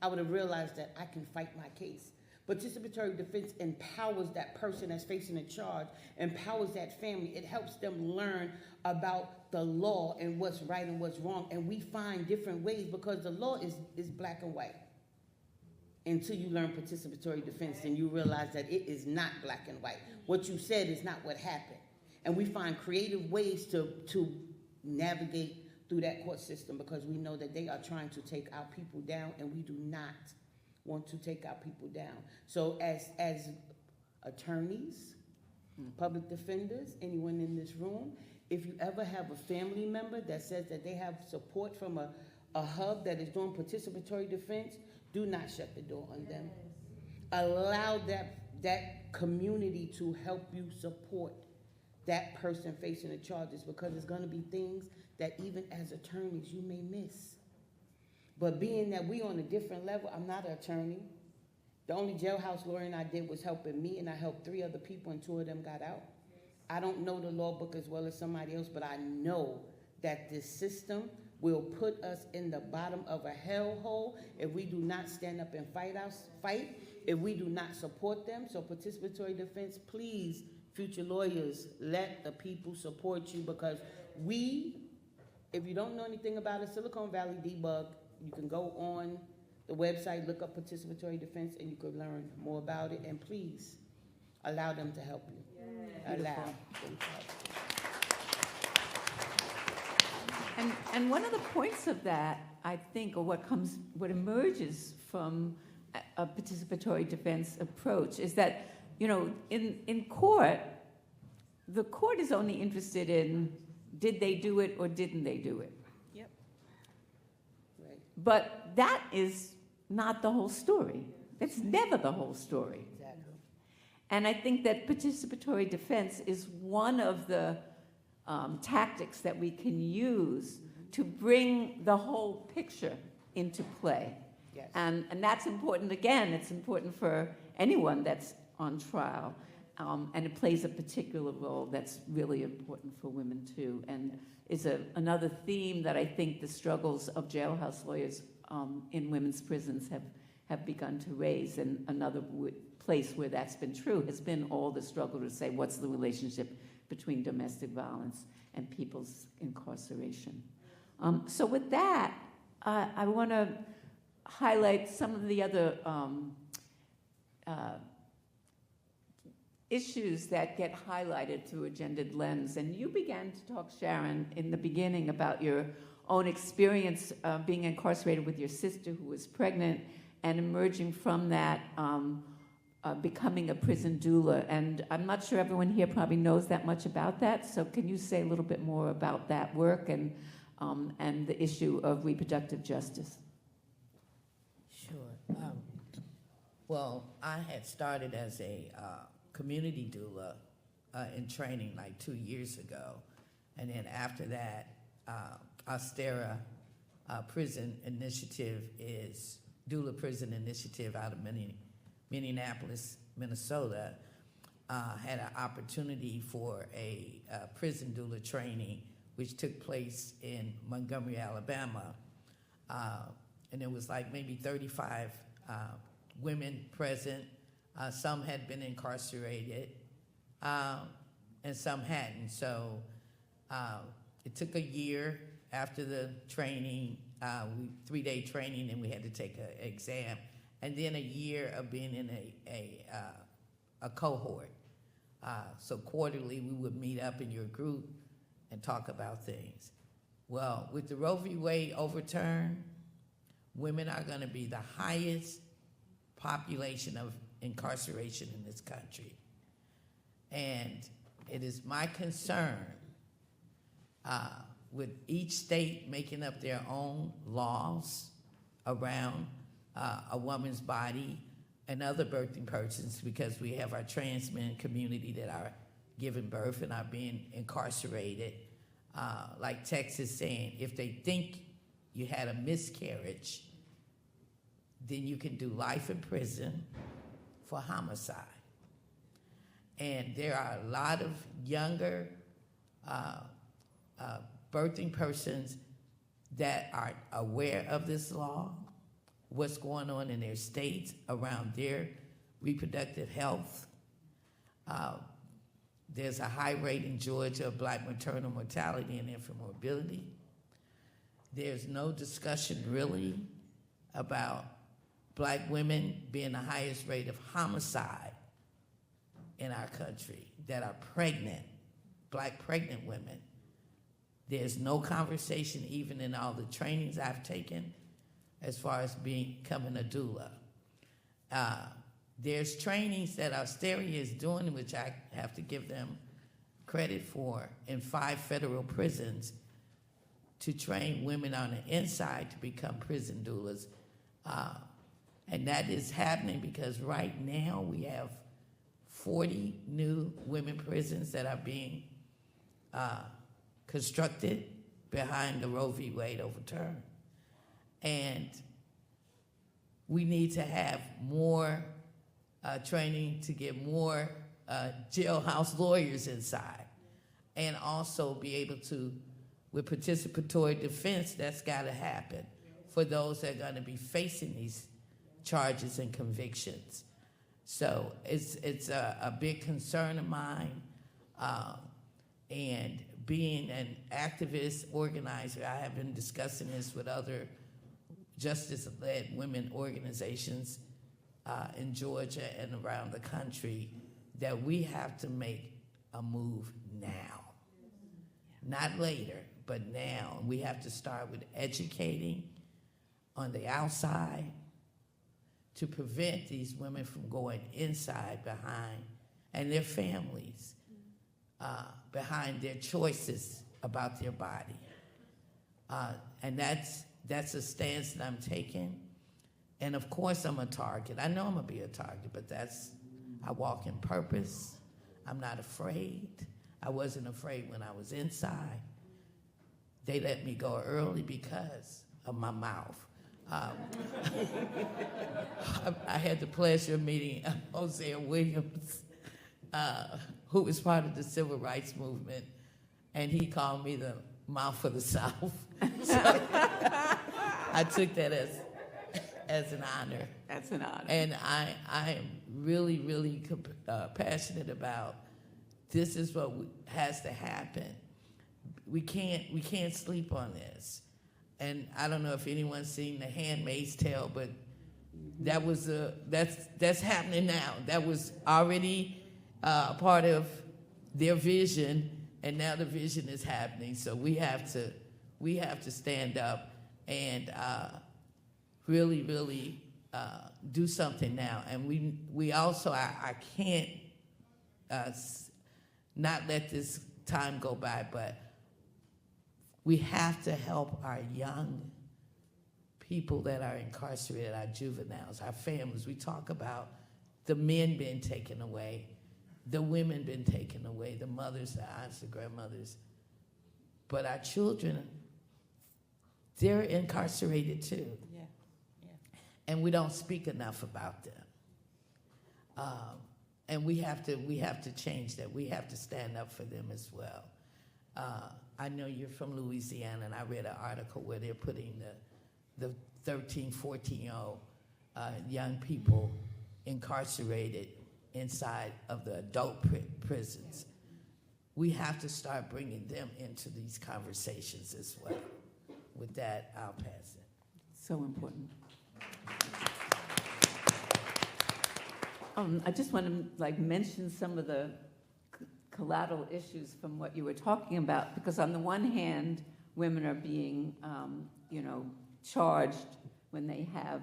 T: I would have realized that I can fight my case. Participatory defense empowers that person that's facing a charge, empowers that family. It helps them learn about the law and what's right and what's wrong. And we find different ways because the law is black and white. Until you learn participatory defense, then you realize that it is not black and white. What you said is not what happened. And we find creative ways to navigate through that court system because we know that they are trying to take our people down, and we do not want to take our people down. So as attorneys, public defenders, anyone in this room, if you ever have a family member that says that they have support from a hub that is doing participatory defense, do not shut the door on them. Allow that community to help you support that person facing the charges, because there's going to be things that even as attorneys you may miss. But being that we on a different level, I'm not an attorney. The only jailhouse lawyering I did was helping me, and I helped 3 other people, and 2 of them got out. I don't know the law book as well as somebody else, but I know that this system will put us in the bottom of a hellhole if we do not stand up and fight, if we do not support them. So participatory defense, please, future lawyers, let the people support you, because if you don't know anything about it, Silicon Valley Debug, you can go on the website, look up participatory defense, and you can learn more about it. And please, allow them to help you. Allow them to help you.
Q: And one of the points of that, I think, or what emerges from a participatory defense approach is that, in court, the court is only interested in did they do it or didn't they do it.
T: Yep. Right.
Q: But that is not the whole story. It's never the whole story.
T: Exactly.
Q: And I think that participatory defense is one of the tactics that we can use to bring the whole picture into play.
T: Yes.
Q: And that's important. Again, it's important for anyone that's on trial. And it plays a particular role that's really important for women too, and is another theme that I think the struggles of jailhouse lawyers in women's prisons have begun to raise. And another place where that's been true has been all the struggle to say what's the relationship between domestic violence and people's incarceration. So with that, I want to highlight some of the other issues that get highlighted through a gendered lens. And you began to talk, Sharon, in the beginning about your own experience being incarcerated with your sister who was pregnant and emerging from that becoming a prison doula. And I'm not sure everyone here probably knows that much about that. So can you say a little bit more about that work and the issue of reproductive justice?
C: Sure. Well, I had started as a community doula in training like 2 years ago. And then after that, Austera Prison Initiative is Doula Prison Initiative out of Minneapolis, Minnesota, had an opportunity for a prison doula training, which took place in Montgomery, Alabama. And it was like maybe 35 women present. Some had been incarcerated, and some hadn't. So it took a year after the training, 3-day training, and we had to take an exam, and then a year of being in a cohort. So quarterly, we would meet up in your group and talk about things. Well, with the Roe v. Wade overturn, women are going to be the highest population of incarceration in this country. And it is my concern, with each state making up their own laws around a woman's body and other birthing persons, because we have our trans men community that are giving birth and are being incarcerated. Like Texas saying, if they think you had a miscarriage, then you can do life in prison for homicide. And there are a lot of younger birthing persons that are aware of this law, what's going on in their states around their reproductive health. There's a high rate in Georgia of Black maternal mortality and infant morbidity. There's no discussion really about Black women being the highest rate of homicide in our country that are pregnant, Black pregnant women. There's no conversation even in all the trainings I've taken as far as becoming a doula. There's trainings that Austera is doing, which I have to give them credit for, in 5 federal prisons to train women on the inside to become prison doulas. And that is happening because right now we have 40 new women prisons that are being constructed behind the Roe v. Wade overturn. And we need to have more training to get more jailhouse lawyers inside, and also be able to, with participatory defense, that's got to happen for those that are going to be facing these charges and convictions. So it's a big concern of mine, and being an activist organizer, I have been discussing this with other justice-led women organizations in Georgia and around the country, that we have to make a move now. Not later, but now. We have to start with educating on the outside to prevent these women from going inside behind, and their families, behind their choices about their body. And that's a stance that I'm taking. And of course I'm a target. I know I'm gonna be a target, but I walk in purpose. I'm not afraid. I wasn't afraid when I was inside. They let me go early because of my mouth. I had the pleasure of meeting Hosea Williams, who was part of the civil rights movement, and he called me the mouth of the South. So I took that as an honor.
Q: That's an honor.
C: And I am really, really passionate about this is what has to happen. We can't sleep on this. And I don't know if anyone's seen The Handmaid's Tale, but that's happening now. That was already part of their vision, and now the vision is happening. So we have to stand up and really, really do something now. And we also, I can't not let this time go by, but we have to help our young people that are incarcerated, our juveniles, our families. We talk about the men being taken away, the women being taken away, the mothers, the aunts, the grandmothers. But our children, they're incarcerated too.
R: Yeah.
C: And we don't speak enough about them. And we have to change that. We have to stand up for them as well. I know you're from Louisiana, and I read an article where they're putting the 13, 14-year-old young people incarcerated inside of the adult prisons. We have to start bringing them into these conversations as well. With that, I'll pass it.
Q: So important. I just want to mention some of the collateral issues from what you were talking about, because on the one hand, women are being, charged when they have,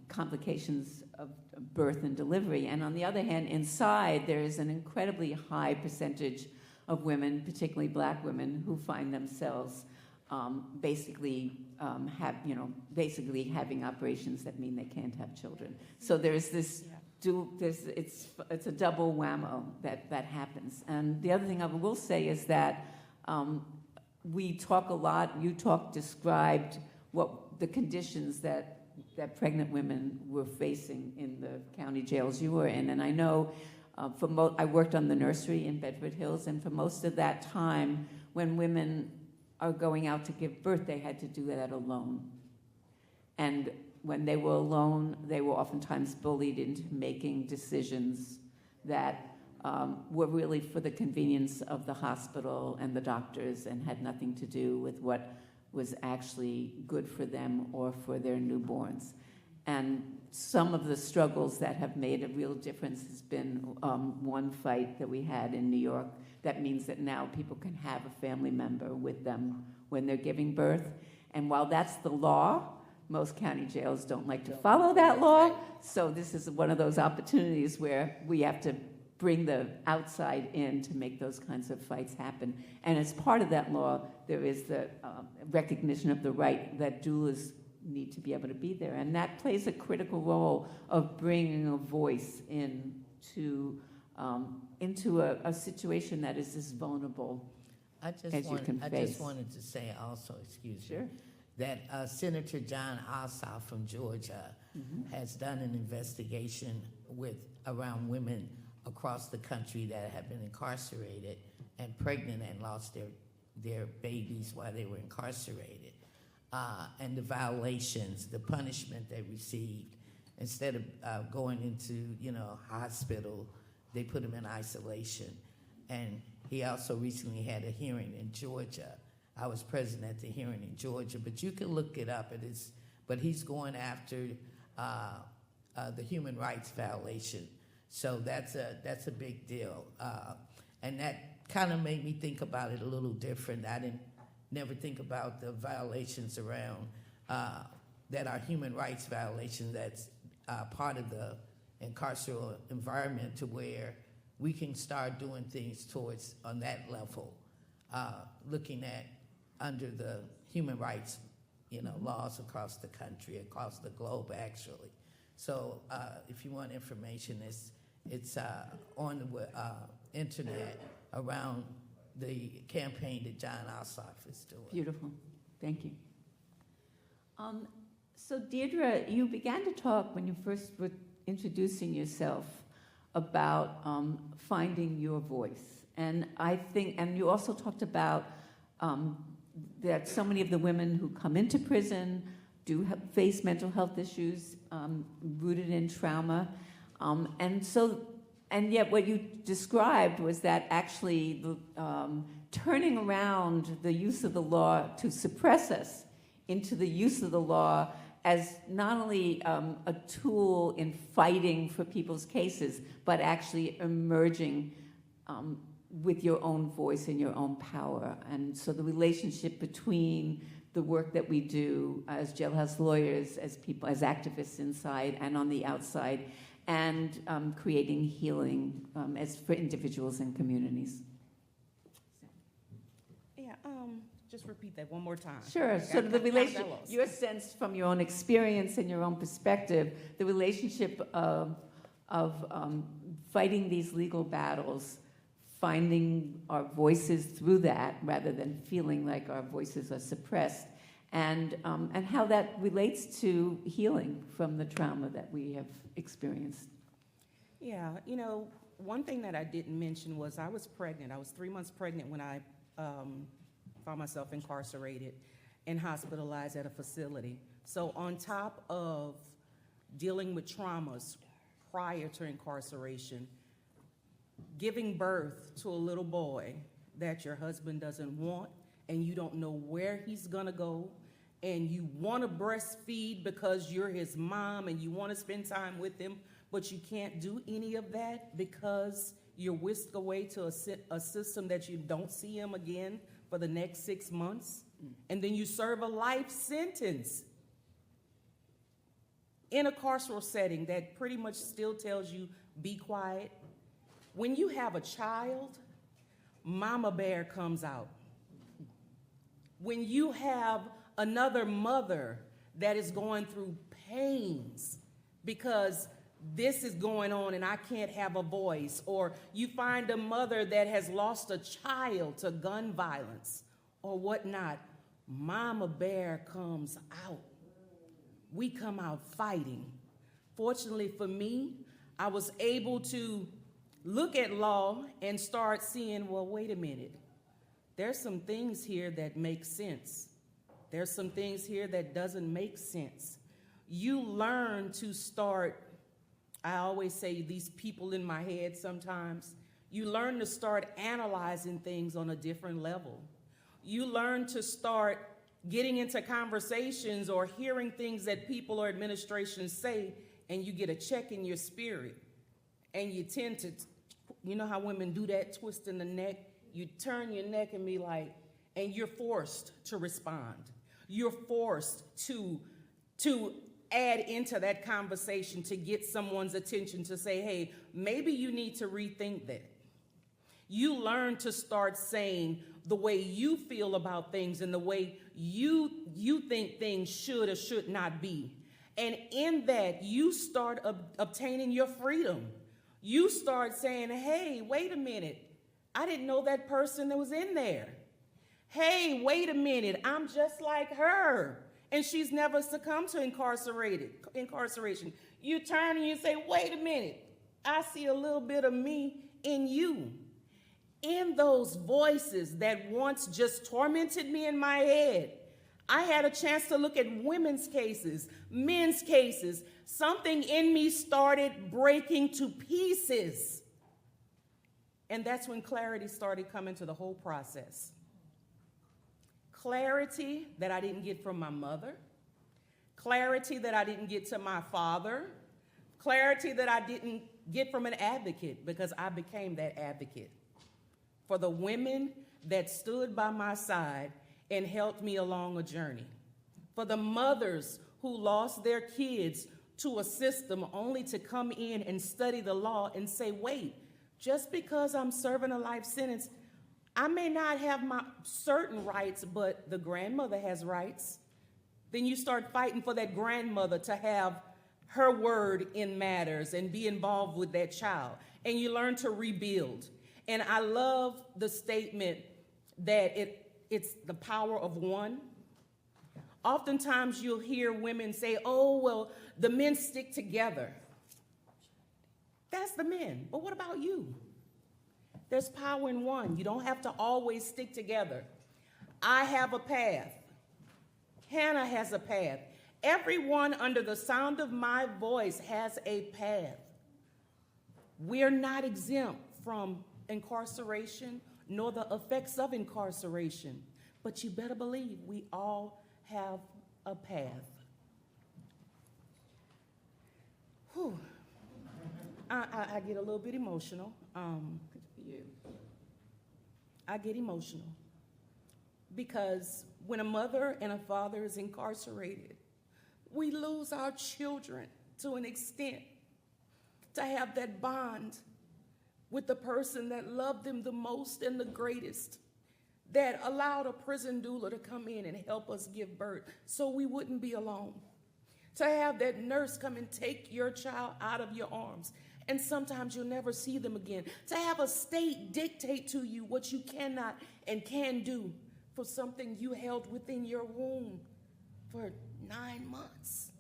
Q: complications of birth and delivery, and on the other hand, inside there is an incredibly high percentage of women, particularly Black women, who find themselves basically having operations that mean they can't have children. So there's this. It's a double whammo that happens. And the other thing I will say is that we talk a lot. You described what the conditions that pregnant women were facing in the county jails you were in. And I know I worked on the nursery in Bedford Hills, and for most of that time, when women are going out to give birth, they had to do that alone. And when they were alone, they were oftentimes bullied into making decisions that were really for the convenience of the hospital and the doctors and had nothing to do with what was actually good for them or for their newborns. And some of the struggles that have made a real difference has been one fight that we had in New York. That means that now people can have a family member with them when they're giving birth. And while that's the law, most county jails don't like to follow that law. So this is one of those opportunities where we have to bring the outside in to make those kinds of fights happen. And as part of that law, there is the recognition of the right that doulas need to be able to be there. And that plays a critical role of bringing a voice into a situation that is as vulnerable as you can face.
C: I just wanted to say also, that Senator John Ossoff from Georgia has done an investigation around women across the country that have been incarcerated and pregnant and lost their babies while they were incarcerated, and the violations, the punishment they received. Instead of going into hospital, they put them in isolation. And he also recently had a hearing in Georgia. I was present at the hearing in Georgia, but you can look it up. But he's going after the human rights violation. So that's a big deal, and that kind of made me think about it a little different. I didn't never think about the violations around that are human rights violations. That's part of the incarceral environment, to where we can start doing things towards on that level, looking at under the human rights, laws across the country, across the globe, actually. So if you want information, it's on the internet around the campaign that John Ossoff is doing.
Q: Beautiful. Thank you. So Deirdre, you began to talk when you first were introducing yourself about finding your voice. And I think, and you also talked about that so many of the women who come into prison do face mental health issues rooted in trauma. And yet what you described was that actually turning around the use of the law to suppress us into the use of the law as not only a tool in fighting for people's cases, but actually emerging with your own voice and your own power. And so the relationship between the work that we do as jailhouse lawyers, as people, as activists inside and on the outside, and creating healing as for individuals and communities.
R: Yeah, just repeat that one more time.
Q: Sure.
R: Okay,
Q: So
R: I'm
Q: the
R: kinda
Q: relationship,
R: lost.
Q: your sense from your own experience and your own perspective, the relationship of fighting these legal battles, finding our voices through that rather than feeling like our voices are suppressed, and how that relates to healing from the trauma that we have experienced.
R: Yeah, one thing that I didn't mention was I was pregnant. I was 3 months pregnant when I found myself incarcerated and hospitalized at a facility. So on top of dealing with traumas prior to incarceration, giving birth to a little boy that your husband doesn't want and you don't know where he's gonna go, and you wanna breastfeed because you're his mom and you wanna spend time with him, but you can't do any of that because you're whisked away to a system that you don't see him again for the next 6 months, and then you serve a life sentence in a carceral setting that pretty much still tells you, be quiet. When you have a child, Mama Bear comes out. When you have another mother that is going through pains because this is going on and I can't have a voice, or you find a mother that has lost a child to gun violence or whatnot, Mama Bear comes out. We come out fighting. Fortunately for me, I was able to look at law and start seeing, well, wait a minute. There's some things here that make sense. There's some things here that doesn't make sense. You learn to start, I always say these people in my head sometimes, you learn to start analyzing things on a different level. You learn to start getting into conversations or hearing things that people or administrations say, and you get a check in your spirit. And you tend to, you know how women do that, twist in the neck? You turn your neck and be like, and you're forced to respond. You're forced to add into that conversation to get someone's attention to say, hey, maybe you need to rethink that. You learn to start saying the way you feel about things and the way you think things should or should not be. And in that, you start obtaining your freedom. You start saying, hey, wait a minute. I didn't know that person that was in there. Hey, wait a minute. I'm just like her. And she's never succumbed to incarceration. You turn and you say, wait a minute. I see a little bit of me in you. In those voices that once just tormented me in my head, I had a chance to look at women's cases, men's cases. Something in me started breaking to pieces. And that's when clarity started coming to the whole process. Clarity that I didn't get from my mother. Clarity that I didn't get to my father. Clarity that I didn't get from an advocate, because I became that advocate for the women that stood by my side and helped me along a journey. For the mothers who lost their kids to a system only to come in and study the law and say, wait, just because I'm serving a life sentence, I may not have my certain rights, but the grandmother has rights. Then you start fighting for that grandmother to have her word in matters and be involved with that child. And you learn to rebuild. And I love the statement that it's the power of one. Oftentimes you'll hear women say, oh, well, the men stick together. That's the men. But what about you? There's power in one. You don't have to always stick together. I have a path. Hannah has a path. Everyone under the sound of my voice has a path. We're not exempt from incarceration nor the effects of incarceration, but you better believe we all have a path. Whew. I get a little bit emotional. I get emotional because when a mother and a father is incarcerated, we lose our children to an extent to have that bond with the person that loved them the most and the greatest, that allowed a prison doula to come in and help us give birth so we wouldn't be alone. To have that nurse come and take your child out of your arms, and sometimes you'll never see them again. To have a state dictate to you what you cannot and can do for something you held within your womb for 9 months.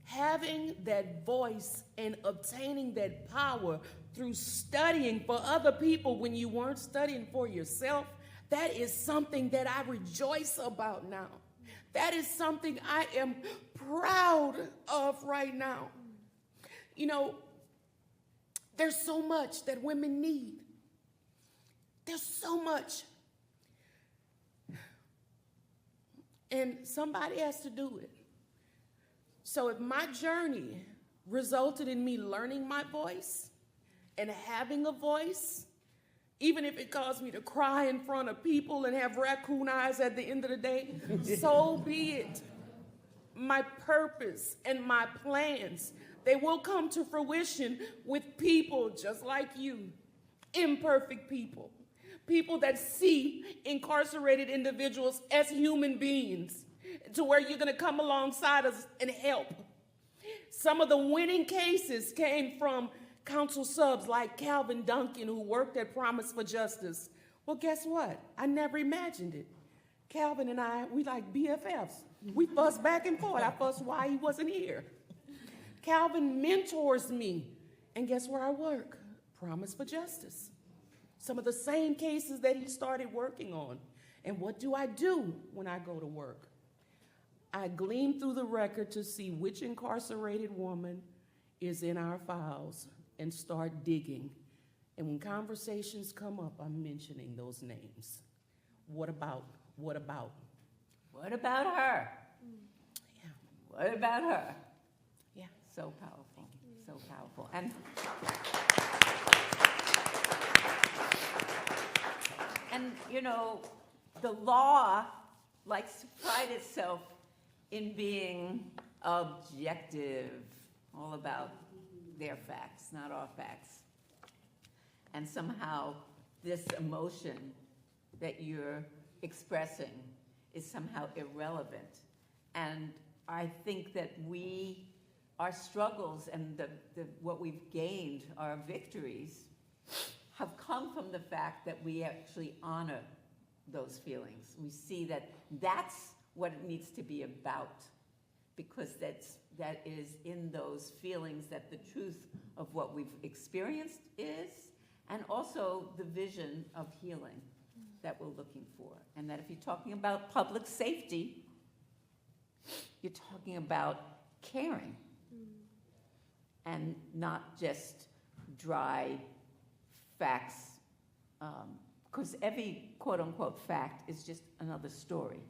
R: Having that voice and obtaining that power through studying for other people when you weren't studying for yourself, that is something that I rejoice about now. That is something I am proud of right now. You know, there's so much that women need. There's so much. And somebody has to do it. So if my journey resulted in me learning my voice and having a voice, even if it caused me to cry in front of people and have raccoon eyes at the end of the day, so be it. My purpose and my plans, they will come to fruition with people just like you, imperfect people, people that see incarcerated individuals as human beings, to where you're gonna come alongside us and help. Some of the winning cases came from council subs like Calvin Duncan, who worked at Promise for Justice. Well, guess what? I never imagined it. Calvin and I, we like BFFs. We fuss back and forth. I fuss why he wasn't here. Calvin mentors me, and guess where I work? Promise for Justice. Some of the same cases that he started working on. And what do I do when I go to work? I glean through the record to see which incarcerated woman is in our files and start digging. And when conversations come up, I'm mentioning those names. What about? What about?
Q: What about her?
R: Yeah.
Q: What about her?
R: Yeah.
Q: So powerful, so powerful. And you know, the law likes to pride itself in being objective, all about their facts, not our facts. And somehow this emotion that you're expressing is somehow irrelevant. And I think that our struggles and what we've gained, our victories, have come from the fact that we actually honor those feelings. We see that that's what it needs to be about, because that is in those feelings that the truth of what we've experienced is, and also the vision of healing that we're looking for. And that if you're talking about public safety, you're talking about caring and not just dry facts, because every quote-unquote fact is just another story.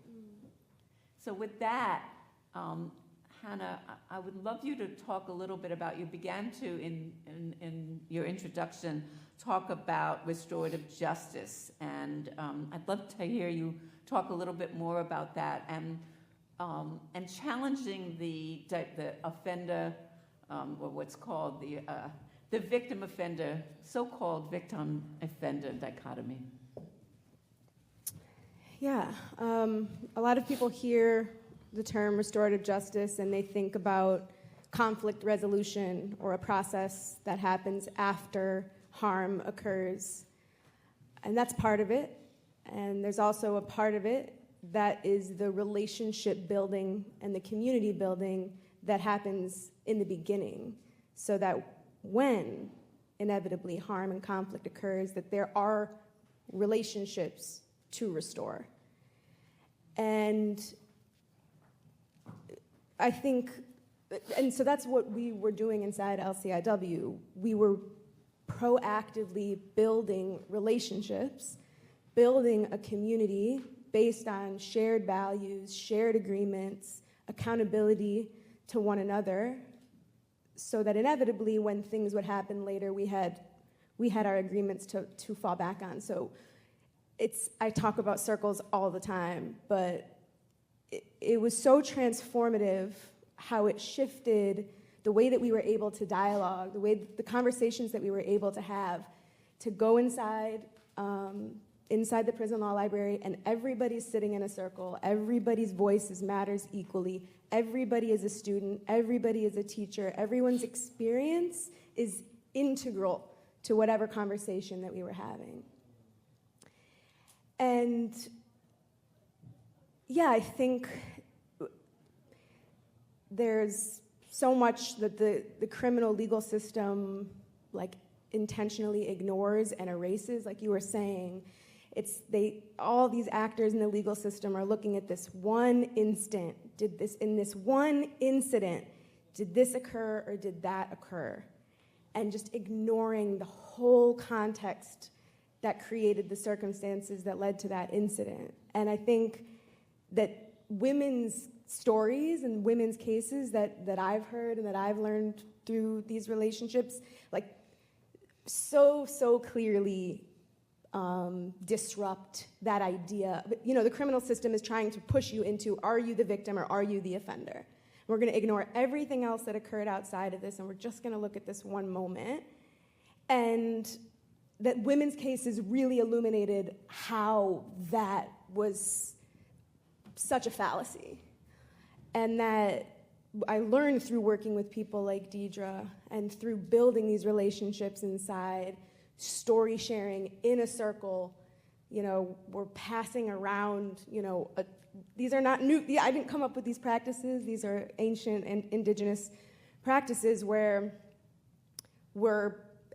Q: So with that, Hannah, I would love you to talk a little bit about, you began to, in your introduction, talk about restorative justice, and I'd love to hear you talk a little bit more about that, and challenging the offender, or what's called the victim-offender, so-called victim-offender dichotomy.
S: Yeah, a lot of people hear the term restorative justice and they think about conflict resolution or a process that happens after harm occurs. And that's part of it. And there's also a part of it that is the relationship building and the community building that happens in the beginning, so that when inevitably harm and conflict occurs, that there are relationships to restore. And I think, and so that's what we were doing inside LCIW. We were proactively building relationships, building a community based on shared values, shared agreements, accountability to one another, so that inevitably when things would happen later, we had our agreements to fall back on. So I talk about circles all the time, but it was so transformative how it shifted the way that we were able to dialogue, the conversations that we were able to have, to go inside the prison law library, and everybody's sitting in a circle. Everybody's voice matters equally. Everybody is a student. Everybody is a teacher. Everyone's experience is integral to whatever conversation that we were having. And yeah, I think there's so much that the criminal legal system like intentionally ignores and erases. Like you were saying, all these actors in the legal system are looking at this one instant. In this one incident, did this occur or did that occur? And just ignoring the whole context that created the circumstances that led to that incident. And I think that women's stories and women's cases that I've heard and that I've learned through these relationships, like so clearly disrupt that idea. You know, the criminal system is trying to push you into, are you the victim or are you the offender? We're gonna ignore everything else that occurred outside of this, and we're just gonna look at this one moment. And that women's cases really illuminated how that was such a fallacy. And that I learned through working with people like Deidre and through building these relationships inside, story sharing in a circle. You know, we're passing around, these are not new. I didn't come up with these practices. These are ancient and indigenous practices where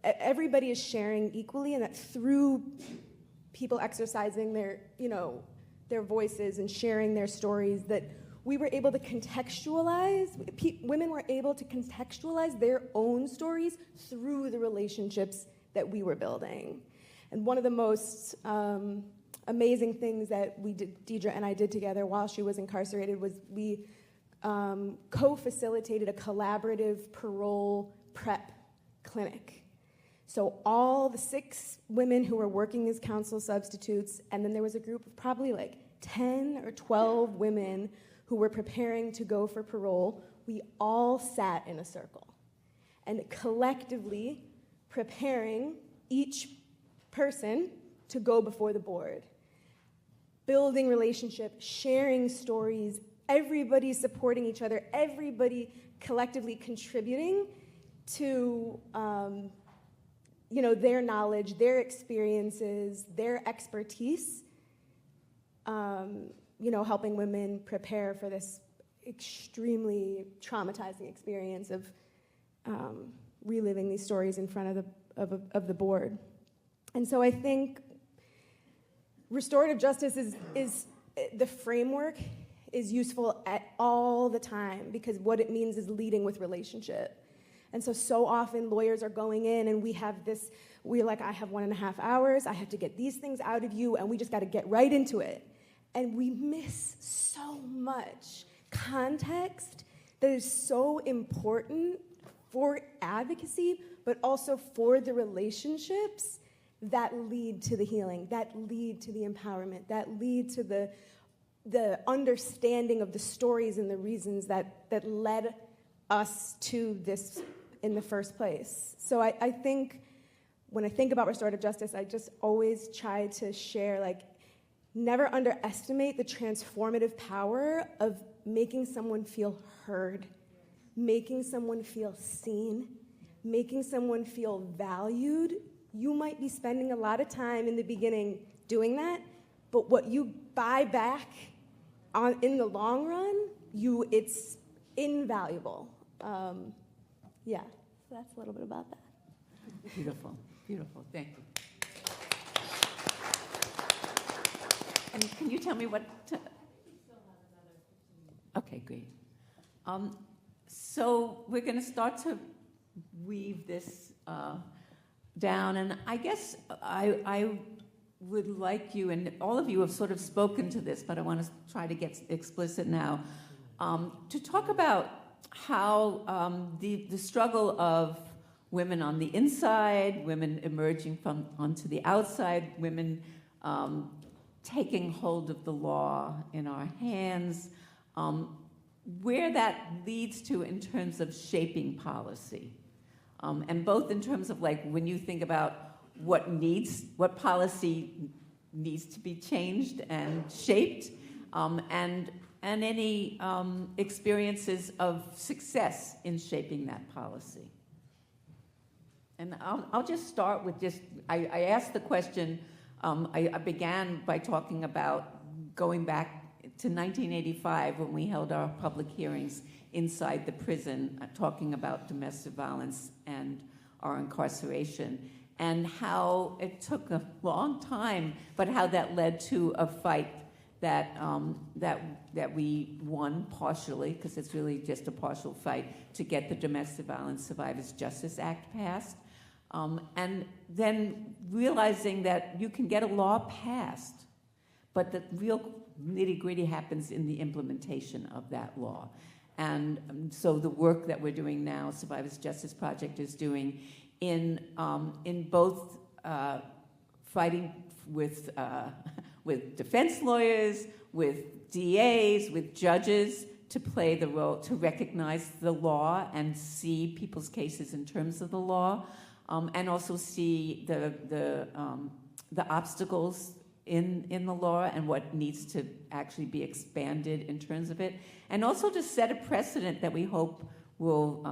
S: everybody is sharing equally, and that through people exercising their voices and sharing their stories, that we were able to contextualize, women were able to contextualize their own stories through the relationships that we were building. And one of the most amazing things that Deidre and I did together while she was incarcerated was we co-facilitated a collaborative parole prep clinic. So all the 6 women who were working as counsel substitutes, and then there was a group of probably like 10 or 12 women who were preparing to go for parole, we all sat in a circle and collectively preparing each person to go before the board. Building relationship, sharing stories, everybody supporting each other, everybody collectively contributing to their knowledge, their experiences, their expertise, helping women prepare for this extremely traumatizing experience of reliving these stories in front of the board. And so I think restorative justice is the framework is useful at all the time, because what it means is leading with relationship. And so often lawyers are going in and we're like, I have 1.5 hours, I have to get these things out of you, and we just got to get right into it. And we miss so much context that is so important for advocacy, but also for the relationships that lead to the healing, that lead to the empowerment, that lead to the understanding of the stories and the reasons that led us to this in the first place. So I think when I think about restorative justice, I just always try to share, like, never underestimate the transformative power of making someone feel heard, making someone feel seen, making someone feel valued. You might be spending a lot of time in the beginning doing that, but what you buy back in the long run, it's invaluable. So that's a little bit about that.
Q: Beautiful, beautiful, thank you. And can you tell me what? Okay, great. So we're going to start to weave this down, and I guess I would like you, and all of you have sort of spoken to this, but I want to try to get explicit now, to talk about how the struggle of women on the inside, women emerging from onto the outside, women taking hold of the law in our hands, where that leads to in terms of shaping policy. And both in terms of like when you think about what policy needs to be changed and shaped, and any experiences of success in shaping that policy. And I'll just start with I asked the question, I began by talking about going back to 1985 when we held our public hearings inside the prison, talking about domestic violence and our incarceration, and how it took a long time, but how that led to a fight that we won partially, because it's really just a partial fight, to get the Domestic Violence Survivors Justice Act passed. And then realizing that you can get a law passed, but the real nitty-gritty happens in the implementation of that law. And so the work that we're doing now, Survivors Justice Project is doing in both fighting with defense lawyers, with DAs, with judges, to play the role, to recognize the law and see people's cases in terms of the law, and also see the obstacles in the law and what needs to actually be expanded in terms of it, and also to set a precedent that we hope will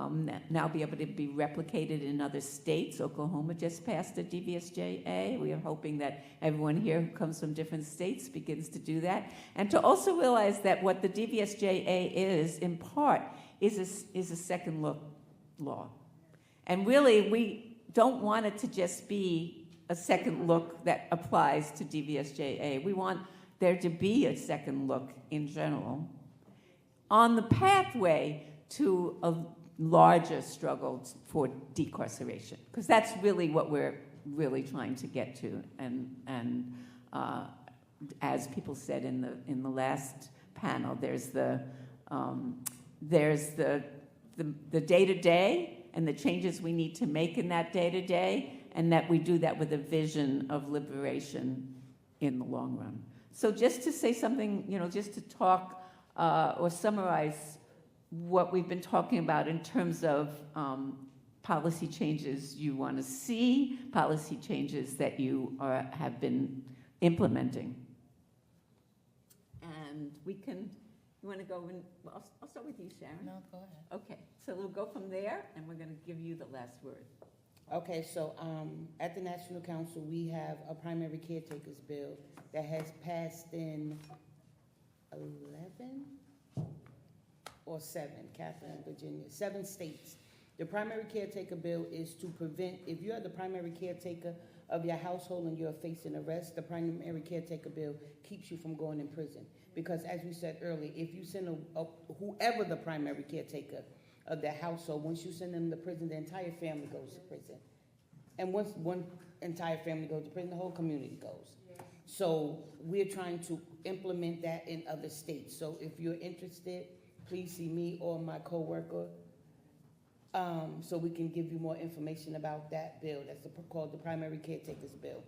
Q: now be able to be replicated in other states. Oklahoma just passed the DVSJA. We are hoping that everyone here who comes from different states begins to do that, and to also realize that what the DVSJA is, in part, is a second look law. And really, we don't want it to just be a second look that applies to DVSJA. We want there to be a second look in general on the pathway to a larger struggle for decarceration, because that's really what we're really trying to get to. And as people said in the last panel, there's the day-to-day and the changes we need to make in that day-to-day, and that we do that with a vision of liberation in the long run. So just to say something, just to talk or summarize what we've been talking about in terms of policy changes you want to see, policy changes that you have been implementing. And you want to go in, well, I'll start with you, Sharon.
O: No, go ahead.
Q: Okay, so we'll go from there, and we're going to give you the last word.
T: Okay, so at the National Council, we have a primary caretakers bill that has passed in 11 or 7, Catherine, Virginia, 7 states. The primary caretaker bill is to prevent, if you are the primary caretaker of your household and you're facing arrest, the primary caretaker bill keeps you from going in prison. Because as we said earlier, if you send whoever the primary caretaker of their household, once you send them to prison, the entire family goes to prison. And once one entire family goes to prison, the whole community goes. So we're trying to implement that in other states. So if you're interested, please see me or my coworker, so we can give you more information about that bill. That's called the Primary Caretakers Bill.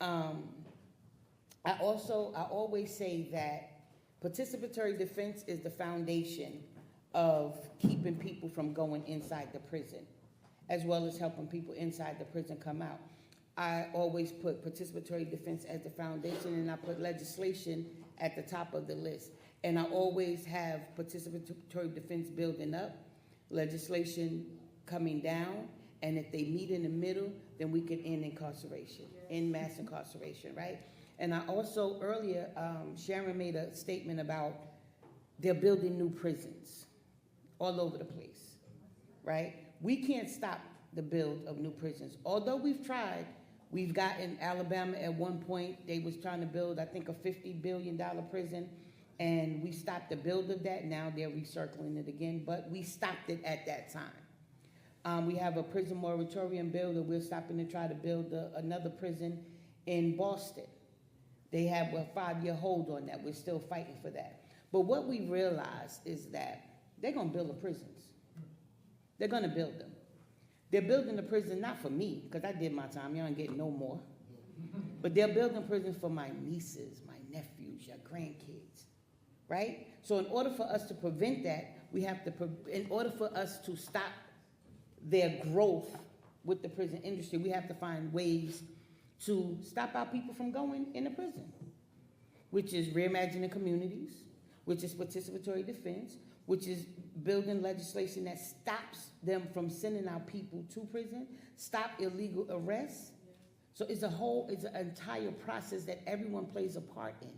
T: I always say that participatory defense is the foundation of keeping people from going inside the prison, as well as helping people inside the prison come out. I always put participatory defense as the foundation, and I put legislation at the top of the list. And I always have participatory defense building up, legislation coming down, and if they meet in the middle, then we can end incarceration, end mass incarceration, right? And I also, earlier, Sharon made a statement about they're building new prisons all over the place, right? We can't stop the build of new prisons. Although we've tried, we've gotten Alabama at one point, they was trying to build, I think, a $50 billion prison, and we stopped the build of that. Now they're recircling it again, but we stopped it at that time. We have a prison moratorium bill that we're stopping to try to build another prison in Boston. They have a 5-year hold on that. We're still fighting for that. But what we realized is that they're going to build the prisons. They're going to build them. They're building the prison not for me, because I did my time. Y'all ain't getting no more. But they're building prisons for my nieces, my nephews, your grandkids, right? So in order for us to prevent that, we have to, in order for us to stop their growth with the prison industry, we have to find ways to stop our people from going into prison, which is reimagining communities, which is participatory defense, which is building legislation that stops them from sending our people to prison, stop illegal arrests. So it's an entire process that everyone plays a part in.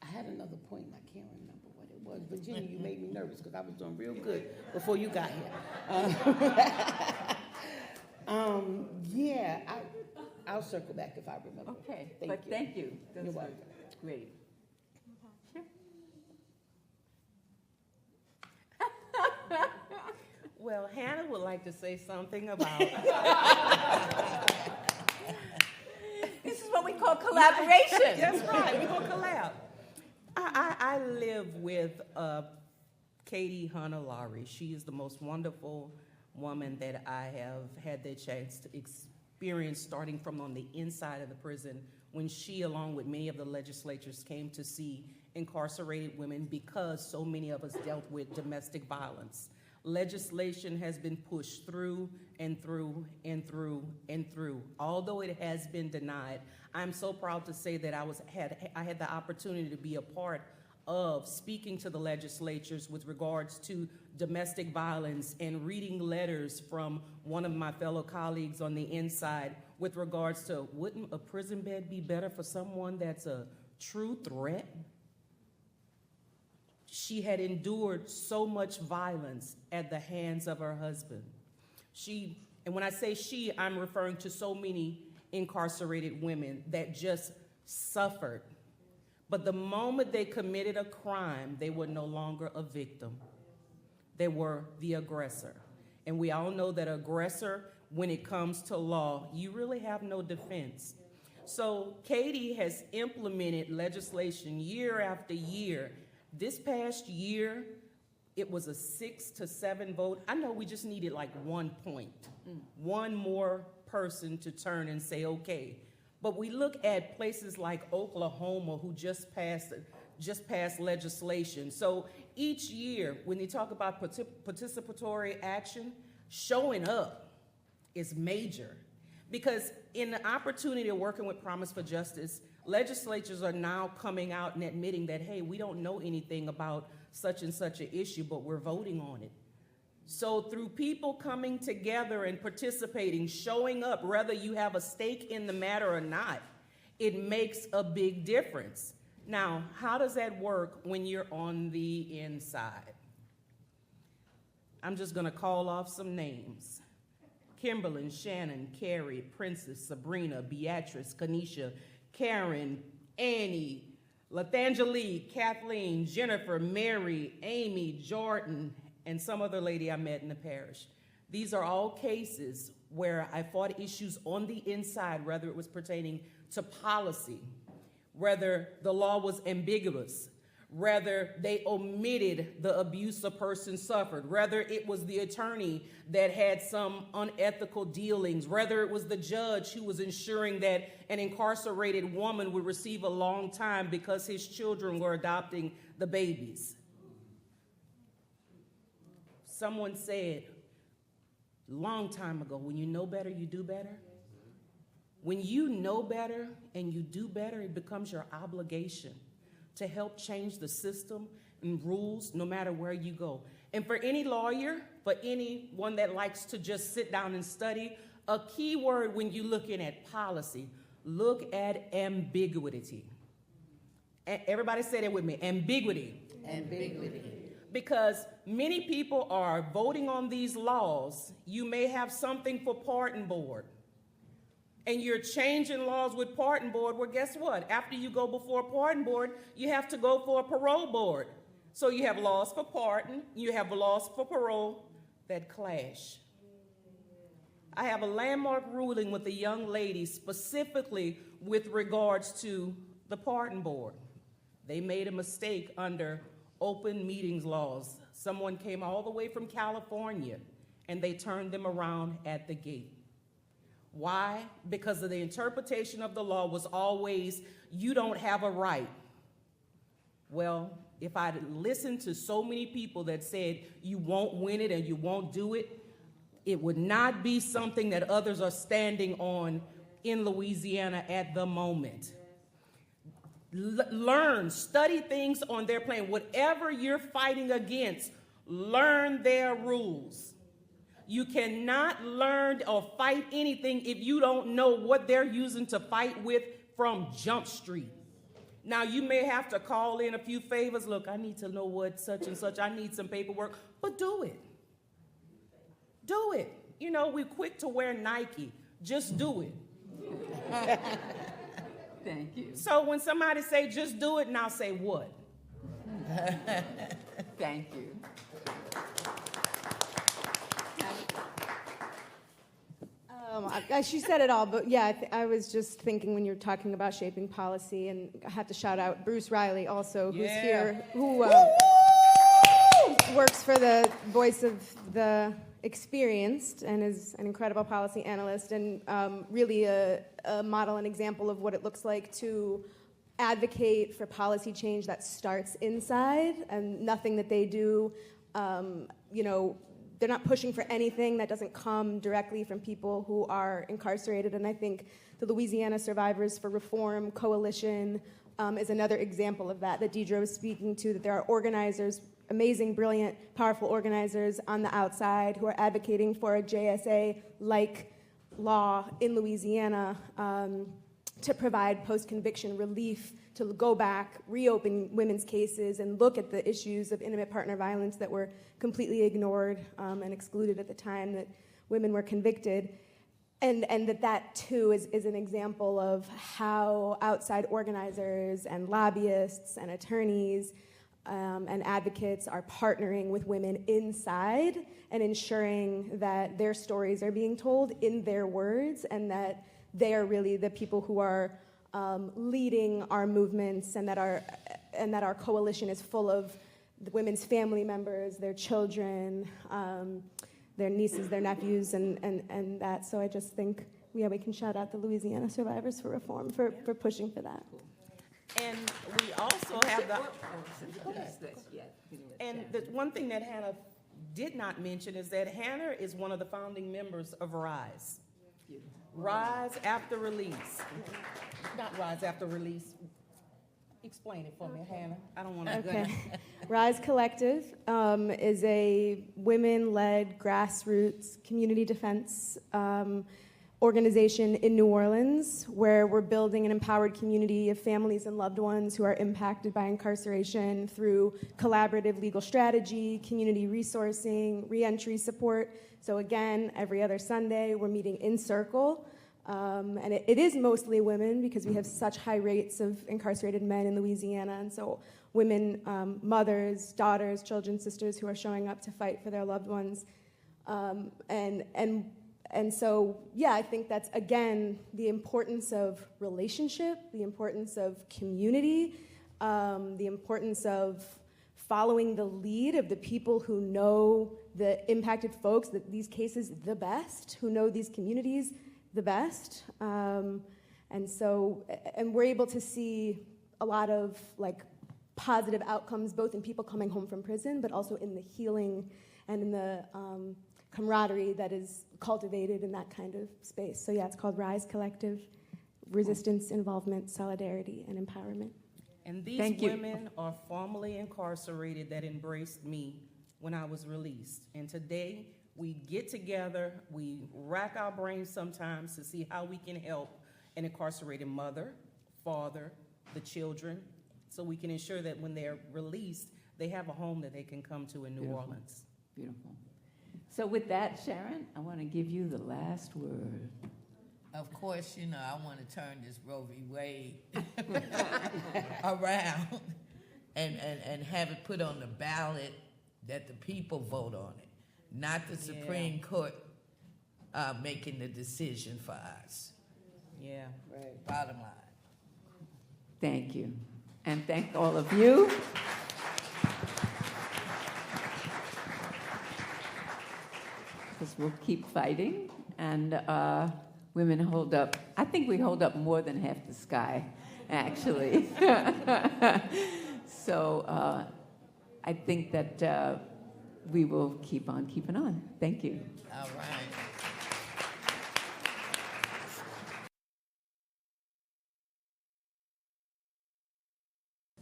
T: I had another point and I can't remember what it was. Virginia, you made me nervous because I was doing real good before you got here. I'll circle back if I remember.
Q: Okay,
T: Thank you.
Q: Thank you. That's
T: You're welcome.
Q: Great.
R: Well, Hannah would like to say something about.
Q: This is what we call collaboration.
R: That's right, we're going to collab. I live with Katie Hunter-Lowry. She is the most wonderful woman that I have had the chance to experience starting from on the inside of the prison when she, along with many of the legislators, came to see incarcerated women because so many of us dealt with domestic violence. Legislation has been pushed through and through and through and through. Although it has been denied, I'm so proud to say that I had the opportunity to be a part of speaking to the legislatures with regards to domestic violence and reading letters from one of my fellow colleagues on the inside with regards to, wouldn't a prison bed be better for someone that's a true threat? She had endured so much violence at the hands of her husband. And when I say she, I'm referring to so many incarcerated women that just suffered. But the moment they committed a crime, they were no longer a victim. They were the aggressor. And we all know that aggressor, when it comes to law, you really have no defense. So Katie has implemented legislation year after year. This past year, it was a 6-7 vote. I know we just needed like 1 point, one more person to turn and say, okay. But we look at places like Oklahoma who just passed legislation. So each year, when they talk about participatory action, showing up is major. Because in the opportunity of working with Promise for Justice, legislatures are now coming out and admitting that, hey, we don't know anything about such and such an issue, but we're voting on it. So through people coming together and participating, showing up, whether you have a stake in the matter or not, it makes a big difference. Now, how does that work when you're on the inside? I'm just gonna call off some names. Kimberlyn, Shannon, Carrie, Princess, Sabrina, Beatrice, Kanisha, Karen, Annie, Latangelique, Kathleen, Jennifer, Mary, Amy, Jordan, and some other lady I met in the parish. These are all cases where I fought issues on the inside, whether it was pertaining to policy, whether the law was ambiguous, whether they omitted the abuse a person suffered, whether it was the attorney that had some unethical dealings, whether it was the judge who was ensuring that an incarcerated woman would receive a long time because his children were adopting the babies. Someone said a long time ago, when you know better, you do better. When you know better and you do better, it becomes your obligation to help change the system and rules no matter where you go. And for any lawyer, for anyone that likes to just sit down and study, a key word when you're looking at policy, look at ambiguity. Everybody say that with me, ambiguity. Ambiguity. Because many people are voting on these laws. You may have something for pardon board, and you're changing laws with pardon board. Well, guess what? After you go before a pardon board, you have to go for a parole board. So you have laws for pardon, you have laws for parole that clash. I have a landmark ruling with a young lady specifically with regards to the pardon board. They made a mistake under open meetings laws. Someone came all the way from California and they turned them around at the gate. Why? Because of the interpretation of the law was always, you don't have a right. Well, if I'd listened to so many people that said you won't win it and you won't do it, it would not be something that others are standing on in Louisiana at the moment. Learn, study things on their plan. Whatever you're fighting against, learn their rules. You cannot learn or fight anything if you don't know what they're using to fight with from Jump Street. Now, you may have to call in a few favors. Look, I need to know what such and such, I need some paperwork, but do it. Do it. You know, we're quick to wear Nike. Just do it.
Q: Thank you.
R: So when somebody say, just do it, now say what?
Q: Thank you.
S: She said it all, but yeah, I was just thinking when you're talking about shaping policy, and I have to shout out Bruce Riley also, who's here, who works for the Voice of the Experienced and is an incredible policy analyst, and really a model and example of what it looks like to advocate for policy change that starts inside, and nothing that they do, they're not pushing for anything that doesn't come directly from people who are incarcerated. And I think the Louisiana Survivors for Reform Coalition is another example of that Deidre was speaking to, that there are organizers, amazing, brilliant, powerful organizers on the outside who are advocating for a JSA-like law in Louisiana to provide post-conviction relief, to go back, reopen women's cases, and look at the issues of intimate partner violence that were completely ignored and excluded at the time that women were convicted. And that too is an example of how outside organizers and lobbyists and attorneys and advocates are partnering with women inside and ensuring that their stories are being told in their words, and that they are really the people who are leading our movements, and that our coalition is full of the women's family members, their children, their nieces, their nephews, and that. So I just think, we can shout out the Louisiana Survivors for Reform for pushing for that.
R: And we also have the one thing that Hannah did not mention is that Hannah is one of the founding members of RISE. Rise After Release. Not Rise After Release. Explain it for me, Hannah. I don't want to.
S: Okay. Rise Collective is a women-led grassroots community defense organization in New Orleans, where we're building an empowered community of families and loved ones who are impacted by incarceration through collaborative legal strategy, community resourcing, reentry support. So again, every other Sunday, we're meeting in circle. And it is mostly women, because we have such high rates of incarcerated men in Louisiana. And so women, mothers, daughters, children, sisters who are showing up to fight for their loved ones. And so, I think that's, again, the importance of relationship, the importance of community, the importance of following the lead of the people who know the impacted folks, these cases the best, who know these communities the best. And we're able to see a lot of positive outcomes, both in people coming home from prison, but also in the healing and in the camaraderie that is cultivated in that kind of space. So it's called Rise Collective: Resistance, Involvement, Solidarity, and Empowerment.
R: And these women are formerly incarcerated that embraced me when I was released. And today, we get together, we rack our brains sometimes to see how we can help an incarcerated mother, father, the children, so we can ensure that when they're released, they have a home that they can come to in New Orleans.
Q: Beautiful. So with that, Sharon, I want to give you the last word.
C: Of course, I want to turn this Roe v. Wade around and have it put on the ballot that the people vote on it, not the Supreme Court making the decision for us.
R: Yeah, right.
C: Bottom line.
Q: Thank you. And thank all of you. Because we'll keep fighting, and Women hold up, I think we hold up more than half the sky, actually. So I think that we will keep on keeping on. Thank you.
C: All right.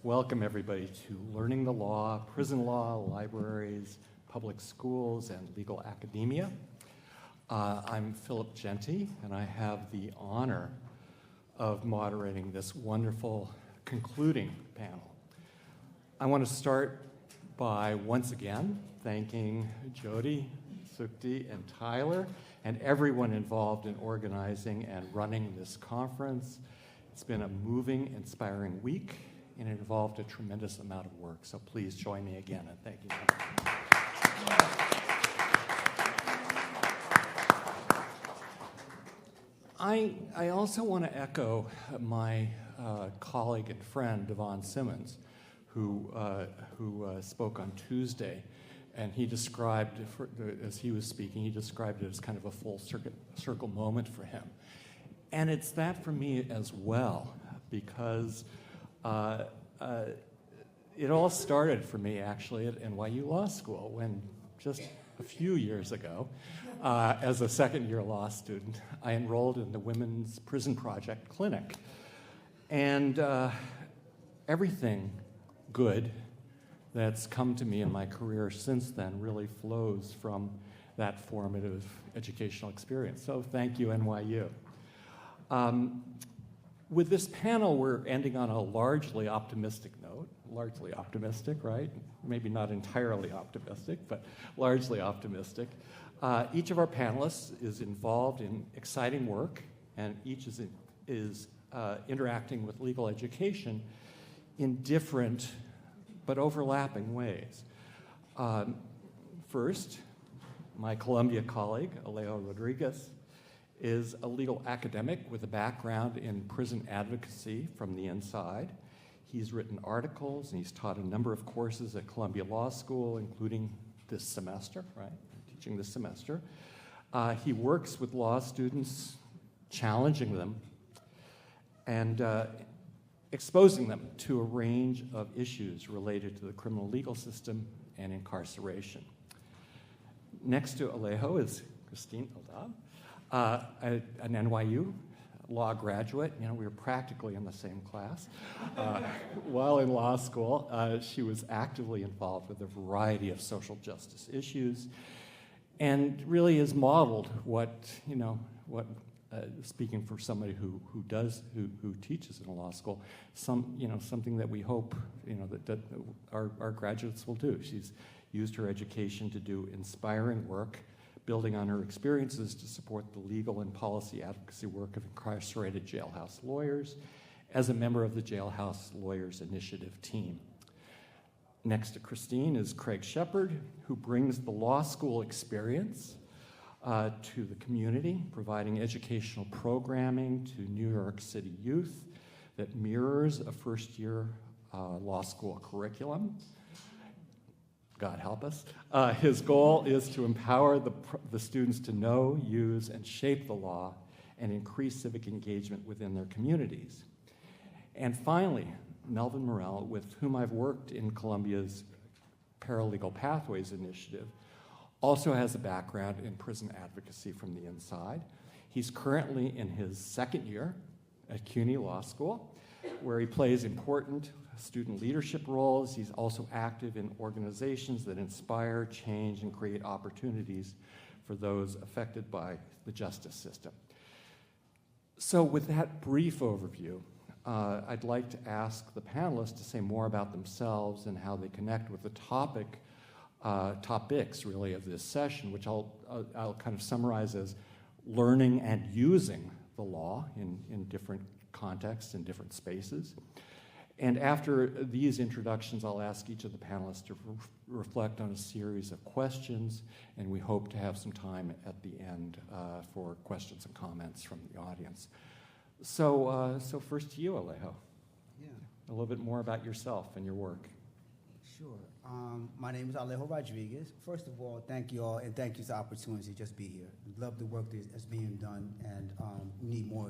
F: Welcome everybody to Learning the Law, Prison Law, Libraries, Public Schools, and Legal Academia. I'm Philip Genty, and I have the honor of moderating this wonderful concluding panel. I want to start by once again thanking Jody, Sukti, and Tyler, and everyone involved in organizing and running this conference. It's been a moving, inspiring week, and it involved a tremendous amount of work. So please join me again, and thank you. I also want to echo my colleague and friend, Devon Simmons, who spoke on Tuesday, and he described, as he was speaking, he described it as kind of a full circle moment for him. And it's that for me as well, because it all started for me actually at NYU Law School when just a few years ago, as a second-year law student, I enrolled in the Women's Prison Project Clinic. And everything good that's come to me in my career since then really flows from that formative educational experience. So thank you, NYU. With this panel, we're ending on a largely optimistic note. Largely optimistic, right? Maybe not entirely optimistic, but largely optimistic. Each of our panelists is involved in exciting work, and each is interacting with legal education in different but overlapping ways. First, my Columbia colleague, Alejo Rodriguez, is a legal academic with a background in prison advocacy from the inside. He's written articles and he's taught a number of courses at Columbia Law School, including this semester, right? Teaching this semester. He works with law students, challenging them and exposing them to a range of issues related to the criminal legal system and incarceration. Next to Alejo is Christine Eldab, an NYU law graduate. You know, we were practically in the same class. While in law school, she was actively involved with a variety of social justice issues and really has modeled speaking for somebody who teaches in a law school, something that we hope that our graduates will do. She's used her education to do inspiring work, building on her experiences to support the legal and policy advocacy work of incarcerated jailhouse lawyers as a member of the Jailhouse Lawyers Initiative team. Next to Christine is Craig Shepard, who brings the law school experience to the community, providing educational programming to New York City youth that mirrors a first-year law school curriculum. God help us. His goal is to empower the students to know, use, and shape the law and increase civic engagement within their communities. And finally, Melvin Morell, with whom I've worked in Columbia's Paralegal Pathways Initiative, also has a background in prison advocacy from the inside. He's currently in his second year at CUNY Law School, where he plays important student leadership roles. He's also active in organizations that inspire, change, and create opportunities for those affected by the justice system. So with that brief overview, I'd like to ask the panelists to say more about themselves and how they connect with the topics really of this session, which I'll kind of summarize as learning and using the law in different contexts and different spaces. And after these introductions, I'll ask each of the panelists to reflect on a series of questions, and we hope to have some time at the end for questions and comments from the audience. So first to you, Alejo.
H: Yeah.
F: A little bit more about yourself and your work.
D: Sure. My name is Alejo Rodriguez. First of all, thank you all, and thank you for the opportunity to just be here. Love the work that's being done, and we need more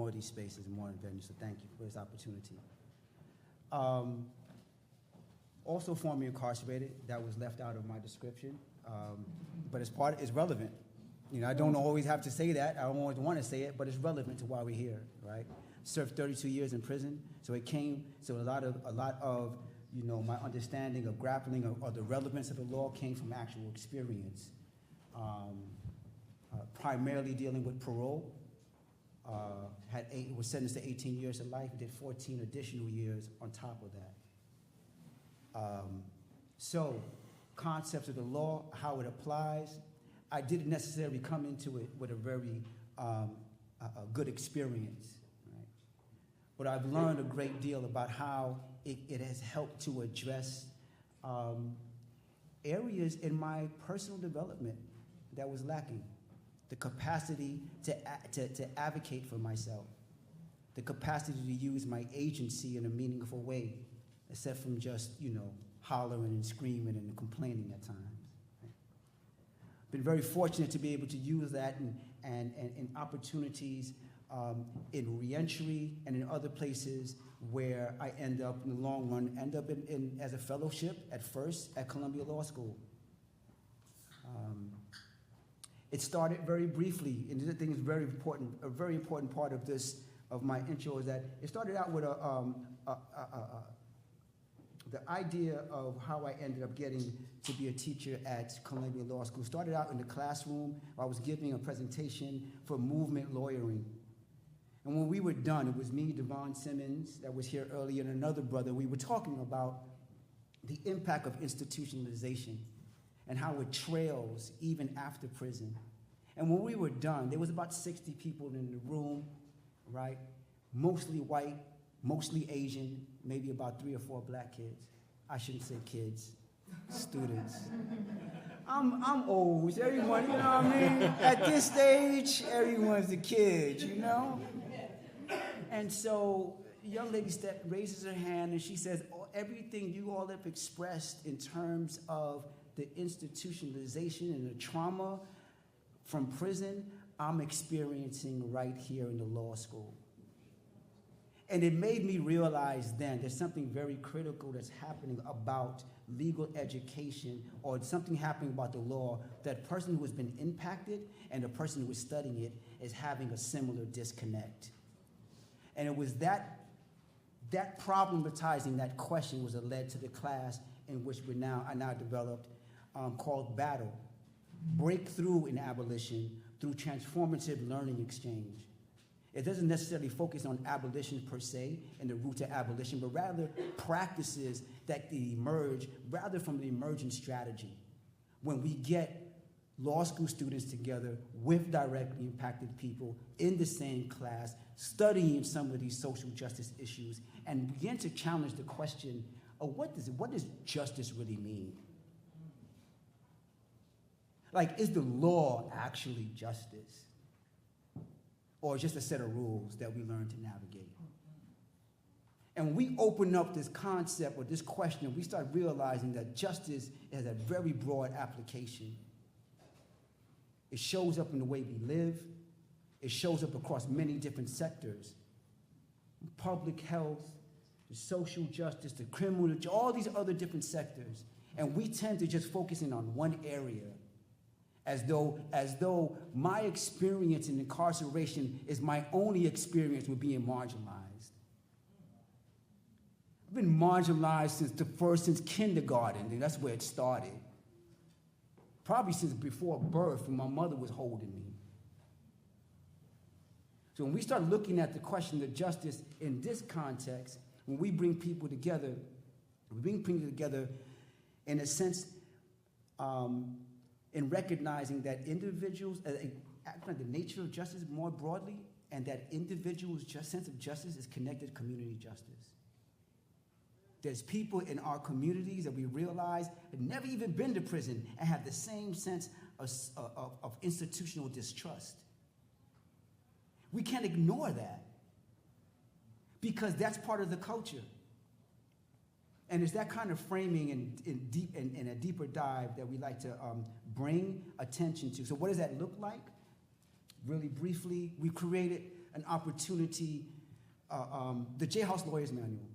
D: of these spaces, more venues. So thank you for this opportunity. Also formerly incarcerated, that was left out of my description, but it's relevant. You know, I don't always have to say that. I don't always want to say it, but it's relevant to why we're here, right? Served 32 years in prison, so a lot of you know, my understanding of grappling or the relevance of the law came from actual experience. Primarily dealing with parole. Was sentenced to 18 years to life, did 14 additional years on top of that. So, concepts of the law, how it applies, I didn't necessarily come into it with a very a good experience, right? But I've learned a great deal about how it has helped to address areas in my personal development that was lacking. The capacity to advocate for myself, the capacity to use my agency in a meaningful way, except from just, you know, hollering and screaming and complaining at times. Right? Been very fortunate to be able to use that and opportunities in reentry and in other places where I end up in the long run, as a fellowship at first at Columbia Law School. It started very briefly, and this thing is very important. A very important part of this, of my intro, is that it started out with the idea of how I ended up getting to be a teacher at Columbia Law School. Started out in the classroom. I was giving a presentation for movement lawyering. And when we were done, it was me, Devon Simmons, that was here earlier, and another brother. We were talking about the impact of institutionalization and how it trails even after prison. And when we were done, there was about 60 people in the room, right? Mostly white, mostly Asian, maybe about 3 or 4 black kids. I shouldn't say kids, students. I'm old, everyone, you know what I mean? At this stage, everyone's a kid, you know? And so a young lady raises her hand and she says, everything you all have expressed in terms of the institutionalization and the trauma from prison, I'm experiencing right here in the law school. And it made me realize then there's something very critical that's happening about legal education, or something happening about the law, that person who has been impacted and the person who is studying it is having a similar disconnect. And it was that problematizing that question was that led to the class in which I now developed, called Battle, Breakthrough in Abolition Through Transformative Learning Exchange. It doesn't necessarily focus on abolition per se and the root to abolition, but rather practices that emerge rather from the emergent strategy. When we get law school students together with directly impacted people in the same class, studying some of these social justice issues, and begin to challenge the question of what does justice really mean? Like, is the law actually justice? Or just a set of rules that we learn to navigate? And when we open up this concept or this question, we start realizing that justice has a very broad application. It shows up in the way we live. It shows up across many different sectors. Public health, the social justice, the criminal, all these other different sectors. And we tend to just focus in on one area, as though my experience in incarceration is my only experience with being marginalized. I've been marginalized since kindergarten. That's where it started. Probably since before birth, when my mother was holding me. So when we start looking at the question of justice in this context, when we bring people together, in a sense, in recognizing that individuals, the nature of justice more broadly, and that individuals' sense of justice is connected to community justice. There's people in our communities that we realize have never even been to prison and have the same sense of institutional distrust. We can't ignore that because that's part of the culture. And it's that kind of framing and a deeper dive that we like to bring attention to. So what does that look like? Really briefly, we created an opportunity. The Jailhouse Lawyer's Manual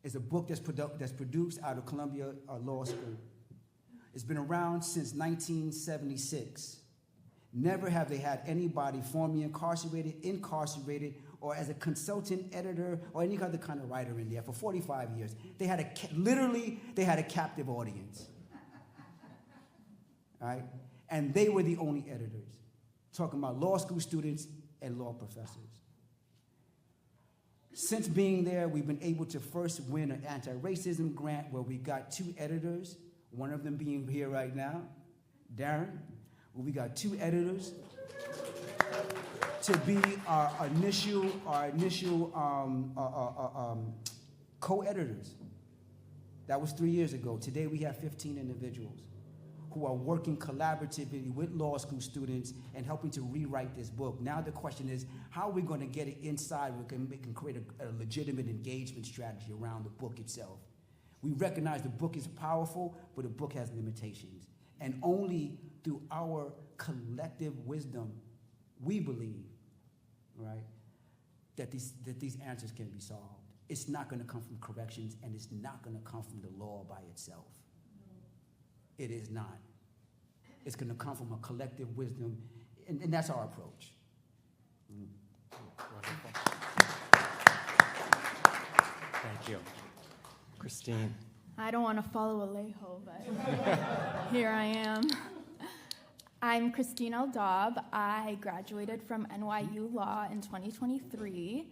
D: is a book that's produced out of Columbia Law School. It's been around since 1976. Never have they had anybody formerly incarcerated, or as a consultant editor or any other kind of writer in there for 45 years. They had a captive audience. All right? And they were the only editors, talking about law school students and law professors. Since being there, we've been able to first win an anti-racism grant where we got 2 editors, one of them being here right now, Darren, where we got 2 editors to be our initial co-editors. That was 3 years ago. Today we have 15 individuals who are working collaboratively with law school students and helping to rewrite this book. Now the question is, how are we going to get it inside? We can create a legitimate engagement strategy around the book itself. We recognize the book is powerful, but the book has limitations. And only through our collective wisdom, we believe, right, that these answers can be solved. It's not going to come from corrections, and it's not going to come from the law by itself. It is not. It's going to come from a collective wisdom, and that's our approach.
F: Thank you. Christine.
A: I don't want to follow Alejo, but here I am. I'm Christine Eldaub. I graduated from NYU Law in 2023,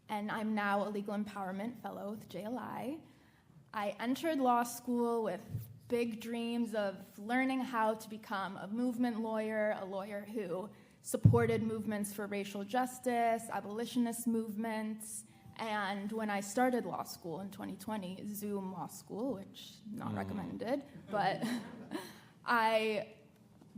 A: and I'm now a Legal Empowerment Fellow with JLI. I entered law school with big dreams of learning how to become a movement lawyer, a lawyer who supported movements for racial justice, abolitionist movements, and when I started law school in 2020, Zoom law school, which not recommended, but I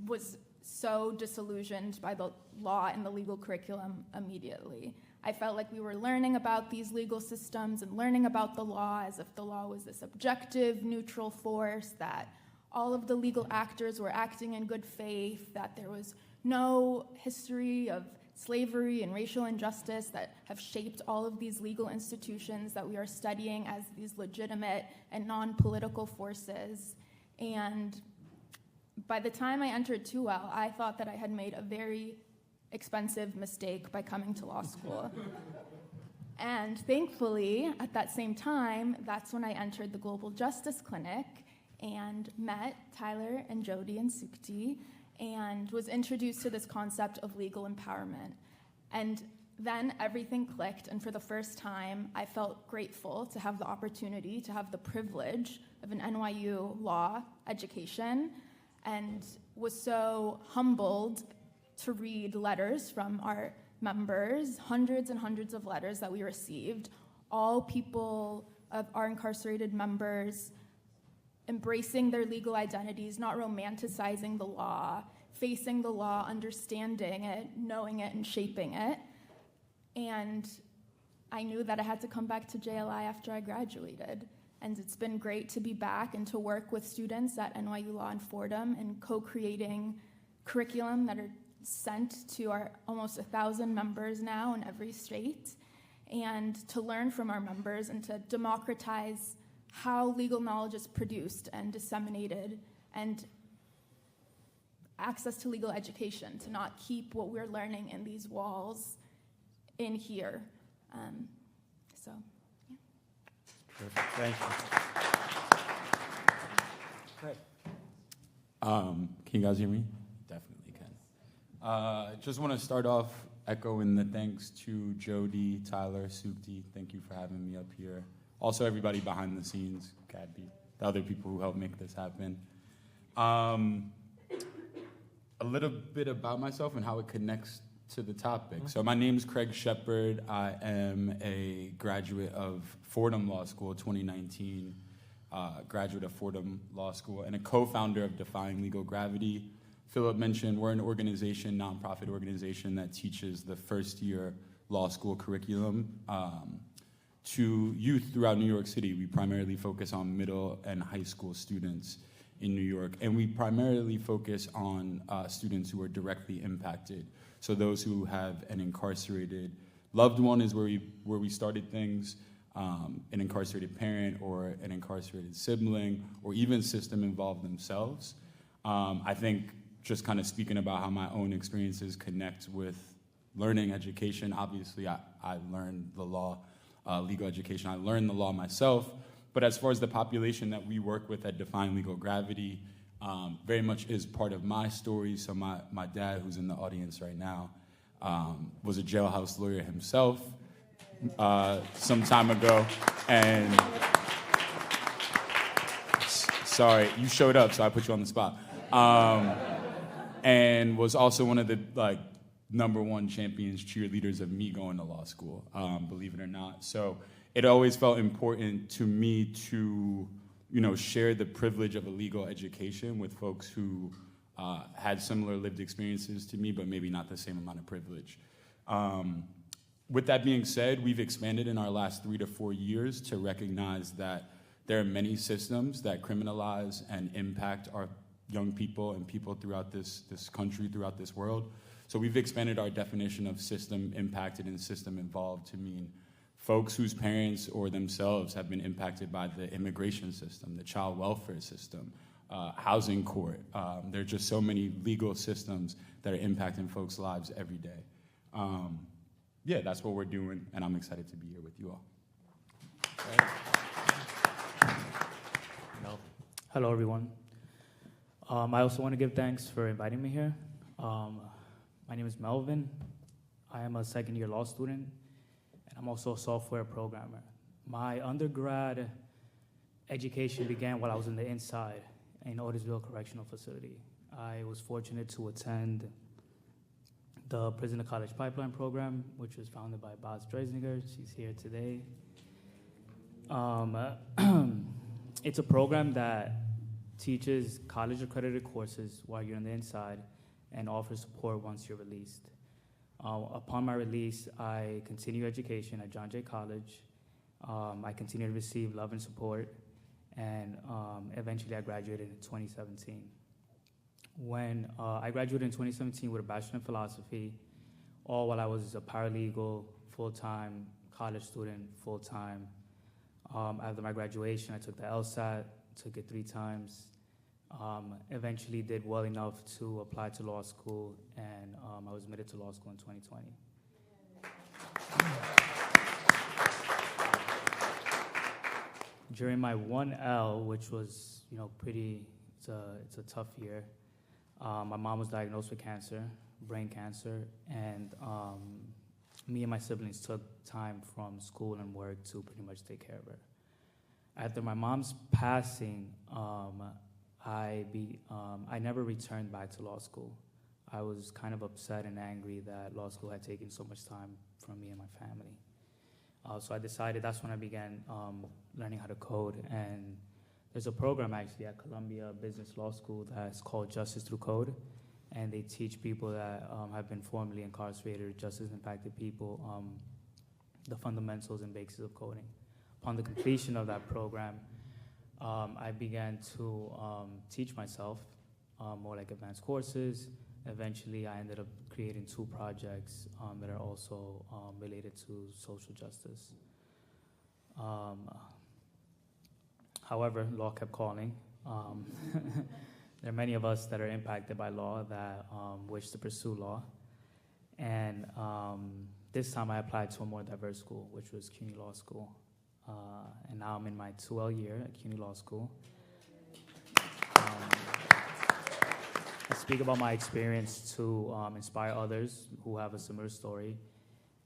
A: was so disillusioned by the law and the legal curriculum immediately. I felt like we were learning about these legal systems and learning about the law as if the law was this objective, neutral force, that all of the legal actors were acting in good faith, that there was no history of slavery and racial injustice that have shaped all of these legal institutions that we are studying as these legitimate and non-political forces. And by the time I entered 2L, I thought that I had made a very expensive mistake by coming to law school. And thankfully, at that same time, that's when I entered the Global Justice Clinic and met Tyler and Jody and Sukti and was introduced to this concept of legal empowerment. And then everything clicked, and for the first time, I felt grateful to have the opportunity, to have the privilege of an NYU law education, and was so humbled to read letters from our members, hundreds and hundreds of letters that we received, all people of our incarcerated members embracing their legal identities, not romanticizing the law, facing the law, understanding it, knowing it, and shaping it. And I knew that I had to come back to JLI after I graduated. And it's been great to be back and to work with students at NYU Law and Fordham and co-creating curriculum that are sent to our almost 1,000 members now in every state, and to learn from our members and to democratize how legal knowledge is produced and disseminated, and access to legal education, to not keep what we're learning in these walls in here. So, yeah.
F: Perfect. Thank you. Great.
I: Can you guys hear me? Definitely can. Just want to start off echoing the thanks to Jody, Tyler, Sukti. Thank you for having me up here. Also, everybody behind the scenes, Gabby, the other people who helped make this happen. A little bit about myself and how it connects to the topic. So my name is Craig Shepard. I am a graduate of Fordham Law School 2019, graduate of Fordham Law School, and a co-founder of Defying Legal Gravity. Philip mentioned we're an organization, nonprofit organization, that teaches the first year law school curriculum to youth throughout New York City. We primarily focus on middle and high school students in New York, and we primarily focus on students who are directly impacted. So those who have an incarcerated loved one is where we started things, an incarcerated parent or an incarcerated sibling, or even system involved themselves. I think just kind of speaking about how my own experiences connect with learning education, obviously I learned the law, legal education, I learned the law myself, but as far as the population that we work with at Define Legal Gravity, very much is part of my story. So my dad, who's in the audience right now, was a jailhouse lawyer himself some time ago, and sorry, you showed up, so I put you on the spot. And was also one of the #1 champions, cheerleaders of me going to law school, believe it or not. So it always felt important to me to, share the privilege of a legal education with folks who had similar lived experiences to me, but maybe not the same amount of privilege. With that being said, we've expanded in our last 3 to 4 years to recognize that there are many systems that criminalize and impact our young people and people throughout this country, throughout this world. So we've expanded our definition of system impacted and system involved to mean folks whose parents or themselves have been impacted by the immigration system, the child welfare system, housing court. There are just so many legal systems that are impacting folks' lives every day. That's what we're doing, and I'm excited to be here with you all.
G: Hello, everyone. I also want to give thanks for inviting me here. My name is Melvin. I am a second-year law student, and I'm also a software programmer. My undergrad education began while I was in the inside in Otisville Correctional Facility. I was fortunate to attend the Prisoner College Pipeline Program, which was founded by Boz Dreisinger. She's here today. It's a program that teaches college-accredited courses while you're on the inside and offers support once you're released. Upon my release, I continued education at John Jay College. I continued to receive love and support, and eventually I graduated in 2017. When I graduated in 2017 with a Bachelor in Philosophy, all while I was a paralegal, full-time, college student, full-time. After my graduation, I took the LSAT, took it 3 times, eventually did well enough to apply to law school, and I was admitted to law school in 2020. During my 1L, which was, it's a tough year, my mom was diagnosed with cancer, brain cancer, and me and my siblings took time from school and work to pretty much take care of her. After my mom's passing, I never returned back to law school. I was kind of upset and angry that law school had taken so much time from me and my family. So I decided, that's when I began learning how to code. And there's a program actually at Columbia Business Law School that's called Justice Through Code. And they teach people that have been formerly incarcerated or justice impacted people the fundamentals and basics of coding. Upon the completion of that program, I began to teach myself more like advanced courses. Eventually, I ended up creating 2 projects that are also related to social justice. However, law kept calling. There are many of us that are impacted by law that wish to pursue law. And this time I applied to a more diverse school, which was CUNY Law School. And now I'm in my 2L year at CUNY Law School. I speak about my experience to inspire others who have a similar story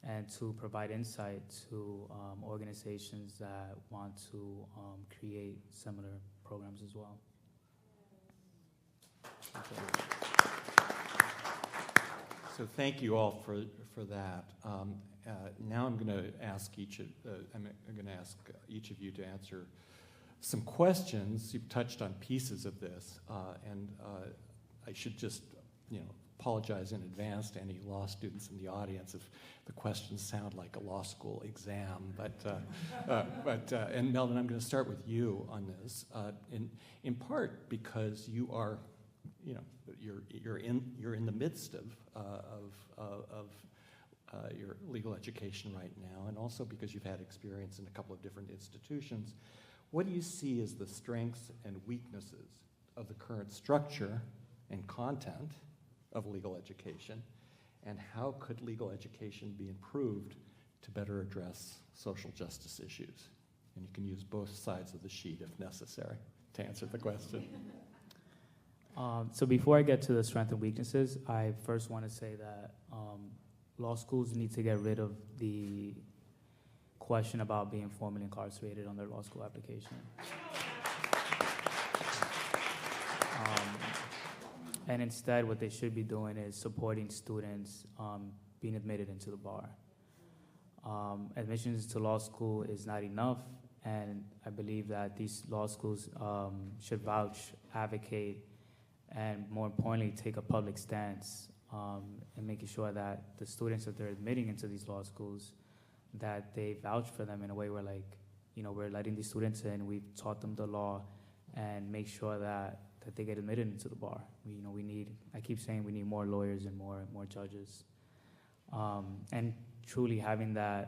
G: and to provide insight to organizations that want to create similar programs as well.
F: So thank you all for that. Now I'm going to ask each of you to answer some questions. You've touched on pieces of this, and I should just apologize in advance to any law students in the audience if the questions sound like a law school exam. And Melvin, I'm going to start with you on this, in part because you are, you're in the midst of your legal education right now, and also because you've had experience in a couple of different institutions. What do you see as the strengths and weaknesses of the current structure and content of legal education, and how could legal education be improved to better address social justice issues? And you can use both sides of the sheet if necessary to answer the question.
G: So before I get to the strengths and weaknesses, I first want to say that law schools need to get rid of the question about being formally incarcerated on their law school application. And instead, what they should be doing is supporting students being admitted into the bar. Admissions to law school is not enough, and I believe that these law schools should vouch, advocate, and more importantly, take a public stance in making sure that the students that they're admitting into these law schools, that they vouch for them in a way where, like, we're letting these students in, we've taught them the law, and make sure that they get admitted into the bar. We need, I keep saying we need more lawyers and more judges. And truly having the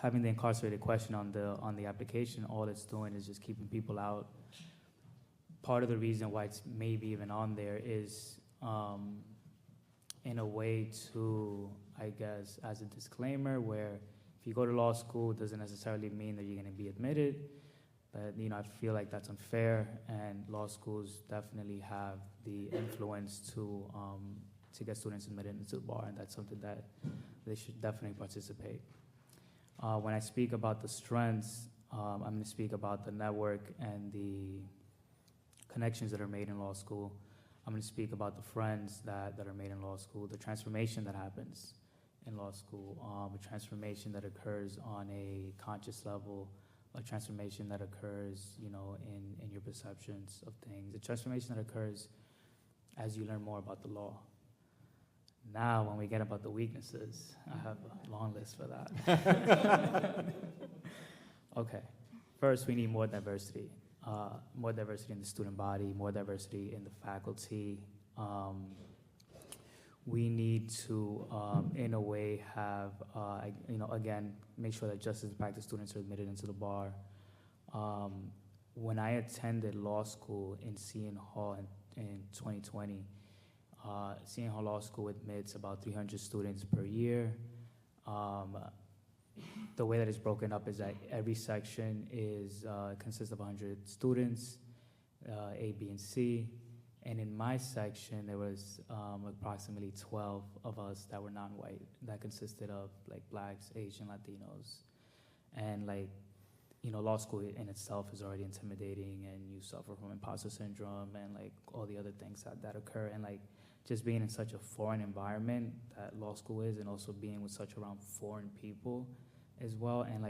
G: incarcerated question on the application, all it's doing is just keeping people out. Part of the reason why it's maybe even on there is in a way to, I guess, as a disclaimer, where if you go to law school, it doesn't necessarily mean that you're going to be admitted. But I feel like that's unfair, and law schools definitely have the influence to get students admitted into the bar, and that's something that they should definitely participate. When I speak about the strengths, I'm going to speak about the network and the connections that are made in law school. I'm going to speak about the friends that are made in law school, the transformation that happens in law school, a transformation that occurs on a conscious level, a transformation that occurs, in your perceptions of things, a transformation that occurs as you learn more about the law. Now, when we get about the weaknesses, I have a long list for that. Okay, first we need more diversity. More diversity in the student body, more diversity in the faculty. We need to, in a way, have, again, make sure that justice and practice students are admitted into the bar. When I attended law school in Seton Hall in 2020, Seton Hall Law School admits about 300 students per year. The way that it's broken up is that every section consists of 100 students, A, B, and C. And in my section, there was approximately 12 of us that were non-white. That consisted of Blacks, Asian, Latinos. And law school in itself is already intimidating, and you suffer from imposter syndrome and all the other things that occur. And just being in such a foreign environment that law school is, and also being with such around foreign people as well, and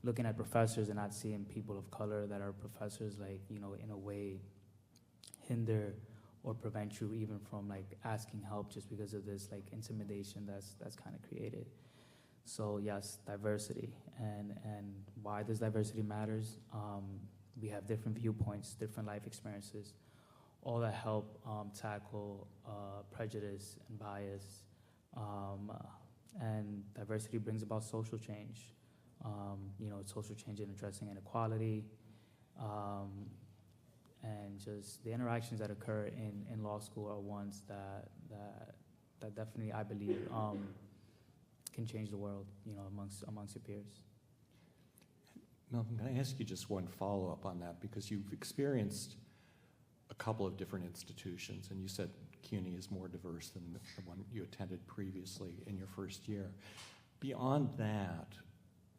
G: looking at professors and not seeing people of color that are professors, in a way hinder or prevent you even from asking help just because of this intimidation that's kind of created. So yes, diversity, and why this diversity matters. We have different viewpoints, different life experiences, all that help tackle prejudice and bias. And diversity brings about social change. Social change in addressing inequality, and just the interactions that occur in law school are ones that definitely, I believe, can change the world, amongst your peers.
F: Malcolm, can I ask you just one follow-up on that? Because you've experienced a couple of different institutions, and you said CUNY is more diverse than the one you attended previously in your first year. Beyond that,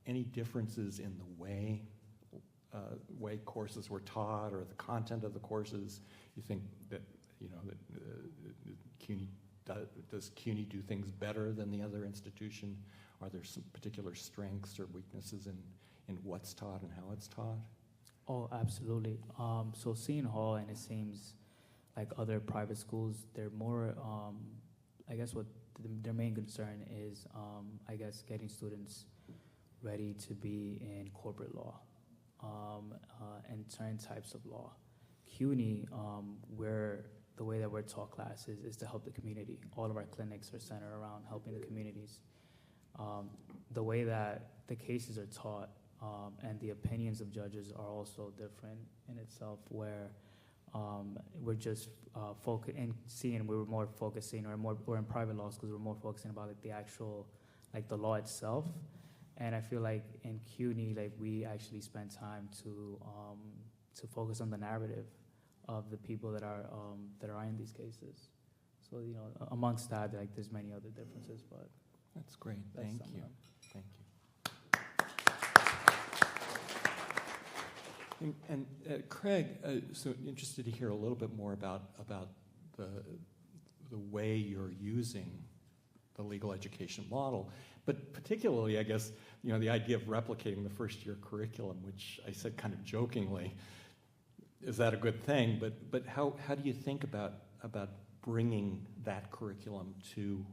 F: any differences in the way courses were taught or the content of the courses? You think that CUNY does CUNY do things better than the other institution? Are there some particular strengths or weaknesses in what's taught and how it's taught?
G: Oh, absolutely. So Seton Hall, and it seems like other private schools, they're more, I guess what their main concern is, I guess, getting students ready to be in corporate law and certain types of law. CUNY, the way that we're taught classes is to help the community. All of our clinics are centered around helping the communities. The way that the cases are taught and the opinions of judges are also different in itself, where we're just we're more focusing, or in private law schools, we're more focusing about like the actual, like the law itself. And I feel like in CUNY, like we actually spend time to focus on the narrative of the people that are in these cases. So amongst that, like there's many other differences, but
F: that's great. Thank you. Thank you. And Craig, so interested to hear a little bit more about the way you're using the legal education model, but particularly, I guess, the idea of replicating the first-year curriculum, which I said kind of jokingly, is that a good thing? But how do you think about bringing that curriculum to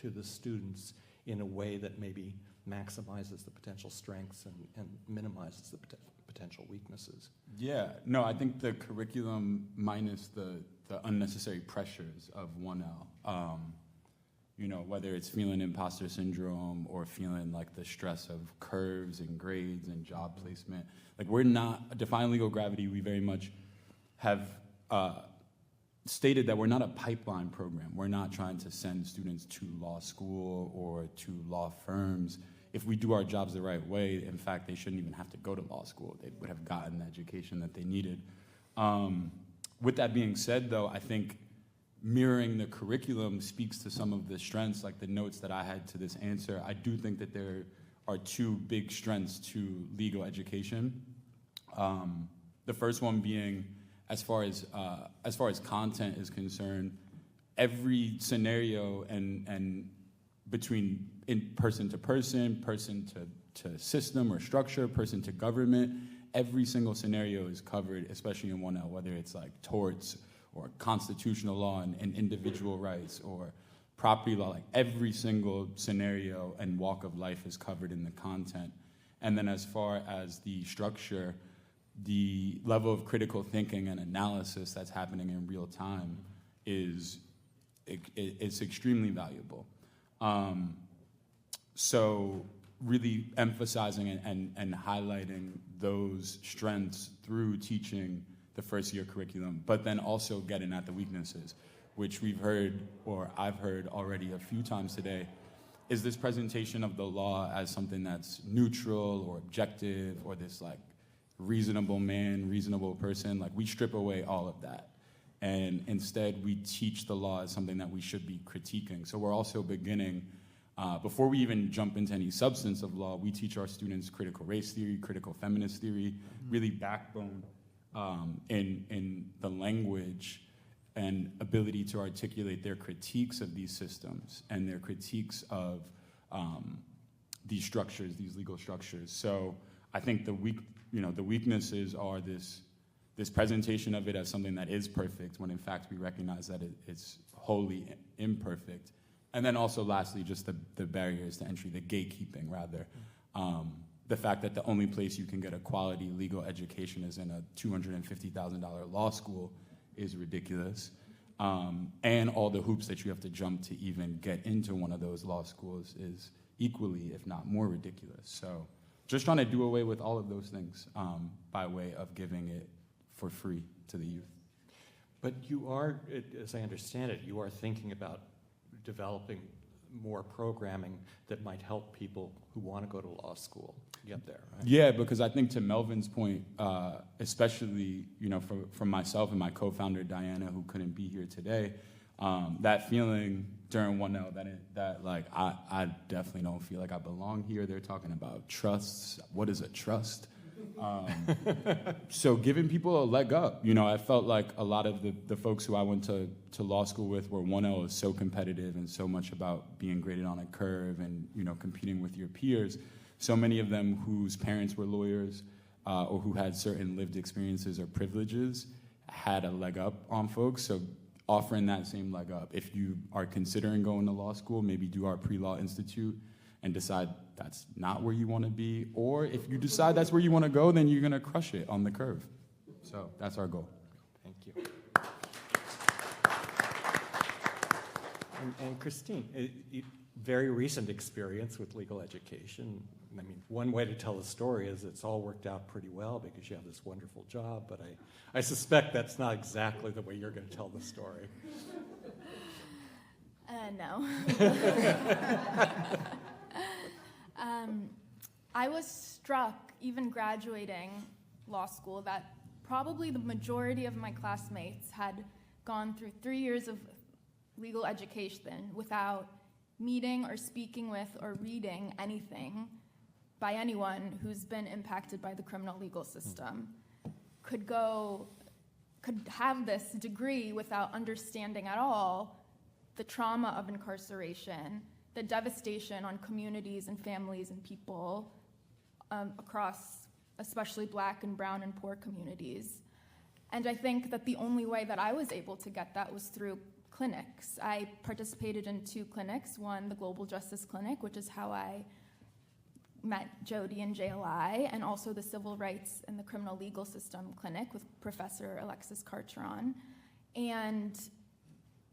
F: the students in a way that maybe maximizes the potential strengths and minimizes the potential weaknesses?
I: Yeah, no, I think the curriculum minus the unnecessary pressures of 1L, whether it's feeling imposter syndrome or feeling like the stress of curves and grades and job placement. Like we're not, Define Legal Gravity, we very much have stated that we're not a pipeline program. We're not trying to send students to law school or to law firms. If we do our jobs the right way, in fact, they shouldn't even have to go to law school. They would have gotten the education that they needed. With that being said, though, I think mirroring the curriculum speaks to some of the strengths, like the notes that I had to this answer. I do think that there are two big strengths to legal education. The first one being, as far as content is concerned, every scenario and between person to person to system or structure, person to government, every single scenario is covered, especially in 1L, whether it's like torts or constitutional law and individual rights or property law. Like every single scenario and walk of life is covered in the content. And then as far as the structure, the level of critical thinking and analysis that's happening in real time is extremely valuable. So really emphasizing and highlighting those strengths through teaching the first year curriculum, but then also getting at the weaknesses, which we've heard, or I've heard already a few times today, is this presentation of the law as something that's neutral or objective or this like reasonable man, reasonable person. Like we strip away all of that. And instead we teach the law as something that we should be critiquing. So we're also beginning, before we even jump into any substance of law, we teach our students critical race theory, critical feminist theory, really backbone in the language and ability to articulate their critiques of these systems and their critiques of these structures, these legal structures. So I think the weaknesses are this presentation of it as something that is perfect, when in fact we recognize that it's wholly imperfect. And then also lastly, just the barriers to entry, the gatekeeping rather. The fact that the only place you can get a quality legal education is in a $250,000 law school is ridiculous. And all the hoops that you have to jump to even get into one of those law schools is equally, if not more, ridiculous. So just trying to do away with all of those things by way of giving it for free to the youth.
F: But you are, as I understand it, you are thinking about developing more programming that might help people who want to go to law school get there, right?
I: Yeah, because I think to Melvin's point, especially from myself and my co-founder Diana, who couldn't be here today, that feeling during 1L that like I definitely don't feel like I belong here. They're talking about trusts. What is a trust? So giving people a leg up. I felt like a lot of the folks who I went to law school with, where 1L is so competitive and so much about being graded on a curve and competing with your peers, so many of them whose parents were lawyers or who had certain lived experiences or privileges had a leg up on folks. So offering that same leg up. If you are considering going to law school, maybe do our pre-law institute and decide that's not where you want to be. Or if you decide that's where you want to go, then you're going to crush it on the curve. So that's our goal.
F: Thank you. And Christine, very recent experience with legal education. I mean, one way to tell the story is it's all worked out pretty well because you have this wonderful job, but I suspect that's not exactly the way you're going to tell the story.
A: No. I was struck, even graduating law school, that probably the majority of my classmates had gone through 3 years of legal education without meeting or speaking with or reading anything by anyone who's been impacted by the criminal legal system, could have this degree without understanding at all the trauma of incarceration, the devastation on communities and families and people across especially Black and brown and poor communities. And I think that the only way that I was able to get that was through clinics. I participated in 2 clinics, one, the Global Justice Clinic, which is how I met Jody and JLI, and also the Civil Rights and the Criminal Legal System Clinic with Professor Alexis Cartron. And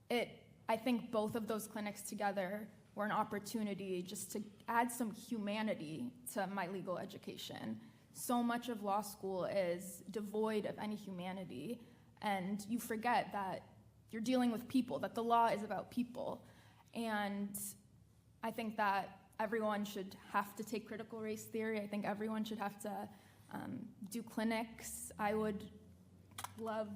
A: I think both of those clinics together were an opportunity just to add some humanity to my legal education. So much of law school is devoid of any humanity, and you forget that you're dealing with people, that the law is about people. And I think that everyone should have to take critical race theory. I think everyone should have to do clinics. I would love,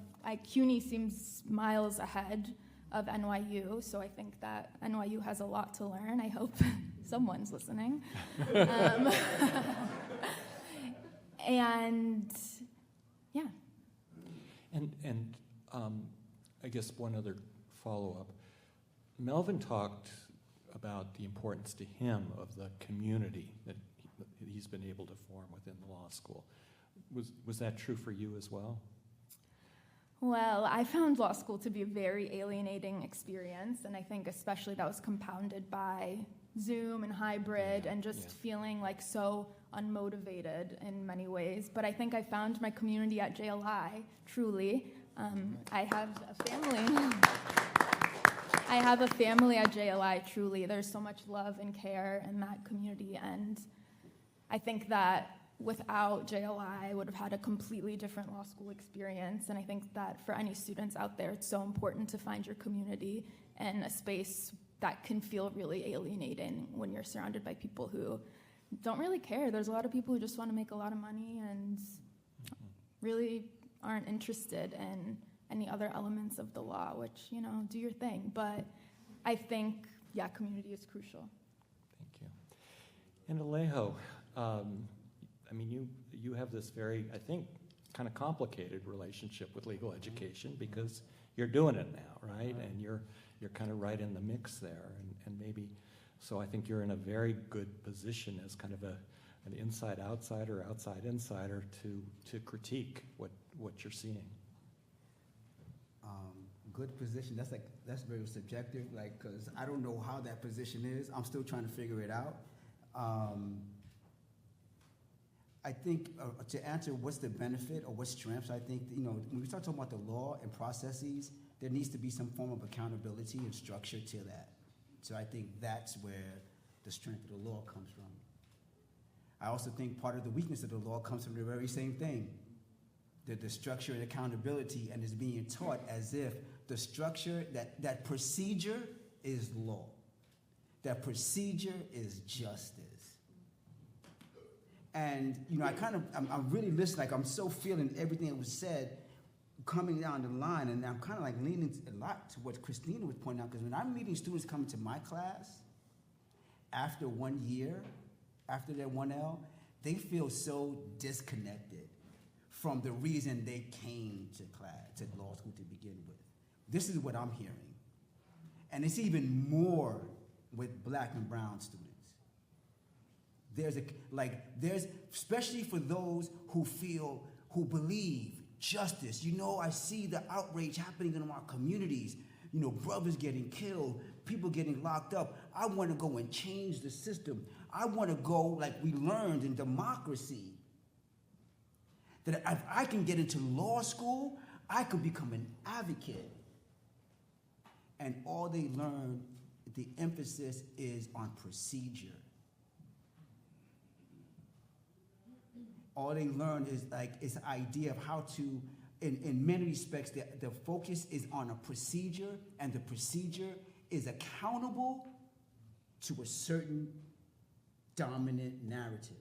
A: CUNY seems miles ahead of NYU, so I think that NYU has a lot to learn. I hope someone's listening. And yeah.
F: And I guess one other follow-up. Melvin talked about the importance to him of the community that he's been able to form within the law school. Was that true for you as well?
A: Well, I found law school to be a very alienating experience, and I think especially that was compounded by Zoom and hybrid and just feeling like so unmotivated in many ways. But I think I found my community at JLI, truly. I have a family at JLI, truly. There's so much love and care in that community, and I think that without JLI, I would have had a completely different law school experience, and I think that for any students out there, it's so important to find your community and a space that can feel really alienating when you're surrounded by people who don't really care. There's a lot of people who just want to make a lot of money and really aren't interested in any other elements of the law, which, do your thing. But I think, community is crucial.
F: Thank you. And Alejo, you have this very, I think, kind of complicated relationship with legal education because you're doing it now, right? And you're kind of right in the mix there, and maybe, so I think you're in a very good position as kind of an inside outsider, outside insider to critique what you're seeing.
D: Good position. That's very subjective. Because I don't know how that position is. I'm still trying to figure it out. I think to answer what's the benefit or what strengths, I think when we start talking about the law and processes, there needs to be some form of accountability and structure to that. So I think that's where the strength of the law comes from. I also think part of the weakness of the law comes from the very same thing. The structure and accountability, and is being taught as if the structure, that procedure is law. That procedure is justice. And, I'm really listening, I'm so feeling everything that was said coming down the line, and I'm kind of leaning a lot to what Christina was pointing out, because when I'm meeting students coming to my class, after 1 year, after their 1L, they feel so disconnected from the reason they came to law school to begin with. This is what I'm hearing. And it's even more with Black and brown students. There's especially for those who believe justice. You know, I see the outrage happening in our communities. You know, brothers getting killed, people getting locked up. I want to go and change the system. I want to go like we learned in democracy. That if I can get into law school, I could become an advocate. And all they learn, the emphasis is on procedure. All they learn is the idea of how to, in many respects, the focus is on a procedure, and the procedure is accountable to a certain dominant narrative.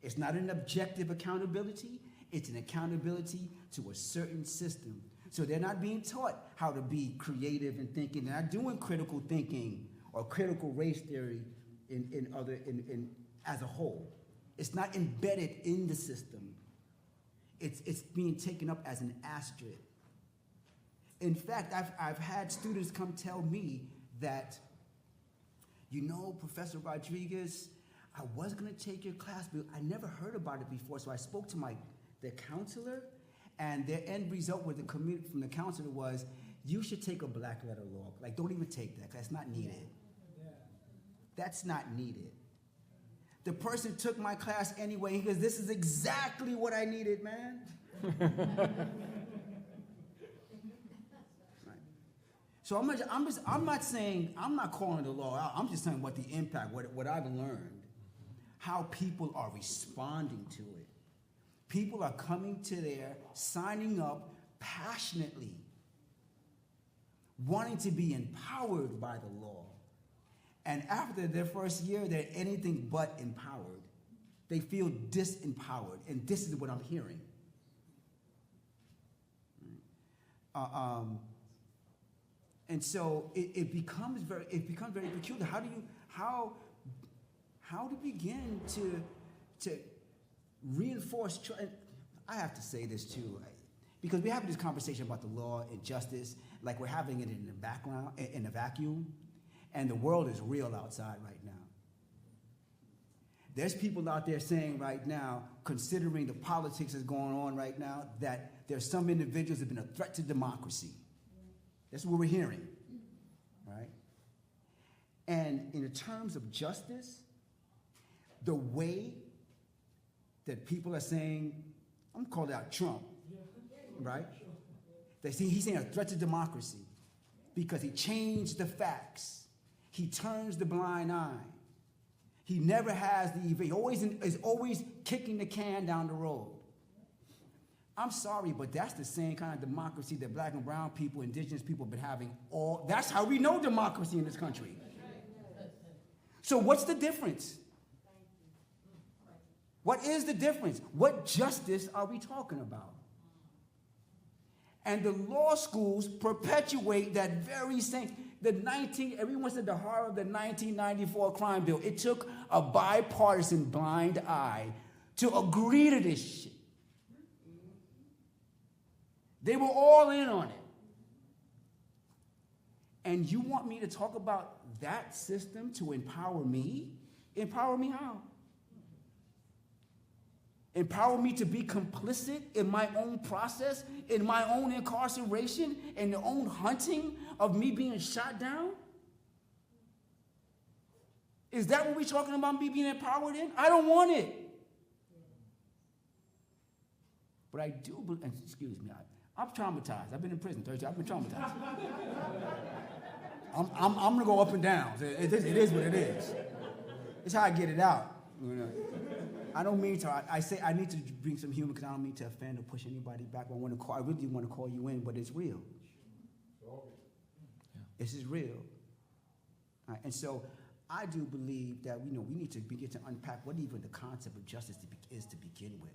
D: It's not an objective accountability, it's an accountability to a certain system. So they're not being taught how to be creative and thinking. They're not doing critical thinking or critical race theory as a whole. It's not embedded in the system. It's being taken up as an asterisk. In fact, I've had students come tell me that, you know, Professor Rodriguez, I was going to take your class, but I never heard about it before. So I spoke to the counselor, and their end result with from the counselor was, you should take a black letter law. Like, don't even take that, because that's not needed. That's not needed. The person took my class anyway. He goes, this is exactly what I needed, man. Right. So I'm not saying, I'm not calling the law out. I'm just saying what the impact, what I've learned, how people are responding to it. People are coming to there, signing up passionately, wanting to be empowered by the law. And after their first year, they're anything but empowered. They feel disempowered, and this is what I'm hearing. And so it becomes very peculiar. How to begin to reinforce trust? I have to say this too, because we're having this conversation about the law and justice, like we're having it in the background, in a vacuum. And the world is real outside right now. There's people out there saying right now, considering the politics that's going on right now, that there's some individuals that have been a threat to democracy. That's what we're hearing, right? And in terms of justice, the way that people are saying, I'm calling out Trump, right? He's saying a threat to democracy because he changed the facts. He turns the blind eye. He never has he is always kicking the can down the road. I'm sorry, but that's the same kind of democracy that black and brown people, indigenous people have been having that's how we know democracy in this country. So what's the difference? What is the difference? What justice are we talking about? And the law schools perpetuate that very same, everyone said the horror of the 1994 crime bill. It took a bipartisan blind eye to agree to this shit. They were all in on it. And you want me to talk about that system to empower me? Empower me how? Empower me to be complicit in my own process, in my own incarceration, in the own hunting of me being shot down? Is that what we're talking about, me being empowered in? I don't want it. But I do, excuse me, I'm traumatized. I've been in prison 30 years. I've been traumatized. I'm going to go up and down. It is what it is. It's how I get it out. You know? I don't mean to, I say I need to bring some humor because I don't mean to offend or push anybody back. I really want to call you in, but it's real. This is real. And so I do believe that we need to begin to unpack what even the concept of justice is to begin with.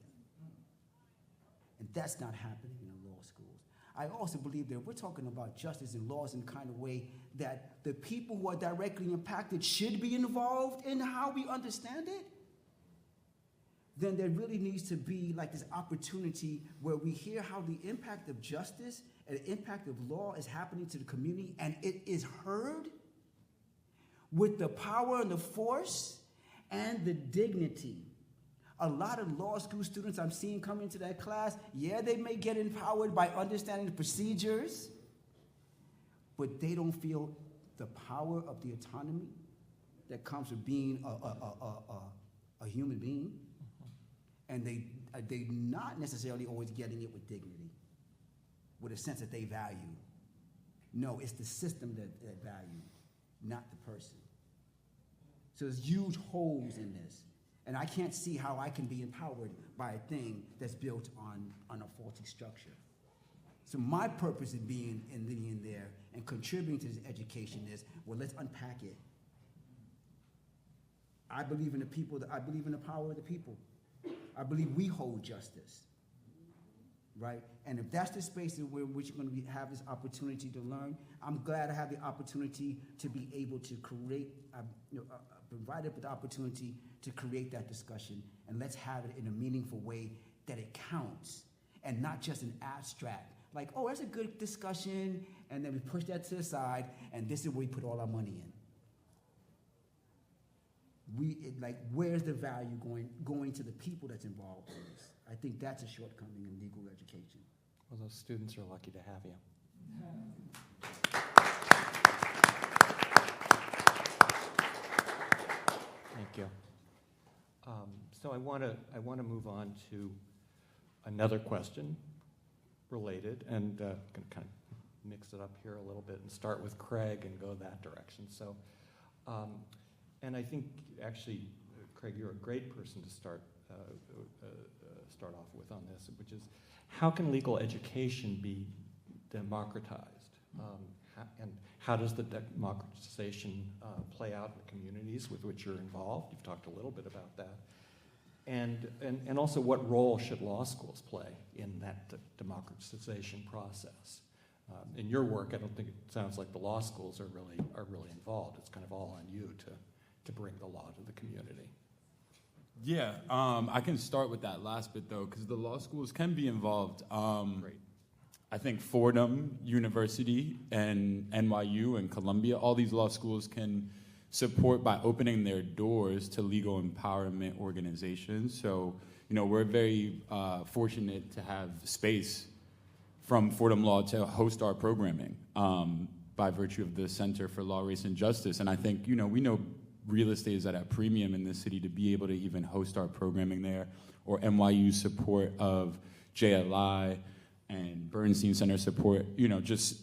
D: And that's not happening in the law schools. I also believe that we're talking about justice and laws in the kind of way that the people who are directly impacted should be involved in how we understand it. Then there really needs to be like this opportunity where we hear how the impact of justice and the impact of law is happening to the community, and it is heard with the power and the force and the dignity A lot of law school students I'm seeing come into that class, yeah, they may get empowered by understanding the procedures, but they don't feel the power of the autonomy that comes with being a human being. And they're not necessarily always getting it with dignity, with a sense that they value. No, it's the system that value, not the person. So there's huge holes in this. And I can't see how I can be empowered by a thing that's built on a faulty structure. So my purpose in being there and contributing to this education is, well, let's unpack it. I believe in the people, I believe in the power of the people. I believe we hold justice, right? And if that's the space in which you're going to have this opportunity to learn, I'm glad I have the opportunity to be able to create, provided with the opportunity to create that discussion, and let's have it in a meaningful way that it counts, and not just an abstract, like, oh, that's a good discussion, and then we push that to the side, and this is where we put all our money in. Where's the value going to the people that's involved in this? I think that's a shortcoming in legal education.
F: Well, those students are lucky to have you. Thank you. So I want to move on to another question related, and going to kind of mix it up here a little bit and start with Craig and go that direction. So, and I think actually, Craig, you're a great person to start off with on this, which is how can legal education be democratized? And how does the democratization play out in the communities with which you're involved? You've talked a little bit about that. And also, what role should law schools play in that democratization process? In your work, I don't think it sounds like the law schools are really involved. It's kind of all on you to bring the law to the community.
I: Yeah, I can start with that last bit, though, because the law schools can be involved.
F: Great.
I: I think Fordham University and NYU and Columbia, all these law schools can support by opening their doors to legal empowerment organizations. So, we're very fortunate to have space from Fordham Law to host our programming by virtue of the Center for Law, Race, and Justice. And I think, we know real estate is at a premium in this city to be able to even host our programming there, or NYU's support of JLI and Bernstein Center support, just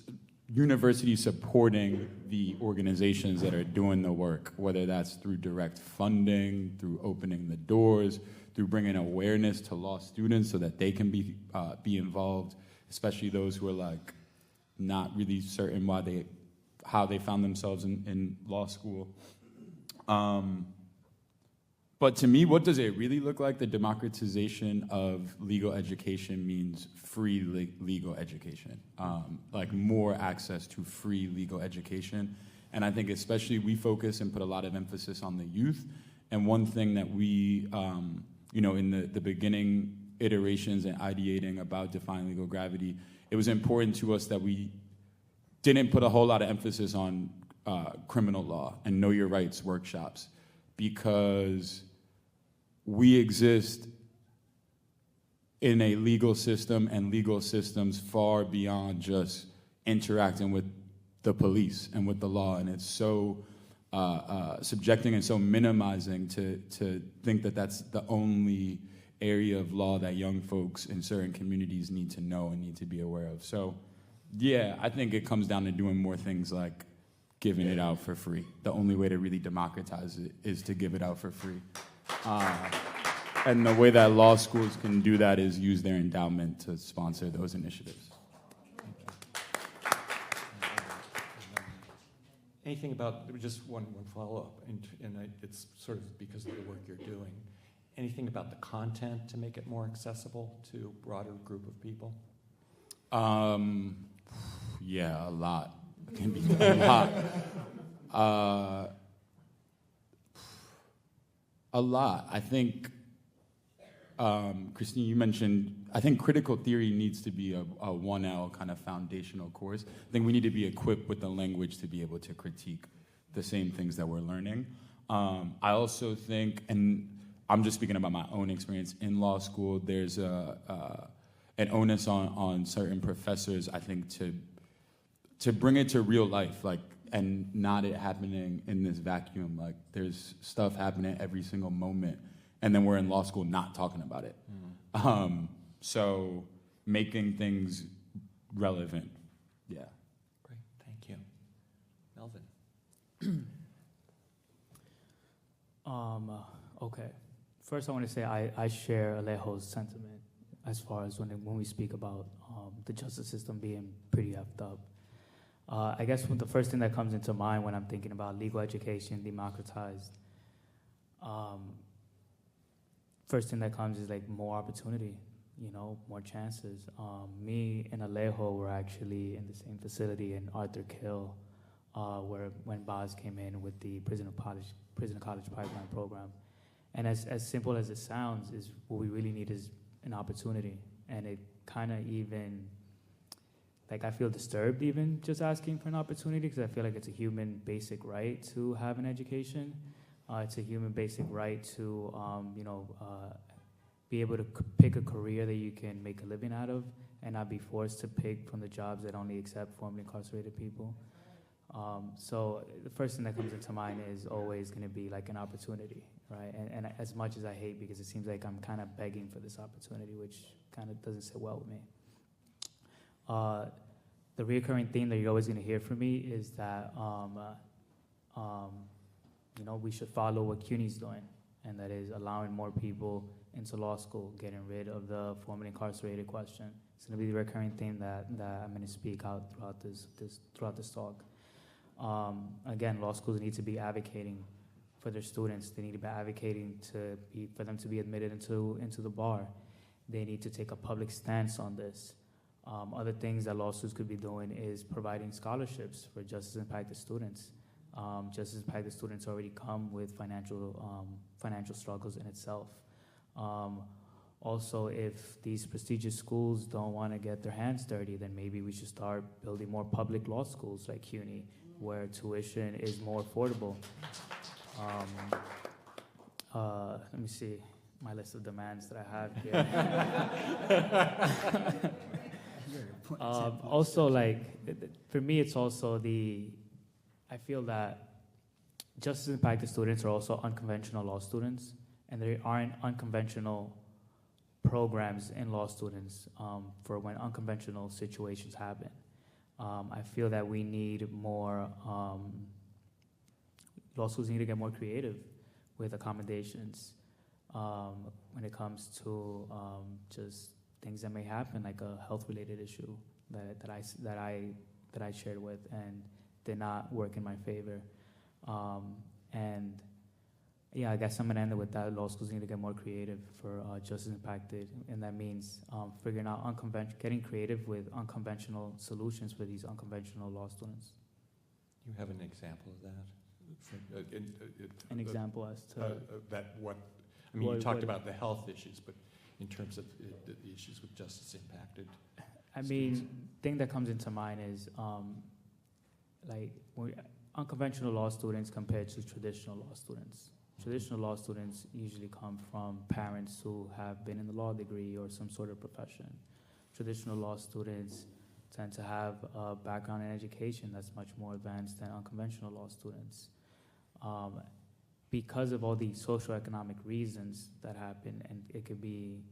I: universities supporting the organizations that are doing the work, whether that's through direct funding, through opening the doors, through bringing awareness to law students so that they can be involved, especially those who are not really certain how they found themselves in law school. But to me, what does it really look like? The democratization of legal education means free legal education, more access to free legal education. And I think especially we focus and put a lot of emphasis on the youth. And one thing that we, in the beginning iterations and ideating about defining legal gravity, it was important to us that we didn't put a whole lot of emphasis on criminal law and know your rights workshops, because we exist in a legal system and legal systems far beyond just interacting with the police and with the law. And it's so subjecting and so minimizing to think that that's the only area of law that young folks in certain communities need to know and need to be aware of. So, yeah, I think it comes down to doing more things like giving it out for free. The only way to really democratize it is to give it out for free. And the way that law schools can do that is use their endowment to sponsor those initiatives.
F: Anything about, just one follow-up, and it's sort of because of the work you're doing, anything about the content to make it more accessible to a broader group of people?
I: Yeah, a lot. It can be a lot. A lot. I think, Christine, you mentioned, I think critical theory needs to be a 1L kind of foundational course. I think we need to be equipped with the language to be able to critique the same things that we're learning. I also think, and I'm just speaking about my own experience in law school. There's an onus on certain professors, I think, to bring it to real life, like, and not it happening in this vacuum. Like, there's stuff happening every single moment, and then we're in law school not talking about it. So making things relevant, yeah.
F: Great, thank you. Melvin.
G: Okay. First, I want to say I share Alejo's sentiment as far as when we speak about the justice system being pretty effed up. I guess the first thing that comes into mind when I'm thinking about legal education democratized, first thing that comes is like more opportunity, more chances. Me and Alejo were actually in the same facility in Arthur Kill, when Boz came in with the prison to college pipeline program. And as simple as it sounds, is what we really need is an opportunity. And it kind of even, like, I feel disturbed even just asking for an opportunity, because I feel like it's a human basic right to have an education. It's a human basic right to, be able to pick a career that you can make a living out of and not be forced to pick from the jobs that only accept formerly incarcerated people. So the first thing that comes into mind is always going to be like an opportunity, right? And as much as I hate, because it seems like I'm kind of begging for this opportunity, which kind of doesn't sit well with me. The recurring theme that you're always going to hear from me is that, we should follow what CUNY's doing, and that is allowing more people into law school, getting rid of the formerly incarcerated question. It's going to be the recurring theme that I'm going to speak out throughout this talk. Again, law schools need to be advocating for their students. They need to be advocating for them to be admitted into the bar. They need to take a public stance on this. Other things that law schools could be doing is providing scholarships for justice impacted students. Justice impacted students already come with financial struggles in itself. Also, if these prestigious schools don't want to get their hands dirty, then maybe we should start building more public law schools like CUNY, where tuition is more affordable. Let me see my list of demands that I have here. Also, for me, it's also I feel that justice impacted students are also unconventional law students, and there aren't unconventional programs in law students for when unconventional situations happen. I feel that we need more, law schools need to get more creative with accommodations when it comes to just things that may happen, like a health-related issue that I shared with and did not work in my favor. And yeah, I guess I'm gonna end it with that. Law schools need to get more creative for justice impacted, and that means figuring out getting creative with unconventional solutions for these unconventional law students.
F: You have an example of that?
G: An example as to
F: you talked about the health issues, but in terms of the issues with justice impacted.
G: Thing that comes into mind is unconventional law students compared to traditional law students. Traditional law students usually come from parents who have been in the law degree or some sort of profession. Traditional law students tend to have a background in education that's much more advanced than unconventional law students. Because of all these socioeconomic reasons that happen, and it could be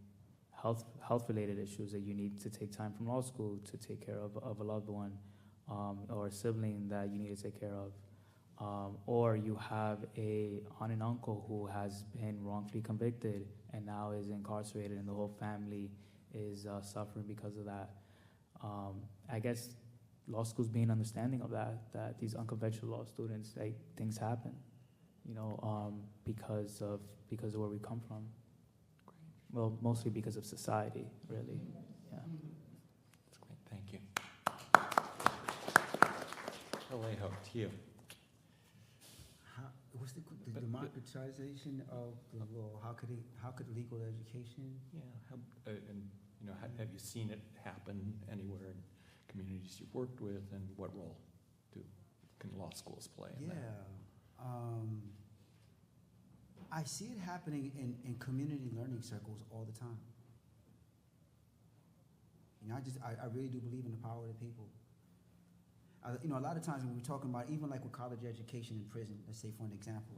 G: health-related issues that you need to take time from law school to take care of a loved one, or a sibling that you need to take care of, or you have an aunt and uncle who has been wrongfully convicted and now is incarcerated, and the whole family is suffering because of that. I guess law schools being understanding of that these unconventional law students, things happen, because of where we come from. Well, mostly because of society, really. Yeah.
F: That's great. Thank you. Alejo, to you.
D: What's the democratization of the law? How could legal education?
F: Yeah. Have you seen it happen anywhere in communities you've worked with, and what role can law schools play in that?
D: I see it happening in community learning circles all the time. You know, I really do believe in the power of the people. You know, a lot of times when we're talking about, even like with college education in prison, let's say for an example,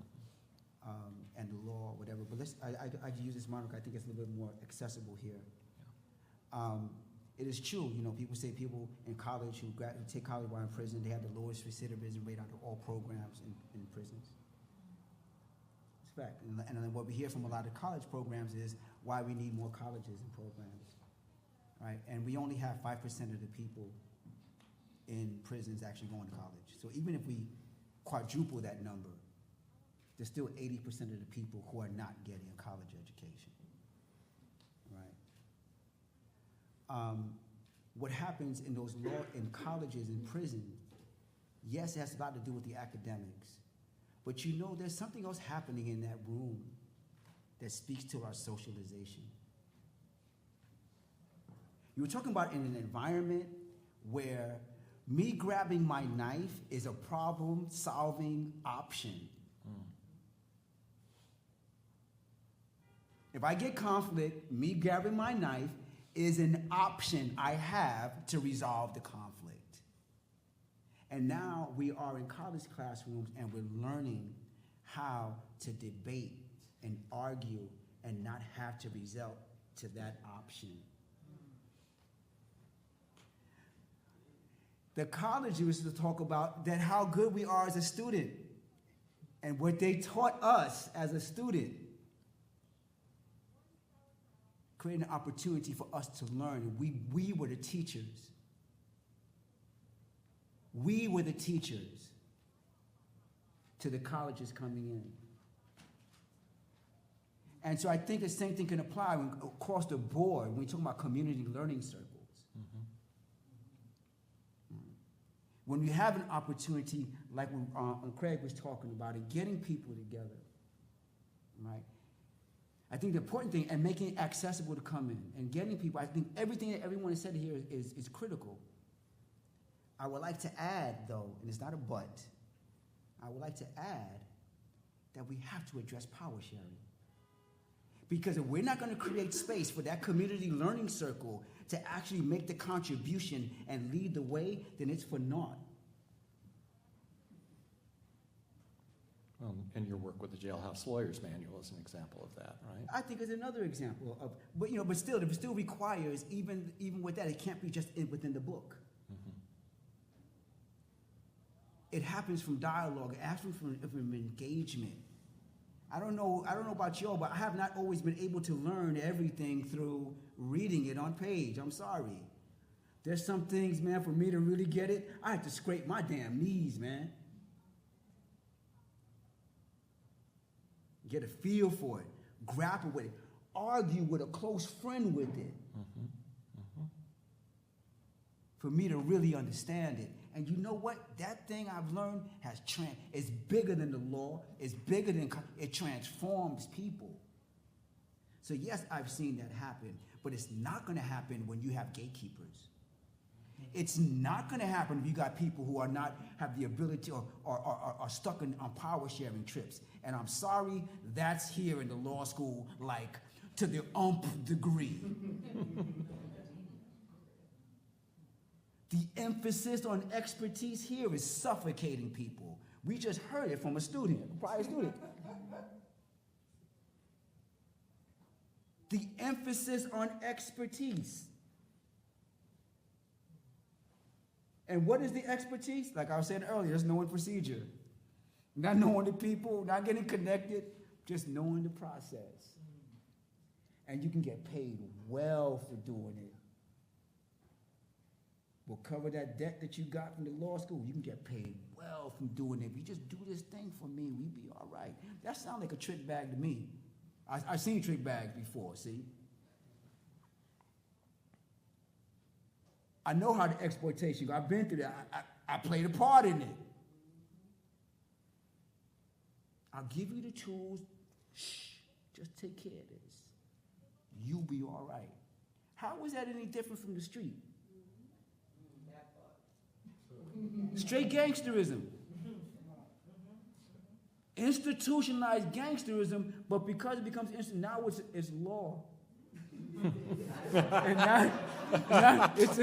D: and the law, whatever, but I use this moniker, I think it's a little bit more accessible here. It is true, you know, people say people in college who take college while in prison, they have the lowest recidivism rate out of all programs in prisons. It's a fact. And then what we hear from a lot of college programs is why we need more colleges and programs, right? And we only have 5% of the people in prisons actually going to college. So even if we quadruple that number, there's still 80% of the people who are not getting a college education, right? What happens in those in colleges and prisons, yes, it has a lot to do with the academics, but you know there's something else happening in that room that speaks to our socialization. You were talking about in an environment where me grabbing my knife is a problem-solving option. If I get conflict, me grabbing my knife is an option I have to resolve the conflict. And now we are in college classrooms and we're learning how to debate and argue and not have to resort to that option. The college used to talk about that how good we are as a student and what they taught us as a student. Creating an opportunity for us to learn. We were the teachers. We were the teachers to the colleges coming in. And so I think the same thing can apply across the board when we talk about community learning circles. When you have an opportunity like when Craig was talking about it, getting people together, right? I think the important thing, and making it accessible to come in, and getting people, I think everything that everyone has said here is critical. I would like to add, though, and it's not a but, I would like to add that we have to address power sharing. Because if we're not going to create space for that community learning circle to actually make the contribution and lead the way, then it's for naught.
F: And your work with the Jailhouse Lawyers Manual is an example of that, right?
D: I think it's another example of, but still, it still requires, even with that, it can't be just within the book. It happens from dialogue, it happens from engagement. I don't know about y'all, but I have not always been able to learn everything through reading it on page. I'm sorry. There's some things, man, for me to really get it, I have to scrape my damn knees, man. Get a feel for it, grapple with it, argue with a close friend with it. For me to really understand it. And you know what? That thing I've learned is bigger than the law. It's bigger than, it transforms people. So yes, I've seen that happen, but it's not going to happen when you have gatekeepers. It's not going to happen if you got people who are not have the ability or are stuck on power sharing trips. And I'm sorry, that's here in the law school, like to the degree. The emphasis on expertise here is suffocating people. We just heard it from a student, a prior student. The emphasis on expertise. And what is the expertise? Like I was saying earlier, it's knowing procedure. Not knowing the people, not getting connected, just knowing the process. And you can get paid well for doing it. We'll cover that debt that you got from the law school. You can get paid well from doing it. If you just do this thing for me, we be all right. That sounds like a trick bag to me. I've seen trick bags before, see? I know how the exploitation goes. I've been through that. I played a part in it. I'll give you the tools. Shh, just take care of this. You'll be all right. How is that any different from the street? Straight gangsterism.
L: institutionalized gangsterism, but because it becomes now it's law. And now it's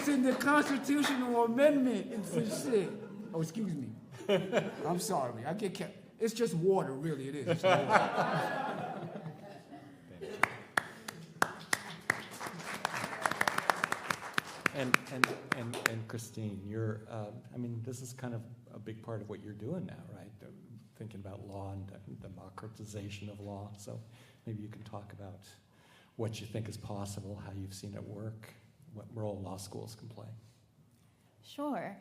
L: in the constitutional amendment and some shit. Oh, excuse me. I'm sorry. I get kept. It's just water, really. It is. It's water.
F: And Christine, you're, I mean, this is kind of a big part of what you're doing now, right? Thinking about law and democratization of law. So maybe you can talk about what you think is possible, how you've seen it work, what role law schools can play.
A: Sure.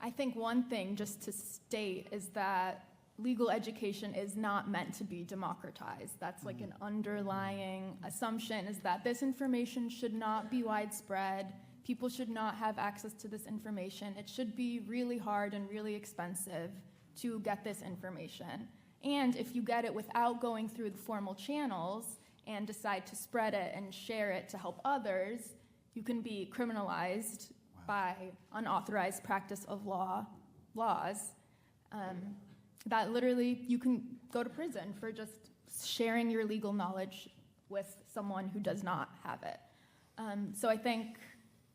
A: I think one thing just to state is that legal education is not meant to be democratized. That's like an underlying assumption, is that this information should not be widespread. People should not have access to this information. It should be really hard and really expensive to get this information. And if you get it without going through the formal channels and decide to spread it and share it to help others, you can be criminalized by unauthorized practice of laws. That literally, you can go to prison for just sharing your legal knowledge with someone who does not have it. So I think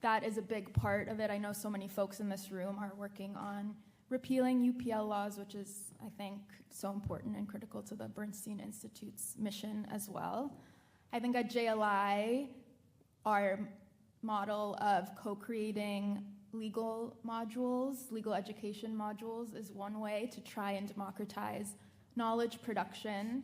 A: that is a big part of it. I know so many folks in this room are working on repealing UPL laws, which is, I think, so important and critical to the Bernstein Institute's mission as well. I think at JLI, our model of co-creating legal modules, legal education modules, is one way to try and democratize knowledge production.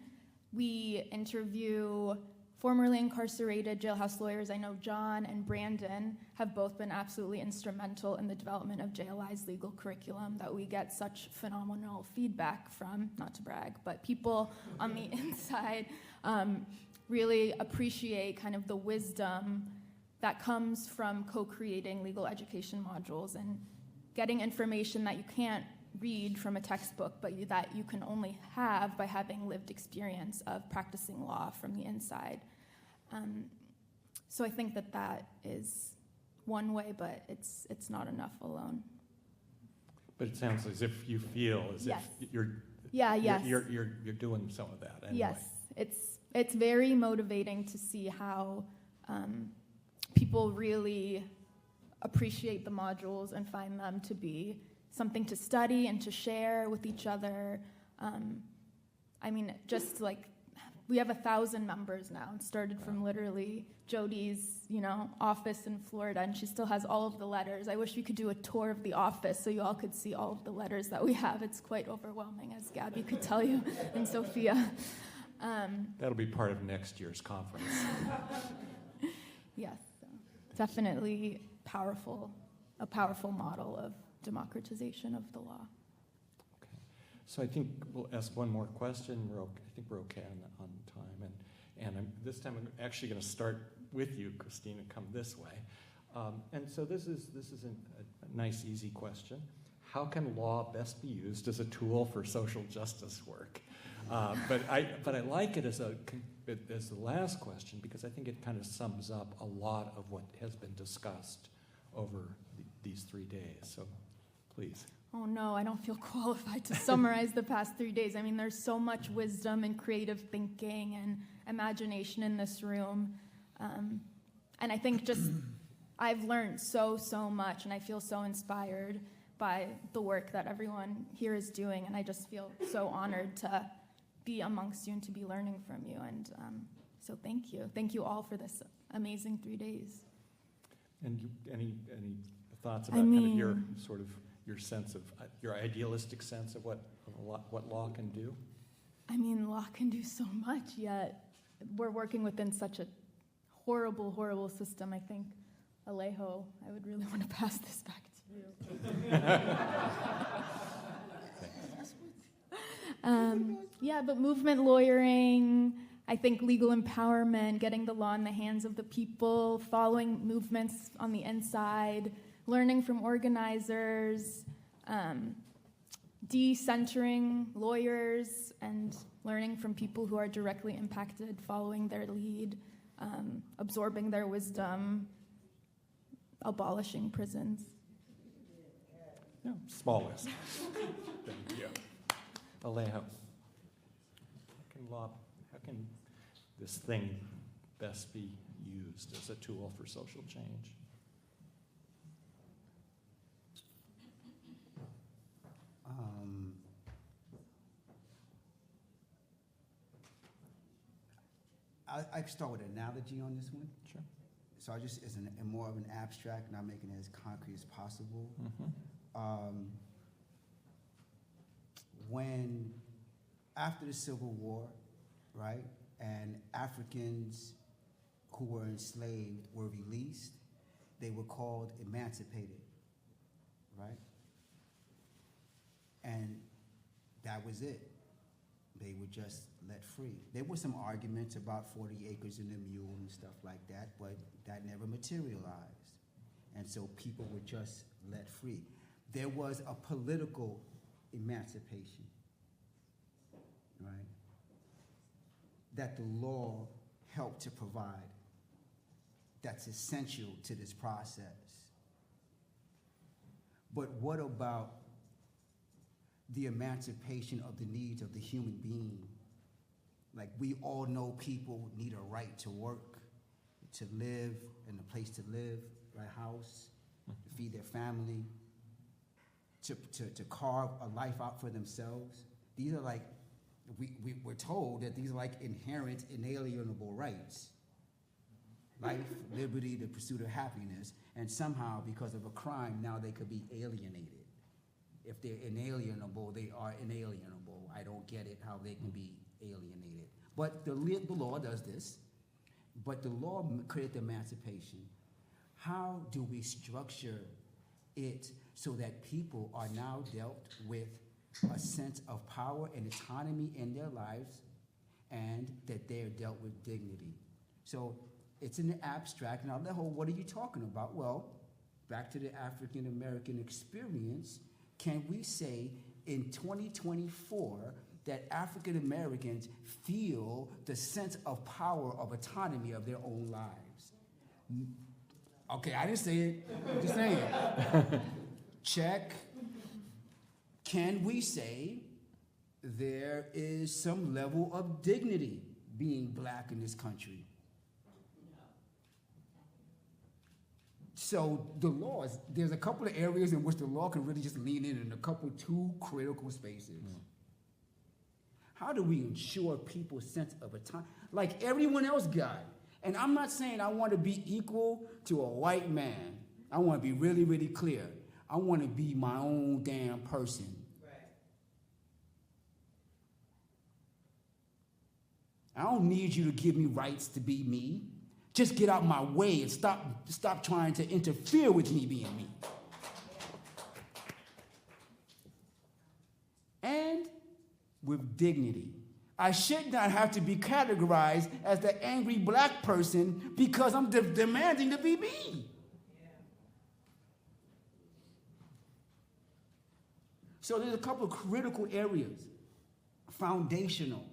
A: We interview formerly incarcerated jailhouse lawyers. I know John and Brandon have both been absolutely instrumental in the development of JLI's legal curriculum that we get such phenomenal feedback from, not to brag, but people on the inside really appreciate kind of the wisdom that comes from co-creating legal education modules and getting information that you can't read from a textbook, but that you can only have by having lived experience of practicing law from the inside. So I think that is one way, but it's not enough alone.
F: But it sounds as if you feel as
A: yes.
F: if you're doing some of that anyway.
A: Yes, it's very motivating to see how people really appreciate the modules and find them to be something to study and to share with each other. I mean, just like, we have 1,000 members now, and started from literally Jody's, office in Florida, and she still has all of the letters. I wish we could do a tour of the office so you all could see all of the letters that we have. It's quite overwhelming, as Gabby could tell you, and Sophia.
F: That'll be part of next year's conference.
A: Yes, so definitely a powerful model of democratization of the law.
F: Okay, so I think we'll ask one more question. I think we're okay on time, and this time I'm actually going to start with you, Christine, and come this way. And so this is a nice, easy question. How can law best be used as a tool for social justice work? But I like it as the last question because I think it kind of sums up a lot of what has been discussed over these 3 days. So please.
A: Oh no, I don't feel qualified to summarize the past 3 days. I mean, there's so much wisdom and creative thinking and imagination in this room. And I think just I've learned so much, and I feel so inspired by the work that everyone here is doing, and I just feel so honored to be amongst you and to be learning from you. And so thank you. Thank you all for this amazing 3 days.
F: And any thoughts about kind of your sort of your sense of your idealistic sense of what law can do?
A: I mean, law can do so much, yet we're working within such a horrible system. I think, Alejo, I would really want to pass this back to you. Yeah, but movement lawyering, I think legal empowerment, getting the law in the hands of the people, following movements on the inside, learning from organizers, decentering lawyers, and learning from people who are directly impacted, following their lead, absorbing their wisdom, abolishing prisons.
F: Yeah, smallest. Thank you. Alejo, how can this thing best be used as a tool for social change?
D: I can start with an analogy on this one.
F: Sure.
D: So I just, as more of an abstract, not making it as concrete as possible. When, after the Civil War, right, and Africans who were enslaved were released, they were called emancipated, right? And that was it. They were just let free. There were some arguments about 40 acres and a mule and stuff like that, but that never materialized. And so people were just let free. There was a political emancipation, right, that the law helped to provide. That's essential to this process. But what about the emancipation of the needs of the human being? Like, we all know people need a right to work, to live, and a place to live, right, house, to feed their family, to carve a life out for themselves. These are like, we're told that these are like inherent, inalienable rights. Life, liberty, the pursuit of happiness, and somehow, because of a crime, now they could be alienated. If they're inalienable, they are inalienable. I don't get it how they can be alienated. But the law does this. But the law created emancipation. How do we structure it so that people are now dealt with a sense of power and autonomy in their lives, and that they're dealt with dignity? So it's in the abstract. Now, what are you talking about? Well, back to the African American experience. Can we say in 2024 that African Americans feel the sense of power, of autonomy of their own lives? Okay, I didn't say it. I'm just saying. Check. Can we say there is some level of dignity being black in this country? So the laws, there's a couple of areas in which the law can really just lean in, and a couple, two critical spaces. How do we ensure people's sense of autonomy, like everyone else got? And I'm not saying I want to be equal to a white man. I want to be really, really clear. I want to be my own damn person. I don't need you to give me rights to be me. Just get out my way and stop trying to interfere with me being me. And with dignity. I should not have to be categorized as the angry black person because I'm demanding to be me. So there's a couple of critical areas, foundational.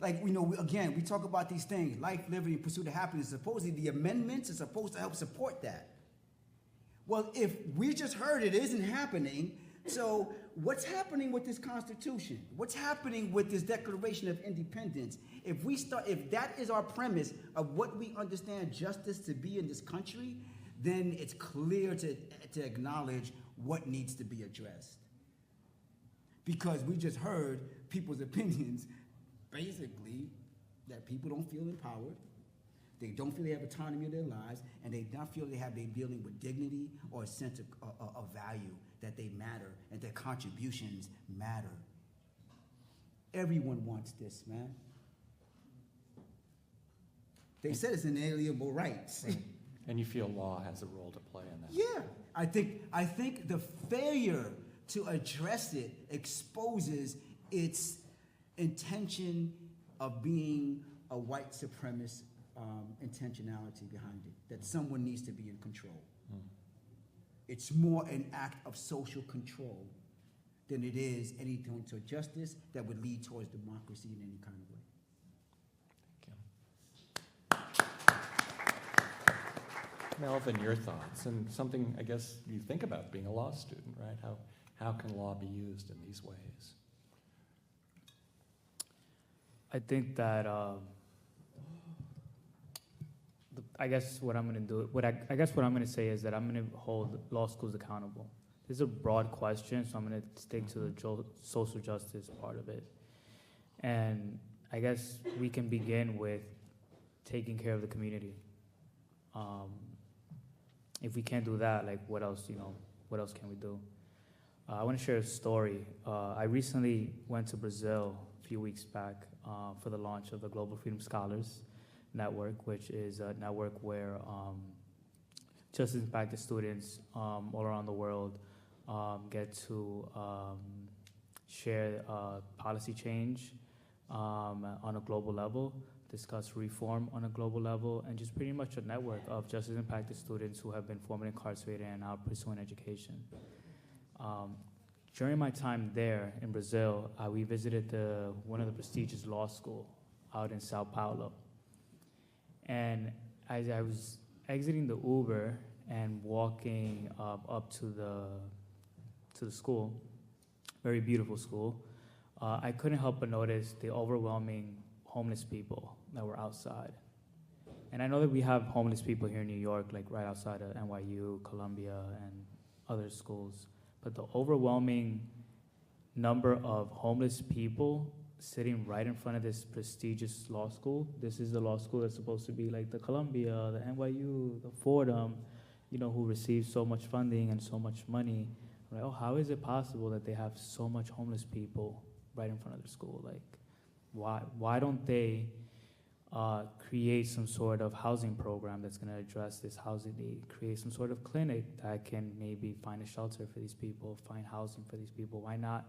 D: Like, again, we talk about these things, life, liberty, and pursuit of happiness. Supposedly the amendments are supposed to help support that. Well, if we just heard it isn't happening, so what's happening with this Constitution? What's happening with this Declaration of Independence? If that is our premise of what we understand justice to be in this country, then it's clear to acknowledge what needs to be addressed. Because we just heard people's opinions, basically, that people don't feel empowered, they don't feel they have autonomy of their lives, and they don't feel they're dealing with dignity or a sense of value, that they matter, and their contributions matter. Everyone wants this, man. They said it's inalienable rights.
F: Right. And you feel law has a role to play in that?
D: Yeah. I think the failure to address it exposes its intention of being a white supremacist intentionality behind it, that someone needs to be in control. It's more an act of social control than it is anything to justice that would lead towards democracy in any kind of way.
F: Melvin, your thoughts, and something I guess you think about being a law student, right? How can law be used in these ways?
G: I think that I guess what I'm going to do, I guess what I'm going to say is that I'm going to hold law schools accountable. This is a broad question, so I'm going to stick to the social justice part of it. And I guess we can begin with taking care of the community. If we can't do that, like what else can we do? I want to share a story. I recently went to Brazil a few weeks back for the launch of the Global Freedom Scholars Network, which is a network where justice impacted students all around the world get to share policy change on a global level, discuss reform on a global level, and just pretty much a network of justice impacted students who have been formerly incarcerated and now pursuing education. During my time there in Brazil, we visited one of the prestigious law school out in Sao Paulo. And as I was exiting the Uber and walking up to the school, very beautiful school, I couldn't help but notice the overwhelming homeless people that were outside. And I know that we have homeless people here in New York, like right outside of NYU, Columbia, and other schools. But the overwhelming number of homeless people sitting right in front of this prestigious law school. This is the law school that's supposed to be like the Columbia, the NYU, the Fordham, who receive so much funding and so much money. I'm like, how is it possible that they have so much homeless people right in front of the school? Like, why don't they create some sort of housing program that's going to address this housing need, create some sort of clinic that can maybe find a shelter for these people, find housing for these people? Why not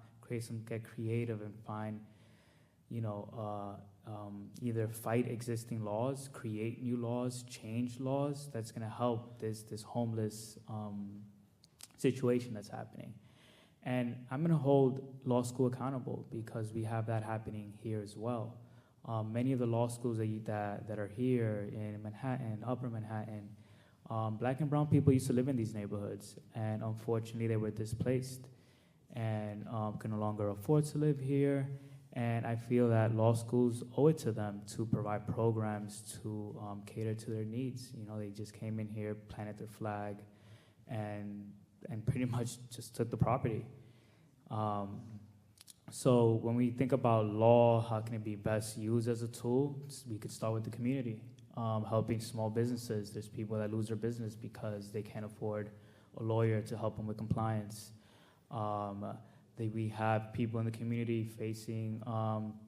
G: get creative and find, either fight existing laws, create new laws, change laws that's going to help this homeless situation that's happening. And I'm going to hold law school accountable because we have that happening here as well. Many of the law schools that are here in Manhattan, Upper Manhattan, black and brown people used to live in these neighborhoods, and unfortunately they were displaced and can no longer afford to live here. And I feel that law schools owe it to them to provide programs to cater to their needs. They just came in here, planted their flag, and pretty much just took the property. So when we think about law, how can it be best used as a tool? We could start with the community, helping small businesses. There's people that lose their business because they can't afford a lawyer to help them with compliance. We have people in the community facing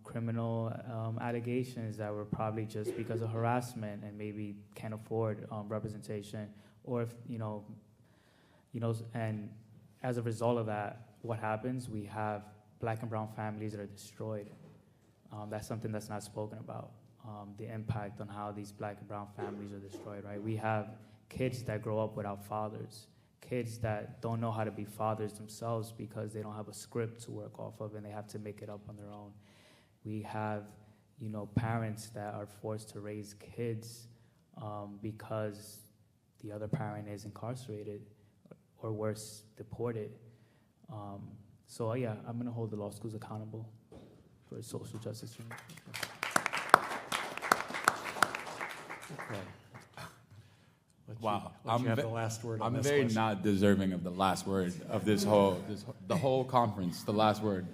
G: criminal allegations that were probably just because of harassment and maybe can't afford representation, or if and as a result of that, what happens? We have black and brown families that are destroyed. That's something that's not spoken about. The impact on how these black and brown families are destroyed, right? We have kids that grow up without fathers, kids that don't know how to be fathers themselves because they don't have a script to work off of and they have to make it up on their own. We have, parents that are forced to raise kids because the other parent is incarcerated or worse, deported. So I'm going to hold the law schools accountable for social justice.
F: Okay.
I: Wow,
F: you have the last word on
I: I'm
F: this
I: very
F: question.
I: not deserving of the last word of the whole conference. The last word.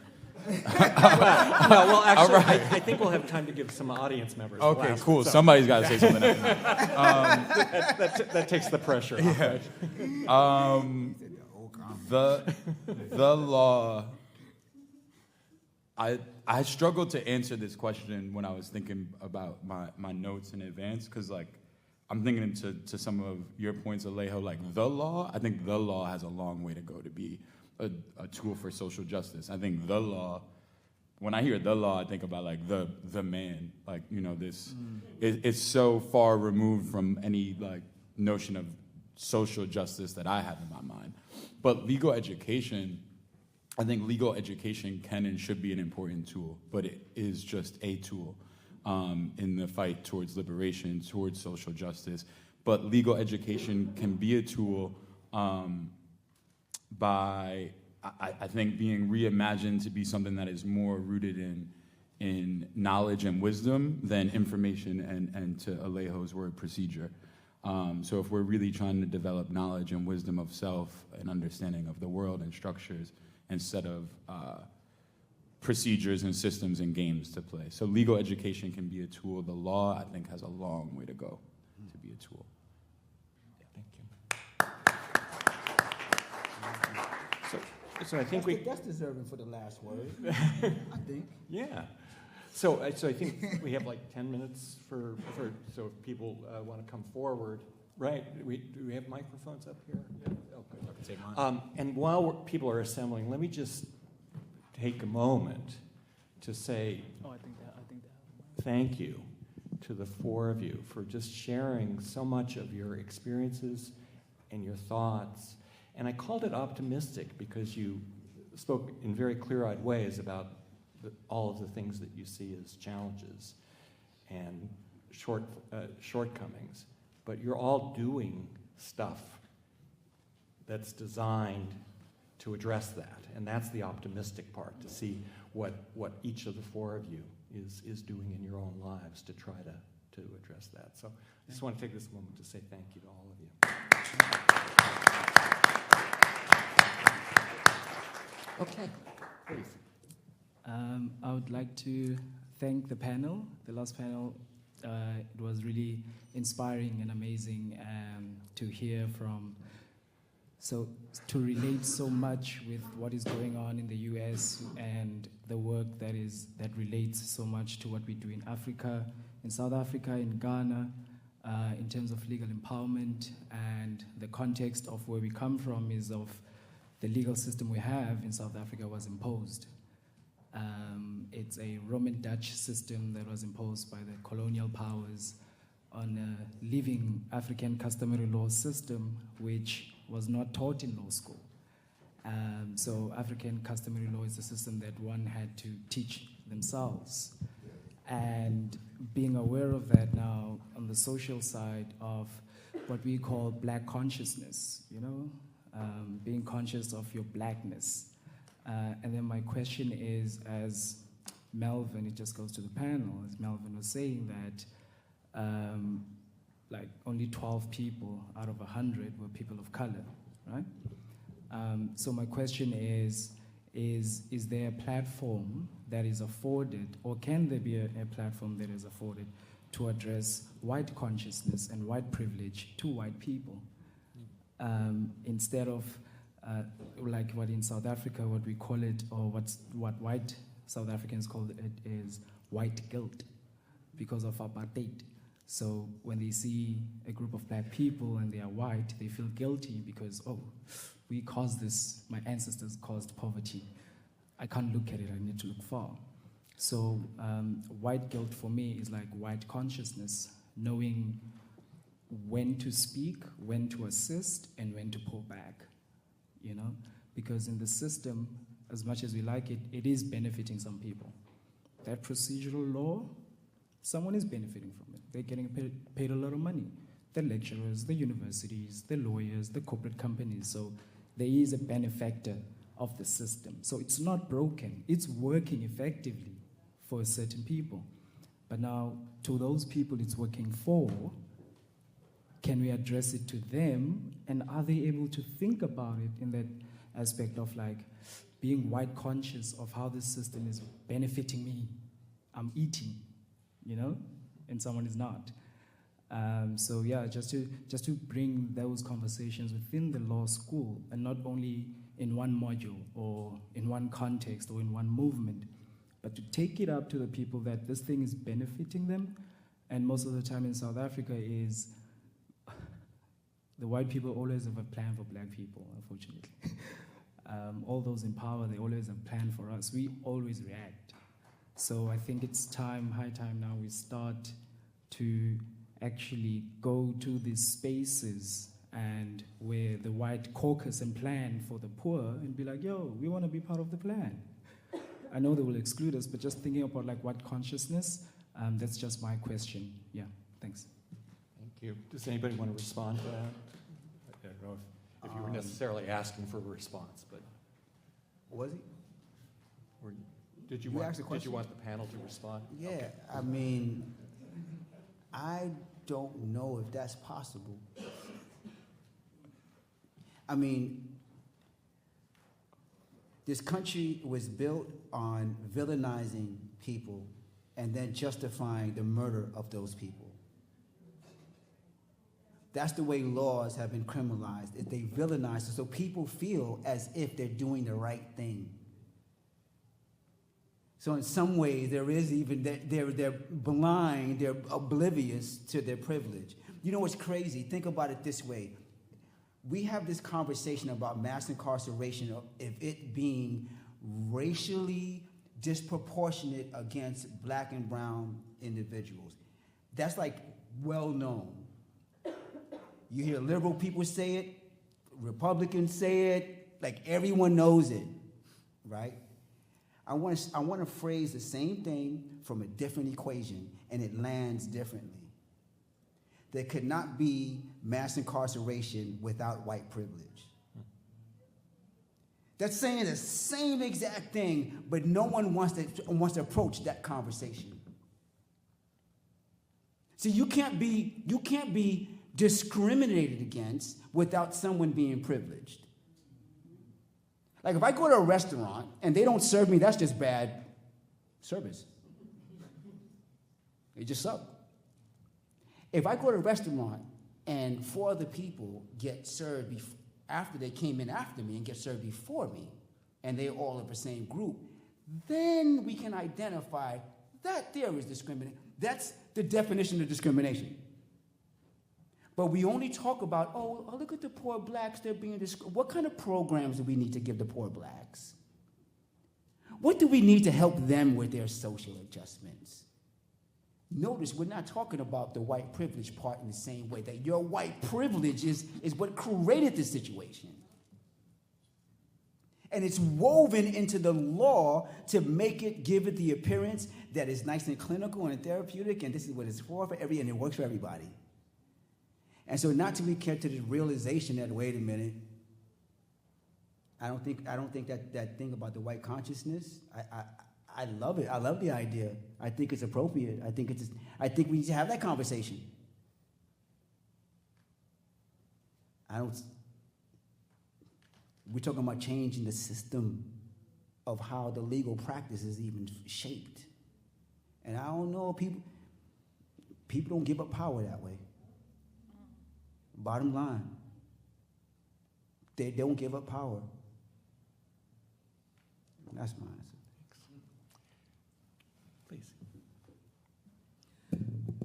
F: Well, actually,
I: right.
F: I think we'll have time to give some audience members.
I: Okay,
F: last,
I: cool.
F: so.
I: Somebody's got to say something.
F: That takes the pressure off.
I: Yeah.
F: Right?
I: The law. I struggled to answer this question when I was thinking about my notes in advance, because I'm thinking to some of your points, Alejo, the law. I think the law has a long way to go to be a tool for social justice. I think the law. When I hear the law, I think about the man. This. It's so far removed from any notion of social justice that I have in my mind. But legal education, I think legal education can and should be an important tool, but it is just a tool in the fight towards liberation, towards social justice. but legal education can be a tool by, I think, being reimagined to be something that is more rooted in knowledge and wisdom than information and to Alejo's word, procedure. So if we're really trying to develop knowledge and wisdom of self and understanding of the world and structures instead of procedures and systems and games to play. So legal education can be a tool. The law, I think, has a long way to go to be a tool.
F: So I think
D: that's deserving for the last word. I think.
F: Yeah. So I think we have like 10 minutes for so if people want to come forward, right? Do we have microphones up here? Yeah. Okay. I can take mine. And while people are assembling, let me just take a moment to say thank you to the four of you for just sharing so much of your experiences and your thoughts. And I called it optimistic because you spoke in very clear-eyed ways about all of the things that you see as challenges and shortcomings. But you're all doing stuff that's designed to address that. And that's the optimistic part, to see what each of the four of you is doing in your own lives to try to address that. So I just want to take this moment to say thank you to all of you.
M: Okay, please.
U: I would like to thank the panel, the last panel. It was really inspiring and amazing to hear from, to relate so much with what is going on in the US and the work that relates so much to what we do in Africa, in South Africa, in Ghana, in terms of legal empowerment, and the context of where we come from is of the legal system we have in South Africa was imposed. It's a Roman Dutch system that was imposed by the colonial powers on a living African customary law system, which was not taught in law school. So African customary law is a system that one had to teach themselves. And being aware of that now on the social side of what we call black consciousness, being conscious of your blackness. And then my question is, as Melvin, it just goes to the panel, as Melvin was saying that like only 12 people out of 100 were people of color, right? So my question is there a platform that is afforded, or can there be a platform that is afforded to address white consciousness and white privilege to white people? Instead of like what in South Africa, what we call it, or what white South Africans call it is white guilt because of apartheid. So when they see a group of black people and they are white, they feel guilty because, oh, we caused this, my ancestors caused poverty. I can't look at it, I need to look far. So white guilt for me is like white consciousness, knowing when to speak, when to assist, and when to pull back, Because in the system, as much as we like it, it is benefiting some people. That procedural law, someone is benefiting from it. They're getting paid a lot of money. The lecturers, the universities, the lawyers, the corporate companies. So there is a benefactor of the system. So it's not broken. It's working effectively for certain people. But now, to those people it's working for, can we address it to them? And are they able to think about it in that aspect of like being white conscious of how this system is benefiting me? I'm eating, and someone is not. So yeah, just to bring those conversations within the law school, and not only in one module or in one context or in one movement, but to take it up to the people that this thing is benefiting them. And most of the time in South Africa is the white people always have a plan for black people, unfortunately. All those in power, they always have a plan for us. We always react. So I think it's high time now we start to actually go to these spaces and where the white caucus and plan for the poor and be like, yo, we want to be part of the plan. I know they will exclude us, but just thinking about like white consciousness, that's just my question. Yeah, thanks.
M: Thank
F: you. Does anybody want to respond to that? I don't know if you were necessarily asking for a response, but
D: Was he?
F: did you
D: You asked a
F: want
D: question?
F: the panel to respond?
D: Yeah,
F: Okay.
D: I mean, I don't know if that's possible. I mean, this country was built on villainizing people and then justifying the murder of those people. That's the way laws have been criminalized. Is they villainize it so people feel as if they're doing the right thing. So in some ways, there is even they're blind, they're oblivious to their privilege. You know what's crazy? Think about it this way. We have this conversation about mass incarceration of it being racially disproportionate against black and brown individuals. That's like well known. You hear liberal people say it, Republicans say it, like everyone knows it, right? I want to phrase the same thing from a different equation, and it lands differently. There could not be mass incarceration without white privilege. That's saying the same exact thing, but no one wants to approach that conversation. See, you can't be discriminated against without someone being privileged. Like if I go to a restaurant and they don't serve me, that's just bad service. They just suck. If I go to a restaurant and 4 other people get served after they came in after me and get served before me, and they're all of the same group, then we can identify that there is discrimination. That's the definition of discrimination. But we only talk about, oh, look at the poor blacks, they're being discriminated. What kind of programs do we need to give the poor blacks? What do we need to help them with their social adjustments? Notice we're not talking about the white privilege part in the same way that your white privilege is what created this situation. And it's woven into the law to give it the appearance that is nice and clinical and therapeutic, and this is what it's for and it works for everybody. And so not till we get to the realization that, wait a minute, I don't think that thing about the white consciousness, I love it. I love the idea. I think it's appropriate. I think we need to have that conversation. We're talking about changing the system of how the legal practice is even shaped. And I don't know, people don't give up power that way. Bottom line, they don't give up power. That's my answer.
F: Please.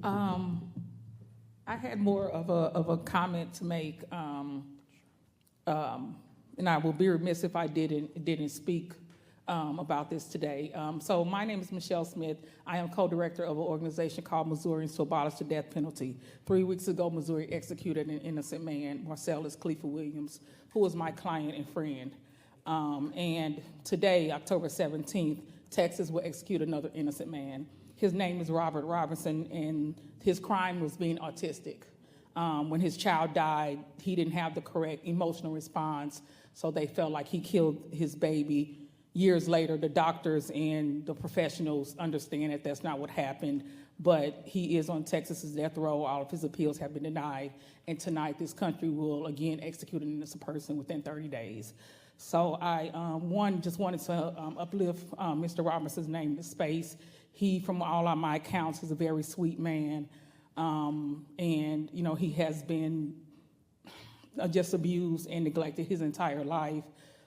J: I had more of a comment to make, and I will be remiss if I didn't speak about this today. So my name is Michelle Smith. I am co-director of an organization called Missourians to Abolish the Death Penalty. 3 weeks ago, Missouri executed an innocent man, Marcellus Cleaver Williams, who was my client and friend. And today, October 17th, Texas will execute another innocent man. His name is Robert Robinson, and his crime was being autistic. When his child died, he didn't have the correct emotional response, so they felt like he killed his baby. Years later, the doctors and the professionals understand that that's not what happened, but he is on Texas's death row. All of his appeals have been denied, and tonight this country will again execute an innocent person within 30 days. So I, just wanted to uplift Mr. Robinson's name in the space. He, from all of my accounts, is a very sweet man, and he has been just abused and neglected his entire life.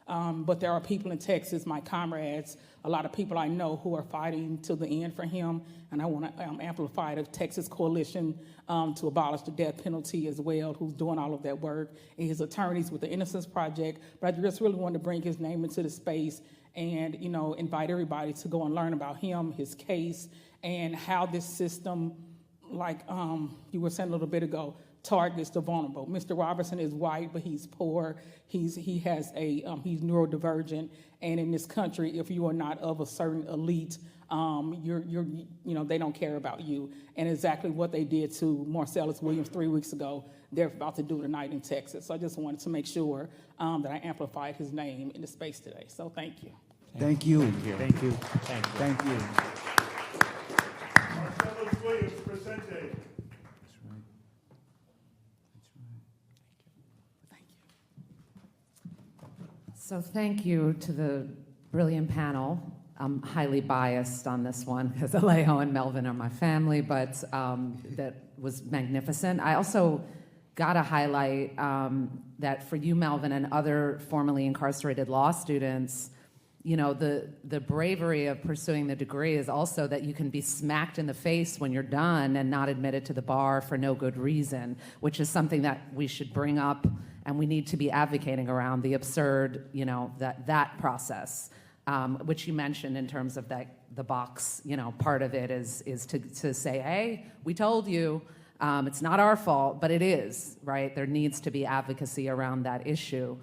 J: But there are people in Texas, my comrades, a lot of people I know who are fighting till the end for him, and I want to amplify the Texas Coalition to abolish the death penalty as well, who's doing all of that work, and his attorneys with the Innocence Project. But I just really wanted to bring his name into the space and, invite everybody to go and learn about him, his case, and how this system, like you were saying a little bit ago, targets the vulnerable. Mr. Robertson is white, but he's poor. He's neurodivergent, and in this country, if you are not of a certain elite they don't care about you. And exactly what they did to Marcellus Williams 3 weeks ago, they're about to do tonight in Texas. So I just wanted to make sure that I amplified his name in the space today. So thank you.
D: Thank you.
G: Thank you.
F: Thank you.
D: Thank you.
L: Marcellus Williams, presente.
E: So thank you to the brilliant panel. I'm highly biased on this one because Alejo and Melvin are my family, but that was magnificent. I also got to highlight that for you, Melvin, and other formerly incarcerated law students, the bravery of pursuing the degree is also that you can be smacked in the face when you're done and not admitted to the bar for no good reason, which is something that we should bring up and we need to be advocating around, the absurd, that process, which you mentioned in terms of the box, part of it is to say, hey, we told you, it's not our fault, but it is, right? There needs to be advocacy around that issue.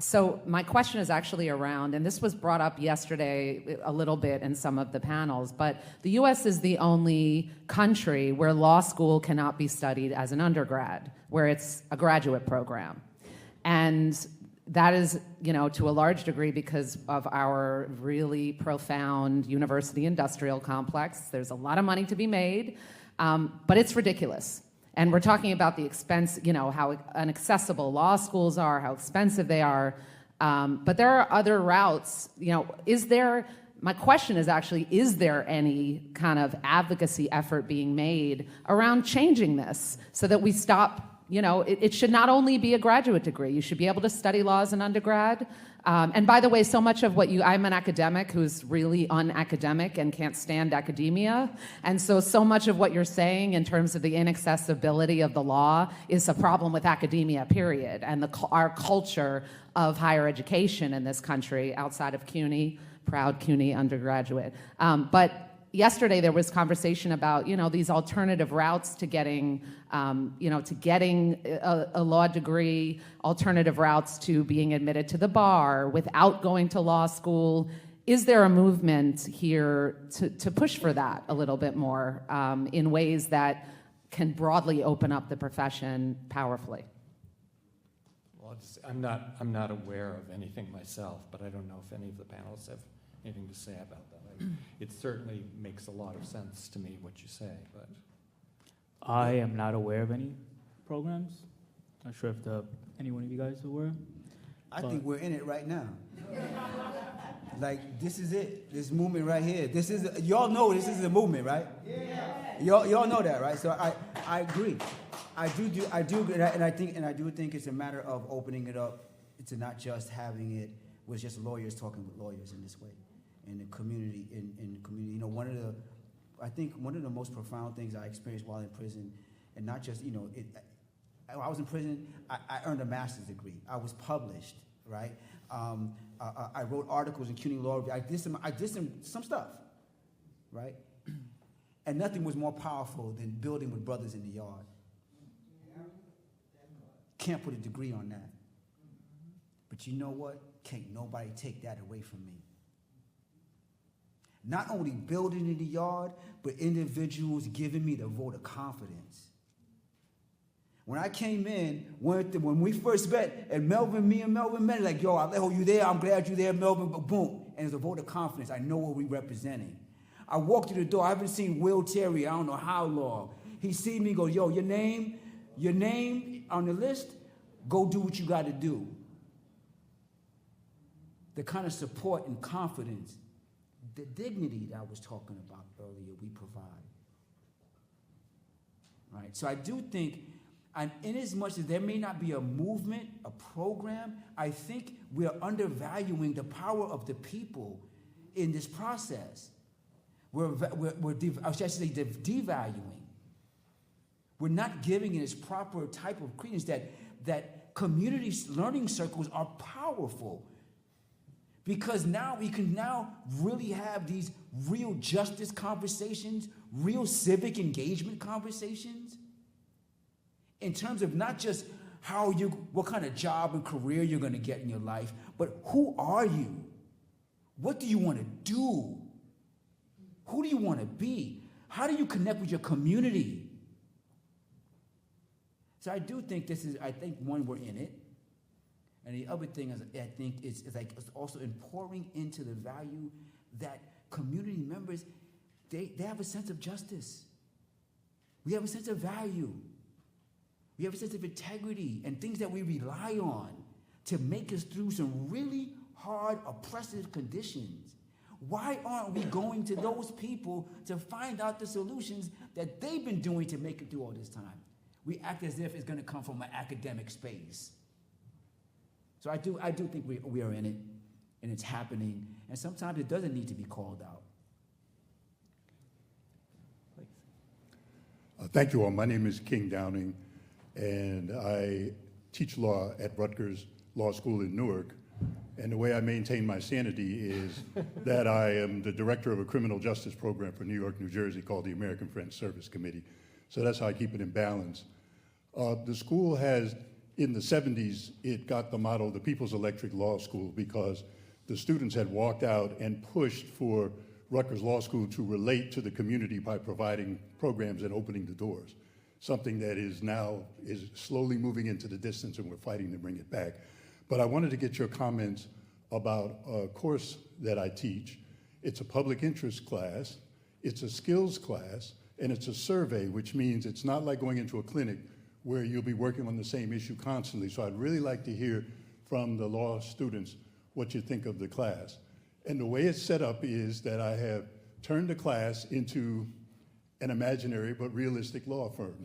E: So my question is actually around, and this was brought up yesterday a little bit in some of the panels, but the US is the only country where law school cannot be studied as an undergrad, where it's a graduate program. And that is, to a large degree because of our really profound university industrial complex. There's a lot of money to be made, but it's ridiculous. And we're talking about the expense, how inaccessible law schools are, how expensive they are. But there are other routes. My question is actually, is there any kind of advocacy effort being made around changing this so that we stop, it should not only be a graduate degree. You should be able to study law as an undergrad. And by the way, so much of I'm an academic who's really unacademic and can't stand academia. And so much of what you're saying in terms of the inaccessibility of the law is a problem with academia, period. And our culture of higher education in this country, outside of CUNY, proud CUNY undergraduate. But yesterday there was conversation about, these alternative routes to getting, a law degree, alternative routes to being admitted to the bar without going to law school. Is there a movement here to push for that a little bit more in ways that can broadly open up the profession powerfully?
F: Well, I'm not aware of anything myself, but I don't know if any of the panelists have anything to say about that. It certainly makes a lot of sense to me what you say, but
G: I am not aware of any programs. Not sure if any one of you guys are aware.
D: I think we're in it right now. Like, this is it. This movement right here. Y'all know this is a movement, right? Yeah. Y'all know that, right? So I agree. I do agree, and I do think it's a matter of opening it up to not just having it with just lawyers talking with lawyers in this way. In the community, I think one of the most profound things I experienced while in prison, and not just, when I was in prison, I earned a master's degree. I was published, right? I wrote articles in CUNY Law Review. I did some stuff, right? And nothing was more powerful than building with brothers in the yard. Can't put a degree on that. But you know what? Can't nobody take that away from me. Not only building in the yard, but individuals giving me the vote of confidence. When I came in, when we first met, and me and Melvin met, like, yo, Alejo, you there? I'm glad you there, Melvin, but boom. And it's a vote of confidence. I know what we're representing. I walked through the door. I haven't seen Will Terry, I don't know how long. He seen me, go, yo, your name on the list, go do what you got to do. The kind of support and confidence, the dignity that I was talking about earlier, we provide. Right? So I do think, and in as much as there may not be a movement, a program, I think we're undervaluing the power of the people in this process. I should say devaluing. We're not giving it its proper type of credence that community learning circles are powerful. Because now we can really have these real justice conversations, real civic engagement conversations, in terms of not just what kind of job and career you're going to get in your life, but who are you?
K: What do you want to do? Who do you want to be? How do you connect with your community? So I do think I think one, we're in it. And the other thing is, I think it's also pouring into the value that community members, they have a sense of justice. We have a sense of value. We have a sense of integrity and things that we rely on to make us through some really hard, oppressive conditions. Why aren't we going to those people to find out the solutions that they've been doing to make it through all this time? We act as if it's going to come from an academic space. So I do think we are in it, and it's happening, and sometimes it doesn't need to be called out.
V: Thank you all. My name is King Downing, and I teach law at Rutgers Law School in Newark. And the way I maintain my sanity is that I am the director of a criminal justice program for New York, New Jersey called the American Friends Service Committee. So that's how I keep it in balance. The school has, in the 70s, it got the motto, the People's Electric Law School, because the students had walked out and pushed for Rutgers Law School to relate to the community by providing programs and opening the doors, something that is slowly moving into the distance, and we're fighting to bring it back. But I wanted to get your comments about a course that I teach. It's a public interest class, it's a skills class, and it's a survey, which means it's not like going into a clinic where you'll be working on the same issue constantly. So I'd really like to hear from the law students what you think of the class. And the way it's set up is that I have turned the class into an imaginary but realistic law firm.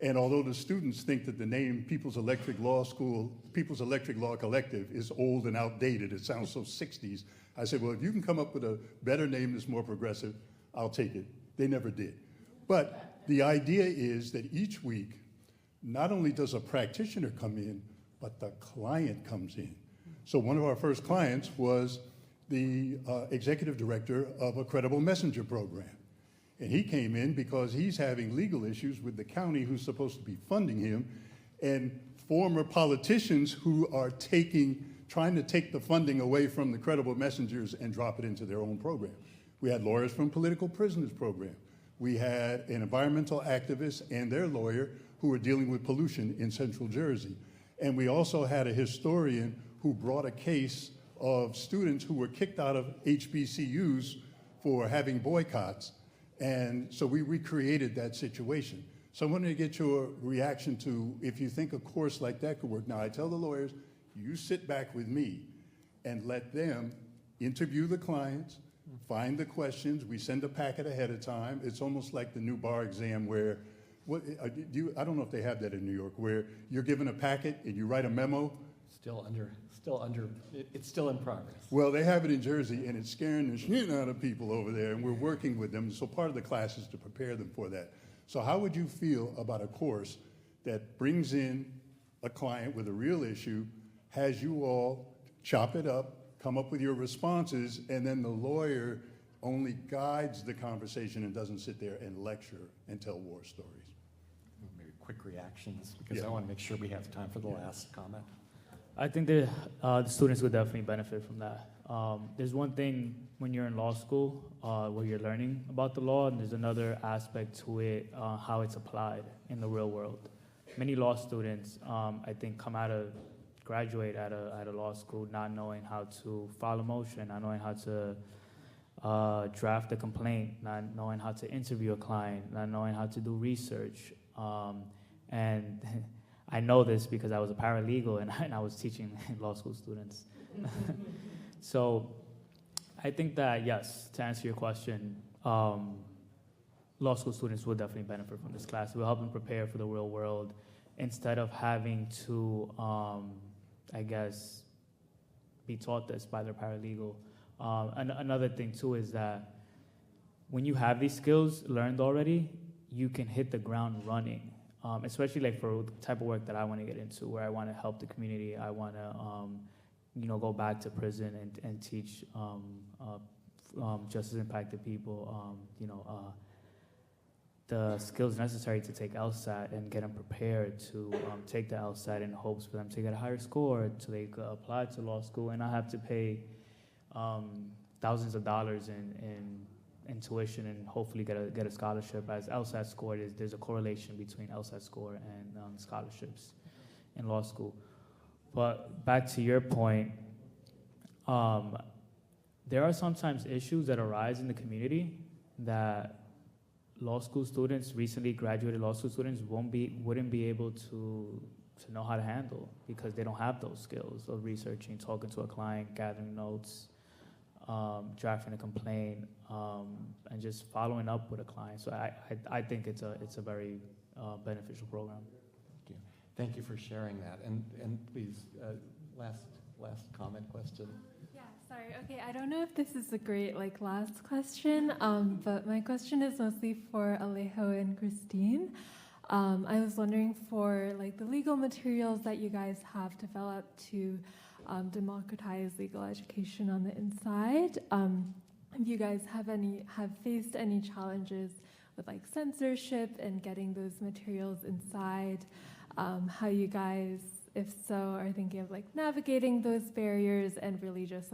V: And although the students think that the name People's Electric Law School, People's Electric Law Collective is old and outdated, it sounds so 60s, I said, well, if you can come up with a better name that's more progressive, I'll take it. They never did. But the idea is that each week, not only does a practitioner come in, but the client comes in. So one of our first clients was the executive director of a credible messenger program. And he came in because he's having legal issues with the county who's supposed to be funding him, and former politicians who are trying to take the funding away from the credible messengers and drop it into their own program. We had lawyers from Political Prisoners Program. We had an environmental activist and their lawyer who were dealing with pollution in Central Jersey. And we also had a historian who brought a case of students who were kicked out of HBCUs for having boycotts. And so we recreated that situation. So I wanted to get your reaction to if you think a course like that could work. Now, I tell the lawyers, you sit back with me and let them interview the clients, find the questions. We send a packet ahead of time. It's almost like the new bar exam where, I don't know if they have that in New York, where you're given a packet and you write a memo.
F: It's still in progress.
V: Well, they have it in Jersey, and it's scaring the shit out of people over there, and we're working with them. So part of the class is to prepare them for that. So how would you feel about a course that brings in a client with a real issue, has you all chop it up, come up with your responses, and then the lawyer only guides the conversation and doesn't sit there and lecture and tell war stories?
F: Maybe quick reactions, because I want to make sure we have time for the last comment.
G: I think that the students would definitely benefit from that. There's one thing when you're in law school where you're learning about the law, and there's another aspect to it, how it's applied in the real world. Many law students, I think, graduate at a law school not knowing how to file a motion, not knowing how to draft a complaint, not knowing how to interview a client, not knowing how to do research. And I know this because I was a paralegal and I was teaching law school students. So I think that, yes, to answer your question, law school students will definitely benefit from this class. It will help them prepare for the real world instead of having to, be taught this by their paralegal. And another thing, too, is that when you have these skills learned already, you can hit the ground running. Especially for the type of work that I want to get into, where I want to help the community. I want to, go back to prison and teach justice impacted people, the skills necessary to take LSAT and get them prepared to take the LSAT in hopes for them to get a higher score so they could apply to law school and not have to pay thousands of dollars in tuition and hopefully get a scholarship. As LSAT score, there's a correlation between LSAT score and scholarships in law school. But back to your point, there are sometimes issues that arise in the community that law school students, recently graduated law school students, wouldn't be able to know how to handle because they don't have those skills of researching, talking to a client, gathering notes, drafting a complaint, and just following up with a client. So I think it's a very beneficial program.
F: Thank you. Thank you for sharing that. And please, last comment question.
N: Yeah, sorry. Okay, I don't know if this is a great last question, but my question is mostly for Alejo and Christine. I was wondering for the legal materials that you guys have developed to democratize legal education on the inside. If you guys have faced any challenges with censorship and getting those materials inside, how you guys, if so, are thinking of navigating those barriers and really just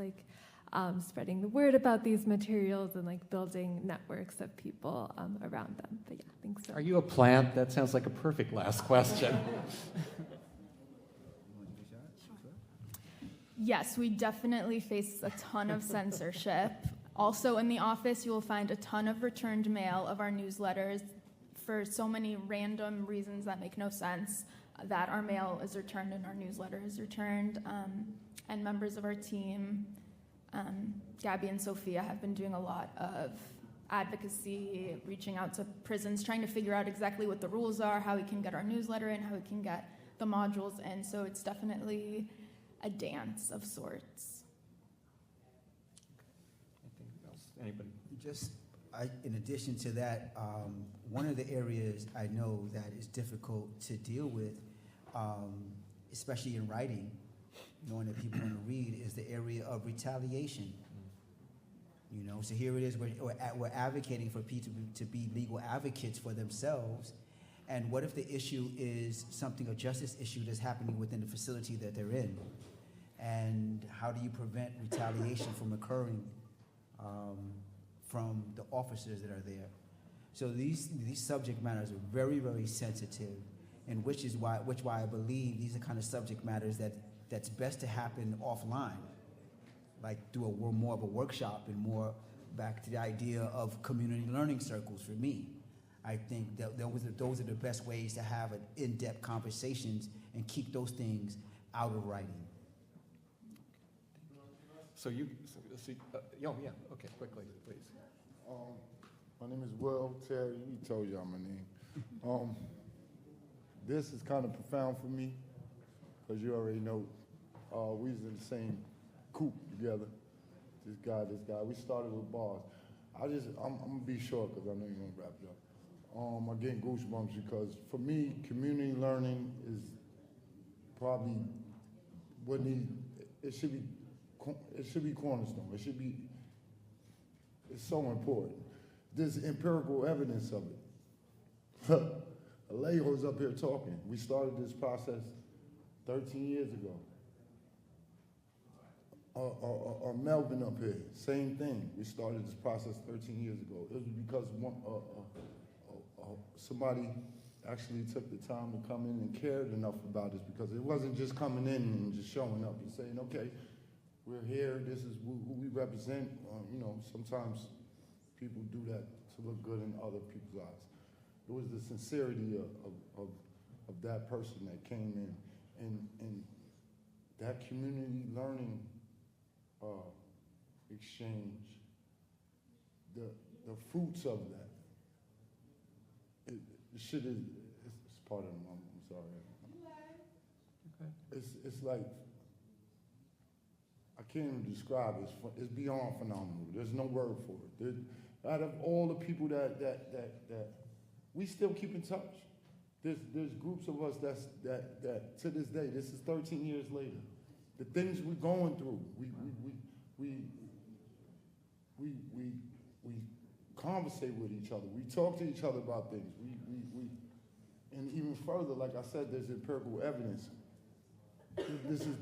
N: spreading the word about these materials and building networks of people around them. But yeah, thanks so much.
F: Are you a plant? That sounds like a perfect last question.
A: Yes, we definitely face a ton of censorship. Also in the office, you will find a ton of returned mail of our newsletters for so many random reasons that make no sense, that our mail is returned and our newsletter is returned. And members of our team, Gabby and Sophia, have been doing a lot of advocacy, reaching out to prisons, trying to figure out exactly what the rules are, how we can get our newsletter in, how we can get the modules in. So it's definitely a dance of sorts.
F: Anything else? Anybody?
D: In addition to that, one of the areas I know that is difficult to deal with, especially in writing, knowing that people want to read, is the area of retaliation. So here it is, we're advocating for people to be legal advocates for themselves. And what if the issue is a justice issue that's happening within the facility that they're in? And how do you prevent retaliation from occurring from the officers that are there? So these subject matters are very, very sensitive, and which is why I believe these are kind of subject matters that's best to happen offline, through more of a workshop and more back to the idea of community learning circles. For me, I think that those are the best ways to have in-depth conversations and keep those things out of writing.
F: So yeah, okay, quickly, please.
P: My name is Will Terry. He told y'all my name. This is kind of profound for me, because you already know we was in the same coop together. This guy. We started with bars. I'm gonna be short because I know you're gonna wrap it up. I'm getting goosebumps because for me, community learning is probably it should be cornerstone. It's so important. There's empirical evidence of it. Alejo's up here talking. We started this process 13 years ago. Melvin up here, same thing. We started this process 13 years ago. It was because somebody actually took the time to come in and cared enough about this, because it wasn't just coming in and just showing up and saying, okay, we're here, this is who we represent. Sometimes people do that to look good in other people's eyes. It was the sincerity of that person that came in, and that community learning exchange, the fruits of that. It's part of them. I'm sorry. Okay. It's like, I can't even describe it. It's beyond phenomenal. There's no word for it. Out of all the people that we still keep in touch, there's groups of us that to this day, this is 13 years later, the things we're going through, we conversate with each other. We talk to each other about things. And even further, like I said, there's empirical evidence.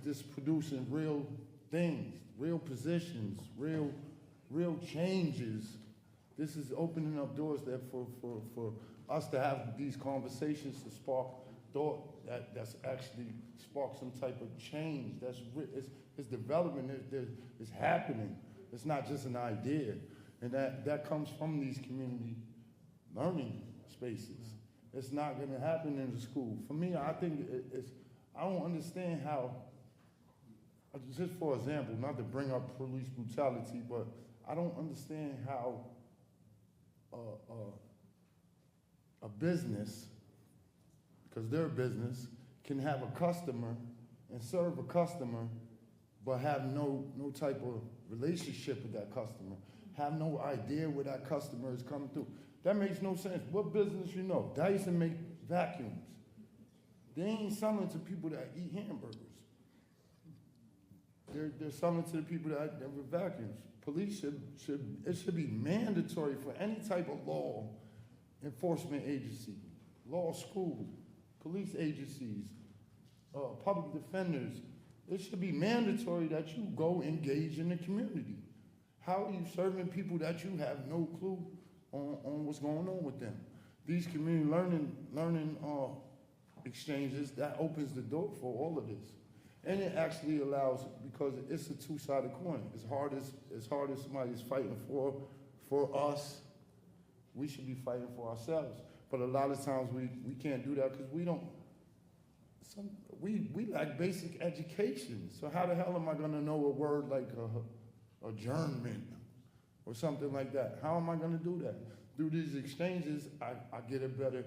P: This producing real things, real positions, real changes. This is opening up doors that for us to have these conversations to spark thought that's actually spark some type of change. It's development. It's happening. It's not just an idea, and that comes from these community learning spaces. It's not going to happen in the school. For me, I think I don't understand how. Just for example, not to bring up police brutality, but I don't understand how a business, because they're a business, can have a customer and serve a customer, but have no type of relationship with that customer, have no idea where that customer is coming through. That makes no sense. What business you know? Dyson make vacuums. They ain't selling to people that eat hamburgers. They're selling to the people that with vacuums. Police should be mandatory for any type of law enforcement agency, law school, police agencies, public defenders. It should be mandatory that you go engage in the community. How are you serving people that you have no clue on what's going on with them? These community learning exchanges, that opens the door for all of this. And it actually allows, because it's a two-sided coin. As hard as somebody is fighting for us, we should be fighting for ourselves. But a lot of times we can't do that because we lack basic education. So how the hell am I gonna know a word like adjournment or something like that? How am I gonna do that? Through these exchanges, I get a better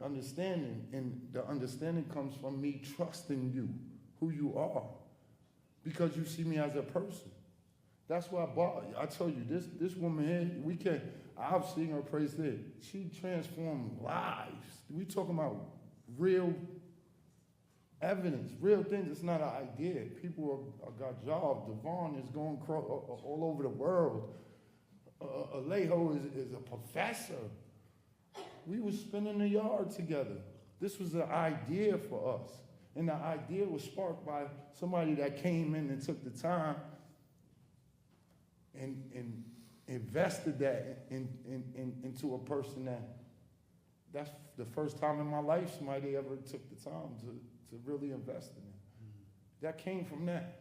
P: understanding, and the understanding comes from me trusting you, who you are, because you see me as a person. That's why I tell you, this woman here, I've seen her praise there. She transformed lives. We talking about real evidence, real things. It's not an idea. People got jobs. Devon is going all over the world. Alejo is a professor. We were spending the yard together. This was an idea for us. And the idea was sparked by somebody that came in and took the time and invested that into a person that's the first time in my life somebody ever took the time to really invest in it. That came from that.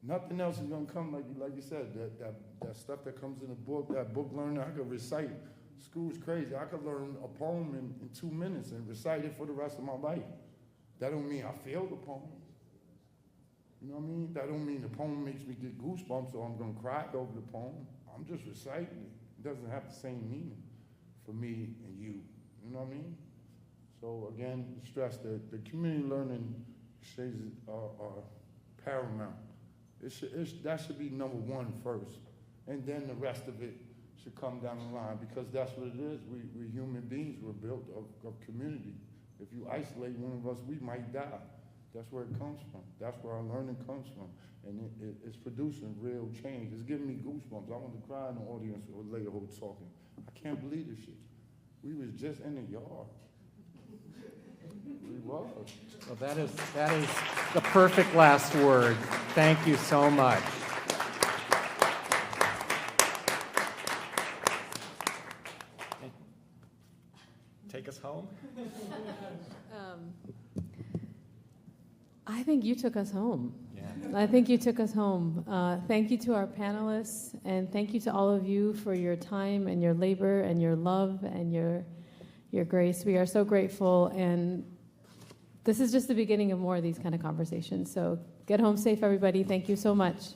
P: Nothing else is gonna come like you said, that stuff that comes in the book, that book learning, I could recite. School's crazy. I could learn a poem in 2 minutes and recite it for the rest of my life. That don't mean I failed the poem. You know what I mean? That don't mean the poem makes me get goosebumps or I'm gonna cry over the poem. I'm just reciting it. It doesn't have the same meaning for me and you. You know what I mean? So again, stress that the community learning exchanges are paramount. That should be number one first. And then the rest of it should come down the line, because that's what it is. We're human beings. We're built of community. If you isolate one of us, we might die. That's where it comes from. That's where our learning comes from. And it's producing real change. It's giving me goosebumps. I want to cry in the audience or later talking. I can't believe this shit. We was just in the yard. We was.
F: Well, that is the perfect last word. Thank you so much. Take us home.
B: I think you took us home.
F: Yeah.
B: I think you took us home. Thank you to our panelists, and thank you to all of you for your time and your labor and your love and your grace. We are so grateful, and this is just the beginning of more of these kind of conversations. So get home safe, everybody. Thank you so much.